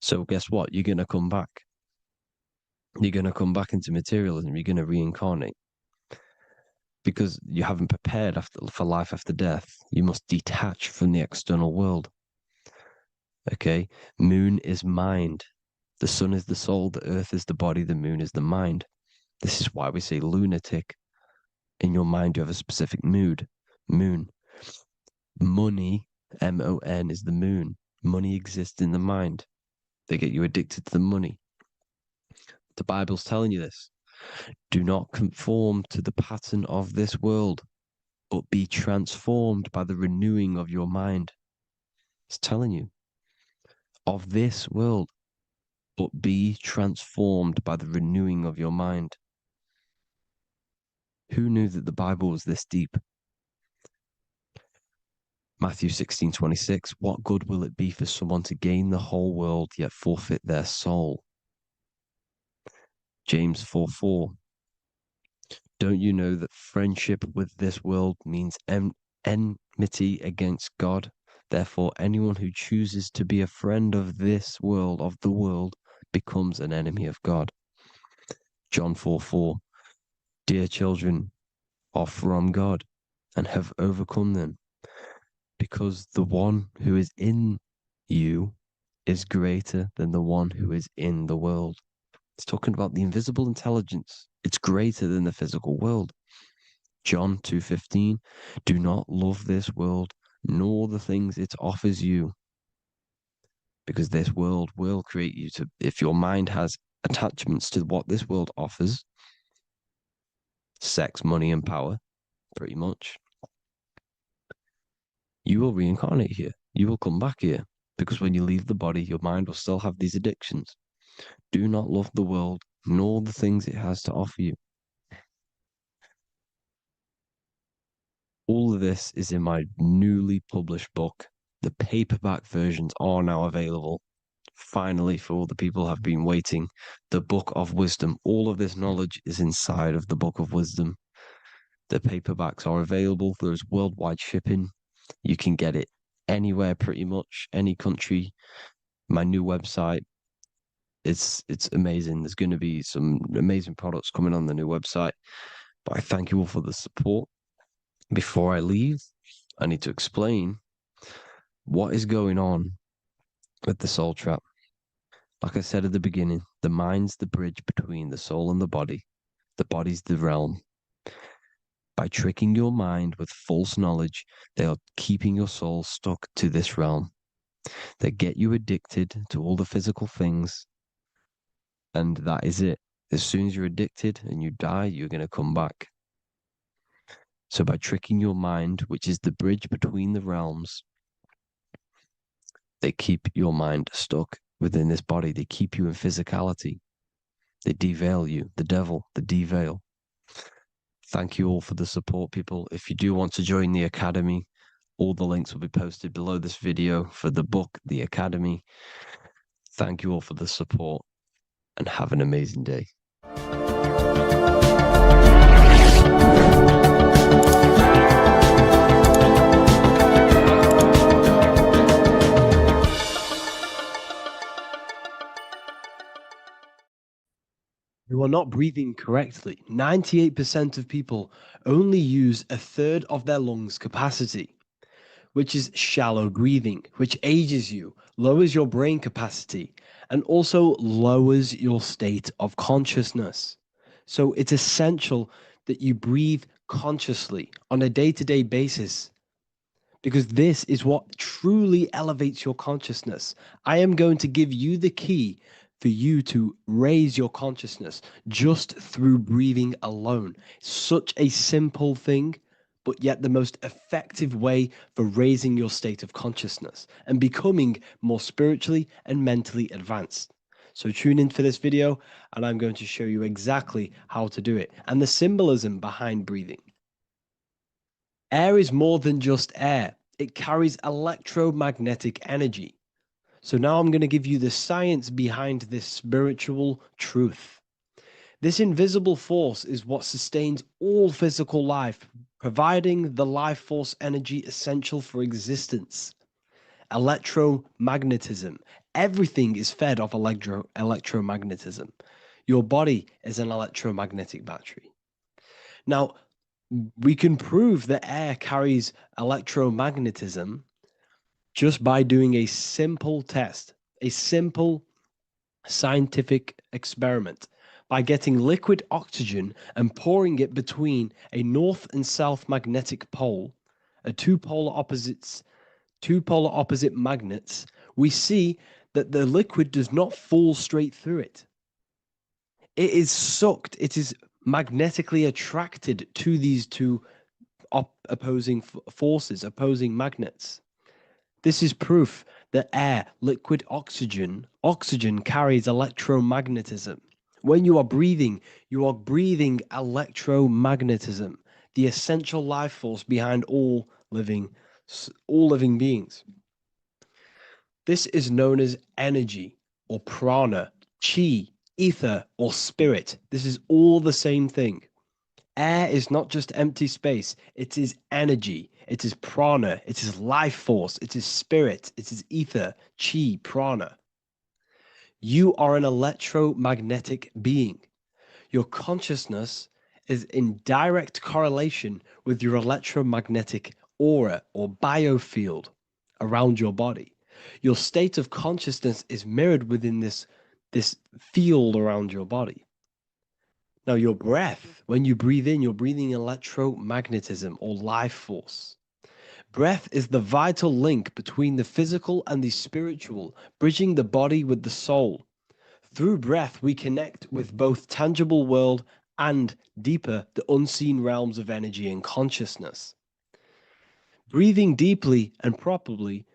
Speaker 1: So guess what? You're going to come back. You're going to come back into materialism. You're going to reincarnate. Because you haven't prepared for life after death. You must detach from the external world. Okay? Moon is mind. The sun is the soul. The earth is the body. The moon is the mind. This is why we say lunatic. In your mind, you have a specific mood. Moon. Money, M-O-N, is the moon. Money exists in the mind. They get you addicted to the money. The Bible's telling you this. Do not conform to the pattern of this world, but be transformed by the renewing of your mind. It's telling you. Of this world, but be transformed by the renewing of your mind. Who knew that the Bible was this deep? Matthew 16:26, what good will it be for someone to gain the whole world yet forfeit their soul? James 4:4, don't you know that friendship with this world means enmity against God? Therefore, anyone who chooses to be a friend of this world, of the world, becomes an enemy of God. John 4:4, dear children, are from God and have overcome them, because the one who is in you is greater than the one who is in the world. It's talking about the invisible intelligence. It's greater than the physical world. John 2:15, do not love this world, nor the things it offers you, because this world will create you to, if your mind has attachments to what this world offers, sex, money, and power, pretty much, you will reincarnate here. You will come back here, because when you leave the body, your mind will still have these addictions. Do not love the world, nor the things it has to offer you. All of this is in my newly published book. The paperback versions are now available. Finally, for all the people who have been waiting, the Book of Wisdom. All of this knowledge is inside of the Book of Wisdom. The paperbacks are available. There's worldwide shipping. You can get it anywhere, pretty much, any country. My new website, it's amazing. There's going to be some amazing products coming on the new website. But I thank you all for the support. Before I leave, I need to explain what is going on with the soul trap. Like I said at the beginning, the mind's the bridge between the soul and the body's the realm. By tricking your mind with false knowledge, they are keeping your soul stuck to this realm. They get you addicted to all the physical things, and that is it. As soon as you're addicted and you die, you're going to come back. So by tricking your mind, which is the bridge between the realms, they keep your mind stuck within this body. They keep you in physicality. They deveil you, the devil, the deveil. Thank you all for the support, people. If you do want to join the Academy, all the links will be posted below this video for the book, The Academy. Thank you all for the support and have an amazing day. You are not breathing correctly. 98% of people only use a third of their lungs capacity, which is shallow breathing, which ages you, lowers your brain capacity, and also lowers your state of consciousness. So it's essential that you breathe consciously on a day-to-day basis, because this is what truly elevates your consciousness. I am going to give you the key for you to raise your consciousness just through breathing alone. Such a simple thing, but yet the most effective way for raising your state of consciousness and becoming more spiritually and mentally advanced. So tune in for this video, and I'm going to show you exactly how to do it and the symbolism behind breathing. Air is more than just air. It carries electromagnetic energy. So now I'm going to give you the science behind this spiritual truth. This invisible force is what sustains all physical life, providing the life force energy essential for existence. Electromagnetism. Everything is fed off electromagnetism. Your body is an electromagnetic battery. Now, we can prove that air carries electromagnetism just by doing a simple test, a simple scientific experiment, by getting liquid oxygen and pouring it between a north and south magnetic pole, two polar opposite magnets. We see that the liquid does not fall straight through it. It is sucked, it is magnetically attracted to these two opposing forces, opposing magnets. This is proof that air, liquid oxygen carries electromagnetism. When you are breathing electromagnetism, the essential life force behind all living beings. This is known as energy or prana, chi, ether, or spirit. This is all the same thing. Air is not just empty space, it is energy, it is prana, it is life force, it is spirit, it is ether, chi, prana. You are an electromagnetic being. Your consciousness is in direct correlation with your electromagnetic aura or biofield around your body. Your state of consciousness is mirrored within this field around your body. Now, your breath, when you breathe in, you're breathing electromagnetism or life force. Breath is the vital link between the physical and the spiritual, bridging the body with the soul. Through breath, we connect with both tangible world and deeper, the unseen realms of energy and consciousness. Breathing deeply and properly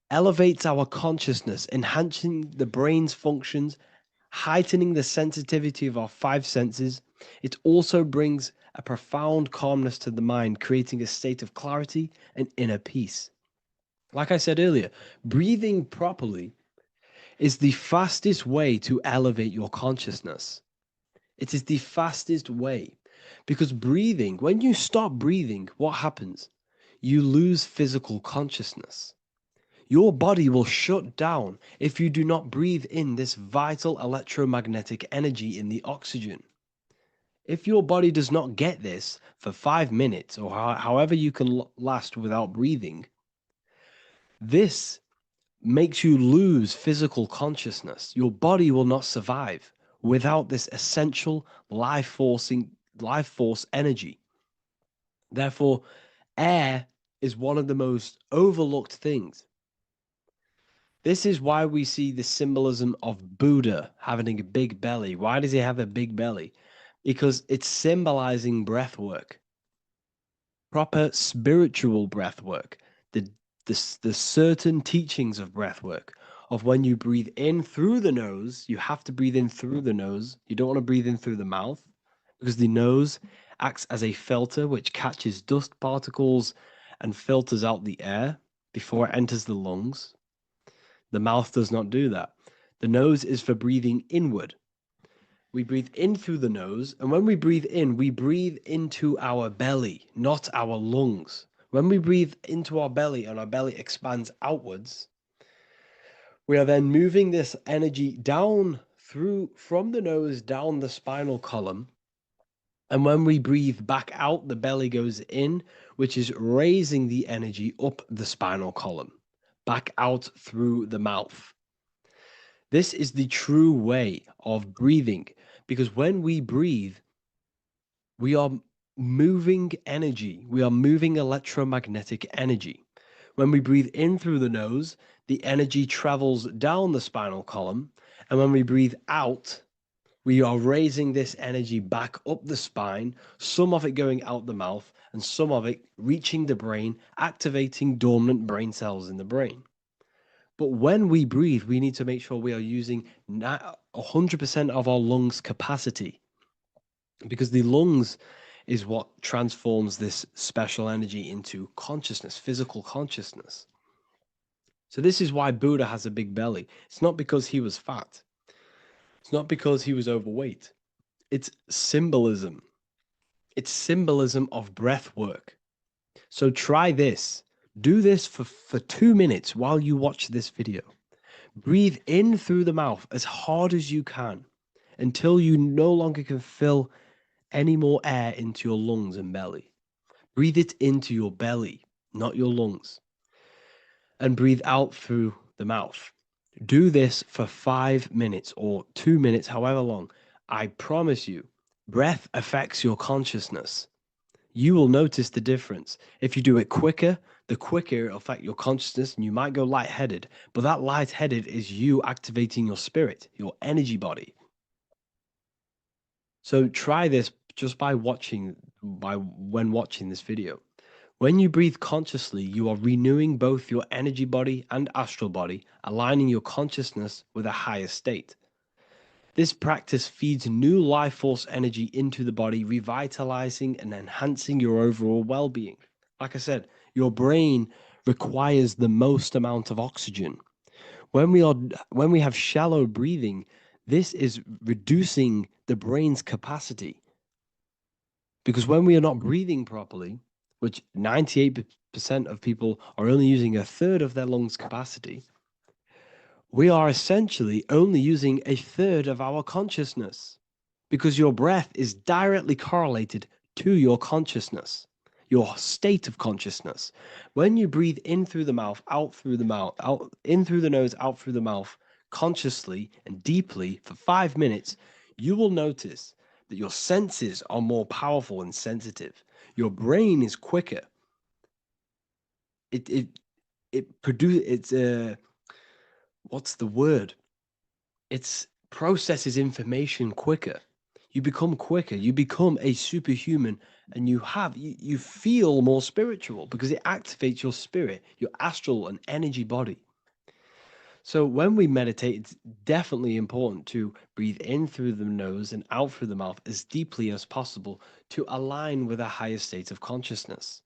Speaker 1: elevates our consciousness, enhancing the brain's functions, heightening the sensitivity of our five senses. It also brings a profound calmness to the mind, creating a state of clarity and inner peace. Like I said earlier, breathing properly is the fastest way to elevate your consciousness. It is the fastest way because breathing, when you stop breathing, what happens? You lose physical consciousness. Your body will shut down if you do not breathe in this vital electromagnetic energy in the oxygen. If your body does not get this for 5 minutes or however you can last without breathing, this makes you lose physical consciousness. Your body will not survive without this essential life force energy. Therefore, air is one of the most overlooked things. This is why we see the symbolism of Buddha having a big belly. Why does he have a big belly? Because it's symbolizing breath work, proper spiritual breath work, the certain teachings of breath work, of when you breathe in through the nose, you have to breathe in through the nose. You don't want to breathe in through the mouth because the nose acts as a filter which catches dust particles and filters out the air before it enters the lungs. The mouth does not do that. The nose is for breathing inward. We breathe in through the nose, and when we breathe in, we breathe into our belly, not our lungs. When we breathe into our belly and our belly expands outwards, we are then moving this energy down from the nose down the spinal column. And when we breathe back out, the belly goes in, which is raising the energy up the spinal column, back out through the mouth. This is the true way of breathing, because when we breathe, we are moving energy. We are moving electromagnetic energy. When we breathe in through the nose, the energy travels down the spinal column. And when we breathe out, we are raising this energy back up the spine, some of it going out the mouth, and some of it reaching the brain, activating dormant brain cells in the brain. But when we breathe, we need to make sure we are using 100% of our lungs' capacity, because the lungs is what transforms this special energy into consciousness, physical consciousness. So this is why Buddha has a big belly. It's not because he was fat. It's not because he was overweight. It's symbolism. It's symbolism of breath work. So try this. Do this for 2 minutes while you watch this video. Breathe in through the mouth as hard as you can until you no longer can fill any more air into your lungs and belly. Breathe it into your belly, not your lungs. And breathe out through the mouth. Do this for 5 minutes or 2 minutes, however long. I promise you, breath affects your consciousness. You will notice the difference. If you do it quicker, the quicker it'll affect your consciousness and you might go lightheaded. But that lightheaded is you activating your spirit, your energy body. So try this just when watching this video. When you breathe consciously, you are renewing both your energy body and astral body, aligning your consciousness with a higher state. This practice feeds new life force energy into the body, revitalizing and enhancing your overall well-being. Like I said, your brain requires the most amount of oxygen. When we have shallow breathing, this is reducing the brain's capacity. Because when we are not breathing properly, which 98% of people are only using a third of their lungs capacity, we are essentially only using a third of our consciousness, because your breath is directly correlated to your consciousness, your state of consciousness. When you breathe in through the mouth, out through the mouth, out in through the nose, out through the mouth, consciously and deeply for 5 minutes, you will notice that your senses are more powerful and sensitive. Your brain is quicker. What's the word? It processes information quicker. You become quicker. You become a superhuman, and you feel more spiritual because it activates your spirit, your astral and energy body. So when we meditate, it's definitely important to breathe in through the nose and out through the mouth as deeply as possible to align with a higher state of consciousness.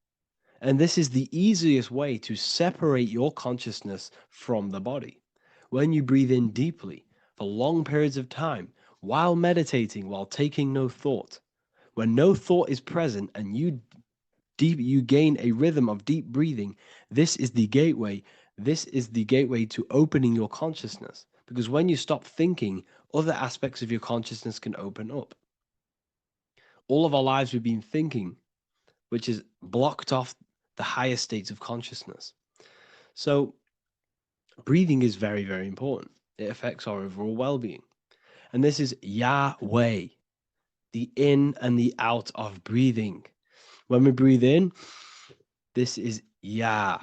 Speaker 1: And this is the easiest way to separate your consciousness from the body. When you breathe in deeply for long periods of time, while meditating, while taking no thought, when no thought is present and you gain a rhythm of deep breathing, this is the gateway. This is the gateway to opening your consciousness. Because when you stop thinking, other aspects of your consciousness can open up. All of our lives we've been thinking, which is blocked off the higher states of consciousness. So breathing is very, very important. It affects our overall well-being. And this is Yahweh, the in and the out of breathing. When we breathe in, this is Yah.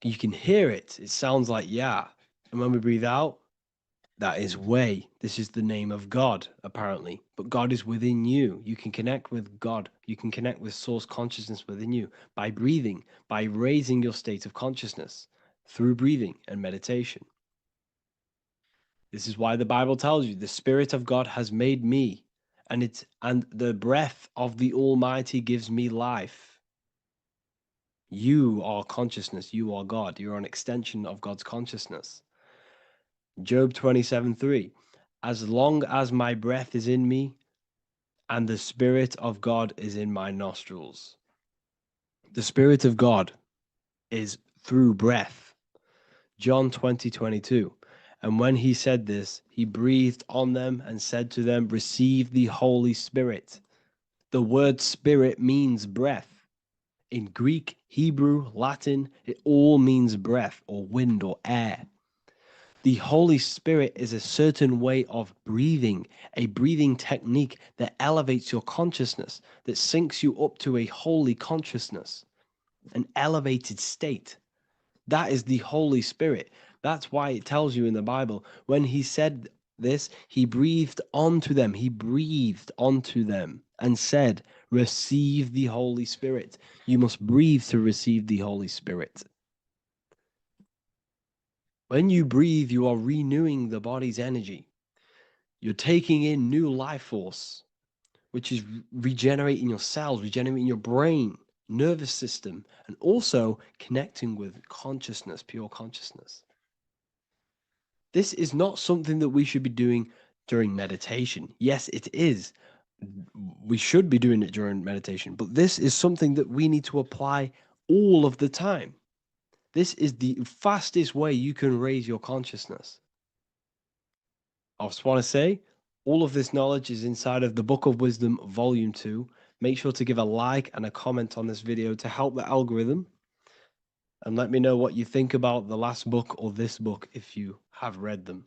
Speaker 1: You can hear it. It sounds like Yah. And when we breathe out, that is Way. This is the name of God, apparently. But God is within you. You can connect with God. You can connect with source consciousness within you by breathing, by raising your state of consciousness through breathing and meditation. This is why the Bible tells you the Spirit of God has made me, and the breath of the Almighty gives me life. You are consciousness. You are God. You're an extension of God's consciousness. Job 27:3. As long as my breath is in me and the Spirit of God is in my nostrils. The Spirit of God is through breath. John 20:22. And when he said this, he breathed on them and said to them, receive the Holy Spirit. The word spirit means breath. In Greek, Hebrew, Latin, it all means breath or wind or air. The Holy Spirit is a certain way of breathing, a breathing technique that elevates your consciousness, that syncs you up to a holy consciousness, an elevated state. That is the Holy Spirit. That's why it tells you in the Bible, when he said this, he breathed onto them. He breathed onto them and said, receive the Holy Spirit. You must breathe to receive the Holy Spirit. When you breathe, you are renewing the body's energy. You're taking in new life force, which is regenerating your cells, regenerating your brain, nervous system, and also connecting with consciousness, pure consciousness. This is not something that we should be doing during meditation. Yes, it is. We should be doing it during meditation, but this is something that we need to apply all of the time. This is the fastest way you can raise your consciousness. I just want to say, all of this knowledge is inside of the Book of Wisdom, Volume 2. Make sure to give a like and a comment on this video to help the algorithm. And let me know what you think about the last book or this book if you have read them,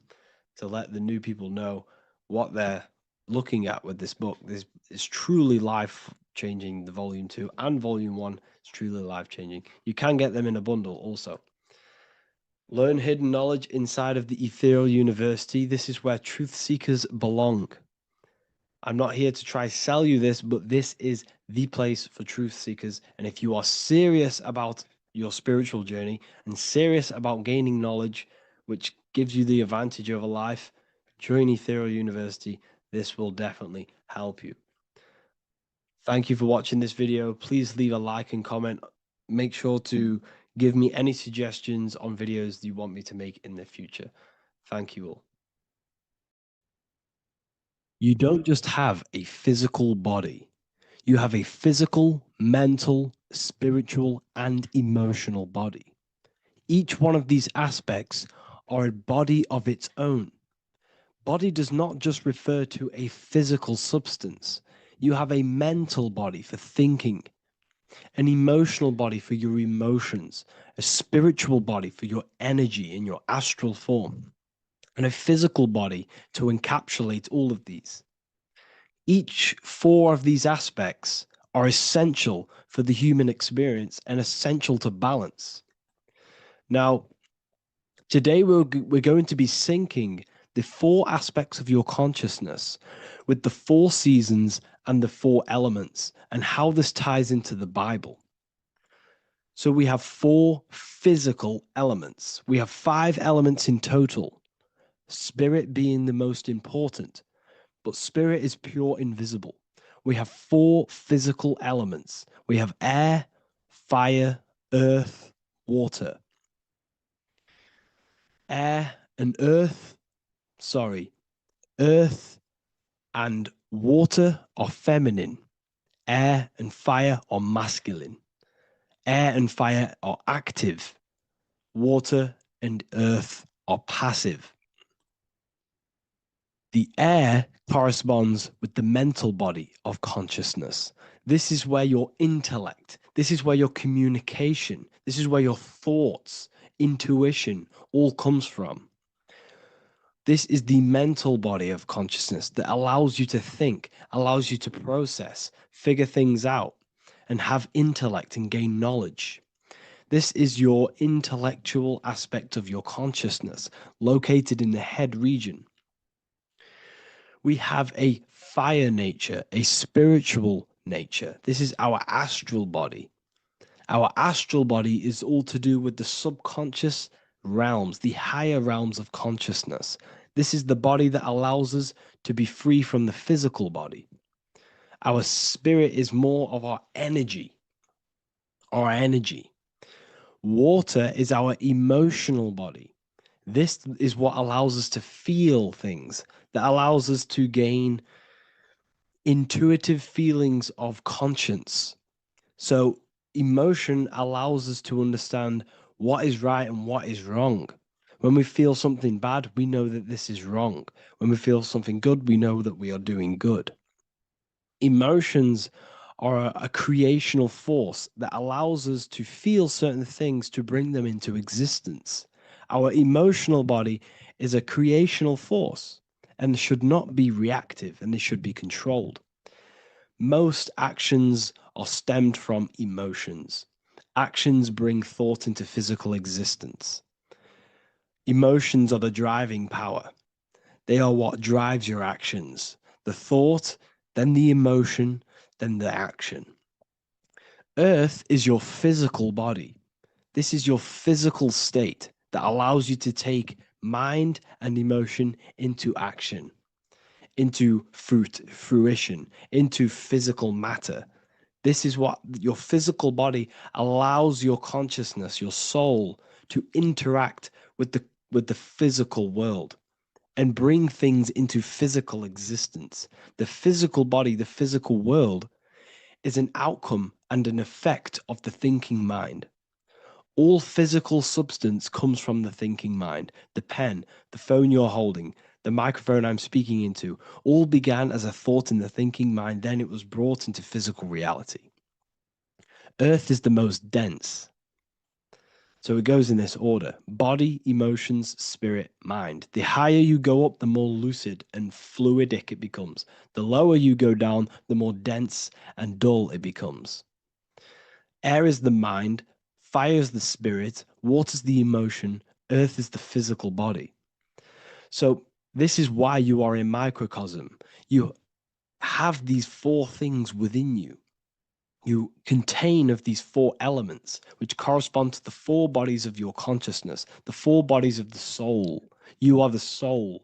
Speaker 1: to let the new people know what they're looking at with this book. This is truly life-changing, the Volume 2 and Volume 1 is truly life-changing. You can get them in a bundle also. Learn hidden knowledge inside of the Ethereal University. This is where truth seekers belong. I'm not here to try sell you this, but this is the place for truth seekers. And if you are serious about your spiritual journey and serious about gaining knowledge, which gives you the advantage over life, Join Ethereal University. This will definitely help you. Thank you for watching this video. Please leave a like and comment. Make sure to give me any suggestions on videos you want me to make in the future. Thank you all. You don't just have a physical body. You have a physical, mental, spiritual, and emotional body. Each one of these aspects are a body of its own. Body does not just refer to a physical substance. You have a mental body for thinking, an emotional body for your emotions, a spiritual body for your energy in your astral form, and a physical body to encapsulate all of these. Each four of these aspects are essential for the human experience and essential to balance. Now, today we're going to be syncing the four aspects of your consciousness with the four seasons and the four elements and how this ties into the Bible. So we have four physical elements. We have 5 elements in total, spirit being the most important, but spirit is pure invisible. We have 4 physical elements. We have air, fire, earth, water. Earth and water are feminine. Air and fire are masculine. Air and fire are active. Water and earth are passive. The air corresponds with the mental body of consciousness. This is where your intellect, this is where your communication, this is where your thoughts, intuition all comes from. This is the mental body of consciousness that allows you to think, allows you to process, figure things out, and have intellect and gain knowledge. This is your intellectual aspect of your consciousness, located in the head region. We have a fire nature, a spiritual nature. This is our astral body. Our astral body is all to do with the subconscious realms, the higher realms of consciousness. This is the body that allows us to be free from the physical body. Our spirit is more of our energy. Water is our emotional body. This is what allows us to feel things, that allows us to gain intuitive feelings of conscience. So emotion allows us to understand what is right and what is wrong. When we feel something bad, we know that this is wrong. When we feel something good, we know that we are doing good. Emotions are a creational force that allows us to feel certain things to bring them into existence. Our emotional body is a creational force and should not be reactive, and they should be controlled. Most actions are stemmed from emotions. Actions bring thought into physical existence. Emotions are the driving power. They are what drives your actions. The thought, then the emotion, then the action. Earth is your physical body. This is your physical state that allows you to take mind and emotion into action, into fruition, into physical matter. This is what your physical body allows your consciousness, your soul, to interact with the physical world and bring things into physical existence. The physical body, the physical world, is an outcome and an effect of the thinking mind. All physical substance comes from the thinking mind. The pen, the phone you're holding, the microphone I'm speaking into, all began as a thought in the thinking mind, then it was brought into physical reality. Earth is the most dense. So it goes in this order: body, emotions, spirit, mind. The higher you go up, the more lucid and fluidic it becomes. The lower you go down, the more dense and dull it becomes. Air is the mind, fire is the spirit, water is the emotion, earth is the physical body. So this is why you are a microcosm. You have these 4 things within you. You contain of these 4 elements, which correspond to the 4 bodies of your consciousness, the 4 bodies of the soul. You are the soul.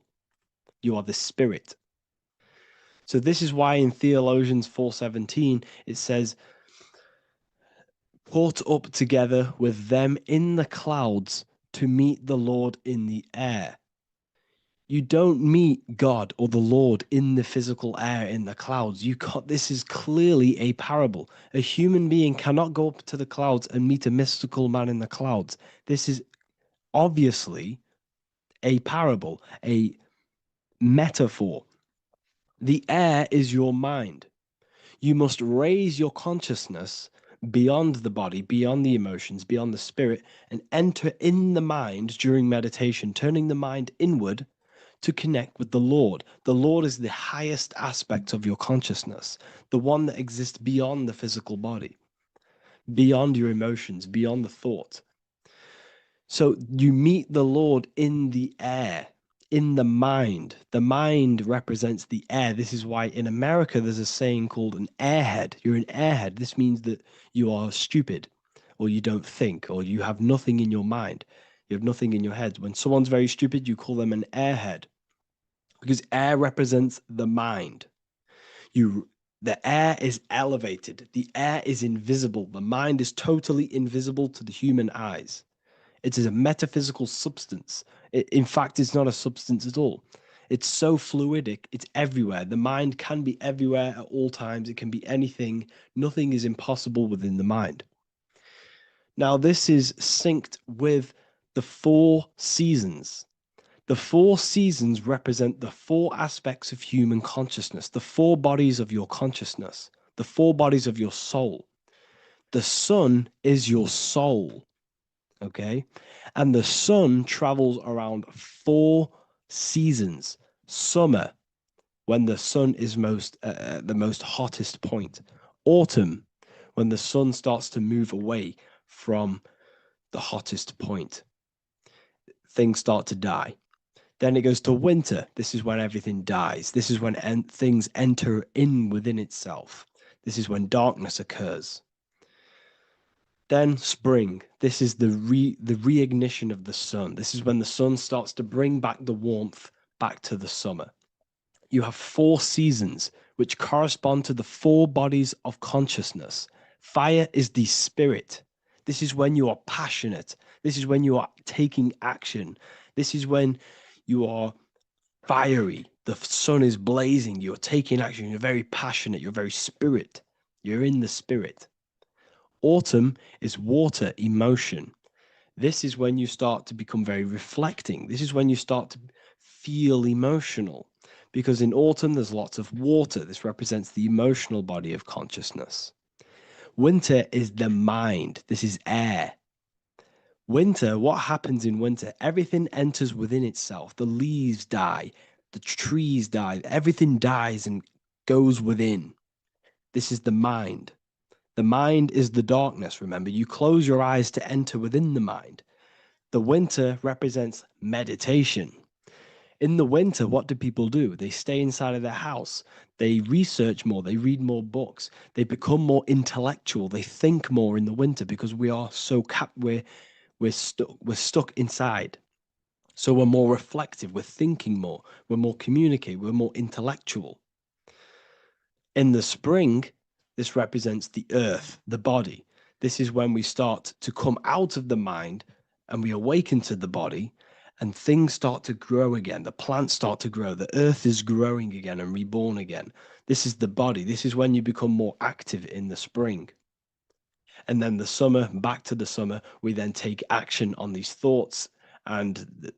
Speaker 1: You are the spirit. So this is why in Theologians 4:17 it says, caught up together with them in the clouds to meet the Lord in the air. You don't meet God or the Lord in the physical air, in the clouds. This is clearly a parable. A human being cannot go up to the clouds and meet a mystical man in the clouds. This is obviously a parable, a metaphor. The air is your mind. You must raise your consciousness beyond the body, beyond the emotions, beyond the spirit, and enter in the mind during meditation, turning the mind inward to connect with the Lord. The Lord is the highest aspect of your consciousness, the one that exists beyond the physical body, beyond your emotions, beyond the thought. So you meet the Lord in the air, in the mind. The mind represents the air. This is why in America there's a saying called an airhead. You're an airhead. This means that you are stupid, or you don't think, or you have nothing in your mind. You have nothing in your head. When someone's very stupid, you call them an airhead, because air represents the mind. The air is elevated. The air is invisible. The mind is totally invisible to the human eyes. It is a metaphysical substance. In fact, it's not a substance at all. It's so fluidic. It's everywhere. The mind can be everywhere at all times. It can be anything. Nothing is impossible within the mind. Now, this is synced with the 4 seasons. The 4 seasons represent the 4 aspects of human consciousness, the 4 bodies of your consciousness, the 4 bodies of your soul. The sun is your soul, okay? And the sun travels around 4 seasons. Summer, when the sun is the most hottest point. Autumn, when the sun starts to move away from the hottest point. Things start to die. Then it goes to winter. This is when everything dies. This is when things enter in within itself. This is when darkness occurs. Then spring. This is the reignition of the sun. This is when the sun starts to bring back the warmth back to the summer. You have 4 seasons which correspond to the 4 bodies of consciousness. Fire is the spirit. This is when you are passionate. This is when you are taking action. This is when you are fiery. The sun is blazing. You're taking action. You're very passionate. You're very spirit. You're in the spirit. Autumn is water, emotion. This is when you start to become very reflecting. This is when you start to feel emotional. Because in autumn, there's lots of water. This represents the emotional body of consciousness. Winter is the mind. This is air. Winter, what happens in winter? Everything enters within itself. The leaves die, the trees die, everything dies and goes within. This is the mind. The mind is the darkness, remember. You close your eyes to enter within the mind. The winter represents meditation. In the winter, what do people do? They stay inside of their house. They research more. They read more books. They become more intellectual. They think more in the winter because we are so we're stuck inside. So we're more reflective. We're thinking more. We're more communicative. We're more intellectual. In the spring, this represents the earth, the body. This is when we start to come out of the mind and we awaken to the body, and things start to grow again. The plants start to grow. The earth is growing again and reborn again. This is the body. This is when you become more active in the spring. And then the summer, back to the summer, we then take action on these thoughts and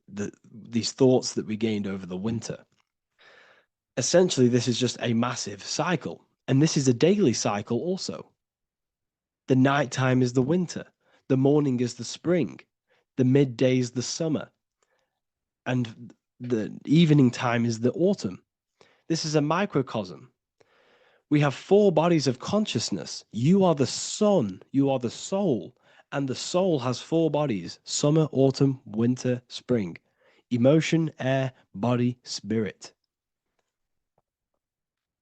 Speaker 1: these thoughts that we gained over the winter. Essentially, this is just a massive cycle. And this is a daily cycle also. The nighttime is the winter. The morning is the spring. The midday is the summer. And the evening time is the autumn. This is a microcosm. We have 4 bodies of consciousness. You are the sun, you are the soul, and the soul has 4 bodies: summer, autumn, winter, spring. Emotion, air, body, spirit.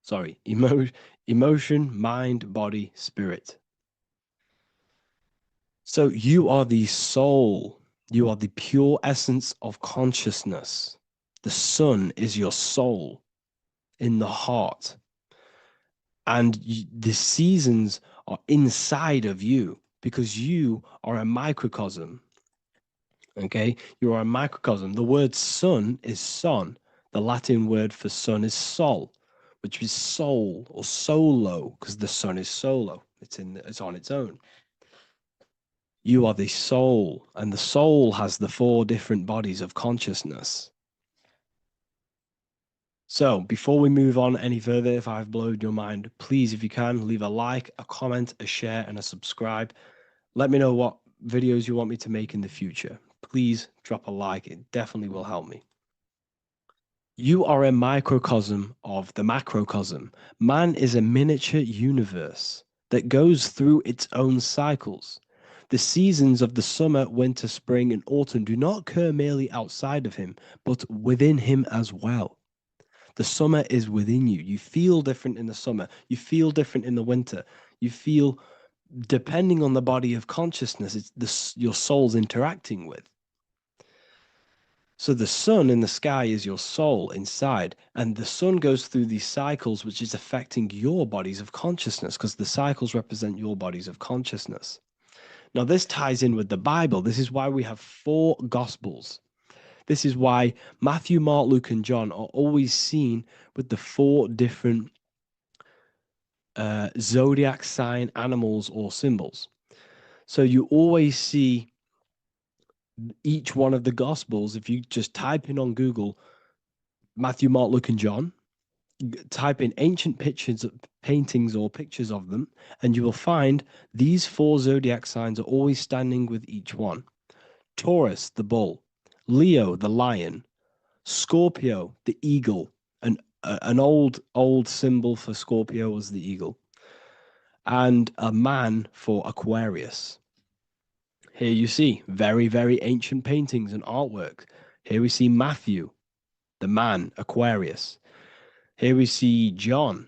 Speaker 1: Sorry, emotion, mind, body, spirit. So you are the soul. You are the pure essence of consciousness. The sun is your soul in the heart. And the seasons are inside of you because you are a microcosm. Okay, you are a microcosm. The word sun is son. The Latin word for sun is sol, which is soul or solo, because the sun is solo. It's on its own. You are the soul, and the soul has the 4 different bodies of consciousness. So before we move on any further, if I've blown your mind, please, if you can, leave a like, a comment, a share, and a subscribe. Let me know what videos you want me to make in the future. Please drop a like. It definitely will help me. You are a microcosm of the macrocosm. Man is a miniature universe that goes through its own cycles. The seasons of the summer, winter, spring, and autumn do not occur merely outside of him, but within him as well. The summer is within you. You feel different in the summer. You feel different in the winter. You feel, depending on the body of consciousness, it's your soul's interacting with. So the sun in the sky is your soul inside, and the sun goes through these cycles, which is affecting your bodies of consciousness, because the cycles represent your bodies of consciousness. Now, this ties in with the Bible. This is why we have 4 Gospels. This is why Matthew, Mark, Luke, and John are always seen with the 4 different zodiac sign animals or symbols. So you always see each one of the Gospels. If you just type in on Google Matthew, Mark, Luke, and John, type in ancient pictures, paintings or pictures of them, and you will find these 4 zodiac signs are always standing with each one. Taurus, the bull; Leo, the lion; Scorpio, the eagle. An old symbol for Scorpio was the eagle. And a man for Aquarius. Here you see very, very ancient paintings and artwork. Here we see Matthew, the man, Aquarius. Here we see John,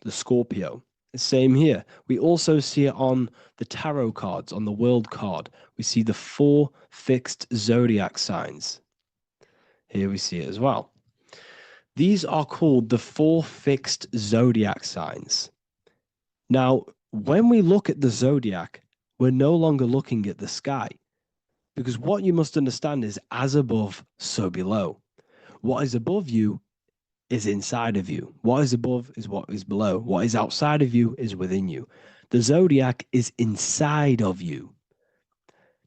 Speaker 1: the Scorpio. Same here. We also see it on the tarot cards, on the world card. We see the 4 fixed zodiac signs. Here we see it as well. These are called the 4 fixed zodiac signs. Now, when we look at the zodiac, we're no longer looking at the sky, because what you must understand is as above, so below. What is above you is inside of you. What is above is what is below. What is outside of you is within you. The zodiac is inside of you.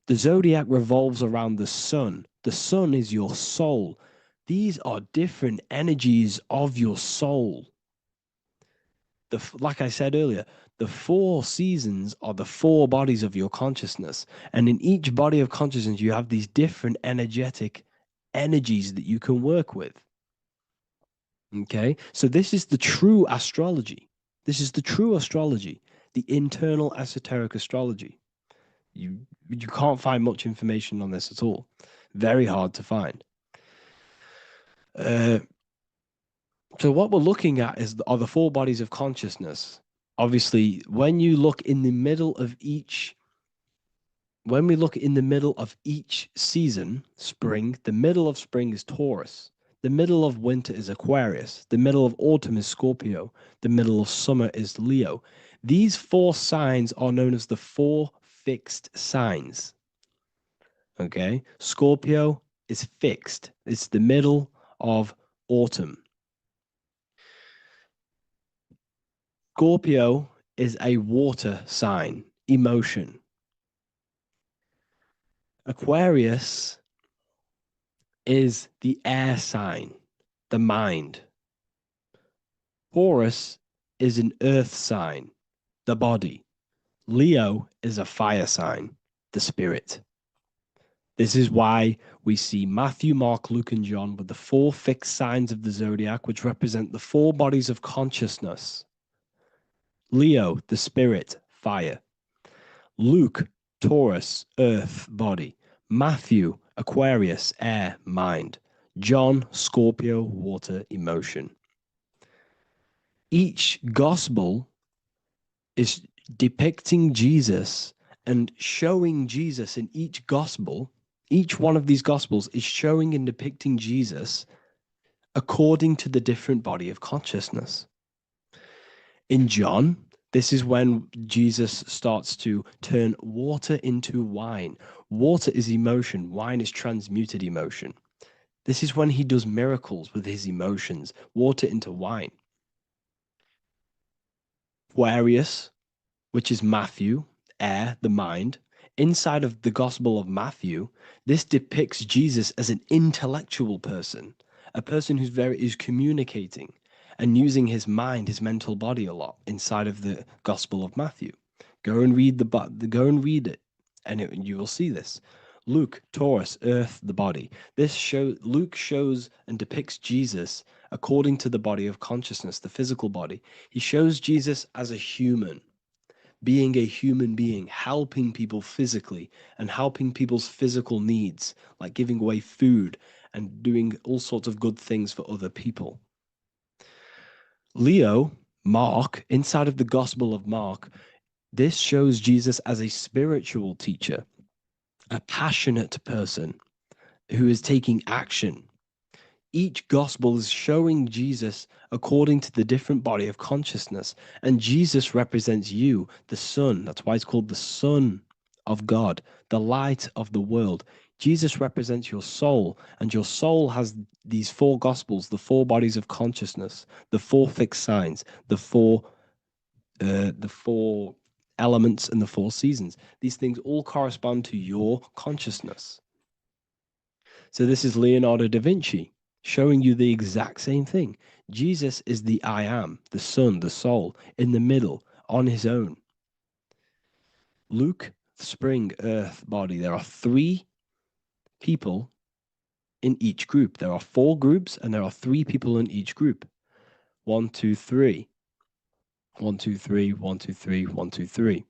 Speaker 1: The zodiac revolves around the sun. The sun is your soul. These are different energies of your soul. Like I said earlier, the 4 seasons are the 4 bodies of your consciousness. And in each body of consciousness, you have these different energetic energies that you can work with. Okay, so this is the true astrology. This is the true astrology, the internal esoteric astrology. You can't find much information on this at all. Very hard to find. So what we're looking at are the 4 bodies of consciousness. Obviously, when you look in the middle of each, when we look in the middle of each season, spring, the middle of spring is Taurus. The middle of winter is Aquarius. The middle of autumn is Scorpio. The middle of summer is Leo. These 4 signs are known as the 4 fixed signs. Okay, Scorpio is fixed. It's the middle of autumn. Scorpio is a water sign, emotion. Aquarius is the air sign, the mind. Taurus is an earth sign, the body. Leo is a fire sign, the spirit. This is why we see Matthew, Mark, Luke, and John with the 4 fixed signs of the zodiac, which represent the 4 bodies of consciousness. Leo, the spirit, fire. Luke, Taurus, earth, body. Matthew, Aquarius, air, mind. John, Scorpio, water, emotion. Each gospel is depicting Jesus and showing Jesus in each gospel Each one of these gospels is showing and depicting Jesus according to the different body of consciousness. In John, this is when Jesus starts to turn water into wine. Water is emotion, wine is transmuted emotion. This is when he does miracles with his emotions, water into wine. Aquarius, which is Matthew, air, the mind. Inside of the Gospel of Matthew, this depicts Jesus as an intellectual person, a person who's communicating and using his mind, his mental body a lot inside of the Gospel of Matthew. Go and read it, and you will see this. Luke, Taurus, earth, the body. Luke shows and depicts Jesus according to the body of consciousness, the physical body. He shows Jesus as a human, being a human being, helping people physically and helping people's physical needs, like giving away food and doing all sorts of good things for other people. Leo, Mark, inside of the Gospel of Mark, this shows Jesus as a spiritual teacher, a passionate person who is taking action. Each gospel is showing Jesus according to the different body of consciousness. And Jesus represents you, the Son. That's why it's called the Son of God, the light of the world. Jesus represents your soul, and your soul has these four gospels, the four bodies of consciousness, the four fixed signs, the four elements, and the four seasons. These things all correspond to your consciousness. So this is Leonardo da Vinci, showing you the exact same thing. Jesus is the I am, the Son, the soul, in the middle, on his own. Luke, spring, earth, body. There are three people in each group. There are four groups, and there are three people in each group. 1, 2, 3. 1, 2, 3, 1, 2, 3, 1, 2, 3.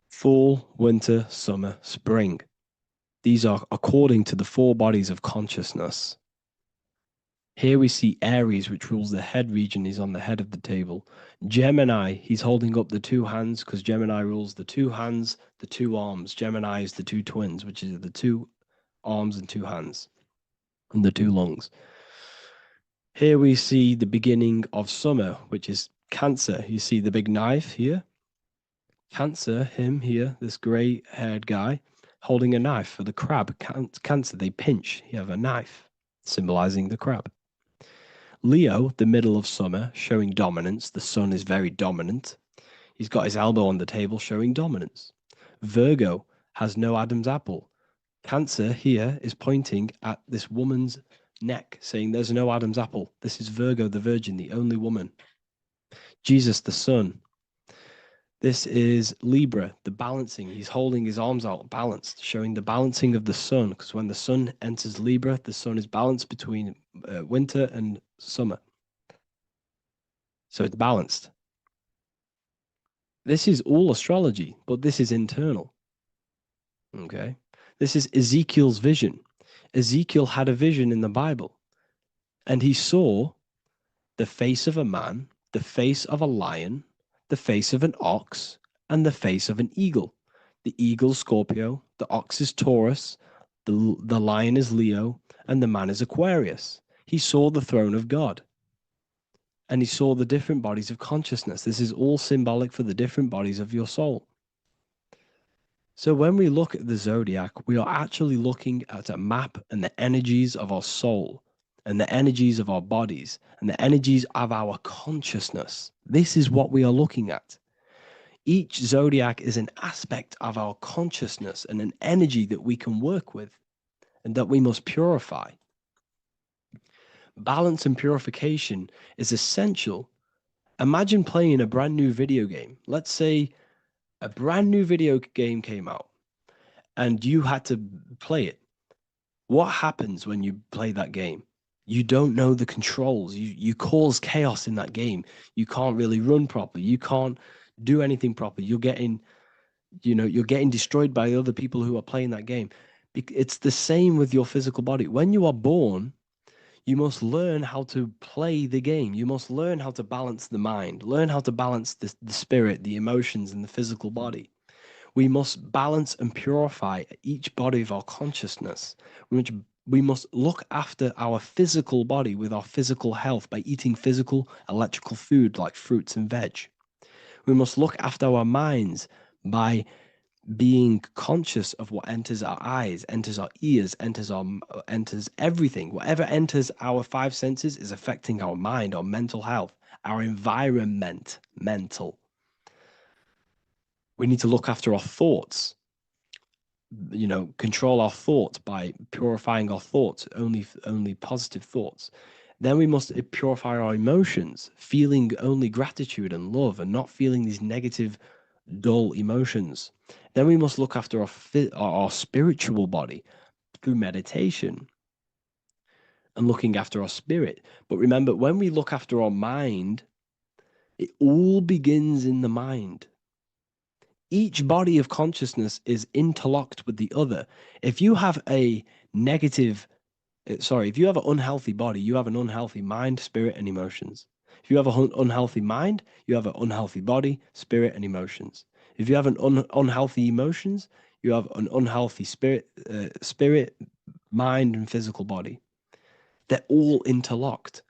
Speaker 1: Fall, winter, summer, spring. These are according to the four bodies of consciousness. Here we see Aries, which rules the head region. He's on the head of the table. Gemini, he's holding up the two hands because Gemini rules the two hands, the two arms. Gemini is the two twins, which is the two arms and two hands, and the two lungs. Here we see the beginning of summer, which is Cancer. You see the big knife here. Cancer, him here, this gray-haired guy, holding a knife for the crab. Cancer, they pinch. You have a knife, symbolizing the crab. Leo, the middle of summer, showing dominance. The sun is very dominant. He's got his elbow on the table, showing dominance. Virgo has no Adam's apple. Cancer here is pointing at this woman's neck, saying there's no Adam's apple. This is Virgo, the virgin, the only woman. Jesus, the sun. This is Libra, the balancing. He's holding his arms out, balanced, showing the balancing of the sun. Because when the sun enters Libra, the sun is balanced between winter and summer. So it's balanced. This is all astrology, but this is internal. Okay. This is Ezekiel's vision. Ezekiel had a vision in the Bible, and he saw the face of a man, the face of a lion, the face of an ox, and the face of an eagle. The eagle, Scorpio, the ox is Taurus, the lion is Leo, and the man is Aquarius. He saw the throne of God, and he saw the different bodies of consciousness. This is all symbolic for the different bodies of your soul. So when we look at the zodiac, we are actually looking at a map and the energies of our soul, and the energies of our bodies, and the energies of our consciousness. This is what we are looking at. Each zodiac is an aspect of our consciousness and an energy that we can work with and that we must purify. Balance and purification is essential. Imagine playing a brand new video game. Let's say a brand new video game came out and you had to play it. What happens when you play that game? You don't know the controls. You cause chaos in that game. You can't really run properly. You can't do anything properly. You're getting destroyed by other people who are playing that game. It's the same with your physical body. When you are born, you must learn how to play the game. You must learn how to balance the mind, learn how to balance the spirit, the emotions, and the physical body. We must balance and purify each body of our consciousness. We must look after our physical body with our physical health by eating physical, electrical food like fruits and veg. We must look after our minds by being conscious of what enters our eyes, enters our ears, enters everything. Whatever enters our five senses is affecting our mind, our mental health, our environment, mental. We need to look after our thoughts. Control our thoughts by purifying our thoughts, only positive thoughts. Then we must purify our emotions, feeling only gratitude and love and not feeling these negative, dull emotions. Then we must look after our spiritual body through meditation and looking after our spirit. But remember, when we look after our mind, it all begins in the mind. Each body of consciousness is interlocked with the other. If you have an unhealthy body, you have an unhealthy mind, spirit, and emotions. If you have an unhealthy mind, you have an unhealthy body, spirit, and emotions. If you have an unhealthy emotions, you have an unhealthy spirit, mind, and physical body. They're all interlocked.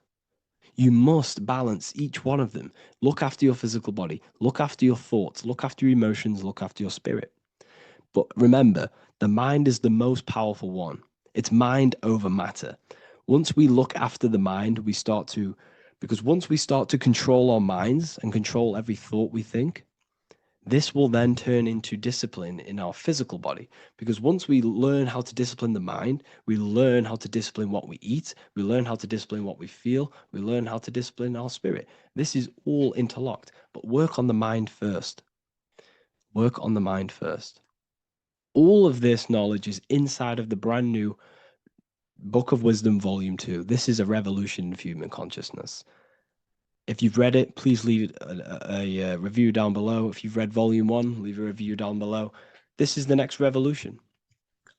Speaker 1: You must balance each one of them. Look after your physical body, look after your thoughts, look after your emotions, look after your spirit. But remember, the mind is the most powerful one. It's mind over matter. Once we look after the mind, because once we start to control our minds and control every thought we think, this will then turn into discipline in our physical body. Because once we learn how to discipline the mind, we learn how to discipline what we eat, we learn how to discipline what we feel, we learn how to discipline our spirit. This is all interlocked, but work on the mind first. Work on the mind first. All of this knowledge is inside of the brand new Book of Wisdom, Volume 2. This is a revolution of human consciousness. If you've read it, please leave a review down below. If you've read Volume 1, leave a review down below. This is the next revolution.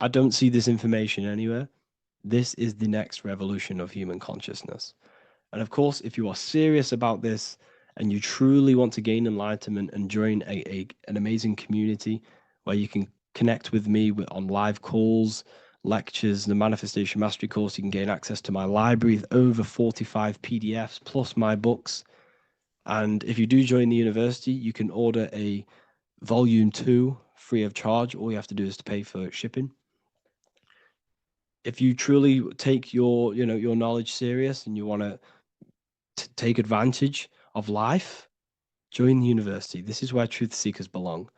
Speaker 1: I don't see this information anywhere. This is the next revolution of human consciousness. And of course, if you are serious about this and you truly want to gain enlightenment and join an amazing community where you can connect with me on live calls, lectures, the Manifestation Mastery course, you can gain access to my library with over 45 PDFs plus my books. And if you do join the university, you can order a Volume 2 free of charge. All you have to do is to pay for shipping. If you truly take your knowledge serious and you want to take advantage of life, join the university. This is where truth seekers belong.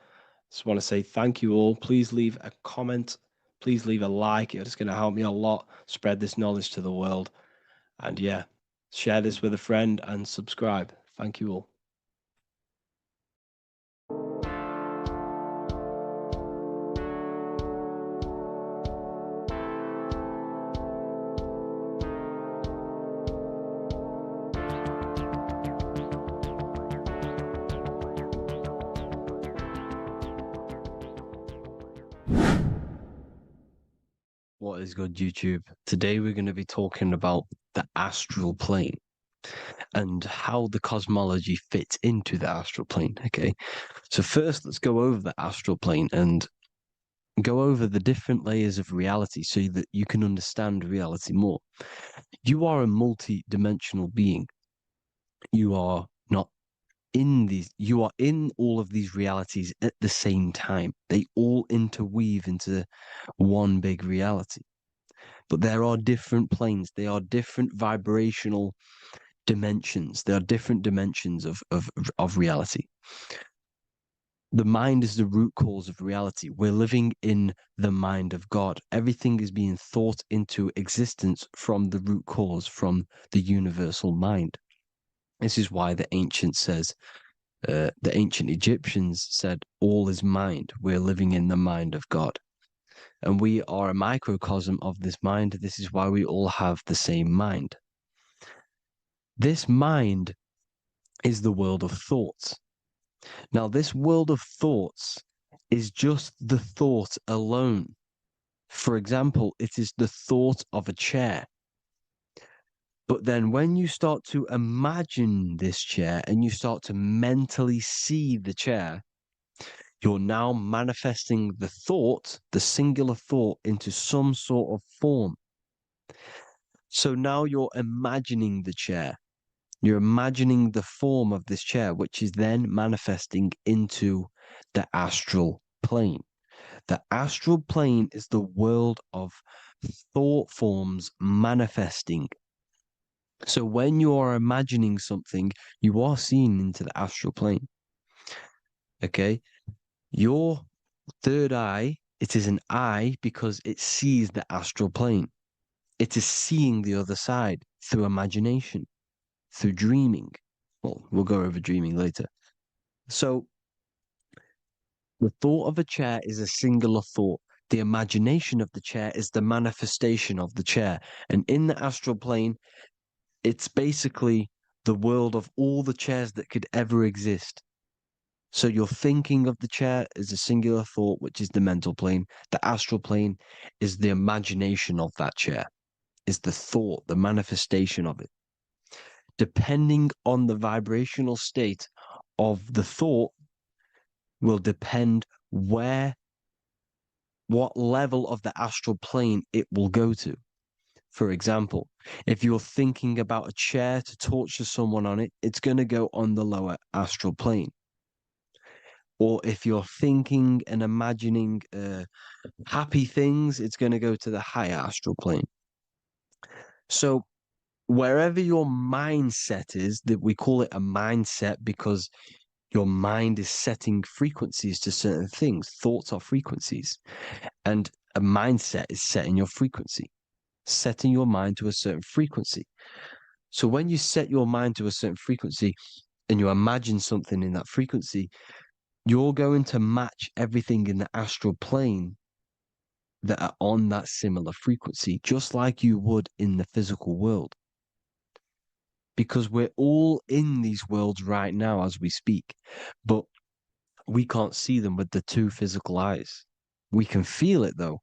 Speaker 1: Just want to say thank you all. Please leave a comment. Please leave a like. It's going to help me a lot spread this knowledge to the world. And yeah, share this with a friend and subscribe. Thank you all. What is good, YouTube? Today we're going to be talking about the astral plane and how the cosmology fits into the astral plane. Okay, so first let's go over the astral plane and go over the different layers of reality so that you can understand reality more. You are a multi-dimensional being. You are not you are in all of these realities at the same time. They all interweave into one big reality. But there are different planes. They are different vibrational dimensions. There are different dimensions of reality. The mind is the root cause of reality. We're living in the mind of God. Everything is being thought into existence from the root cause, from the universal mind. This is why the ancient Egyptians said, all is mind. We're living in the mind of God. And we are a microcosm of this mind. This is why we all have the same mind. This mind is the world of thoughts. Now, this world of thoughts is just the thought alone. For example, it is the thought of a chair. But then when you start to imagine this chair and you start to mentally see the chair, You're now manifesting the thought, the singular thought, into some sort of form. So now you're imagining the chair. You're imagining the form of this chair, which is then manifesting into the astral plane. The astral plane is the world of thought forms manifesting. So when you are imagining something, you are seeing into the astral plane. Okay? Your third eye, it is an eye because it sees the astral plane. It is seeing the other side through imagination, through dreaming. Well, we'll go over dreaming later. So the thought of a chair is a singular thought. The imagination of the chair is the manifestation of the chair. And in the astral plane, it's basically the world of all the chairs that could ever exist. So you're thinking of the chair as a singular thought, which is the mental plane. The astral plane is the imagination of that chair, is the thought, the manifestation of it. Depending on the vibrational state of the thought will depend what level of the astral plane it will go to. For example, if you're thinking about a chair to torture someone on it, it's going to go on the lower astral plane. Or if you're thinking and imagining happy things, it's going to go to the higher astral plane. So wherever your mindset is, that we call it a mindset because your mind is setting frequencies to certain things. Thoughts are frequencies. And a mindset is setting your frequency, setting your mind to a certain frequency. So when you set your mind to a certain frequency and you imagine something in that frequency, you're going to match everything in the astral plane that are on that similar frequency, just like you would in the physical world. Because we're all in these worlds right now as we speak, but we can't see them with the two physical eyes. We can feel it though.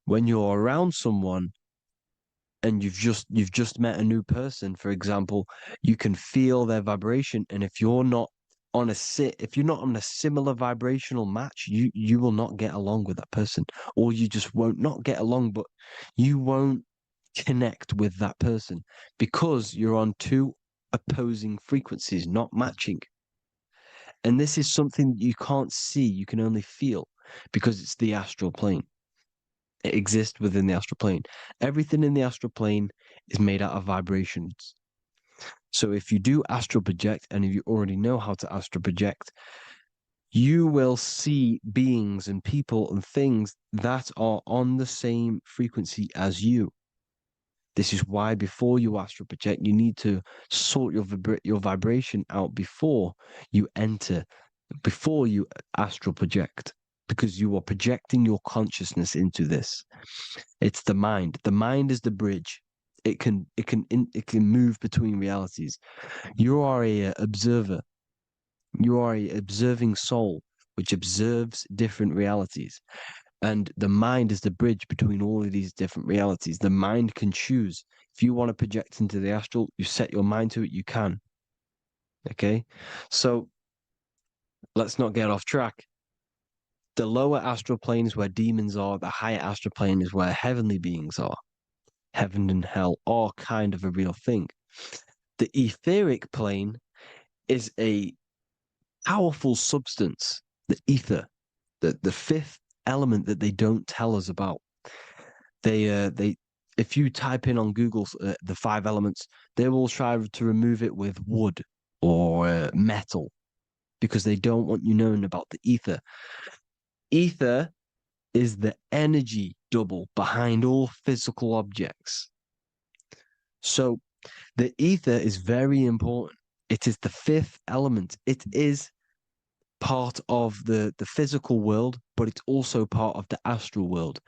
Speaker 1: When you're around someone and you've just met a new person, for example, you can feel their vibration, and if you're not on a similar vibrational match, you will not get along with that person, or you just won't not get along, but you won't connect with that person because you're on two opposing frequencies, not matching. And this is something you can't see, you can only feel because it's the astral plane. It exists within the astral plane. Everything in the astral plane is made out of vibrations. So if you do astral project, and if you already know how to astral project, you will see beings and people and things that are on the same frequency as you. This is why before you astral project, you need to sort your vibration out before you astral project, because you are projecting your consciousness into this. It's the mind. The mind is the bridge. It can move between realities. You are a observer. You are a observing soul which observes different realities. And the mind is the bridge between all of these different realities. The mind can choose. If you want to project into the astral, you set your mind to it, you can. Okay? So let's not get off track. The lower astral plane is where demons are. The higher astral plane is where heavenly beings are. Heaven and hell are kind of a real thing. The etheric plane is a powerful substance, the ether, the fifth element that they don't tell us about. If you type in on Google the 5 elements, they will try to remove it with wood or metal because they don't want you knowing about the ether. Ether is the energy double behind all physical objects. So the ether is very important. It is the 5th element. It is part of the physical world, but it's also part of the astral world.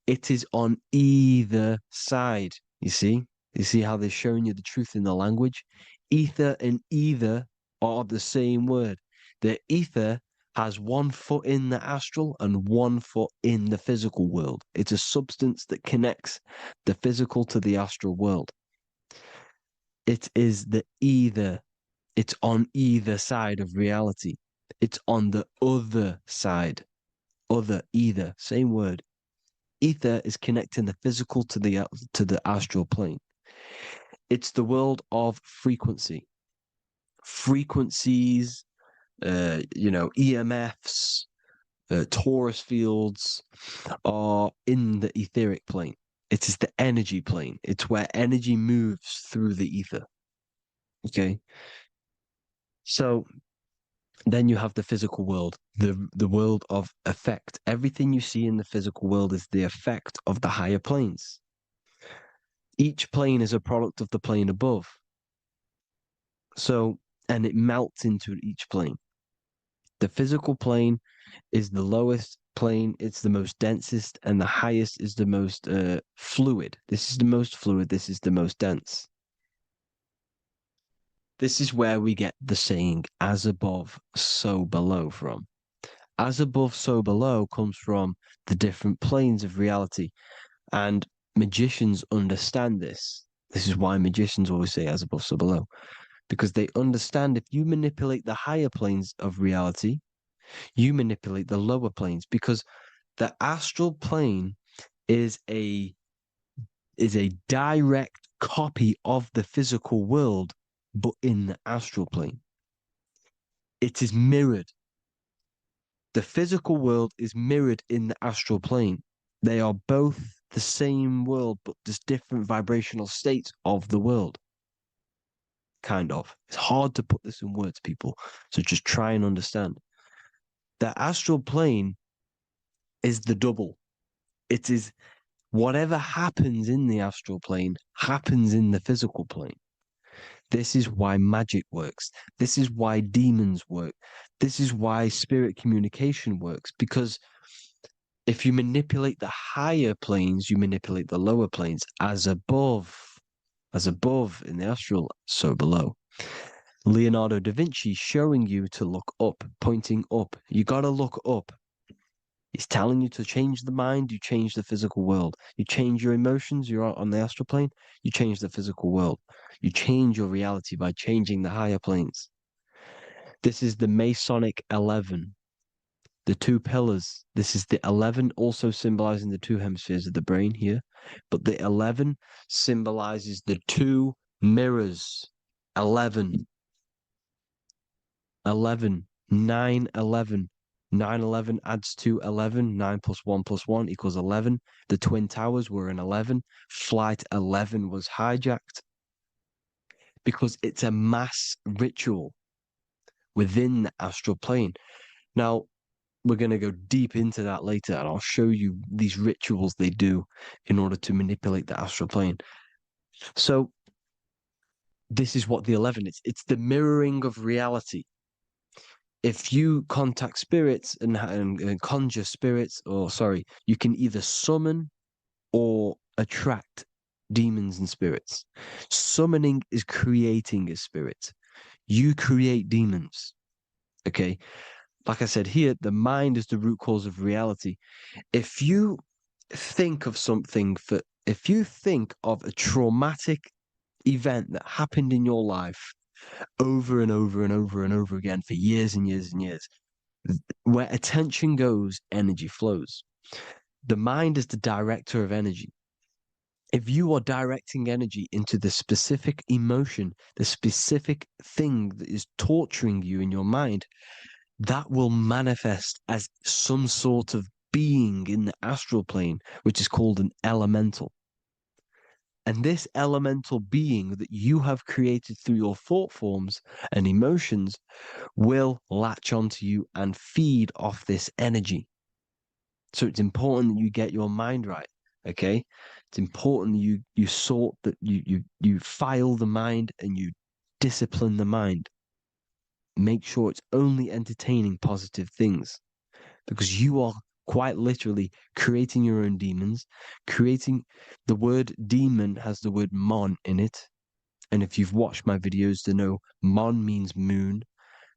Speaker 1: It is on either side. You see how they're showing you the truth in the language? Ether and either are the same word. The ether has 1 foot in the astral and 1 foot in the physical world. It's a substance that connects the physical to the astral world. It is the either. It's on either side of reality. It's on the other side. Other, either, same word. Ether is connecting the physical to the astral plane. It's the world of frequency. Frequencies, EMFs, torus fields are in the etheric plane. It is the energy plane. It's where energy moves through the ether. Okay. So then you have the physical world, the world of effect. Everything you see in the physical world is the effect of the higher planes. Each plane is a product of the plane above. So, and it melts into each plane. The physical plane is the lowest plane, it's the most densest, and the highest is the most fluid. This is the most fluid, this is the most dense. This is where we get the saying, as above, so below from. As above, so below comes from the different planes of reality. And magicians understand this. This is why magicians always say as above, so below. Because they understand if you manipulate the higher planes of reality, you manipulate the lower planes. Because the astral plane is a direct copy of the physical world, but in the astral plane. It is mirrored. The physical world is mirrored in the astral plane. They are both the same world, but there's different vibrational states of the world. Kind of. It's hard to put this in words, people. So just try and understand. The astral plane is the double. It is whatever happens in the astral plane happens in the physical plane. This is why magic works. This is why demons work. This is why spirit communication works. Because if you manipulate the higher planes, you manipulate the lower planes. As above in the astral, so below. Leonardo da Vinci showing you to look up, pointing up. You got to look up. He's telling you to change the mind, you change the physical world. You change your emotions, you're on the astral plane, you change the physical world. You change your reality by changing the higher planes. This is the Masonic 11, the two pillars. This is the 11 also symbolizing the two hemispheres of the brain here. But the 11 symbolizes the two mirrors. 11, 9, 11. 9, 11 adds to 11. 9 plus 1 plus 1 equals 11. The Twin Towers were in 11. Flight 11 was hijacked because it's a mass ritual within the astral plane. Now, we're going to go deep into that later, and I'll show you these rituals they do in order to manipulate the astral plane. So, this is what the 11 is. It's the mirroring of reality. If you contact spirits and conjure spirits, you can either summon or attract demons and spirits. Summoning is creating a spirit. You create demons. Okay? Like I said here, the mind is the root cause of reality. If you think of if you think of a traumatic event that happened in your life over and over and over and over again for years and years and years, where attention goes, energy flows. The mind is the director of energy. If you are directing energy into the specific emotion, the specific thing that is torturing you in your mind, that will manifest as some sort of being in the astral plane, which is called an elemental. And this elemental being that you have created through your thought forms and emotions will latch onto you and feed off this energy. So it's important that you get your mind right, okay? It's important that you sort that you file the mind and you discipline the mind. Make sure it's only entertaining positive things, because you are quite literally creating your own demons. The word demon has the word mon in it. And if you've watched my videos to know, mon means moon.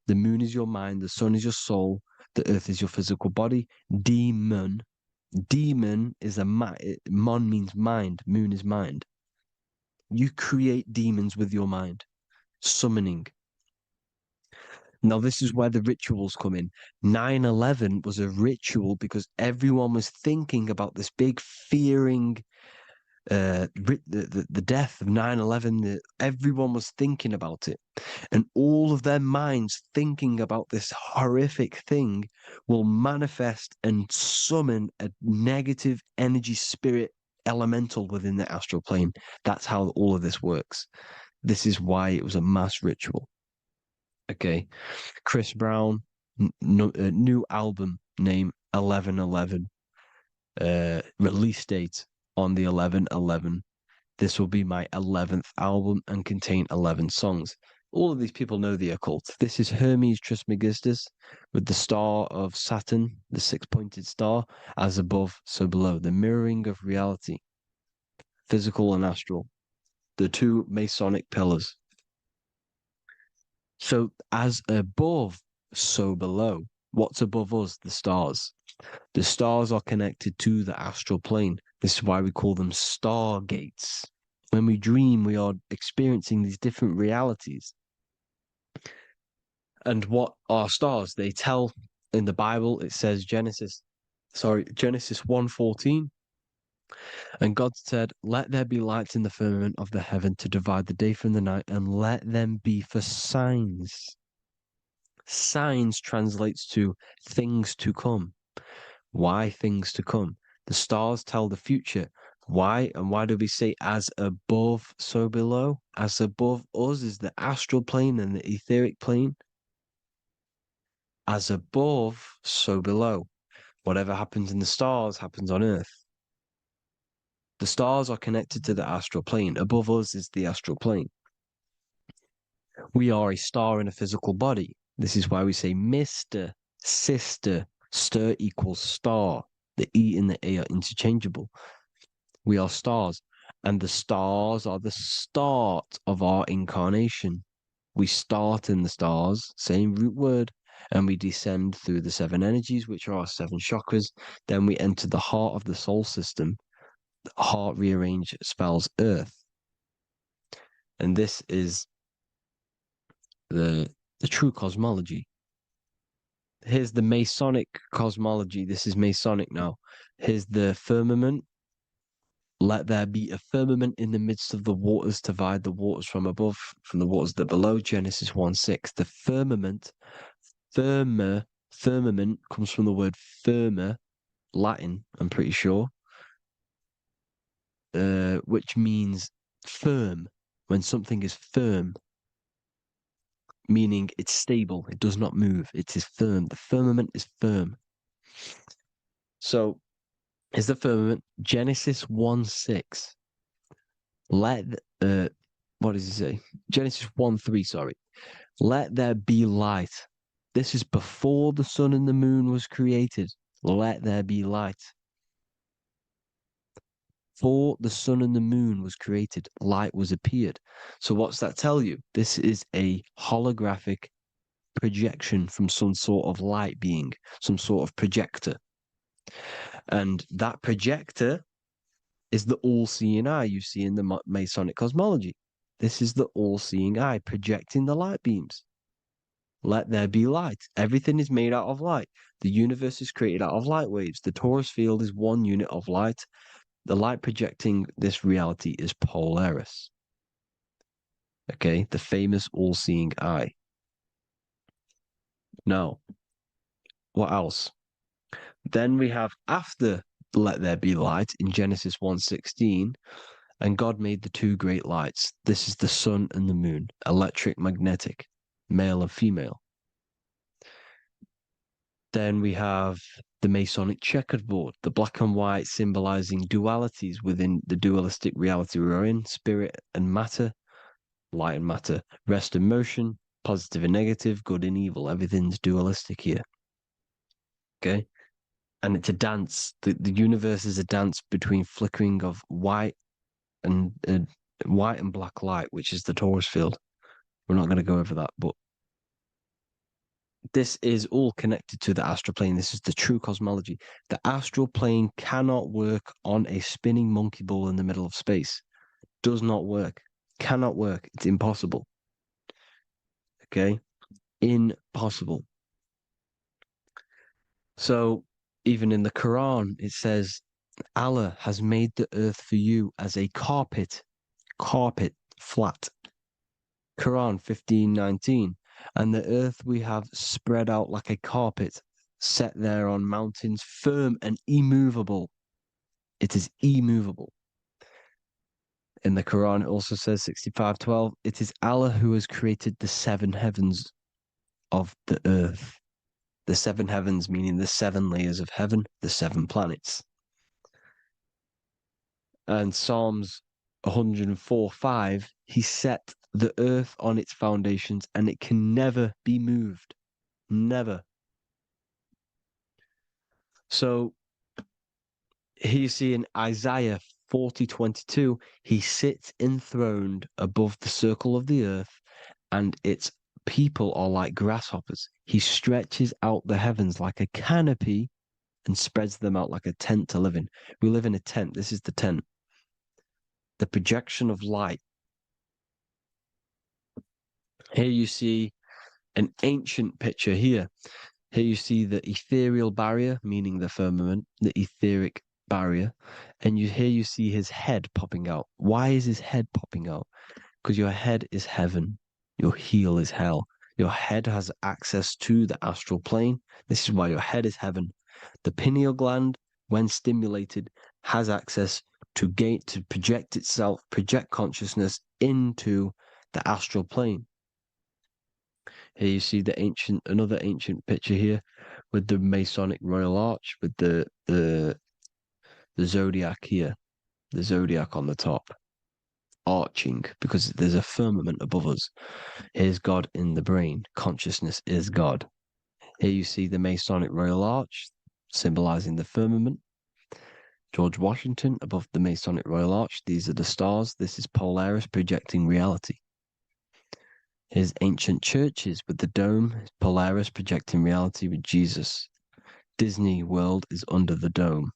Speaker 1: The moon is your mind, the sun is your soul, the earth is your physical body. Demon is mon means mind, moon is mind. You create demons with your mind. Summoning. Now, this is where the rituals come in. 9/11 was a ritual because everyone was thinking about this big fearing, the death of 9/11. Everyone was thinking about it. And all of their minds thinking about this horrific thing will manifest and summon a negative energy spirit elemental within the astral plane. That's how all of this works. This is why it was a mass ritual. Okay. Chris Brown, new album name 11/11. Release date on the 11/11. This will be my 11th album and contain 11 songs. All of these people know the occult. This is Hermes Trismegistus with the star of Saturn, the six-pointed star, as above, so below. The mirroring of reality, physical and astral. The two Masonic pillars. So as above, so below. What's above us? The stars. The stars are connected to the astral plane. This is why we call them stargates. When we dream, we are experiencing these different realities. And what are stars? They tell in the Bible, it says Genesis 1:14. And God said, "Let there be lights in the firmament of the heaven to divide the day from the night, and let them be for signs." Signs translates to things to come. Why things to come? The stars tell the future. Why? And why do we say as above, so below? As above us is the astral plane and the etheric plane. As above, so below. Whatever happens in the stars happens on Earth. The stars are connected to the astral plane. Above us is the astral plane. We are a star in a physical body. This is why we say Mr., sister, stir equals star. The E and the A are interchangeable. We are stars, and the stars are the start of our incarnation. We start in the stars, same root word, and we descend through the seven energies, which are our seven chakras. Then we enter the heart of the soul system. The heart rearranged spells earth. And this is the true cosmology. Here's the Masonic cosmology. This is Masonic now. Here's the firmament. Let there be a firmament in the midst of the waters to divide the waters from above, from the waters that below. Genesis 1:6. The firmament, firmament comes from the word firma, Latin, I'm pretty sure, which means firm. When something is firm, meaning it's stable, it does not move, it is firm. The firmament is firm. So, is the firmament Genesis 1:6. What does he say? Genesis 1:3, sorry. Let there be light. This is before the sun and the moon was created. Let there be light. Before the sun and the moon was created, light was appeared. So what's that tell you? This is a holographic projection from some sort of light being, some sort of projector. And that projector is the all-seeing eye you see in the Masonic cosmology. This is the all-seeing eye projecting the light beams. Let there be light. Everything is made out of light. The universe is created out of light waves. The torus field is one unit of light. The light projecting this reality is Polaris. Okay, the famous all-seeing eye. Now, what else? Then we have after let there be light in Genesis 1:16, and God made the two great lights. This is the sun and the moon, electric, magnetic, male and female. Then we have the Masonic checkerboard, the black and white symbolizing dualities within the dualistic reality we're in, spirit and matter, light and matter, rest and motion, positive and negative, good and evil. Everything's dualistic here. Okay? And it's a dance. The universe is a dance between flickering of white and black light, which is the torus field. We're not going to go over that, but this is all connected to the astral plane. This is the true cosmology. The astral plane cannot work on a spinning monkey ball in the middle of space. Does not work. Cannot work. It's impossible. Okay? Impossible. So even in the Quran, it says, Allah has made the earth for you as a carpet, flat. Quran 15:19. And the earth we have spread out like a carpet, set there on mountains, firm and immovable. It is immovable. In the Quran, it also says 65:12, it is Allah who has created the seven heavens of the earth. The seven heavens meaning the seven layers of heaven, the seven planets. And Psalms 104:5, he set the earth on its foundations and it can never be moved. Never. So here you see in Isaiah 40:22, he sits enthroned above the circle of the earth, and its people are like grasshoppers. He stretches out the heavens like a canopy and spreads them out like a tent to live in. We live in a tent. This is the tent. The projection of light. Here you see an ancient picture here. Here you see the ethereal barrier, meaning the firmament, the etheric barrier, and here you see his head popping out. Why is his head popping out? Because your head is heaven, your heel is hell. Your head has access to the astral plane. This is why your head is heaven. The pineal gland, when stimulated, has access to project itself, project consciousness into the astral plane. Here you see another ancient picture here with the Masonic Royal Arch, with the zodiac here, the zodiac on the top, arching, because there's a firmament above us. Here's God in the brain. Consciousness is God. Here you see the Masonic Royal Arch, symbolizing the firmament. George Washington above the Masonic Royal Arch. These are the stars. This is Polaris projecting reality. Here's ancient churches with the dome. Polaris projecting reality with Jesus. Disney World is under the dome.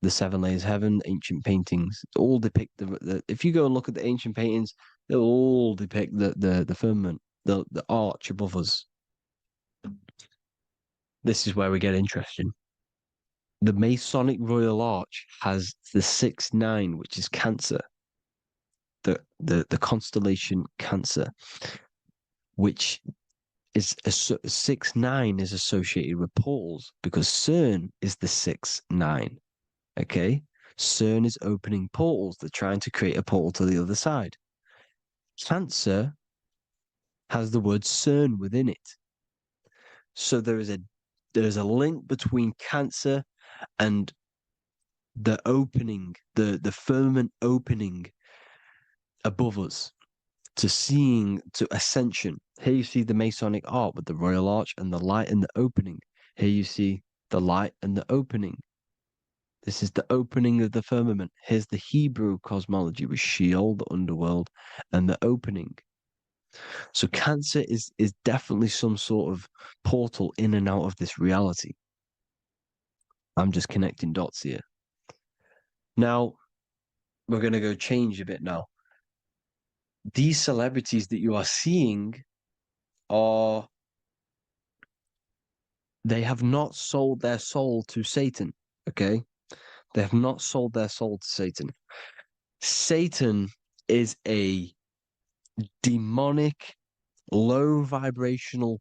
Speaker 1: The seven layers of heaven, ancient paintings, all depict if you go and look at the ancient paintings, they'll all depict the firmament, the arch above us. This is where we get interesting. The Masonic Royal Arch has the 6-9, which is Cancer. The constellation Cancer, which is 6-9 is associated with portals because CERN is the 6-9. Okay, CERN is opening portals. They're trying to create a portal to the other side. Cancer has the word CERN within it, so there is a link between Cancer and the opening, the firmament opening above us to ascension. Here you see the Masonic art with the Royal Arch and the light and the opening. Here you see the light and the opening. This is the opening of the firmament. Here's the Hebrew cosmology with Sheol, the underworld, and the opening. So Cancer is definitely some sort of portal in and out of this reality. I'm just connecting dots here. Now, we're going to go change a bit now. These celebrities that you are seeing they have not sold their soul to Satan, okay? They have not sold their soul to Satan. Satan is a demonic, low vibrational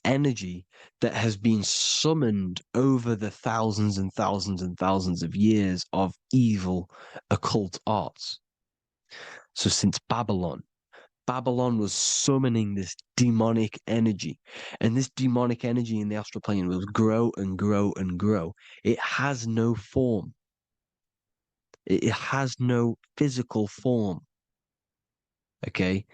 Speaker 1: energy that has been summoned over the thousands and thousands and thousands of years of evil occult arts. So since Babylon was summoning this demonic energy, and this demonic energy in the astral plane will grow and grow and grow. It has no form. It has no physical form. Okay?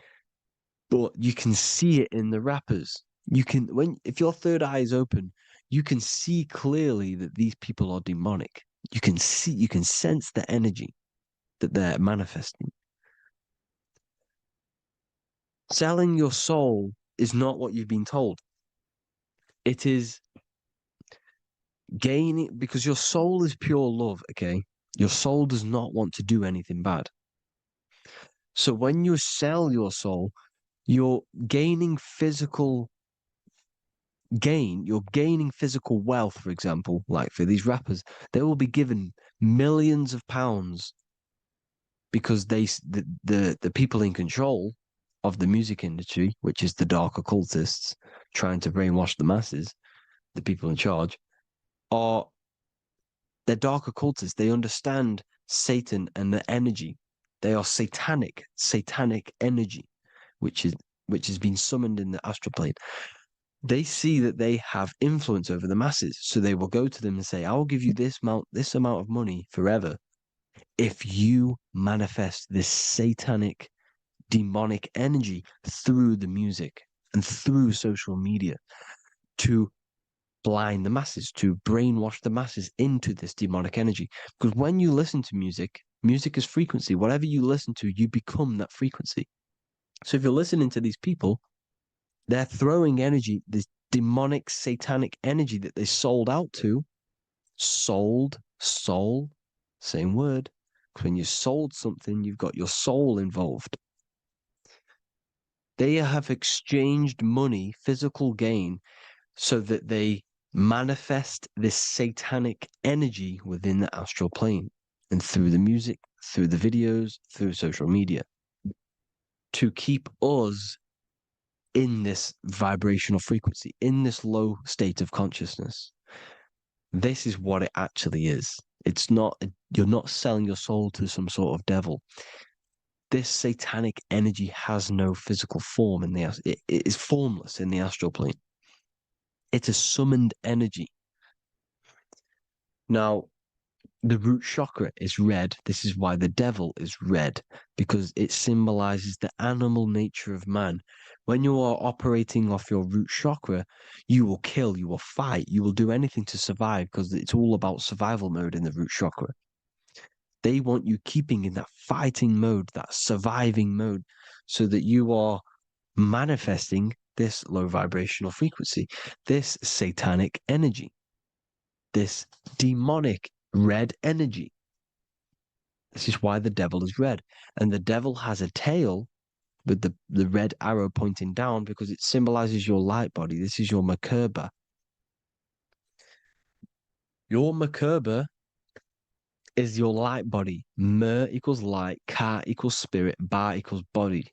Speaker 1: But you can see it in the rappers. If your third eye is open, you can see clearly that these people are demonic. You can sense the energy that they're manifesting. Selling your soul is not what you've been told. It is gaining, because your soul is pure love, okay? Your soul does not want to do anything bad. So when you sell your soul, You're gaining physical gain, you're gaining physical wealth, for example, like for these rappers, they will be given millions of pounds because the people in control of the music industry, which is the dark occultists trying to brainwash the masses, the people in charge, are they're dark occultists. They understand Satan and the energy. They are satanic energy, which has been summoned in the astral plane. They see that they have influence over the masses, so they will go to them and say, "I will give you this amount of money forever if you manifest this satanic, demonic energy through the music and through social media to blind the masses, to brainwash the masses into this demonic energy." Because when you listen to music, music is frequency. Whatever you listen to, you become that frequency. So if you're listening to these people, they're throwing energy, this demonic, satanic energy that they sold out to. Soul, same word. When you sold something, you've got your soul involved. They have exchanged money, physical gain, so that they manifest this satanic energy within the astral plane and through the music, through the videos, through social media to keep us in this vibrational frequency, in this low state of consciousness. This is what it actually is. It's not, you're not selling your soul to some sort of devil. This satanic energy has no physical form it is formless in the astral plane. It's a summoned energy. Now, the root chakra is red. This is why the devil is red, because it symbolizes the animal nature of man. When you are operating off your root chakra, you will kill, you will fight, you will do anything to survive because it's all about survival mode in the root chakra. They want you keeping in that fighting mode, that surviving mode, so that you are manifesting this low vibrational frequency, this satanic energy, this demonic red energy. This is why the devil is red. And the devil has a tail with the red arrow pointing down because it symbolizes your light body. This is your Merkaba. Your Merkaba is your light body. Mer equals light, Ka equals spirit, Ba equals body.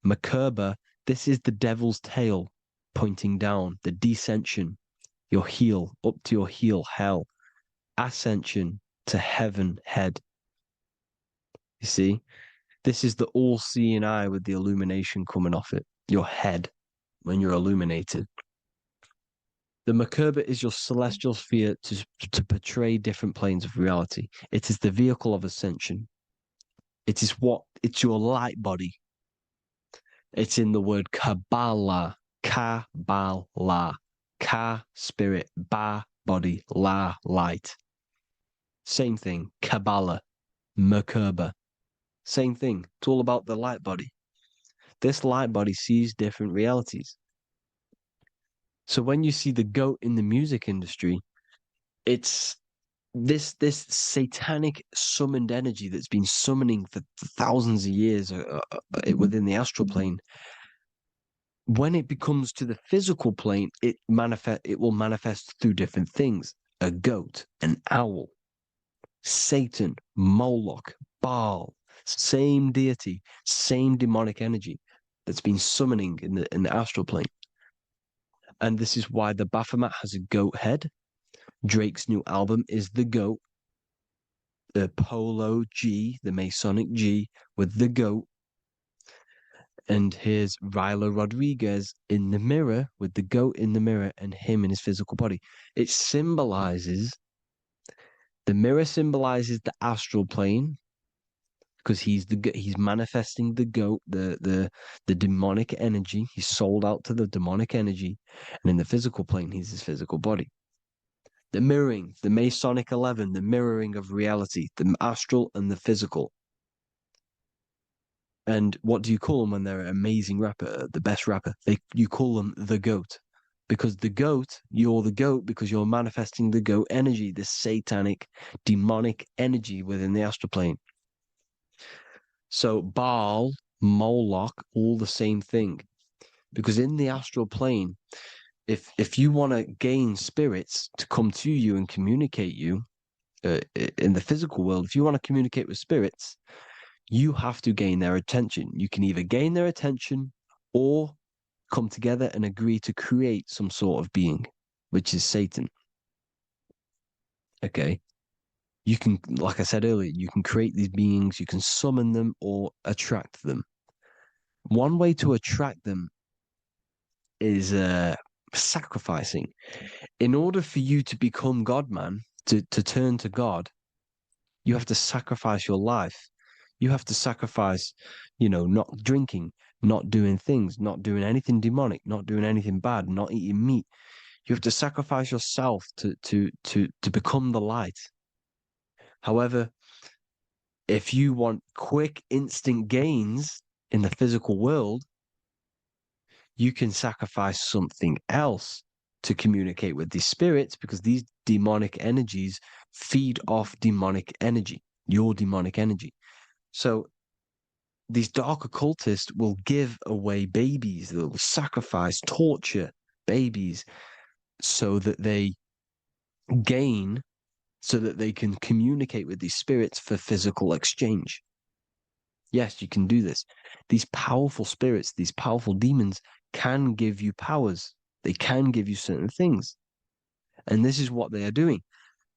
Speaker 1: Merkaba, this is the devil's tail pointing down, the descension, your heel, up to your heel, hell. Ascension to heaven, head. You see? This is the all-seeing eye with the illumination coming off it. Your head, when you're illuminated. The Merkaba is your celestial sphere to portray different planes of reality. It is the vehicle of ascension. It's your light body. It's in the word Kabbalah. Kabbalah. Ka, spirit, Ba, body, La, light. Same thing. Kabbalah. Merkaba. Same thing. It's all about the light body. This light body sees different realities. So when you see the goat in the music industry, it's this satanic summoned energy that's been summoning for thousands of years within the astral plane. When it becomes to the physical plane, it will manifest through different things. A goat, an owl, Satan, Moloch, Baal, same deity, same demonic energy that's been summoning in the astral plane. And this is why the Baphomet has a goat head. Drake's new album is the goat. The Polo G, the Masonic G, with the goat. And here's Rilo Rodriguez in the mirror with the goat in the mirror and him in his physical body. It symbolizes, the mirror symbolizes the astral plane because he's manifesting the goat, the demonic energy. He's sold out to the demonic energy. And in the physical plane, he's his physical body. The mirroring, the Masonic 11, the mirroring of reality, the astral and the physical. And what do you call them when they're an amazing rapper, the best rapper? You call them the goat. Because the goat, you're the goat because you're manifesting the goat energy, this satanic, demonic energy within the astral plane. So Baal Moloch, all the same thing. Because in the astral plane, if you want to gain spirits to come to you and communicate you in the physical world, if you want to communicate with spirits, you have to gain their attention. You can either gain their attention or come together and agree to create some sort of being, which is Satan. Okay. You can, like I said earlier, you can create these beings, you can summon them or attract them. One way to attract them is sacrificing. In order for you to become God, man, to turn to God, you have to sacrifice your life. You have to sacrifice, not drinking, not doing things, not doing anything demonic, not doing anything bad, not eating meat. You have to sacrifice yourself to become the light. However, if you want quick, instant gains in the physical world, you can sacrifice something else to communicate with these spirits, because these demonic energies feed off demonic energy, your demonic energy. So these dark occultists will give away babies, they'll sacrifice, torture babies so that they gain, so that they can communicate with these spirits for physical exchange. Yes, you can do this. These powerful spirits, these powerful demons can give you powers. They can give you certain things. And this is what they are doing.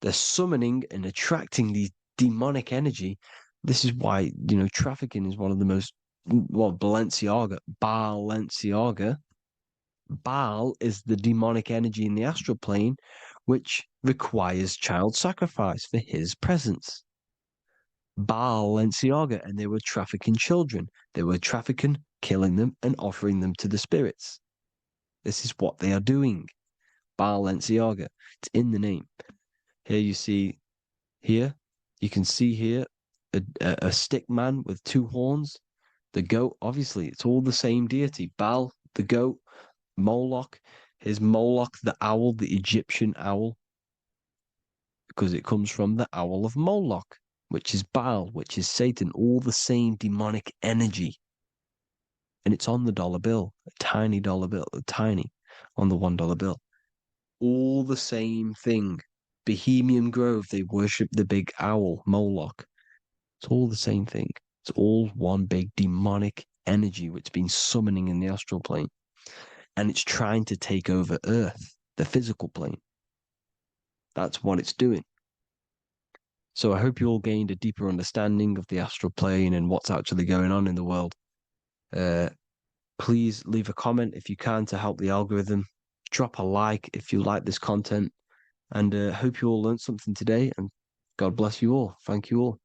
Speaker 1: They're summoning and attracting these demonic energy. This is why, trafficking is one of the most, Balenciaga. Baal is the demonic energy in the astral plane, which requires child sacrifice for his presence. Balenciaga, and they were trafficking children. They were trafficking, killing them, and offering them to the spirits. This is what they are doing. Balenciaga. It's in the name. Here you see, you can see here a stick man with two horns. The goat, obviously, it's all the same deity. Baal, the goat. Moloch, here's Moloch, the owl, the Egyptian owl, because it comes from the owl of Moloch, which is Baal, which is Satan, all the same demonic energy. And it's on the dollar bill, a tiny dollar bill, on the $1 bill. All the same thing. Bohemian Grove, they worship the big owl, Moloch. It's all the same thing. It's all one big demonic energy which has been summoning in the astral plane. And it's trying to take over Earth, the physical plane. That's what it's doing. So I hope you all gained a deeper understanding of the astral plane and what's actually going on in the world. Please leave a comment if you can to help the algorithm. Drop a like if you like this content. And hope you all learned something today. And God bless you all. Thank you all.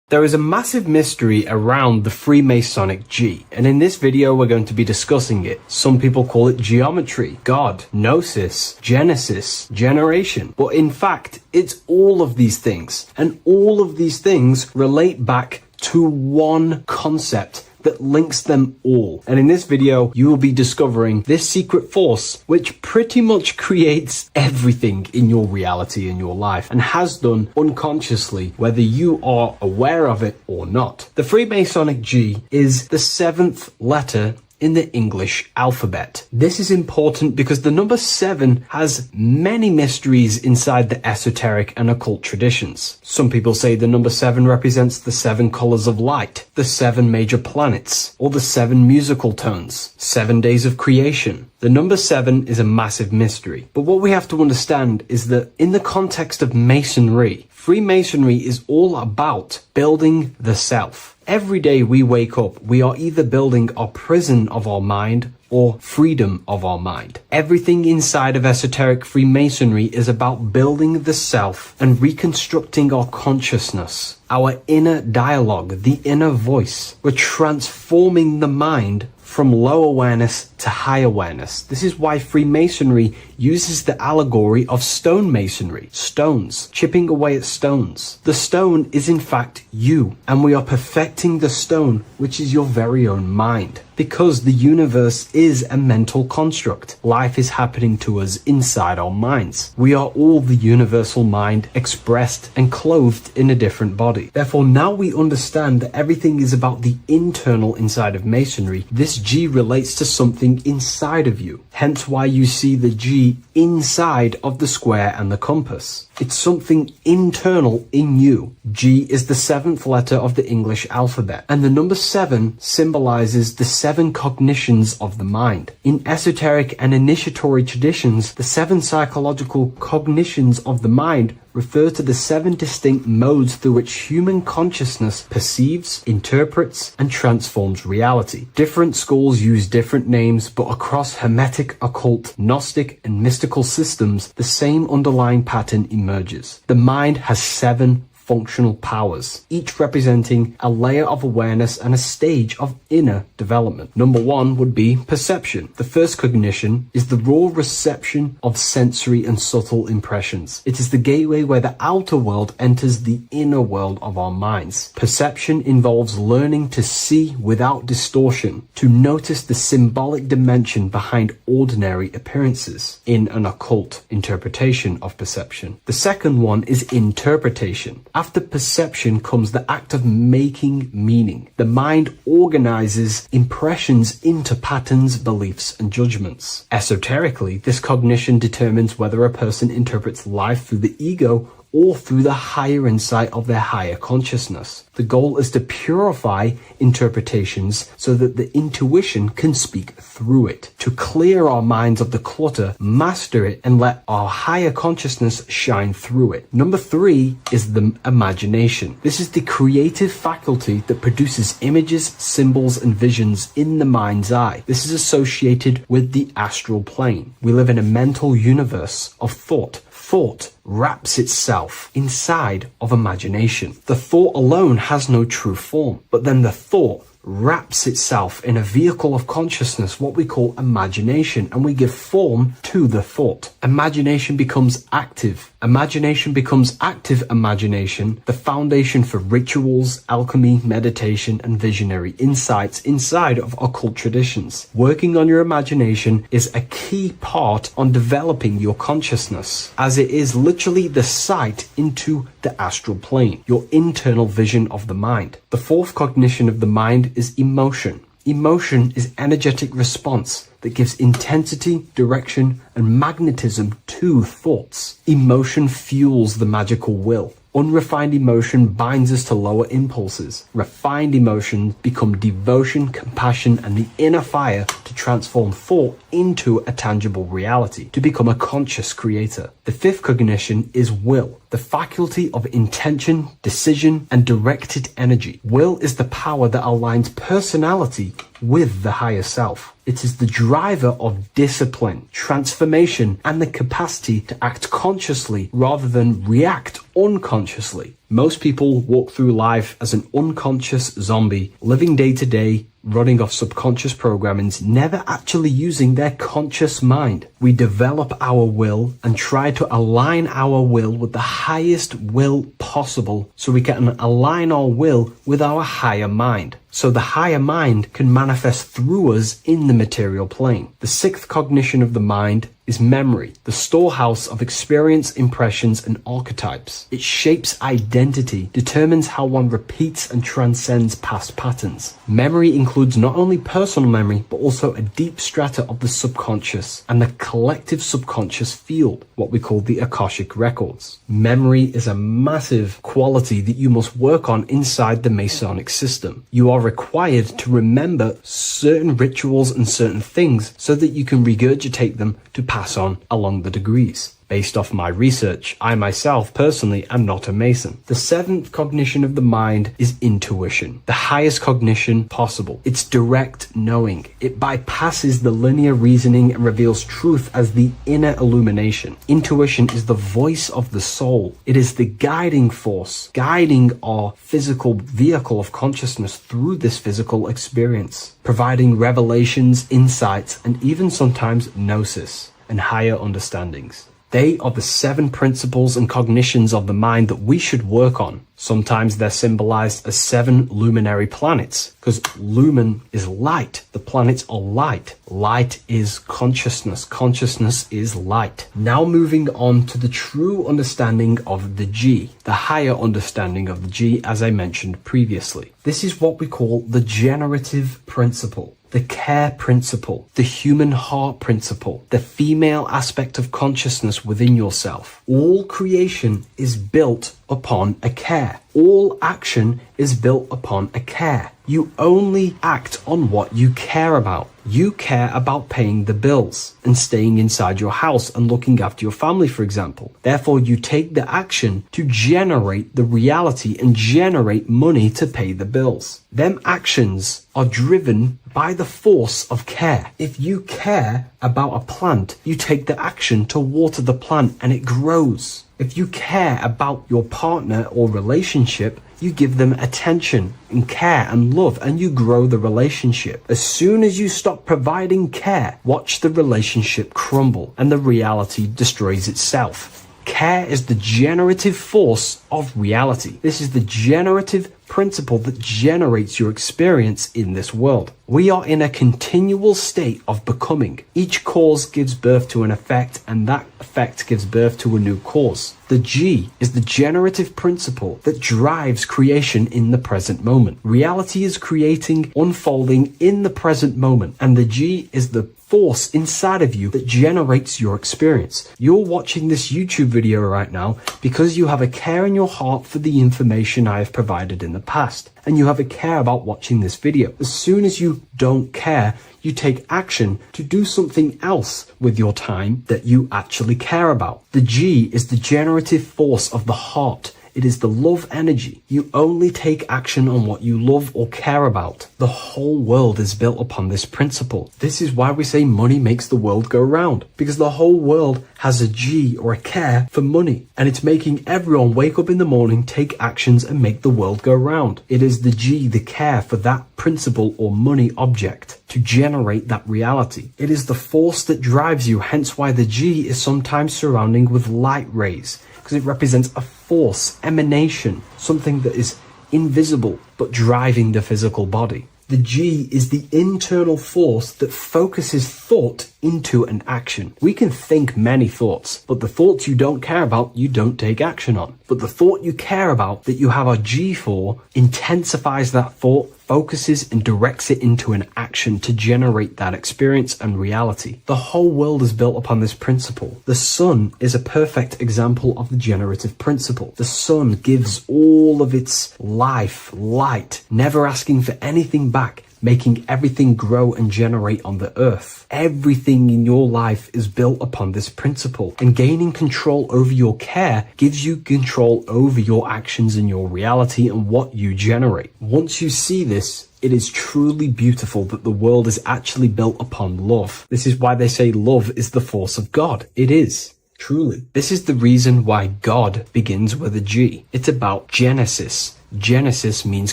Speaker 4: There is a massive mystery around the Freemasonic G, and in this video we're going to be discussing it. Some people call it geometry, God, Gnosis, Genesis, generation, but in fact it's all of these things, and all of these things relate back to one concept that links them all. And in this video, you will be discovering this secret force, which pretty much creates everything in your reality and your life, and has done unconsciously, whether you are aware of it or not. The Freemasonic G is the 7th letter in the English alphabet. This is important because the number 7 has many mysteries inside the esoteric and occult traditions. Some people say the number 7 represents the 7 colors of light, the 7 major planets, or the 7 musical tones, 7 days of creation. The number 7 is a massive mystery. But what we have to understand is that in the context of Masonry, Freemasonry is all about building the self. Every day we wake up, we are either building our prison of our mind or freedom of our mind. Everything inside of esoteric Freemasonry is about building the self and reconstructing our consciousness, our inner dialogue, the inner voice. We're transforming the mind from low awareness to high awareness. This is why Freemasonry uses the allegory of stonemasonry, stones, chipping away at stones. The stone is in fact you, and we are perfecting the stone, which is your very own mind. Because the universe is a mental construct. Life is happening to us inside our minds. We are all the universal mind expressed and clothed in a different body. Therefore, now we understand that everything is about the internal inside of masonry. This G relates to something inside of you. Hence why you see the G inside of the square and the compass. It's something internal in you. G is the 7th letter of the English alphabet, and the number 7 symbolizes the 7 cognitions of the mind. In esoteric and initiatory traditions, the 7 psychological cognitions of the mind refer to the 7 distinct modes through which human consciousness perceives, interprets, and transforms reality. Different schools use different names, but across Hermetic, occult, Gnostic, and mystical systems, the same underlying pattern emerges. The mind has 7 functional powers, each representing a layer of awareness and a stage of inner development. Number 1 would be perception. The first cognition is the raw reception of sensory and subtle impressions. It is the gateway where the outer world enters the inner world of our minds. Perception involves learning to see without distortion, to notice the symbolic dimension behind ordinary appearances in an occult interpretation of perception. The second one is interpretation. After perception comes the act of making meaning. The mind organizes impressions into patterns, beliefs, and judgments. Esoterically, this cognition determines whether a person interprets life through the ego or through the higher insight of their higher consciousness. The goal is to purify interpretations so that the intuition can speak through it, to clear our minds of the clutter, master it, and let our higher consciousness shine through it. Number 3 is the imagination. This is the creative faculty that produces images, symbols, and visions in the mind's eye. This is associated with the astral plane. We live in a mental universe of thought. Thought wraps itself inside of imagination. The thought alone has no true form, but then the thought wraps itself in a vehicle of consciousness, what we call imagination, and we give form to the thought. Imagination becomes active. Imagination becomes active imagination, the foundation for rituals, alchemy, meditation, and visionary insights inside of occult traditions. Working on your imagination is a key part on developing your consciousness, as it is literally the sight into the astral plane, your internal vision of the mind. The fourth cognition of the mind is emotion. Emotion is energetic response that gives intensity, direction, and magnetism to thoughts. Emotion fuels the magical will. Unrefined emotion binds us to lower impulses. Refined emotions become devotion, compassion, and the inner fire to transform thought into a tangible reality, to become a conscious creator. The fifth cognition is will, the faculty of intention, decision, and directed energy. Will is the power that aligns personality with the higher self. It is the driver of discipline, transformation, and the capacity to act consciously rather than react unconsciously. Most people walk through life as an unconscious zombie, living day to day, running off subconscious programmings, never actually using their conscious mind. We develop our will and try to align our will with the highest will possible so we can align our will with our higher mind. So the higher mind can manifest through us in the material plane. The sixth cognition of the mind is memory, the storehouse of experience, impressions, and archetypes. It shapes identity, determines how one repeats and transcends past patterns. Memory includes not only personal memory, but also a deep strata of the subconscious and the collective subconscious field, what we call the Akashic records. Memory is a massive quality that you must work on inside the Masonic system. You are required to remember certain rituals and certain things so that you can regurgitate them to pass on along the degrees. Based off my research, I myself personally am not a Mason. The seventh cognition of the mind is intuition, the highest cognition possible. It's direct knowing. It bypasses the linear reasoning and reveals truth as the inner illumination. Intuition is the voice of the soul. It is the guiding force, guiding our physical vehicle of consciousness through this physical experience, providing revelations, insights, and even sometimes gnosis and higher understandings. They are the 7 principles and cognitions of the mind that we should work on. Sometimes they're symbolized as 7 luminary planets, because lumen is light. The planets are light. Light is consciousness. Consciousness is light. Now moving on to the true understanding of the G, the higher understanding of the G, as I mentioned previously. This is what we call the generative principle, the care principle, the human heart principle, the female aspect of consciousness within yourself. All creation is built upon a care. All action is built upon a care. You only act on what you care about. You care about paying the bills and staying inside your house and looking after your family, for example. Therefore, you take the action to generate the reality and generate money to pay the bills. Them actions are driven by the force of care. If you care about a plant, you take the action to water the plant and it grows. If you care about your partner or relationship, you give them attention and care and love, and you grow the relationship. As soon as you stop providing care, watch the relationship crumble and the reality destroys itself. Care is the generative force of reality. This is the generative principle that generates your experience in this world. We are in a continual state of becoming. Each cause gives birth to an effect, and that effect gives birth to a new cause. The G is the generative principle that drives creation in the present moment. Reality is creating, unfolding in the present moment, and the G is the force inside of you that generates your experience. You're watching this YouTube video right now because you have a care in your heart for the information I have provided in the past, and you have a care about watching this video. As soon as you don't care, you take action to do something else with your time that you actually care about. The G is the generative force of the heart. It is the love energy. You only take action on what you love or care about. The whole world is built upon this principle. This is why we say money makes the world go round, because the whole world has a G or a care for money, and it's making everyone wake up in the morning, take actions, and make the world go round. It is the G, the care for that principle or money object to generate that reality. It is the force that drives you, hence why the G is sometimes surrounding with light rays, because it represents a force, emanation, something that is invisible but driving the physical body. The G is the internal force that focuses thought into an action. We can think many thoughts, but the thoughts you don't care about, you don't take action on. But the thought you care about, that you have a G for, intensifies that thought, focuses and directs it into an action to generate that experience and reality. The whole world is built upon this principle. The sun is a perfect example of the generative principle. The sun gives all of its life, light, never asking for anything back, making everything grow and generate on the earth. Everything in your life is built upon this principle, and gaining control over your care gives you control over your actions and your reality and what you generate. Once you see this, it is truly beautiful that the world is actually built upon love. This is why they say love is the force of God. It is. Truly. This is the reason why God begins with a G. It's about Genesis. Genesis means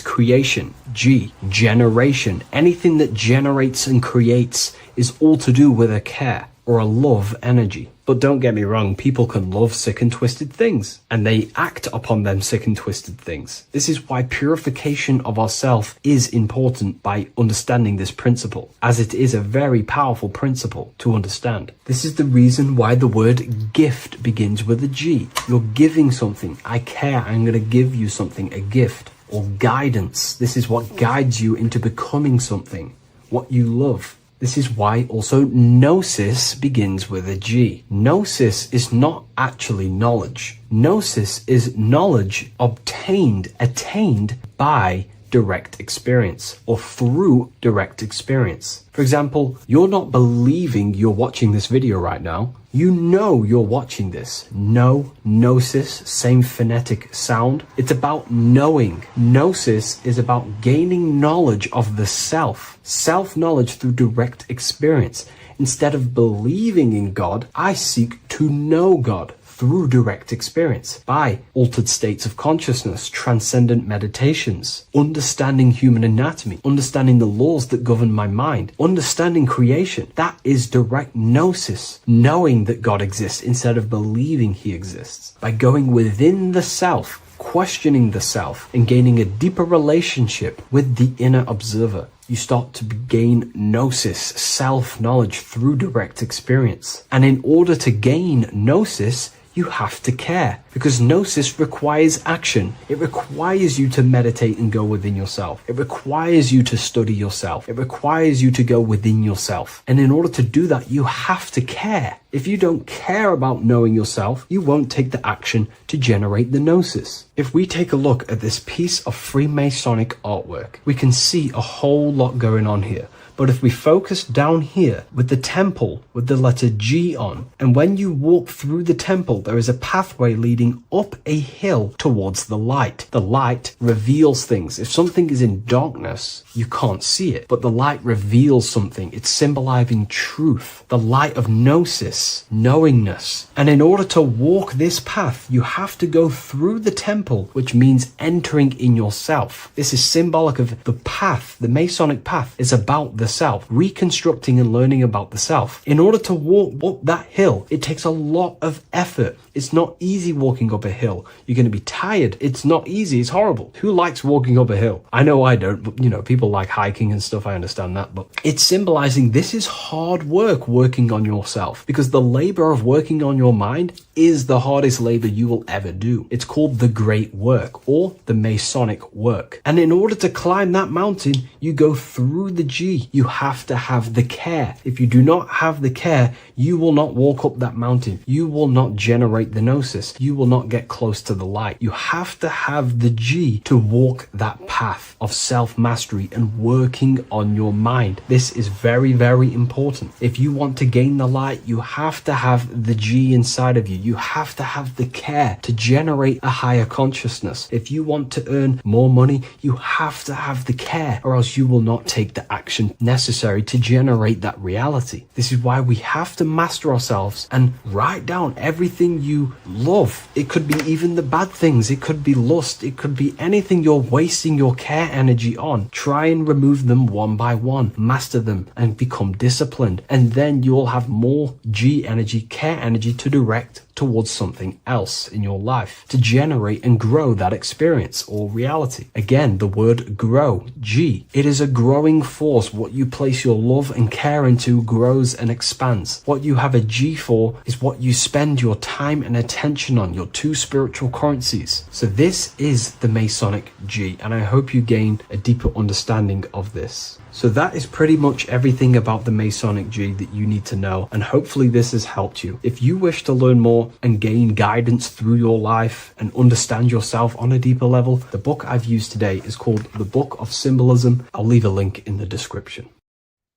Speaker 4: creation. G, generation. Anything that generates and creates is all to do with a care or a love energy. But don't get me wrong, people can love sick and twisted things, and they act upon them sick and twisted things. This is why purification of ourself is important by understanding this principle, as it is a very powerful principle to understand. This is the reason why the word gift begins with a G. You're giving something. I care, I'm going to give you something, a gift. Or guidance. This is what guides you into becoming something, what you love. This is why also Gnosis begins with a G. Gnosis is not actually knowledge. Gnosis is knowledge obtained, attained by direct experience or through direct experience. For example, you're not believing you're watching this video right now. You know you're watching this. Know, gnosis, same phonetic sound. It's about knowing. Gnosis is about gaining knowledge of the self. Self-knowledge through direct experience. Instead of believing in God, I seek to know God through direct experience, by altered states of consciousness, transcendent meditations, understanding human anatomy, understanding the laws that govern my mind, understanding creation. That is direct gnosis, knowing that God exists instead of believing he exists. By going within the self, questioning the self, and gaining a deeper relationship with the inner observer, you start to gain gnosis, self-knowledge through direct experience. And in order to gain gnosis, you have to care, because gnosis requires action. It requires you to meditate and go within yourself. It requires you to study yourself. It requires you to go within yourself. And in order to do that, you have to care. If you don't care about knowing yourself, you won't take the action to generate the gnosis. If we take a look at this piece of Freemasonic artwork, we can see a whole lot going on here. But if we focus down here with the temple with the letter G on, and when you walk through the temple, there is a pathway leading up a hill towards the light. The light reveals things. If something is in darkness, you can't see it, but the light reveals something. It's symbolizing truth, the light of gnosis, knowingness. And in order to walk this path, you have to go through the temple, which means entering in yourself. This is symbolic of the path. The Masonic path is about the self, reconstructing and learning about the self. In order to walk up that hill, it takes a lot of effort. It's not easy walking up a hill. You're going to be tired. It's not easy. It's horrible. Who likes walking up a hill? I know I don't, but people like hiking and stuff. I understand that, but it's symbolizing this is hard work, working on yourself, because the labor of working on your mind is the hardest labor you will ever do. It's called the great work, or the Masonic work. And in order to climb that mountain, you go through the G. You have to have the care. If you do not have the care, you will not walk up that mountain. You will not generate the gnosis. You will not get close to the light. You have to have the G to walk that path of self-mastery and working on your mind. This is very, very important. If you want to gain the light, you have to have the G inside of you. You have to have the care to generate a higher consciousness. If you want to earn more money, you have to have the care, or else you will not take the action necessary to generate that reality. This is why we have to master ourselves and write down everything you love. It could be even the bad things. It could be lust. It could be anything you're wasting your care energy on. Try and remove them one by one. Master them and become disciplined. And then you'll have more G energy, care energy to direct towards something else in your life to generate and grow that experience or reality. Again, the word grow, G. It is a growing force. What you place your love and care into grows and expands. What you have a G for is what you spend your time and attention on, your two spiritual currencies. So this is the Masonic G, and I hope you gain a deeper understanding of this. So that is pretty much everything about the Masonic G that you need to know, and hopefully this has helped you. If you wish to learn more and gain guidance through your life and understand yourself on a deeper level, the book I've used today is called The Book of Symbolism. I'll leave a link in the description.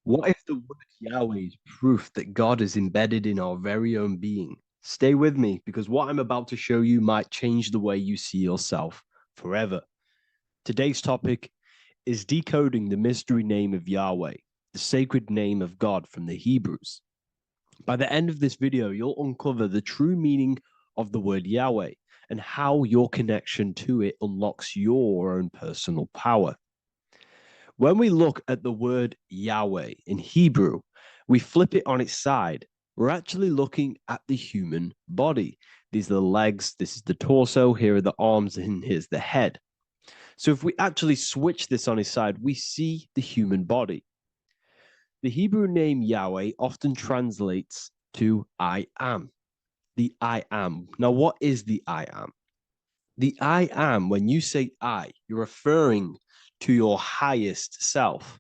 Speaker 1: What if the word Yahweh is proof that God is embedded in our very own being? Stay with me, because what I'm about to show you might change the way you see yourself forever. Today's topic is decoding the mystery name of Yahweh, the sacred name of God from the Hebrews. By the end of this video, you'll uncover the true meaning of the word Yahweh and how your connection to it unlocks your own personal power. When we look at the word Yahweh in Hebrew, we flip it on its side. We're actually looking at the human body. These are the legs, this is the torso, here are the arms, and here's the head. So if we actually switch this on its side, we see the human body. The Hebrew name Yahweh often translates to I am, the I am. Now, what is the I am? The I am, when you say I, you're referring to your highest self.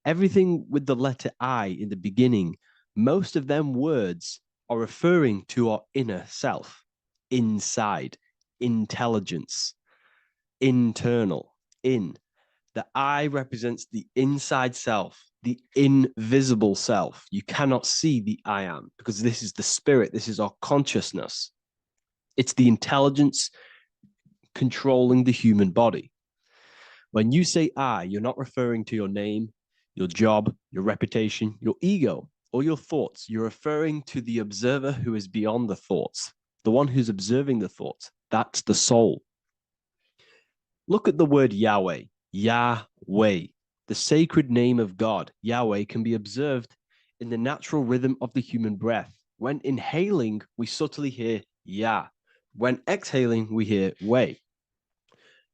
Speaker 1: Everything with the letter I in the beginning, most of them words are referring to our inner self, inside, intelligence, internal, in. The I represents the inside self, the invisible self. You cannot see the I am, because this is the spirit, this is our consciousness. It's the intelligence controlling the human body. When you say I, you're not referring to your name, your job, your reputation, your ego, or your thoughts. You're referring to the observer who is beyond the thoughts, the one who's observing the thoughts. That's the soul. Look at the word Yahweh, Yahweh, the sacred name of God. Yahweh can be observed in the natural rhythm of the human breath. When inhaling, we subtly hear Yah. When exhaling, we hear Wei.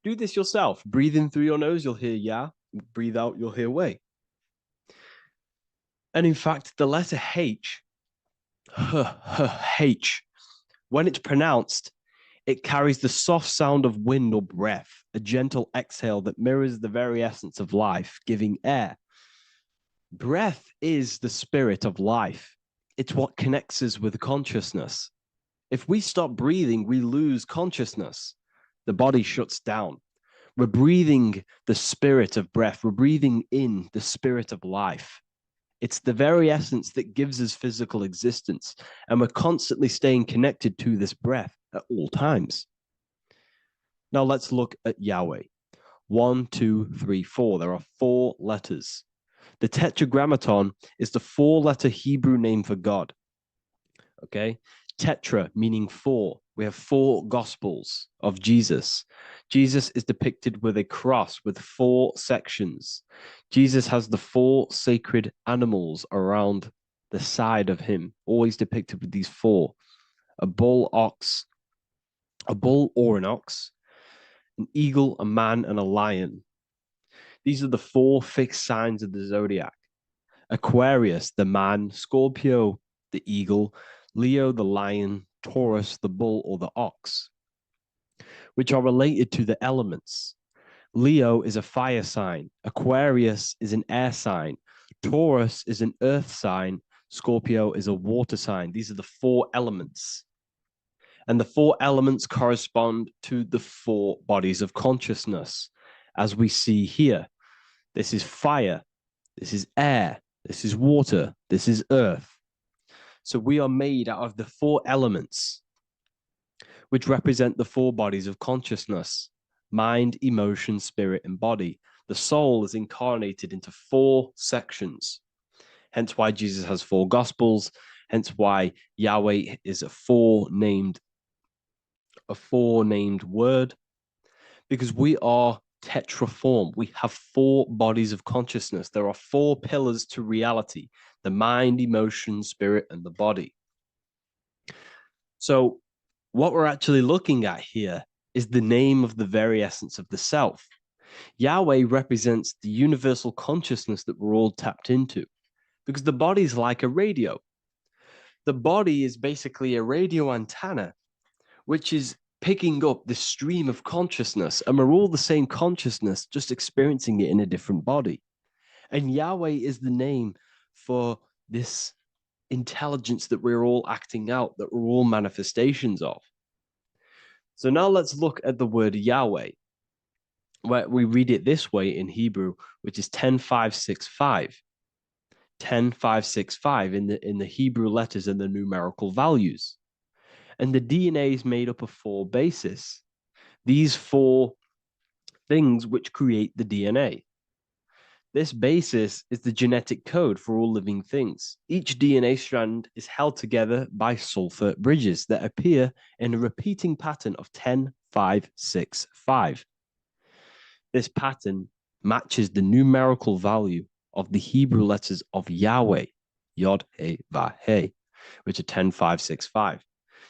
Speaker 1: Do this yourself. Breathe in through your nose, you'll hear Yah. Breathe out, you'll hear Wei. And in fact, the letter H, H, when it's pronounced, it carries the soft sound of wind or breath, a gentle exhale that mirrors the very essence of life, giving air. Breath is the spirit of life. It's what connects us with consciousness. If we stop breathing, we lose consciousness. The body shuts down. We're breathing the spirit of breath. We're breathing in the spirit of life. It's the very essence that gives us physical existence, and we're constantly staying connected to this breath at all times. Now let's look at Yahweh. 1, 2, 3, 4. There are 4 letters. The Tetragrammaton is the 4-letter Hebrew name for God. Okay? Tetra, meaning 4. We have 4 Gospels of Jesus. Jesus is depicted with a cross with 4 sections. Jesus has the 4 sacred animals around the side of him, always depicted with these 4. A bull or an ox, an eagle, a man, and a lion. These are the 4 fixed signs of the zodiac. Aquarius, the man, Scorpio, the eagle, Leo, the lion, Taurus, the bull or the ox, which are related to the elements. Leo is a fire sign. Aquarius is an air sign. Taurus is an earth sign. Scorpio is a water sign. These are the 4 elements. And the 4 elements correspond to the 4 bodies of consciousness, as we see here. This is fire. This is air. This is water. This is earth. So we are made out of the 4 elements, which represent the 4 bodies of consciousness: mind, emotion, spirit, and body. The soul is incarnated into 4 sections. Hence why Jesus has 4 gospels. Hence why Yahweh is a 4-named word, because we are tetraform. We have 4 bodies of consciousness. There are 4 pillars to reality: the mind, emotion, spirit, and the body. So what we're actually looking at here is the name of the very essence of the self. Yahweh represents the universal consciousness that we're all tapped into, because the body is like a radio. The body is basically a radio antenna, which is picking up the stream of consciousness, and we're all the same consciousness, just experiencing it in a different body. And Yahweh is the name for this intelligence that we're all acting out, that we're all manifestations of. So now let's look at the word Yahweh, where we read it this way in Hebrew, which is 10565. 10565 in the Hebrew letters and the numerical values. And the DNA is made up of 4 bases. These 4 things which create the DNA. This basis is the genetic code for all living things. Each DNA strand is held together by sulfur bridges that appear in a repeating pattern of 10565. This pattern matches the numerical value of the Hebrew letters of Yahweh, Yod, He, Va, He, which are 10565.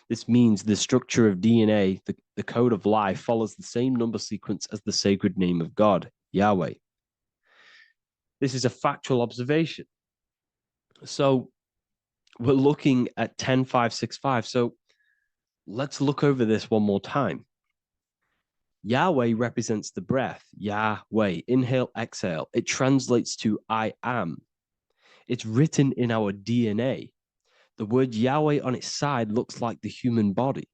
Speaker 1: This means the structure of DNA, the code of life, follows the same number sequence as the sacred name of God, Yahweh. This is a factual observation. So we're looking at 10565. So let's look over this one more time. Yahweh represents the breath, Yahweh, inhale, exhale. It translates to I am. It's written in our DNA. The word Yahweh on its side looks like the human body.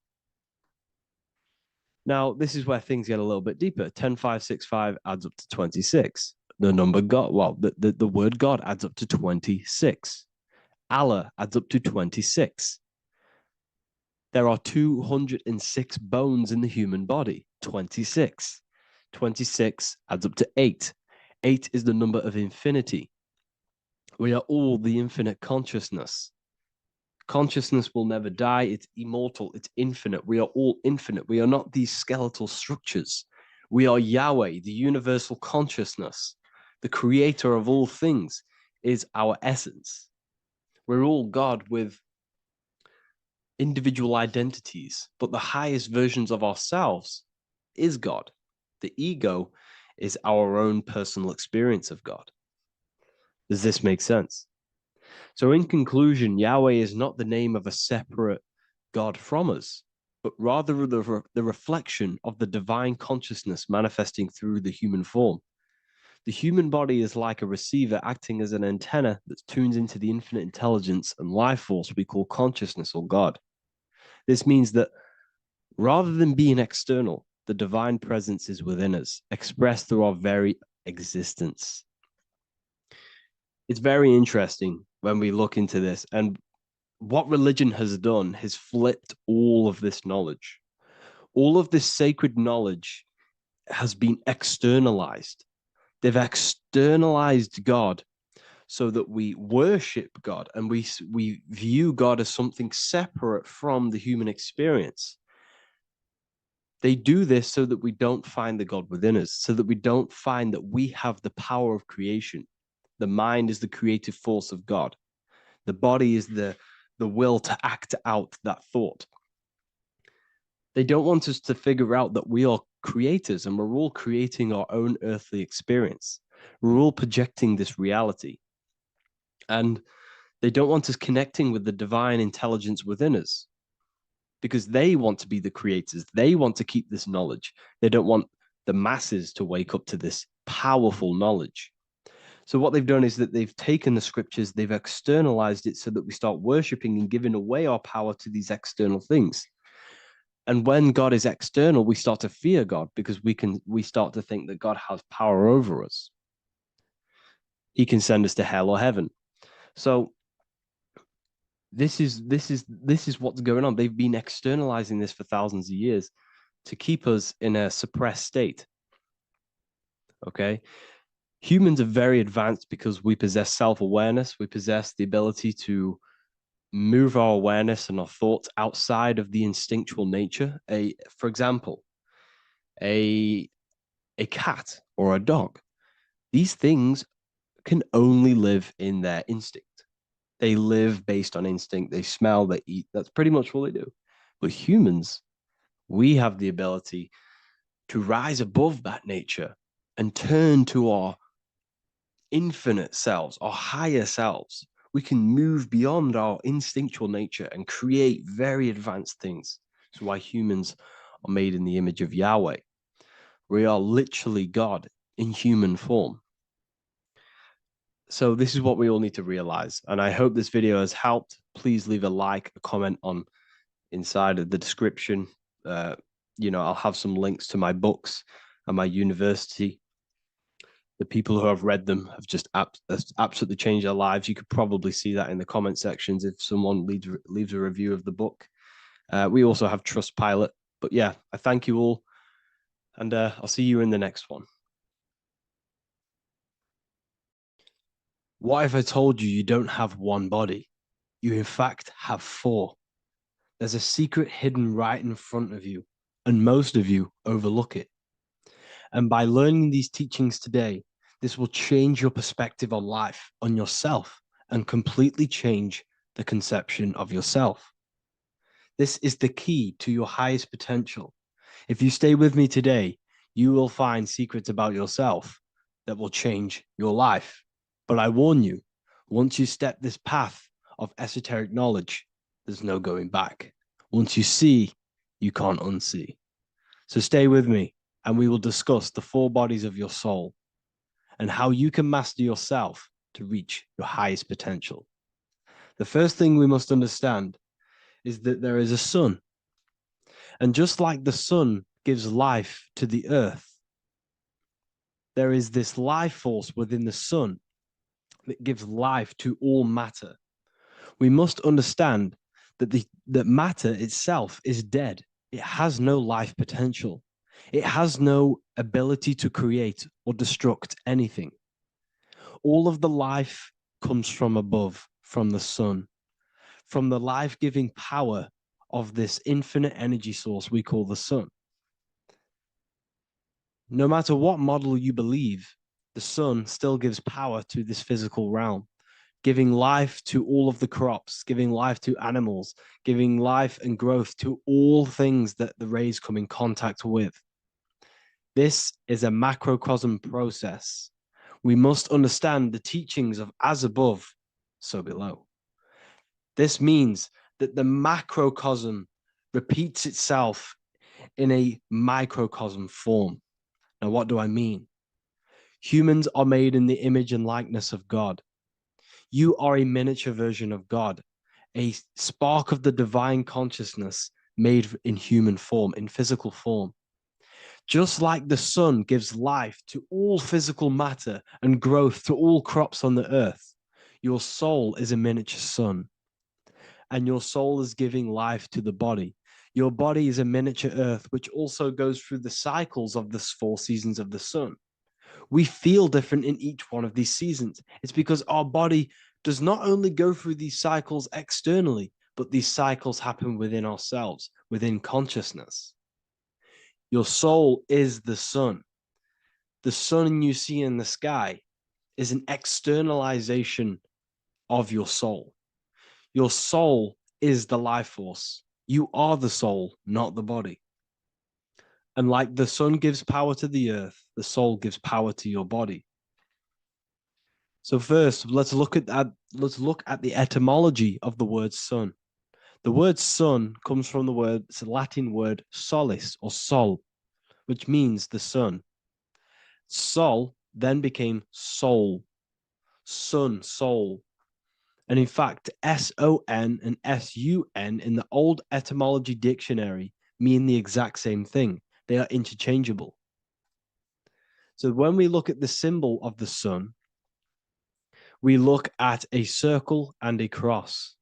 Speaker 1: Now, this is where things get a little bit deeper. 10565 adds up to 26. The number God, well, the word God adds up to 26. Allah adds up to 26. There are 206 bones in the human body, 26. 26 adds up to 8. 8 is the number of infinity. We are all the infinite consciousness. Consciousness will never die. It's immortal. It's infinite. We are all infinite. We are not these skeletal structures. We are Yahweh, the universal consciousness. The creator of all things is our essence. We're all God with individual identities, but the highest versions of ourselves is God. The ego is our own personal experience of God. Does this make sense? So in conclusion, Yahweh is not the name of a separate God from us, but rather the reflection of the divine consciousness manifesting through the human form. The human body is like a receiver acting as an antenna that tunes into the infinite intelligence and life force we call consciousness or God. This means that rather than being external, the divine presence is within us, expressed through our very existence. It's very interesting when we look into this, and what religion has done has flipped all of this knowledge. All of this sacred knowledge has been externalized. They've externalized God so that we worship God and we view God as something separate from the human experience. They do this so that we don't find the God within us, so that we don't find that we have the power of creation. The mind is the creative force of God. The body is the will to act out that thought. They don't want us to figure out that we are creators and we're all creating our own earthly experience. We're all projecting this reality. And they don't want us connecting with the divine intelligence within us because they want to be the creators. They want to keep this knowledge. They don't want the masses to wake up to this powerful knowledge. So what they've done is that they've taken the scriptures, they've externalized it so that we start worshiping and giving away our power to these external things. And when God is external, we start to fear God because we start to think that God has power over us. He can send us to hell or heaven. So this is what's going on. They've been externalizing this for thousands of years to keep us in a suppressed state. Okay. Humans are very advanced because we possess self-awareness. We possess the ability to move our awareness and our thoughts outside of the instinctual nature. For example, a cat or a dog. These things can only live in their instinct. They live based on instinct. They smell, they eat. That's pretty much what they do. But humans, we have the ability to rise above that nature and turn to our infinite selves, our higher selves. We can move beyond our instinctual nature and create very advanced things. That's why humans are made in the image of Yahweh. We are literally God in human form. So this is what we all need to realize. And I hope this video has helped. Please leave a like, a comment on inside of the description. I'll have some links to my books and my university. The people who have read them have just absolutely changed their lives. You could probably see that in the comment sections if someone leaves a review of the book. We also have Trustpilot. But yeah, I thank you all. And I'll see you in the next one. What if I told you you don't have one body? You in fact have four. There's a secret hidden right in front of you, and most of you overlook it. And by learning these teachings today, this will change your perspective on life, on yourself, and completely change the conception of yourself. This is the key to your highest potential. If you stay with me today, you will find secrets about yourself that will change your life. But I warn you, once you step this path of esoteric knowledge, there's no going back. Once you see, you can't unsee. So stay with me, and we will discuss the four bodies of your soul and how you can master yourself to reach your highest potential. The first thing we must understand is that there is a sun. And just like the sun gives life to the earth, there is this life force within the sun that gives life to all matter. We must understand that that matter itself is dead. It has no life potential. It has no ability to create or destruct anything. All of the life comes from above, from the sun. from the life-giving power of this infinite energy source we call the sun. No matter what model you believe, the sun still gives power to this physical realm, giving life to all of the crops, giving life to animals, giving life and growth to all things that the rays come in contact with. This is a macrocosm process. We must understand the teachings of as above, so below. This means that the macrocosm repeats itself in a microcosm form. Now, what do I mean? Humans are made in the image and likeness of God. You are a miniature version of God, a spark of the divine consciousness made in human form, in physical form. Just like the sun gives life to all physical matter and growth to all crops on the earth, your soul is a miniature sun. And your soul is giving life to the body. Your body is a miniature earth, which also goes through the cycles of the 4 seasons of the sun. We feel different in each one of these seasons. It's because our body does not only go through these cycles externally, but these cycles happen within ourselves, within consciousness. Your soul is the sun. The sun you see in the sky is an externalization of your soul. Your soul is the life force. You are the soul, not the body. And like the sun gives power to the earth, the soul gives power to your body. So first, let's look at the etymology of the word sun. The word sun comes from it's a Latin word solis or sol, which means the sun. Sol then became soul, sun, soul. And in fact, S-O-N and S-U-N in the old etymology dictionary mean the exact same thing. They are interchangeable. So when we look at the symbol of the sun, we look at a circle and a cross,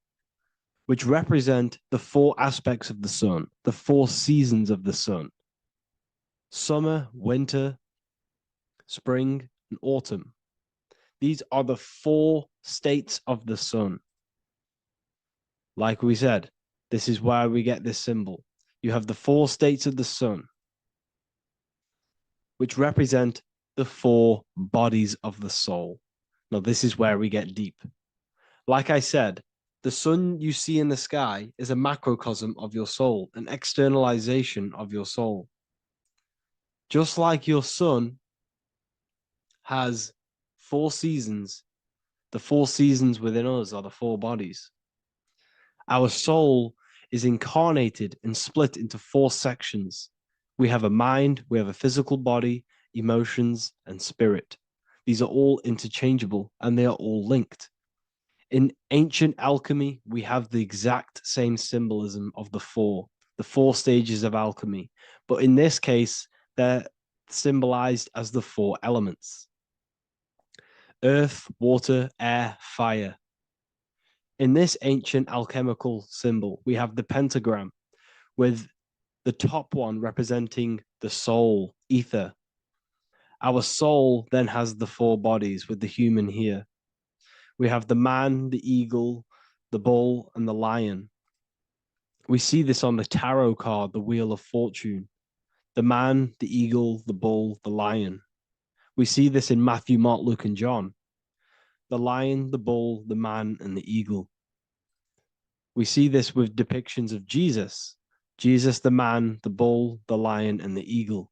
Speaker 1: which represent the 4 aspects of the sun, the 4 seasons of the sun: summer, winter, spring, and autumn. These are the 4 states of the sun. Like we said, this is why we get this symbol. You have the 4 states of the sun, which represent the 4 bodies of the soul. Now, this is where we get deep. Like I said, the sun you see in the sky is a macrocosm of your soul, an externalization of your soul. Just like your sun has 4 seasons, the 4 seasons within us are the 4 bodies. Our soul is incarnated and split into 4 sections. We have a mind, we have a physical body, emotions, and spirit. These are all interchangeable and they are all linked. In ancient alchemy, we have the exact same symbolism of the 4 stages of alchemy. But in this case, they're symbolized as the 4 elements: earth, water, air, fire. In this ancient alchemical symbol, we have the pentagram with the top one representing the soul, ether. Our soul then has the 4 bodies with the human here. We have the man, the eagle, the bull, and the lion. We see this on the tarot card, the Wheel of Fortune. The man, the eagle, the bull, the lion. We see this in Matthew, Mark, Luke, and John. The lion, the bull, the man, and the eagle. We see this with depictions of Jesus. Jesus, the man, the bull, the lion, and the eagle.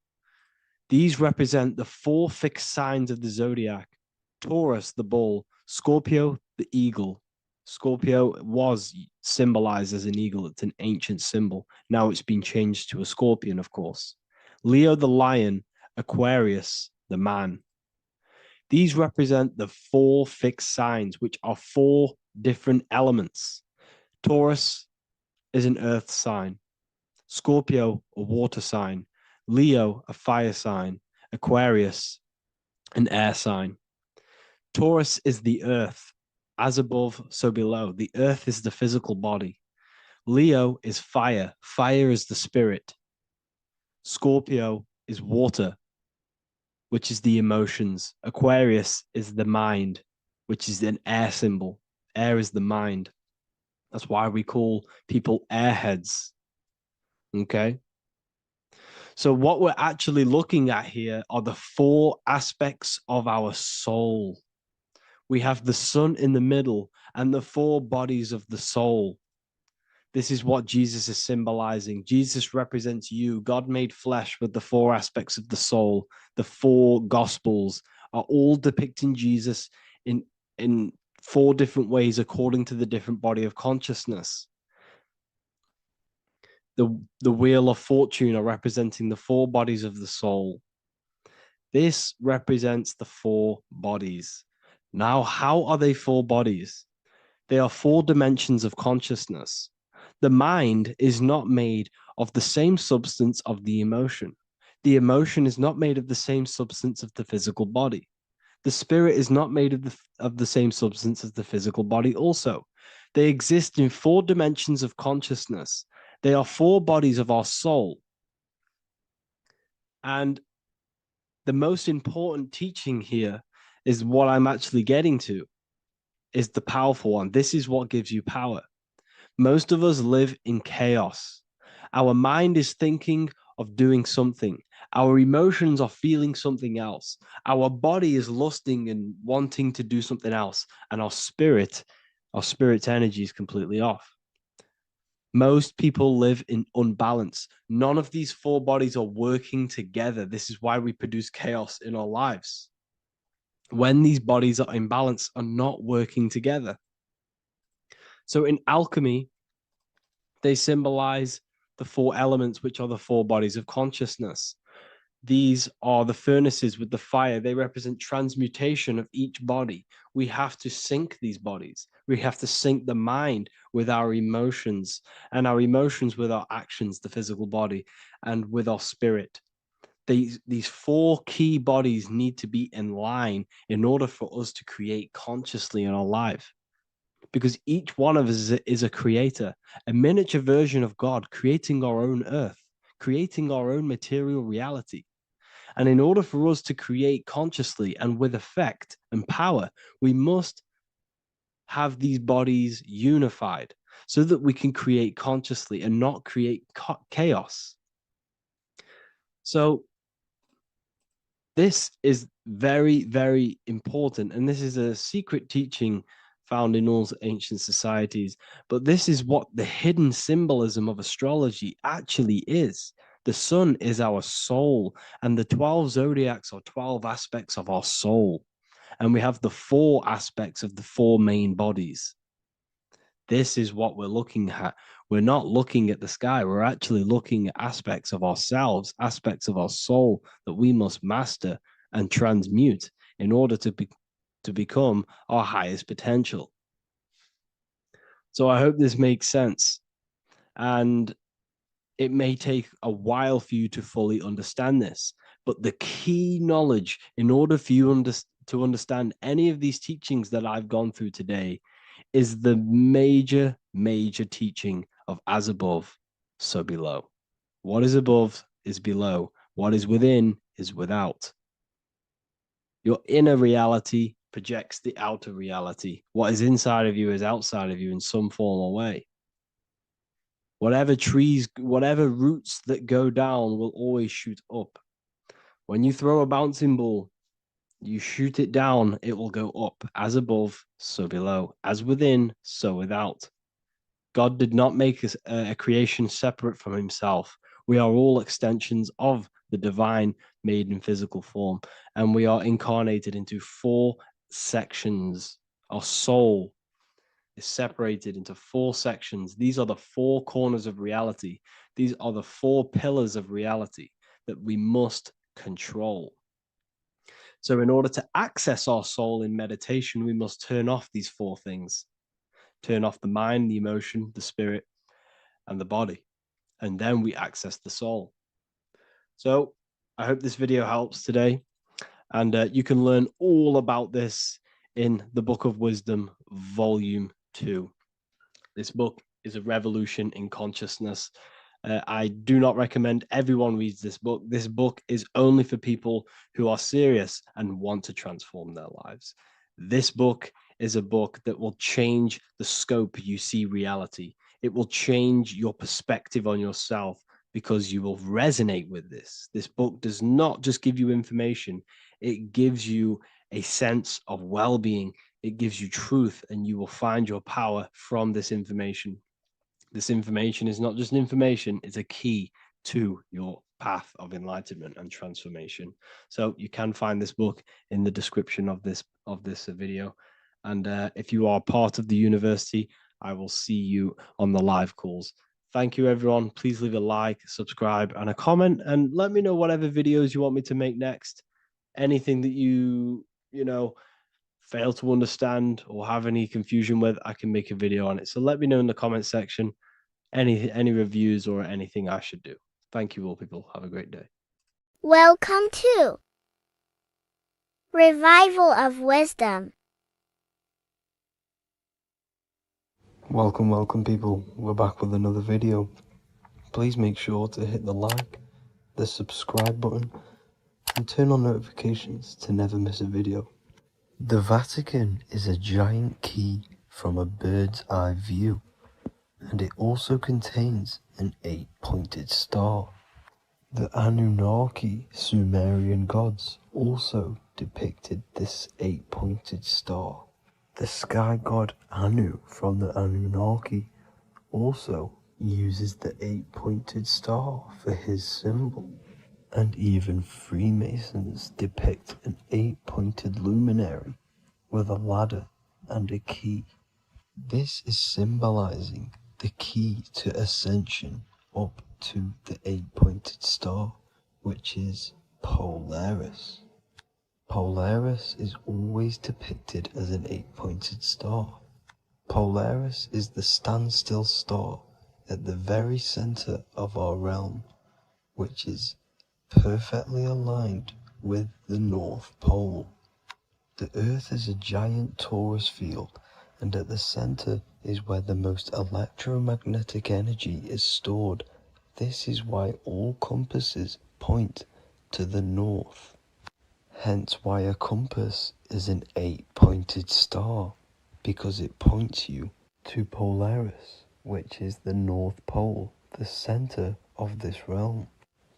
Speaker 1: These represent the 4 fixed signs of the zodiac: Taurus, the bull; Scorpio, the eagle. Scorpio was symbolized as an eagle. It's an ancient symbol. Now it's been changed to a scorpion, of course. Leo, the lion; Aquarius, the man. These represent the 4 fixed signs, which are 4 different elements. Taurus is an earth sign. Scorpio, a water sign. Leo, a fire sign. Aquarius, an air sign. Taurus is the earth. As above, so below. The earth is the physical body. Leo is fire. Fire is the spirit. Scorpio is water, which is the emotions. Aquarius is the mind, which is an air symbol. Air is the mind. That's why we call people airheads. Okay. So what we're actually looking at here are the four aspects of our soul. We have the sun in the middle and the four bodies of the soul. This is what Jesus is symbolizing. Jesus represents you. God made flesh with the four aspects of the soul. The four gospels are all depicting Jesus in four different ways according to the different body of consciousness. The wheel of fortune are representing the four bodies of the soul. This represents the four bodies. Now, how are they four bodies? They are four dimensions of consciousness. The mind is not made of the same substance of the emotion. The emotion is not made of the same substance of the physical body. The spirit is not made of the same substance as the physical body also. They exist in four dimensions of consciousness. They are four bodies of our soul. And the most important teaching here is what I'm actually getting to, is the powerful one. This is what gives you power. Most of us live in chaos. Our mind is thinking of doing something. Our emotions are feeling something else. Our body is lusting and wanting to do something else. And our spirit's energy is completely off. Most people live in unbalance. None of these four bodies are working together. This is why we produce chaos in our lives. When these bodies are in balance, are not working together. So in alchemy, they symbolize the four elements, which are the four bodies of consciousness. These are the furnaces with the fire. They represent transmutation of each body. We have to sync these bodies. We have to sync the mind with our emotions, and our emotions with our actions, the physical body, and with our spirit. These four key bodies need to be in line in order for us to create consciously in our life. Because each one of us is a creator, a miniature version of God, creating our own earth, creating our own material reality. And in order for us to create consciously and with effect and power, we must have these bodies unified so that we can create consciously and not create chaos. So this is very, very important. And this is a secret teaching found in all ancient societies. But this is what the hidden symbolism of astrology actually is. The sun is our soul, and the 12 zodiacs are 12 aspects of our soul. And we have the four aspects of the four main bodies. This is what we're looking at. We're not looking at the sky. We're actually looking at aspects of ourselves, aspects of our soul that we must master and transmute in order to become our highest potential. So I hope this makes sense. And it may take a while for you to fully understand this, but the key knowledge in order for you to understand any of these teachings that I've gone through today is the major, major teaching of as above, so below. What is above is below. What is within is without. Your inner reality projects the outer reality. What is inside of you is outside of you in some form or way. Whatever trees, whatever roots that go down will always shoot up. When you throw a bouncing ball, you shoot it down, it will go up. As above, so below. As within, so without. God did not make a creation separate from himself. We are all extensions of the divine made in physical form. And we are incarnated into four sections. Our soul is separated into four sections. These are the four corners of reality. These are the four pillars of reality that we must control. So in order to access our soul in meditation, we must turn off these four things. Turn off the mind, the emotion, the spirit, and the body. And then we access the soul. So I hope this video helps today. And you can learn all about this in the Book of Wisdom, Volume 2. This book is a revolution in consciousness. I do not recommend everyone reads this book. This book is only for people who are serious and want to transform their lives. This book is a book that will change the scope you see reality. It will change your perspective on yourself because you will resonate with this. This book does not just give you information, it gives you a sense of well-being. It gives you truth, and you will find your power from this information. This information is not just information, it's a key to your path of enlightenment and transformation. So you can find this book in the description of this video. And if you are part of the university, I will see you on the live calls. Thank you, everyone. Please leave a like, subscribe, and a comment, and let me know whatever videos you want me to make next. Anything that you fail to understand or have any confusion with, I can make a video on it. So let me know in the comment section any reviews or anything I should do. Thank you all, people. Have a great day.
Speaker 2: Welcome to Revival of Wisdom.
Speaker 4: Welcome people, we're back with another video. Please make sure to hit the like, the subscribe button, and turn on notifications to never miss a video. The Vatican is a giant key from a bird's eye view, and it also contains an 8-pointed star. The Anunnaki Sumerian gods also depicted this 8-pointed star. The sky god Anu from the Anunnaki also uses the 8-pointed star for his symbol. And even Freemasons depict an 8-pointed luminary with a ladder and a key. This is symbolizing the key to ascension up to the 8-pointed star, which is Polaris. Polaris is always depicted as an 8-pointed star. Polaris is the standstill star at the very center of our realm, which is perfectly aligned with the North Pole. The Earth is a giant torus field, and at the center is where the most electromagnetic energy is stored. This is why all compasses point to the north. Hence why a compass is an 8-pointed star, because it points you to Polaris, which is the North Pole, the center of this realm.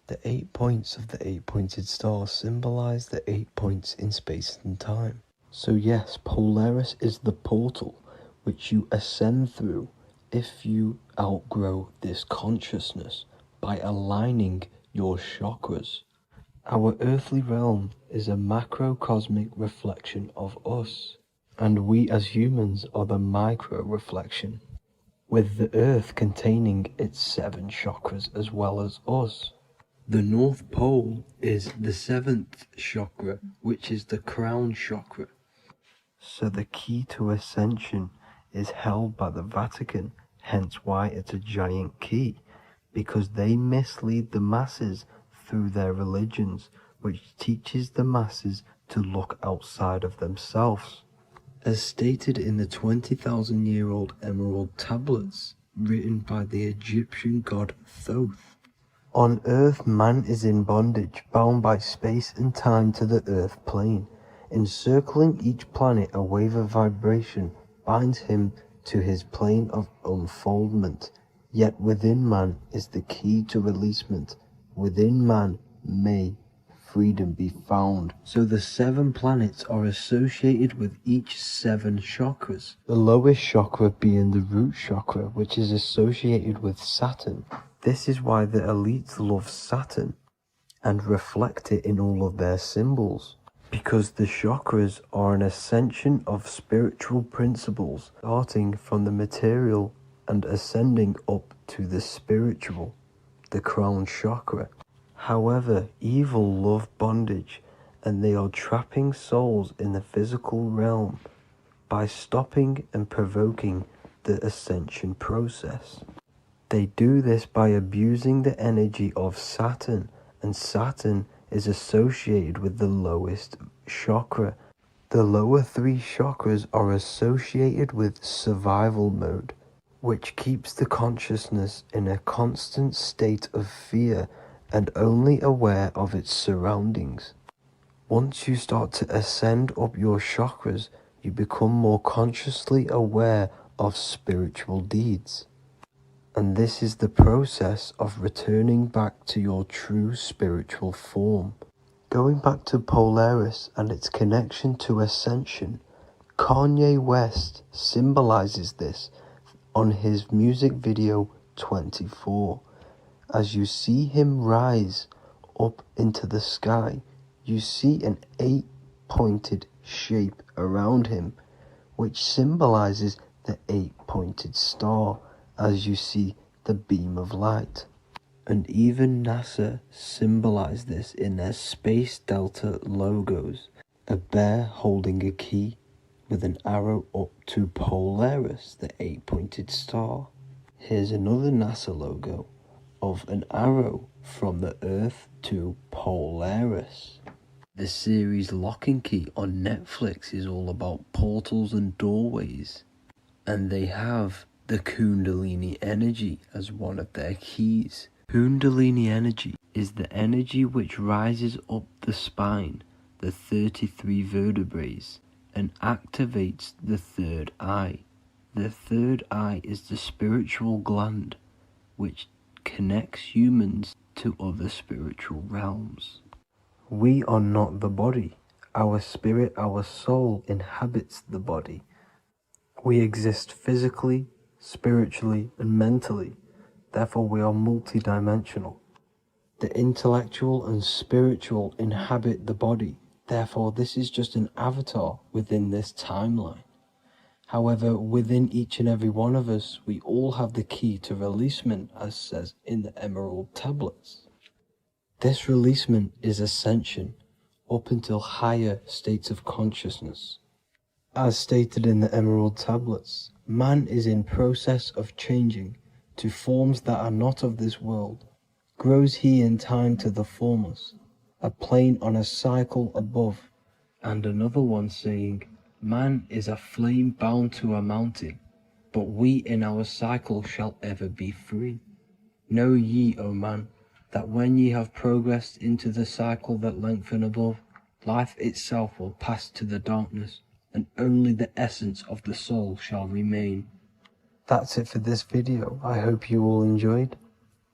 Speaker 4: The 8 points of the 8-pointed star symbolize the 8 points in space and time. So yes, Polaris is the portal which you ascend through if you outgrow this consciousness by aligning your chakras. Our earthly realm is a macrocosmic reflection of us, and we as humans are the micro reflection, with the earth containing its 7 chakras as well as us. The North Pole is the 7th chakra, which is the crown chakra. So the key to ascension is held by the Vatican, hence why it's a giant key, because they mislead the masses through their religions, which teaches the masses to look outside of themselves. As stated in the 20,000-year-old emerald tablets, written by the Egyptian god Thoth. On Earth, man is in bondage, bound by space and time to the Earth plane. Encircling each planet, a wave of vibration binds him to his plane of unfoldment. Yet within man is the key to releasement. Within man may freedom be found. So the 7 planets are associated with each 7 chakras. The lowest chakra being the root chakra, which is associated with Saturn. This is why the elites love Saturn and reflect it in all of their symbols. Because the chakras are an ascension of spiritual principles, starting from the material and ascending up to the spiritual, the crown chakra. However, evil love bondage, and they are trapping souls in the physical realm by stopping and provoking the ascension process. They do this by abusing the energy of Saturn, and Saturn is associated with the lowest chakra. The lower 3 chakras are associated with survival mode, which keeps the consciousness in a constant state of fear and only aware of its surroundings. Once you start to ascend up your chakras, you become more consciously aware of spiritual deeds. And this is the process of returning back to your true spiritual form. Going back to Polaris and its connection to ascension, Kanye West symbolizes this on his music video 24. As you see him rise up into the sky, you see an 8-pointed shape around him, which symbolizes the 8-pointed star as you see the beam of light. And even NASA symbolize this in their Space Delta logos, a bear holding a key with an arrow up to Polaris, the 8-pointed star. Here's another NASA logo of an arrow from the Earth to Polaris. The series Lock and Key on Netflix is all about portals and doorways, and they have the Kundalini energy as one of their keys. Kundalini energy is the energy which rises up the spine, the 33 vertebrae, and activates the third eye. The third eye is the spiritual gland which connects humans to other spiritual realms. We are not the body. Our spirit, our soul inhabits the body. We exist physically, spiritually, and mentally. Therefore, we are multidimensional. The intellectual and spiritual inhabit the body. Therefore, this is just an avatar within this timeline. However, within each and every one of us, we all have the key to releasement, as says in the Emerald tablets. This releasement is ascension, up until higher states of consciousness. As stated in the Emerald tablets, man is in process of changing to forms that are not of this world. Grows he in time to the formless, a plane on a cycle above, and another one saying, man is a flame bound to a mountain, but we in our cycle shall ever be free. Know ye, O man, that when ye have progressed into the cycle that lengthen above, life itself will pass to the darkness, and only the essence of the soul shall remain. That's it for this video. I hope you all enjoyed.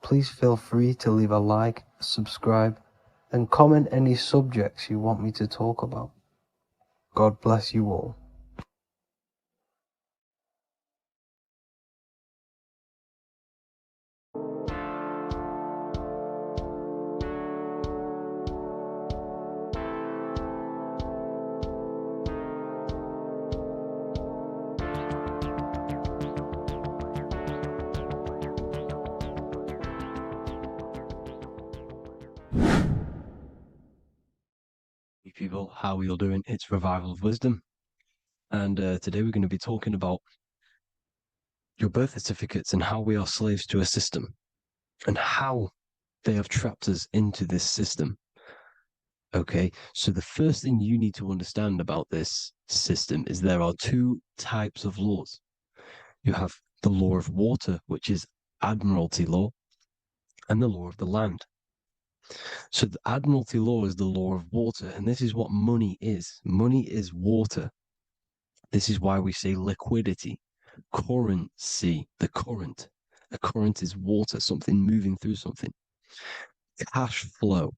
Speaker 4: Please feel free to leave a like, subscribe, and comment any subjects you want me to talk about. God bless you all.
Speaker 1: People, how are you all doing? It's Revival of Wisdom, and today we're going to be talking about your birth certificates and how we are slaves to a system and how they have trapped us into this system. Okay, so the first thing you need to understand about this system is there are two types of laws. You have the law of water, which is Admiralty law, and the law of the land. So the Admiralty law is the law of water, and this is what money is. Money is water. This is why we say liquidity, currency, the current. A current is water, something moving through something. Cash flow.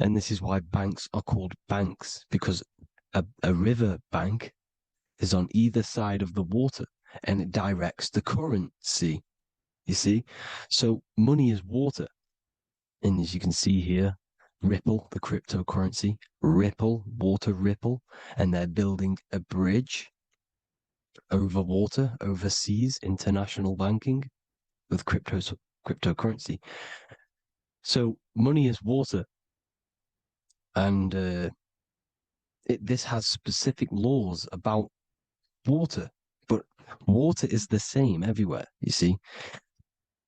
Speaker 1: And this is why banks are called banks, because a river bank is on either side of the water, and it directs the currency. You see? So money is water. And as you can see here, Ripple, the cryptocurrency, Ripple, water Ripple, and they're building a bridge over water, overseas, international banking with cryptocurrency. So money is water, and this has specific laws about water, but water is the same everywhere, you see.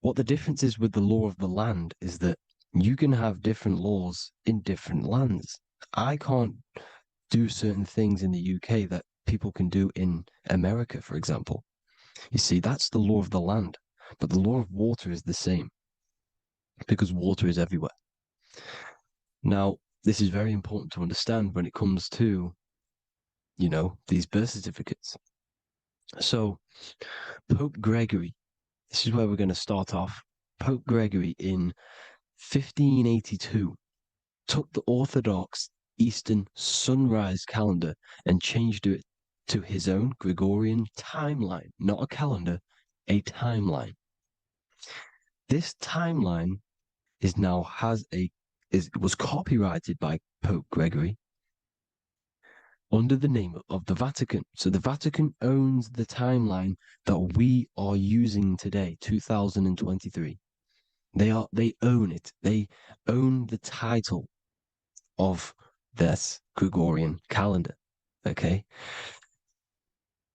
Speaker 1: What the difference is with the law of the land is that you can have different laws in different lands. I can't do certain things in the UK that people can do in America, for example. You see, that's the law of the land, but the law of water is the same because water is everywhere. Now, this is very important to understand when it comes to these birth certificates. So Pope Gregory, this is where we're going to start off. Pope Gregory in 1582 took the Orthodox Eastern sunrise calendar and changed it to his own Gregorian timeline, not a calendar, a timeline. This timeline was copyrighted by Pope Gregory under the name of the Vatican. So the Vatican owns the timeline that we are using today, 2023. They own it. They own the title of this Gregorian calendar. Okay.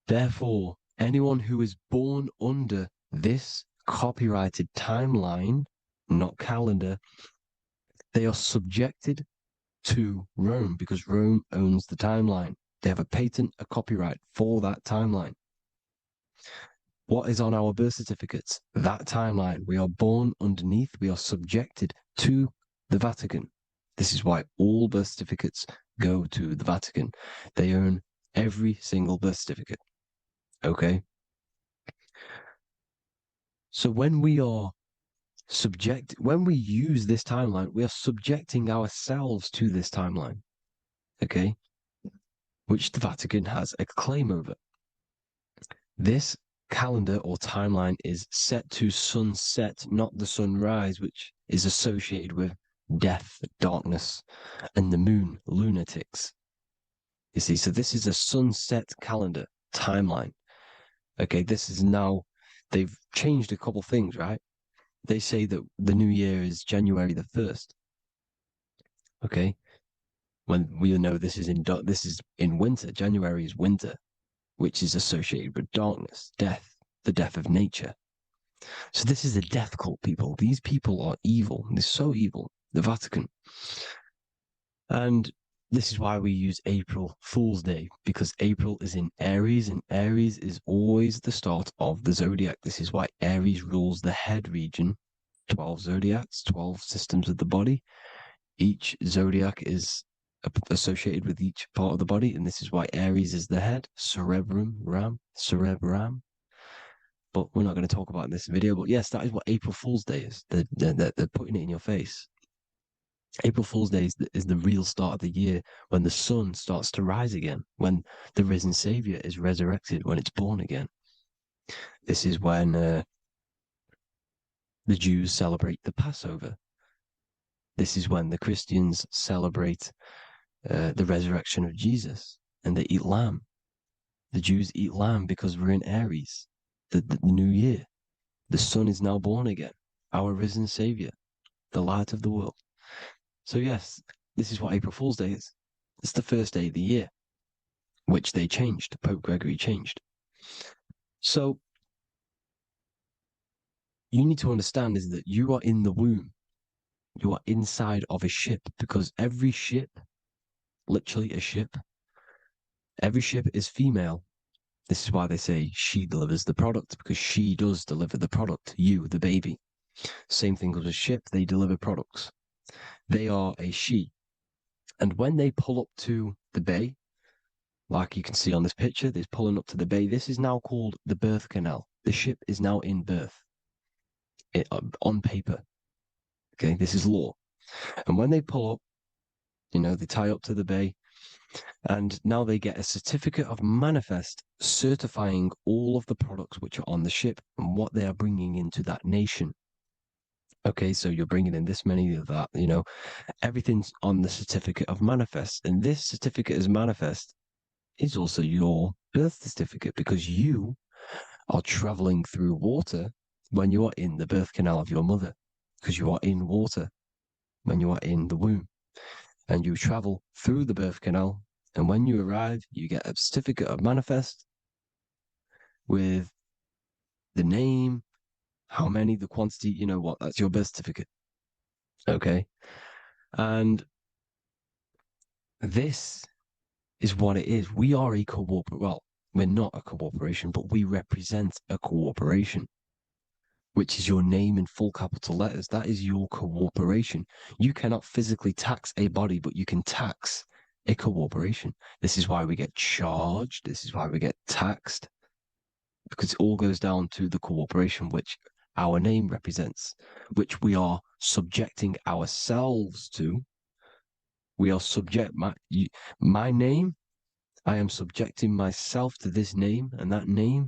Speaker 1: Therefore, anyone who is born under this copyrighted timeline, not calendar, they are subjected to Rome because Rome owns the timeline. They have a patent, a copyright for that timeline. What is on our birth certificates? That timeline. We are born underneath, we are subjected to the Vatican. This is why all birth certificates go to the Vatican. They own every single birth certificate. Okay? So when we use this timeline, we are subjecting ourselves to this timeline. Okay? Which the Vatican has a claim over. This calendar or timeline is set to sunset, not the sunrise, which is associated with death, darkness, and the moon, lunatics. You see, so this is a sunset calendar timeline. Okay, this is now, they've changed a couple things, right? They say that the new year is January the 1st. Okay, when we know this is in winter. January is winter, which is associated with darkness, death, the death of nature. So this is a death cult, people. These people are evil. They're so evil. The Vatican. And this is why we use April Fool's Day, because April is in Aries, and Aries is always the start of the zodiac. This is why Aries rules the head region. 12 zodiacs, 12 systems of the body. Each zodiac is associated with each part of the body, and this is why Aries is the head, cerebrum. But we're not going to talk about it in this video. But yes, that is what April Fool's Day is. They're putting it in your face. April Fool's Day is the real start of the year, when the sun starts to rise again, when the risen Savior is resurrected, when it's born again. This is when the Jews celebrate the Passover. This is when the Christians celebrate the resurrection of Jesus, and they eat lamb. The Jews eat lamb because we're in Aries, the new year. The sun is now born again, our risen Savior, the light of the world. So yes, this is what April Fool's Day is. It's the first day of the year, which they changed. Pope Gregory changed. So you need to understand is that you are in the womb. You are inside of a ship, because every ship, literally a ship, every ship is female. This is why they say she delivers the product, because she does deliver the product, you, the baby. Same thing with a ship, they deliver products. They are a she. And when they pull up to the bay, like you can see on this picture, they're pulling up to the bay. This is now called the birth canal. The ship is now in birth on paper. Okay, this is law. And when they pull up, they tie up to the bay, and now they get a certificate of manifest certifying all of the products which are on the ship and what they are bringing into that nation. Okay, so you're bringing in this many of that, everything's on the certificate of manifest. And this certificate of manifest is also your birth certificate, because you are traveling through water when you are in the birth canal of your mother, because you are in water when you are in the womb, and you travel through the birth canal. And when you arrive, you get a certificate of manifest with the name, how many, the quantity, that's your birth certificate. Okay. And this is what it is. We are a we're not a corporation, but we represent a corporation, which is your name in full capital letters. That is your corporation. You cannot physically tax a body, but you can tax
Speaker 5: a corporation. This is why we get charged. This is why we get taxed, because it all goes down to the corporation which our name represents, which we are subjecting ourselves to. We are subject my name. I am subjecting myself to this name, and that name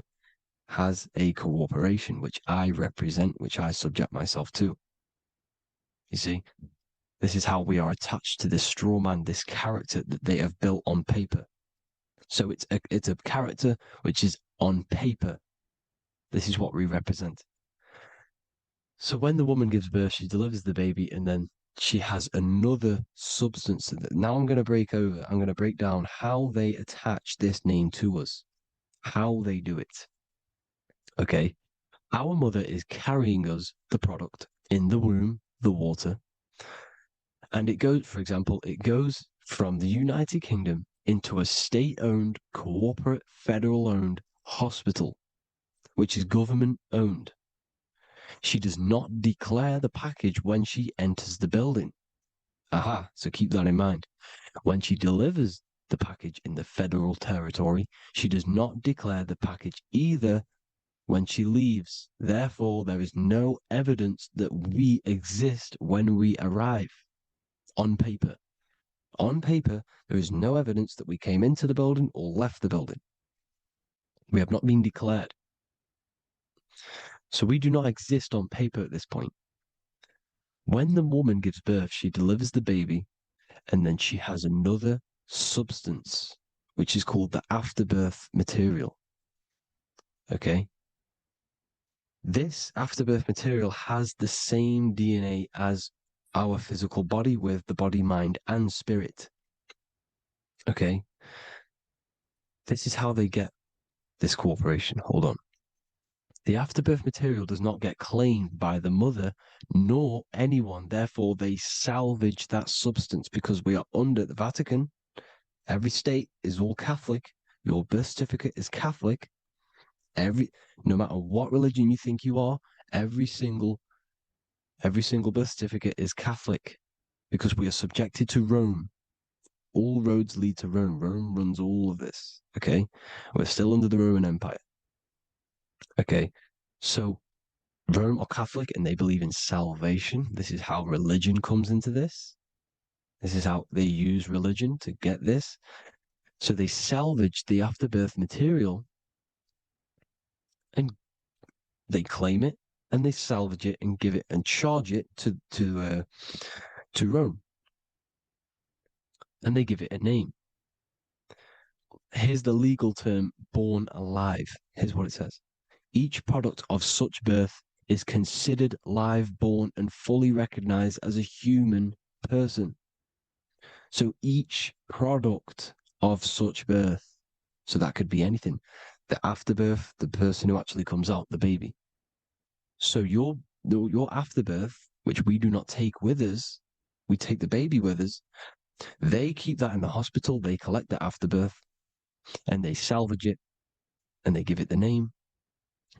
Speaker 5: has a corporation which I represent, which I subject myself to. You see, this is how we are attached to this straw man, this character that they have built on paper. So it's a character which is on paper. This is what we represent. So when the woman gives birth, she delivers the baby, and then she has another substance. Now I'm going to break down how they attach this name to us, how they do it. Okay. Our mother is carrying us the product in the womb, the water. And it goes, for example, it goes from the United Kingdom into a state-owned, corporate, federal-owned hospital, which is government-owned. She does not declare the package when she enters the building. Aha, so keep that in mind. When she delivers the package in the federal territory, she does not declare the package either when she leaves. Therefore, there is no evidence that we exist when we arrive. On paper. On paper, there is no evidence that we came into the building or left the building. We have not been declared. So we do not exist on paper at this point. When the woman gives birth, she delivers the baby, and then she has another substance, which is called the afterbirth material. Okay? This afterbirth material has the same DNA as our physical body, with the body, mind, and spirit. Okay? This is how they get this corporation. Hold on. The afterbirth material does not get claimed by the mother nor anyone. Therefore, they salvage that substance because we are under the Vatican. Every state is all Catholic. Your birth certificate is Catholic. No matter what religion you think you are, every single birth certificate is Catholic because we are subjected to Rome. All roads lead to Rome. Rome runs all of this. Okay? We're still under the Roman Empire. Okay, so Rome are Catholic and they believe in salvation. This is how religion comes into this. This is how they use religion to get this. So they salvage the afterbirth material and they claim it and they salvage it and give it and charge it to Rome. And they give it a name. Here's the legal term, born alive. Here's what it says. Each product of such birth is considered live, born, and fully recognized as a human person. So each product of such birth, so that could be anything, the afterbirth, the person who actually comes out, the baby. So your afterbirth, which we do not take with us, we take the baby with us, they keep that in the hospital, they collect the afterbirth, and they salvage it, and they give it the name,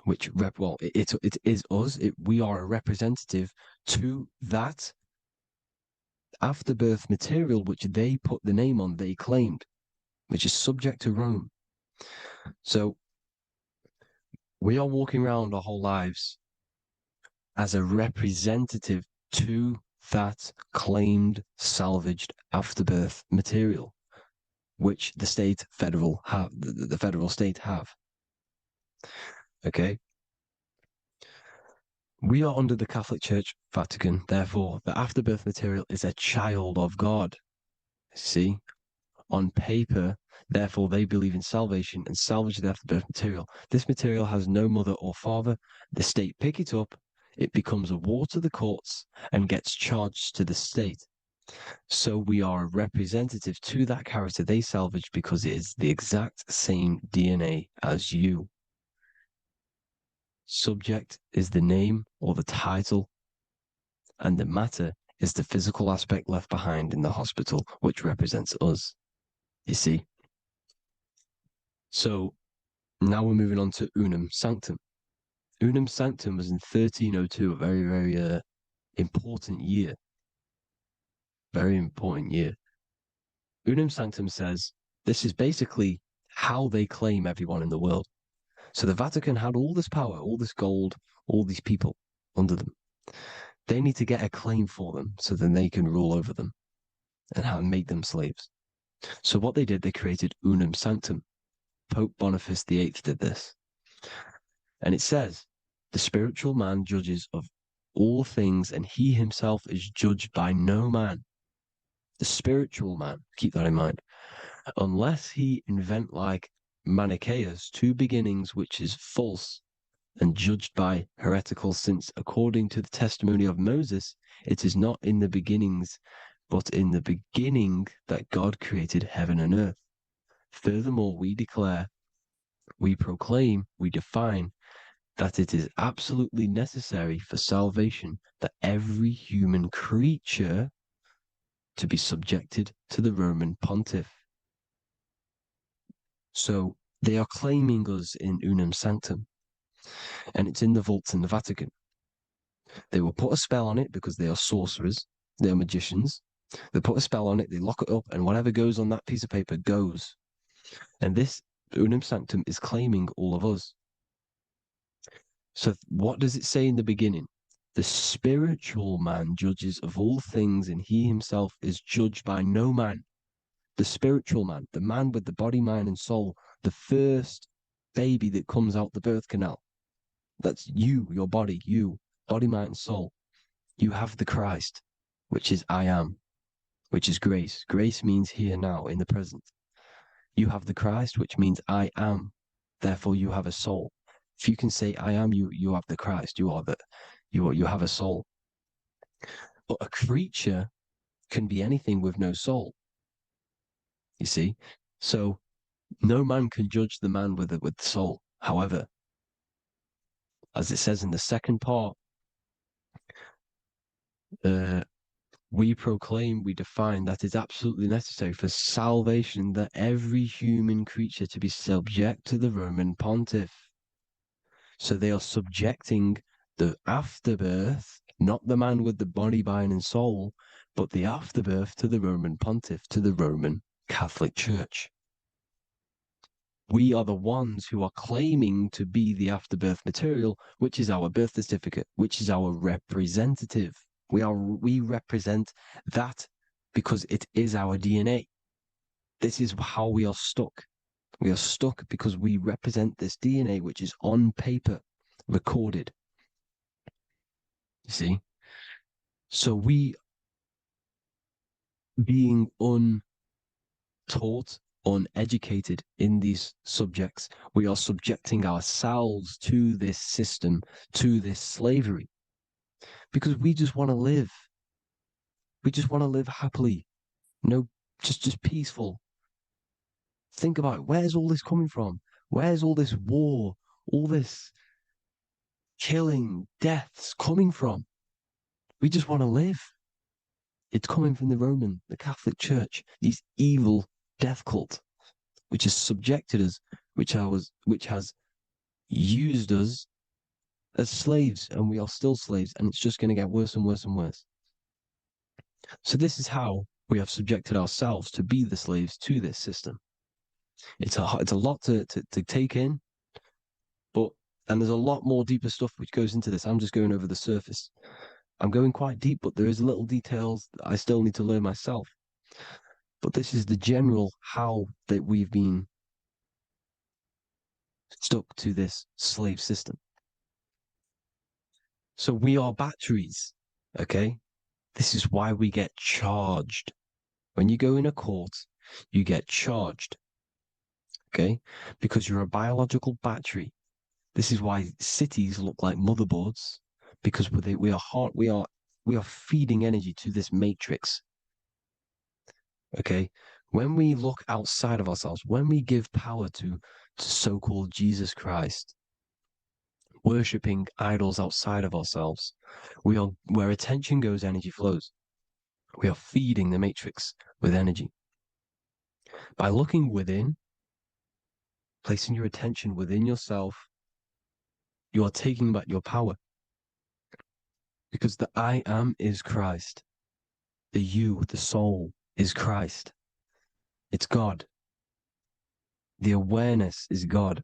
Speaker 5: which it is us. We are a representative to that afterbirth material, which they put the name on, they claimed, which is subject to Rome. So we are walking around our whole lives as a representative to that claimed salvaged afterbirth material, which the federal state have. Okay. We are under the Catholic Church, Vatican. Therefore, the afterbirth material is a child of God. See, on paper, therefore, they believe in salvation and salvage the afterbirth material. This material has no mother or father. The state pick it up. It becomes a war to the courts and gets charged to the state. So we are a representative to that character they salvaged because it is the exact same DNA as you. Subject is the name or the title, and the matter is the physical aspect left behind in the hospital, which represents us. You see? So now we're moving on to Unum Sanctum. Unum Sanctum was in 1302, a very, very important year. Very important year.
Speaker 1: Unum Sanctum says this is basically how they claim everyone in the world. So the Vatican had all this power, all this gold, all these people under them. They need to get a claim for them so then they can rule over them and make them slaves. So what they did, they created Unum Sanctum. Pope Boniface VIII did this. And it says, the spiritual man judges of all things, and he himself is judged by no man. The spiritual man, keep that in mind, unless he invent like Manichaeus, two beginnings, which is false and judged by heretical, since according to the testimony of Moses, it is not in the beginnings, but in the beginning that God created heaven and earth. Furthermore, we declare, we proclaim, we define that it is absolutely necessary for salvation that every human creature to be subjected to the Roman pontiff. So they are claiming us in Unum Sanctum, and it's in the vaults in the Vatican. They will put a spell on it because they are sorcerers, they are magicians. They put a spell on it, they lock it up, and whatever goes on that piece of paper goes. And this Unum Sanctum is claiming all of us. So what does it say in the beginning? The spiritual man judges of all things, and he himself is judged by no man. The spiritual man, the man with the body, mind, and soul, the first baby that comes out the birth canal. That's you, your body, you, body, mind, and soul. You have the Christ, which is I am, which is grace. Grace means here, now, in the present. You have the Christ, which means I am. Therefore, you have a soul. If you can say I am, you have the Christ. You have a soul. But a creature can be anything with no soul. You see, so no man can judge the man with the soul. However, as it says in the second part, we proclaim, we define that it's absolutely necessary for salvation that every human creature to be subject to the Roman pontiff. So they are subjecting the afterbirth, not the man with the body, mind, and soul, but the afterbirth to the Roman pontiff, to the Roman Catholic Church. We are the ones who are claiming to be the afterbirth material, which is our birth certificate, which is our representative. We represent that because it is our DNA. This is how we are stuck. We are stuck because we represent this DNA, which is on paper, recorded. You see? So we, being untaught, uneducated in these subjects, we are subjecting ourselves to this system, to this slavery, because we just want to live. We just want to live happily, just peaceful. Think about it. Where's all this coming from? Where's all this war, all this killing, deaths coming from? We just want to live. It's coming from the Catholic Church, these evil death cult, which has subjected us, which has used us as slaves, and we are still slaves, and it's just going to get worse and worse and worse. So this is how we have subjected ourselves to be the slaves to this system. It's a lot to take in, and there's a lot more deeper stuff which goes into this. I'm just going over the surface. I'm going quite deep, but there is little details that I still need to learn myself. But this is the general how that we've been stuck to this slave system. So we are batteries, okay? This is why we get charged. When you go in a court, you get charged, okay? Because you're a biological battery. This is why cities look like motherboards, because we are feeding energy to this matrix. Okay, when we look outside of ourselves, when we give power to so-called Jesus Christ, worshipping idols outside of ourselves, where attention goes, energy flows. We are feeding the matrix with energy. By looking within, placing your attention within yourself, you are taking back your power. Because the I am is Christ. The you, the soul, is Christ. It's God. The awareness is God.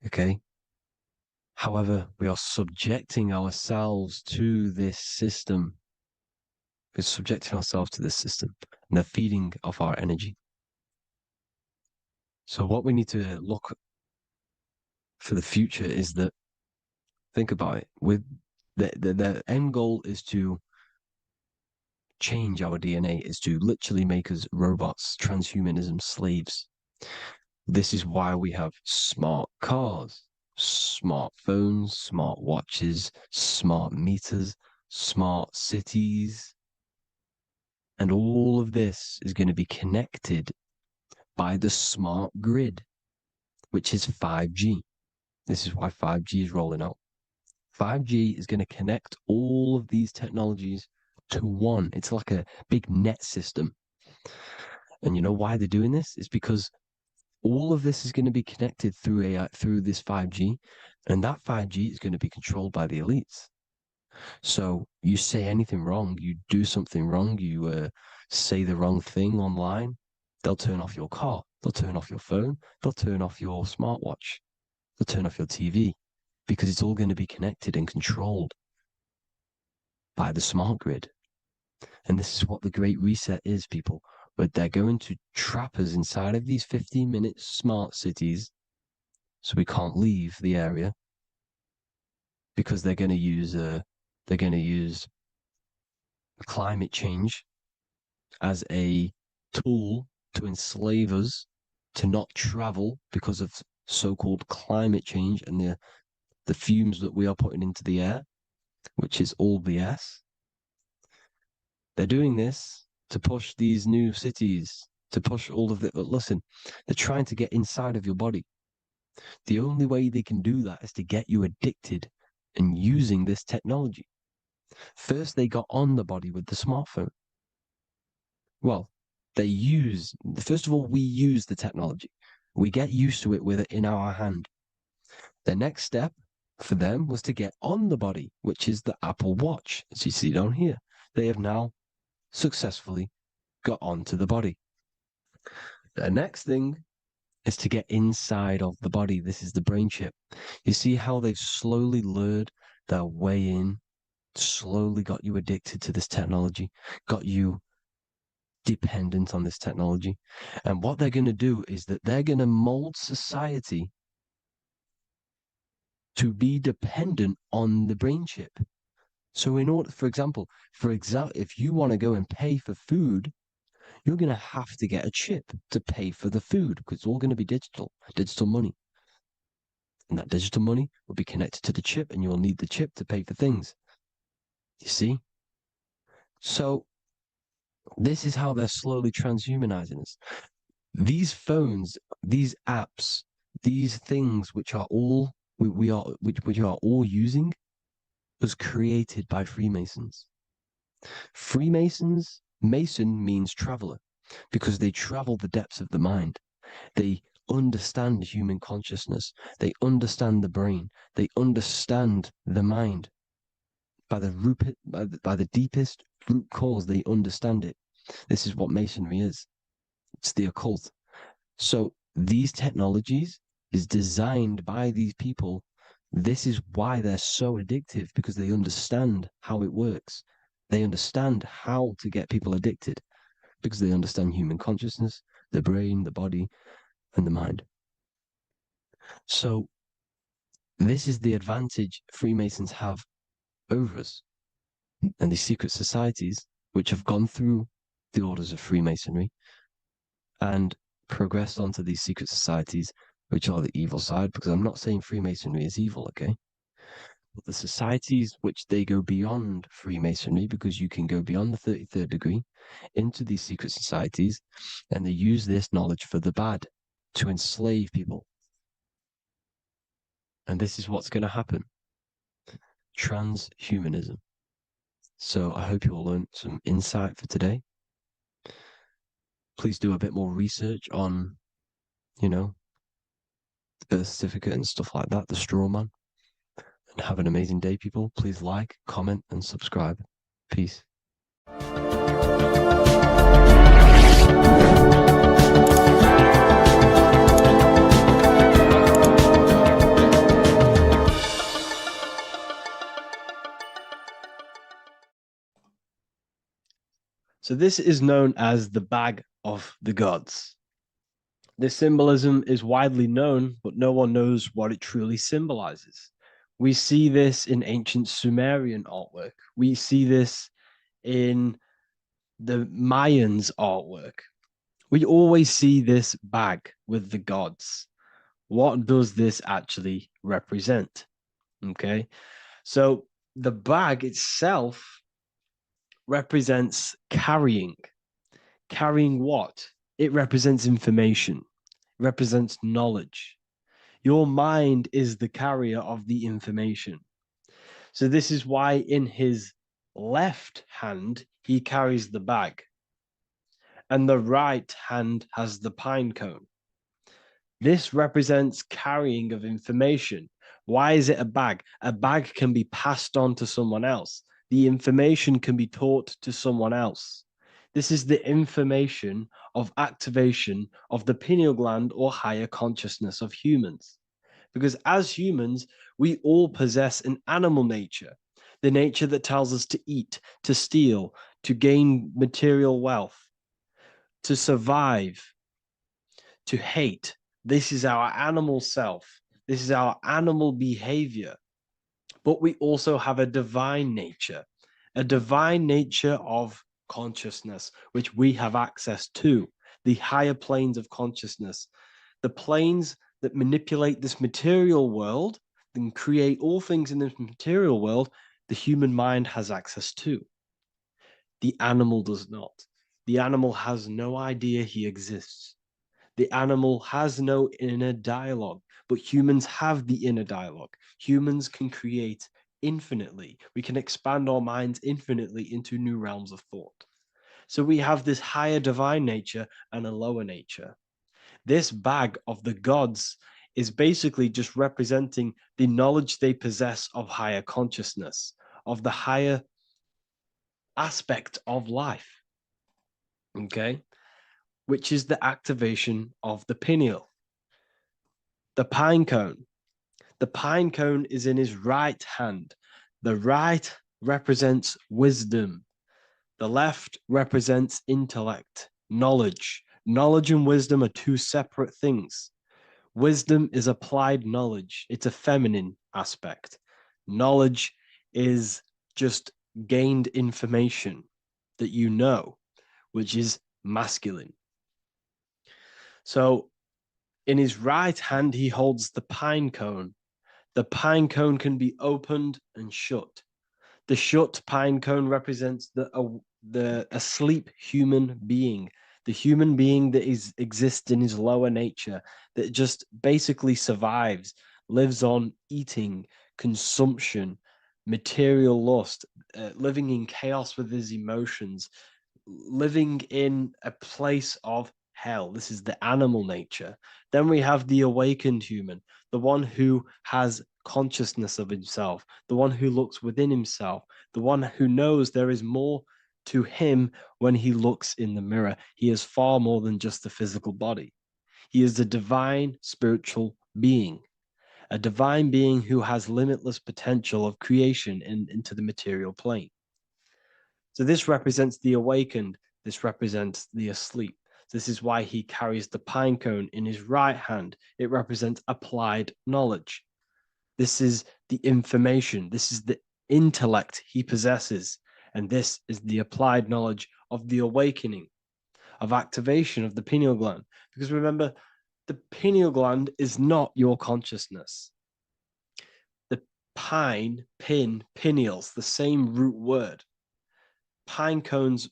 Speaker 1: Okay? However, we are subjecting ourselves to this system. We're subjecting ourselves to this system and the feeding of our energy. So what we need to look for the future is that, think about it, with the end goal is to change our DNA, is to literally make us robots, transhumanism slaves. This is why we have smart cars, smartphones, smart watches, smart meters, smart cities. And all of this is going to be connected by the smart grid, which is 5G. This is why 5G is rolling out. 5G is going to connect all of these technologies to one. It's like a big net system. And you know why they're doing this? It's because all of this is going to be connected through AI, through this 5G, and that 5G is going to be controlled by the elites. So you say anything wrong, you do something wrong, you say the wrong thing online, they'll turn off your car, they'll turn off your phone, they'll turn off your smartwatch, they'll turn off your TV, because it's all going to be connected and controlled by the smart grid. And this is what the Great Reset is, people. But they're going to trap us inside of these 15-minute smart cities so we can't leave the area, because they're going to use climate change as a tool to enslave us to not travel because of so-called climate change and the fumes that we are putting into the air, which is all BS. They're doing this to push these new cities, to push all of it. But listen, they're trying to get inside of your body. The only way they can do that is to get you addicted and using this technology. First, they got on the body with the smartphone. Well, first of all, we use the technology. We get used to it with it in our hand. The next step for them was to get on the body, which is the Apple Watch, as you see down here. They have now successfully got onto the body. The next thing is to get inside of the body. This is the brain chip. You see how they've slowly lured their way in, slowly got you addicted to this technology, got you dependent on this technology. And what they're going to do is that they're going to mold society to be dependent on the brain chip. So in order, for example, if you want to go and pay for food, you're going to have to get a chip to pay for the food, because it's all going to be digital money. And that digital money will be connected to the chip, and you'll need the chip to pay for things. You see? So this is how they're slowly transhumanizing us. These phones, these apps, these things which are all we are all using was created by Freemasons. Mason means traveler, because they travel the depths of the mind. They understand human consciousness. They understand the brain. They understand the mind. By the deepest root cause, they understand it. This is what Masonry is. It's the occult. So these technologies is designed by these people. This is why they're so addictive, because they understand how it works. They understand how to get people addicted, because they understand human consciousness, the brain, the body, and the mind. So this is the advantage Freemasons have over us. And these secret societies, which have gone through the orders of Freemasonry and progressed onto these secret societies, which are the evil side, because I'm not saying Freemasonry is evil, okay? But the societies which they go beyond Freemasonry, because you can go beyond the 33rd degree into these secret societies, and they use this knowledge for the bad, to enslave people. And this is what's going to happen. Transhumanism. So I hope you all learned some insight for today. Please do a bit more research on, the birth certificate and stuff like that, the straw man. And have an amazing day, people. Please like, comment, and subscribe. Peace. So this is known as the bag of the gods. This symbolism is widely known, but no one knows what it truly symbolizes. We see this in ancient Sumerian artwork. We see this in the Mayans' artwork. We always see this bag with the gods. What does this actually represent? Okay, so the bag itself represents carrying. Carrying what? It represents information, it represents knowledge. Your mind is the carrier of the information. So this is why in his left hand, he carries the bag, and the right hand has the pine cone. This represents carrying of information. Why is it a bag? A bag can be passed on to someone else. The information can be taught to someone else. This is the information of activation of the pineal gland or higher consciousness of humans. Because as humans, we all possess an animal nature, the nature that tells us to eat, to steal, to gain material wealth, to survive, to hate. This is our animal self. This is our animal behavior. But we also have a divine nature of consciousness, which we have access to, the higher planes of consciousness, the planes that manipulate this material world and create all things in this material world. The human mind has access to. The animal does not. The animal has no idea he exists. The animal has no inner dialogue, but humans have the inner dialogue. Humans can create infinitely. We can expand our minds infinitely into new realms of thought. So we have this higher divine nature and a lower nature. This bag of the gods is basically just representing the knowledge they possess of higher consciousness, of the higher aspect of life. Okay? Which is the activation of the pineal. The pine cone. The pine cone is in his right hand. The right represents wisdom. The left represents intellect, knowledge. Knowledge and wisdom are two separate things. Wisdom is applied knowledge. It's a feminine aspect. Knowledge is just gained information that you know, which is masculine. So in his right hand, he holds the pine cone. The pine cone can be opened and shut. The shut pine cone represents the asleep human being, the human being that exists in his lower nature, that just basically survives, lives on eating, consumption, material lust, living in chaos with his emotions, living in a place of hell. This is the animal nature. Then we have the awakened human, the one who has consciousness of himself, the one who looks within himself, the one who knows there is more to him when he looks in the mirror. He is far more than just the physical body. He is a divine spiritual being, a divine being who has limitless potential of creation into the material plane. So this represents the awakened. This represents the asleep. This is why he carries the pine cone in his right hand. It represents applied knowledge. This is the information. This is the intellect he possesses. And this is the applied knowledge of the awakening, of activation of the pineal gland. Because remember, the pineal gland is not your consciousness. The pine, pin, pineals, the same root word. Pine cones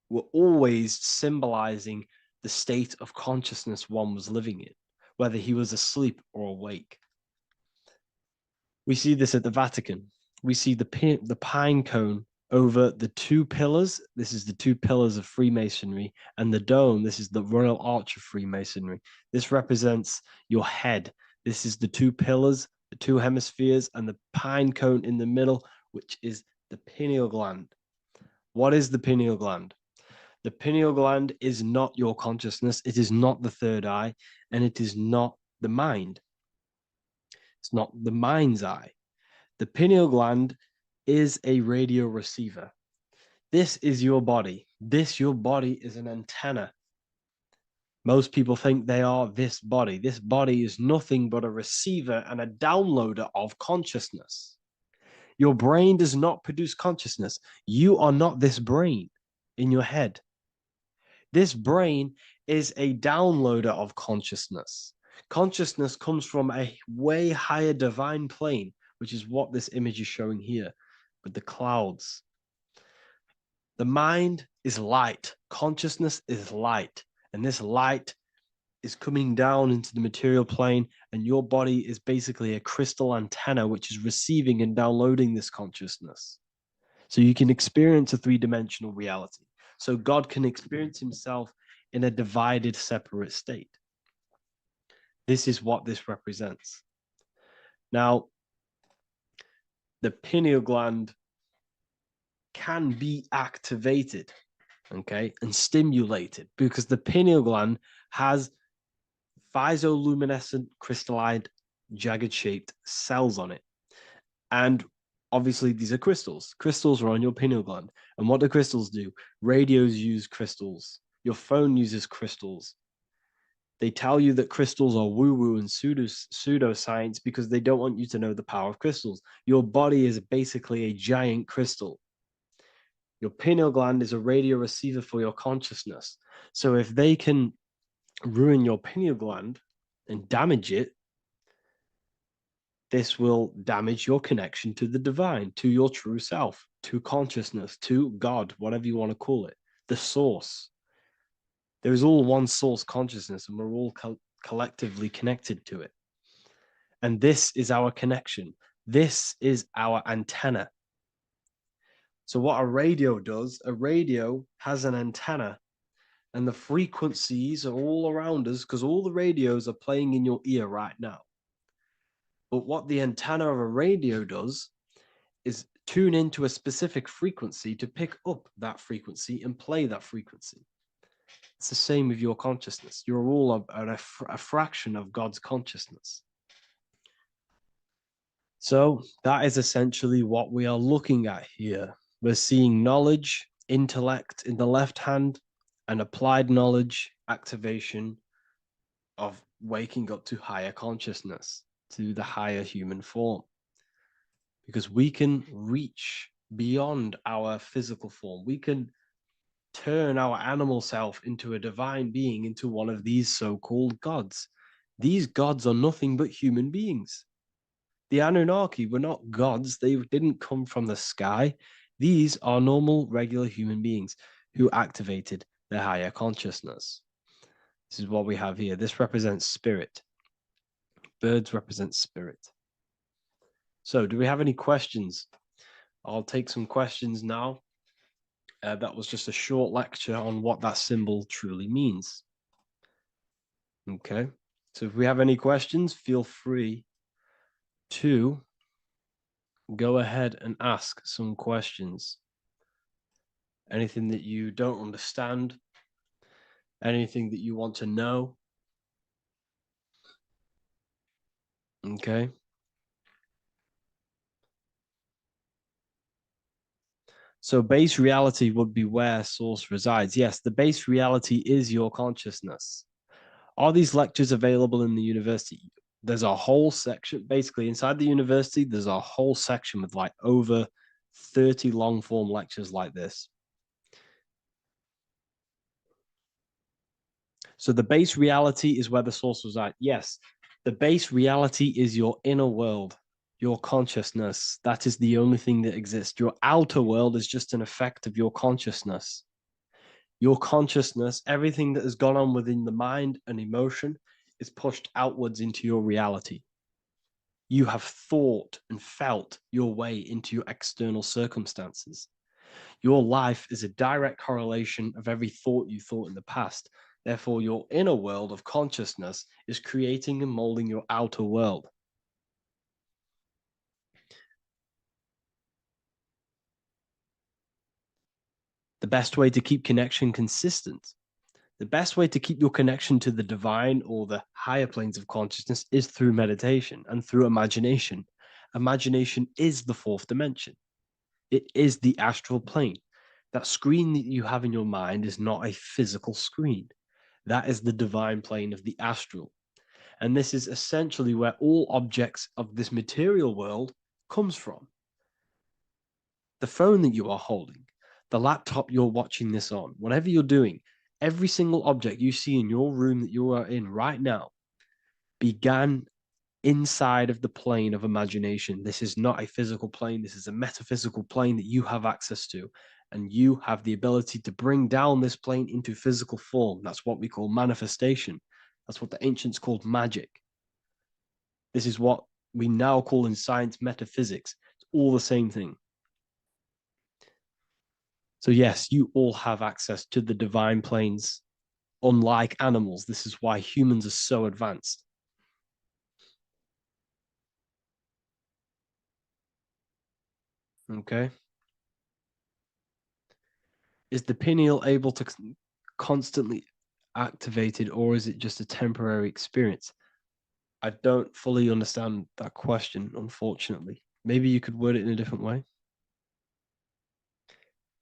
Speaker 1: were always symbolizing the state of consciousness one was living in, whether he was asleep or awake. We see this at the Vatican. We see the pine cone over the two pillars. This is the two pillars of Freemasonry, and the dome. This is the Royal Arch of Freemasonry. This represents your head. This is the two pillars, the two hemispheres, and the pine cone in the middle, which is the pineal gland. What is the pineal gland? The pineal gland is not your consciousness. It is not the third eye, and it is not the mind. It's not the mind's eye. The pineal gland is a radio receiver. This is your body. Your body is an antenna. Most people think they are this body. This body is nothing but a receiver and a downloader of consciousness. Your brain does not produce consciousness. You are not this brain in your head. This brain is a downloader of consciousness. Consciousness comes from a way higher divine plane, which is what this image is showing here with the clouds. The mind is light. Consciousness is light. And this light is coming down into the material plane, and your body is basically a crystal antenna which is receiving and downloading this consciousness. So you can experience a three-dimensional reality. So God can experience himself in a divided, separate state. This is what this represents. Now, the pineal gland can be activated, okay, and stimulated, because the pineal gland has phytoluminescent crystallized jagged-shaped cells on it. And obviously, these are crystals. Crystals are on your pineal gland. And what do crystals do? Radios use crystals. Your phone uses crystals. They tell you that crystals are woo-woo and pseudoscience because they don't want you to know the power of crystals. Your body is basically a giant crystal. Your pineal gland is a radio receiver for your consciousness. So if they can ruin your pineal gland and damage it, this will damage your connection to the divine, to your true self, to consciousness, to God, whatever you want to call it, the source. There is all one source consciousness, and we're all collectively connected to it. And this is our connection. This is our antenna. So what a radio does, a radio has an antenna, and the frequencies are all around us because all the radios are playing in your ear right now. But what the antenna of a radio does is tune into a specific frequency to pick up that frequency and play that frequency. It's the same with your consciousness. You're all a fraction of God's consciousness. So that is essentially what we are looking at here. We're seeing knowledge, intellect in the left hand, and applied knowledge, activation of waking up to higher consciousness, to the higher human form. Because we can reach beyond our physical form. We can turn our animal self into a divine being, into one of these so-called gods. These gods are nothing but human beings. The Anunnaki were not gods. They didn't come from the sky. These are normal, regular human beings who activated their higher consciousness. This is what we have here. This represents spirit. Birds represent spirit. So do we have any questions? I'll take some questions now. That was just a short lecture on what that symbol truly means. Okay, so if we have any questions, feel free to go ahead and ask some questions. Anything that you don't understand, anything that you want to know. Okay. So base reality would be where source resides. Yes, the base reality is your consciousness. Are these lectures available in the university? There's a whole section, basically inside the university, there's a whole section with like over 30 long form lectures like this. So the base reality is where the source resides. Yes, the base reality is your inner world, your consciousness. That is the only thing that exists. Your outer world is just an effect of your consciousness. Your consciousness, everything that has gone on within the mind and emotion is pushed outwards into your reality. You have thought and felt your way into your external circumstances. Your life is a direct correlation of every thought you thought in the past. Therefore, your inner world of consciousness is creating and molding your outer world. The best way to keep connection consistent, the best way to keep your connection to the divine or the higher planes of consciousness is through meditation and through imagination. Imagination is the fourth dimension. It is the astral plane. That screen that you have in your mind is not a physical screen. That is the divine plane of the astral. And this is essentially where all objects of this material world comes from. The phone that you are holding, the laptop you're watching this on, whatever you're doing, every single object you see in your room that you are in right now began inside of the plane of imagination. This is not a physical plane. This is a metaphysical plane that you have access to. And you have the ability to bring down this plane into physical form. That's what we call manifestation. That's what the ancients called magic. This is what we now call in science metaphysics. It's all the same thing. So yes, you all have access to the divine planes. Unlike animals, this is why humans are so advanced. Okay. Is the pineal able to constantly activated, or is it just a temporary experience? I don't fully understand that question, unfortunately. Maybe you could word it in a different way.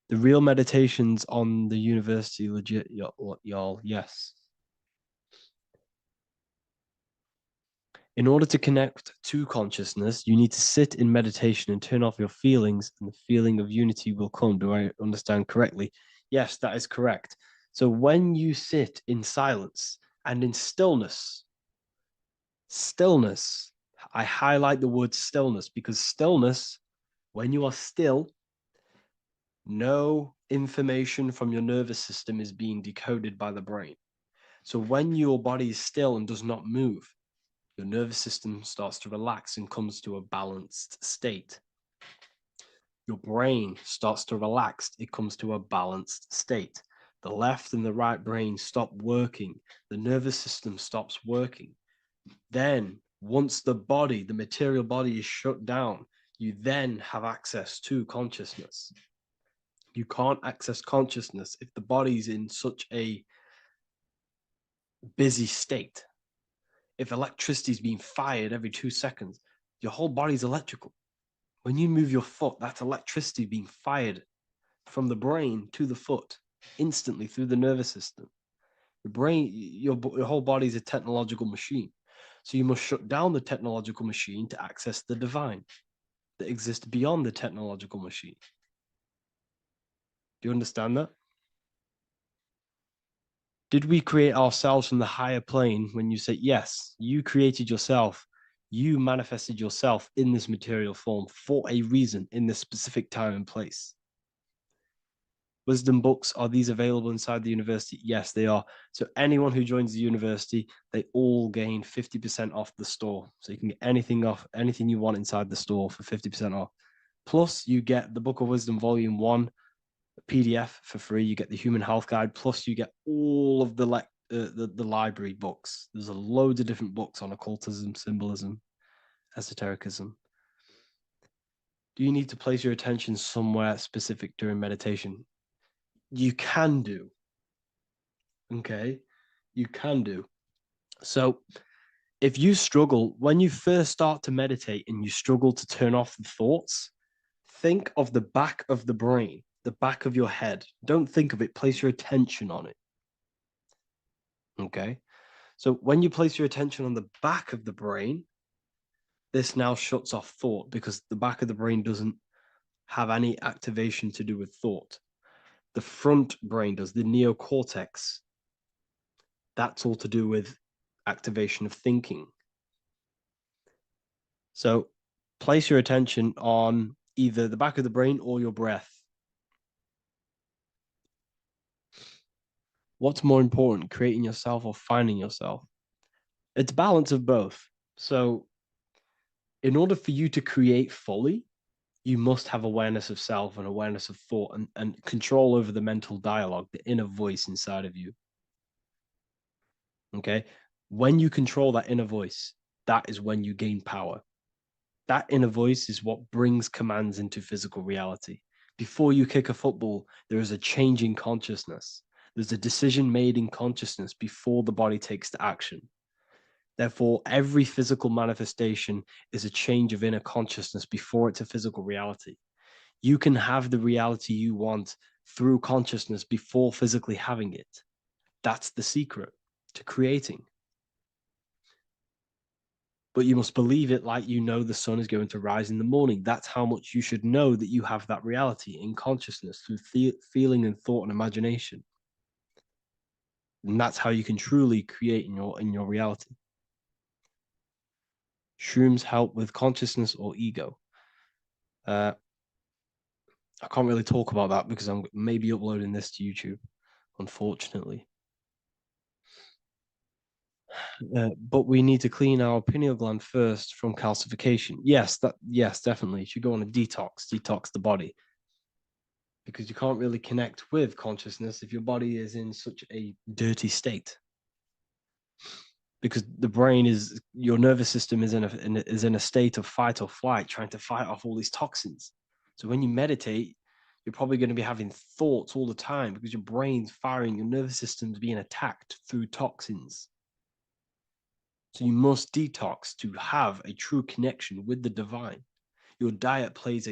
Speaker 1: The real meditations on the university, legit, y'all, yes. In order to connect to consciousness, you need to sit in meditation and turn off your feelings, and the feeling of unity will come. Do I understand correctly? Yes, that is correct. So when you sit in silence and in stillness, I highlight the word stillness because stillness, when you are still, no information from your nervous system is being decoded by the brain. So when your body is still and does not move, your nervous system starts to relax and comes to a balanced state. Your brain starts to relax, it comes to a balanced state. The left and the right brain stop working. The nervous system stops working. Then, once the body, the material body is shut down, you then have access to consciousness. You can't access consciousness if the body's in such a busy state. If electricity is being fired every 2 seconds, your whole body's electrical. When you move your foot, that's electricity being fired from the brain to the foot instantly through the nervous system. Your brain, your whole body is a technological machine. So you must shut down the technological machine to access the divine that exists beyond the technological machine. Do you understand that? Did we create ourselves from the higher plane? When you say yes, you created yourself, you manifested yourself in this material form for a reason in this specific time and place. Wisdom books, are these available inside the university? Yes, they are. So anyone who joins the university, they all gain 50% off the store. So you can get anything off, anything you want inside the store for 50% off. Plus, you get the Book of Wisdom Volume 1 PDF for free. You get the Human Health Guide. Plus, you get all of the library books. There's a load of different books on occultism, symbolism, esotericism. Do you need to place your attention somewhere specific during meditation? You can do. Okay, you can do. So if you struggle, when you first start to meditate and you struggle to turn off the thoughts, think of the back of the brain, the back of your head. Don't think of it, place your attention on it. Okay, so when you place your attention on the back of the brain, this now shuts off thought because the back of the brain doesn't have any activation to do with thought. The front brain does, the neocortex. That's all to do with activation of thinking. So place your attention on either the back of the brain or your breath. What's more important, creating yourself or finding yourself? It's balance of both. So in order for you to create fully, you must have awareness of self and awareness of thought and control over the mental dialogue, the inner voice inside of you. Okay? When you control that inner voice, that is when you gain power. That inner voice is what brings commands into physical reality. Before you kick a football, there is a change in consciousness. There's a decision made in consciousness before the body takes the action. Therefore, every physical manifestation is a change of inner consciousness before it's a physical reality. You can have the reality you want through consciousness before physically having it. That's the secret to creating. But you must believe it like you know the sun is going to rise in the morning. That's how much you should know that you have that reality in consciousness through feeling and thought and imagination. And that's how you can truly create in your reality. Shrooms help with consciousness or ego. I can't really talk about that because I'm maybe uploading this to YouTube, unfortunately. But we need to clean our pineal gland first from calcification. Yes, definitely. You should go on a detox the body. Because you can't really connect with consciousness if your body is in such a dirty state. Because the brain is, your nervous system is in a state of fight or flight, trying to fight off all these toxins. So when you meditate, you're probably going to be having thoughts all the time because your brain's firing, your nervous system's being attacked through toxins. So you must detox to have a true connection with the divine. Your diet plays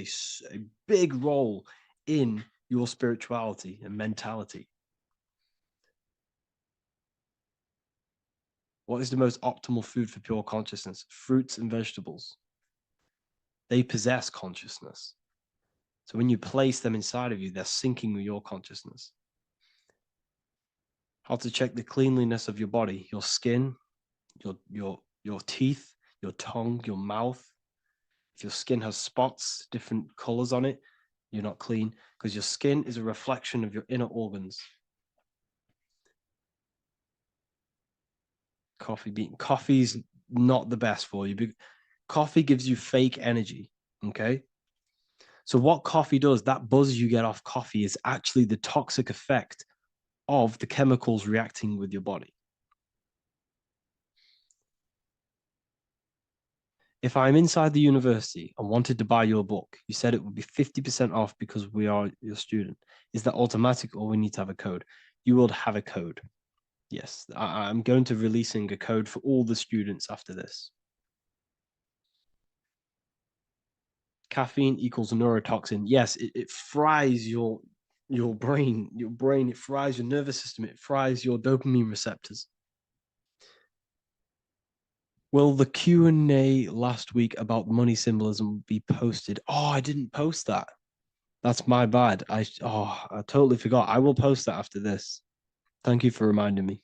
Speaker 1: a big role in your spirituality and mentality. What is the most optimal food for pure consciousness? Fruits and vegetables. They possess consciousness. So when you place them inside of you, they're syncing with your consciousness. How to check the cleanliness of your body, your skin, your teeth, your tongue, your mouth. If your skin has spots, different colors on it, you're not clean, because your skin is a reflection of your inner organs. Coffee's not the best for you. Coffee gives you fake energy. Okay. So what coffee does, that buzz you get off coffee, is actually the toxic effect of the chemicals reacting with your body. If I'm inside the university and wanted to buy your book, you said it would be 50% off because we are your student. Is that automatic or we need to have a code? You will have a code. Yes, I'm going to releasing a code for all the students after this. Caffeine equals neurotoxin. Yes, it fries your brain. It fries your nervous system. It fries your dopamine receptors. Will the Q&A last week about money symbolism be posted? Oh, I didn't post that. That's my bad. I totally forgot. I will post that after this. Thank you for reminding me.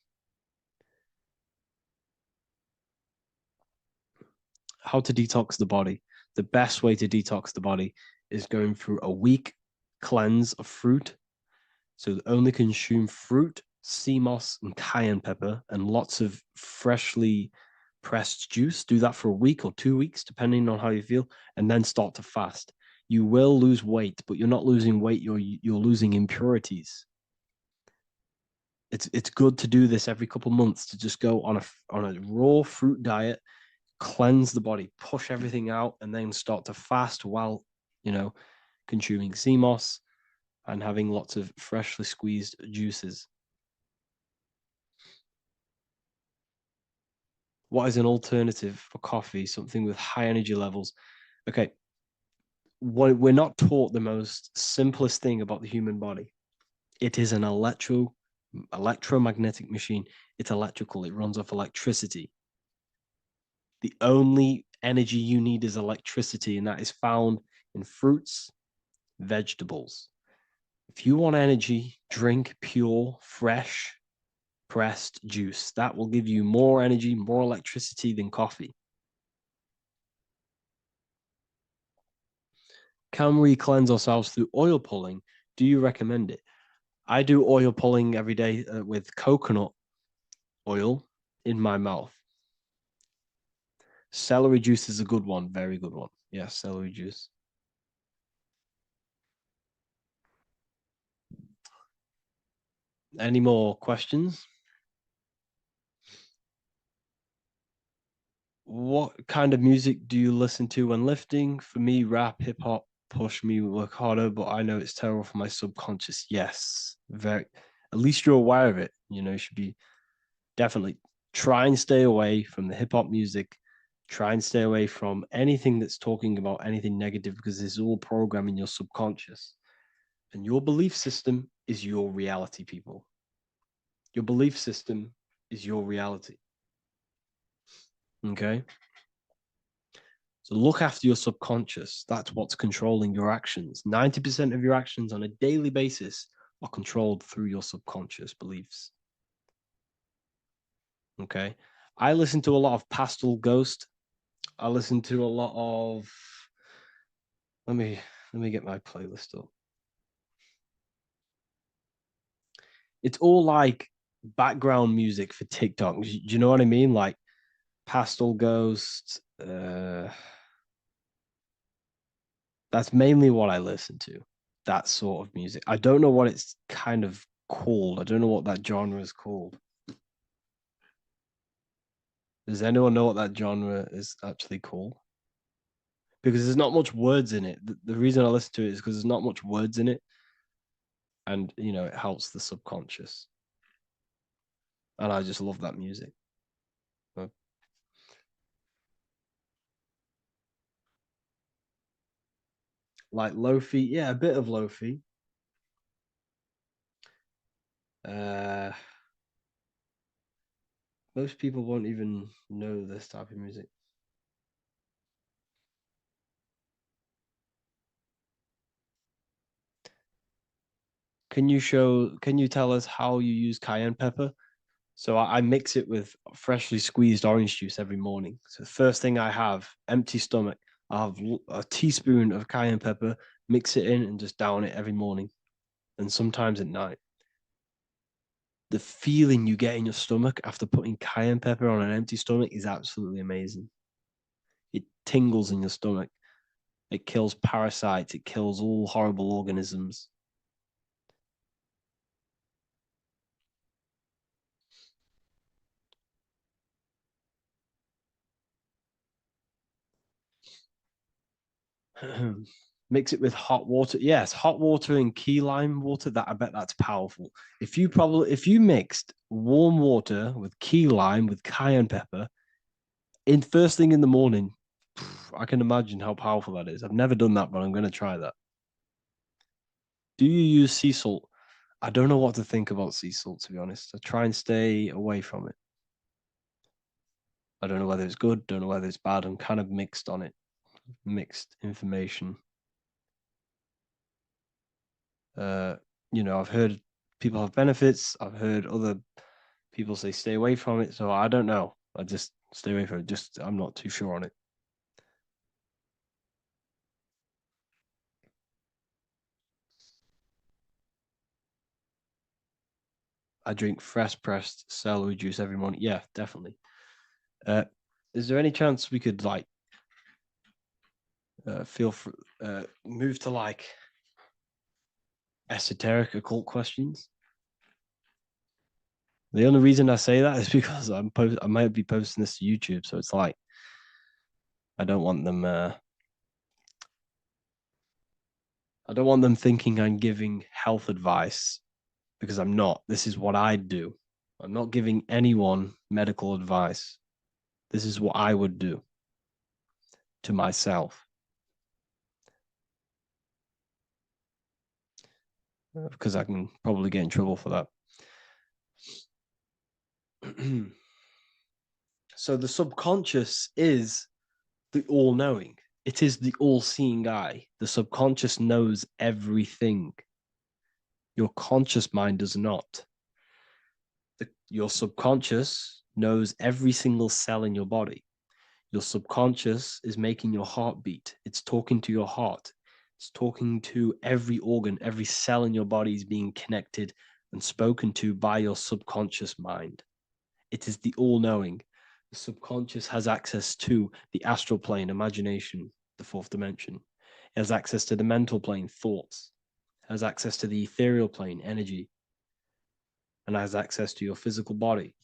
Speaker 1: How to detox the body. The best way to detox the body is going through a week cleanse of fruit. So only consume fruit, sea moss, and cayenne pepper, and lots of freshly pressed juice. Do that for a week or 2 weeks, depending on how you feel, and then start to fast. You will lose weight, but you're not losing weight. You're losing impurities. It's good to do this every couple months, to just go on a raw fruit diet, cleanse the body, push everything out, and then start to fast while consuming sea moss and having lots of freshly squeezed juices. What is an alternative for coffee? Something with high energy levels. Okay. We're not taught the most simplest thing about the human body. It is an electromagnetic machine. It's electrical. It runs off electricity. The only energy you need is electricity, and that is found in fruits, vegetables. If you want energy, drink pure, fresh, pressed juice. That will give you more energy, more electricity than coffee. Can we cleanse ourselves through oil pulling? Do you recommend it? I do oil pulling every day with coconut oil in my mouth. Celery juice is a good one, very good one. Yes, celery juice. Any more questions? What kind of music do you listen to when lifting? For me, rap, hip hop, push me, work harder, but I know it's terrible for my subconscious. Yes, very. At least you're aware of it. You should be definitely try and stay away from the hip hop music. Try and stay away from anything that's talking about anything negative because this is all programming your subconscious. And your belief system is your reality, people. Your belief system is your reality. Okay? So look after your subconscious. That's what's controlling your actions. 90% of your actions on a daily basis are controlled through your subconscious beliefs. Okay? I listen to a lot of Pastel Ghost. I listen to a lot of let me get my playlist up. It's all like background music for TikTok. Do you know what I mean? Like Pastel Ghost. That's mainly what I listen to. That sort of music. I don't know what it's kind of called. I don't know what that genre is called. Does anyone know what that genre is actually called? Because there's not much words in it. The reason I listen to it is because there's not much words in it. And, it helps the subconscious. And I just love that music. Like lo-fi, yeah, a bit of lo-fi. Most people won't even know this type of music. Can you tell us how you use cayenne pepper? So I mix it with freshly squeezed orange juice every morning. So the first thing I have, empty stomach, I have a teaspoon of cayenne pepper, mix it in and just down it every morning. And sometimes at night. The feeling you get in your stomach after putting cayenne pepper on an empty stomach is absolutely amazing. It tingles in your stomach. It kills parasites. It kills all horrible organisms. Mix it with hot water. Yes, hot water and key lime water. That I bet that's powerful. If you mixed warm water with key lime with cayenne pepper in first thing in the morning, I can imagine how powerful that is. I've never done that, but I'm going to try that. Do you use sea salt? I don't know what to think about sea salt, to be honest. I try and stay away from it. I don't know whether it's good, don't know whether it's bad. I'm kind of mixed on it. Mixed information. I've heard people have benefits. I've heard other people say stay away from it. So I don't know. I just stay away from it. I'm not too sure on it. I drink fresh pressed celery juice every morning. Yeah, definitely. Is there any chance we could move to esoteric occult questions? The only reason I say that is because I might be posting this to YouTube, so it's like I don't want them. I don't want them thinking I'm giving health advice because I'm not. This is what I do. I'm not giving anyone medical advice. This is what I would do to myself. Because I can probably get in trouble for that. So the subconscious is the all-knowing. It is the all-seeing eye. The subconscious knows everything. Your conscious mind does not. Your subconscious knows every single cell in your body. Your subconscious is making your heart beat. It's talking to your heart. It's talking to every organ, every cell in your body is being connected and spoken to by your subconscious mind. It is the all-knowing. The subconscious has access to the astral plane, imagination, the fourth dimension. It has access to the mental plane, thoughts. It has access to the ethereal plane, energy. And has access to your physical body.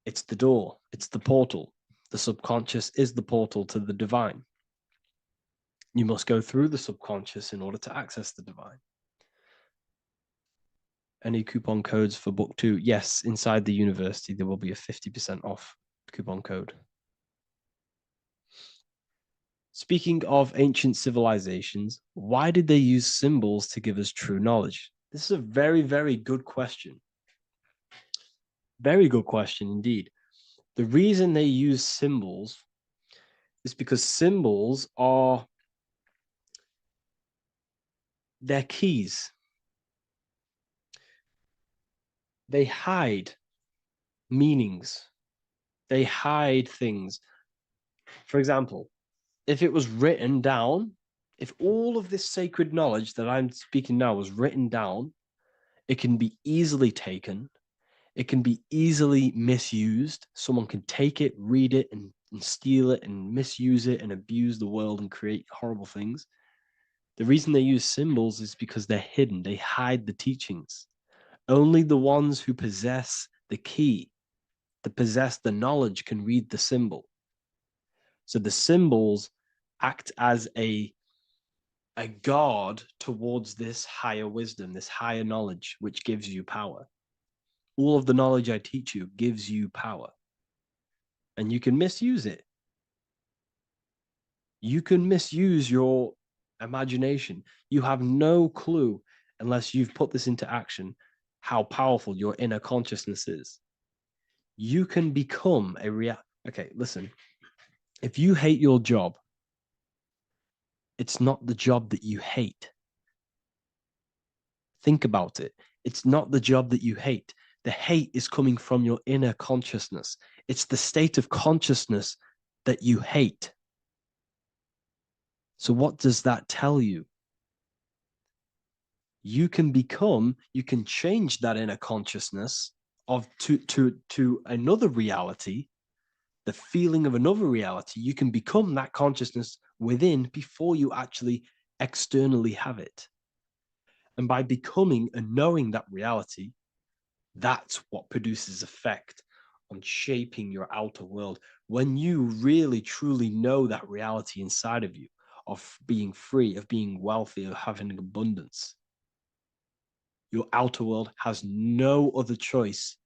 Speaker 1: It's the door. It's the portal. The subconscious is the portal to the divine. You must go through the subconscious in order to access the divine. Any coupon codes for book 2? Yes, inside the university, there will be a 50% off coupon code. Speaking of ancient civilizations, why did they use symbols to give us true knowledge? This is a very, very good question. Very good question indeed. The reason they use symbols is because symbols are their keys. They hide meanings. They hide things. For example, if it was written down, if all of this sacred knowledge that I'm speaking now was written down, it can be easily taken. It can be easily misused. Someone can take it, read it, and steal it and misuse it and abuse the world and create horrible things. The reason they use symbols is because they're hidden. They hide the teachings. Only the ones who possess the key, that possess the knowledge, can read the symbol. So the symbols act as a guard towards this higher wisdom, this higher knowledge, which gives you power. All of the knowledge I teach you gives you power. And you can misuse it. You can misuse your imagination. You have no clue, unless you've put this into action, how powerful your inner consciousness is. You can become a Okay, listen. If you hate your job, it's not the job that you hate. Think about it. It's not the job that you hate. The hate is coming from your inner consciousness. It's the state of consciousness that you hate. So what does that tell you? You can change that inner consciousness to another reality, the feeling of another reality. You can become that consciousness within before you actually externally have it. And by becoming and knowing that reality, that's what produces effect on shaping your outer world. When you really, truly know that reality inside of you, of being free, of being wealthy, of having abundance, your outer world has no other choice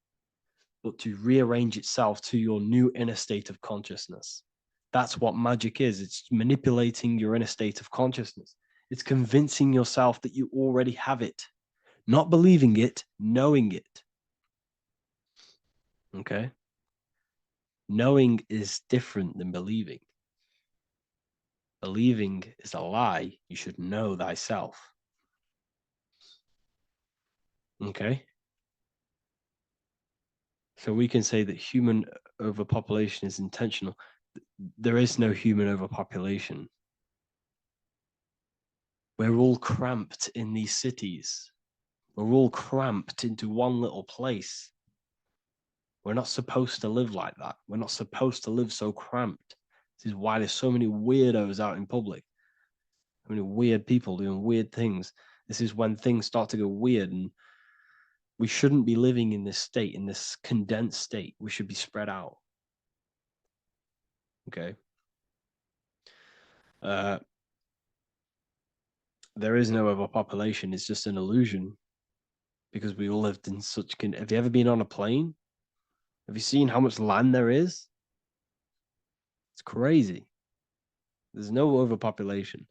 Speaker 1: but to rearrange itself to your new inner state of consciousness. That's what magic is. It's manipulating your inner state of consciousness. It's convincing yourself that you already have it, not believing it, knowing it. Okay? Knowing is different than believing. Believing is a lie. You should know thyself. Okay? So we can say that human overpopulation is intentional. There is no human overpopulation. We're all cramped in these cities. We're all cramped into one little place. We're not supposed to live like that. We're not supposed to live so cramped. This is why there's so many weirdos out in public. So many weird people doing weird things. This is when things start to go weird, and we shouldn't be living in this state, in this condensed state. We should be spread out. Okay. There is no overpopulation. It's just an illusion, because we all lived in such. Have you ever been on a plane? Have you seen how much land there is? It's crazy. There's no overpopulation.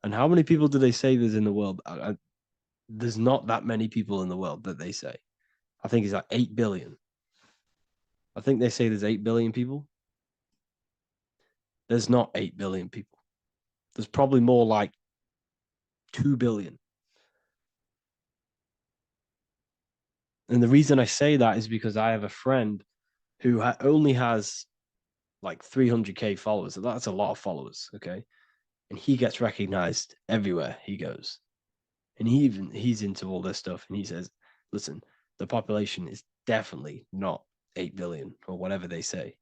Speaker 1: And how many people do they say there's in the world? There's not that many people in the world that they say. I think it's like 8 billion. I think they say there's 8 billion people. There's not 8 billion people. There's probably more like 2 billion. And the reason I say that is because I have a friend who only has like 300K followers. That's a lot of followers, okay? And he gets recognized everywhere he goes. And he's into all this stuff. And he says, listen, the population is definitely not 8 billion or whatever they say.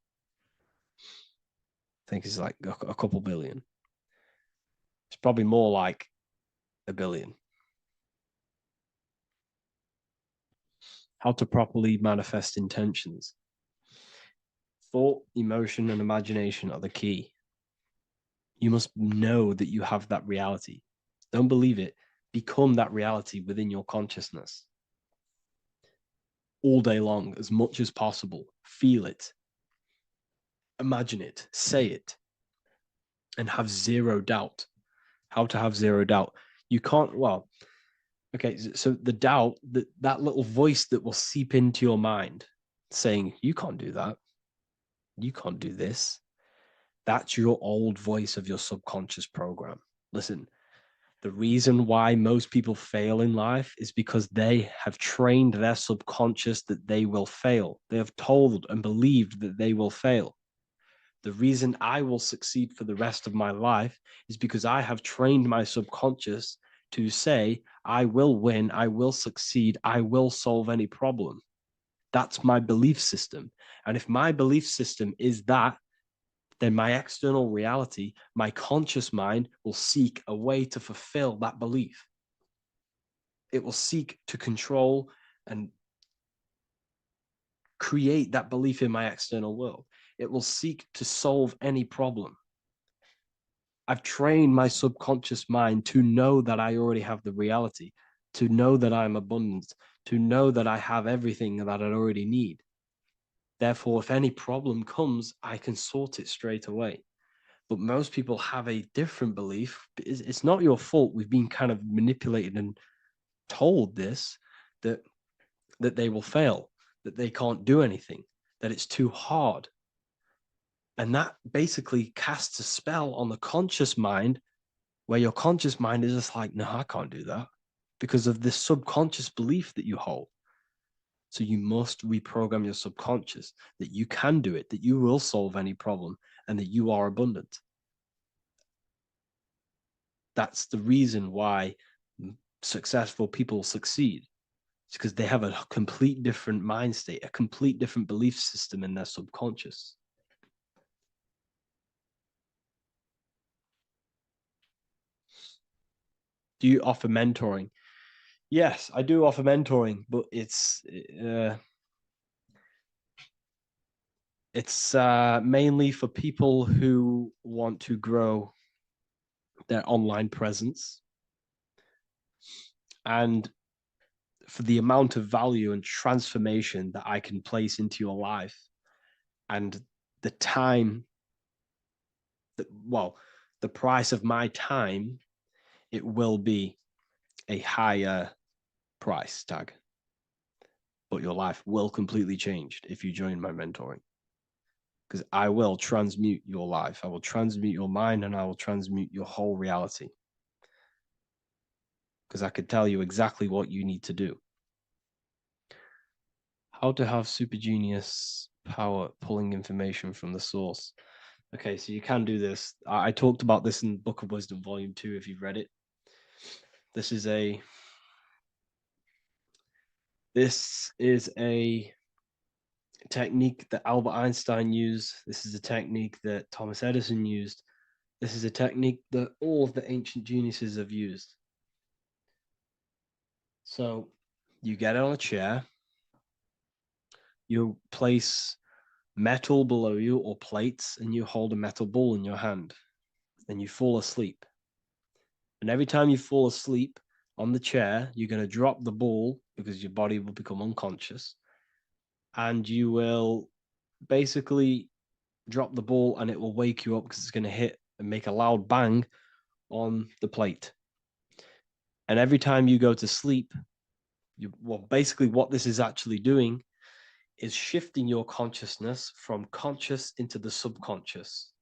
Speaker 1: I think it's like a couple billion. It's probably more like 1 billion. How to properly manifest intentions. Thought, emotion, and imagination are the key. You must know that you have that reality. Don't believe it. Become that reality within your consciousness. All day long, as much as possible. Feel it. Imagine it. Say it. And have zero doubt. How to have zero doubt. You can't, well, okay, so the doubt, that little voice that will seep into your mind saying, you can't do that. You can't do this. That's your old voice of your subconscious program. Listen, the reason why most people fail in life is because they have trained their subconscious that they will fail. They have told and believed that they will fail. The reason I will succeed for the rest of my life is because I have trained my subconscious to say, I will win, I will succeed, I will solve any problem. That's my belief system. And if my belief system is that, then my external reality, my conscious mind will seek a way to fulfill that belief. It will seek to control and create that belief in my external world. It will seek to solve any problem. I've trained my subconscious mind to know that I already have the reality, to know that I'm abundant, to know that I have everything that I already need. Therefore, if any problem comes, I can sort it straight away. But most people have a different belief. It's not your fault. We've been kind of manipulated and told this, that they will fail, that they can't do anything, that it's too hard. And that basically casts a spell on the conscious mind, where your conscious mind is just like, no, I can't do that, because of this subconscious belief that you hold. So you must reprogram your subconscious that you can do it, that you will solve any problem, and that you are abundant. That's the reason why successful people succeed. It's because they have a complete different mind state, a complete different belief system in their subconscious. Do you offer mentoring? Yes, I do offer mentoring, but it's mainly for people who want to grow their online presence, and for the amount of value and transformation that I can place into your life, and the time that, well, the price of my time, it will be a higher price tag, but your life will completely change if you join my mentoring, because I will transmute your life. I will transmute your mind, and I will transmute your whole reality, because I could tell you exactly what you need to do. How to have super genius power pulling information from the source. Okay, so you can do this. I talked about this in Book of Wisdom Volume 2, if you've read it. This is a technique that Albert Einstein used. This is a technique that Thomas Edison used. This is a technique that all of the ancient geniuses have used. So you get on a chair, you place metal below you or plates, and you hold a metal ball in your hand, and you fall asleep. And every time you fall asleep on the chair, you're going to drop the ball, because your body will become unconscious, and you will basically drop the ball, and it will wake you up, because it's going to hit and make a loud bang on the plate. And every time you go to sleep, basically what this is actually doing is shifting your consciousness from conscious into the subconscious.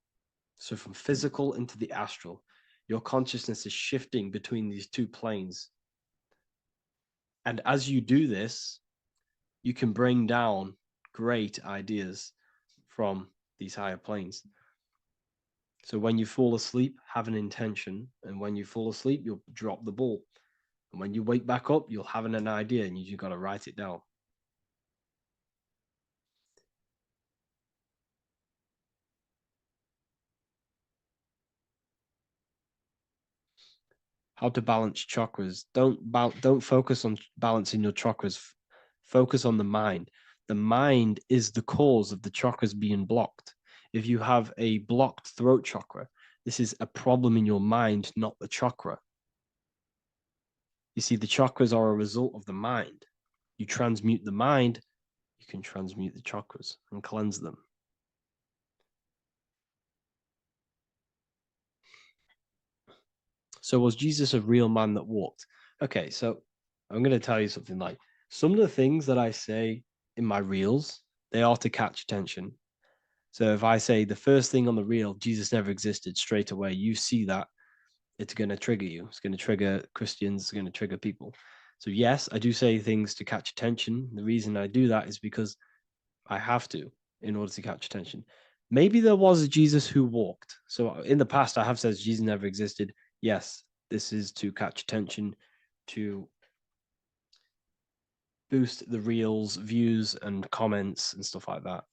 Speaker 1: So from physical into the astral. Your consciousness is shifting between these two planes. And as you do this, you can bring down great ideas from these higher planes. So when you fall asleep, have an intention. And when you fall asleep, you'll drop the ball. And when you wake back up, you'll have an idea, and you just got to write it down. How to balance chakras. Don't focus on balancing your chakras. Focus on the mind. The mind is the cause of the chakras being blocked. If you have a blocked throat chakra, This is a problem in your mind, not the chakra. You see, the chakras are a result of the mind. You transmute the mind, you can transmute the chakras and cleanse them. So was Jesus a real man that walked? Okay, so I'm going to tell you something. Like, some of the things that I say in my reels, they are to catch attention. So if I say the first thing on the reel, Jesus never existed, straight away, you see that, it's going to trigger you. It's going to trigger Christians. It's going to trigger people. So yes, I do say things to catch attention. The reason I do that is because I have to in order to catch attention. Maybe there was a Jesus who walked. So in the past, I have said Jesus never existed. Yes, this is to catch attention, to boost the reels, views, and comments and stuff like that.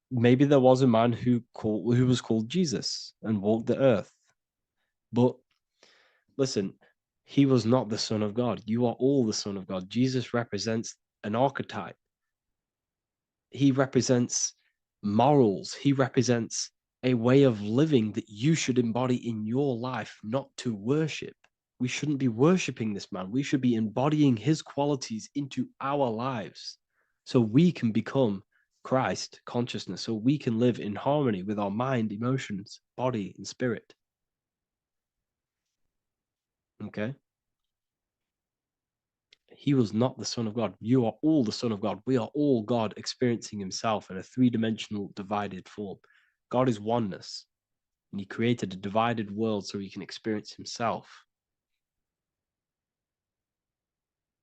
Speaker 1: Maybe there was a man who was called Jesus and walked the earth. But listen, he was not the Son of God. You are all the Son of God. Jesus represents an archetype. He represents morals. He represents a way of living that you should embody in your life, not to worship. We shouldn't be worshiping this man. We should be embodying his qualities into our lives so we can become Christ consciousness, so we can live in harmony with our mind, emotions, body, and spirit. Okay? He was not the Son of God. You are all the Son of God. We are all God experiencing himself in a three-dimensional divided form. God is oneness, and he created a divided world so he can experience himself.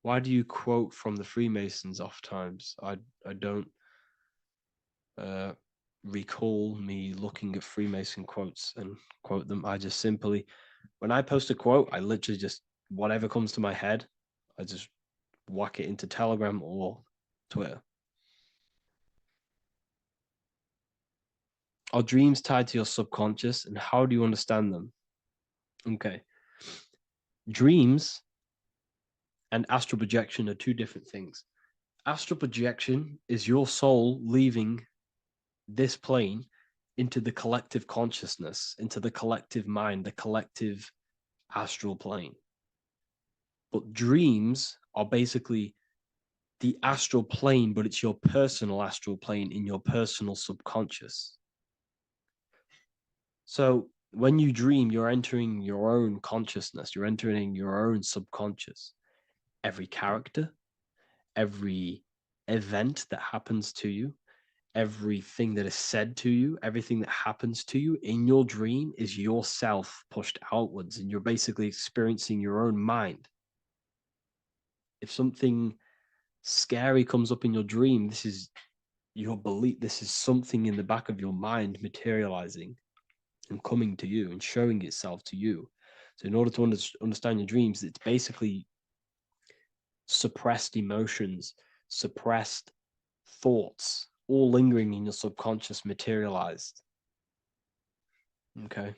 Speaker 1: Why do you quote from the Freemasons oft times? I don't recall me looking at Freemason quotes and quote them. I just simply, when I post a quote, I literally just, whatever comes to my head, I just whack it into Telegram or Twitter. Are dreams tied to your subconscious, and how do you understand them? Okay. Dreams and astral projection are two different things. Astral projection is your soul leaving this plane into the collective consciousness, into the collective mind, the collective astral plane. But dreams are basically the astral plane, but it's your personal astral plane in your personal subconscious. So when you dream, you're entering your own consciousness, you're entering your own subconscious. Every character, every event that happens to you, everything that is said to you, everything that happens to you in your dream is yourself pushed outwards, and you're basically experiencing your own mind. If something scary comes up in your dream, this is your belief, this is something in the back of your mind materializing and coming to you and showing itself to you. So in order to understand your dreams, it's basically suppressed emotions, suppressed thoughts, all lingering in your subconscious materialized. Okay.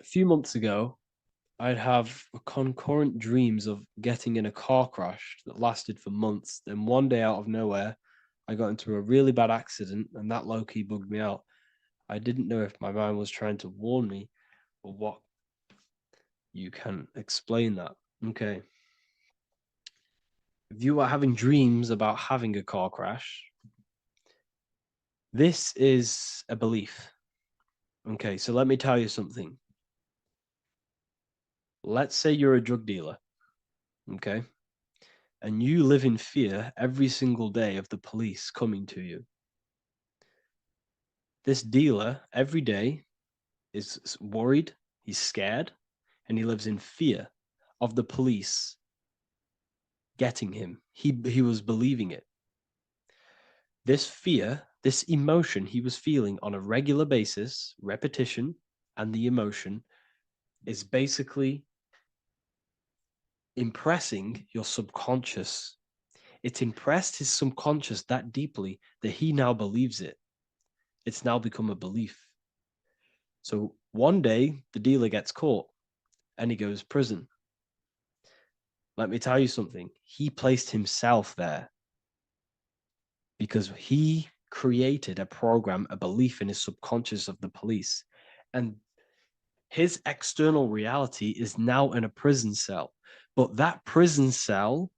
Speaker 1: A few months ago, I'd have concurrent dreams of getting in a car crash that lasted for months. Then one day out of nowhere, I got into a really bad accident, and that low-key bugged me out. I didn't know if my mind was trying to warn me or what. You can explain that. Okay. If you are having dreams about having a car crash, this is a belief. Okay, so let me tell you something. Let's say you're a drug dealer, okay? And you live in fear every single day of the police coming to you. This dealer every day is worried, he's scared, and he lives in fear of the police getting him. He was believing it. This fear, this emotion he was feeling on a regular basis, repetition, and the emotion is basically impressing your subconscious. It's impressed his subconscious that deeply that he now believes it. It's now become a belief. So one day the dealer gets caught and he goes to prison. Let me tell you something. He placed himself there because he created a program, a belief in his subconscious of the police. And his external reality is now in a prison cell. But that prison cell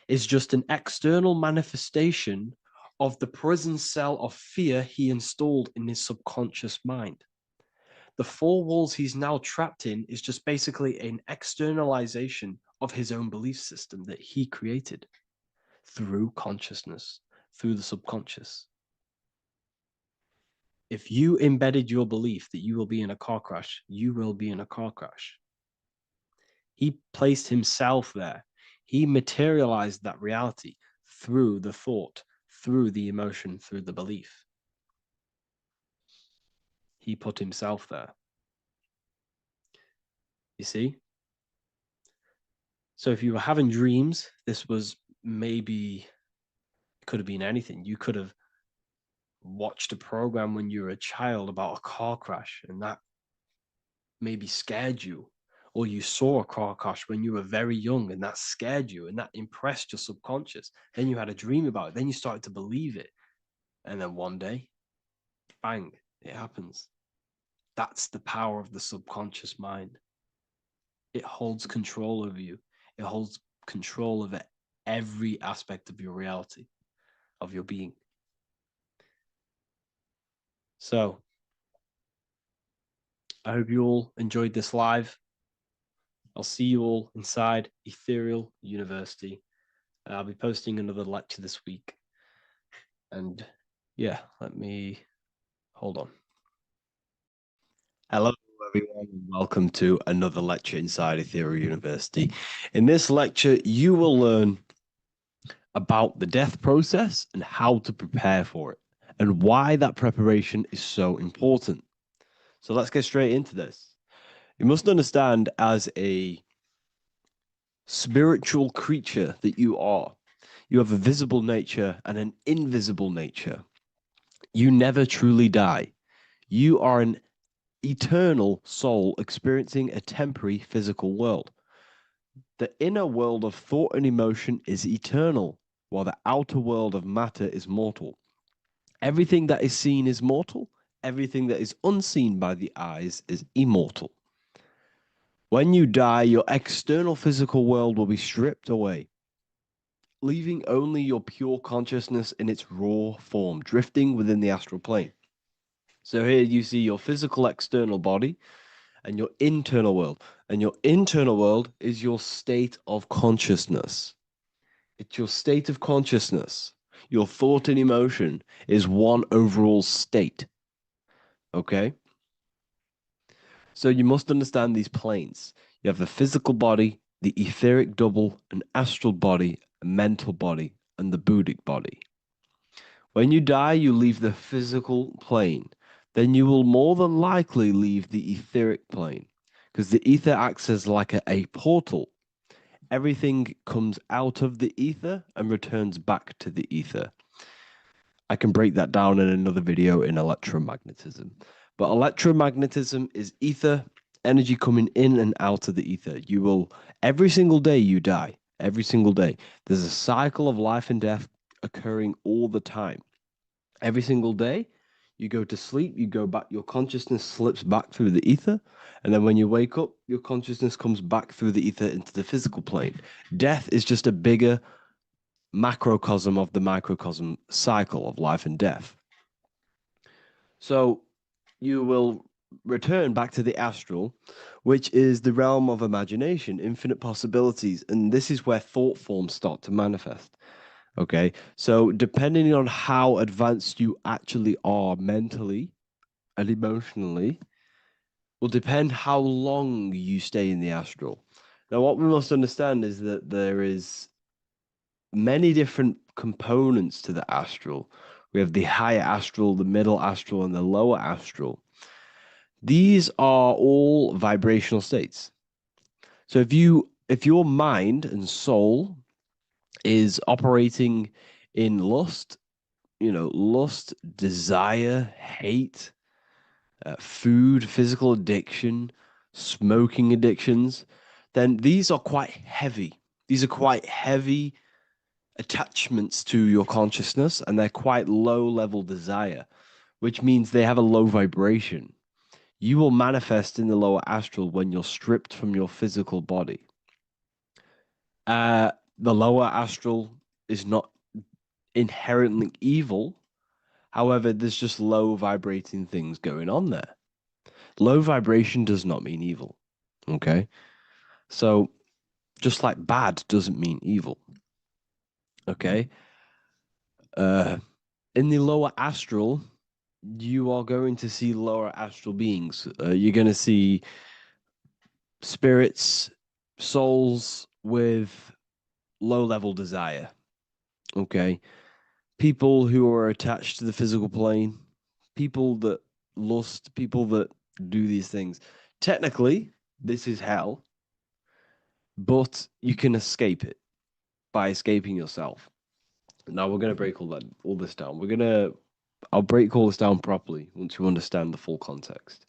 Speaker 1: is just an external manifestation of the prison cell of fear he installed in his subconscious mind. The four walls he's now trapped in is just basically an externalization of his own belief system that he created through consciousness, through the subconscious. If you embedded your belief that you will be in a car crash, you will be in a car crash. He placed himself there. He materialized that reality through the thought, through the emotion, through the belief. He put himself there. You see? So if you were having dreams, this was maybe, it could have been anything. You could have watched a program when you were a child about a car crash, and that maybe scared you. Or you saw a car crash when you were very young, and that scared you, and that impressed your subconscious. Then you had a dream about it. Then you started to believe it. And then one day, bang, it happens. That's the power of the subconscious mind. It holds control over you. It holds control over every aspect of your reality, of your being. So, I hope you all enjoyed this live. I'll see you all inside Ethereal University. I'll be posting another lecture this week. And yeah, let me hold on. Hello, everyone, and welcome to another lecture inside Ethereal University. In this lecture, you will learn about the death process and how to prepare for it, and why that preparation is so important. So let's get straight into this. You must understand, as a spiritual creature that you are, you have a visible nature and an invisible nature. You never truly die. You are an eternal soul experiencing a temporary physical world. The inner world of thought and emotion is eternal, while the outer world of matter is mortal. Everything that is seen is mortal. Everything that is unseen by the eyes is immortal. When you die, your external physical world will be stripped away, leaving only your pure consciousness in its raw form, drifting within the astral plane. So here you see your physical external body and your internal world. And your internal world is your state of consciousness. It's your state of consciousness. Your thought and emotion is one overall state. Okay? So you must understand these planes. You have the physical body, the etheric double, an astral body, a mental body, and the Buddhic body. When you die, you leave the physical plane. Then you will more than likely leave the etheric plane, because the ether acts as like a portal. Everything comes out of the ether and returns back to the ether. I can break that down in another video in electromagnetism. But electromagnetism is ether, energy coming in and out of the ether. You will, every single day you die, every single day. There's a cycle of life and death occurring all the time. Every single day, you go to sleep, you go back, your consciousness slips back through the ether. And then when you wake up, your consciousness comes back through the ether into the physical plane. Death is just a bigger macrocosm of the microcosm cycle of life and death. So you will return back to the astral, which is the realm of imagination, infinite possibilities. And this is where thought forms start to manifest. Okay, so depending on how advanced you actually are mentally and emotionally, will depend how long you stay in the astral. Now, what we must understand is that there is many different components to the astral. We have the higher astral, the middle astral, and the lower astral. These are all vibrational states. So if your mind and soul is operating in lust, lust, desire, hate, food, physical addiction, smoking addictions, then these are quite heavy. These are quite heavy attachments to your consciousness, and they're quite low level desire, which means they have a low vibration. You will manifest in the lower astral when you're stripped from your physical body. The lower astral is not inherently evil. However, there's just low vibrating things going on there. Low vibration does not mean evil. Okay. So just like bad doesn't mean evil. Okay. In the lower astral, you are going to see lower astral beings. You're going to see spirits, souls with low level desire. Okay. People who are attached to the physical plane, people that lust, people that do these things. Technically, this is hell, but you can escape it by escaping yourself. Now we're going to break all this down. I'll break all this down properly once you understand the full context.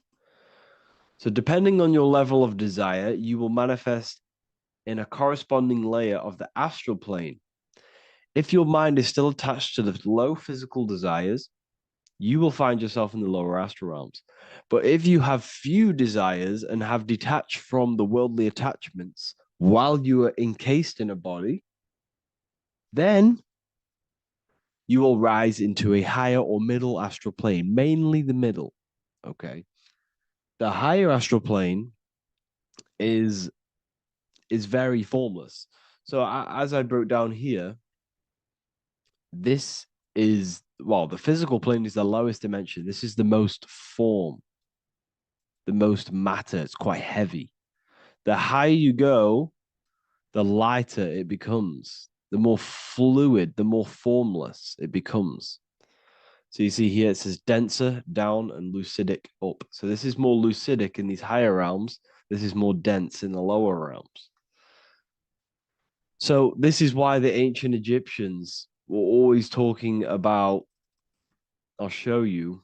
Speaker 1: So depending on your level of desire, you will manifest in a corresponding layer of the astral plane. If your mind is still attached to the low physical desires, you will find yourself in the lower astral realms. But if you have few desires and have detached from the worldly attachments while you are encased in a body, then you will rise into a higher or middle astral plane, mainly the middle. Okay. The higher astral plane is very formless. So as I broke down here, this is, well, the physical plane is the lowest dimension. This is the most form, the most matter. It's quite heavy. The higher you go, the lighter it becomes, the more fluid, the more formless it becomes. So you see here, it says denser down and lucidic up. So this is more lucidic in these higher realms. This is more dense in the lower realms. So this is why the ancient Egyptians were always talking about, I'll show you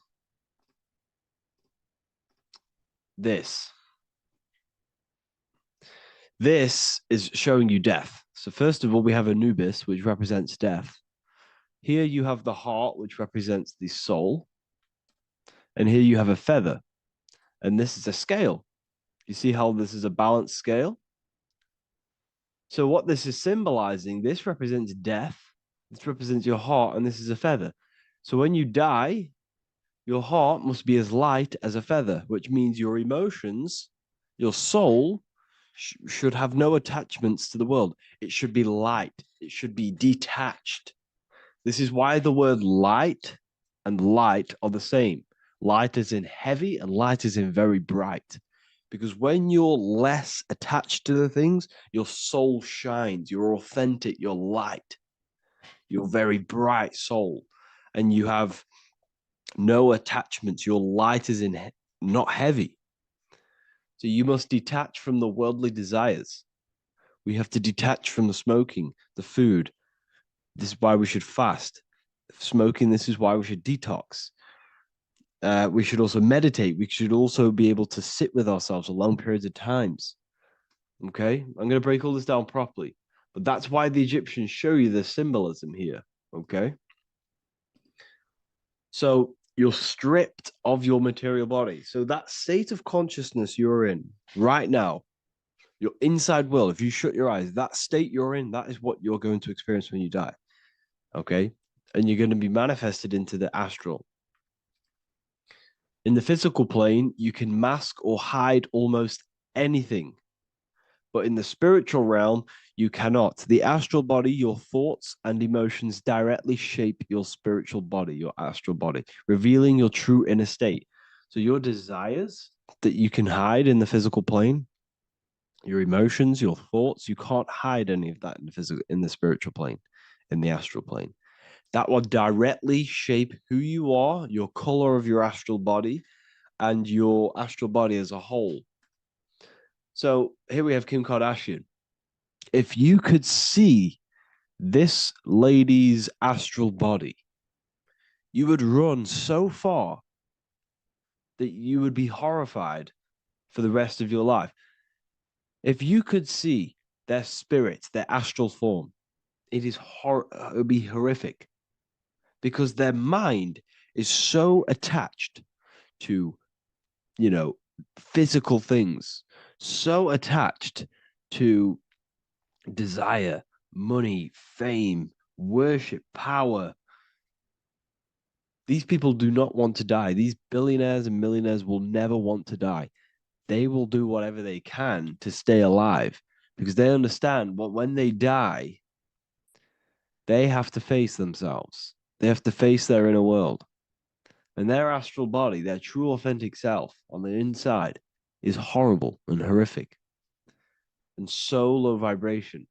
Speaker 1: this. This is showing you death. So first of all, we have Anubis, which represents death. Here you have the heart, which represents the soul. And here you have a feather. And this is a scale. You see how this is a balanced scale? So what this is symbolizing, this represents death. This represents your heart, and this is a feather. So when you die, your heart must be as light as a feather, which means your emotions, your soul, should have no attachments to the world. It should be light. It should be detached. This is why the word light and light are the same. Light is in heavy and light is in very bright. Because when you're less attached to the things, your soul shines. You're authentic. You're light. You're very bright soul. And you have no attachments. Your light is in not heavy. So you must detach from the worldly desires. We have to detach from the smoking, the food. This is why we should fast. Smoking, this is why we should detox. We should also meditate. We should also be able to sit with ourselves for long periods of times. Okay, I'm going to break all this down properly. But that's why the Egyptians show you the symbolism here. Okay. So you're stripped of your material body. So that state of consciousness you're in right now, your inside world, if you shut your eyes, that state you're in, that is what you're going to experience when you die. Okay. And you're going to be manifested into the astral. In the physical plane, you can mask or hide almost anything. But in the spiritual realm, you cannot. The astral body, your thoughts and emotions directly shape your spiritual body, your astral body, revealing your true inner state. So your desires that you can hide in the physical plane, your emotions, your thoughts, you can't hide any of that in the spiritual plane, in the astral plane. That will directly shape who you are, your color of your astral body, and your astral body as a whole. So here we have Kim Kardashian. If you could see this lady's astral body, you would run so far that you would be horrified for the rest of your life. If you could see their spirit, their astral form, It would be horrific because their mind is so attached to, physical things, so attached to desire, money, fame, worship, power. These people do not want to die. These billionaires and millionaires will never want to die. They will do whatever they can to stay alive because they understand what when they die, they have to face themselves. They have to face their inner world. And their astral body, their true authentic self on the inside, is horrible and horrific and so low vibration